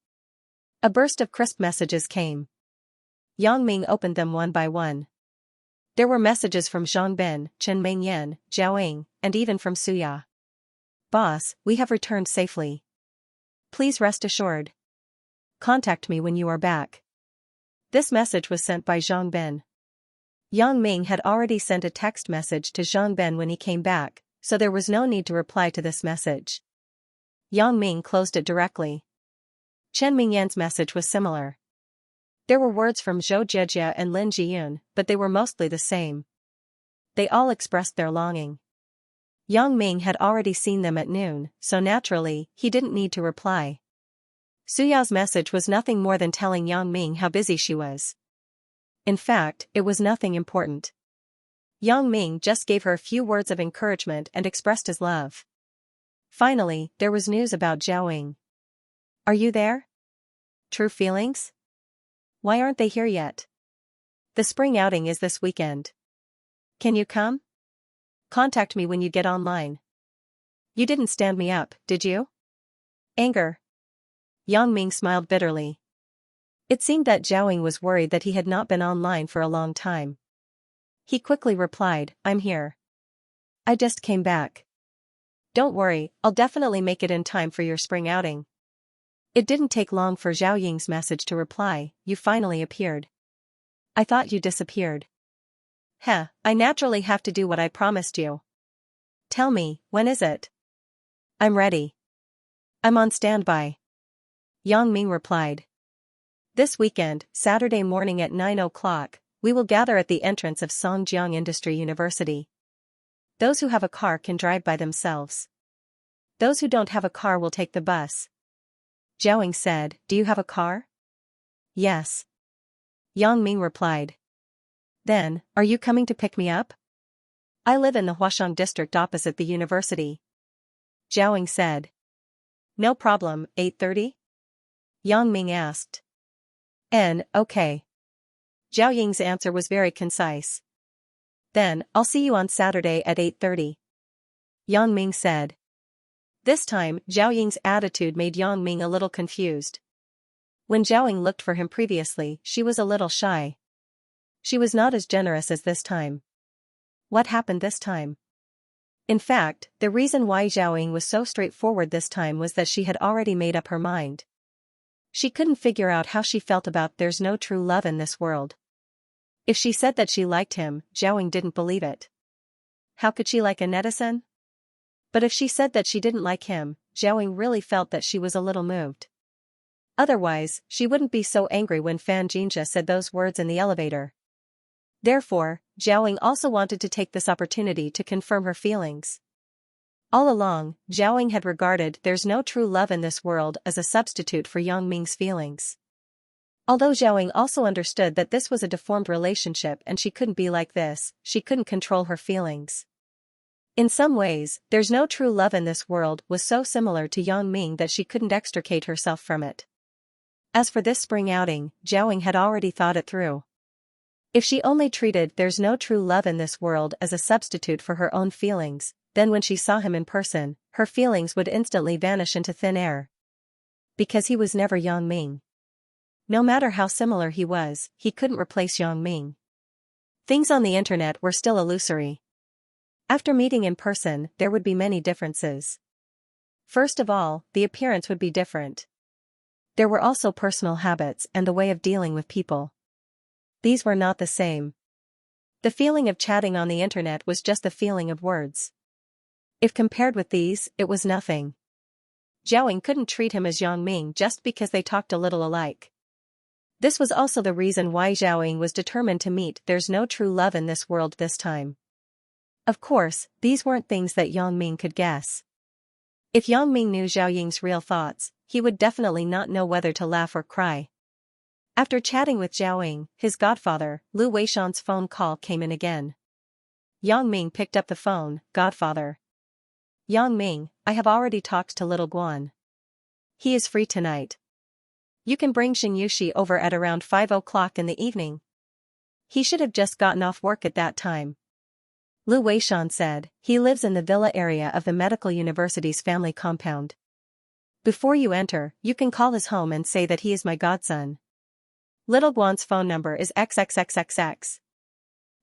A burst of crisp messages came. Yang Ming opened them one by one. There were messages from Zhang Bin, Chen Mingyan, Zhao Ying, and even from Suya. Boss, we have returned safely. Please rest assured. Contact me when you are back. This message was sent by Zhang Bin. Yang Ming had already sent a text message to Zhang Bin when he came back, so there was no need to reply to this message. Yang Ming closed it directly. Chen Mingyan's message was similar. There were words from Zhou Jejia and Lin Jiyun, but they were mostly the same. They all expressed their longing. Yang Ming had already seen them at noon, so naturally, he didn't need to reply. Suya's message was nothing more than telling Yang Ming how busy she was. In fact, it was nothing important. Yang Ming just gave her a few words of encouragement and expressed his love. Finally, there was news about Zhao Ying. Are you there? True feelings? Why aren't they here yet? The spring outing is this weekend. Can you come? Contact me when you get online. You didn't stand me up, did you? Anger. Yang Ming smiled bitterly. It seemed that Zhao was worried that he had not been online for a long time. He quickly replied, I'm here. I just came back. Don't worry, I'll definitely make it in time for your spring outing. It didn't take long for Zhao Ying's message to reply, you finally appeared. I thought you disappeared. Heh, I naturally have to do what I promised you. Tell me, when is it? I'm ready. I'm on standby. Yang Ming replied. This weekend, Saturday morning at 9 o'clock, we will gather at the entrance of Songjiang Industry University. Those who have a car can drive by themselves. Those who don't have a car will take the bus. Zhao Ying said, do you have a car? Yes. Yang Ming replied. Then, are you coming to pick me up? I live in the Huashang district opposite the university. Zhao Ying said. No problem, 8:30? Yang Ming asked. Okay. Zhao Ying's answer was very concise. Then, I'll see you on Saturday at 8:30. Yang Ming said. This time, Zhao Ying's attitude made Yang Ming a little confused. When Zhao Ying looked for him previously, she was a little shy. She was not as generous as this time. What happened this time? In fact, the reason why Zhao Ying was so straightforward this time was that she had already made up her mind. She couldn't figure out how she felt about there's no true love in this world. If she said that she liked him, Zhao Ying didn't believe it. How could she like a netizen? But if she said that she didn't like him, Zhao Ying really felt that she was a little moved. Otherwise, she wouldn't be so angry when Fan Xianxia said those words in the elevator. Therefore, Zhao Ying also wanted to take this opportunity to confirm her feelings. All along, Zhao Ying had regarded there's no true love in this world as a substitute for Yang Ming's feelings. Although Zhao Ying also understood that this was a deformed relationship and she couldn't be like this, she couldn't control her feelings. In some ways, there's no true love in this world was so similar to Yang Ming that she couldn't extricate herself from it. As for this spring outing, Zhao Ying had already thought it through. If she only treated there's no true love in this world as a substitute for her own feelings, then when she saw him in person, her feelings would instantly vanish into thin air. Because he was never Yang Ming. No matter how similar he was, he couldn't replace Yang Ming. Things on the internet were still illusory. After meeting in person, there would be many differences. First of all, the appearance would be different. There were also personal habits and the way of dealing with people. These were not the same. The feeling of chatting on the internet was just the feeling of words. If compared with these, it was nothing. Zhao Ying couldn't treat him as Yang Ming just because they talked a little alike. This was also the reason why Zhao Ying was determined to meet there's no true love in this world this time. Of course, these weren't things that Yang Ming could guess. If Yang Ming knew Zhao Ying's real thoughts, he would definitely not know whether to laugh or cry. After chatting with Zhao Ying, his godfather, Lu Weishan's phone call came in again. Yang Ming picked up the phone. Godfather. Yang Ming, I have already talked to little Guan. He is free tonight. You can bring Xianxia over at around 5 o'clock in the evening. He should have just gotten off work at that time. Lu Weishan said, he lives in the villa area of the medical university's family compound. Before you enter, you can call his home and say that he is my godson. Little Guan's phone number is XXXXX.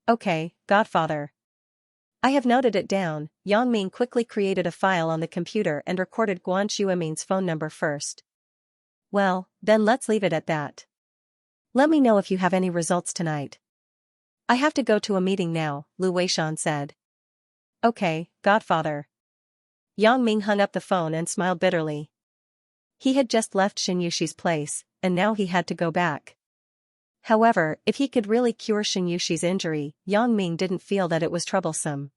Okay, godfather. I have noted it down. Yang Ming quickly created a file on the computer and recorded Guan Xueming's phone number first. Well, then let's leave it at that. Let me know if you have any results tonight. I have to go to a meeting now, Lu Weishan said. Okay, godfather. Yang Ming hung up the phone and smiled bitterly. He had just left Xianxia's place, and now he had to go back. However, if he could really cure Xianxia's injury, Yang Ming didn't feel that it was troublesome.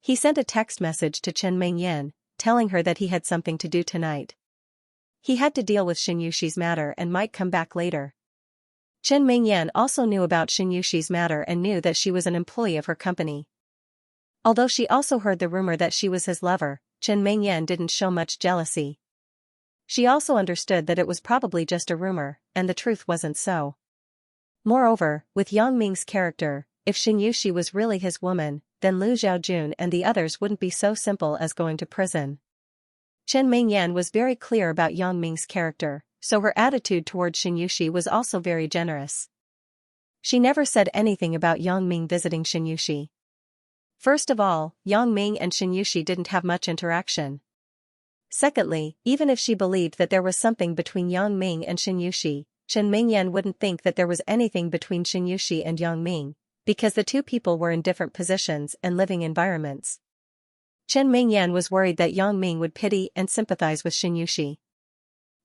He sent a text message to Chen Mingyan, telling her that he had something to do tonight. He had to deal with Xianxia's matter and might come back later. Chen Mingyan also knew about Xianxia's matter and knew that she was an employee of her company. Although she also heard the rumor that she was his lover, Chen Mingyan didn't show much jealousy. She also understood that it was probably just a rumor, and the truth wasn't so. Moreover, with Yang Ming's character, if Xianxia was really his woman, then Lu Xiaojun and the others wouldn't be so simple as going to prison. Chen Mingyan was very clear about Yang Ming's character, so her attitude toward Xianxia was also very generous. She never said anything about Yang Ming visiting Xianxia. First of all, Yang Ming and Xianxia didn't have much interaction. Secondly, even if she believed that there was something between Yang Ming and Xianxia, Chen Mingyan wouldn't think that there was anything between Xianxia and Yang Ming, because the two people were in different positions and living environments. Chen Mingyan was worried that Yang Ming would pity and sympathize with Xianxia.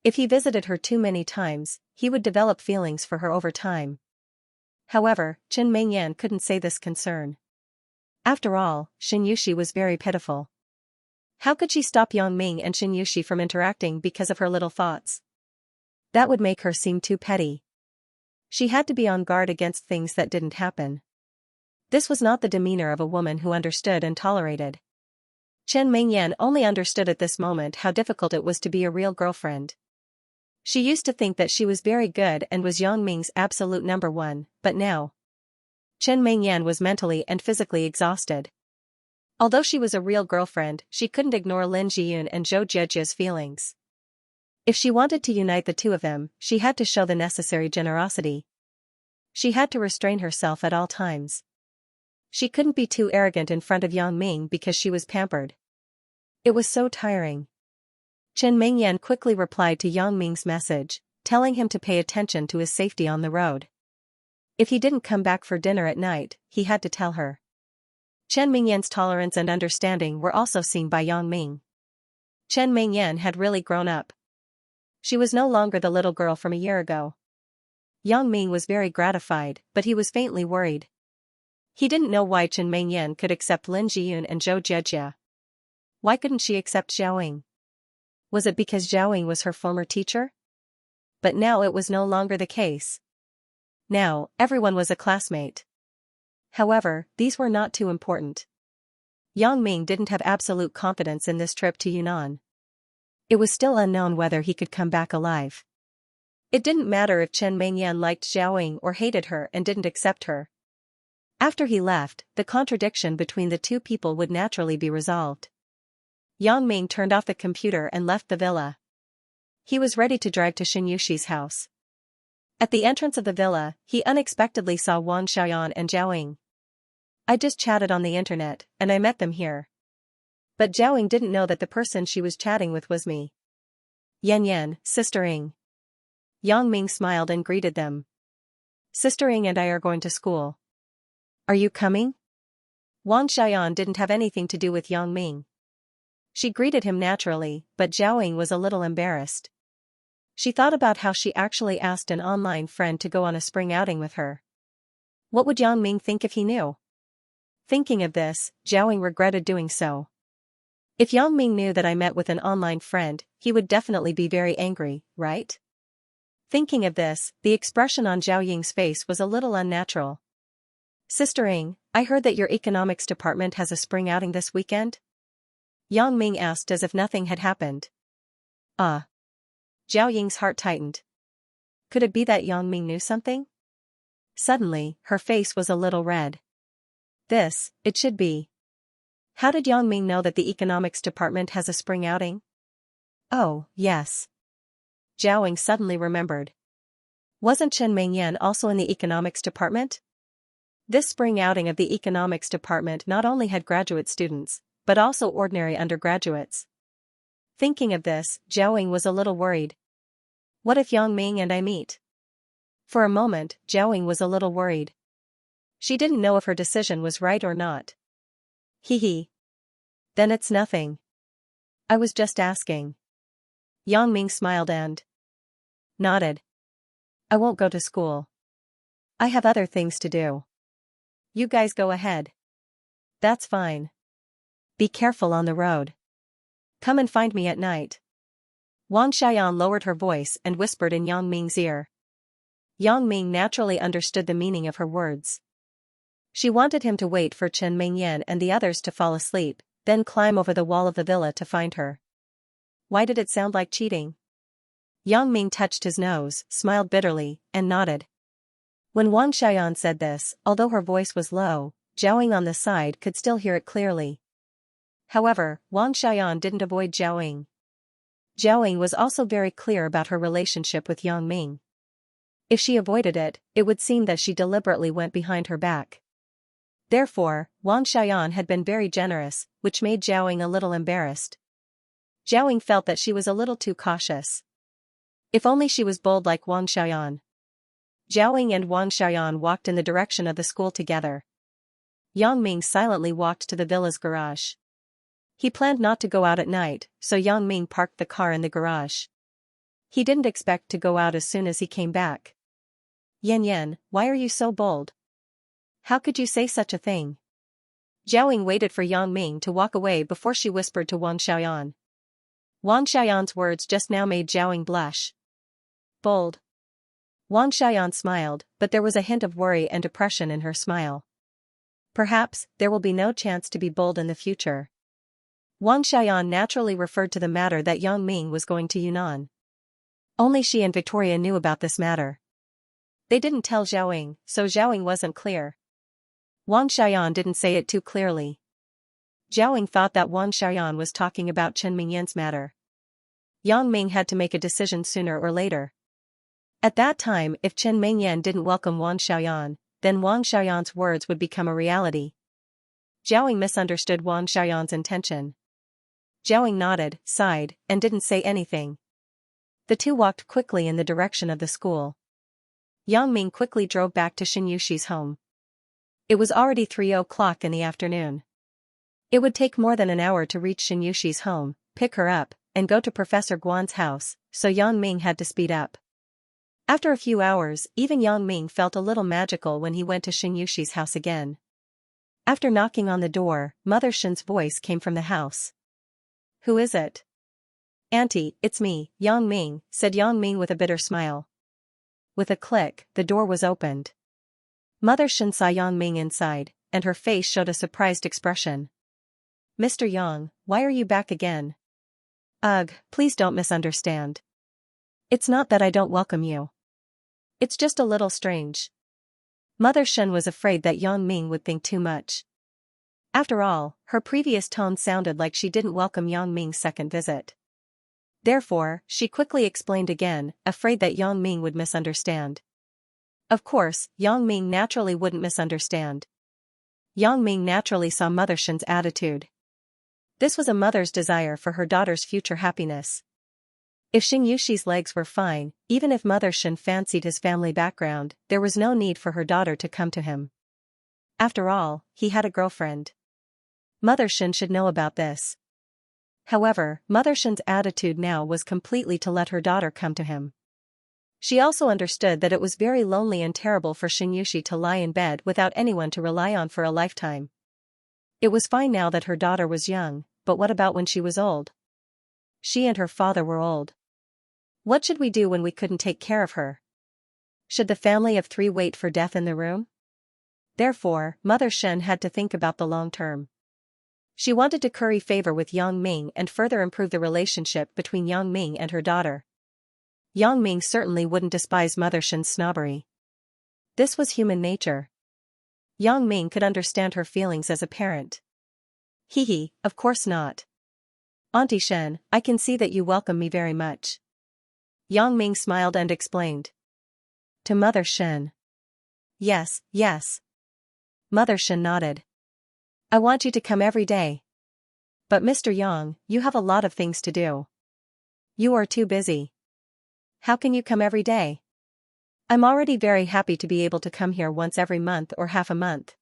If he visited her too many times, he would develop feelings for her over time. However, Chen Mingyan couldn't say this concern. After all, Xianxia was very pitiful. How could she stop Yang Ming and Xianxia from interacting because of her little thoughts? That would make her seem too petty. She had to be on guard against things that didn't happen. This was not the demeanor of a woman who understood and tolerated. Chen Mingyan only understood at this moment how difficult it was to be a real girlfriend. She used to think that she was very good and was Yang Ming's absolute number one, but now Chen Mingyan was mentally and physically exhausted. Although she was a real girlfriend, she couldn't ignore Lin Jiyun and Zhou Jiejia's feelings. If she wanted to unite the two of them, she had to show the necessary generosity. She had to restrain herself at all times. She couldn't be too arrogant in front of Yang Ming because she was pampered. It was so tiring. Chen Mingyan quickly replied to Yang Ming's message, telling him to pay attention to his safety on the road. If he didn't come back for dinner at night, he had to tell her. Chen Mingyan's tolerance and understanding were also seen by Yang Ming. Chen Mingyan had really grown up. She was no longer the little girl from a year ago. Yang Ming was very gratified, but he was faintly worried. He didn't know why Chen Mingyan could accept Lin Jiyun and Zhou Jiejia. Why couldn't she accept Xiaoying? Was it because Xiaoying was her former teacher? But now it was no longer the case. Now, everyone was a classmate. However, these were not too important. Yang Ming didn't have absolute confidence in this trip to Yunnan. It was still unknown whether he could come back alive. It didn't matter if Chen Mingyan liked Xiaoying or hated her and didn't accept her. After he left, the contradiction between the two people would naturally be resolved. Yang Ming turned off the computer and left the villa. He was ready to drive to Xianxia's house. At the entrance of the villa, he unexpectedly saw Wang Xiaoyan and Xiaoying. I just chatted on the internet, and I met them here. But Xiaoying didn't know that the person she was chatting with was me. Yan, Sister Ing. Yang Ming smiled and greeted them. Sister Ing and I are going to school. Are you coming? Wang Xiaoyan didn't have anything to do with Yang Ming. She greeted him naturally, but Xiaoying was a little embarrassed. She thought about how she actually asked an online friend to go on a spring outing with her. What would Yang Ming think if he knew? Thinking of this, Xiaoying regretted doing so. If Yang Ming knew that I met with an online friend, he would definitely be very angry, right? Thinking of this, the expression on Zhao Ying's face was a little unnatural. Sister Ing, I heard that your economics department has a spring outing this weekend? Yang Ming asked as if nothing had happened. Ah. Zhao Ying's heart tightened. Could it be that Yang Ming knew something? Suddenly, her face was a little red. It should be. How did Yang Ming know that the economics department has a spring outing? Oh, yes. Zhao Ying suddenly remembered. Wasn't Chen Mingyan also in the economics department? This spring outing of the economics department not only had graduate students, but also ordinary undergraduates. Thinking of this, Zhao Ying was a little worried. What if Yang Ming and I meet? For a moment, Zhao Ying was a little worried. She didn't know if her decision was right or not. Hee. Then it's nothing. I was just asking. Yang Ming smiled and nodded. I won't go to school. I have other things to do. You guys go ahead. That's fine. Be careful on the road. Come and find me at night. Wang Xiaoyan lowered her voice and whispered in Yang Ming's ear. Yang Ming naturally understood the meaning of her words. She wanted him to wait for Chen Mingyan and the others to fall asleep, then climb over the wall of the villa to find her. Why did it sound like cheating? Yang Ming touched his nose, smiled bitterly, and nodded. When Wang Xiaoyan said this, although her voice was low, Zhao on the side could still hear it clearly. However, Wang Xiaoyan didn't avoid Zhao. Zhao was also very clear about her relationship with Yang Ming. If she avoided it, it would seem that she deliberately went behind her back. Therefore, Wang Xiaoyan had been very generous, which made Zhao a little embarrassed. Zhao felt that she was a little too cautious. If only she was bold like Wang Xiaoyan. Zhao and Wang Xiaoyan walked in the direction of the school together. Yang Ming silently walked to the villa's garage. He planned not to go out at night, so Yang Ming parked the car in the garage. He didn't expect to go out as soon as he came back. Yan, why are you so bold? How could you say such a thing? Zhao waited for Yang Ming to walk away before she whispered to Wang Xiaoyan. Wang Xiaoyan's words just now made Zhao blush. Bold. Wang Xiaoyan smiled, but there was a hint of worry and depression in her smile. Perhaps, there will be no chance to be bold in the future. Wang Xiaoyan naturally referred to the matter that Yang Ming was going to Yunnan. Only she and Victoria knew about this matter. They didn't tell Zhao, so Zhao wasn't clear. Wang Xiaoyan didn't say it too clearly. Zhao thought that Wang Xiaoyan was talking about Chen Mingyan's matter. Yang Ming had to make a decision sooner or later. At that time, if Chen Mingyan didn't welcome Wang Xiaoyan, then Wang Xiaoyan's words would become a reality. Zhao misunderstood Wang Xiaoyan's intention. Zhao nodded, sighed, and didn't say anything. The two walked quickly in the direction of the school. Yang Ming quickly drove back to Xianxia's home. It was already 3 o'clock in the afternoon. It would take more than an hour to reach Xianxia's home, pick her up, and go to Professor Guan's house, so Yang Ming had to speed up. After a few hours, even Yang Ming felt a little magical when he went to Xianxia's house again. After knocking on the door, Mother Shen's voice came from the house. Who is it? Auntie, it's me, Yang Ming, said Yang Ming with a bitter smile. With a click, the door was opened. Mother Shen saw Yang Ming inside, and her face showed a surprised expression. Mr. Yang, why are you back again? Ugh, please don't misunderstand. It's not that I don't welcome you. It's just a little strange. Mother Shen was afraid that Yang Ming would think too much. After all, her previous tone sounded like she didn't welcome Yang Ming's second visit. Therefore, she quickly explained again, afraid that Yang Ming would misunderstand. Of course, Yang Ming naturally wouldn't misunderstand. Yang Ming naturally saw Mother Shen's attitude. This was a mother's desire for her daughter's future happiness. If Xianxia's legs were fine, even if Mother Shen fancied his family background, there was no need for her daughter to come to him. After all, he had a girlfriend. Mother Shen should know about this. However, Mother Shen's attitude now was completely to let her daughter come to him. She also understood that it was very lonely and terrible for Xianxia to lie in bed without anyone to rely on for a lifetime. It was fine now that her daughter was young, but what about when she was old? She and her father were old. What should we do when we couldn't take care of her? Should the family of 3 wait for death in the room? Therefore, Mother Shen had to think about the long term. She wanted to curry favor with Yang Ming and further improve the relationship between Yang Ming and her daughter. Yang Ming certainly wouldn't despise Mother Shen's snobbery. This was human nature. Yang Ming could understand her feelings as a parent. Hee, of course not. Auntie Shen, I can see that you welcome me very much. Yang Ming smiled and explained. To Mother Shen. Yes. Mother Shen nodded. I want you to come every day. But Mr. Yang, you have a lot of things to do. You are too busy. How can you come every day? I'm already very happy to be able to come here once every month or half a month.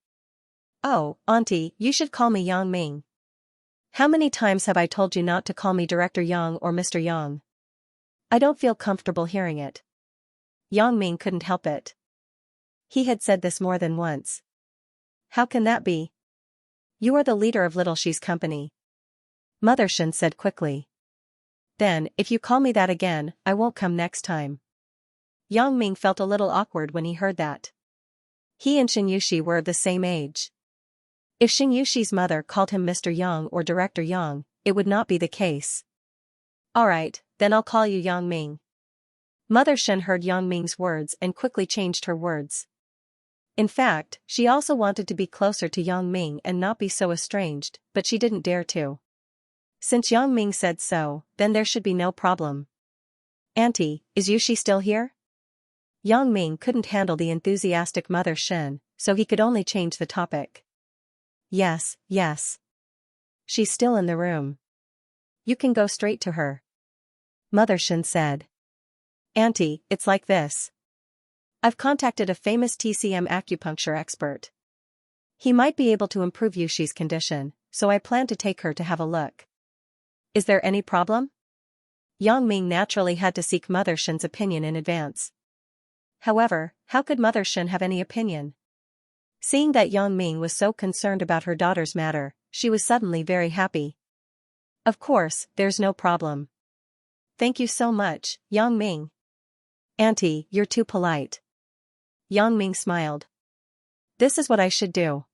Oh, Auntie, you should call me Yang Ming. How many times have I told you not to call me Director Yang or Mr. Yang? I don't feel comfortable hearing it. Yang Ming couldn't help it. He had said this more than once. How can that be? You are the leader of Little Xi's company. Mother Shen said quickly. Then, if you call me that again, I won't come next time. Yang Ming felt a little awkward when he heard that. He and Xianxia were of the same age. If Xianxia's mother called him Mr. Yang or Director Yang, it would not be the case. Alright, then I'll call you Yang Ming. Mother Shen heard Yang Ming's words and quickly changed her words. In fact, she also wanted to be closer to Yang Ming and not be so estranged, but she didn't dare to. Since Yang Ming said so, then there should be no problem. Auntie, is Yushi still here? Yang Ming couldn't handle the enthusiastic Mother Shen, so he could only change the topic. Yes, yes. She's still in the room. You can go straight to her. Mother Shen said. Auntie, it's like this. I've contacted a famous TCM acupuncture expert. He might be able to improve Yushi's condition, so I plan to take her to have a look. Is there any problem? Yang Ming naturally had to seek Mother Shen's opinion in advance. However, how could Mother Shen have any opinion? Seeing that Yang Ming was so concerned about her daughter's matter, she was suddenly very happy. Of course, there's no problem. Thank you so much, Yang Ming. Auntie, you're too polite. Yang Ming smiled. This is what I should do.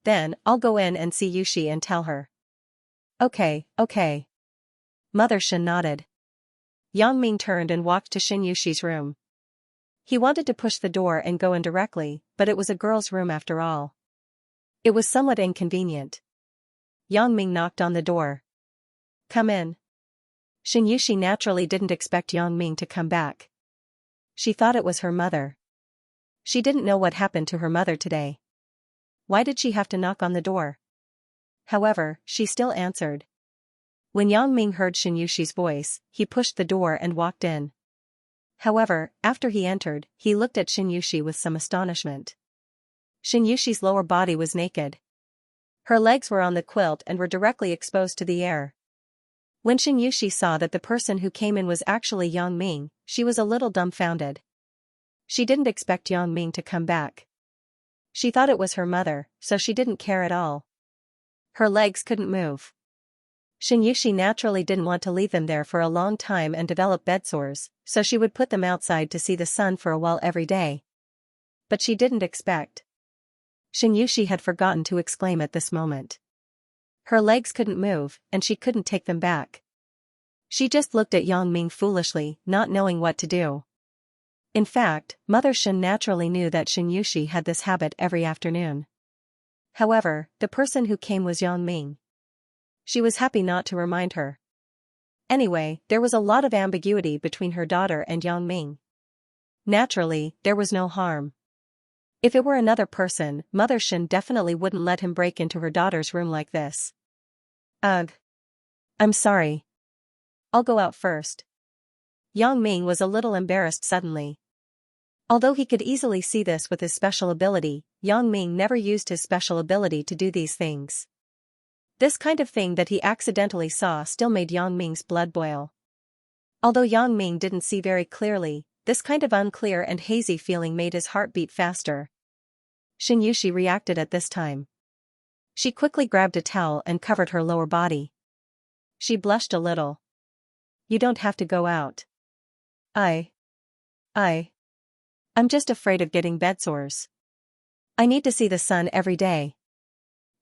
Then, I'll go in and see Yushi and tell her. Okay. Mother Shen nodded. Yang Ming turned and walked to Shin Yushi's room. He wanted to push the door and go in directly, but it was a girl's room after all. It was somewhat inconvenient. Yang Ming knocked on the door. Come in. Shin Yushi naturally didn't expect Yang Ming to come back. She thought it was her mother. She didn't know what happened to her mother today. Why did she have to knock on the door? However, she still answered. When Yang Ming heard Shin Yushi's voice, he pushed the door and walked in. However, after he entered, he looked at Shin Yushi with some astonishment. Shin Yushi's lower body was naked. Her legs were on the quilt and were directly exposed to the air. When Shin Yushi saw that the person who came in was actually Yang Ming, she was a little dumbfounded. She didn't expect Yang Ming to come back. She thought it was her mother, so she didn't care at all. Her legs couldn't move. Shin Yushi naturally didn't want to leave them there for a long time and develop bedsores, so she would put them outside to see the sun for a while every day. But she didn't expect. Shin Yushi had forgotten to exclaim at this moment. Her legs couldn't move, and she couldn't take them back. She just looked at Yang Ming foolishly, not knowing what to do. In fact, Mother Shen naturally knew that Shin Yushi had this habit every afternoon. However, the person who came was Yang Ming. She was happy not to remind her. Anyway, there was a lot of ambiguity between her daughter and Yang Ming. Naturally, there was no harm. If it were another person, Mother Shen definitely wouldn't let him break into her daughter's room like this. Ugh. I'm sorry. I'll go out first. Yang Ming was a little embarrassed suddenly. Although he could easily see this with his special ability, Yang Ming never used his special ability to do these things. This kind of thing that he accidentally saw still made Yang Ming's blood boil. Although Yang Ming didn't see very clearly, this kind of unclear and hazy feeling made his heart beat faster. Shin Yushi reacted at this time. She quickly grabbed a towel and covered her lower body. She blushed a little. You don't have to go out. I'm just afraid of getting bedsores. I need to see the sun every day.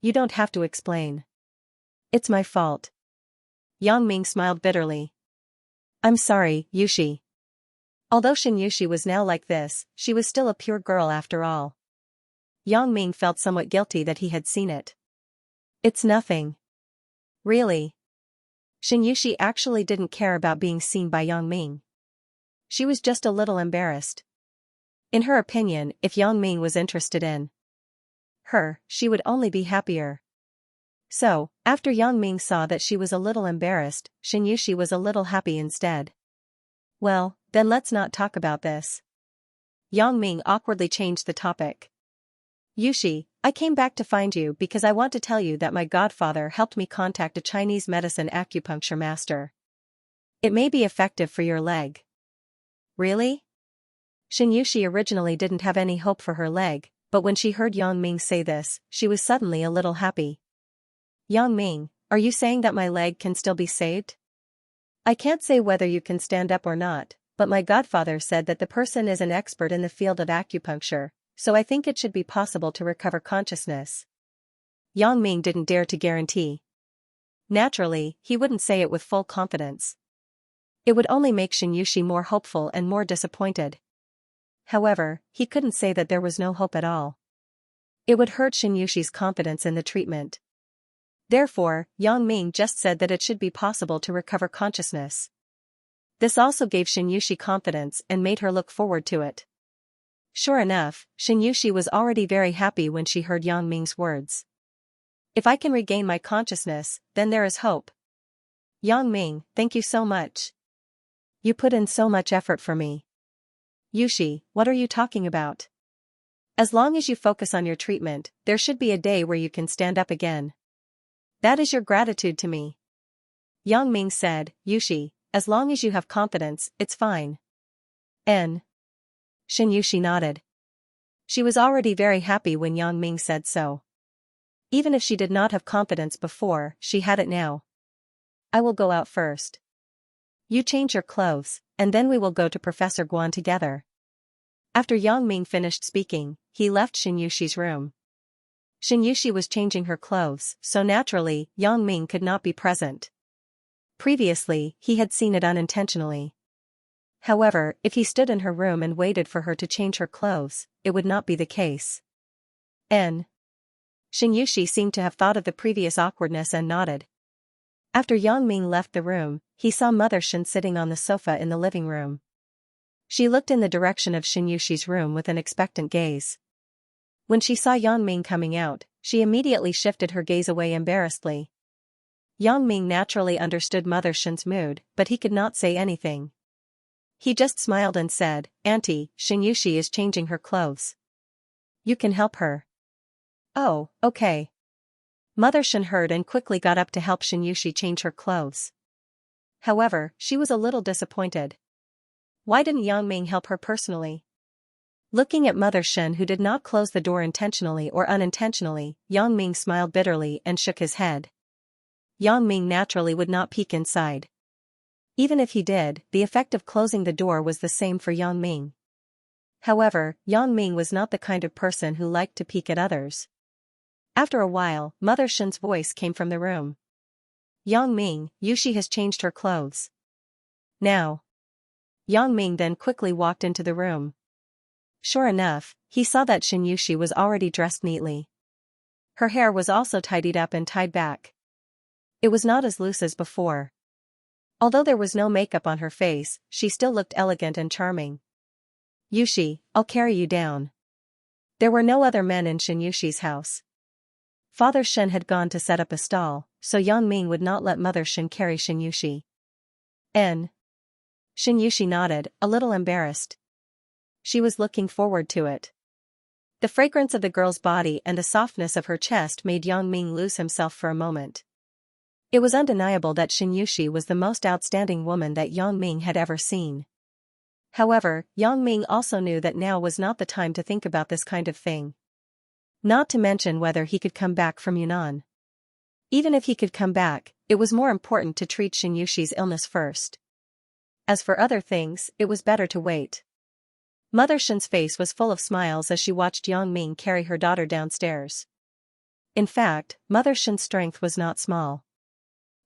You don't have to explain. It's my fault. Yang Ming smiled bitterly. I'm sorry, Yushi. Although Shin Yushi was now like this, she was still a pure girl after all. Yang Ming felt somewhat guilty that he had seen it. It's nothing. Really? Shin Yushi actually didn't care about being seen by Yang Ming. She was just a little embarrassed. In her opinion, if Yang Ming was interested in her, she would only be happier. So, after Yang Ming saw that she was a little embarrassed, Shin Yushi was a little happy instead. Well, then let's not talk about this. Yang Ming awkwardly changed the topic. Yushi, I came back to find you because I want to tell you that my godfather helped me contact a Chinese medicine acupuncture master. It may be effective for your leg. Really? Shin Yushi originally didn't have any hope for her leg, but when she heard Yang Ming say this, she was suddenly a little happy. Yang Ming, are you saying that my leg can still be saved? I can't say whether you can stand up or not, but my godfather said that the person is an expert in the field of acupuncture, so I think it should be possible to recover consciousness. Yang Ming didn't dare to guarantee. Naturally, he wouldn't say it with full confidence. It would only make Xianxia more hopeful and more disappointed. However, he couldn't say that there was no hope at all. It would hurt Xianxia's confidence in the treatment. Therefore, Yang Ming just said that it should be possible to recover consciousness. This also gave Xianxia confidence and made her look forward to it. Sure enough, Xianxia was already very happy when she heard Yang Ming's words. If I can regain my consciousness, then there is hope. Yang Ming, thank you so much. You put in so much effort for me. Yushi, what are you talking about? As long as you focus on your treatment, there should be a day where you can stand up again. That is your gratitude to me. Yang Ming said, Yushi, as long as you have confidence, it's fine. Xianxia nodded. She was already very happy when Yang Ming said so. Even if she did not have confidence before, she had it now. I will go out first. You change your clothes, and then we will go to Professor Guan together. After Yang Ming finished speaking, he left Xianxia's room. Xianxia was changing her clothes, so naturally, Yang Ming could not be present. Previously, he had seen it unintentionally. However, if he stood in her room and waited for her to change her clothes, it would not be the case. Xianxia seemed to have thought of the previous awkwardness and nodded. After Yang Ming left the room, he saw Mother Shen sitting on the sofa in the living room. She looked in the direction of Xianxia's room with an expectant gaze. When she saw Yang Ming coming out, she immediately shifted her gaze away embarrassedly. Yang Ming naturally understood Mother Shen's mood, but he could not say anything. He just smiled and said, Auntie, Xianxia is changing her clothes. You can help her. Oh, okay. Mother Shen heard and quickly got up to help Xianxia change her clothes. However, she was a little disappointed. Why didn't Yang Ming help her personally? Looking at Mother Shen, who did not close the door intentionally or unintentionally, Yang Ming smiled bitterly and shook his head. Yang Ming naturally would not peek inside. Even if he did, the effect of closing the door was the same for Yang Ming. However, Yang Ming was not the kind of person who liked to peek at others. After a while, Mother Shen's voice came from the room. Yang Ming, Yushi has changed her clothes. Now. Yang Ming then quickly walked into the room. Sure enough, he saw that Xianxia was already dressed neatly. Her hair was also tidied up and tied back. It was not as loose as before. Although there was no makeup on her face, she still looked elegant and charming. Yushi, I'll carry you down. There were no other men in Xianxia's house. Father Shen had gone to set up a stall, so Yang Ming would not let Mother Shen carry Xianxia. Xianxia nodded, a little embarrassed. She was looking forward to it. The fragrance of the girl's body and the softness of her chest made Yang Ming lose himself for a moment. It was undeniable that Xianxia was the most outstanding woman that Yang Ming had ever seen. However, Yang Ming also knew that now was not the time to think about this kind of thing. Not to mention whether he could come back from Yunnan. Even if he could come back, it was more important to treat Xianxia's illness first. As for other things, it was better to wait. Mother Shen's face was full of smiles as she watched Yang Ming carry her daughter downstairs. In fact, Mother Shen's strength was not small.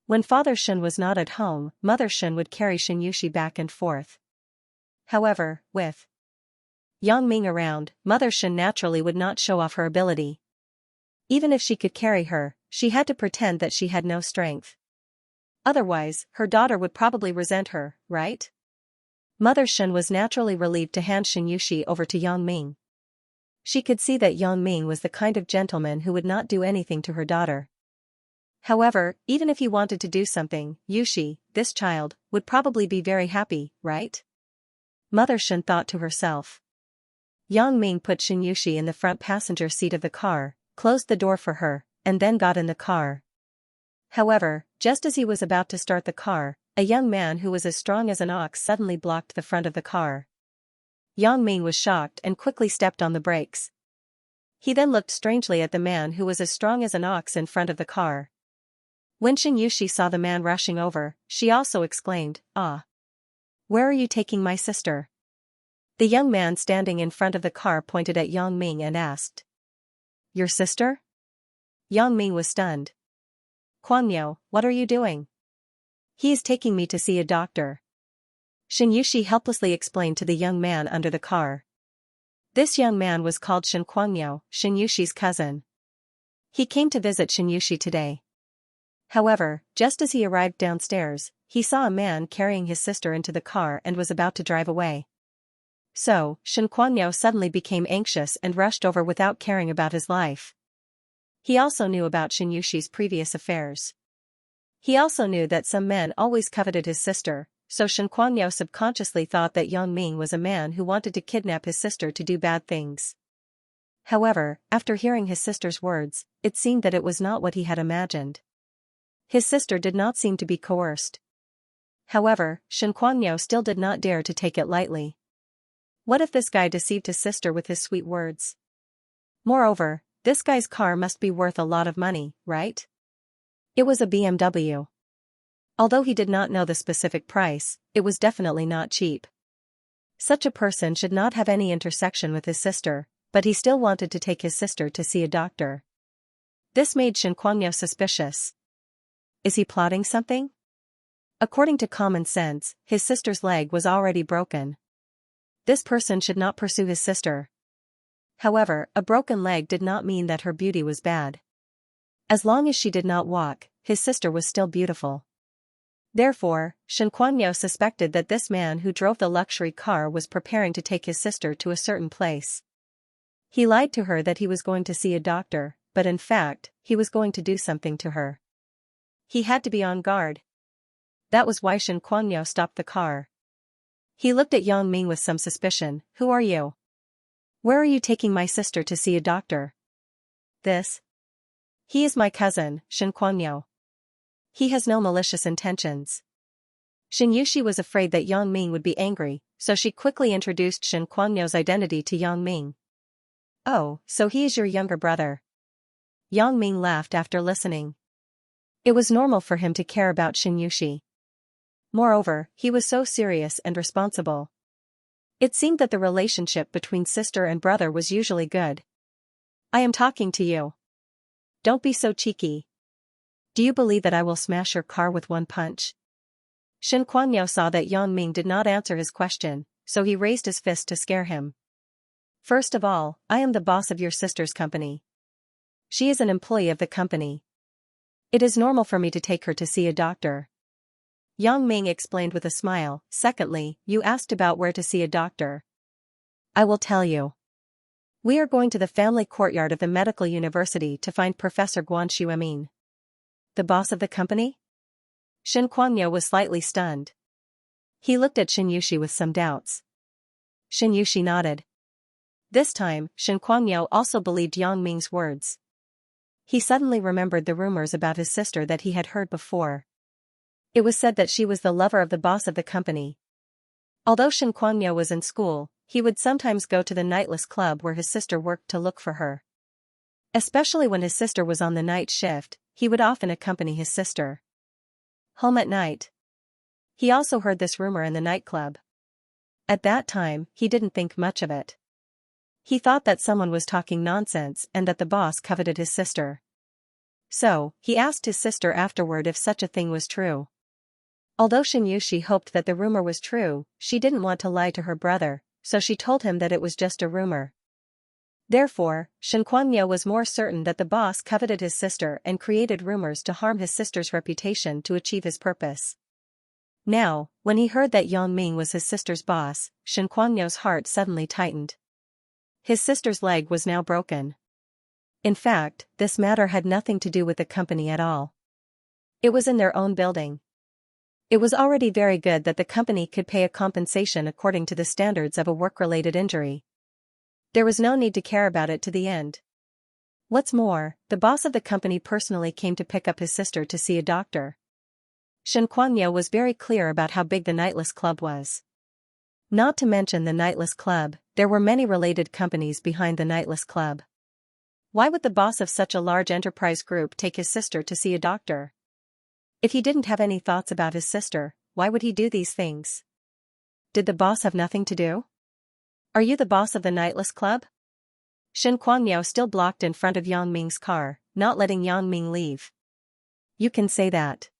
When Father Shen was not at home, Mother Shen would carry Xianxia back and forth. However, with Yang Ming around, Mother Shen naturally would not show off her ability. Even if she could carry her, she had to pretend that she had no strength. Otherwise, her daughter would probably resent her, right? Mother Shen was naturally relieved to hand Xianxia over to Yang Ming. She could see that Yang Ming was the kind of gentleman who would not do anything to her daughter. However, even if he wanted to do something, Yushi, this child, would probably be very happy, right? Mother Shen thought to herself. Yang Ming put Xianxia in the front passenger seat of the car, closed the door for her, and then got in the car. However, just as he was about to start the car, a young man who was as strong as an ox suddenly blocked the front of the car. Yang Ming was shocked and quickly stepped on the brakes. He then looked strangely at the man who was as strong as an ox in front of the car. When Xianxia saw the man rushing over, she also exclaimed, "Ah! Where are you taking my sister?" The young man standing in front of the car pointed at Yang Ming and asked, "Your sister?" Yang Ming was stunned. "Kuang Niu, what are you doing?" "He is taking me to see a doctor." Xianxia helplessly explained to the young man under the car. This young man was called Xianxia, Xianxia's cousin. He came to visit Xianxia today. However, just as he arrived downstairs, he saw a man carrying his sister into the car and was about to drive away. So, Xianxia suddenly became anxious and rushed over without caring about his life. He also knew about Xianxia's previous affairs. He also knew that some men always coveted his sister, so Xianxia subconsciously thought that Yang Ming was a man who wanted to kidnap his sister to do bad things. However, after hearing his sister's words, it seemed that it was not what he had imagined. His sister did not seem to be coerced. However, Xianxia still did not dare to take it lightly. What if this guy deceived his sister with his sweet words? Moreover, this guy's car must be worth a lot of money, right? It was a BMW. Although he did not know the specific price, it was definitely not cheap. Such a person should not have any intersection with his sister, but he still wanted to take his sister to see a doctor. This made Xianxia suspicious. Is he plotting something? According to common sense, his sister's leg was already broken. This person should not pursue his sister. However, a broken leg did not mean that her beauty was bad. As long as she did not walk, his sister was still beautiful. Therefore, Xianxia suspected that this man who drove the luxury car was preparing to take his sister to a certain place. He lied to her that he was going to see a doctor, but in fact, he was going to do something to her. He had to be on guard. That was why Xianxia stopped the car. He looked at Yang Ming with some suspicion. Who are you? Where are you taking my sister to see a doctor? This? He is my cousin, Xianxia. He has no malicious intentions. Xianxia was afraid that Yang Ming would be angry, so she quickly introduced Xianxia's identity to Yang Ming. Oh, so he is your younger brother. Yang Ming laughed after listening. It was normal for him to care about Xianxia. Moreover, he was so serious and responsible. It seemed that the relationship between sister and brother was usually good. I am talking to you. Don't be so cheeky. Do you believe that I will smash your car with one punch? Xianxia saw that Yang Ming did not answer his question, so he raised his fist to scare him. First of all, I am the boss of your sister's company. She is an employee of the company. It is normal for me to take her to see a doctor. Yang Ming explained with a smile. Secondly, you asked about where to see a doctor. I will tell you. We are going to the family courtyard of the medical university to find Professor Guanshu. The boss of the company? Xianxia was slightly stunned. He looked at Xianxia with some doubts. Xianxia nodded. This time, Xianxia also believed Yang Ming's words. He suddenly remembered the rumors about his sister that he had heard before. It was said that she was the lover of the boss of the company. Although Xianxia was in school, he would sometimes go to the nightless club where his sister worked to look for her. Especially when his sister was on the night shift, he would often accompany his sister home at night. He also heard this rumor in the nightclub. At that time, he didn't think much of it. He thought that someone was talking nonsense and that the boss coveted his sister. So, he asked his sister afterward if such a thing was true. Although Xianxia hoped that the rumor was true, she didn't want to lie to her brother, so she told him that it was just a rumor. Therefore, Xianxia was more certain that the boss coveted his sister and created rumors to harm his sister's reputation to achieve his purpose. Now, when he heard that Yang Ming was his sister's boss, Xianxia's heart suddenly tightened. His sister's leg was now broken. In fact, this matter had nothing to do with the company at all. It was in their own building. It was already very good that the company could pay a compensation according to the standards of a work-related injury. There was no need to care about it to the end. What's more, the boss of the company personally came to pick up his sister to see a doctor. Xianxia was very clear about how big the nightless club was. Not to mention the nightless club, there were many related companies behind the nightless club. Why would the boss of such a large enterprise group take his sister to see a doctor? If he didn't have any thoughts about his sister, why would he do these things? Did the boss have nothing to do? Are you the boss of the nightless club? Xianxia still blocked in front of Yang Ming's car, not letting Yang Ming leave. You can say that.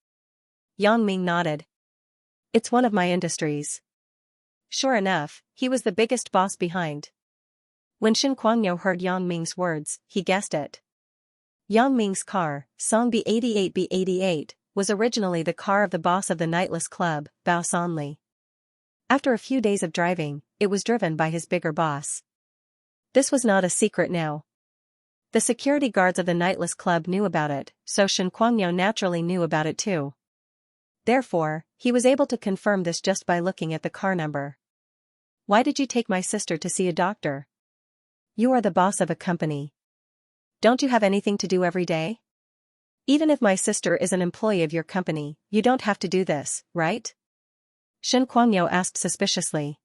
Yang Ming nodded. It's one of my industries. Sure enough, he was the biggest boss behind. When Shen Kuangyo heard Yang Ming's words, he guessed it. Yang Ming's car, Song B88B88, was originally the car of the boss of the nightless club, Bao Sanli. After a few days of driving, it was driven by his bigger boss. This was not a secret now. The security guards of the nightless club knew about it, so Shen Kuangyo naturally knew about it too. Therefore, he was able to confirm this just by looking at the car number. Why did you take my sister to see a doctor? You are the boss of a company. Don't you have anything to do every day? Even if my sister is an employee of your company, you don't have to do this, right? Shen Kuangyo asked suspiciously.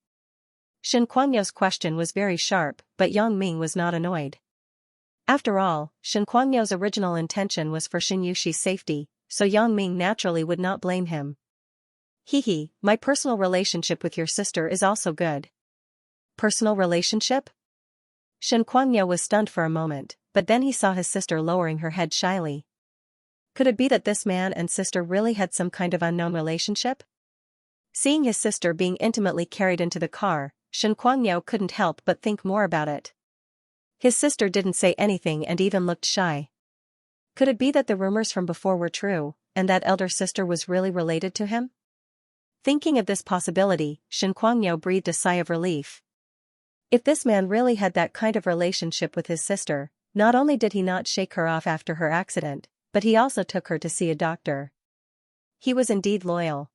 Shen Kuangyo's question was very sharp, but Yang Ming was not annoyed. After all, Shen Kuangyo's original intention was for Xianxia's safety, so Yang Ming naturally would not blame him. Hehe, my personal relationship with your sister is also good. Personal relationship? Shen Kuangyo was stunned for a moment, but then he saw his sister lowering her head shyly. Could it be that this man and sister really had some kind of unknown relationship? Seeing his sister being intimately carried into the car, Shen Kuangyo couldn't help but think more about it. His sister didn't say anything and even looked shy. Could it be that the rumors from before were true, and that elder sister was really related to him? Thinking of this possibility, Shen Kuangyo breathed a sigh of relief. If this man really had that kind of relationship with his sister, not only did he not shake her off after her accident, but he also took her to see a doctor. He was indeed loyal.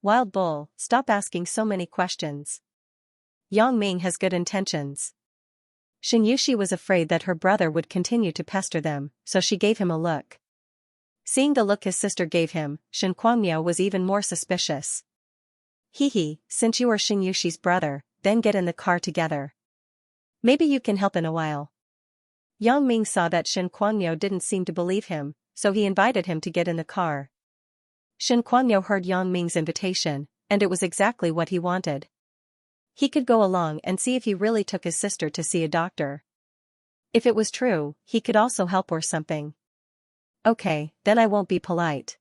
Wild bull, stop asking so many questions. Yang Ming has good intentions. Xianxia was afraid that her brother would continue to pester them, so she gave him a look. Seeing the look his sister gave him, Shen Kuangyo was even more suspicious. Hehe, since you are Xianxia's brother, then get in the car together. Maybe you can help in a while. Yang Ming saw that Shen Kuangyo didn't seem to believe him, so he invited him to get in the car. Shen Kuangyo heard Yang Ming's invitation, and it was exactly what he wanted. He could go along and see if he really took his sister to see a doctor. If it was true, he could also help or something. Okay, then I won't be polite.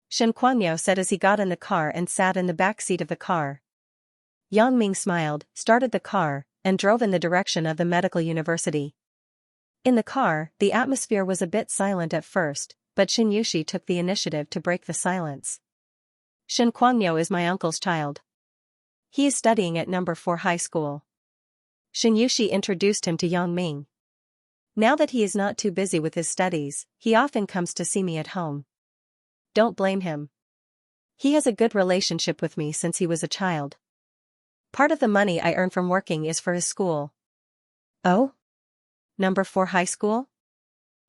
Shen Kuangyo said as he got in the car and sat in the back seat of the car. Yang Ming smiled, started the car, and drove in the direction of the medical university. In the car, the atmosphere was a bit silent at first, but Xianxia took the initiative to break the silence. Shen Kuangyo is my uncle's child. He is studying at number 4 high school. Xianxia introduced him to Yang Ming. Now that he is not too busy with his studies, he often comes to see me at home. Don't blame him. He has a good relationship with me since he was a child. Part of the money I earn from working is for his school. Oh? Number 4 high school?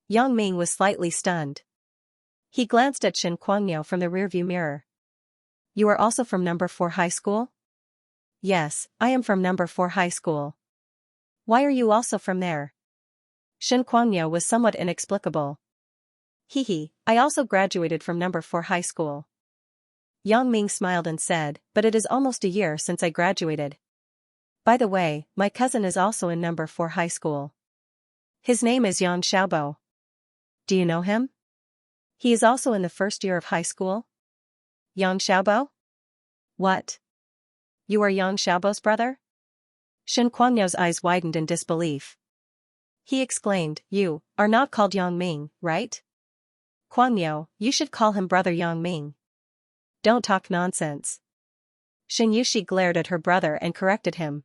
Yang Ming was slightly stunned. He glanced at Shen Kuangyo from the rearview mirror. You are also from number 4 high school? Yes, I am from number 4 high school. Why are you also from there? Shen Kuangyo was somewhat inexplicable. Hehe, I also graduated from number 4 high school. Yang Ming smiled and said, but it is almost a year since I graduated. By the way, my cousin is also in number 4 high school. His name is Yang Xiaobo. Do you know him? He is also in the first year of high school. Yang Xiaobo? What? You are Yang Xiaobo's brother? Shen Kuangyo's eyes widened in disbelief. He exclaimed, you are not called Yang Ming, right? Kuangyo, you should call him brother Yang Ming. Don't talk nonsense. Xianxia glared at her brother and corrected him.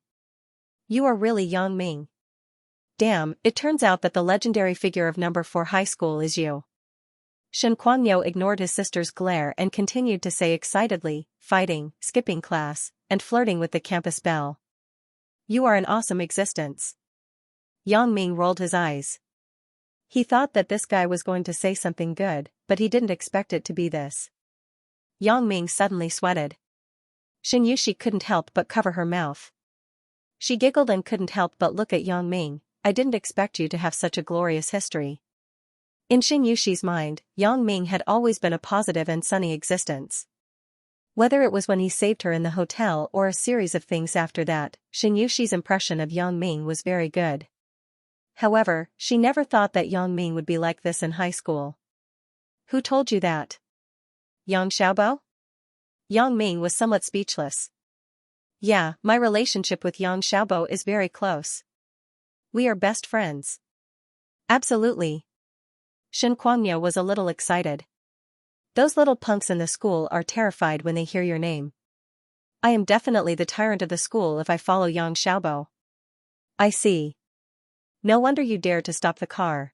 You are really Yang Ming. Damn, it turns out that the legendary figure of number 4 high school is you. Shen Kuangyo ignored his sister's glare and continued to say excitedly, fighting, skipping class, and flirting with the campus belle. You are an awesome existence. Yang Ming rolled his eyes. He thought that this guy was going to say something good, but he didn't expect it to be this. Yang Ming suddenly sweated. Xianxia couldn't help but cover her mouth. She giggled and couldn't help but look at Yang Ming. I didn't expect you to have such a glorious history. In Xianxia's mind, Yang Ming had always been a positive and sunny existence. Whether it was when he saved her in the hotel or a series of things after that, Xianxia's impression of Yang Ming was very good. However, she never thought that Yang Ming would be like this in high school. Who told you that? Yang Xiaobo? Yang Ming was somewhat speechless. Yeah, my relationship with Yang Xiaobo is very close. We are best friends. Absolutely. Shen Kuangniu was a little excited. Those little punks in the school are terrified when they hear your name. I am definitely the tyrant of the school if I follow Yang Xiaobo. I see. No wonder you dared to stop the car.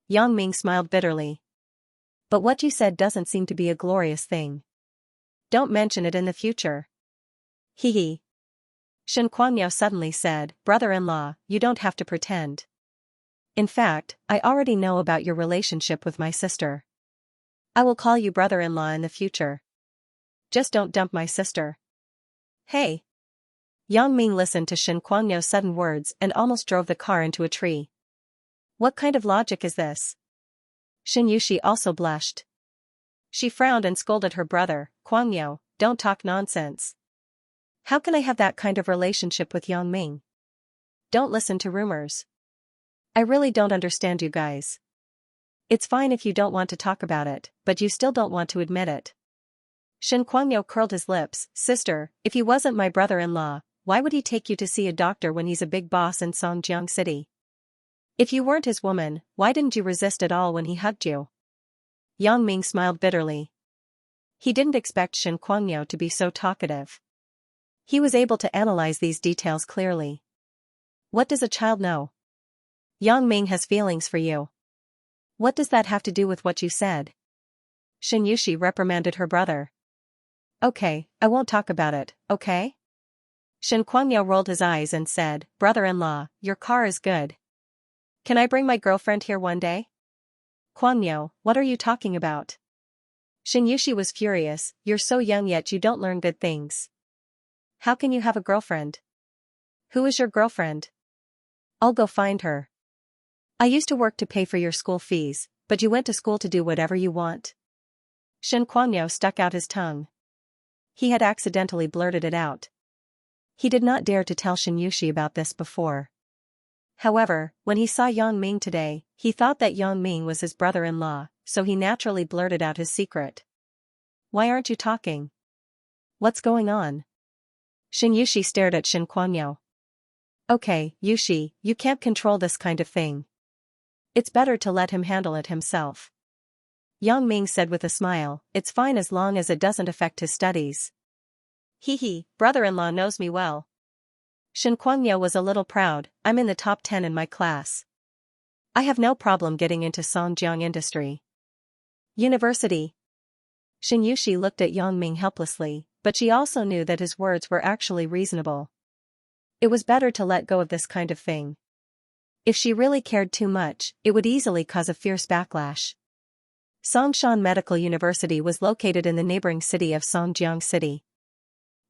Yang Ming smiled bitterly. But what you said doesn't seem to be a glorious thing. Don't mention it in the future. Hee hee. Shen Kuangniu suddenly said, brother-in-law, you don't have to pretend. In fact, I already know about your relationship with my sister. I will call you brother-in-law in the future. Just don't dump my sister. Hey. Yang Ming listened to Shen Kuangniu's sudden words and almost drove the car into a tree. What kind of logic is this? Shen Yushi also blushed. She frowned and scolded her brother, Kuangniu, don't talk nonsense. How can I have that kind of relationship with Yang Ming? Don't listen to rumors. I really don't understand you guys. It's fine if you don't want to talk about it, but you still don't want to admit it. Shen Kuangniu curled his lips, sister, if he wasn't my brother-in-law, why would he take you to see a doctor when he's a big boss in Songjiang City? If you weren't his woman, why didn't you resist at all when he hugged you? Yang Ming smiled bitterly. He didn't expect Shen Kuangniu to be so talkative. He was able to analyze these details clearly. What does a child know? Yang Ming has feelings for you. What does that have to do with what you said? Shen Yushi reprimanded her brother. Okay, I won't talk about it, okay? Shen Kuangniu rolled his eyes and said, brother-in-law, your car is good. Can I bring my girlfriend here one day? Kuangniu, what are you talking about? Shen Yushi was furious, you're so young yet you don't learn good things. How can you have a girlfriend? Who is your girlfriend? I'll go find her. I used to work to pay for your school fees, but you went to school to do whatever you want. Shen Kuangniu stuck out his tongue. He had accidentally blurted it out. He did not dare to tell Shen Yushi about this before. However, when he saw Yang Ming today, he thought that Yang Ming was his brother-in-law, so he naturally blurted out his secret. Why aren't you talking? What's going on? Shen Yushi stared at Shen Kuangniu. Okay, Yushi, you can't control this kind of thing. It's better to let him handle it himself. Yang Ming said with a smile, it's fine as long as it doesn't affect his studies. Hee hee, brother-in-law knows me well. Shen Kuangniu was a little proud, I'm in the top 10 in my class. I have no problem getting into Songjiang industry. University. Shen Yushi looked at Yang Ming helplessly, but she also knew that his words were actually reasonable. It was better to let go of this kind of thing. If she really cared too much, it would easily cause a fierce backlash. Songshan Medical University was located in the neighboring city of Songjiang City.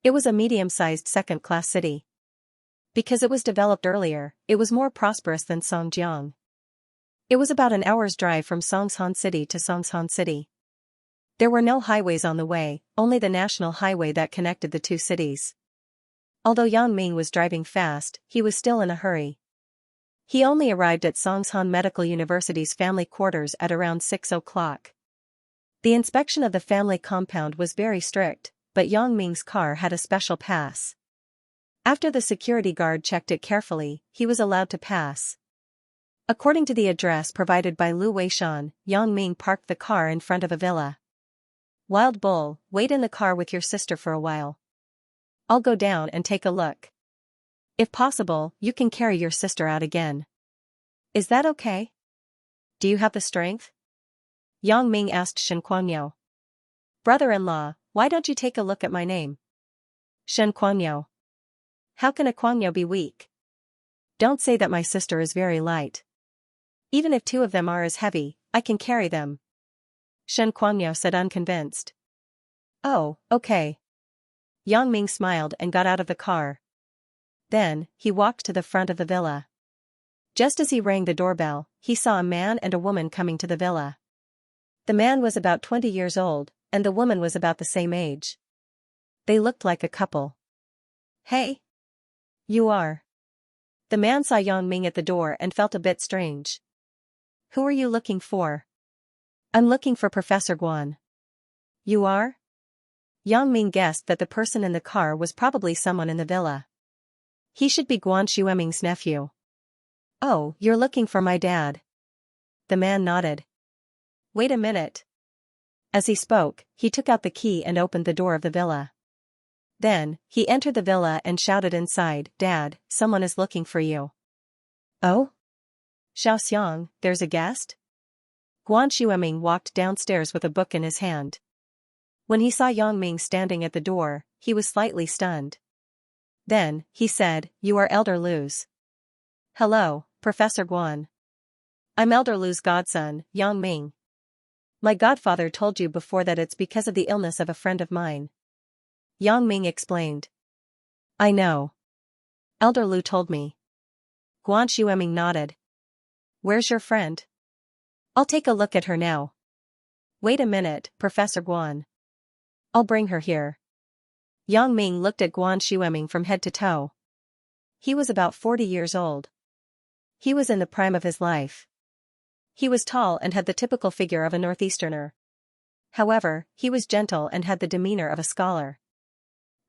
It was a medium-sized second-class city. Because it was developed earlier, it was more prosperous than Songjiang. It was about an hour's drive from Songshan City to Songshan City. There were no highways on the way, only the national highway that connected the two cities. Although Yang Ming was driving fast, he was still in a hurry. He only arrived at Songshan Medical University's family quarters at around 6 o'clock. The inspection of the family compound was very strict, but Yang Ming's car had a special pass. After the security guard checked it carefully, he was allowed to pass. According to the address provided by Lu Weishan, Yang Ming parked the car in front of a villa. Wild Bull, wait in the car with your sister for a while. I'll go down and take a look. If possible, you can carry your sister out again. Is that okay? Do you have the strength? Yang Ming asked Shen Kuangniu. Brother-in-law, why don't you take a look at my name? Shen Kuangniu. How can a Kuangniu be weak? Don't say that my sister is very light. Even if two of them are as heavy, I can carry them. Shen Kuangniu said unconvinced. Oh, okay. Yang Ming smiled and got out of the car. Then, he walked to the front of the villa. Just as he rang the doorbell, he saw a man and a woman coming to the villa. The man was about 20 years old, and the woman was about the same age. They looked like a couple. Hey! You are. The man saw Yang Ming at the door and felt a bit strange. Who are you looking for? I'm looking for Professor Guan. You are? Yang Ming guessed that the person in the car was probably someone in the villa. He should be Guan Xueming's nephew. Oh, you're looking for my dad. The man nodded. Wait a minute. As he spoke, he took out the key and opened the door of the villa. Then, he entered the villa and shouted inside, Dad, someone is looking for you. Oh? Xiaoxiang, there's a guest? Guan Xueming walked downstairs with a book in his hand. When he saw Yang Ming standing at the door, he was slightly stunned. Then, he said, You are Elder Lu's. Hello, Professor Guan. I'm Elder Lu's godson, Yang Ming. My godfather told you before that it's because of the illness of a friend of mine. Yang Ming explained. I know. Elder Lu told me. Guan Xueming nodded. Where's your friend? I'll take a look at her now. Wait a minute, Professor Guan. I'll bring her here. Yang Ming looked at Guan Xueming from head to toe. He was about 40 years old. He was in the prime of his life. He was tall and had the typical figure of a northeasterner. However, he was gentle and had the demeanor of a scholar.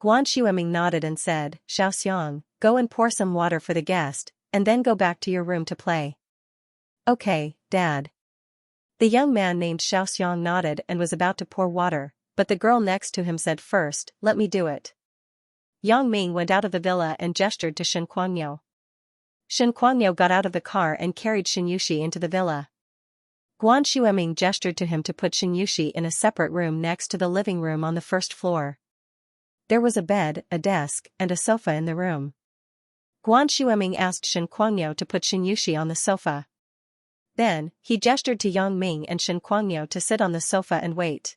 Guan Xueming nodded and said, Xiaoxiang, go and pour some water for the guest, and then go back to your room to play. Okay, Dad. The young man named Xiaoxiang nodded and was about to pour water, but the girl next to him said first, let me do it. Yang Ming went out of the villa and gestured to Shen Kuangniu. Shen Kuangniu got out of the car and carried Shen Yuxi into the villa. Guan Xueming gestured to him to put Shen Yuxi in a separate room next to the living room on the first floor. There was a bed, a desk, and a sofa in the room. Guan Xueming asked Shen Kuangniu to put Shen Yuxi on the sofa. Then, he gestured to Yang Ming and Shen Kuangniu to sit on the sofa and wait.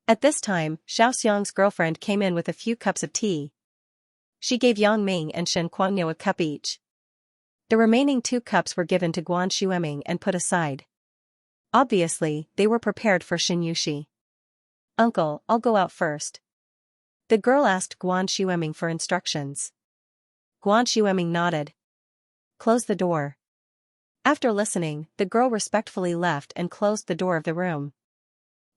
At this time, Xiaoxiang's girlfriend came in with a few cups of tea. She gave Yang Ming and Shen Kuangniu a cup each. The remaining 2 cups were given to Guan Xueming and put aside. Obviously, they were prepared for Shen Yuxi. Uncle, I'll go out first. The girl asked Guan Xueming for instructions. Guan Xueming nodded. Close the door. After listening, the girl respectfully left and closed the door of the room.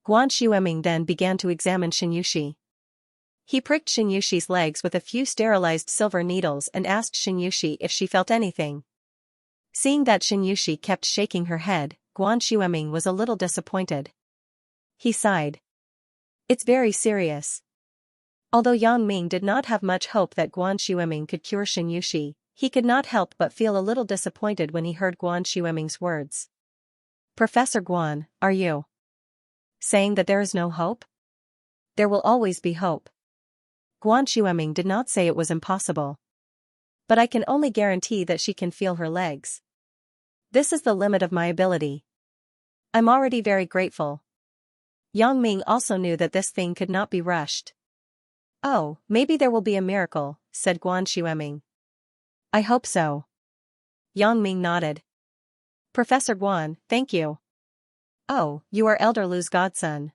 Guan Xueming then began to examine Shen Yuxi. He pricked Shen Yuxi's legs with a few sterilized silver needles and asked Shen Yuxi if she felt anything. Seeing that Shen Yuxi kept shaking her head, Guan Xueming was a little disappointed. He sighed. It's very serious. Although Yang Ming did not have much hope that Guan Xueming could cure Shen Yuxi, he could not help but feel a little disappointed when he heard Guan Xueming's words. Professor Guan, are you saying that there is no hope? There will always be hope. Guan Xueming did not say it was impossible. But I can only guarantee that she can feel her legs. This is the limit of my ability. I'm already very grateful. Yang Ming also knew that this thing could not be rushed. Oh, maybe there will be a miracle, said Guan Xueming. I hope so. Yang Ming nodded. Professor Guan, thank you. Oh, you are Elder Lu's godson.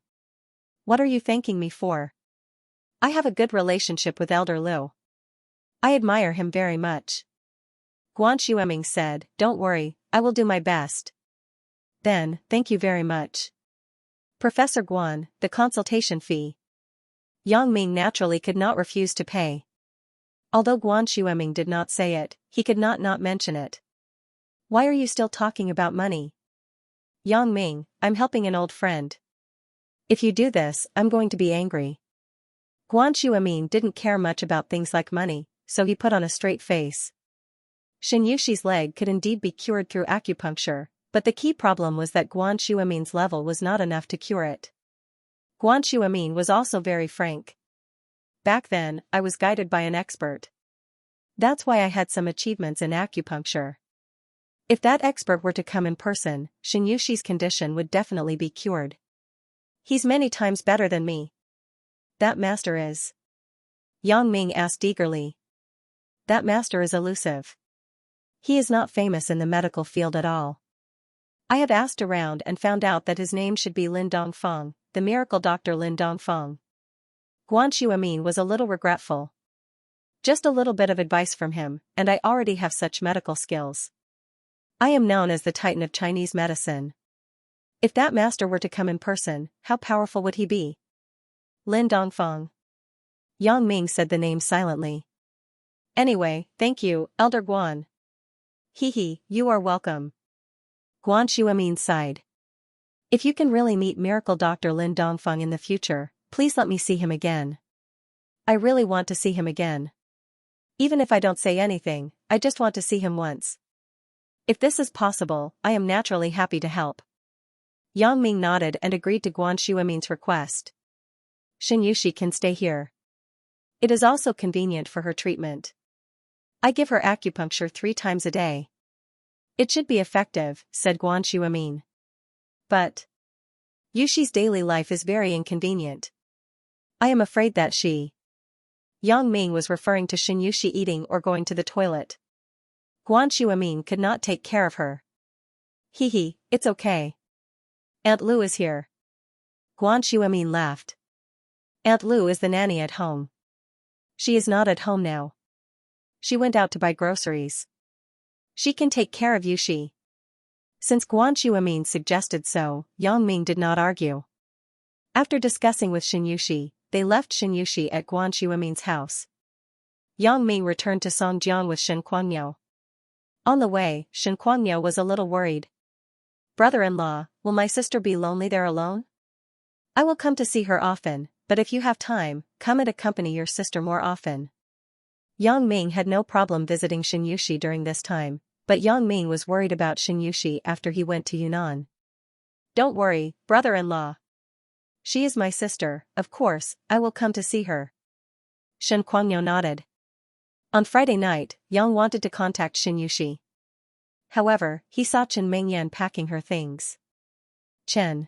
What are you thanking me for? I have a good relationship with Elder Lu. I admire him very much. Guan Xueming said, Don't worry, I will do my best. Then, thank you very much. Professor Guan, the consultation fee. Yang Ming naturally could not refuse to pay. Although Guan Xueming did not say it, he could not mention it. Why are you still talking about money? Yang Ming, I'm helping an old friend. If you do this, I'm going to be angry. Guan Xueming didn't care much about things like money, so he put on a straight face. Shen Yuxi's leg could indeed be cured through acupuncture, but the key problem was that Guan Xueming's level was not enough to cure it. Guan Xueming was also very frank. Back then, I was guided by an expert. That's why I had some achievements in acupuncture. If that expert were to come in person, Shen Yuxi's condition would definitely be cured. He's many times better than me. That master is? Yang Ming asked eagerly. That master is elusive. He is not famous in the medical field at all. I have asked around and found out that his name should be Lin Dongfeng, the miracle doctor Lin Dongfeng. Guan Xueming was a little regretful. Just a little bit of advice from him, and I already have such medical skills. I am known as the Titan of Chinese medicine. If that master were to come in person, how powerful would he be? Lin Dongfang. Yang Ming said the name silently. Anyway, thank you, Elder Guan. Hehe, you are welcome. Guan Shuamin sighed. If you can really meet Miracle Dr. Lin Dongfang in the future, please let me see him again. I really want to see him again. Even if I don't say anything, I just want to see him once. If this is possible, I am naturally happy to help. Yang Ming nodded and agreed to Guan Shuamin's request. Xianxia can stay here. It is also convenient for her treatment. I give her acupuncture 3 times a day. It should be effective, said Guan Shuamin. But Yushi's daily life is very inconvenient. I am afraid that she. Yang Ming was referring to Xianxia eating or going to the toilet. Guan Shuamin could not take care of her. Hehe, it's okay. Aunt Lu is here. Guan Shuamin laughed. Aunt Lu is the nanny at home. She is not at home now. She went out to buy groceries. She can take care of Yushi. Since Guan Shuamin suggested so, Yang Ming did not argue. After discussing with Xianxia, they left Xianxia at Guan Shuamin's house. Yang Ming returned to Songjiang with Shen Kuangniao. On the way, Shen Kuangniao was a little worried. Brother-in-law, will my sister be lonely there alone? I will come to see her often, but if you have time, come and accompany your sister more often. Yang Ming had no problem visiting Xianxia during this time, but Yang Ming was worried about Xianxia after he went to Yunnan. Don't worry, brother-in-law. She is my sister, of course, I will come to see her. Shen Kuangniao nodded. On Friday night, Yang wanted to contact Xianxia. However, he saw Chen Mingyan packing her things. Chen.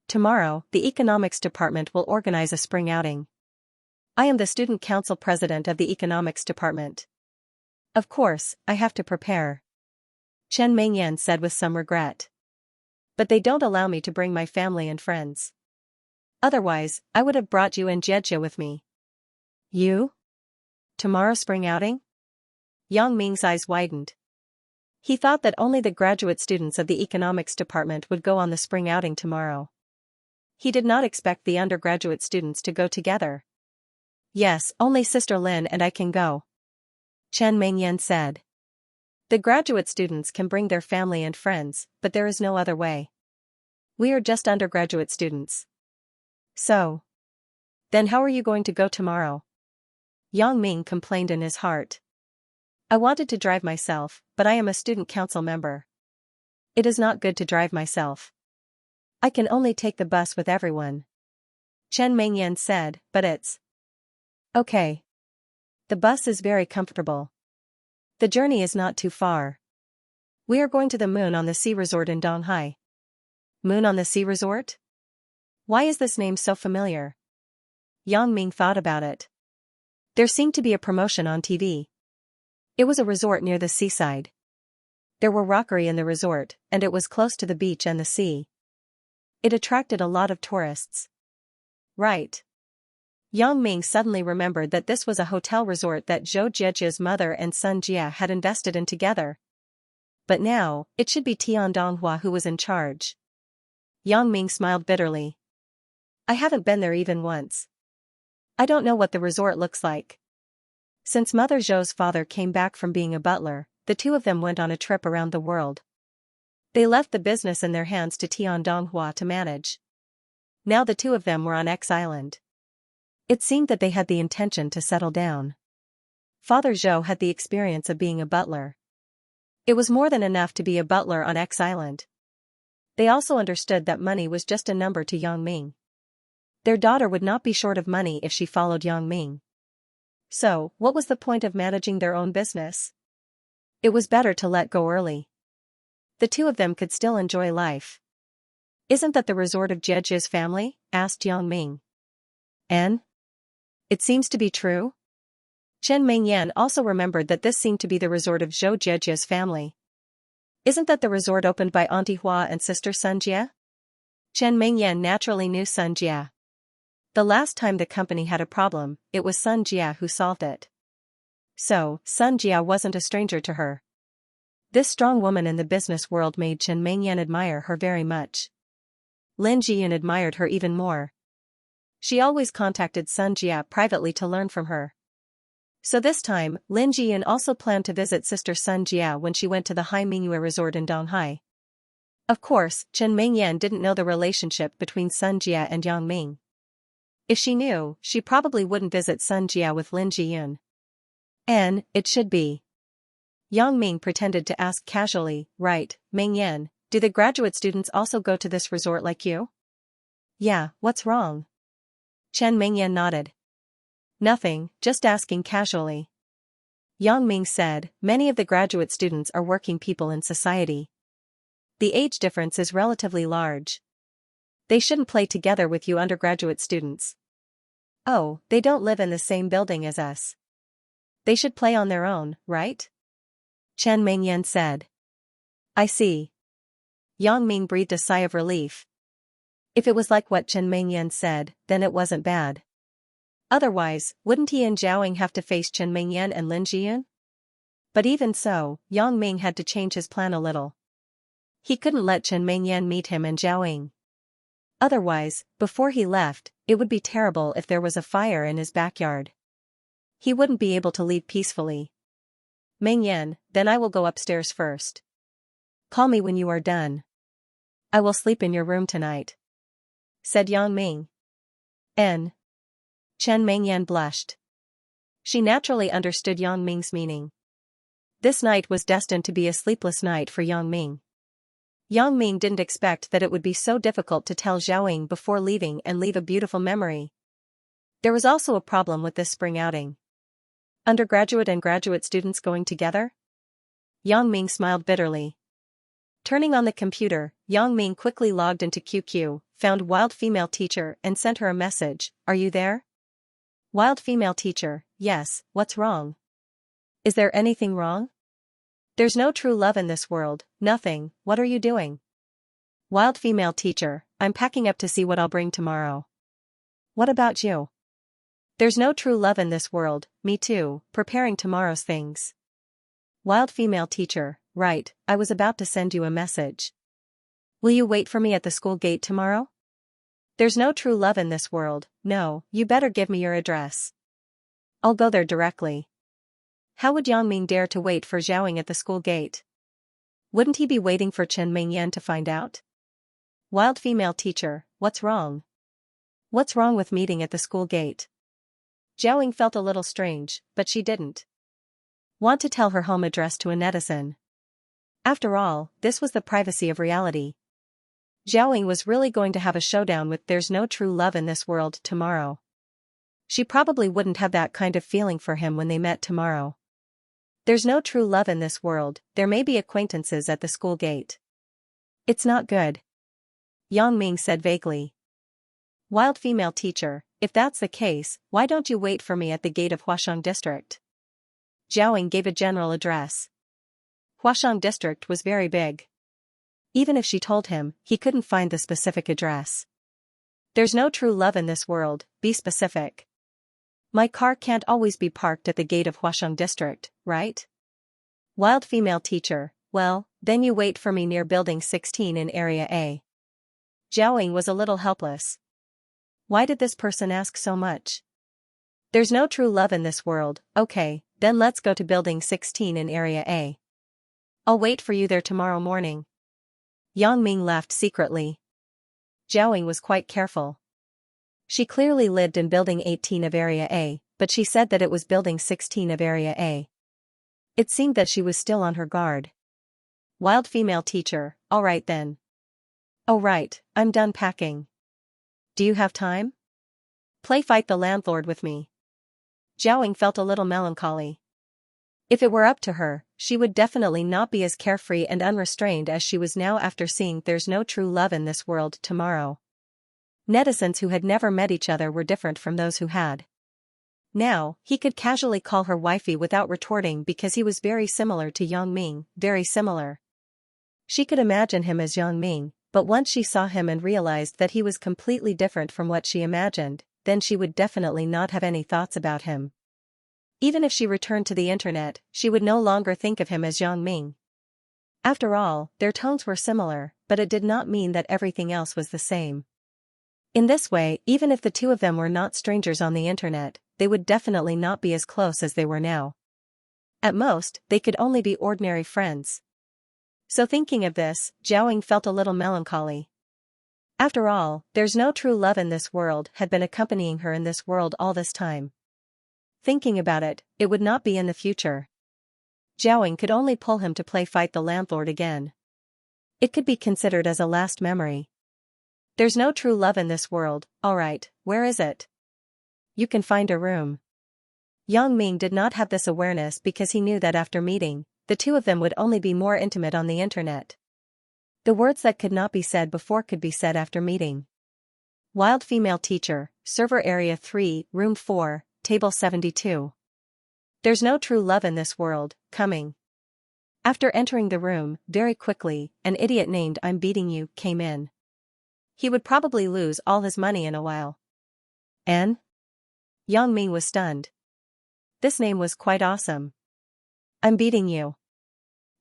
Tomorrow, the economics department will organize a spring outing. I am the student council president of the economics department. Of course, I have to prepare. Chen Mingyan said with some regret. But they don't allow me to bring my family and friends. Otherwise, I would have brought you and Xianxia with me. You? Tomorrow spring outing? Yang Ming's eyes widened. He thought that only the graduate students of the economics department would go on the spring outing tomorrow. He did not expect the undergraduate students to go together. Yes, only Sister Lin and I can go. Chen Mingyan said. The graduate students can bring their family and friends, but there is no other way. We are just undergraduate students. So. Then how are you going to go tomorrow? Yang Ming complained in his heart. I wanted to drive myself, but I am a student council member. It is not good to drive myself. I can only take the bus with everyone. Chen Mingyan said, but it's okay. The bus is very comfortable. The journey is not too far. We are going to the Moon on the Sea Resort in Donghai. Moon on the Sea Resort? Why is this name so familiar? Yang Ming thought about it. There seemed to be a promotion on TV. It was a resort near the seaside. There were rockery in the resort, and it was close to the beach and the sea. It attracted a lot of tourists. Right. Yang Ming suddenly remembered that this was a hotel resort that Zhou Jiejia's mother and son Jia had invested in together. But now, it should be Tian Donghua who was in charge. Yang Ming smiled bitterly. I haven't been there even once. I don't know what the resort looks like. Since Mother Zhou's father came back from being a butler, the two of them went on a trip around the world. They left the business in their hands to Tian Donghua to manage. Now the two of them were on X Island. It seemed that they had the intention to settle down. Father Zhou had the experience of being a butler. It was more than enough to be a butler on X Island. They also understood that money was just a number to Yang Ming. Their daughter would not be short of money if she followed Yang Ming. So, what was the point of managing their own business? It was better to let go early. The two of them could still enjoy life. Isn't that the resort of Jiejia's family? Asked Yang Ming. And? It seems to be true? Chen Mingyan also remembered that this seemed to be the resort of Zhou Jiejia's family. Isn't that the resort opened by Auntie Hua and sister Sun Jia? Chen Mingyan naturally knew Sun Jia. The last time the company had a problem, it was Sun Jia who solved it. So, Sun Jia wasn't a stranger to her. This strong woman in the business world made Chen Mingyan admire her very much. Lin Jiyun admired her even more. She always contacted Xianxia privately to learn from her. So this time, Lin Jian also planned to visit sister Xianxia when she went to the Hai Mingyue resort in Donghai. Of course, Chen Mingyan didn't know the relationship between Xianxia and Yang Ming. If she knew, she probably wouldn't visit Xianxia with Lin Jian. And it should be. Yang Ming pretended to ask casually, right, Mingyan, do the graduate students also go to this resort like you? Yeah, what's wrong? Chen Mingyan nodded. Nothing, just asking casually. Yang Ming said, many of the graduate students are working people in society. The age difference is relatively large. They shouldn't play together with you undergraduate students. Oh, they don't live in the same building as us. They should play on their own, right? Chen Mingyan said. I see. Yang Ming breathed a sigh of relief. If it was like what Chen Mingyan said, then it wasn't bad. Otherwise, wouldn't he and Zhaoying have to face Chen Mingyan and Lin Jian? But even so, Yang Ming had to change his plan a little. He couldn't let Chen Mingyan meet him and Zhaoying. Otherwise, before he left, it would be terrible if there was a fire in his backyard. He wouldn't be able to leave peacefully. Mingyan, then I will go upstairs first. Call me when you are done. I will sleep in your room tonight, said Yang Ming. N. Chen Mingyan blushed. She naturally understood Yang Ming's meaning. This night was destined to be a sleepless night for Yang Ming. Yang Ming didn't expect that it would be so difficult to tell Zhaoying before leaving and leave a beautiful memory. There was also a problem with this spring outing. Undergraduate and graduate students going together? Yang Ming smiled bitterly. Turning on the computer, Yang Ming quickly logged into QQ, found Wild Female Teacher and sent her a message, are you there? Wild Female Teacher, yes, what's wrong? Is there anything wrong? There's no true love in this world, nothing, what are you doing? Wild Female Teacher, I'm packing up to see what I'll bring tomorrow. What about you? There's no true love in this world, me too, preparing tomorrow's things. Wild Female Teacher, right, I was about to send you a message. Will you wait for me at the school gate tomorrow? There's no true love in this world, no, you better give me your address. I'll go there directly. How would Yang Ming dare to wait for Zhaoying at the school gate? Wouldn't he be waiting for Chen Mingyan to find out? Wild Female Teacher, what's wrong? What's wrong with meeting at the school gate? Zhaoying felt a little strange, but she didn't want to tell her home address to a netizen. After all, this was the privacy of reality. Zhaoying was really going to have a showdown with There's No True Love in This World tomorrow. She probably wouldn't have that kind of feeling for him when they met tomorrow. There's no true love in this world, there may be acquaintances at the school gate. It's not good. Yang Ming said vaguely. Wild Female Teacher, if that's the case, why don't you wait for me at the gate of Huashang District? Zhaoying gave a general address. Huashang District was very big. Even if she told him, he couldn't find the specific address. There's no true love in this world, be specific. My car can't always be parked at the gate of Huashang District, right? Wild Female Teacher, well, then you wait for me near Building 16 in Area A. Zhaoying was a little helpless. Why did this person ask so much? There's no true love in this world, okay, then let's go to Building 16 in Area A. I'll wait for you there tomorrow morning. Yang Ming laughed secretly. Zhaoying was quite careful. She clearly lived in Building 18 of Area A, but she said that it was Building 16 of Area A. It seemed that she was still on her guard. Wild Female Teacher, all right then. Oh right, I'm done packing. Do you have time? Play Fight the Landlord with me. Zhaoying felt a little melancholy. If it were up to her, she would definitely not be as carefree and unrestrained as she was now after seeing There's No True Love in This World tomorrow. Netizens who had never met each other were different from those who had. Now, he could casually call her wifey without retorting because he was very similar to Yang Ming, very similar. She could imagine him as Yang Ming, but once she saw him and realized that he was completely different from what she imagined, then she would definitely not have any thoughts about him. Even if she returned to the internet, she would no longer think of him as Yang Ming. After all, their tones were similar, but it did not mean that everything else was the same. In this way, even if the two of them were not strangers on the internet, they would definitely not be as close as they were now. At most, they could only be ordinary friends. So thinking of this, Zhao felt a little melancholy. After all, there's no true love in this world had been accompanying her in this world all this time. Thinking about it, it would not be in the future. Zhao could only pull him to play fight the landlord again. It could be considered as a last memory. There's no true love in this world, alright, where is it? You can find a room. Yang Ming did not have this awareness because he knew that after meeting, the two of them would only be more intimate on the internet. The words that could not be said before could be said after meeting. Wild female teacher, server area 3, room 4, table 72. There's no true love in this world, coming. After entering the room, very quickly, an idiot named I'm Beating You came in. He would probably lose all his money in a while. N? Yang Ming was stunned. This name was quite awesome. I'm beating you.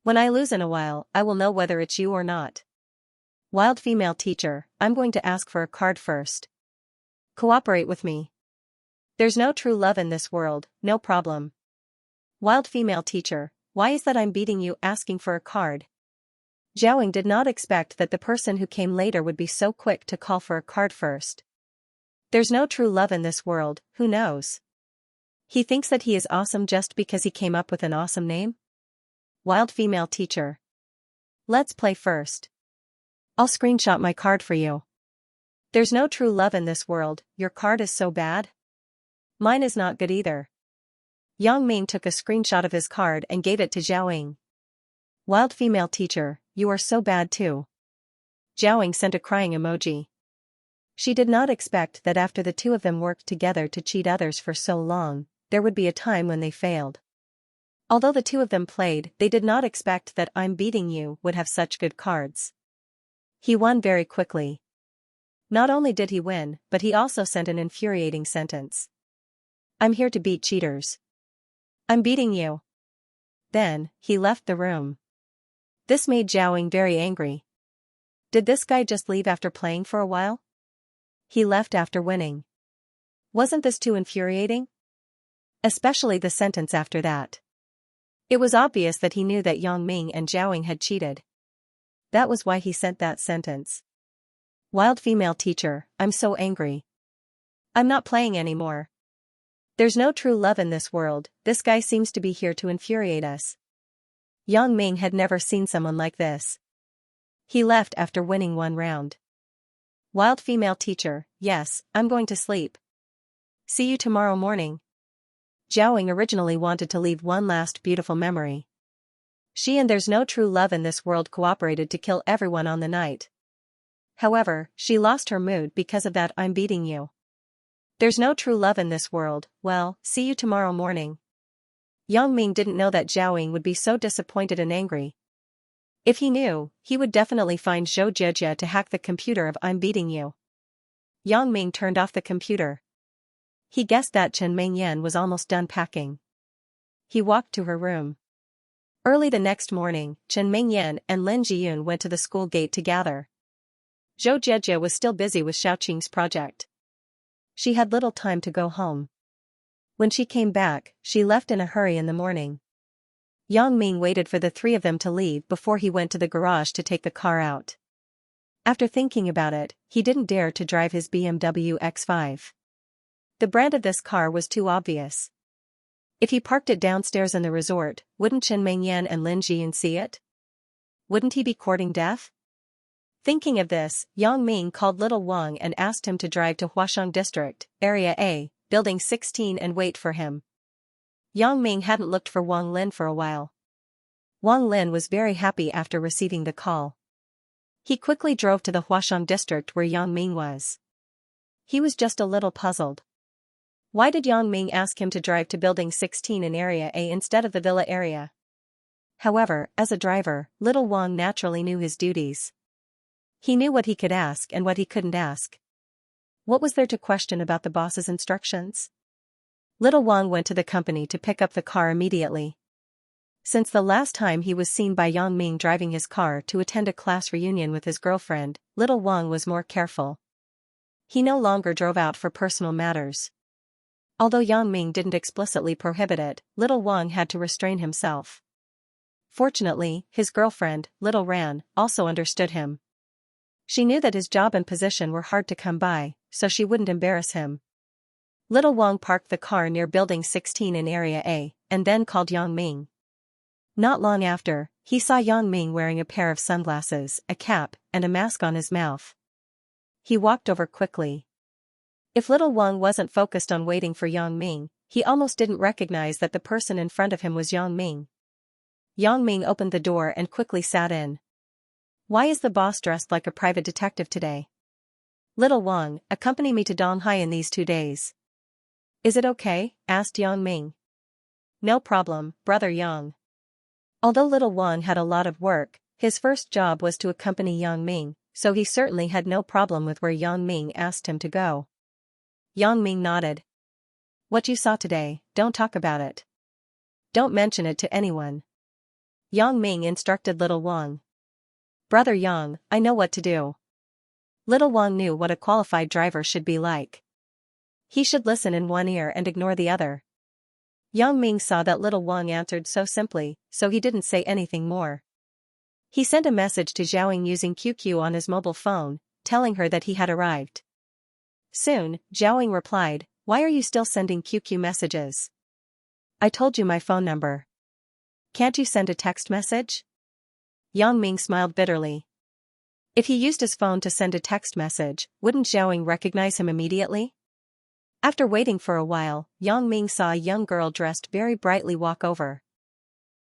When I lose in a while, I will know whether it's you or not. Wild female teacher, I'm going to ask for a card first. Cooperate with me. There's no true love in this world, no problem. Wild female teacher, why is that I'm beating you asking for a card? Zhao did not expect that the person who came later would be so quick to call for a card first. There's no true love in this world, who knows? He thinks that he is awesome just because he came up with an awesome name? Wild female teacher. Let's play first. I'll screenshot my card for you. There's no true love in this world, your card is so bad. Mine is not good either. Yang Ming took a screenshot of his card and gave it to Zhao. Wild female teacher, you are so bad too. Zhao sent a crying emoji. She did not expect that after the two of them worked together to cheat others for so long, there would be a time when they failed. Although the two of them played, they did not expect that I'm Beating You would have such good cards. He won very quickly. Not only did he win, but he also sent an infuriating sentence. I'm here to beat cheaters. I'm beating you. Then, he left the room. This made Zhao very angry. Did this guy just leave after playing for a while? He left after winning. Wasn't this too infuriating? Especially the sentence after that. It was obvious that he knew that Yang Ming and Zhao had cheated. That was why he sent that sentence. Wild female teacher, I'm so angry. I'm not playing anymore. There's no true love in this world, this guy seems to be here to infuriate us. Yang Ming had never seen someone like this. He left after winning one round. Wild female teacher, yes, I'm going to sleep. See you tomorrow morning. Zhao originally wanted to leave one last beautiful memory. She and There's No True Love in This World cooperated to kill everyone on the night. However, she lost her mood because of that I'm beating you. There's no true love in this world, well, see you tomorrow morning. Yang Ming didn't know that Zhao would be so disappointed and angry. If he knew, he would definitely find Zhou Jiejie to hack the computer of I'm beating you. Yang Ming turned off the computer. He guessed that Chen Mingyan was almost done packing. He walked to her room. Early the next morning, Chen Mingyan and Lin Jiyun went to the school gate to gather. Zhou Jiejie was still busy with Xiaoqing's project. She had little time to go home. When she came back, she left in a hurry in the morning. Yang Ming waited for the three of them to leave before he went to the garage to take the car out. After thinking about it, he didn't dare to drive his BMW X5. The brand of this car was too obvious. If he parked it downstairs in the resort, wouldn't Chen Mingyan and Lin Jiyun see it? Wouldn't he be courting death? Thinking of this, Yang Ming called Little Wang and asked him to drive to Huashang District, Area A, Building 16 and wait for him. Yang Ming hadn't looked for Wang Lin for a while. Wang Lin was very happy after receiving the call. He quickly drove to the Huashang District where Yang Ming was. He was just a little puzzled. Why did Yang Ming ask him to drive to Building 16 in Area A instead of the villa area? However, as a driver, Little Wang naturally knew his duties. He knew what he could ask and what he couldn't ask. What was there to question about the boss's instructions? Little Wang went to the company to pick up the car immediately. Since the last time he was seen by Yang Ming driving his car to attend a class reunion with his girlfriend, Little Wang was more careful. He no longer drove out for personal matters. Although Yang Ming didn't explicitly prohibit it, Little Wang had to restrain himself. Fortunately, his girlfriend, Little Ran, also understood him. She knew that his job and position were hard to come by, so she wouldn't embarrass him. Little Wang parked the car near Building 16 in Area A, and then called Yang Ming. Not long after, he saw Yang Ming wearing a pair of sunglasses, a cap, and a mask on his mouth. He walked over quickly. If Little Wang wasn't focused on waiting for Yang Ming, he almost didn't recognize that the person in front of him was Yang Ming. Yang Ming opened the door and quickly sat in. Why is the boss dressed like a private detective today? Little Wang, accompany me to Donghai in these 2 days. Is it okay? Asked Yang Ming. No problem, brother Yang. Although Little Wang had a lot of work, his first job was to accompany Yang Ming, so he certainly had no problem with where Yang Ming asked him to go. Yang Ming nodded. What you saw today, don't talk about it. Don't mention it to anyone. Yang Ming instructed Little Wang. Brother Yang, I know what to do. Little Wang knew what a qualified driver should be like. He should listen in one ear and ignore the other. Yang Ming saw that Little Wang answered so simply, so he didn't say anything more. He sent a message to Xiaoying using QQ on his mobile phone, telling her that he had arrived. Soon, Xiaoying replied, Why are you still sending QQ messages? I told you my phone number. Can't you send a text message? Yang Ming smiled bitterly. If he used his phone to send a text message, wouldn't Xiaoying recognize him immediately? After waiting for a while, Yang Ming saw a young girl dressed very brightly walk over.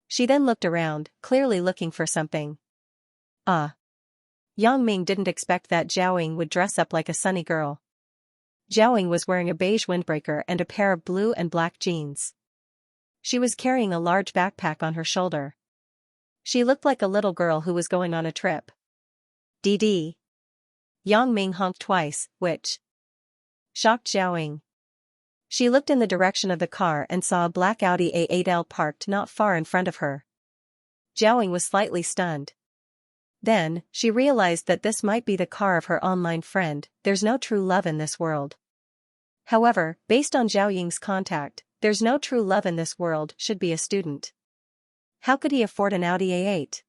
She then looked around, clearly looking for something. Yang Ming didn't expect that Xiaoying would dress up like a sunny girl. Xiaoying was wearing a beige windbreaker and a pair of blue and black jeans. She was carrying a large backpack on her shoulder. She looked like a little girl who was going on a trip. DD. Yang Ming honked twice, which shocked Xiaoying. She looked in the direction of the car and saw a black Audi A8L parked not far in front of her. Xiaoying was slightly stunned. Then, she realized that this might be the car of her online friend. There's no true love in this world. However, based on Xiaoying's contact, there's no true love in this world should be a student. How could he afford an Audi A8?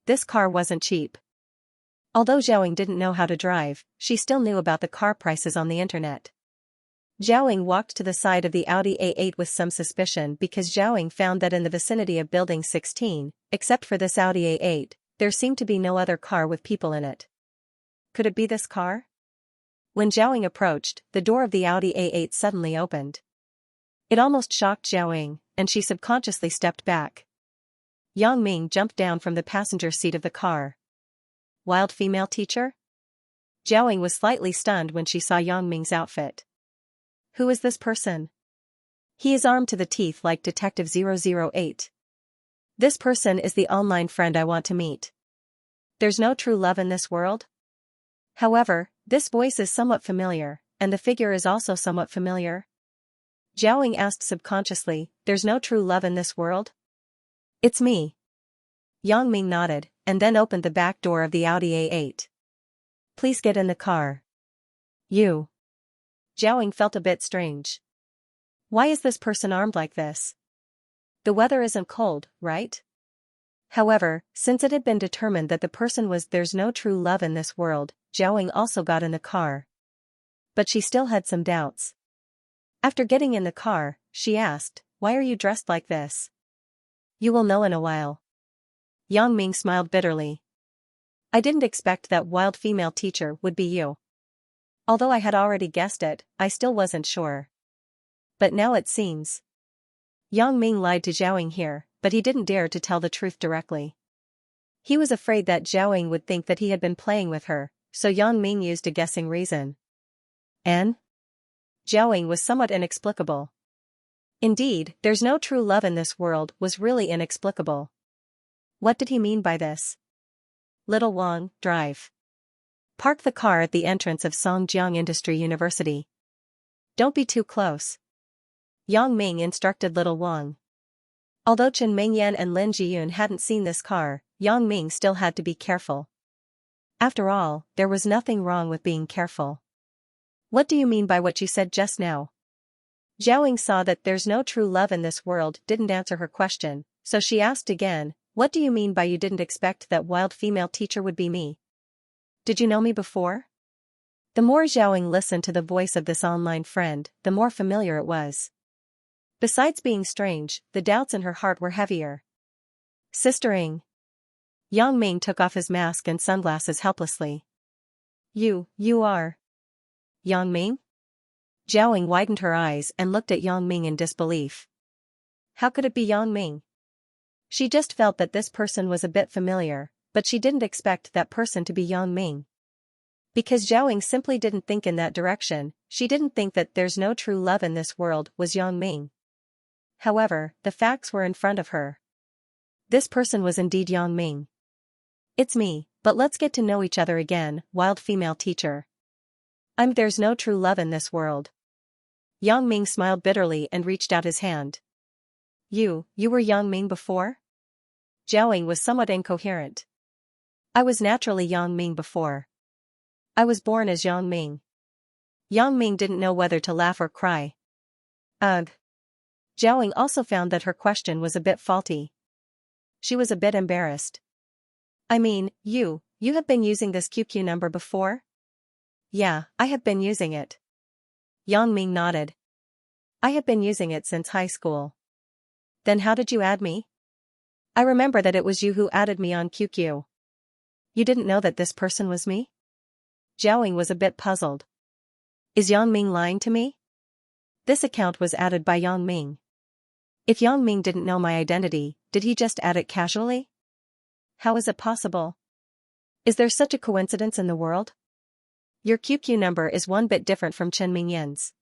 This car wasn't cheap. Although Xiaoying didn't know how to drive, she still knew about the car prices on the internet. Xiaoying walked to the side of the Audi A8 with some suspicion because Xiaoying found that in the vicinity of Building 16, except for this Audi A8, there seemed to be no other car with people in it. Could it be this car? When Xiaoying approached, the door of the Audi A8 suddenly opened. It almost shocked Xiaoying, and she subconsciously stepped back. Yang Ming jumped down from the passenger seat of the car. Wild female teacher? Xiaoying was slightly stunned when she saw Yang Ming's outfit. Who is this person? He is armed to the teeth like Detective 008. This person is the online friend I want to meet. There's no true love in this world? However, this voice is somewhat familiar, and the figure is also somewhat familiar. Xiaoying asked subconsciously, there's no true love in this world? It's me. Yang Ming nodded, and then opened the back door of the Audi A8. Please get in the car. You. Xiaoying felt a bit strange. Why is this person armed like this? The weather isn't cold, right? However, since it had been determined that the person was there's no true love in this world, Xiaoying also got in the car. But she still had some doubts. After getting in the car, she asked, Why are you dressed like this? You will know in a while. Yang Ming smiled bitterly. I didn't expect that wild female teacher would be you. Although I had already guessed it, I still wasn't sure. But now it seems. Yang Ming lied to Xiaoying here, but he didn't dare to tell the truth directly. He was afraid that Xiaoying would think that he had been playing with her, so Yang Ming used a guessing reason. N? Xiaoying was somewhat inexplicable. Indeed, there's no true love in this world was really inexplicable. What did he mean by this? Little Wang, drive. Park the car at the entrance of Songjiang Industry University. Don't be too close. Yang Ming instructed Little Wang. Although Chen Mingyan and Lin Jiyun hadn't seen this car, Yang Ming still had to be careful. After all, there was nothing wrong with being careful. What do you mean by what you said just now? Xiaoying saw that there's no true love in this world, didn't answer her question, so she asked again, what do you mean by you didn't expect that wild female teacher would be me? Did you know me before? The more Xiaoying listened to the voice of this online friend, the more familiar it was. Besides being strange, the doubts in her heart were heavier. Sistering. Yang Ming took off his mask and sunglasses helplessly. You are. Yang Ming? Xiaoying widened her eyes and looked at Yang Ming in disbelief. How could it be Yang Ming? She just felt that this person was a bit familiar, but she didn't expect that person to be Yang Ming. Because Xiaoying simply didn't think in that direction, she didn't think that there's no true love in this world was Yang Ming. However, the facts were in front of her. This person was indeed Yang Ming. It's me, but let's get to know each other again, wild female teacher. There's no true love in this world. Yang Ming smiled bitterly and reached out his hand. You were Yang Ming before? Xiaoying was somewhat incoherent. I was naturally Yang Ming before. I was born as Yang Ming. Yang Ming didn't know whether to laugh or cry. Ugh. Xiaoying also found that her question was a bit faulty. She was a bit embarrassed. I mean, you have been using this QQ number before? Yeah, I have been using it. Yang Ming nodded. I have been using it since high school. Then how did you add me? I remember that it was you who added me on QQ. You didn't know that this person was me? Xiaoying was a bit puzzled. Is Yang Ming lying to me? This account was added by Yang Ming. If Yang Ming didn't know my identity, did he just add it casually? How is it possible? Is there such a coincidence in the world? Your QQ number is one bit different from Chen Mingyan's.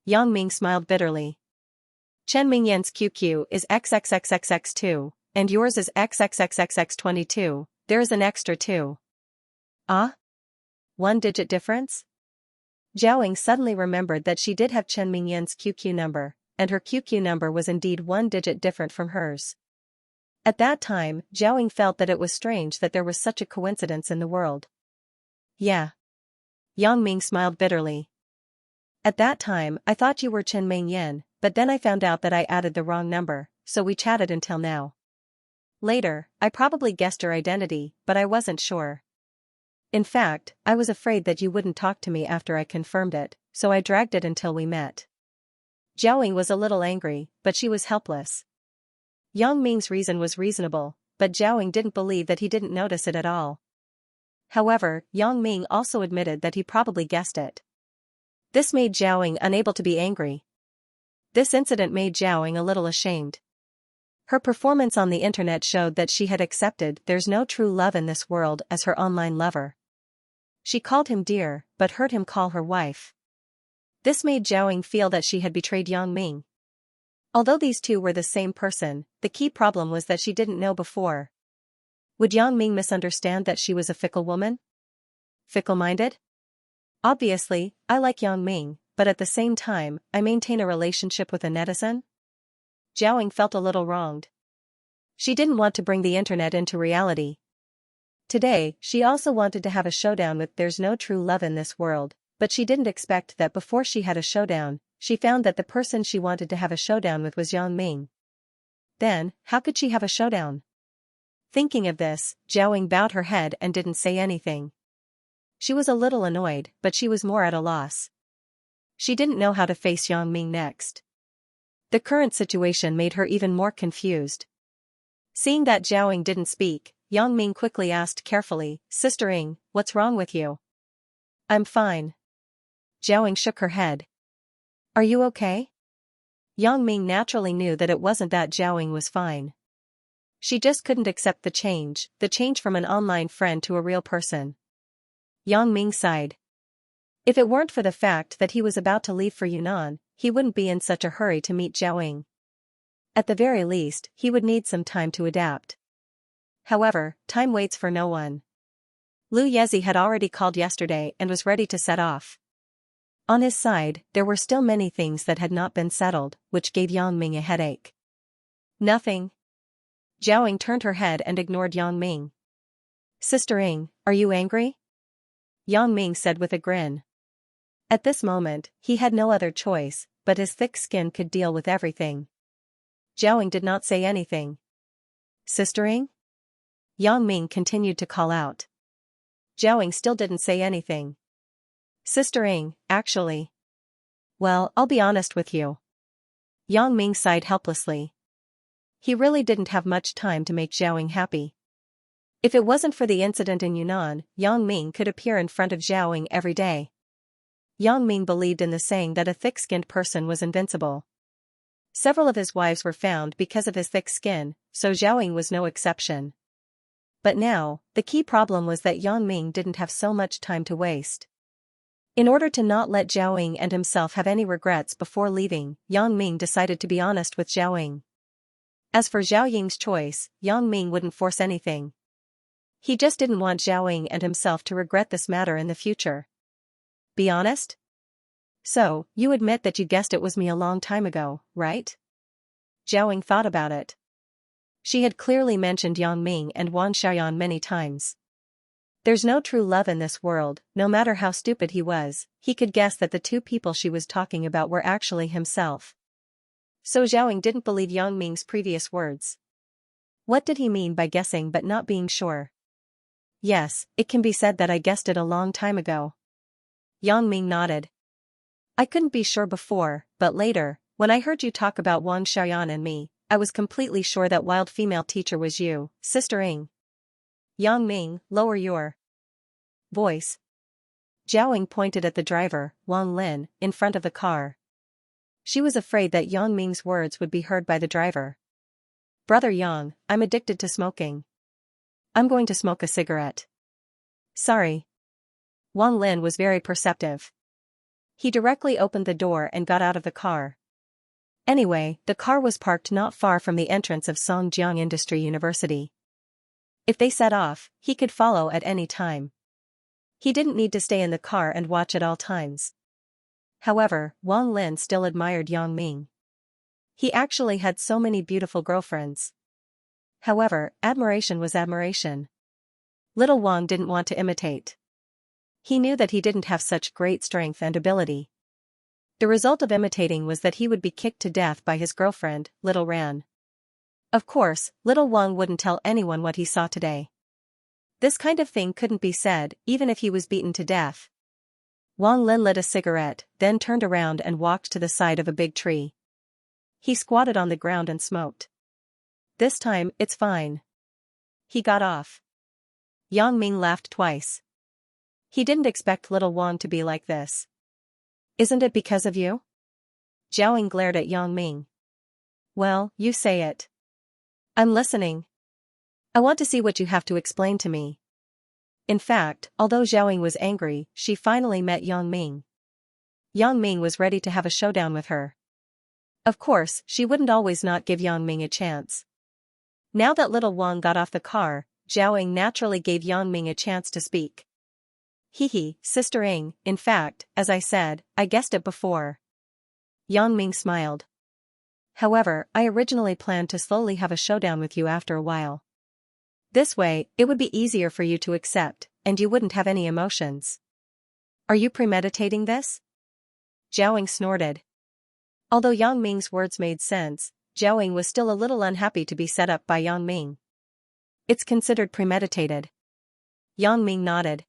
Yang Ming smiled bitterly. Chen Mingyan's QQ is XXXXX2, and yours is XXXXX22, there is an extra 2. Ah? 1-digit difference? Xiaoying suddenly remembered that she did have Chen Mingyan's QQ number, and her QQ number was indeed 1 digit different from hers. At that time, Xiaoying felt that it was strange that there was such a coincidence in the world. Yeah. Yang Ming smiled bitterly. At that time, I thought you were Chen Mingyan, but then I found out that I added the wrong number, so we chatted until now. Later, I probably guessed your identity, but I wasn't sure. In fact, I was afraid that you wouldn't talk to me after I confirmed it, so I dragged it until we met. Xiaoying was a little angry, but she was helpless. Yang Ming's reason was reasonable, but Xiaoying didn't believe that he didn't notice it at all. However, Yang Ming also admitted that he probably guessed it. This made Xiaoying unable to be angry. This incident made Xiaoying a little ashamed. Her performance on the internet showed that she had accepted there's no true love in this world as her online lover. She called him dear, but heard him call her wife. This made Xiaoying feel that she had betrayed Yang Ming. Although these two were the same person, the key problem was that she didn't know before. Would Yang Ming misunderstand that she was a fickle woman? Fickle-minded? Obviously, I like Yang Ming, but at the same time, I maintain a relationship with a netizen? Xiaoying felt a little wronged. She didn't want to bring the internet into reality. Today, she also wanted to have a showdown with there's no true love in this world, but she didn't expect that before she had a showdown, she found that the person she wanted to have a showdown with was Yang Ming. Then, how could she have a showdown? Thinking of this, Xiaoying bowed her head and didn't say anything. She was a little annoyed, but she was more at a loss. She didn't know how to face Yang Ming next. The current situation made her even more confused. Seeing that Xiaoying didn't speak, Yang Ming quickly asked carefully, Sister Ing, what's wrong with you? I'm fine. Xiaoying shook her head. Are you okay? Yang Ming naturally knew that it wasn't that Xiaoying was fine. She just couldn't accept the change from an online friend to a real person. Yang Ming sighed. If it weren't for the fact that he was about to leave for Yunnan, he wouldn't be in such a hurry to meet Xiaoying. At the very least, he would need some time to adapt. However, time waits for no one. Lu Yezi had already called yesterday and was ready to set off. On his side, there were still many things that had not been settled, which gave Yang Ming a headache. Nothing. Xiaoying turned her head and ignored Yang Ming. Sister Ing, are you angry? Yang Ming said with a grin. At this moment, he had no other choice, but his thick skin could deal with everything. Zhao did not say anything. Sistering? Yang Ming continued to call out. Zhao still didn't say anything. Sistering, actually. Well, I'll be honest with you. Yang Ming sighed helplessly. He really didn't have much time to make Zhao happy. If it wasn't for the incident in Yunnan, Yang Ming could appear in front of Zhao every day. Yang Ming believed in the saying that a thick-skinned person was invincible. Several of his wives were found because of his thick skin, so Zhao was no exception. But now, the key problem was that Yang Ming didn't have so much time to waste. In order to not let Zhao and himself have any regrets before leaving, Yang Ming decided to be honest with Zhao. As for Zhao Ying's choice, Yang Ming wouldn't force anything. He just didn't want Zhao and himself to regret this matter in the future. Be honest? So, you admit that you guessed it was me a long time ago, right? Zhao thought about it. She had clearly mentioned Yang Ming and Wan Xiaoyan many times. There's no true love in this world, no matter how stupid he was, he could guess that the two people she was talking about were actually himself. So Zhao didn't believe Yang Ming's previous words. What did he mean by guessing but not being sure? Yes, it can be said that I guessed it a long time ago. Yang Ming nodded. I couldn't be sure before, but later, when I heard you talk about Wan Xiaoyan and me, I was completely sure that wild female teacher was you, Sister Ing. Yang Ming, lower your voice. Zhao pointed at the driver, Wang Lin, in front of the car. She was afraid that Yang Ming's words would be heard by the driver. Brother Yang, I'm addicted to smoking. I'm going to smoke a cigarette. Sorry. Wang Lin was very perceptive. He directly opened the door and got out of the car. Anyway, the car was parked not far from the entrance of Songjiang Industry University. If they set off, he could follow at any time. He didn't need to stay in the car and watch at all times. However, Wang Lin still admired Yang Ming. He actually had so many beautiful girlfriends. However, admiration was admiration. Little Wang didn't want to imitate. He knew that he didn't have such great strength and ability. The result of imitating was that he would be kicked to death by his girlfriend, Little Ran. Of course, Little Wang wouldn't tell anyone what he saw today. This kind of thing couldn't be said, even if he was beaten to death. Wang Lin lit a cigarette, then turned around and walked to the side of a big tree. He squatted on the ground and smoked. This time, it's fine. He got off. Yang Ming laughed twice. He didn't expect Little Wang to be like this. Isn't it because of you? Zhao glared at Yang Ming. Well, you say it. I'm listening. I want to see what you have to explain to me. In fact, although Zhao was angry, she finally met Yang Ming. Yang Ming was ready to have a showdown with her. Of course, she wouldn't always not give Yang Ming a chance. Now that Little Wang got off the car, Zhao naturally gave Yang Ming a chance to speak. Hee, Sister Ing, in fact, as I said, I guessed it before. Yang Ming smiled. However, I originally planned to slowly have a showdown with you after a while. This way, it would be easier for you to accept, and you wouldn't have any emotions. Are you premeditating this? Zhao snorted. Although Yang Ming's words made sense, Zhao was still a little unhappy to be set up by Yang Ming. It's considered premeditated. Yang Ming nodded.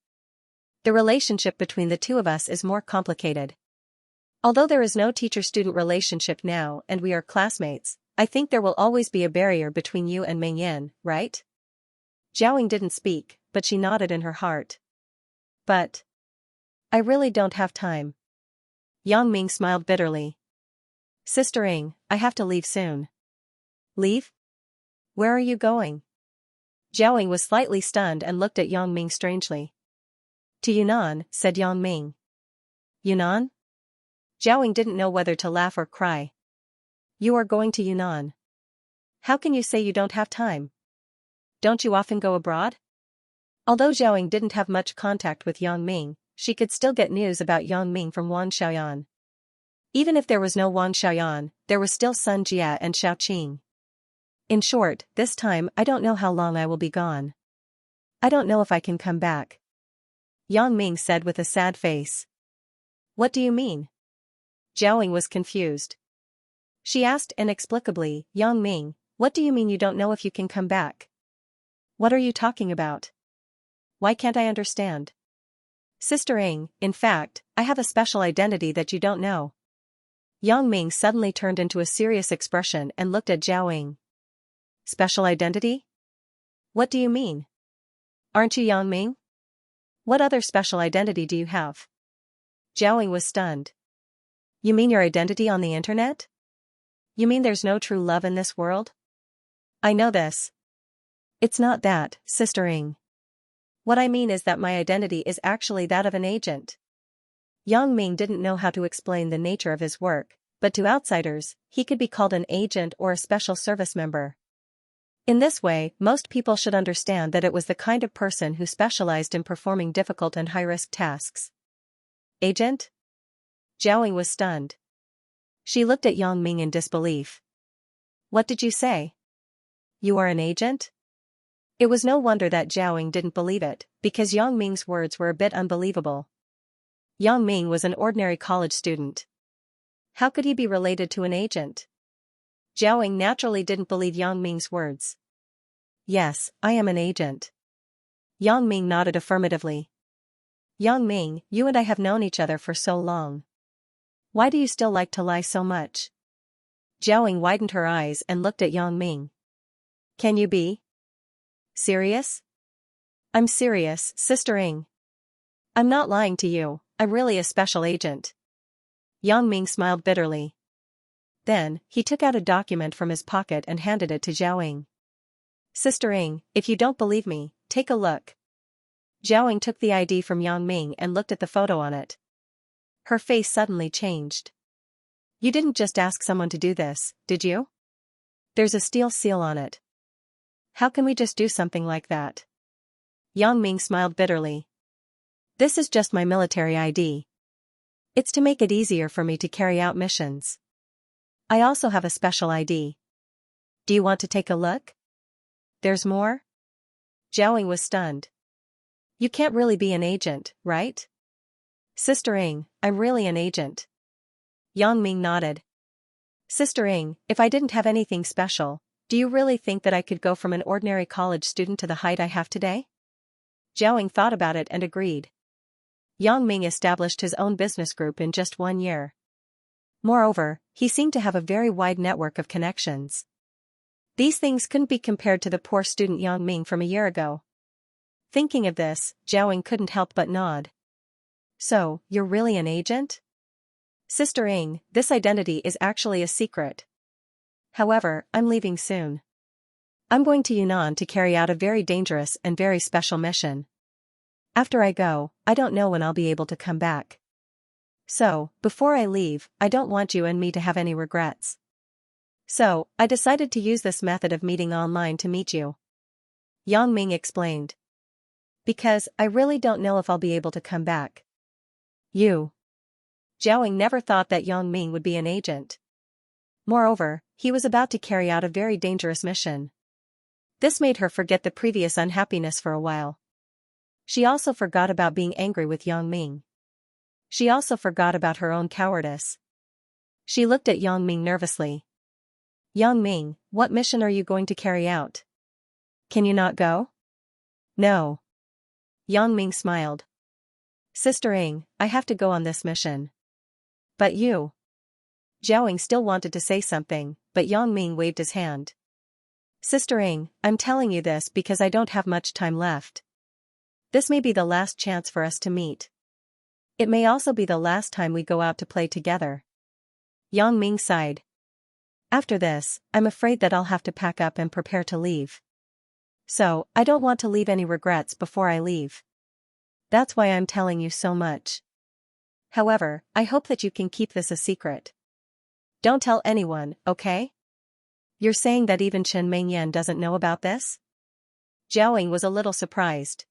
The relationship between the two of us is more complicated. Although there is no teacher-student relationship now and we are classmates, I think there will always be a barrier between you and Ming Yin, right? Zhao didn't speak, but she nodded in her heart. But I really don't have time. Yang Ming smiled bitterly. Sister Ing, I have to leave soon. Leave? Where are you going? Zhao was slightly stunned and looked at Yang Ming strangely. To Yunnan, said Yang Ming. Yunnan? Zhao didn't know whether to laugh or cry. You are going to Yunnan. How can you say you don't have time? Don't you often go abroad? Although Zhao didn't have much contact with Yang Ming, she could still get news about Yang Ming from Wan Xiaoyan. Even if there was no Wan Xiaoyan, there was still Sun Jia and Xiaoqing. In short, this time I don't know how long I will be gone. I don't know if I can come back. Yang Ming said with a sad face. What do you mean? Zhao was confused. She asked inexplicably, Yang Ming, what do you mean you don't know if you can come back? What are you talking about? Why can't I understand? Sister Ing, in fact, I have a special identity that you don't know. Yang Ming suddenly turned into a serious expression and looked at Zhao Ying. Special identity? What do you mean? Aren't you Yang Ming? What other special identity do you have? Zhao Ying was stunned. You mean your identity on the internet? You mean there's no true love in this world? I know this. It's not that, Sister Ing. What I mean is that my identity is actually that of an agent. Yang Ming didn't know how to explain the nature of his work, but to outsiders, he could be called an agent or a special service member. In this way, most people should understand that it was the kind of person who specialized in performing difficult and high-risk tasks. Agent? Zhao Ying was stunned. She looked at Yang Ming in disbelief. What did you say? You are an agent? It was no wonder that Zhao Ying didn't believe it, because Yang Ming's words were a bit unbelievable. Yang Ming was an ordinary college student. How could he be related to an agent? Zhao Ying naturally didn't believe Yang Ming's words. Yes, I am an agent. Yang Ming nodded affirmatively. Yang Ming, you and I have known each other for so long. Why do you still like to lie so much? Zhao Ying widened her eyes and looked at Yang Ming. Can you be serious? I'm serious, Sister Ing. I'm not lying to you, I'm really a special agent. Yang Ming smiled bitterly. Then, he took out a document from his pocket and handed it to Zhao Ying. Sister Ing, if you don't believe me, take a look. Zhao Ying took the ID from Yang Ming and looked at the photo on it. Her face suddenly changed. You didn't just ask someone to do this, did you? There's a steel seal on it. How can we just do something like that? Yang Ming smiled bitterly. This is just my military ID. It's to make it easier for me to carry out missions. I also have a special ID. Do you want to take a look? There's more? Zhao Ying was stunned. You can't really be an agent, right? Sister Ing, I'm really an agent. Yang Ming nodded. Sister Ing, if I didn't have anything special, do you really think that I could go from an ordinary college student to the height I have today? Zhao Ying thought about it and agreed. Yang Ming established his own business group in just 1 year. Moreover, he seemed to have a very wide network of connections. These things couldn't be compared to the poor student Yang Ming from a year ago. Thinking of this, Zhao Ying couldn't help but nod. So, you're really an agent? Sister Ing, this identity is actually a secret. However, I'm leaving soon. I'm going to Yunnan to carry out a very dangerous and very special mission. After I go, I don't know when I'll be able to come back. So, before I leave, I don't want you and me to have any regrets. So, I decided to use this method of meeting online to meet you. Yang Ming explained. Because, I really don't know if I'll be able to come back. You. Zhao Ying never thought that Yang Ming would be an agent. Moreover, he was about to carry out a very dangerous mission. This made her forget the previous unhappiness for a while. She also forgot about being angry with Yang Ming. She also forgot about her own cowardice. She looked at Yang Ming nervously. Yang Ming, what mission are you going to carry out? Can you not go? No. Yang Ming smiled. Sister Ing, I have to go on this mission. But you. Zhao Ying still wanted to say something, but Yang Ming waved his hand. Sister Ing, I'm telling you this because I don't have much time left. This may be the last chance for us to meet. It may also be the last time we go out to play together. Yang Ming sighed. After this, I'm afraid that I'll have to pack up and prepare to leave. So, I don't want to leave any regrets before I leave. That's why I'm telling you so much. However, I hope that you can keep this a secret. Don't tell anyone, okay? You're saying that even Chen Mengyan doesn't know about this? Zhao Ying was a little surprised.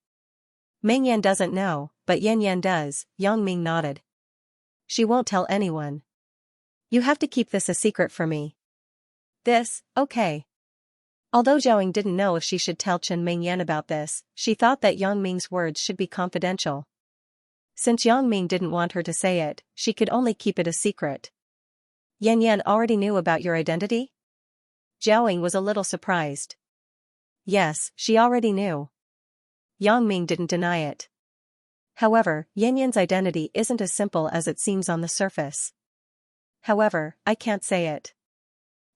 Mengyan doesn't know, but Yan Yan does, Yang Ming nodded. She won't tell anyone. You have to keep this a secret for me. This, okay. Although Zhao Ying didn't know if she should tell Chen Mengyan about this, she thought that Yang Ming's words should be confidential. Since Yang Ming didn't want her to say it, she could only keep it a secret. Yan Yan already knew about your identity? Zhao was a little surprised. Yes, she already knew. Yang Ming didn't deny it. However, Yan Yan's identity isn't as simple as it seems on the surface. However, I can't say it.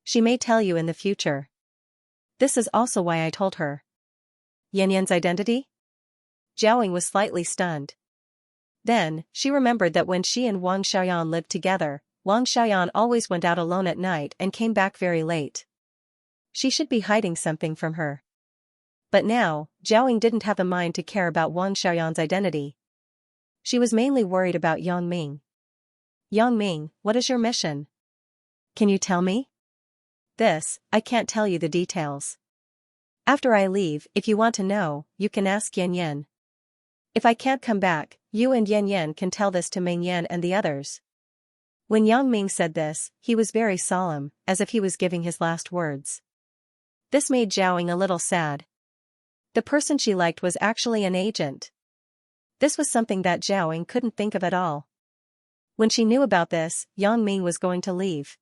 She may tell you in the future. This is also why I told her. Yan Yan's identity? Zhao was slightly stunned. Then, she remembered that when she and Wang Xiaoyan lived together, Wang Xiaoyan always went out alone at night and came back very late. She should be hiding something from her. But now, Zhao didn't have the mind to care about Wang Xiaoyan's identity. She was mainly worried about Yang Ming. Yang Ming, what is your mission? Can you tell me? This, I can't tell you the details. After I leave, if you want to know, you can ask Yan Yan. If I can't come back, you and Yan Yan can tell this to Ming Yan and the others. When Yang Ming said this, he was very solemn, as if he was giving his last words. This made Zhao a little sad. The person she liked was actually an agent. This was something that Zhao couldn't think of at all. When she knew about this, Yang Ming was going to leave.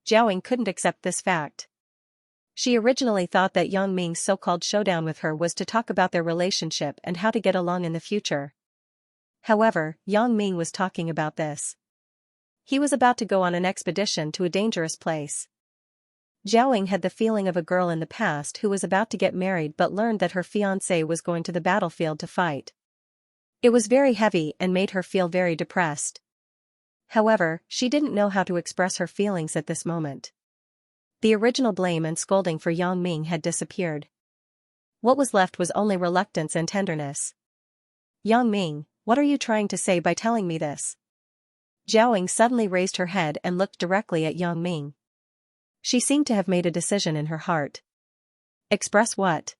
Zhao couldn't accept this fact. She originally thought that Yang Ming's so-called showdown with her was to talk about their relationship and how to get along in the future. However, Yang Ming was talking about this. He was about to go on an expedition to a dangerous place. Zhao had the feeling of a girl in the past who was about to get married but learned that her fiancé was going to the battlefield to fight. It was very heavy and made her feel very depressed. However, she didn't know how to express her feelings at this moment. The original blame and scolding for Yang Ming had disappeared. What was left was only reluctance and tenderness. Yang Ming, what are you trying to say by telling me this? Zhao suddenly raised her head and looked directly at Yang Ming. She seemed to have made a decision in her heart. Express what?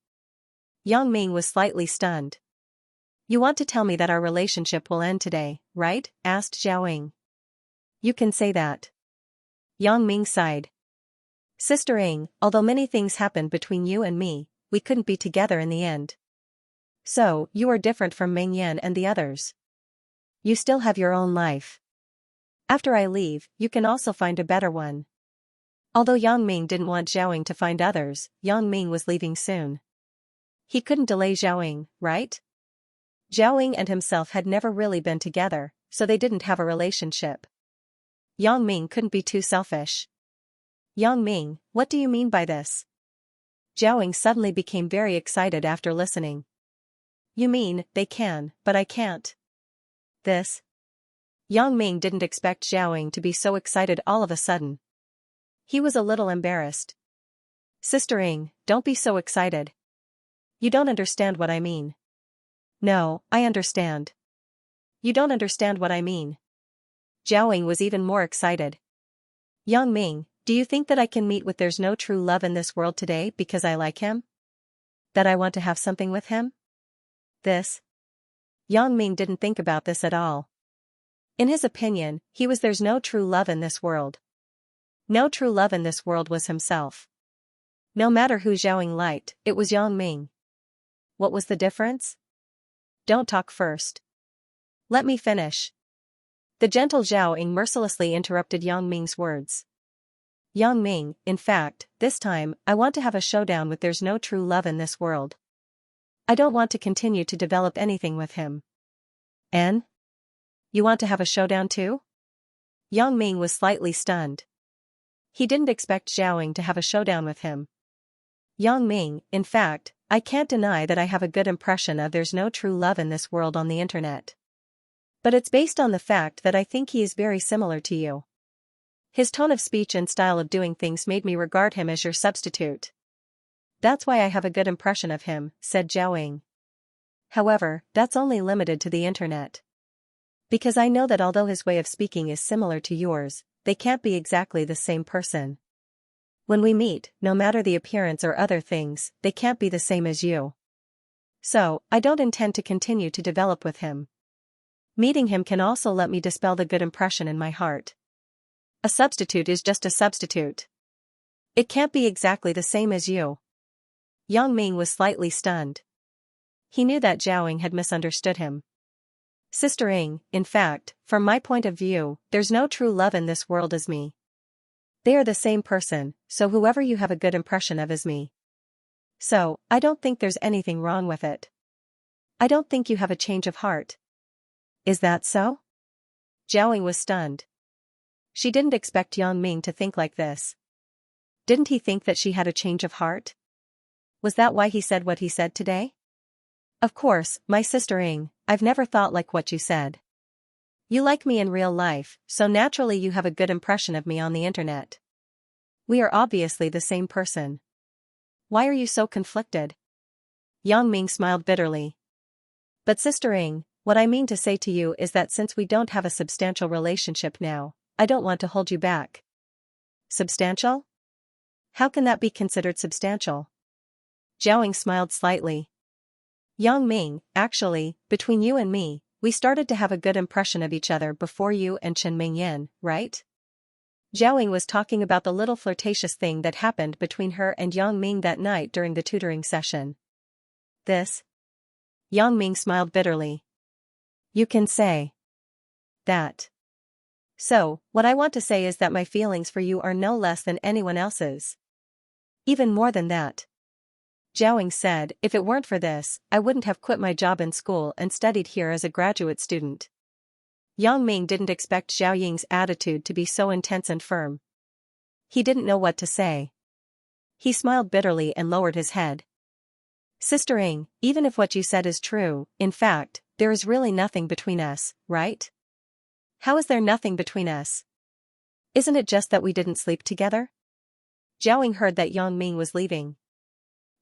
Yang Ming was slightly stunned. You want to tell me that our relationship will end today, right? Asked Zhao. You can say that. Yang Ming sighed. Sister Ing, although many things happened between you and me, we couldn't be together in the end. So, you are different from Ming Yan and the others. You still have your own life. After I leave, you can also find a better one. Although Yang Ming didn't want Zhao to find others, Yang Ming was leaving soon. He couldn't delay Zhao, right? Zhao and himself had never really been together, so they didn't have a relationship. Yang Ming couldn't be too selfish. Yang Ming, what do you mean by this? Zhao suddenly became very excited after listening. You mean, they can, but I can't. This? Yang Ming didn't expect Zhao to be so excited all of a sudden. He was a little embarrassed. Sister Ing, don't be so excited. You don't understand what I mean. No, I understand. You don't understand what I mean. Zhao was even more excited. Yang Ming, do you think that I can meet with there's no true love in this world today because I like him? That I want to have something with him? This? Yang Ming didn't think about this at all. In his opinion, there's no true love in this world. No true love in this world was himself. No matter who Zhao liked, it was Yang Ming. What was the difference? Don't talk first. Let me finish. The gentle Zhao mercilessly interrupted Yang Ming's words. Yang Ming, in fact, this time, I want to have a showdown with there's no true love in this world. I don't want to continue to develop anything with him. And? You want to have a showdown too? Yang Ming was slightly stunned. He didn't expect Zhao to have a showdown with him. Yang Ming, in fact, I can't deny that I have a good impression of there's no true love in this world on the internet. But it's based on the fact that I think he is very similar to you. His tone of speech and style of doing things made me regard him as your substitute. That's why I have a good impression of him, said Zhao. However, that's only limited to the internet. Because I know that although his way of speaking is similar to yours, they can't be exactly the same person. When we meet, no matter the appearance or other things, they can't be the same as you. So, I don't intend to continue to develop with him. Meeting him can also let me dispel the good impression in my heart. A substitute is just a substitute. It can't be exactly the same as you. Yang Ming was slightly stunned. He knew that Zhao had misunderstood him. Sister Ing, in fact, from my point of view, there's no true love in this world as me. They are the same person, so whoever you have a good impression of is me. So, I don't think there's anything wrong with it. I don't think you have a change of heart. Is that so? Jiaoying was stunned. She didn't expect Yang Ming to think like this. Didn't he think that she had a change of heart? Was that why he said what he said today? Of course, my sister Ing, I've never thought like what you said. You like me in real life, so naturally you have a good impression of me on the internet. We are obviously the same person. Why are you so conflicted? Yang Ming smiled bitterly. But Sister Ing, what I mean to say to you is that since we don't have a substantial relationship now, I don't want to hold you back. Substantial? How can that be considered substantial? Jiaoying smiled slightly. Yang Ming, actually, between you and me, we started to have a good impression of each other before you and Chen Mingyan, right? Jiaoying was talking about the little flirtatious thing that happened between her and Yang Ming that night during the tutoring session. This? Yang Ming smiled bitterly. You can say that. So, what I want to say is that my feelings for you are no less than anyone else's. Even more than that. Jiaoying said, if it weren't for this, I wouldn't have quit my job in school and studied here as a graduate student. Yang Ming didn't expect Zhao Ying's attitude to be so intense and firm. He didn't know what to say. He smiled bitterly and lowered his head. Sister Ing, even if what you said is true, in fact, there is really nothing between us, right? How is there nothing between us? Isn't it just that we didn't sleep together? Jiaoying heard that Yang Ming was leaving.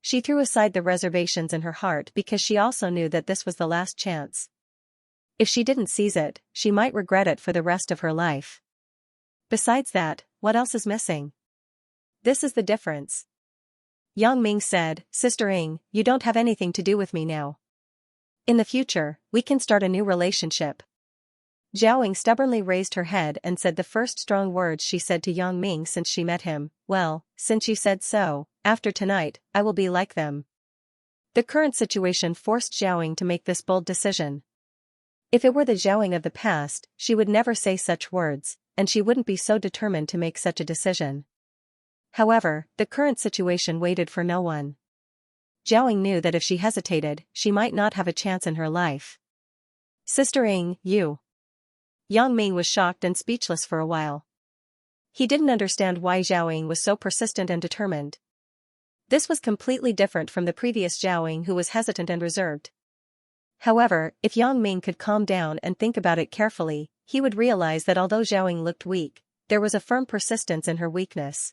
She threw aside the reservations in her heart because she also knew that this was the last chance. If she didn't seize it, she might regret it for the rest of her life. Besides that, what else is missing? This is the difference. Yang Ming said, Sister Ing, you don't have anything to do with me now. In the future, we can start a new relationship. Jiaoying stubbornly raised her head and said the first strong words she said to Yang Ming since she met him, well, since you said so, after tonight, I will be like them. The current situation forced Jiaoying to make this bold decision. If it were the Jiaoying of the past, she would never say such words, and she wouldn't be so determined to make such a decision. However, the current situation waited for no one. Jiaoying knew that if she hesitated, she might not have a chance in her life. Sister Ing, you. Yang Ming was shocked and speechless for a while. He didn't understand why Jiaoying was so persistent and determined. This was completely different from the previous Jiaoying who was hesitant and reserved. However, if Yang Ming could calm down and think about it carefully, he would realize that although Jiaoying looked weak, there was a firm persistence in her weakness.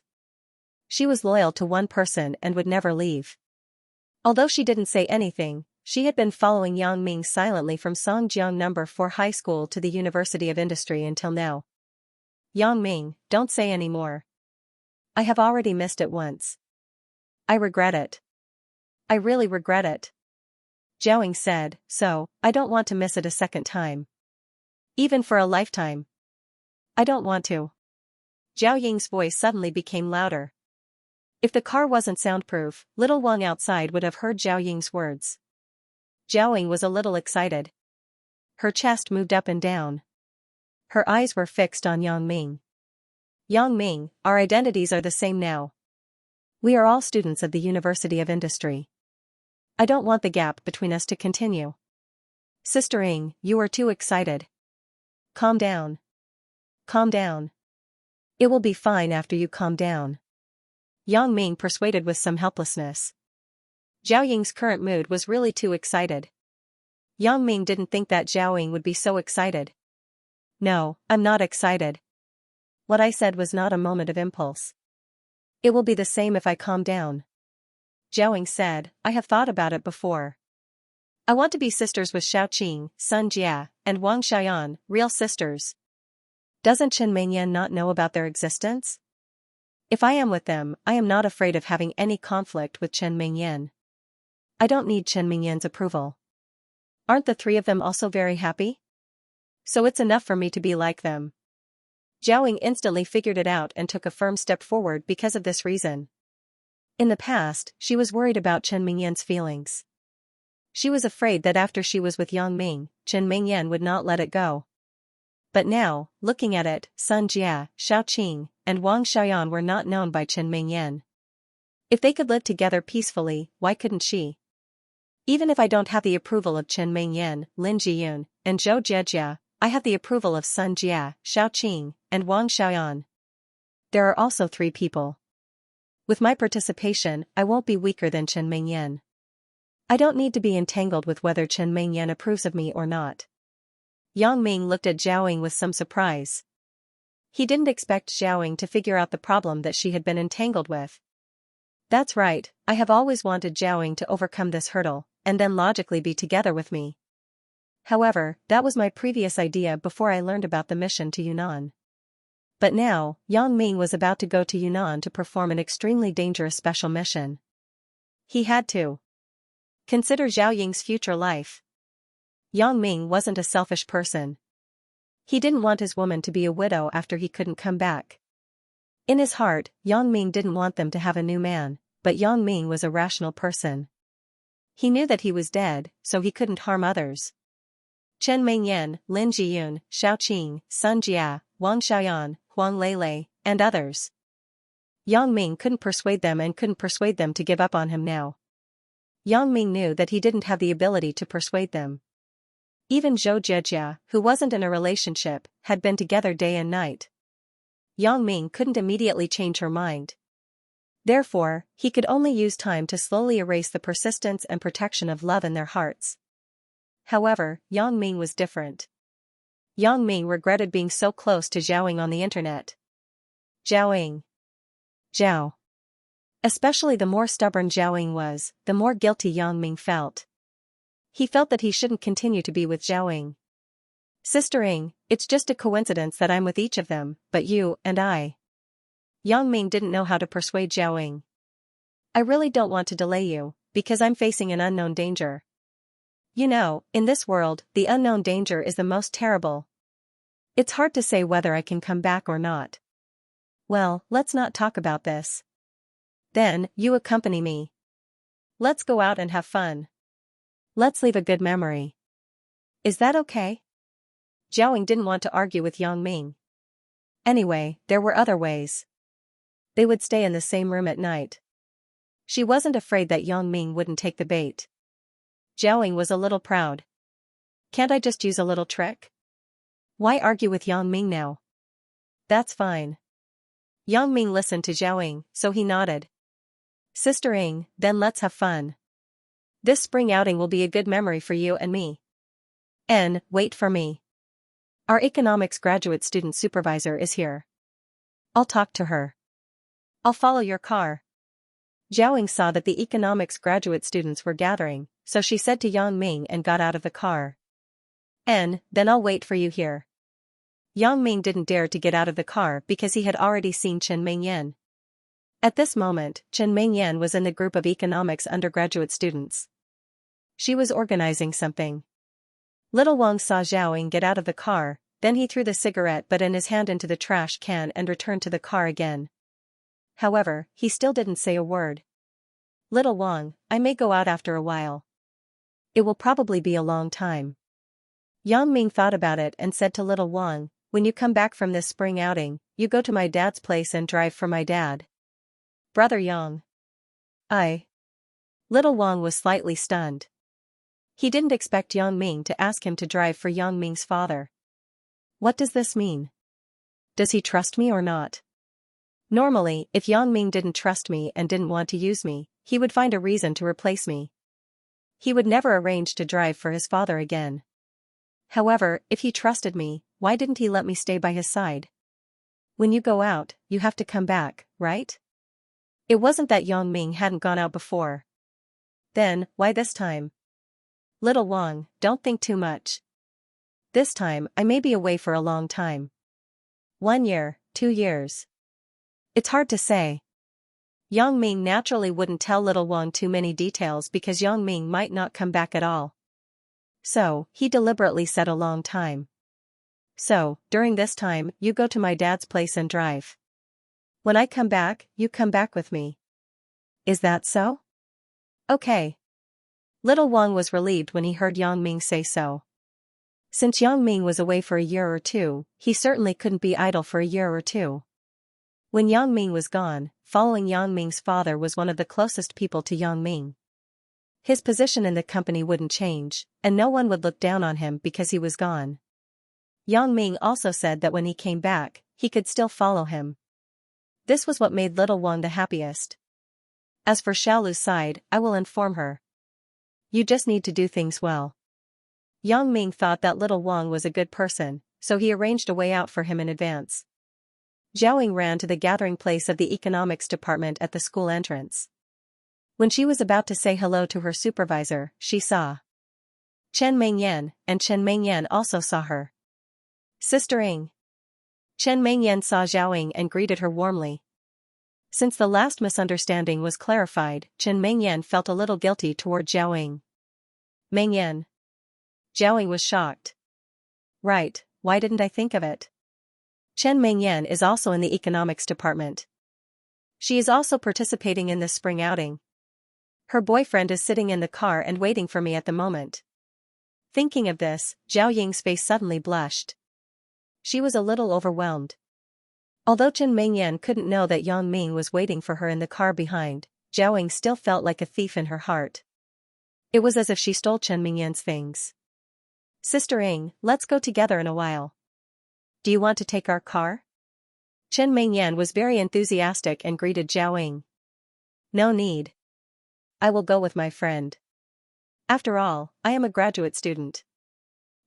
She was loyal to one person and would never leave. Although she didn't say anything, she had been following Yang Ming silently from Songjiang No. 4 High School to the University of Industry until now. Yang Ming, don't say any more. I have already missed it once. I regret it. I really regret it. Jiaoying said, so, I don't want to miss it a second time. Even for a lifetime. I don't want to. Zhao Ying's voice suddenly became louder. If the car wasn't soundproof, little Wang outside would have heard Zhao Ying's words. Jiaoying was a little excited. Her chest moved up and down. Her eyes were fixed on Yang Ming. Yang Ming, our identities are the same now. We are all students of the University of Industry. I don't want the gap between us to continue. Sister Ing, you are too excited. Calm down. Calm down. It will be fine after you calm down. Yang Ming persuaded with some helplessness. Zhao Ying's current mood was really too excited. Yang Ming didn't think that Zhao Ying would be so excited. No, I'm not excited. What I said was not a moment of impulse. It will be the same if I calm down. Zhao Ying said, I have thought about it before. I want to be sisters with Xiao Qing, Sun Jia, and Wang Xiaoyan, real sisters. Doesn't Chen Mingyan not know about their existence? If I am with them, I am not afraid of having any conflict with Chen Mingyan. I don't need Chen Mingyan's approval. Aren't the three of them also very happy? So it's enough for me to be like them. Zhao Ying instantly figured it out and took a firm step forward because of this reason. In the past, she was worried about Chen Mingyan's feelings. She was afraid that after she was with Yang Ming, Chen Mingyan would not let it go. But now, looking at it, Sun Jia, Xiao Qing, and Wang Xiaoyan were not known by Chen Mingyan. If they could live together peacefully, why couldn't she? Even if I don't have the approval of Chen Mingyan, Lin Jiyun, and Zhou Jiejia, I have the approval of Sun Jia, Xiao Qing, and Wang Xiaoyan. There are also 3 people. With my participation, I won't be weaker than Chen Mingyan. I don't need to be entangled with whether Chen Mingyan approves of me or not. Yang Ming looked at Zhao with some surprise. He didn't expect Zhao to figure out the problem that she had been entangled with. That's right, I have always wanted Zhao to overcome this hurdle, and then logically be together with me. However, that was my previous idea before I learned about the mission to Yunnan. But now, Yang Ming was about to go to Yunnan to perform an extremely dangerous special mission. He had to consider Zhao Ying's future life. Yang Ming wasn't a selfish person. He didn't want his woman to be a widow after he couldn't come back. In his heart, Yang Ming didn't want them to have a new man, but Yang Ming was a rational person. He knew that he was dead, so he couldn't harm others. Chen Mingyan, Lin Jiyun, Xiao Qing, Sun Jia, Wang Xiaoyan, Huang Lele, and others. Yang Ming couldn't persuade them to give up on him now. Yang Ming knew that he didn't have the ability to persuade them. Even Zhou Jiejia, who wasn't in a relationship, had been together day and night. Yang Ming couldn't immediately change her mind. Therefore, he could only use time to slowly erase the persistence and protection of love in their hearts. However, Yang Ming was different. Yang Ming regretted being so close to Zhao on the internet. Zhao. Especially the more stubborn Zhao was, the more guilty Yang Ming felt. He felt that he shouldn't continue to be with Zhao. Sister Ing, it's just a coincidence that I'm with each of them, but you and I. Yang Ming didn't know how to persuade Zhao. I really don't want to delay you, because I'm facing an unknown danger. You know, in this world, the unknown danger is the most terrible. It's hard to say whether I can come back or not. Well, let's not talk about this. Then, you accompany me. Let's go out and have fun. Let's leave a good memory. Is that okay? Zhao didn't want to argue with Yang Ming. Anyway, there were other ways. They would stay in the same room at night. She wasn't afraid that Yang Ming wouldn't take the bait. Zhao was a little proud. Can't I just use a little trick? Why argue with Yang Ming now? That's fine. Yang Ming listened to Zhao, so he nodded. Sister Ing, then let's have fun. This spring outing will be a good memory for you and me. And, wait for me. Our economics graduate student supervisor is here. I'll talk to her. I'll follow your car. Zhao saw that the economics graduate students were gathering, so she said to Yang Ming and got out of the car. And, then I'll wait for you here. Yang Ming didn't dare to get out of the car because he had already seen Chen Mingyan. At this moment, Chen Mingyan was in the group of economics undergraduate students. She was organizing something. Little Wang saw Zhao get out of the car, then he threw the cigarette butt in his hand into the trash can and returned to the car again. However, he still didn't say a word. Little Wang, I may go out after a while. It will probably be a long time. Yang Ming thought about it and said to Little Wang, when you come back from this spring outing, you go to my dad's place and drive for my dad. Brother Yang. Little Wang was slightly stunned. He didn't expect Yang Ming to ask him to drive for Yang Ming's father. What does this mean? Does he trust me or not? Normally, if Yang Ming didn't trust me and didn't want to use me, he would find a reason to replace me. He would never arrange to drive for his father again. However, if he trusted me, why didn't he let me stay by his side? When you go out, you have to come back, right? It wasn't that Yang Ming hadn't gone out before. Then, why this time? Little Wang, don't think too much. This time, I may be away for a long time. 1 year, 2 years. It's hard to say. Yang Ming naturally wouldn't tell Little Wang too many details because Yang Ming might not come back at all. So, he deliberately said a long time. So, during this time, you go to my dad's place and drive. When I come back, you come back with me. Is that so? Okay. Little Wang was relieved when he heard Yang Ming say so. Since Yang Ming was away for a year or two, he certainly couldn't be idle for a year or two. When Yang Ming was gone, following Yang Ming's father was one of the closest people to Yang Ming. His position in the company wouldn't change, and no one would look down on him because he was gone. Yang Ming also said that when he came back, he could still follow him. This was what made Little Wang the happiest. As for Xiaolu's side, I will inform her. You just need to do things well. Yang Ming thought that Little Wang was a good person, so he arranged a way out for him in advance. Zhao ran to the gathering place of the economics department at the school entrance. When she was about to say hello to her supervisor, she saw Chen Mengyan, and Chen Mengyan also saw her. Sister Ing. Chen Mengyan saw Zhao and greeted her warmly. Since the last misunderstanding was clarified, Chen Mengyan felt a little guilty toward Zhao. Mengyan. Zhao was shocked. Right, why didn't I think of it? Chen Mengyan is also in the economics department. She is also participating in this spring outing. Her boyfriend is sitting in the car and waiting for me at the moment. Thinking of this, Zhao Ying's face suddenly blushed. She was a little overwhelmed. Although Chen Mengyan couldn't know that Yang Ming was waiting for her in the car behind, Zhao Ying still felt like a thief in her heart. It was as if she stole Chen Mengyan's things. Sister Ing, let's go together in a while. Do you want to take our car? Chen Mengyan was very enthusiastic and greeted Zhao Ying. No need. I will go with my friend. After all, I am a graduate student.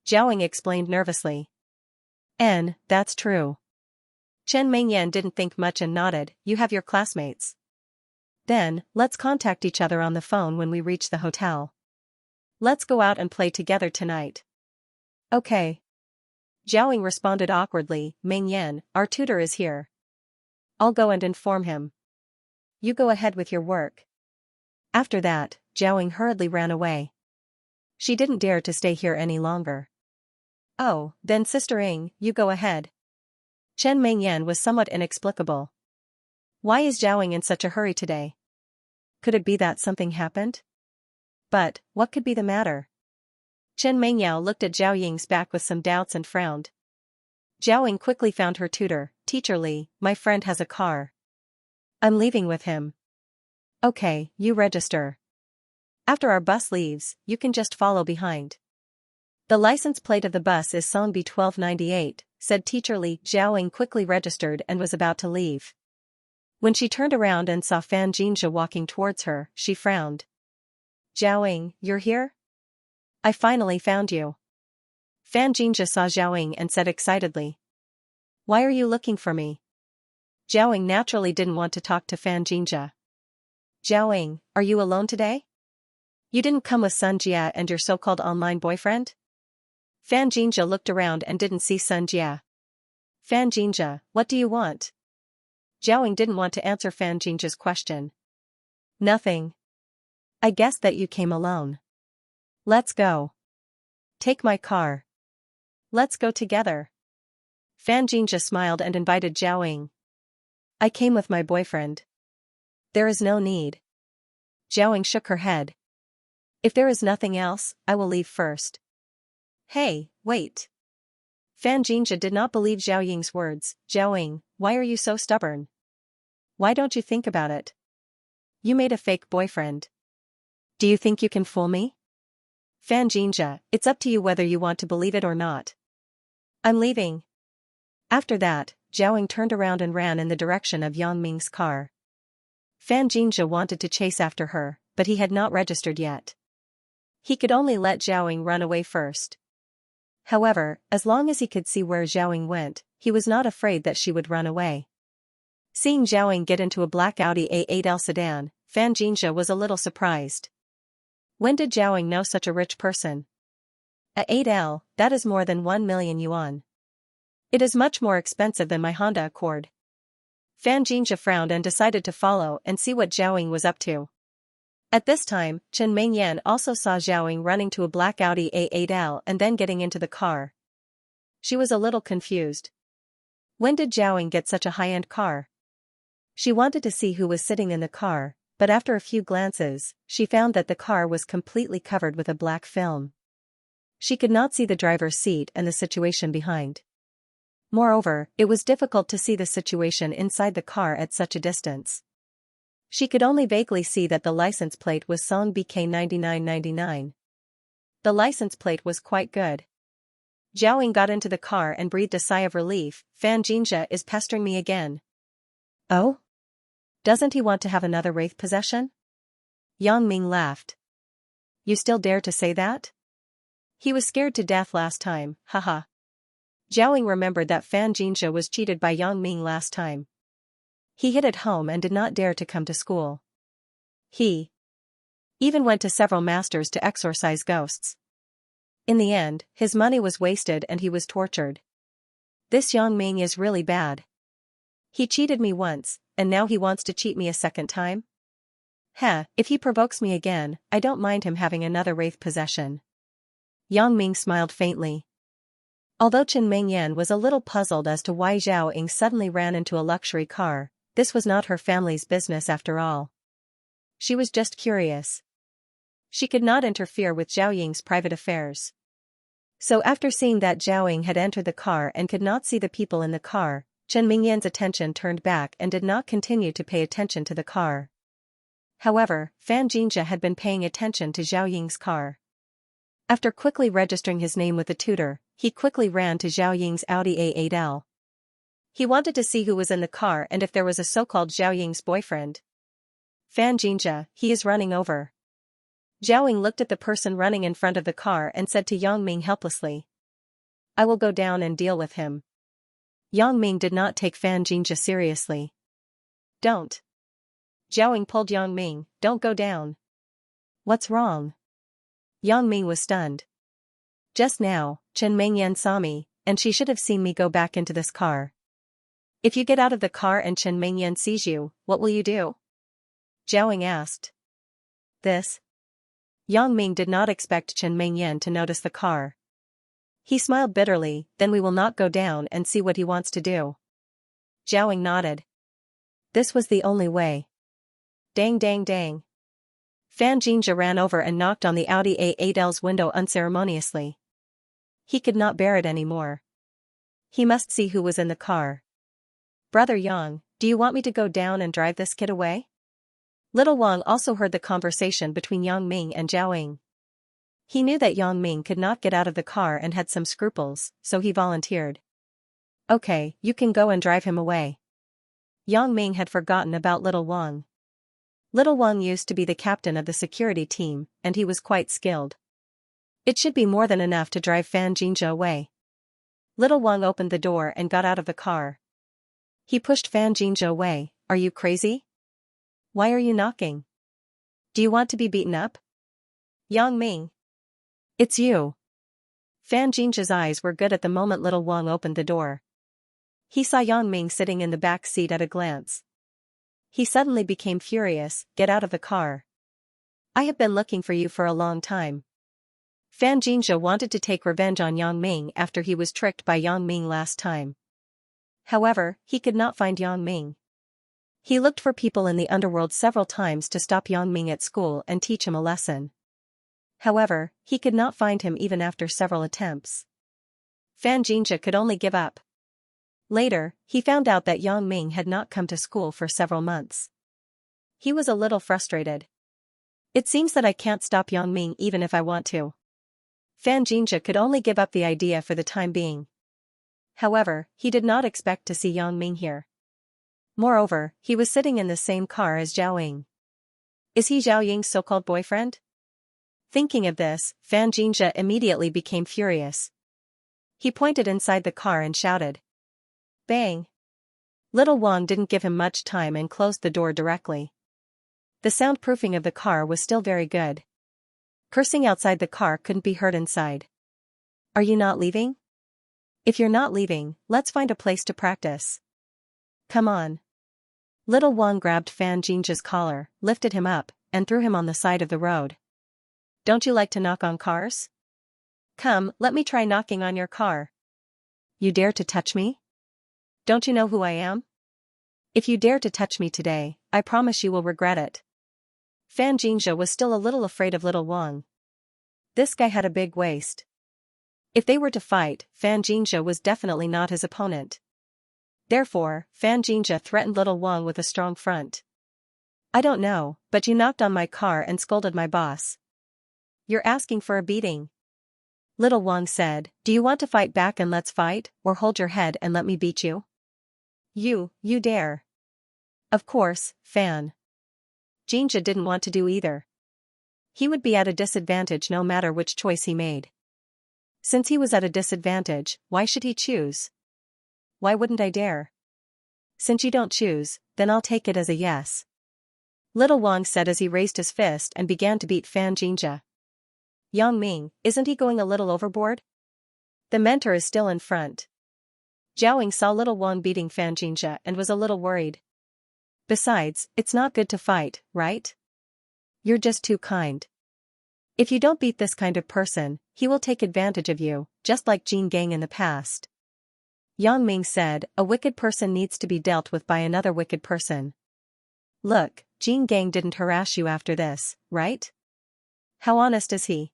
Zhao Ying explained nervously. That's true. Chen Mengyan didn't think much and nodded. You have your classmates. Then, let's contact each other on the phone when we reach the hotel. Let's go out and play together tonight. Okay. Zhao Ying responded awkwardly. Mengyan, our tutor is here. I'll go and inform him. You go ahead with your work. After that, Zhao Ying hurriedly ran away. She didn't dare to stay here any longer. Oh, then Sister Ing, you go ahead. Chen Mengyan was somewhat inexplicable. Why is Zhao Ying in such a hurry today? Could it be that something happened? But, what could be the matter? Chen Mengyao looked at Zhao Ying's back with some doubts and frowned. Zhao Ying quickly found her tutor. Teacher Li, my friend has a car. I'm leaving with him. Okay, you register. After our bus leaves, you can just follow behind. The license plate of the bus is Song B1298, said Teacher Li. Zhao Ying quickly registered and was about to leave. When she turned around and saw Fan Jinjia walking towards her, she frowned. Zhao Ying, you're here? I finally found you. Fan Jinjia saw Zhao Ying and said excitedly. Why are you looking for me? Zhao Ying naturally didn't want to talk to Fan Jinjia. Zhao Ying, are you alone today? You didn't come with Sun Jia and your so-called online boyfriend? Fan Jinjia looked around and didn't see Sun Jia. Fan Jinjia, what do you want? Zhao Ying didn't want to answer Fan Jinjia's question. Nothing. I guessed that you came alone. Let's go. Take my car. Let's go together. Fan Jinjia smiled and invited Zhao Ying. I came with my boyfriend. There is no need. Zhao Ying shook her head. If there is nothing else, I will leave first. Hey, wait. Fan Jinjia did not believe Zhao Ying's words. Zhao Ying, why are you so stubborn? Why don't you think about it? You made a fake boyfriend. Do you think you can fool me? Fan Jinjia, it's up to you whether you want to believe it or not. I'm leaving. After that, Zhao Ying turned around and ran in the direction of Yang Ming's car. Fan Jinjia wanted to chase after her, but he had not registered yet. He could only let Zhao Ying run away first. However, as long as he could see where Zhao Ying went, he was not afraid that she would run away. Seeing Zhao Ying get into a black Audi A8L sedan, Fan Jinjia was a little surprised. When did Zhao Ying know such a rich person? A8L, that is more than 1 million yuan. It is much more expensive than my Honda Accord. Fan Jinjia frowned and decided to follow and see what Zhao Ying was up to. At this time, Chen Mengyan also saw Zhao Ying running to a black Audi A8L and then getting into the car. She was a little confused. When did Zhao Ying get such a high-end car? She wanted to see who was sitting in the car, but after a few glances, she found that the car was completely covered with a black film. She could not see the driver's seat and the situation behind. Moreover, it was difficult to see the situation inside the car at such a distance. She could only vaguely see that the license plate was Song BK 9999. The license plate was quite good. Zhao Ying got into the car and breathed a sigh of relief. Fan Xianxia is pestering me again. Oh? Doesn't he want to have another wraith possession? Yang Ming laughed. You still dare to say that? He was scared to death last time, haha. Zhao Ying remembered that Fan Xianxia was cheated by Yang Ming last time. He hid at home and did not dare to come to school. He even went to several masters to exorcise ghosts. In the end, his money was wasted and he was tortured. This Yang Ming is really bad. He cheated me once, and now he wants to cheat me a second time? If he provokes me again, I don't mind him having another wraith possession. Yang Ming smiled faintly. Although Chen Mingyan was a little puzzled as to why Zhao Ying suddenly ran into a luxury car, this was not her family's business after all. She was just curious. She could not interfere with Zhao Ying's private affairs. So after seeing that Zhao Ying had entered the car and could not see the people in the car, Chen Mingyan's attention turned back and did not continue to pay attention to the car. However, Fan Xianxia had been paying attention to Zhao Ying's car. After quickly registering his name with the tutor, he quickly ran to Zhao Ying's Audi A8L. He wanted to see who was in the car and if there was a so-called Zhao Ying's boyfriend. Fan Xianxia, he is running over. Zhao Ying looked at the person running in front of the car and said to Yang Ming helplessly. I will go down and deal with him. Yang Ming did not take Fan Xianxia seriously. Don't. Zhao Ying pulled Yang Ming, don't go down. What's wrong? Yang Ming was stunned. Just now, Chen Mingyan saw me, and she should have seen me go back into this car. If you get out of the car and Chen Mingyan sees you, what will you do? Zhao Ying asked. This. Yang Ming did not expect Chen Mingyan to notice the car. He smiled bitterly, then we will not go down and see what he wants to do. Zhao Ying nodded. This was the only way. Dang dang dang. Fan Xianxia ran over and knocked on the Audi A8L's window unceremoniously. He could not bear it anymore. He must see who was in the car. Brother Yang, do you want me to go down and drive this kid away? Little Wang also heard the conversation between Yang Ming and Zhao Ying. He knew that Yang Ming could not get out of the car and had some scruples, so he volunteered. Okay, you can go and drive him away. Yang Ming had forgotten about Little Wang. Little Wang used to be the captain of the security team, and he was quite skilled. It should be more than enough to drive Fan Xianxia away. Little Wang opened the door and got out of the car. He pushed Fan Xianxia away. Are you crazy? Why are you knocking? Do you want to be beaten up? Yang Ming. It's you. Fan Xianxia's eyes were good at the moment Little Wang opened the door. He saw Yang Ming sitting in the back seat at a glance. He suddenly became furious. Get out of the car. I have been looking for you for a long time. Fan Xianxia wanted to take revenge on Yang Ming after he was tricked by Yang Ming last time. However, he could not find Yang Ming. He looked for people in the underworld several times to stop Yang Ming at school and teach him a lesson. However, he could not find him even after several attempts. Fan Xianxia could only give up. Later, he found out that Yang Ming had not come to school for several months. He was a little frustrated. It seems that I can't stop Yang Ming even if I want to. Fan Xianxia could only give up the idea for the time being. However, he did not expect to see Yang Ming here. Moreover, he was sitting in the same car as Zhao Ying. Is he Zhao Ying's so-called boyfriend? Thinking of this, Fan Xianxia immediately became furious. He pointed inside the car and shouted. Bang! Little Wang didn't give him much time and closed the door directly. The soundproofing of the car was still very good. Cursing outside the car couldn't be heard inside. Are you not leaving? If you're not leaving, let's find a place to practice. Come on. Little Wang grabbed Fan Xianxia's collar, lifted him up, and threw him on the side of the road. Don't you like to knock on cars? Come, let me try knocking on your car. You dare to touch me? Don't you know who I am? If you dare to touch me today, I promise you will regret it. Fan Xianxia was still a little afraid of little Wang. This guy had a big waist. If they were to fight, Fan Xianxia was definitely not his opponent. Therefore, Fan Xianxia threatened little Wang with a strong front. I don't know, but you knocked on my car and scolded my boss. You're asking for a beating. Little Wang said, do you want to fight back and let's fight, or hold your head and let me beat you? You dare. Of course, Fan Xianxia didn't want to do either. He would be at a disadvantage no matter which choice he made. Since he was at a disadvantage, why should he choose? Why wouldn't I dare? Since you don't choose, then I'll take it as a yes. Little Wang said as he raised his fist and began to beat Fan Xianxia. Yang Ming, isn't he going a little overboard? The mentor is still in front. Jiaoying saw little Wang beating Fan Xianxia and was a little worried. Besides, it's not good to fight, right? You're just too kind. If you don't beat this kind of person, he will take advantage of you, just like Jin Gang in the past. Yang Ming said, a wicked person needs to be dealt with by another wicked person. Look, Jin Gang didn't harass you after this, right? How honest is he?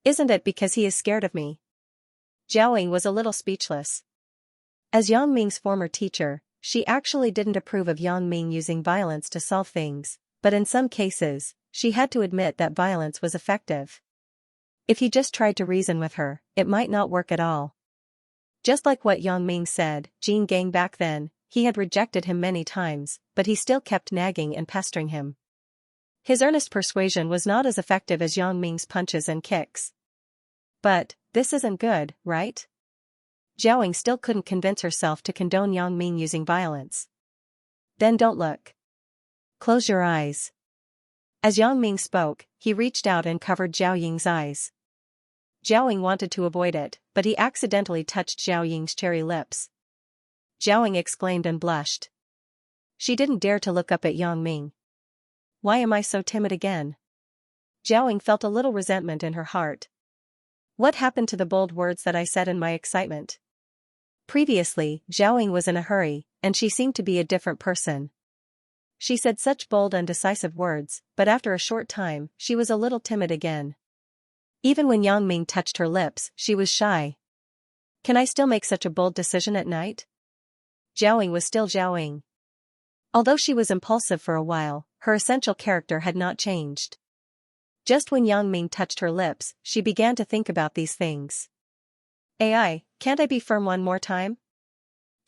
Isn't it because he is scared of me? Jiaoying was a little speechless. As Yang Ming's former teacher, she actually didn't approve of Yang Ming using violence to solve things, but in some cases, she had to admit that violence was effective. If he just tried to reason with her, it might not work at all. Just like what Yang Ming said, Jin Gang back then, he had rejected him many times, but he still kept nagging and pestering him. His earnest persuasion was not as effective as Yang Ming's punches and kicks. But, this isn't good, right? Jiaoying still couldn't convince herself to condone Yang Ming using violence. Then don't look. Close your eyes. As Yang Ming spoke, he reached out and covered Zhao Ying's eyes. Jiaoying wanted to avoid it, but he accidentally touched Zhao Ying's cherry lips. Jiaoying exclaimed and blushed. She didn't dare to look up at Yang Ming. Why am I so timid again? Jiaoying felt a little resentment in her heart. What happened to the bold words that I said in my excitement? Previously, Jiaoying was in a hurry, and she seemed to be a different person. She said such bold and decisive words, but after a short time, she was a little timid again. Even when Yang Ming touched her lips, she was shy. Can I still make such a bold decision at night? Jiaoying was still Jiaoying. Although she was impulsive for a while, her essential character had not changed. Just when Yang Ming touched her lips, she began to think about these things. AI, can't I be firm one more time?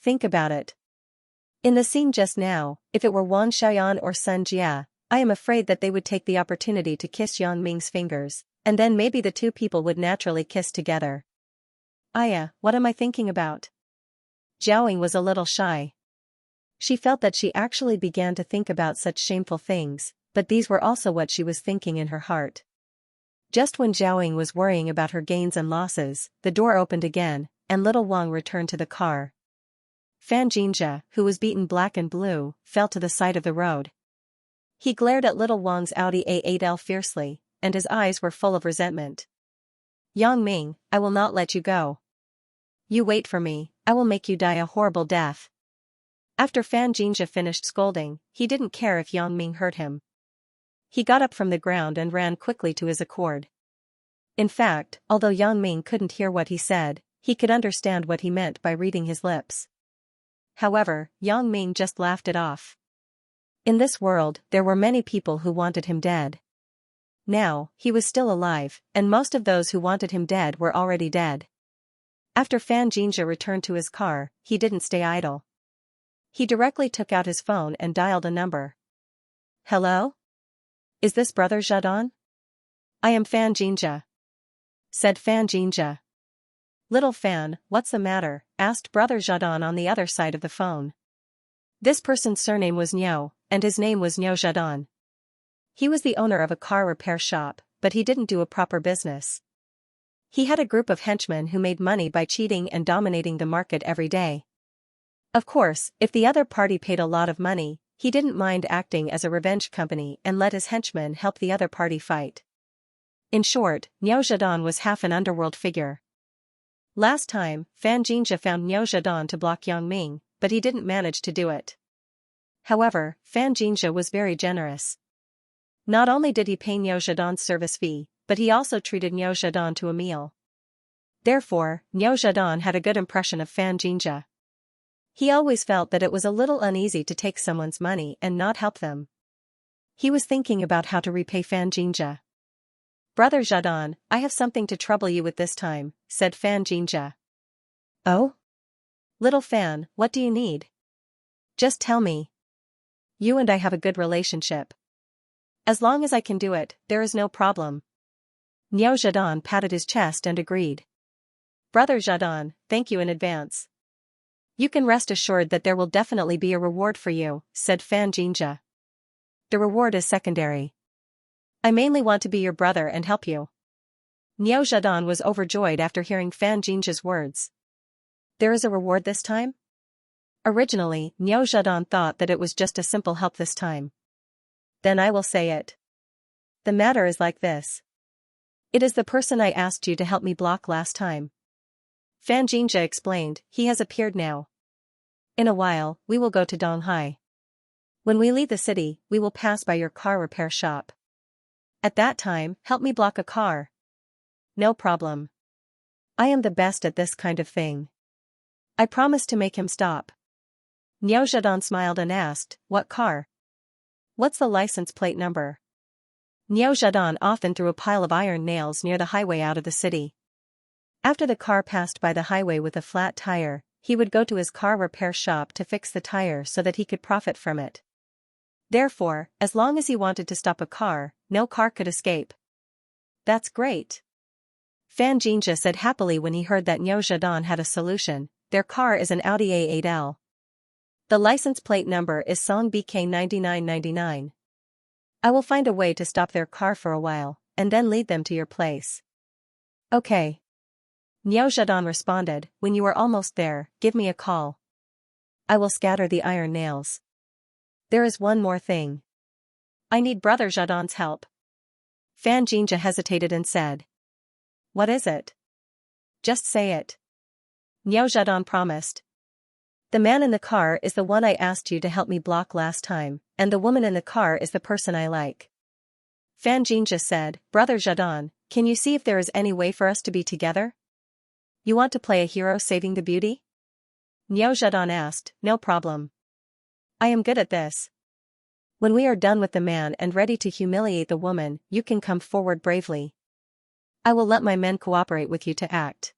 Think about it. In the scene just now, if it were Wang Xiaoyan or Sun Jia, I am afraid that they would take the opportunity to kiss Yang Ming's fingers, and then maybe the two people would naturally kiss together. Aya, what am I thinking about? Jiaoying was a little shy. She felt that she actually began to think about such shameful things, but these were also what she was thinking in her heart. Just when Jiaoying was worrying about her gains and losses, the door opened again, and little Wang returned to the car. Fan Xianxia, who was beaten black and blue, fell to the side of the road. He glared at little Wang's Audi A8L fiercely, and his eyes were full of resentment. Yang Ming, I will not let you go. You wait for me, I will make you die a horrible death. After Fan Xianxia finished scolding, he didn't care if Yang Ming hurt him. He got up from the ground and ran quickly to his accord. In fact, although Yang Ming couldn't hear what he said, he could understand what he meant by reading his lips. However, Yang Ming just laughed it off. In this world, there were many people who wanted him dead. Now, he was still alive, and most of those who wanted him dead were already dead. After Fan Xianxia returned to his car, he didn't stay idle. He directly took out his phone and dialed a number. Hello? Is this Brother Zhadon? I am Fan Xianxia. Said Fan Xianxia. Little Fan, what's the matter? Asked Brother Zhadon on the other side of the phone. This person's surname was Niu, and his name was Niu Zhadon. He was the owner of a car repair shop, but he didn't do a proper business. He had a group of henchmen who made money by cheating and dominating the market every day. Of course, if the other party paid a lot of money, he didn't mind acting as a revenge company and let his henchmen help the other party fight. In short, Niu Zhadon was half an underworld figure. Last time, Fan Xianxia found Niu Zhadon to block Yang Ming, but he didn't manage to do it. However, Fan Xianxia was very generous. Not only did he pay Niu Zhedon's service fee, but he also treated Niu Zhedon to a meal. Therefore, Niu Zhedon had a good impression of Fan Xianxia. He always felt that it was a little uneasy to take someone's money and not help them. He was thinking about how to repay Fan Xianxia. "Brother Zhedon, I have something to trouble you with this time," said Fan Xianxia. "Oh? Little Fan, what do you need? Just tell me. You and I have a good relationship. As long as I can do it, there is no problem." Niu Zhedon patted his chest and agreed. "Brother Zhedon, thank you in advance. You can rest assured that there will definitely be a reward for you," said Fan Xianxia. "The reward is secondary. I mainly want to be your brother and help you." Niu Zhedon was overjoyed after hearing Fan Xianxia's words. There is a reward this time? Originally, Niu Zhedon thought that it was just a simple help this time. Then I will say it. The matter is like this. It is the person I asked you to help me block last time. Fan Xianxia explained. He has appeared now. In a while, we will go to Donghai. When we leave the city, we will pass by your car repair shop. At that time, help me block a car. No problem. I am the best at this kind of thing. I promise to make him stop. Niu Zhedon smiled and asked, "What car? What's the license plate number?" Niu Zhedon often threw a pile of iron nails near the highway out of the city. After the car passed by the highway with a flat tire, he would go to his car repair shop to fix the tire so that he could profit from it. Therefore, as long as he wanted to stop a car, no car could escape. "That's great," Fan Xianxia said happily when he heard that Niu Zhedon had a solution. Their car is an Audi A8L. The license plate number is Song BK 9999. I will find a way to stop their car for a while, and then lead them to your place. Okay. Niu Zhedon responded, "When you are almost there, give me a call. I will scatter the iron nails. There is one more thing. I need Brother Zhedon's help." Fan Xianxia hesitated and said, "What is it? Just say it." Niu Zhedon promised. "The man in the car is the one I asked you to help me block last time, and the woman in the car is the person I like." Fan Xianxia said, "Brother Zhedon, can you see if there is any way for us to be together? You want to play a hero saving the beauty?" Niu Zhedon asked. "No problem. I am good at this. When we are done with the man and ready to humiliate the woman, you can come forward bravely. I will let my men cooperate with you to act.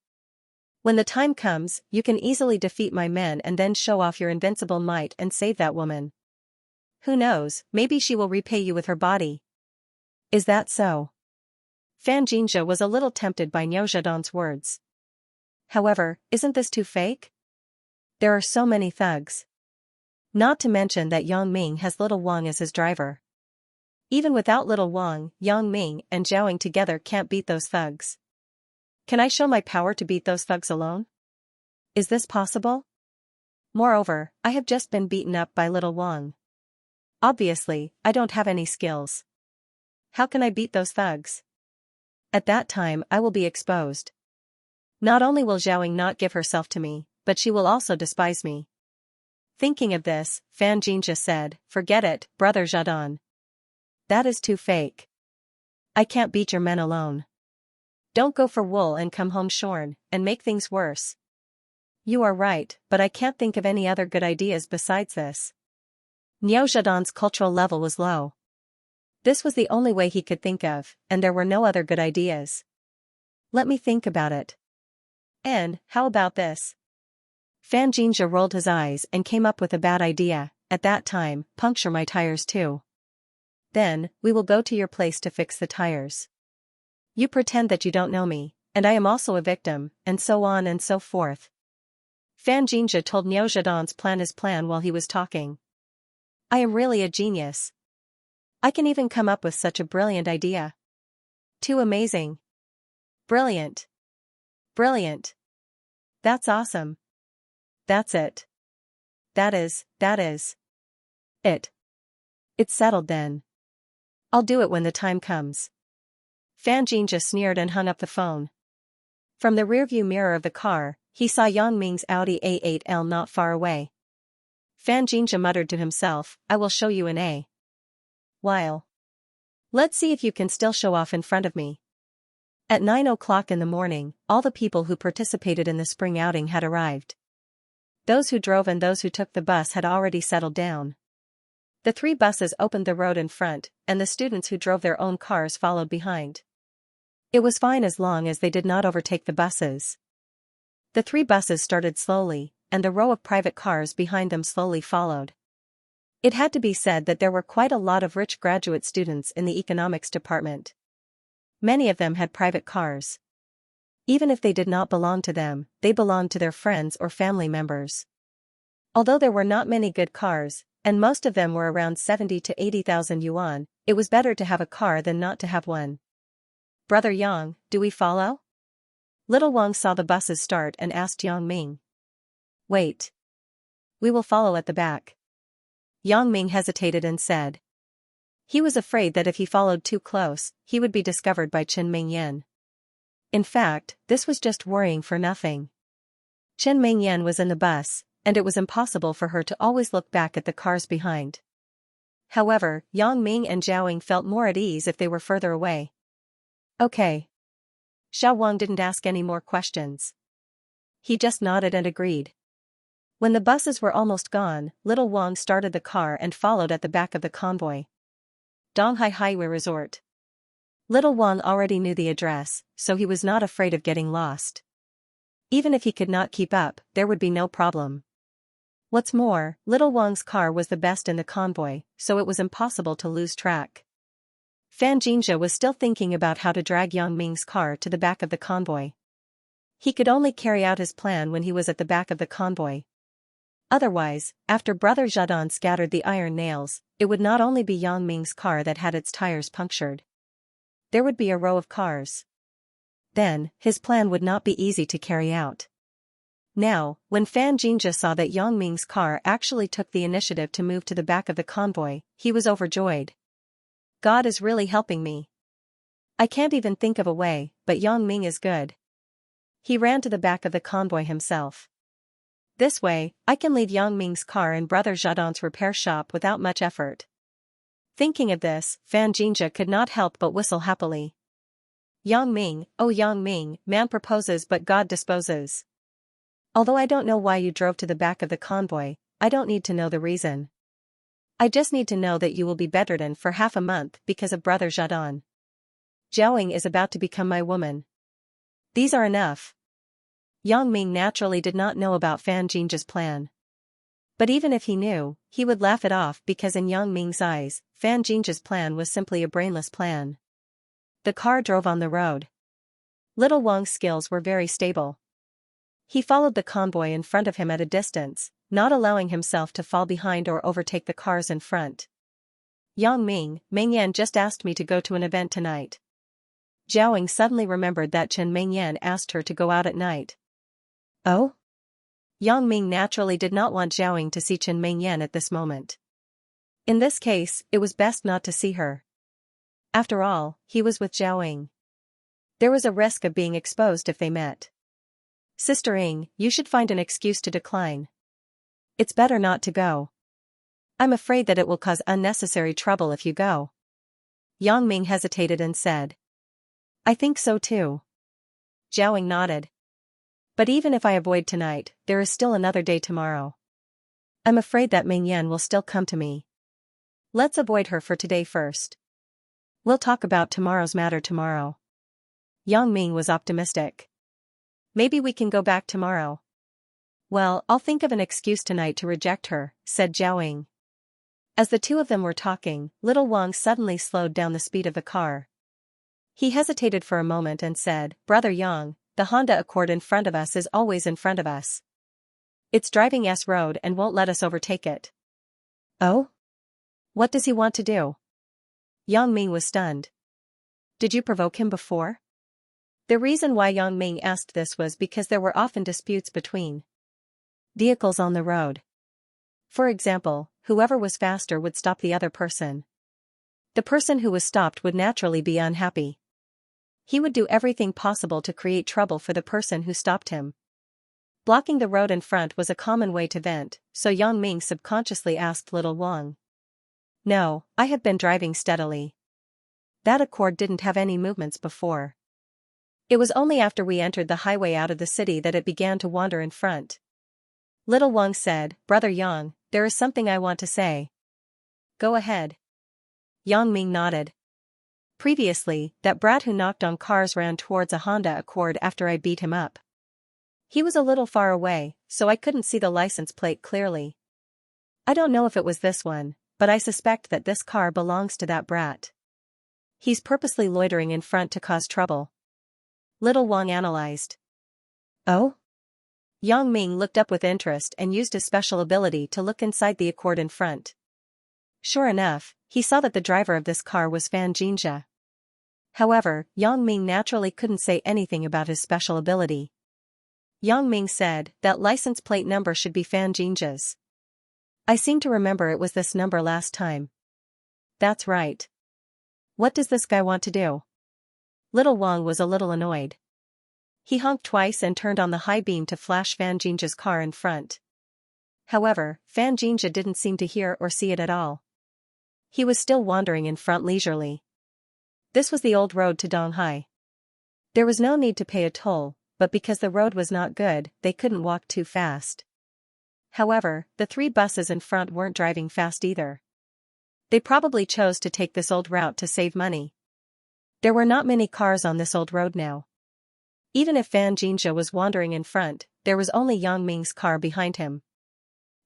When the time comes, you can easily defeat my men and then show off your invincible might and save that woman. Who knows, maybe she will repay you with her body." "Is that so?" Fan Xianxia was a little tempted by Niu Zhedon's words. However, isn't this too fake? There are so many thugs. Not to mention that Yang Ming has Little Wang as his driver. Even without Little Wang, Yang Ming and Zhaoing together can't beat those thugs. Can I show my power to beat those thugs alone? Is this possible? Moreover, I have just been beaten up by Little Wang. Obviously, I don't have any skills. How can I beat those thugs? At that time I will be exposed. Not only will Zhaoing not give herself to me, but she will also despise me." Thinking of this, Fan Xianxia said, "Forget it, Brother Zhedon. That is too fake. I can't beat your men alone. Don't go for wool and come home shorn, and make things worse." "You are right, but I can't think of any other good ideas besides this." Niu Zhedon's cultural level was low. This was the only way he could think of, and there were no other good ideas. "Let me think about it. And, how about this?" Fan Xianxia rolled his eyes and came up with a bad idea. "At that time, puncture my tires too. Then, we will go to your place to fix the tires. You pretend that you don't know me, and I am also a victim, and so on and so forth." Fan Xianxia told Niu Zhedon's plan while he was talking. "I am really a genius. I can even come up with such a brilliant idea. Too amazing. Brilliant. Brilliant. That's awesome. That's it. That is it. It's settled then. I'll do it when the time comes." Fan Xianxia sneered and hung up the phone. From the rearview mirror of the car, he saw Yang Ming's Audi A8L not far away. Fan Xianxia muttered to himself, "I will show you in a while." Let's see if you can still show off in front of me. At 9 o'clock in the morning, all the people who participated in the spring outing had arrived. Those who drove and those who took the bus had already settled down. The 3 buses opened the road in front, and the students who drove their own cars followed behind. It was fine as long as they did not overtake the buses. The 3 buses started slowly, and the row of private cars behind them slowly followed. It had to be said that there were quite a lot of rich graduate students in the economics department. Many of them had private cars. Even if they did not belong to them, they belonged to their friends or family members. Although there were not many good cars, and most of them were around 70 to 80,000 yuan, it was better to have a car than not to have one. Brother Yang, do we follow? Little Wang saw the buses start and asked Yang Ming. Wait. We will follow at the back. Yang Ming hesitated and said. He was afraid that if he followed too close, he would be discovered by Chen Mingyan. In fact, this was just worrying for nothing. Chen Mingyan was in the bus, and it was impossible for her to always look back at the cars behind. However, Yang Ming and Zhaoying felt more at ease if they were further away. Okay. Xiao Wang didn't ask any more questions. He just nodded and agreed. When the buses were almost gone, little Wang started the car and followed at the back of the convoy. Donghai Highway Resort. Little Wang already knew the address, so he was not afraid of getting lost. Even if he could not keep up, there would be no problem. What's more, little Wang's car was the best in the convoy, so it was impossible to lose track. Fan Xianxia was still thinking about how to drag Yang Ming's car to the back of the convoy. He could only carry out his plan when he was at the back of the convoy. Otherwise, after Brother Zhadong scattered the iron nails, it would not only be Yang Ming's car that had its tires punctured. There would be a row of cars. Then, his plan would not be easy to carry out. Now, when Fan Xianxia saw that Yang Ming's car actually took the initiative to move to the back of the convoy, he was overjoyed. God is really helping me. I can't even think of a way, but Yang Ming is good. He ran to the back of the convoy himself. This way, I can leave Yang Ming's car in Brother Zhadong's repair shop without much effort. Thinking of this, Fan Xianxia could not help but whistle happily. Yang Ming, oh Yang Ming, man proposes but God disposes. Although I don't know why you drove to the back of the convoy, I don't need to know the reason. I just need to know that you will be bedridden for half a month because of Brother Zhadong. Zhaoying is about to become my woman. These are enough. Yang Ming naturally did not know about Fan Xianxia's plan. But even if he knew, he would laugh it off because in Yang Ming's eyes, Fan Xianxia's plan was simply a brainless plan. The car drove on the road. Little Wang's skills were very stable. He followed the convoy in front of him at a distance, not allowing himself to fall behind or overtake the cars in front. Yang Ming, Mingyan just asked me to go to an event tonight. Zhaoying suddenly remembered that Chen Mingyan asked her to go out at night. Oh? Yang Ming naturally did not want Zhaoying to see Chen Mingyan at this moment. In this case, it was best not to see her. After all, he was with Zhaoying. There was a risk of being exposed if they met. Sister Ying, you should find an excuse to decline. It's better not to go. I'm afraid that it will cause unnecessary trouble if you go. Yang Ming hesitated and said. I think so too. Zhaoying nodded. But even if I avoid tonight, there is still another day tomorrow. I'm afraid that Mingyan will still come to me. Let's avoid her for today first. We'll talk about tomorrow's matter tomorrow. Yang Ming was optimistic. Maybe we can go back tomorrow. Well, I'll think of an excuse tonight to reject her, said Zhaoying. As the two of them were talking, little Wang suddenly slowed down the speed of the car. He hesitated for a moment and said, Brother Yang, the Honda Accord in front of us is always in front of us. It's driving S-Road and won't let us overtake it. Oh? What does he want to do? Yang Ming was stunned. Did you provoke him before? The reason why Yang Ming asked this was because there were often disputes between vehicles on the road. For example, whoever was faster would stop the other person. The person who was stopped would naturally be unhappy. He would do everything possible to create trouble for the person who stopped him. Blocking the road in front was a common way to vent, so Yang Ming subconsciously asked little Wang. No, I have been driving steadily. that accord didn't have any movements before. It was only after we entered the highway out of the city that it began to wander in front. Little Wang said, "Brother Yang, there is something I want to say." "Go ahead." Yang Ming nodded. "Previously, that brat who knocked on cars ran towards a Honda Accord after I beat him up. He was a little far away, so I couldn't see the license plate clearly. I don't know if it was this one, but I suspect that this car belongs to that brat. He's purposely loitering in front to cause trouble." Little Wang analyzed. "Oh?" Yang Ming looked up with interest and used his special ability to look inside the Accord in front. Sure enough, he saw that the driver of this car was Xianxia. However, Yang Ming naturally couldn't say anything about his special ability. Yang Ming said, "That license plate number should be Xianxia's. I seem to remember it was this number last time." "That's right. What does this guy want to do?" Little Wang was a little annoyed. He honked twice and turned on the high beam to flash Xianxia's car in front. However, Xianxia didn't seem to hear or see it at all. He was still wandering in front leisurely. This was the old road to Donghai. There was no need to pay a toll, but because the road was not good, they couldn't walk too fast. However, the 3 buses in front weren't driving fast either. They probably chose to take this old route to save money. There were not many cars on this old road now. Even if Xianxia was wandering in front, there was only Yang Ming's car behind him.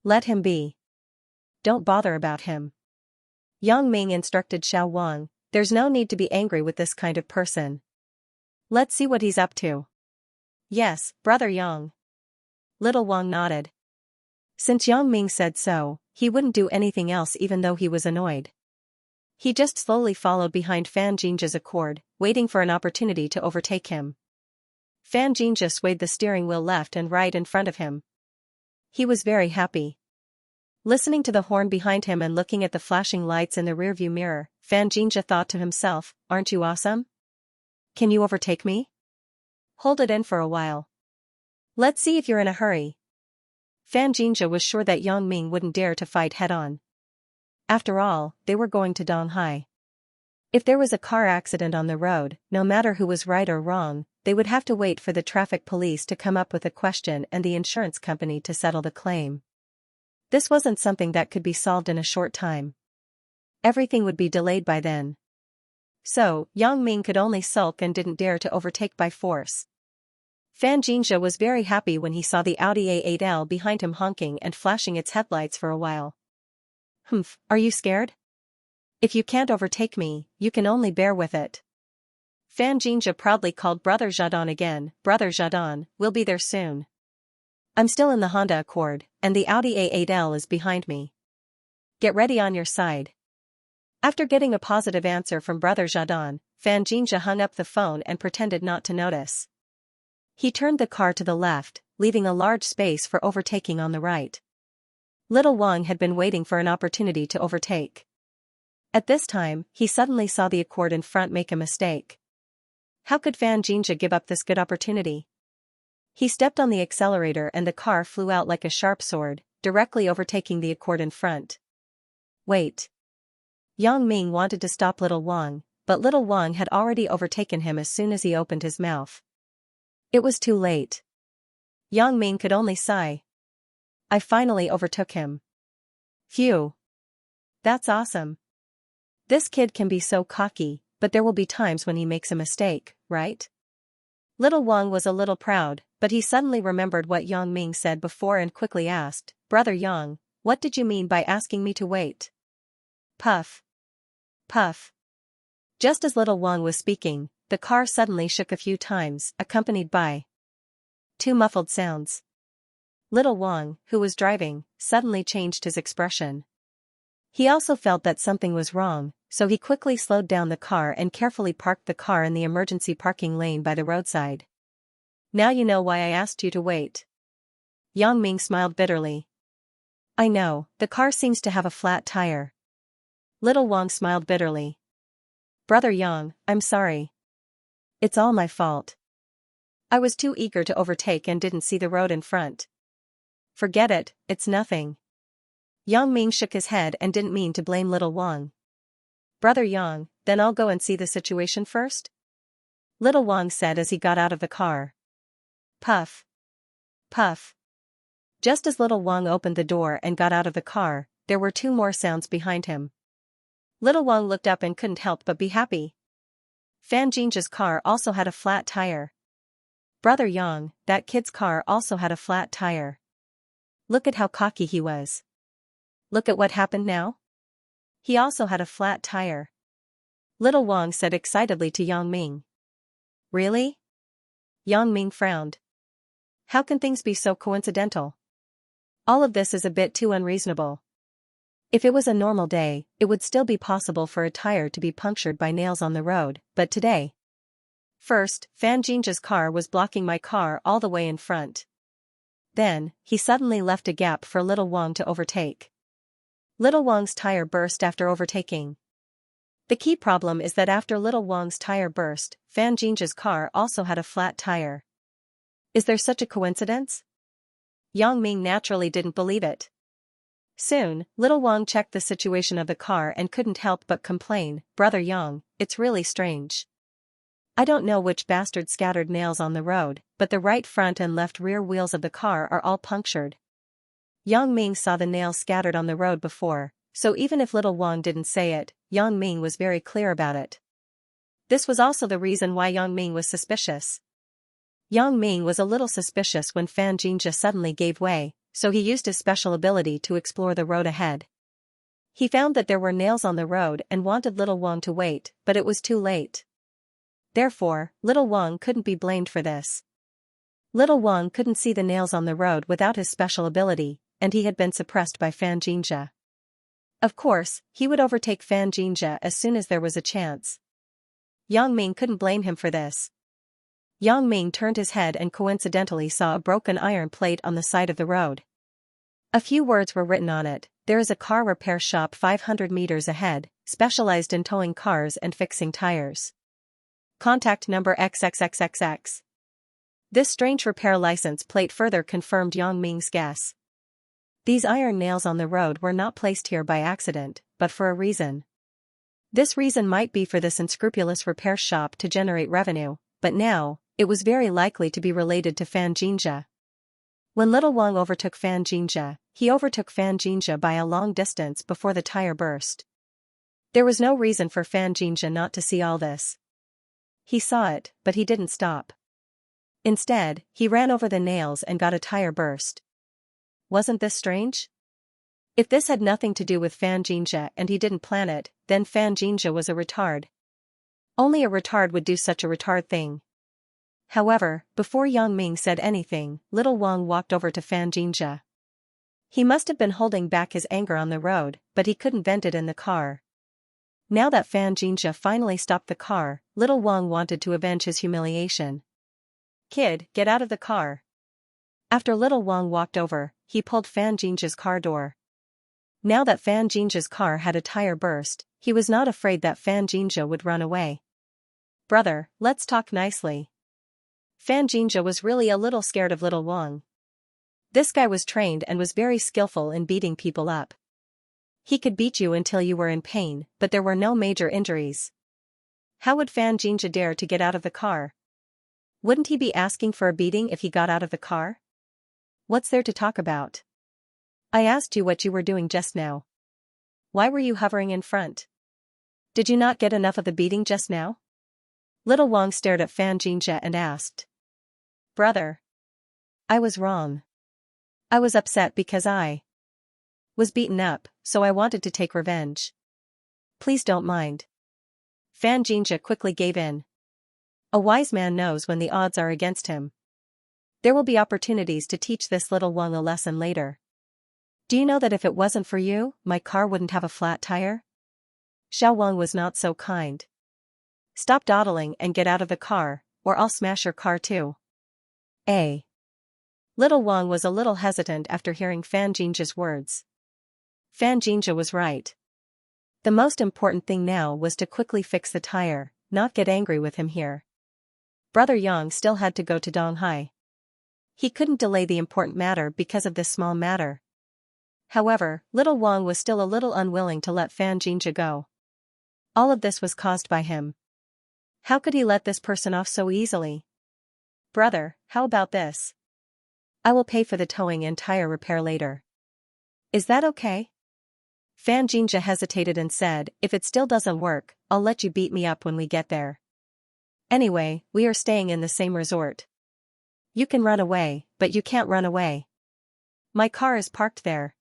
"Let him be. Don't bother about him." Yang Ming instructed Xiao Wang, "There's no need to be angry with this kind of person. Let's see what he's up to." "Yes, Brother Yang." Little Wang nodded. Since Yang Ming said so, he wouldn't do anything else even though he was annoyed. He just slowly followed behind Xianxia's Accord, waiting for an opportunity to overtake him. Xianxia swayed the steering wheel left and right in front of him. He was very happy. Listening to the horn behind him and looking at the flashing lights in the rearview mirror, Xianxia thought to himself, "Aren't you awesome? Can you overtake me? Hold it in for a while. Let's see if you're in a hurry." Xianxia was sure that Yang Ming wouldn't dare to fight head-on. After all, they were going to Donghai. If there was a car accident on the road, no matter who was right or wrong, they would have to wait for the traffic police to come up with a question and the insurance company to settle the claim. This wasn't something that could be solved in a short time. Everything would be delayed by then. So, Yang Ming could only sulk and didn't dare to overtake by force. Xianxia was very happy when he saw the Audi A8L behind him honking and flashing its headlights for a while. "Humph, are you scared? If you can't overtake me, you can only bear with it." Xianxia proudly called Brother Xiaodong again, "Brother Xiaodong, we'll be there soon. I'm still in the Honda Accord, and the Audi A8L is behind me. Get ready on your side." After getting a positive answer from Brother Xiaodong, Xianxia hung up the phone and pretended not to notice. He turned the car to the left, leaving a large space for overtaking on the right. Little Wang had been waiting for an opportunity to overtake. At this time, he suddenly saw the Accord in front make a mistake. How could Xianxia give up this good opportunity? He stepped on the accelerator and the car flew out like a sharp sword, directly overtaking the Accord in front. "Wait." Yang Ming wanted to stop Little Wang, but Little Wang had already overtaken him as soon as he opened his mouth. It was too late. Yang Ming could only sigh. "I finally overtook him. Phew. That's awesome. This kid can be so cocky, but there will be times when he makes a mistake, right?" Little Wang was a little proud, but he suddenly remembered what Yang Ming said before and quickly asked, "Brother Yang, what did you mean by asking me to wait?" Puff. Puff. Just as Little Wang was speaking, the car suddenly shook a few times, accompanied by 2 muffled sounds. Little Wang, who was driving, suddenly changed his expression. He also felt that something was wrong, so he quickly slowed down the car and carefully parked the car in the emergency parking lane by the roadside. "Now you know why I asked you to wait." Yang Ming smiled bitterly. "I know, the car seems to have a flat tire." Little Wang smiled bitterly. "Brother Yang, I'm sorry. It's all my fault. I was too eager to overtake and didn't see the road in front." "Forget it, it's nothing." Yang Ming shook his head and didn't mean to blame Little Wang. "Brother Yang, then I'll go and see the situation first? Little Wang said as he got out of the car. Puff. Puff. Just as Little Wang opened the door and got out of the car, there were two more sounds behind him. Little Wang looked up and couldn't help but be happy. Fan Jinja's car also had a flat tire. Brother Yang, that kid's car also had a flat tire. Look at how cocky he was. Look at what happened now. He also had a flat tire. Little Wang said excitedly to Yang Ming. Really? Yang Ming frowned. How can things be so coincidental? All of this is a bit too unreasonable. If it was a normal day, it would still be possible for a tire to be punctured by nails on the road, but today. First, Fan Jinja's car was blocking my car all the way in front. Then, he suddenly left a gap for Little Wang to overtake. Little Wang's tire burst after overtaking. The key problem is that after Little Wang's tire burst, Fan Jinja's car also had a flat tire. Is there such a coincidence? Yang Ming naturally didn't believe it. Soon, Little Wang checked the situation of the car and couldn't help but complain, Brother Yang, it's really strange. I don't know which bastard scattered nails on the road, but the right front and left rear wheels of the car are all punctured. Yang Ming saw the nails scattered on the road before, so even if Little Wang didn't say it, Yang Ming was very clear about it. This was also the reason why Yang Ming was suspicious. Yang Ming was a little suspicious when Fan Jinja suddenly gave way, so he used his special ability to explore the road ahead. He found that there were nails on the road and wanted Little Wang to wait, but it was too late. Therefore, Little Wang couldn't be blamed for this. Little Wang couldn't see the nails on the road without his special ability, and he had been suppressed by Fan Jinja. Of course, he would overtake Fan Jinja as soon as there was a chance. Yang Ming couldn't blame him for this. Yang Ming turned his head and coincidentally saw a broken iron plate on the side of the road. A few words were written on it. There is a car repair shop 500 meters ahead, specialized in towing cars and fixing tires. Contact number XXXXX. This strange repair license plate further confirmed Yang Ming's guess. These iron nails on the road were not placed here by accident, but for a reason. This reason might be for this unscrupulous repair shop to generate revenue, but now, it was very likely to be related to Fan Jinja. When Little Wang overtook Fan Jinja, he overtook Fan Jinja by a long distance before the tire burst. There was no reason for Fan Jinja not to see all this. He saw it, but he didn't stop. Instead, he ran over the nails and got a tire burst. Wasn't this strange? If this had nothing to do with Fan Jinja and he didn't plan it, then Fan Jinja was a retard. Only a retard would do such a retard thing. However, before Yang Ming said anything, Little Wang walked over to Fan Jinja. He must have been holding back his anger on the road, but he couldn't vent it in the car. Now that Fan Jinja finally stopped the car, Little Wang wanted to avenge his humiliation. Kid, get out of the car. After Little Wang walked over, he pulled Fan Jinja's car door. Now that Fan Jinja's car had a tire burst, he was not afraid that Fan Jinja would run away. Brother, let's talk nicely. Fan Jinja was really a little scared of Little Wang. This guy was trained and was very skillful in beating people up. He could beat you until you were in pain, but there were no major injuries. How would Fan Jinja dare to get out of the car? Wouldn't he be asking for a beating if he got out of the car? What's there to talk about? I asked you what you were doing just now. Why were you hovering in front? Did you not get enough of the beating just now? Little Wang stared at Fan Jinja and asked. Brother. I was wrong. I was upset because I was beaten up, so I wanted to take revenge. Please don't mind. Fan Jinja quickly gave in. A wise man knows when the odds are against him. There will be opportunities to teach this Little Wang a lesson later. Do you know that if it wasn't for you, my car wouldn't have a flat tire? Xiao Wang was not so kind. Stop dawdling and get out of the car, or I'll smash your car too. Little Wang was a little hesitant after hearing Fan Jinja's words. Fan Jinja was right. The most important thing now was to quickly fix the tire, not get angry with him here. Brother Yang still had to go to Donghai. He couldn't delay the important matter because of this small matter. However, Little Wang was still a little unwilling to let Fan Jinja go. All of this was caused by him. How could he let this person off so easily? Brother, how about this? I will pay for the towing and tire repair later. Is that okay? Xianxia hesitated and said, if it still doesn't work, I'll let you beat me up when we get there. Anyway, we are staying in the same resort. You can run away, but you can't run away. My car is parked there.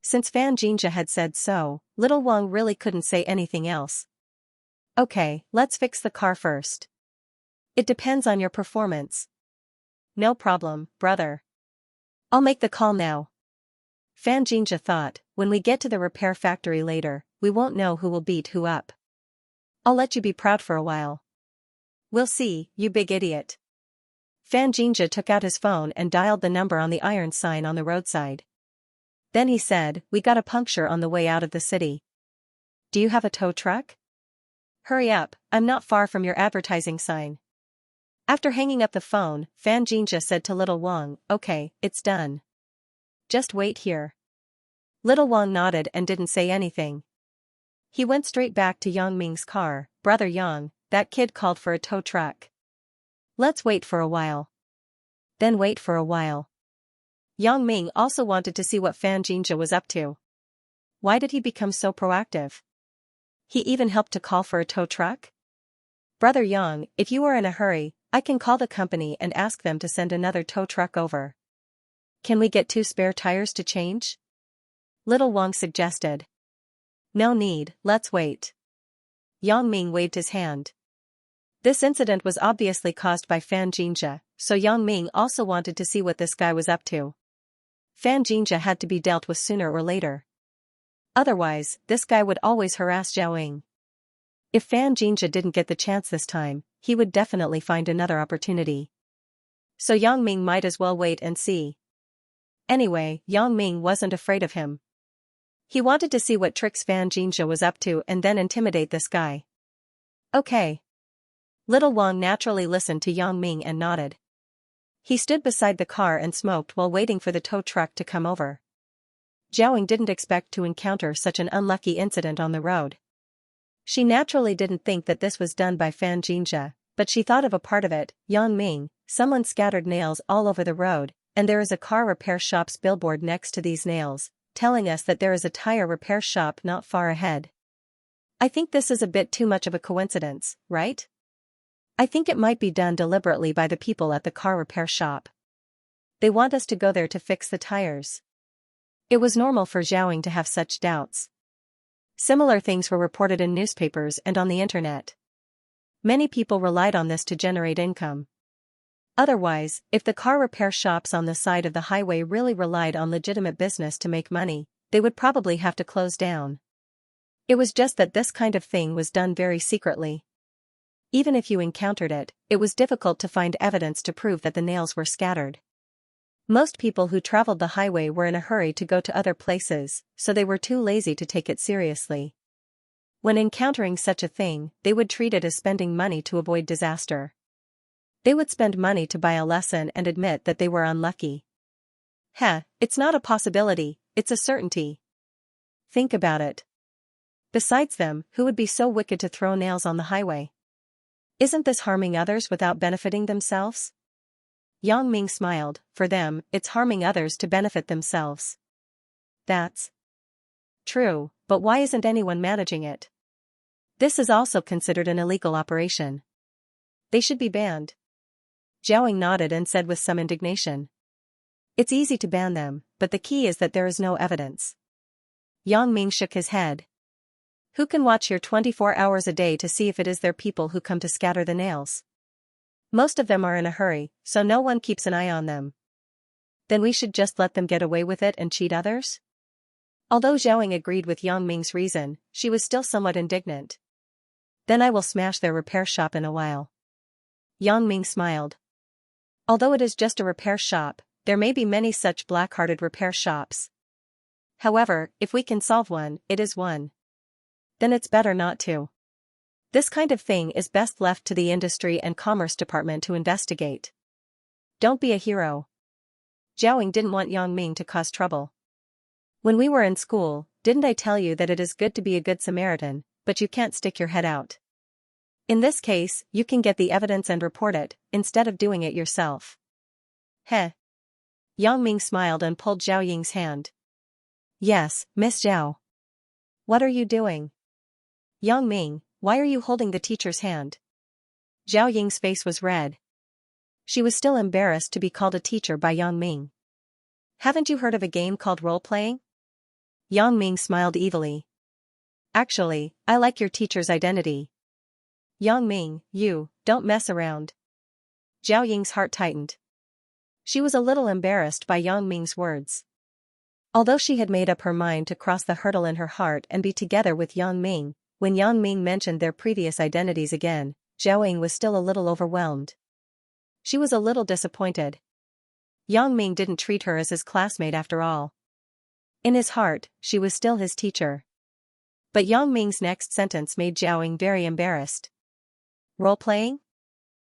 Since Xianxia had said so, little Wang really couldn't say anything else. Okay, let's fix the car first. It depends on your performance. No problem, brother. I'll make the call now. Xianxia thought, when we get to the repair factory later, we won't know who will beat who up. I'll let you be proud for a while. We'll see, you big idiot. Xianxia took out his phone and dialed the number on the iron sign on the roadside. Then he said, we got a puncture on the way out of the city. Do you have a tow truck? Hurry up, I'm not far from your advertising sign. After hanging up the phone, Xianxia said to little Wang, okay, it's done. Just wait here. Little Wang nodded and didn't say anything. He went straight back to Yang Ming's car. Brother Yang, that kid called for a tow truck. Let's wait for a while. Then wait for a while. Yang Ming also wanted to see what Xianxia was up to. Why did he become so proactive? He even helped to call for a tow truck? Brother Yang, if you are in a hurry, I can call the company and ask them to send another tow truck over. Can we get 2 spare tires to change? Little Wang suggested. No need, let's wait. Yang Ming waved his hand. This incident was obviously caused by Xianxia, so Yang Ming also wanted to see what this guy was up to. Xianxia had to be dealt with sooner or later. Otherwise, this guy would always harass Zhao. If Xianxia didn't get the chance this time, he would definitely find another opportunity. So Yang Ming might as well wait and see. Anyway, Yang Ming wasn't afraid of him. He wanted to see what tricks Xianxia was up to and then intimidate this guy. Okay. Little Wang naturally listened to Yang Ming and nodded. He stood beside the car and smoked while waiting for the tow truck to come over. Zhao didn't expect to encounter such an unlucky incident on the road. She naturally didn't think that this was done by Xianxia, but she thought of a part of it. Yang Ming, someone scattered nails all over the road, and there is a car repair shop's billboard next to these nails, telling us that there is a tire repair shop not far ahead. I think this is a bit too much of a coincidence, right? I think it might be done deliberately by the people at the car repair shop. They want us to go there to fix the tires. It was normal for Zhao to have such doubts. Similar things were reported in newspapers and on the internet. Many people relied on this to generate income. Otherwise, if the car repair shops on the side of the highway really relied on legitimate business to make money, they would probably have to close down. It was just that this kind of thing was done very secretly. Even if you encountered it, it was difficult to find evidence to prove that the nails were scattered. Most people who traveled the highway were in a hurry to go to other places, so they were too lazy to take it seriously. When encountering such a thing, they would treat it as spending money to avoid disaster. They would spend money to buy a lesson and admit that they were unlucky. It's not a possibility, it's a certainty. Think about it. Besides them, who would be so wicked to throw nails on the highway? Isn't this harming others without benefiting themselves? Yang Ming smiled. For them, it's harming others to benefit themselves. That's true, but why isn't anyone managing it? This is also considered an illegal operation. They should be banned. Zhao nodded and said with some indignation. It's easy to ban them, but the key is that there is no evidence. Yang Ming shook his head. Who can watch here 24 hours a day to see if it is their people who come to scatter the nails? Most of them are in a hurry, so no one keeps an eye on them. Then we should just let them get away with it and cheat others? Although Zhao agreed with Yang Ming's reason, she was still somewhat indignant. Then I will smash their repair shop in a while. Yang Ming smiled. Although it is just a repair shop, there may be many such black-hearted repair shops. However, if we can solve one, it is one. Then it's better not to. This kind of thing is best left to the Industry and Commerce Department to investigate. Don't be a hero. Zhao didn't want Yang Ming to cause trouble. When we were in school, didn't I tell you that it is good to be a good Samaritan, but you can't stick your head out. In this case, you can get the evidence and report it, instead of doing it yourself. Heh. Yang Ming smiled and pulled Zhao Ying's hand. Yes, Miss Zhao. What are you doing? Yang Ming, why are you holding the teacher's hand? Zhao Ying's face was red. She was still embarrassed to be called a teacher by Yang Ming. Haven't you heard of a game called role-playing? Yang Ming smiled evilly. Actually, I like your teacher's identity. Yang Ming, you, don't mess around. Zhao Ying's heart tightened. She was a little embarrassed by Yang Ming's words. Although she had made up her mind to cross the hurdle in her heart and be together with Yang Ming, when Yang Ming mentioned their previous identities again, Zhao Ying was still a little overwhelmed. She was a little disappointed. Yang Ming didn't treat her as his classmate after all. In his heart, she was still his teacher. But Yang Ming's next sentence made Zhao Ying very embarrassed. Role-playing?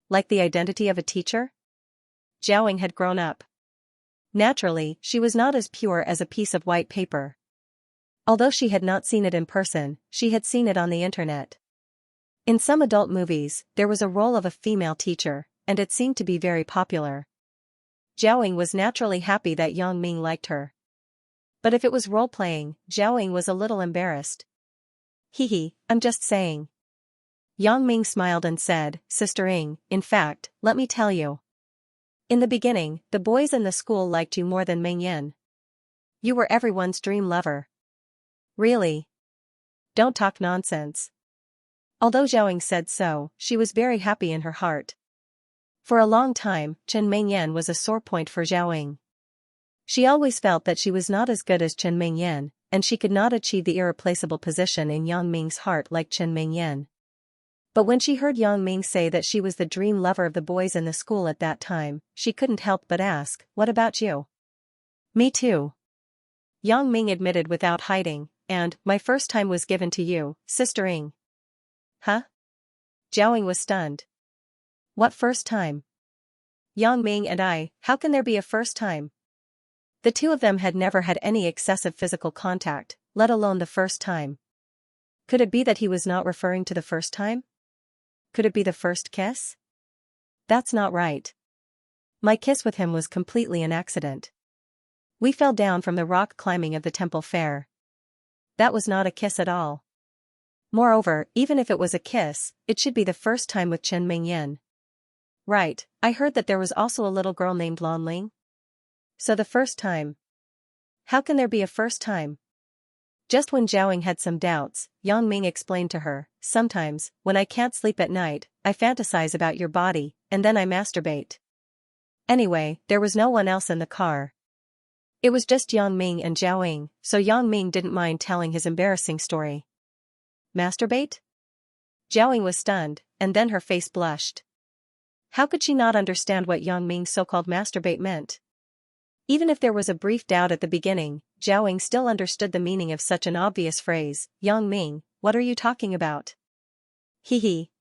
Like the identity of a teacher? Zhao Ying had grown up. Naturally, she was not as pure as a piece of white paper. Although she had not seen it in person, she had seen it on the internet. In some adult movies, there was a role of a female teacher, and it seemed to be very popular. Zhao Ying was naturally happy that Yang Ming liked her. But if it was role-playing, Zhao Ying was a little embarrassed. Hee, I'm just saying. Yang Ming smiled and said, Sister Ying, in fact, let me tell you. In the beginning, the boys in the school liked you more than Ming Yan. You were everyone's dream lover. Really? Don't talk nonsense. Although Zhao Ying said so, she was very happy in her heart. For a long time, Chen Mingyan was a sore point for Zhao Ying. She always felt that she was not as good as Chen Mingyan, and she could not achieve the irreplaceable position in Yang Ming's heart like Chen Mingyan. But when she heard Yang Ming say that she was the dream lover of the boys in the school at that time, she couldn't help but ask, what about you? Me too. Yang Ming admitted without hiding, and, my first time was given to you, Sister Ying. Huh? Zhao Ying was stunned. What first time? Yang Ming and I, how can there be a first time? The two of them had never had any excessive physical contact, let alone the first time. Could it be that he was not referring to the first time? Could it be the first kiss? That's not right. My kiss with him was completely an accident. We fell down from the rock climbing of the temple fair. That was not a kiss at all. Moreover, even if it was a kiss, it should be the first time with Chen Mingyan. Right, I heard that there was also a little girl named Lan Ling. So the first time. How can there be a first time? Just when Zhao Ying had some doubts, Yang Ming explained to her, sometimes, when I can't sleep at night, I fantasize about your body, and then I masturbate. Anyway, there was no one else in the car. It was just Yang Ming and Zhao Ying, so Yang Ming didn't mind telling his embarrassing story. Masturbate? Zhao Ying was stunned, and then her face blushed. How could she not understand what Yang Ming's so-called masturbate meant? Even if there was a brief doubt at the beginning, Zhao Ying still understood the meaning of such an obvious phrase. Yang Ming, what are you talking about? Hee.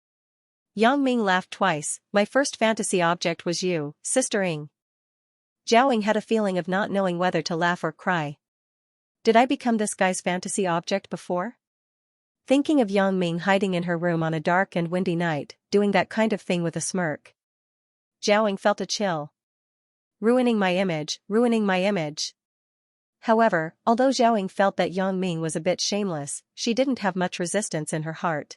Yang Ming laughed twice. My first fantasy object was you, Sister Ying. Zhao Ying had a feeling of not knowing whether to laugh or cry. Did I become this guy's fantasy object before? Thinking of Yang Ming hiding in her room on a dark and windy night, doing that kind of thing with a smirk. Zhao Ying felt a chill. Ruining my image, ruining my image. However, although Zhao Ying felt that Yang Ming was a bit shameless, she didn't have much resistance in her heart.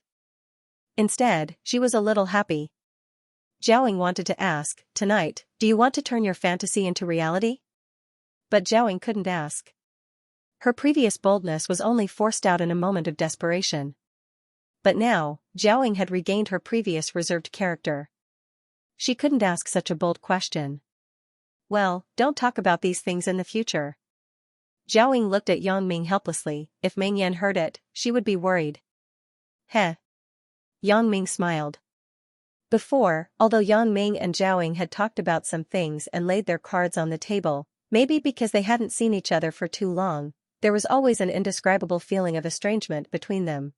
Instead, she was a little happy. Zhao Ying wanted to ask, tonight, do you want to turn your fantasy into reality? But Zhao Ying couldn't ask. Her previous boldness was only forced out in a moment of desperation. But now, Zhao Ying had regained her previous reserved character. She couldn't ask such a bold question. Well, don't talk about these things in the future. Zhao Ying looked at Yang Ming helplessly. If Ming Yan heard it, she would be worried. Heh. Yang Ming smiled. Before, although Yang Ming and Zhao Ying had talked about some things and laid their cards on the table, maybe because they hadn't seen each other for too long, there was always an indescribable feeling of estrangement between them.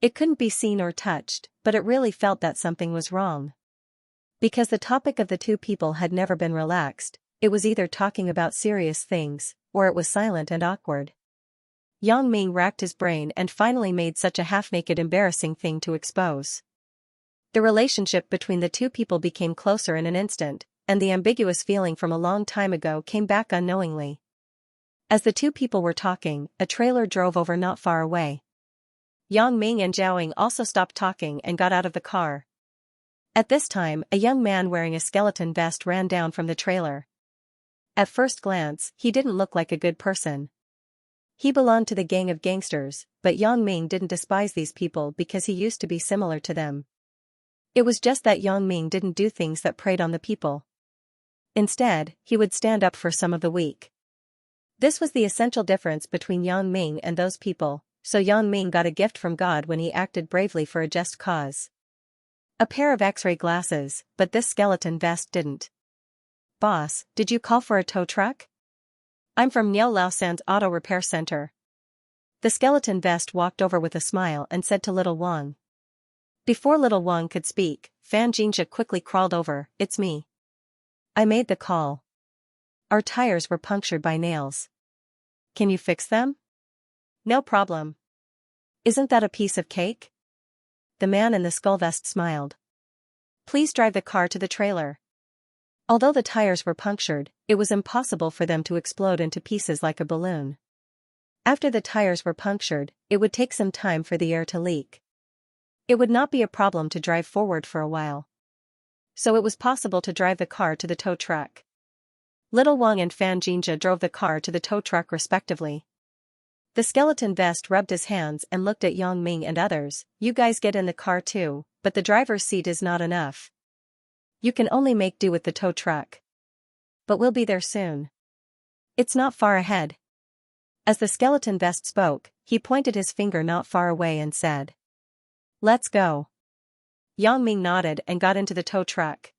It couldn't be seen or touched, but it really felt that something was wrong. Because the topic of the two people had never been relaxed, it was either talking about serious things, or it was silent and awkward. Yang Ming racked his brain and finally made such a half-naked embarrassing thing to expose. The relationship between the two people became closer in an instant, and the ambiguous feeling from a long time ago came back unknowingly. As the two people were talking, a trailer drove over not far away. Yang Ming and Zhao Ying also stopped talking and got out of the car. At this time, a young man wearing a skeleton vest ran down from the trailer. At first glance, he didn't look like a good person. He belonged to the gang of gangsters, but Yang Ming didn't despise these people because he used to be similar to them. It was just that Yang Ming didn't do things that preyed on the people. Instead, he would stand up for some of the weak. This was the essential difference between Yang Ming and those people, so Yang Ming got a gift from God when he acted bravely for a just cause. A pair of X-ray glasses, but this skeleton vest didn't. "Boss, did you call for a tow truck?" "I'm from Niao Laosan's auto repair center." The skeleton vest walked over with a smile and said to little Wang. Before little Wang could speak, Xianxia quickly crawled over. "It's me. I made the call. Our tires were punctured by nails. Can you fix them?" "No problem. Isn't that a piece of cake?" The man in the skull vest smiled. "Please drive the car to the trailer." Although the tires were punctured, it was impossible for them to explode into pieces like a balloon. After the tires were punctured, it would take some time for the air to leak. It would not be a problem to drive forward for a while. So it was possible to drive the car to the tow truck. Little Wang and Fan Jinja drove the car to the tow truck respectively. The skeleton vest rubbed his hands and looked at Yang Ming and others. "You guys get in the car too, but the driver's seat is not enough. You can only make do with the tow truck. But we'll be there soon. It's not far ahead." As the skeleton vest spoke, he pointed his finger not far away and said, "Let's go." Yang Ming nodded and got into the tow truck.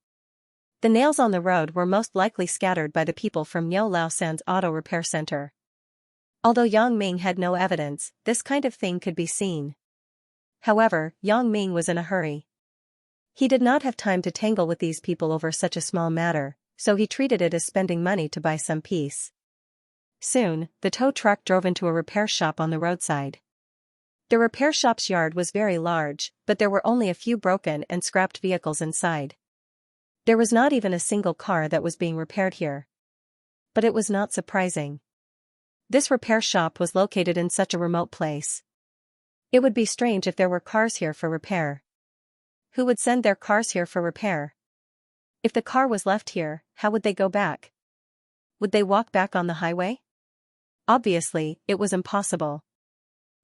The nails on the road were most likely scattered by the people from Niao Laosan's auto repair center. Although Yang Ming had no evidence, this kind of thing could be seen. However, Yang Ming was in a hurry. He did not have time to tangle with these people over such a small matter, so he treated it as spending money to buy some peace. Soon, the tow truck drove into a repair shop on the roadside. The repair shop's yard was very large, but there were only a few broken and scrapped vehicles inside. There was not even a single car that was being repaired here. But it was not surprising. This repair shop was located in such a remote place. It would be strange if there were cars here for repair. Who would send their cars here for repair? If the car was left here, how would they go back? Would they walk back on the highway? Obviously, it was impossible.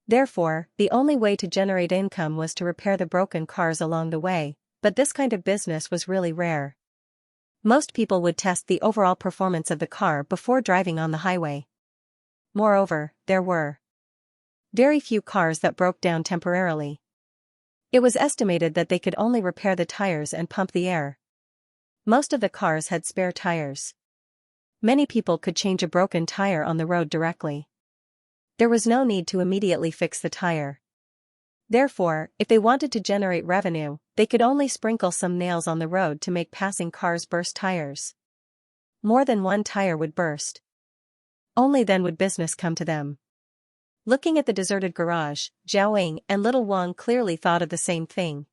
Therefore, the only way to generate income was to repair the broken cars along the way, but this kind of business was really rare. Most people would test the overall performance of the car before driving on the highway. Moreover, there were very few cars that broke down temporarily. It was estimated that they could only repair the tires and pump the air. Most of the cars had spare tires. Many people could change a broken tire on the road directly. There was no need to immediately fix the tire. Therefore, if they wanted to generate revenue, they could only sprinkle some nails on the road to make passing cars burst tires. More than one tire would burst. Only then would business come to them. Looking at the deserted garage, Zhao Ying and little Wang clearly thought of the same thing.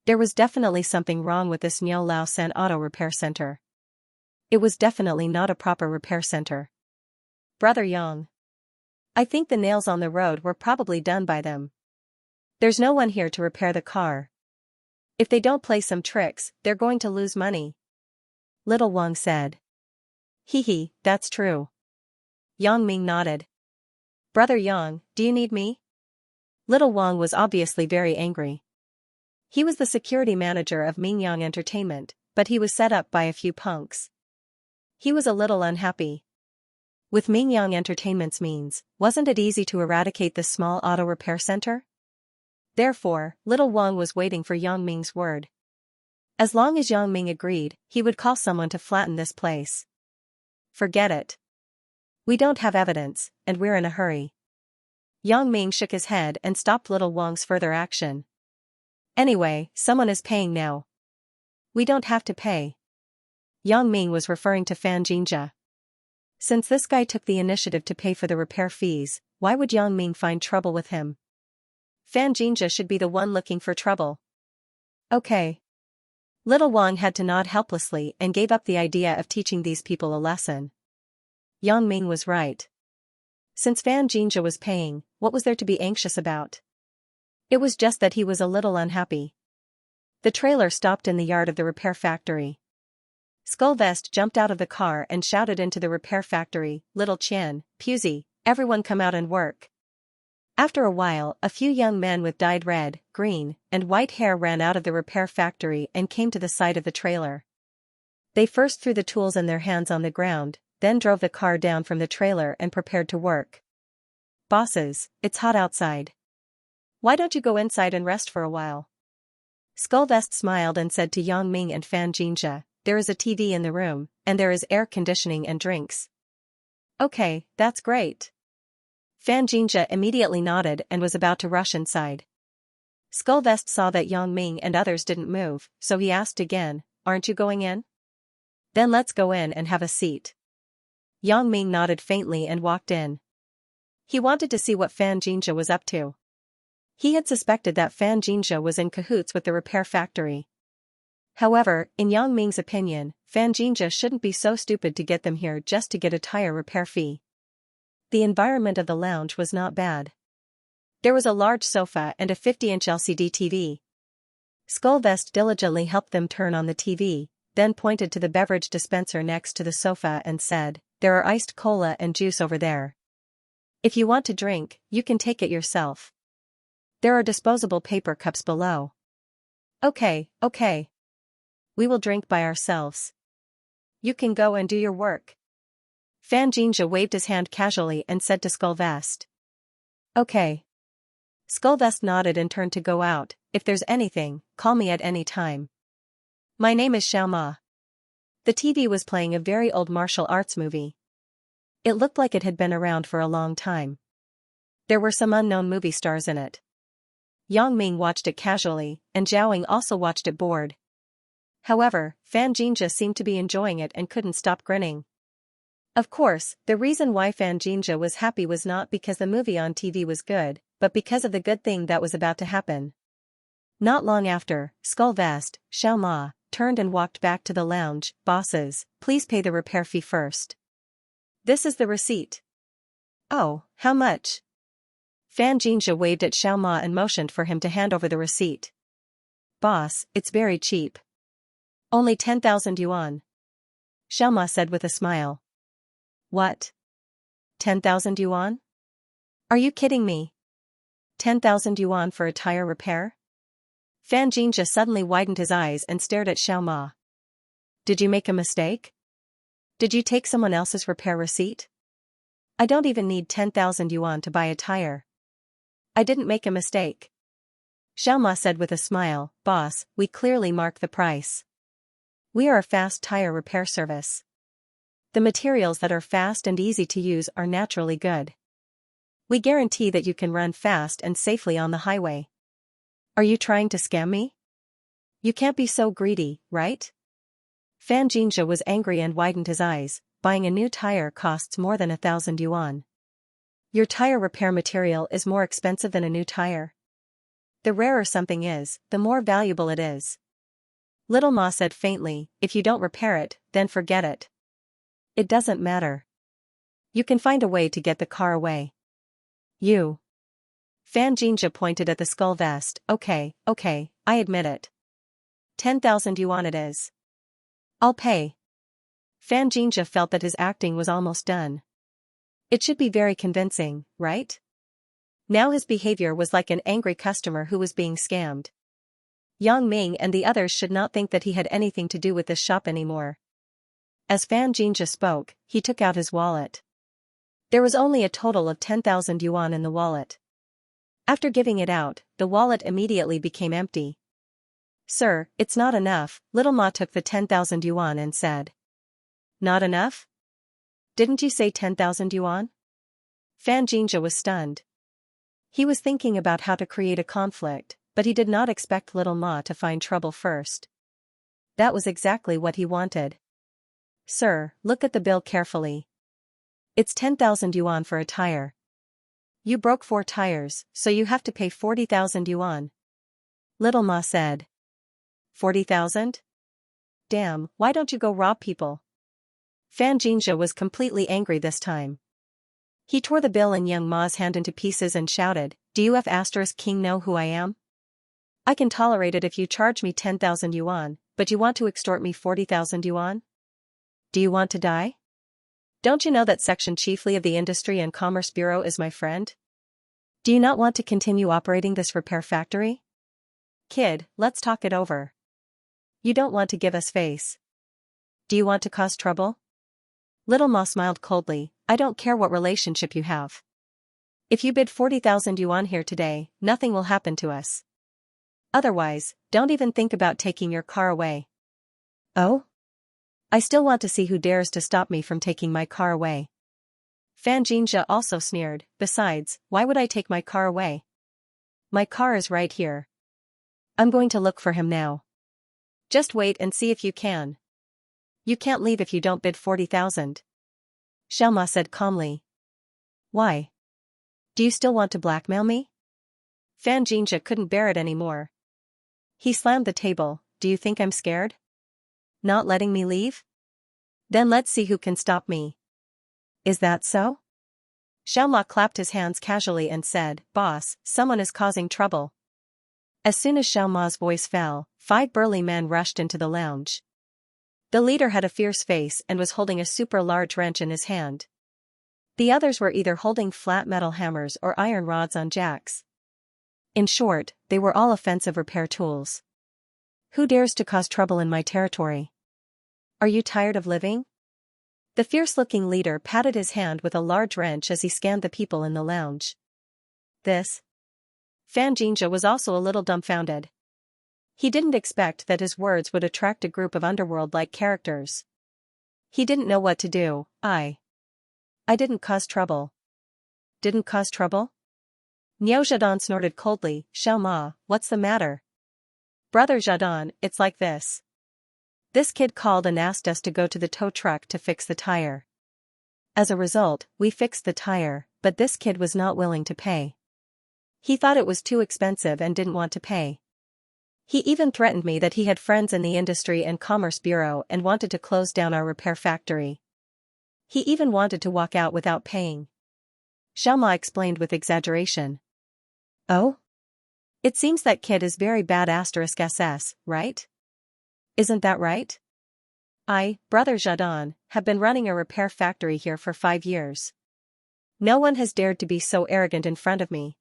There was definitely something wrong with this Niao Laosan auto repair center. It was definitely not a proper repair center. "Brother Yang, I think the nails on the road were probably done by them. There's no one here to repair the car. If they don't play some tricks, they're going to lose money," little Wang said. "Hee, that's true." Yang Ming nodded. "Brother Yang, do you need me?" Little Wang was obviously very angry. He was the security manager of Mingyang Entertainment, but he was set up by a few punks. He was a little unhappy. With Mingyang Entertainment's means, wasn't it easy to eradicate this small auto repair center? Therefore, little Wang was waiting for Yang Ming's word. As long as Yang Ming agreed, he would call someone to flatten this place. "Forget it. We don't have evidence, and we're in a hurry." Yang Ming shook his head and stopped little Wang's further action. "Anyway, someone is paying now. We don't have to pay." Yang Ming was referring to Fan Jinja. Since this guy took the initiative to pay for the repair fees, why would Yang Ming find trouble with him? Fan Jinja should be the one looking for trouble. Okay. Little Wang had to nod helplessly and gave up the idea of teaching these people a lesson. Yang Ming was right. Since Fan Jinja was paying, what was there to be anxious about? It was just that he was a little unhappy. The trailer stopped in the yard of the repair factory. Skullvest jumped out of the car and shouted into the repair factory, "Little Qian, Pusey, everyone come out and work." After a while, a few young men with dyed red, green, and white hair ran out of the repair factory and came to the side of the trailer. They first threw the tools in their hands on the ground, then drove the car down from the trailer and prepared to work. "Bosses, it's hot outside. Why don't you go inside and rest for a while?" Skullvest smiled and said to Yang Ming and Fan Jinja, "There is a TV in the room, and there is air conditioning and drinks." "Okay, that's great." Fan Jinja immediately nodded and was about to rush inside. Skullvest saw that Yang Ming and others didn't move, so he asked again, "Aren't you going in? Then let's go in and have a seat." Yang Ming nodded faintly and walked in. He wanted to see what Fan Jinja was up to. He had suspected that Fan Jinja was in cahoots with the repair factory. However, in Yang Ming's opinion, Fan Jinja shouldn't be so stupid to get them here just to get a tire repair fee. The environment of the lounge was not bad. There was a large sofa and a 50-inch LCD TV. Skullvest diligently helped them turn on the TV, then pointed to the beverage dispenser next to the sofa and said, "There are iced cola and juice over there. If you want to drink, you can take it yourself. There are disposable paper cups below." Okay. We will drink by ourselves. You can go and do your work." Fan Jinja waved his hand casually and said to Skullvest. "Okay." Skullvest nodded and turned to go out. "If there's anything, call me at any time. My name is Xiaomia." The TV was playing a very old martial arts movie. It looked like it had been around for a long time. There were some unknown movie stars in it. Yang Ming watched it casually, and Zhaoing also watched it bored. However, Fan Jinja seemed to be enjoying it and couldn't stop grinning. Of course, the reason why Fan Jinja was happy was not because the movie on TV was good, but because of the good thing that was about to happen. Not long after, Skullvest, Xiaomia, turned and walked back to the lounge. "Bosses, please pay the repair fee first. This is the receipt." "Oh, how much?" Fan Jinja waved at Xiaomia and motioned for him to hand over the receipt. "Boss, it's very cheap. Only 10,000 yuan. Xiaomia said with a smile. "What? 10,000 yuan? Are you kidding me? 10,000 yuan for a tire repair?" Fan Jinja suddenly widened his eyes and stared at Xiaomia. "Did you make a mistake? Did you take someone else's repair receipt? I don't even need 10,000 yuan to buy a tire. I didn't make a mistake." Xiaomia said with a smile, "Boss, we clearly mark the price. We are a fast tire repair service. The materials that are fast and easy to use are naturally good. We guarantee that you can run fast and safely on the highway. Are you trying to scam me? You can't be so greedy, right?" Fan Jinja was angry and widened his eyes. "Buying a new tire costs more than 1,000 yuan. Your tire repair material is more expensive than a new tire. The rarer something is, the more valuable it is." Little Ma said faintly, "If you don't repair it, then forget it. It doesn't matter. You can find a way to get the car away." "You." Fan Jinja pointed at the Skullvest. Okay, I admit it. 10,000 yuan it is. I'll pay." Fan Jinja felt that his acting was almost done. It should be very convincing, right? Now his behavior was like an angry customer who was being scammed. Yang Ming and the others should not think that he had anything to do with this shop anymore. As Fan Jinja spoke, he took out his wallet. There was only a total of 10,000 yuan in the wallet. After giving it out, the wallet immediately became empty. "Sir, it's not enough." Little Ma took the 10,000 yuan and said. "Not enough? Didn't you say 10,000 yuan?" Fan Jinja was stunned. He was thinking about how to create a conflict, but he did not expect Little Ma to find trouble first. That was exactly what he wanted. "Sir, look at the bill carefully. It's 10,000 yuan for a tire. You broke 4 tires, so you have to pay 40,000 yuan. Little Ma said. 40,000? Damn, why don't you go rob people? Xianxia was completely angry this time. He tore the bill in young Ma's hand into pieces and shouted, "Do you King know who I am? I can tolerate it if you charge me 10,000 yuan, but you want to extort me 40,000 yuan? Do you want to die? Don't you know that section chiefly of the Industry and Commerce Bureau is my friend? Do you not want to continue operating this repair factory? Kid, let's talk it over. You don't want to give us face. Do you want to cause trouble?" Little Ma smiled coldly, "I don't care what relationship you have. If you bid 40,000 yuan here today, nothing will happen to us. Otherwise, don't even think about taking your car away." "Oh? I still want to see who dares to stop me from taking my car away." Xianxia also sneered, "Besides, why would I take my car away? My car is right here. I'm going to look for him now. Just wait and see if you can. You can't leave if you don't bid 40,000. Xiaoma said calmly. "Why? Do you still want to blackmail me?" Xianxia couldn't bear it anymore. He slammed the table. "Do you think I'm scared? Not letting me leave? Then let's see who can stop me." "Is that so?" Xiaoma clapped his hands casually and said, "Boss, someone is causing trouble." As soon as Xiaoma's voice fell, 5 burly men rushed into the lounge. The leader had a fierce face and was holding a super large wrench in his hand. The others were either holding flat metal hammers or iron rods on jacks. In short, they were all offensive repair tools. "Who dares to cause trouble in my territory? Are you tired of living?" The fierce-looking leader patted his hand with a large wrench as he scanned the people in the lounge. This? Xianxia was also a little dumbfounded. He didn't expect that his words would attract a group of underworld-like characters. He didn't know what to do. I didn't cause trouble." "Didn't cause trouble?" Niao Zhadong snorted coldly. "Xiaoma, what's the matter?" "Brother Zhadong, it's like this. This kid called and asked us to go to the tow truck to fix the tire. As a result, we fixed the tire, but this kid was not willing to pay. He thought it was too expensive and didn't want to pay. He even threatened me that he had friends in the Industry and Commerce Bureau and wanted to close down our repair factory. He even wanted to walk out without paying." Xiaoma explained with exaggeration. "Oh? It seems that kid is very bad *SS, right? Isn't that right? Brother Zhadong, have been running a repair factory here for 5 years. No one has dared to be so arrogant in front of me."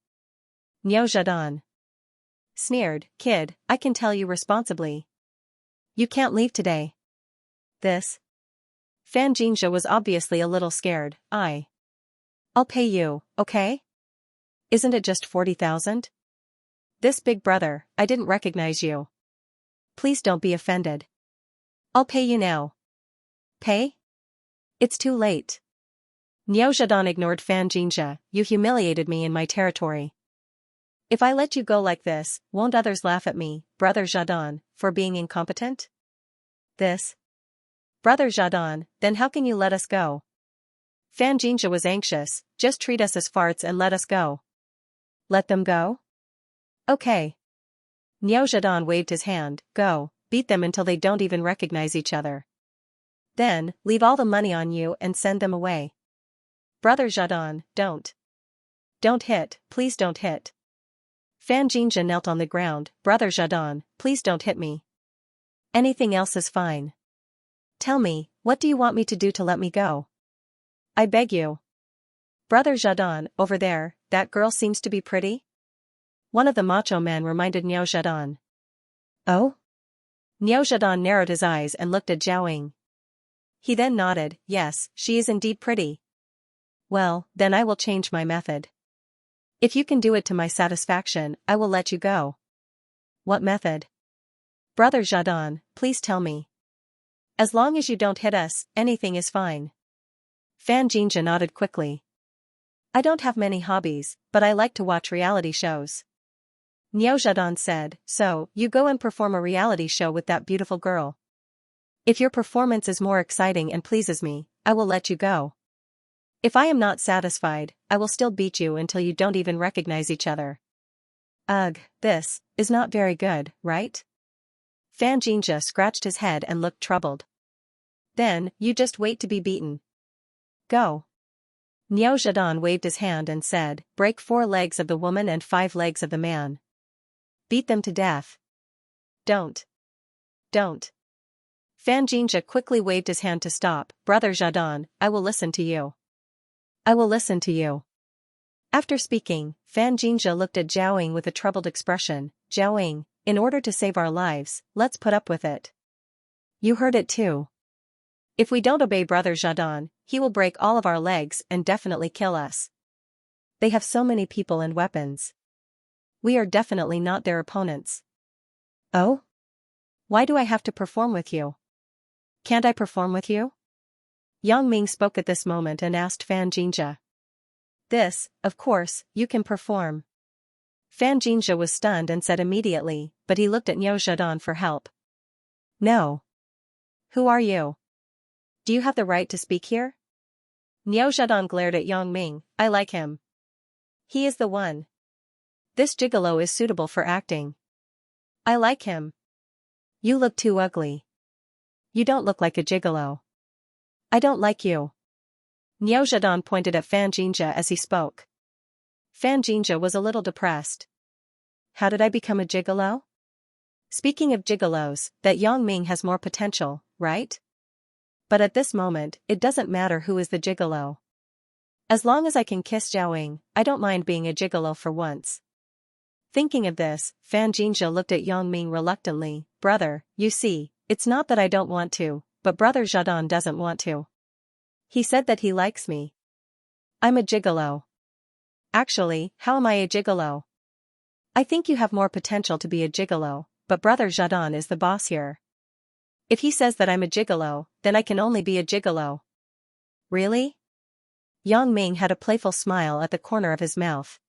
Niao Zhadong sneered. "Kid, I can tell you responsibly. You can't leave today." This? Xianxia was obviously a little scared. I'll pay you, okay? Isn't it just 40,000? This big brother, I didn't recognize you. Please don't be offended. I'll pay you now." "Pay? It's too late." Niao Zhadong ignored Xianxia. "You humiliated me in my territory. If I let you go like this, won't others laugh at me, Brother Zhadong, for being incompetent?" This? Brother Zhadong, then how can you let us go? Xianxia was anxious. "Just treat us as farts and let us go." "Let them go? Okay." Niao Zhadong waved his hand. "Go, beat them until they don't even recognize each other. Then, leave all the money on you and send them away." "Brother Zhadong, don't. Don't hit, please don't hit." Xianxia knelt on the ground. "Brother Zhadong, please don't hit me. Anything else is fine. Tell me, what do you want me to do to let me go? I beg you." "Brother Zhadong, over there, that girl seems to be pretty?" One of the macho men reminded Niao Zhadong. "Oh?" Niao Zhadong narrowed his eyes and looked at Zhaoying. He then nodded. "Yes, she is indeed pretty." "Well, then I will change my method. If you can do it to my satisfaction, I will let you go." "What method?" "Brother Zhadong, please tell me." "As long as you don't hit us, anything is fine." Xianxia nodded quickly. "I don't have many hobbies, but I like to watch reality shows." Niao Zhadong said, "So, you go and perform a reality show with that beautiful girl. If your performance is more exciting and pleases me, I will let you go." If I am not satisfied, I will still beat you until you don't even recognize each other. Ugh, this is not very good, right? Xianxia scratched his head and looked troubled. Then, you just wait to be beaten. Go. Niao Zhedong waved his hand and said, break 4 legs of the woman and 5 legs of the man. Beat them to death. Don't. Xianxia quickly waved his hand to stop. Brother Zhedong, I will listen to you. I will listen to you. After speaking, Xianxia looked at Zhao with a troubled expression. Zhao, in order to save our lives, let's put up with it. You heard it too. If we don't obey Brother Zhedong, he will break all of our legs and definitely kill us. They have so many people and weapons. We are definitely not their opponents. Oh? Why do I have to perform with you? Can't I perform with you? Yang Ming spoke at this moment and asked Xianxia. This, of course, you can perform. Xianxia was stunned and said immediately, but he looked at Niao Zhedong for help. No. Who are you? Do you have the right to speak here? Niao Zhedong glared at Yang Ming. I like him. He is the one. This gigolo is suitable for acting. I like him. You look too ugly. You don't look like a gigolo. I don't like you. Niao Zhedong pointed at Xianxia as he spoke. Xianxia was a little depressed. How did I become a gigolo? Speaking of gigolos, that Yang Ming has more potential, right? But at this moment, it doesn't matter who is the gigolo. As long as I can kiss Zhao, I don't mind being a gigolo for once. Thinking of this, Xianxia looked at Yang Ming reluctantly. Brother, you see, it's not that I don't want to, but Brother Zhedong doesn't want to. He said that he likes me. I'm a gigolo. Actually, how am I a gigolo? I think you have more potential to be a gigolo, but Brother Zhedong is the boss here. If he says that I'm a gigolo, then I can only be a gigolo. Really? Yang Ming had a playful smile at the corner of his mouth.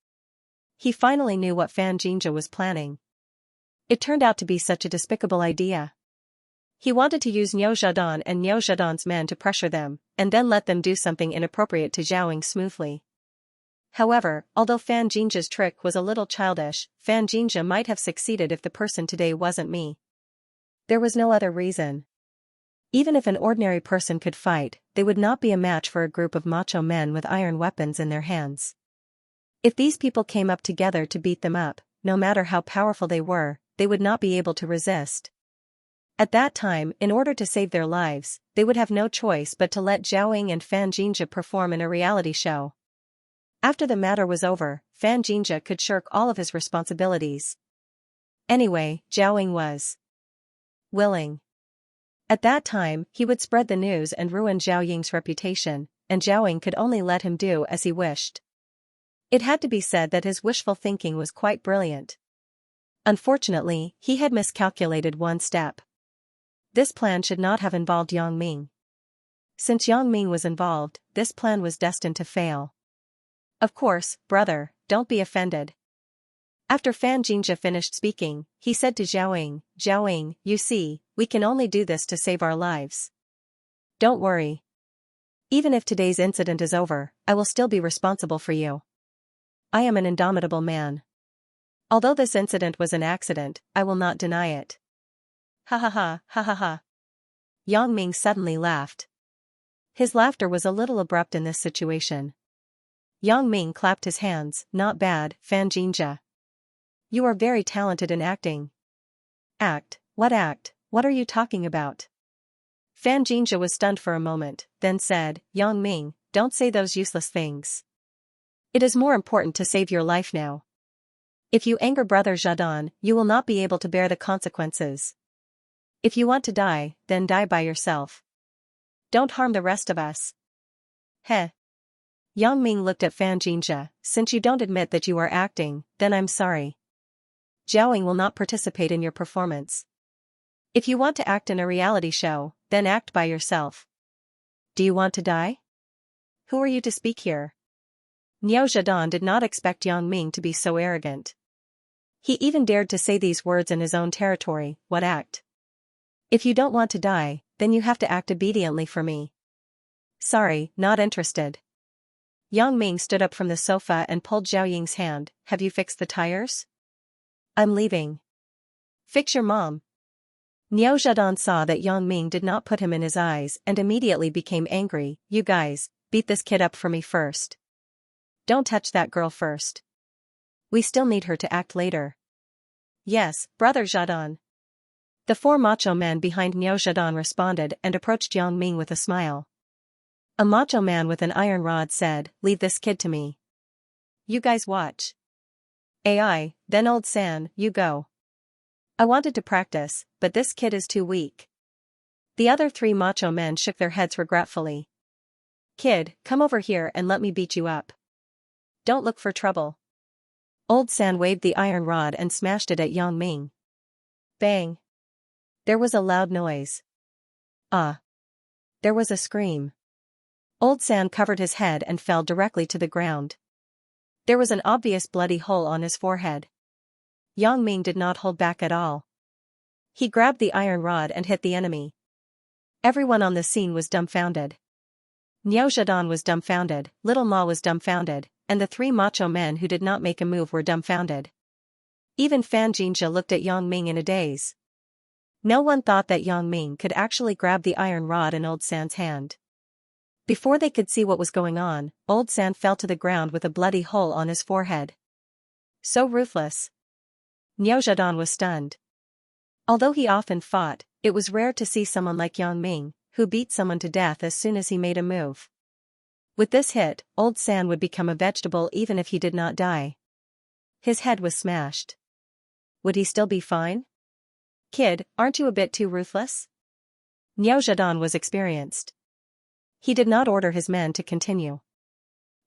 He finally knew what Xianxia was planning. It turned out to be such a despicable idea. He wanted to use Niao Zhedong and Niao Zhedong's men to pressure them, and then let them do something inappropriate to Zhao smoothly. However, although Xianxia's trick was a little childish, Xianxia might have succeeded if the person today wasn't me. There was no other reason. Even if an ordinary person could fight, they would not be a match for a group of macho men with iron weapons in their hands. If these people came up together to beat them up, no matter how powerful they were, they would not be able to resist. At that time, in order to save their lives, they would have no choice but to let Zhao and Xianxia perform in a reality show. After the matter was over, Xianxia could shirk all of his responsibilities. Anyway, Zhao was willing. At that time, he would spread the news and ruin Zhao Ying's reputation, and Zhao Ying could only let him do as he wished. It had to be said that his wishful thinking was quite brilliant. Unfortunately, he had miscalculated one step. This plan should not have involved Yang Ming. Since Yang Ming was involved, this plan was destined to fail. Of course, brother, don't be offended. After Xianxia finished speaking, he said to Zhao Ying, Zhao Ying, you see, we can only do this to save our lives. Don't worry. Even if today's incident is over, I will still be responsible for you. I am an indomitable man. Although this incident was an accident, I will not deny it. Ha ha ha, ha ha ha. Yang Ming suddenly laughed. His laughter was a little abrupt in this situation. Yang Ming clapped his hands. Not bad, Xianxia. You are very talented in acting. Act? What act? What are you talking about? Xianxia was stunned for a moment, then said, Yang Ming, don't say those useless things. It is more important to save your life now. If you anger Brother Zhedong, you will not be able to bear the consequences. If you want to die, then die by yourself. Don't harm the rest of us. Heh. Yang Ming looked at Xianxia. Since you don't admit that you are acting, then I'm sorry. Zhao Ying will not participate in your performance. If you want to act in a reality show, then act by yourself. Do you want to die? Who are you to speak here? Niao Zhedong did not expect Yang Ming to be so arrogant. He even dared to say these words in his own territory. What act? If you don't want to die, then you have to act obediently for me. Sorry, not interested. Yang Ming stood up from the sofa and pulled Zhao Ying's hand. Have you fixed the tires? I'm leaving. Fix your mom. Niao Zhedong saw that Yang Ming did not put him in his eyes and immediately became angry. You guys, beat this kid up for me first. Don't touch that girl first. We still need her to act later. Yes, brother Zhedong. The four macho men behind Niao Zhedong responded and approached Yang Ming with a smile. A macho man with an iron rod said, leave this kid to me. You guys watch. AI, then old San, you go. I wanted to practice, but this kid is too weak. The other three macho men shook their heads regretfully. Kid, come over here and let me beat you up. Don't look for trouble. Old San waved the iron rod and smashed it at Yang Ming. Bang. There was a loud noise. Ah. There was a scream. Old San covered his head and fell directly to the ground. There was an obvious bloody hole on his forehead. Yang Ming did not hold back at all. He grabbed the iron rod and hit the enemy. Everyone on the scene was dumbfounded. Niao Zhedong was dumbfounded, Little Ma was dumbfounded, and the three macho men who did not make a move were dumbfounded. Even Fan Xianxia looked at Yang Ming in a daze. No one thought that Yang Ming could actually grab the iron rod in Old San's hand. Before they could see what was going on, Old San fell to the ground with a bloody hole on his forehead. So ruthless. Niao Zhedong was stunned. Although he often fought, it was rare to see someone like Yang Ming, who beat someone to death as soon as he made a move. With this hit, Old San would become a vegetable even if he did not die. His head was smashed. Would he still be fine? Kid, aren't you a bit too ruthless? Niao Zhedong was experienced. He did not order his men to continue.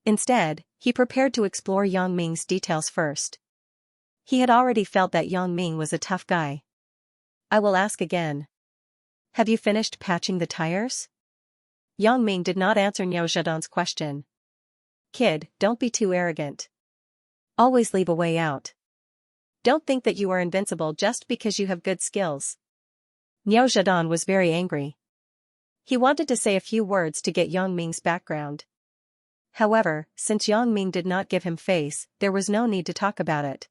Instead, he prepared to explore Yang Ming's details first. He had already felt that Yang Ming was a tough guy. I will ask again. Have you finished patching the tires? Yang Ming did not answer Niao Zhedong's question. Kid, don't be too arrogant. Always leave a way out. Don't think that you are invincible just because you have good skills. Niao Zhedong was very angry. He wanted to say a few words to get Yang Ming's background. However, since Yang Ming did not give him face, there was no need to talk about it.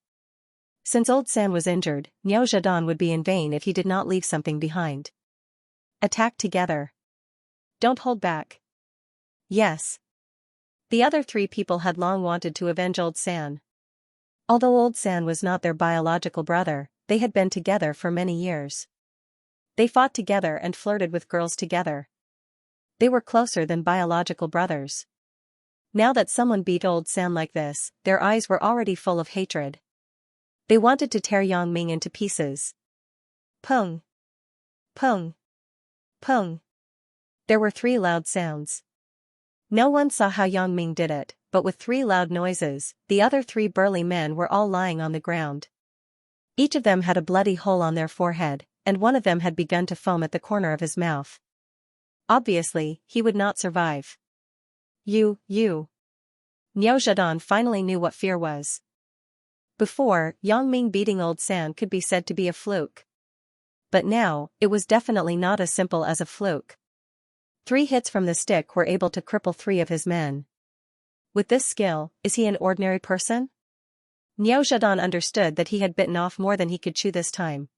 Since Old San was injured, Niao Zhedong would be in vain if he did not leave something behind. Attack together. Don't hold back. Yes. The other three people had long wanted to avenge Old San. Although Old San was not their biological brother, they had been together for many years. They fought together and flirted with girls together. They were closer than biological brothers. Now that someone beat Old San like this, their eyes were already full of hatred. They wanted to tear Yang Ming into pieces. Pung. Pung. Pung. There were three loud sounds. No one saw how Yang Ming did it, but with three loud noises, the other three burly men were all lying on the ground. Each of them had a bloody hole on their forehead, and one of them had begun to foam at the corner of his mouth. Obviously, he would not survive. You. Niao Zhedong finally knew what fear was. Before, Yang Ming beating Old San could be said to be a fluke. But now, it was definitely not as simple as a fluke. 3 hits from the stick were able to cripple 3 of his men. With this skill, is he an ordinary person? Niao Zhedong understood that he had bitten off more than he could chew this time.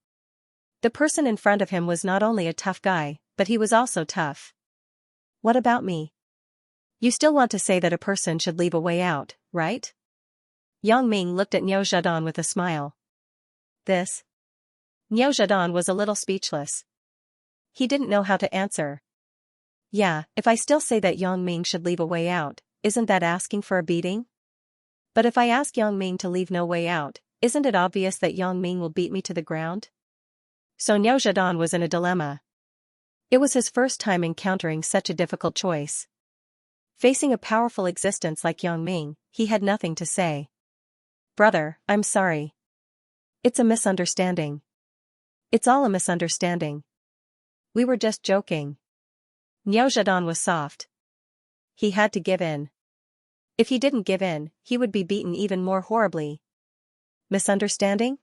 The person in front of him was not only a tough guy, but he was also tough. What about me? You still want to say that a person should leave a way out, right? Yang Ming looked at Niao Zhedong with a smile. This? Niao Zhedong was a little speechless. He didn't know how to answer. Yeah, if I still say that Yang Ming should leave a way out, isn't that asking for a beating? But if I ask Yang Ming to leave no way out, isn't it obvious that Yang Ming will beat me to the ground? So Niao Zhedong was in a dilemma. It was his first time encountering such a difficult choice. Facing a powerful existence like Yang Ming, he had nothing to say. Brother, I'm sorry. It's a misunderstanding. It's all a misunderstanding. We were just joking. Niao Zhedong was soft. He had to give in. If he didn't give in, he would be beaten even more horribly. Misunderstanding?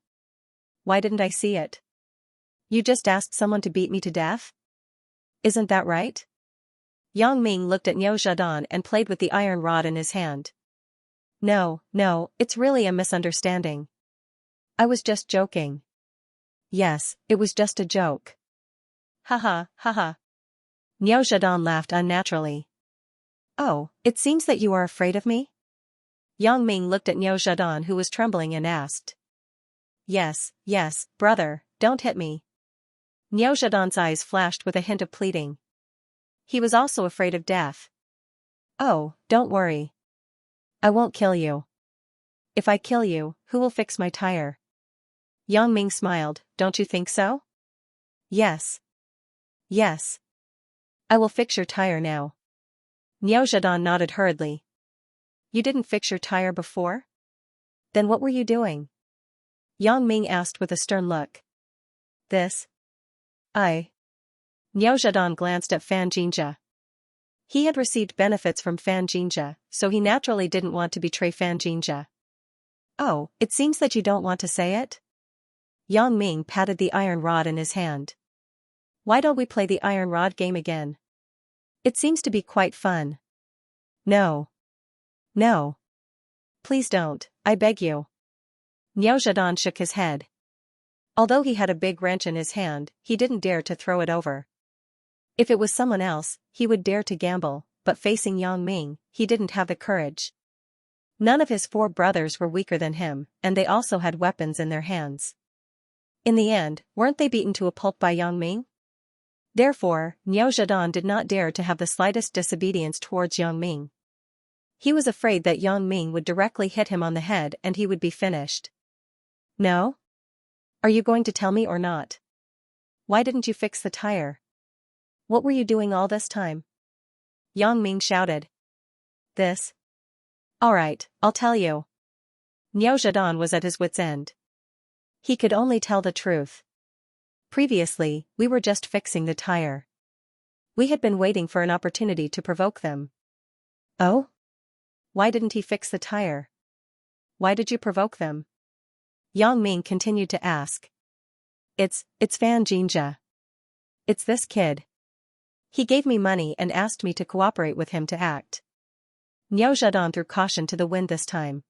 Why didn't I see it? You just asked someone to beat me to death? Isn't that right? Yang Ming looked at Niu Zhadong and played with the iron rod in his hand. No, it's really a misunderstanding. I was just joking. Yes, it was just a joke. Haha. Niu Zhadong laughed unnaturally. Oh, it seems that you are afraid of me? Yang Ming looked at Niu Zhadong, who was trembling, and asked. Yes, brother, don't hit me. Niu Zhadong's eyes flashed with a hint of pleading. He was also afraid of death. Oh, don't worry. I won't kill you. If I kill you, who will fix my tire? Yang Ming smiled. Don't you think so? Yes. I will fix your tire now. Niu Zhadong nodded hurriedly. You didn't fix your tire before? Then what were you doing? Yang Ming asked with a stern look. This? Niu Zhadong glanced at Fan Xianxia. He had received benefits from Fan Xianxia, so he naturally didn't want to betray Fan Xianxia. Oh, it seems that you don't want to say it? Yang Ming patted the iron rod in his hand. Why don't we play the iron rod game again? It seems to be quite fun. No. Please don't, I beg you. Niu Zhadong shook his head. Although he had a big wrench in his hand, he didn't dare to throw it over. If it was someone else, he would dare to gamble, but facing Yang Ming, he didn't have the courage. None of his 4 brothers were weaker than him, and they also had weapons in their hands. In the end, weren't they beaten to a pulp by Yang Ming? Therefore, Niu Zhadong did not dare to have the slightest disobedience towards Yang Ming. He was afraid that Yang Ming would directly hit him on the head and he would be finished. No? Are you going to tell me or not? Why didn't you fix the tire? What were you doing all this time? Yang Ming shouted. This? Alright, I'll tell you. Niu Zhadong was at his wit's end. He could only tell the truth. Previously, we were just fixing the tire. We had been waiting for an opportunity to provoke them. Oh? Why didn't he fix the tire? Why did you provoke them? Yang Ming continued to ask. It's Fan Xianxia. It's this kid. He gave me money and asked me to cooperate with him to act. Niu Zhadong threw caution to the wind this time.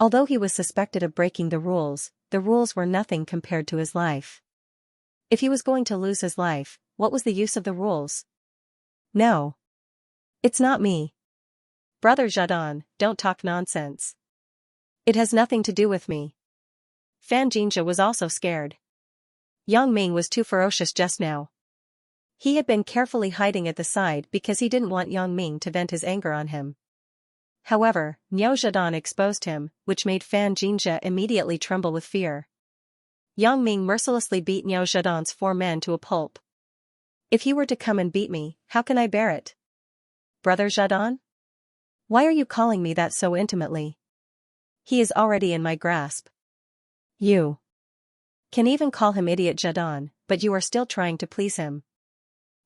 Although he was suspected of breaking the rules were nothing compared to his life. If he was going to lose his life, what was the use of the rules? No. It's not me. Brother Zhadong, don't talk nonsense. It has nothing to do with me. Fan Xianxia was also scared. Yang Ming was too ferocious just now. He had been carefully hiding at the side because he didn't want Yang Ming to vent his anger on him. However, Niu Zhadong exposed him, which made Fan Xianxia immediately tremble with fear. Yang Ming mercilessly beat Niu Zhadong's 4 men to a pulp. If you were to come and beat me, how can I bear it? Brother Zhadong? Why are you calling me that so intimately? He is already in my grasp. You can even call him Idiot Zhadong, but you are still trying to please him.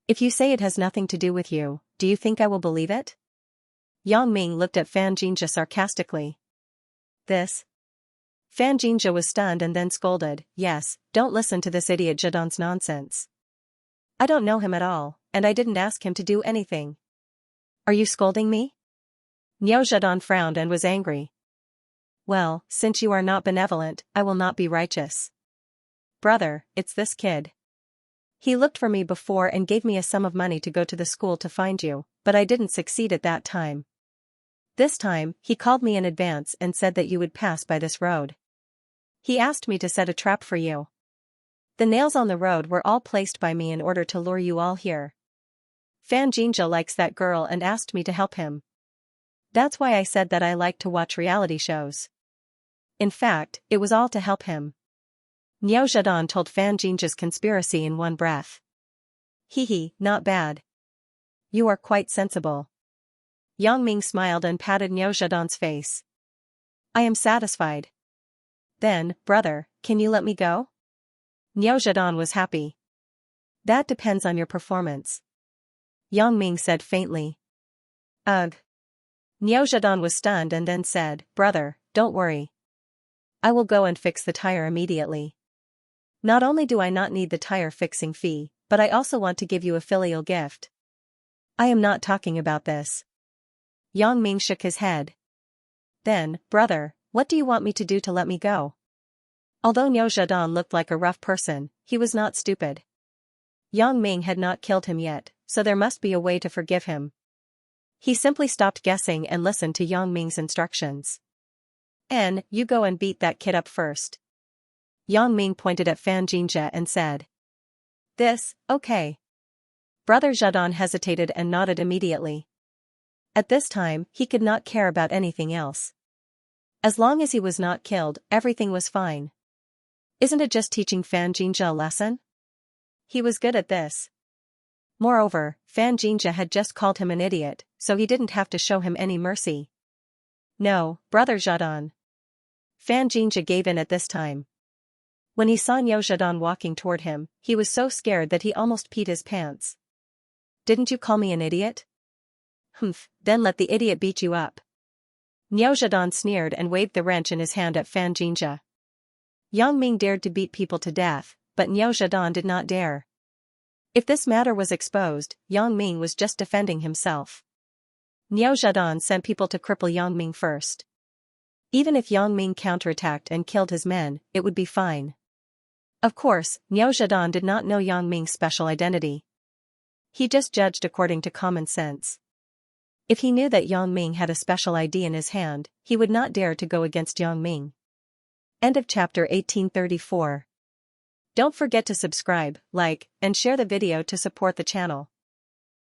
If you say it has nothing to do with you, do you think I will believe it? Yang Ming looked at Fan Xianxia sarcastically. This? Fan Xianxia was stunned and then scolded. Yes, don't listen to this idiot Zhadong's nonsense. I don't know him at all, and I didn't ask him to do anything. Are you scolding me? Niu Zhadong frowned and was angry. Well, since you are not benevolent, I will not be righteous. Brother, it's this kid. He looked for me before and gave me a sum of money to go to the school to find you, but I didn't succeed at that time. This time, he called me in advance and said that you would pass by this road. He asked me to set a trap for you. The nails on the road were all placed by me in order to lure you all here. Fan Xianxia likes that girl and asked me to help him. That's why I said that I like to watch reality shows. In fact, it was all to help him. Niu Zhadong told Fan Xianxia's conspiracy in one breath. Hee, not bad. You are quite sensible. Yang Ming smiled and patted Niu Zhadong's face. I am satisfied. Then, brother, can you let me go? Niu Zhadong was happy. That depends on your performance. Yang Ming said faintly. Ugh. Niu Zhadong was stunned and then said, Brother, don't worry. I will go and fix the tire immediately. Not only do I not need the tire fixing fee, but I also want to give you a filial gift. I am not talking about this. Yang Ming shook his head. Then, brother, what do you want me to do to let me go? Although Niu Zhedan looked like a rough person, he was not stupid. Yang Ming had not killed him yet, so there must be a way to forgive him. He simply stopped guessing and listened to Yang Ming's instructions. You go and beat that kid up first. Yang Ming pointed at Fan Jinjia and said. This, okay. Brother Zhedan hesitated and nodded immediately. At this time, he could not care about anything else. As long as he was not killed, everything was fine. Isn't it just teaching Fan Jinjia a lesson? He was good at this. Moreover, Fan Jinjia had just called him an idiot, so he didn't have to show him any mercy. No, brother Zhedan. Fan Jinjia gave in at this time. When he saw Niu Zhedan walking toward him, he was so scared that he almost peed his pants. Didn't you call me an idiot? Humph, then let the idiot beat you up. Niu Zhedan sneered and waved the wrench in his hand at Fan Jinjia. Yang Ming dared to beat people to death, but Niu Zhedan did not dare. If this matter was exposed, Yang Ming was just defending himself. Niu Zhedan sent people to cripple Yang Ming first. Even if Yang Ming counterattacked and killed his men, it would be fine. Of course, Niu Zhedan did not know Yang Ming's special identity. He just judged according to common sense. If he knew that Yang Ming had a special ID in his hand, he would not dare to go against Yang Ming. End of chapter 1834. Don't forget to subscribe, like, and share the video to support the channel.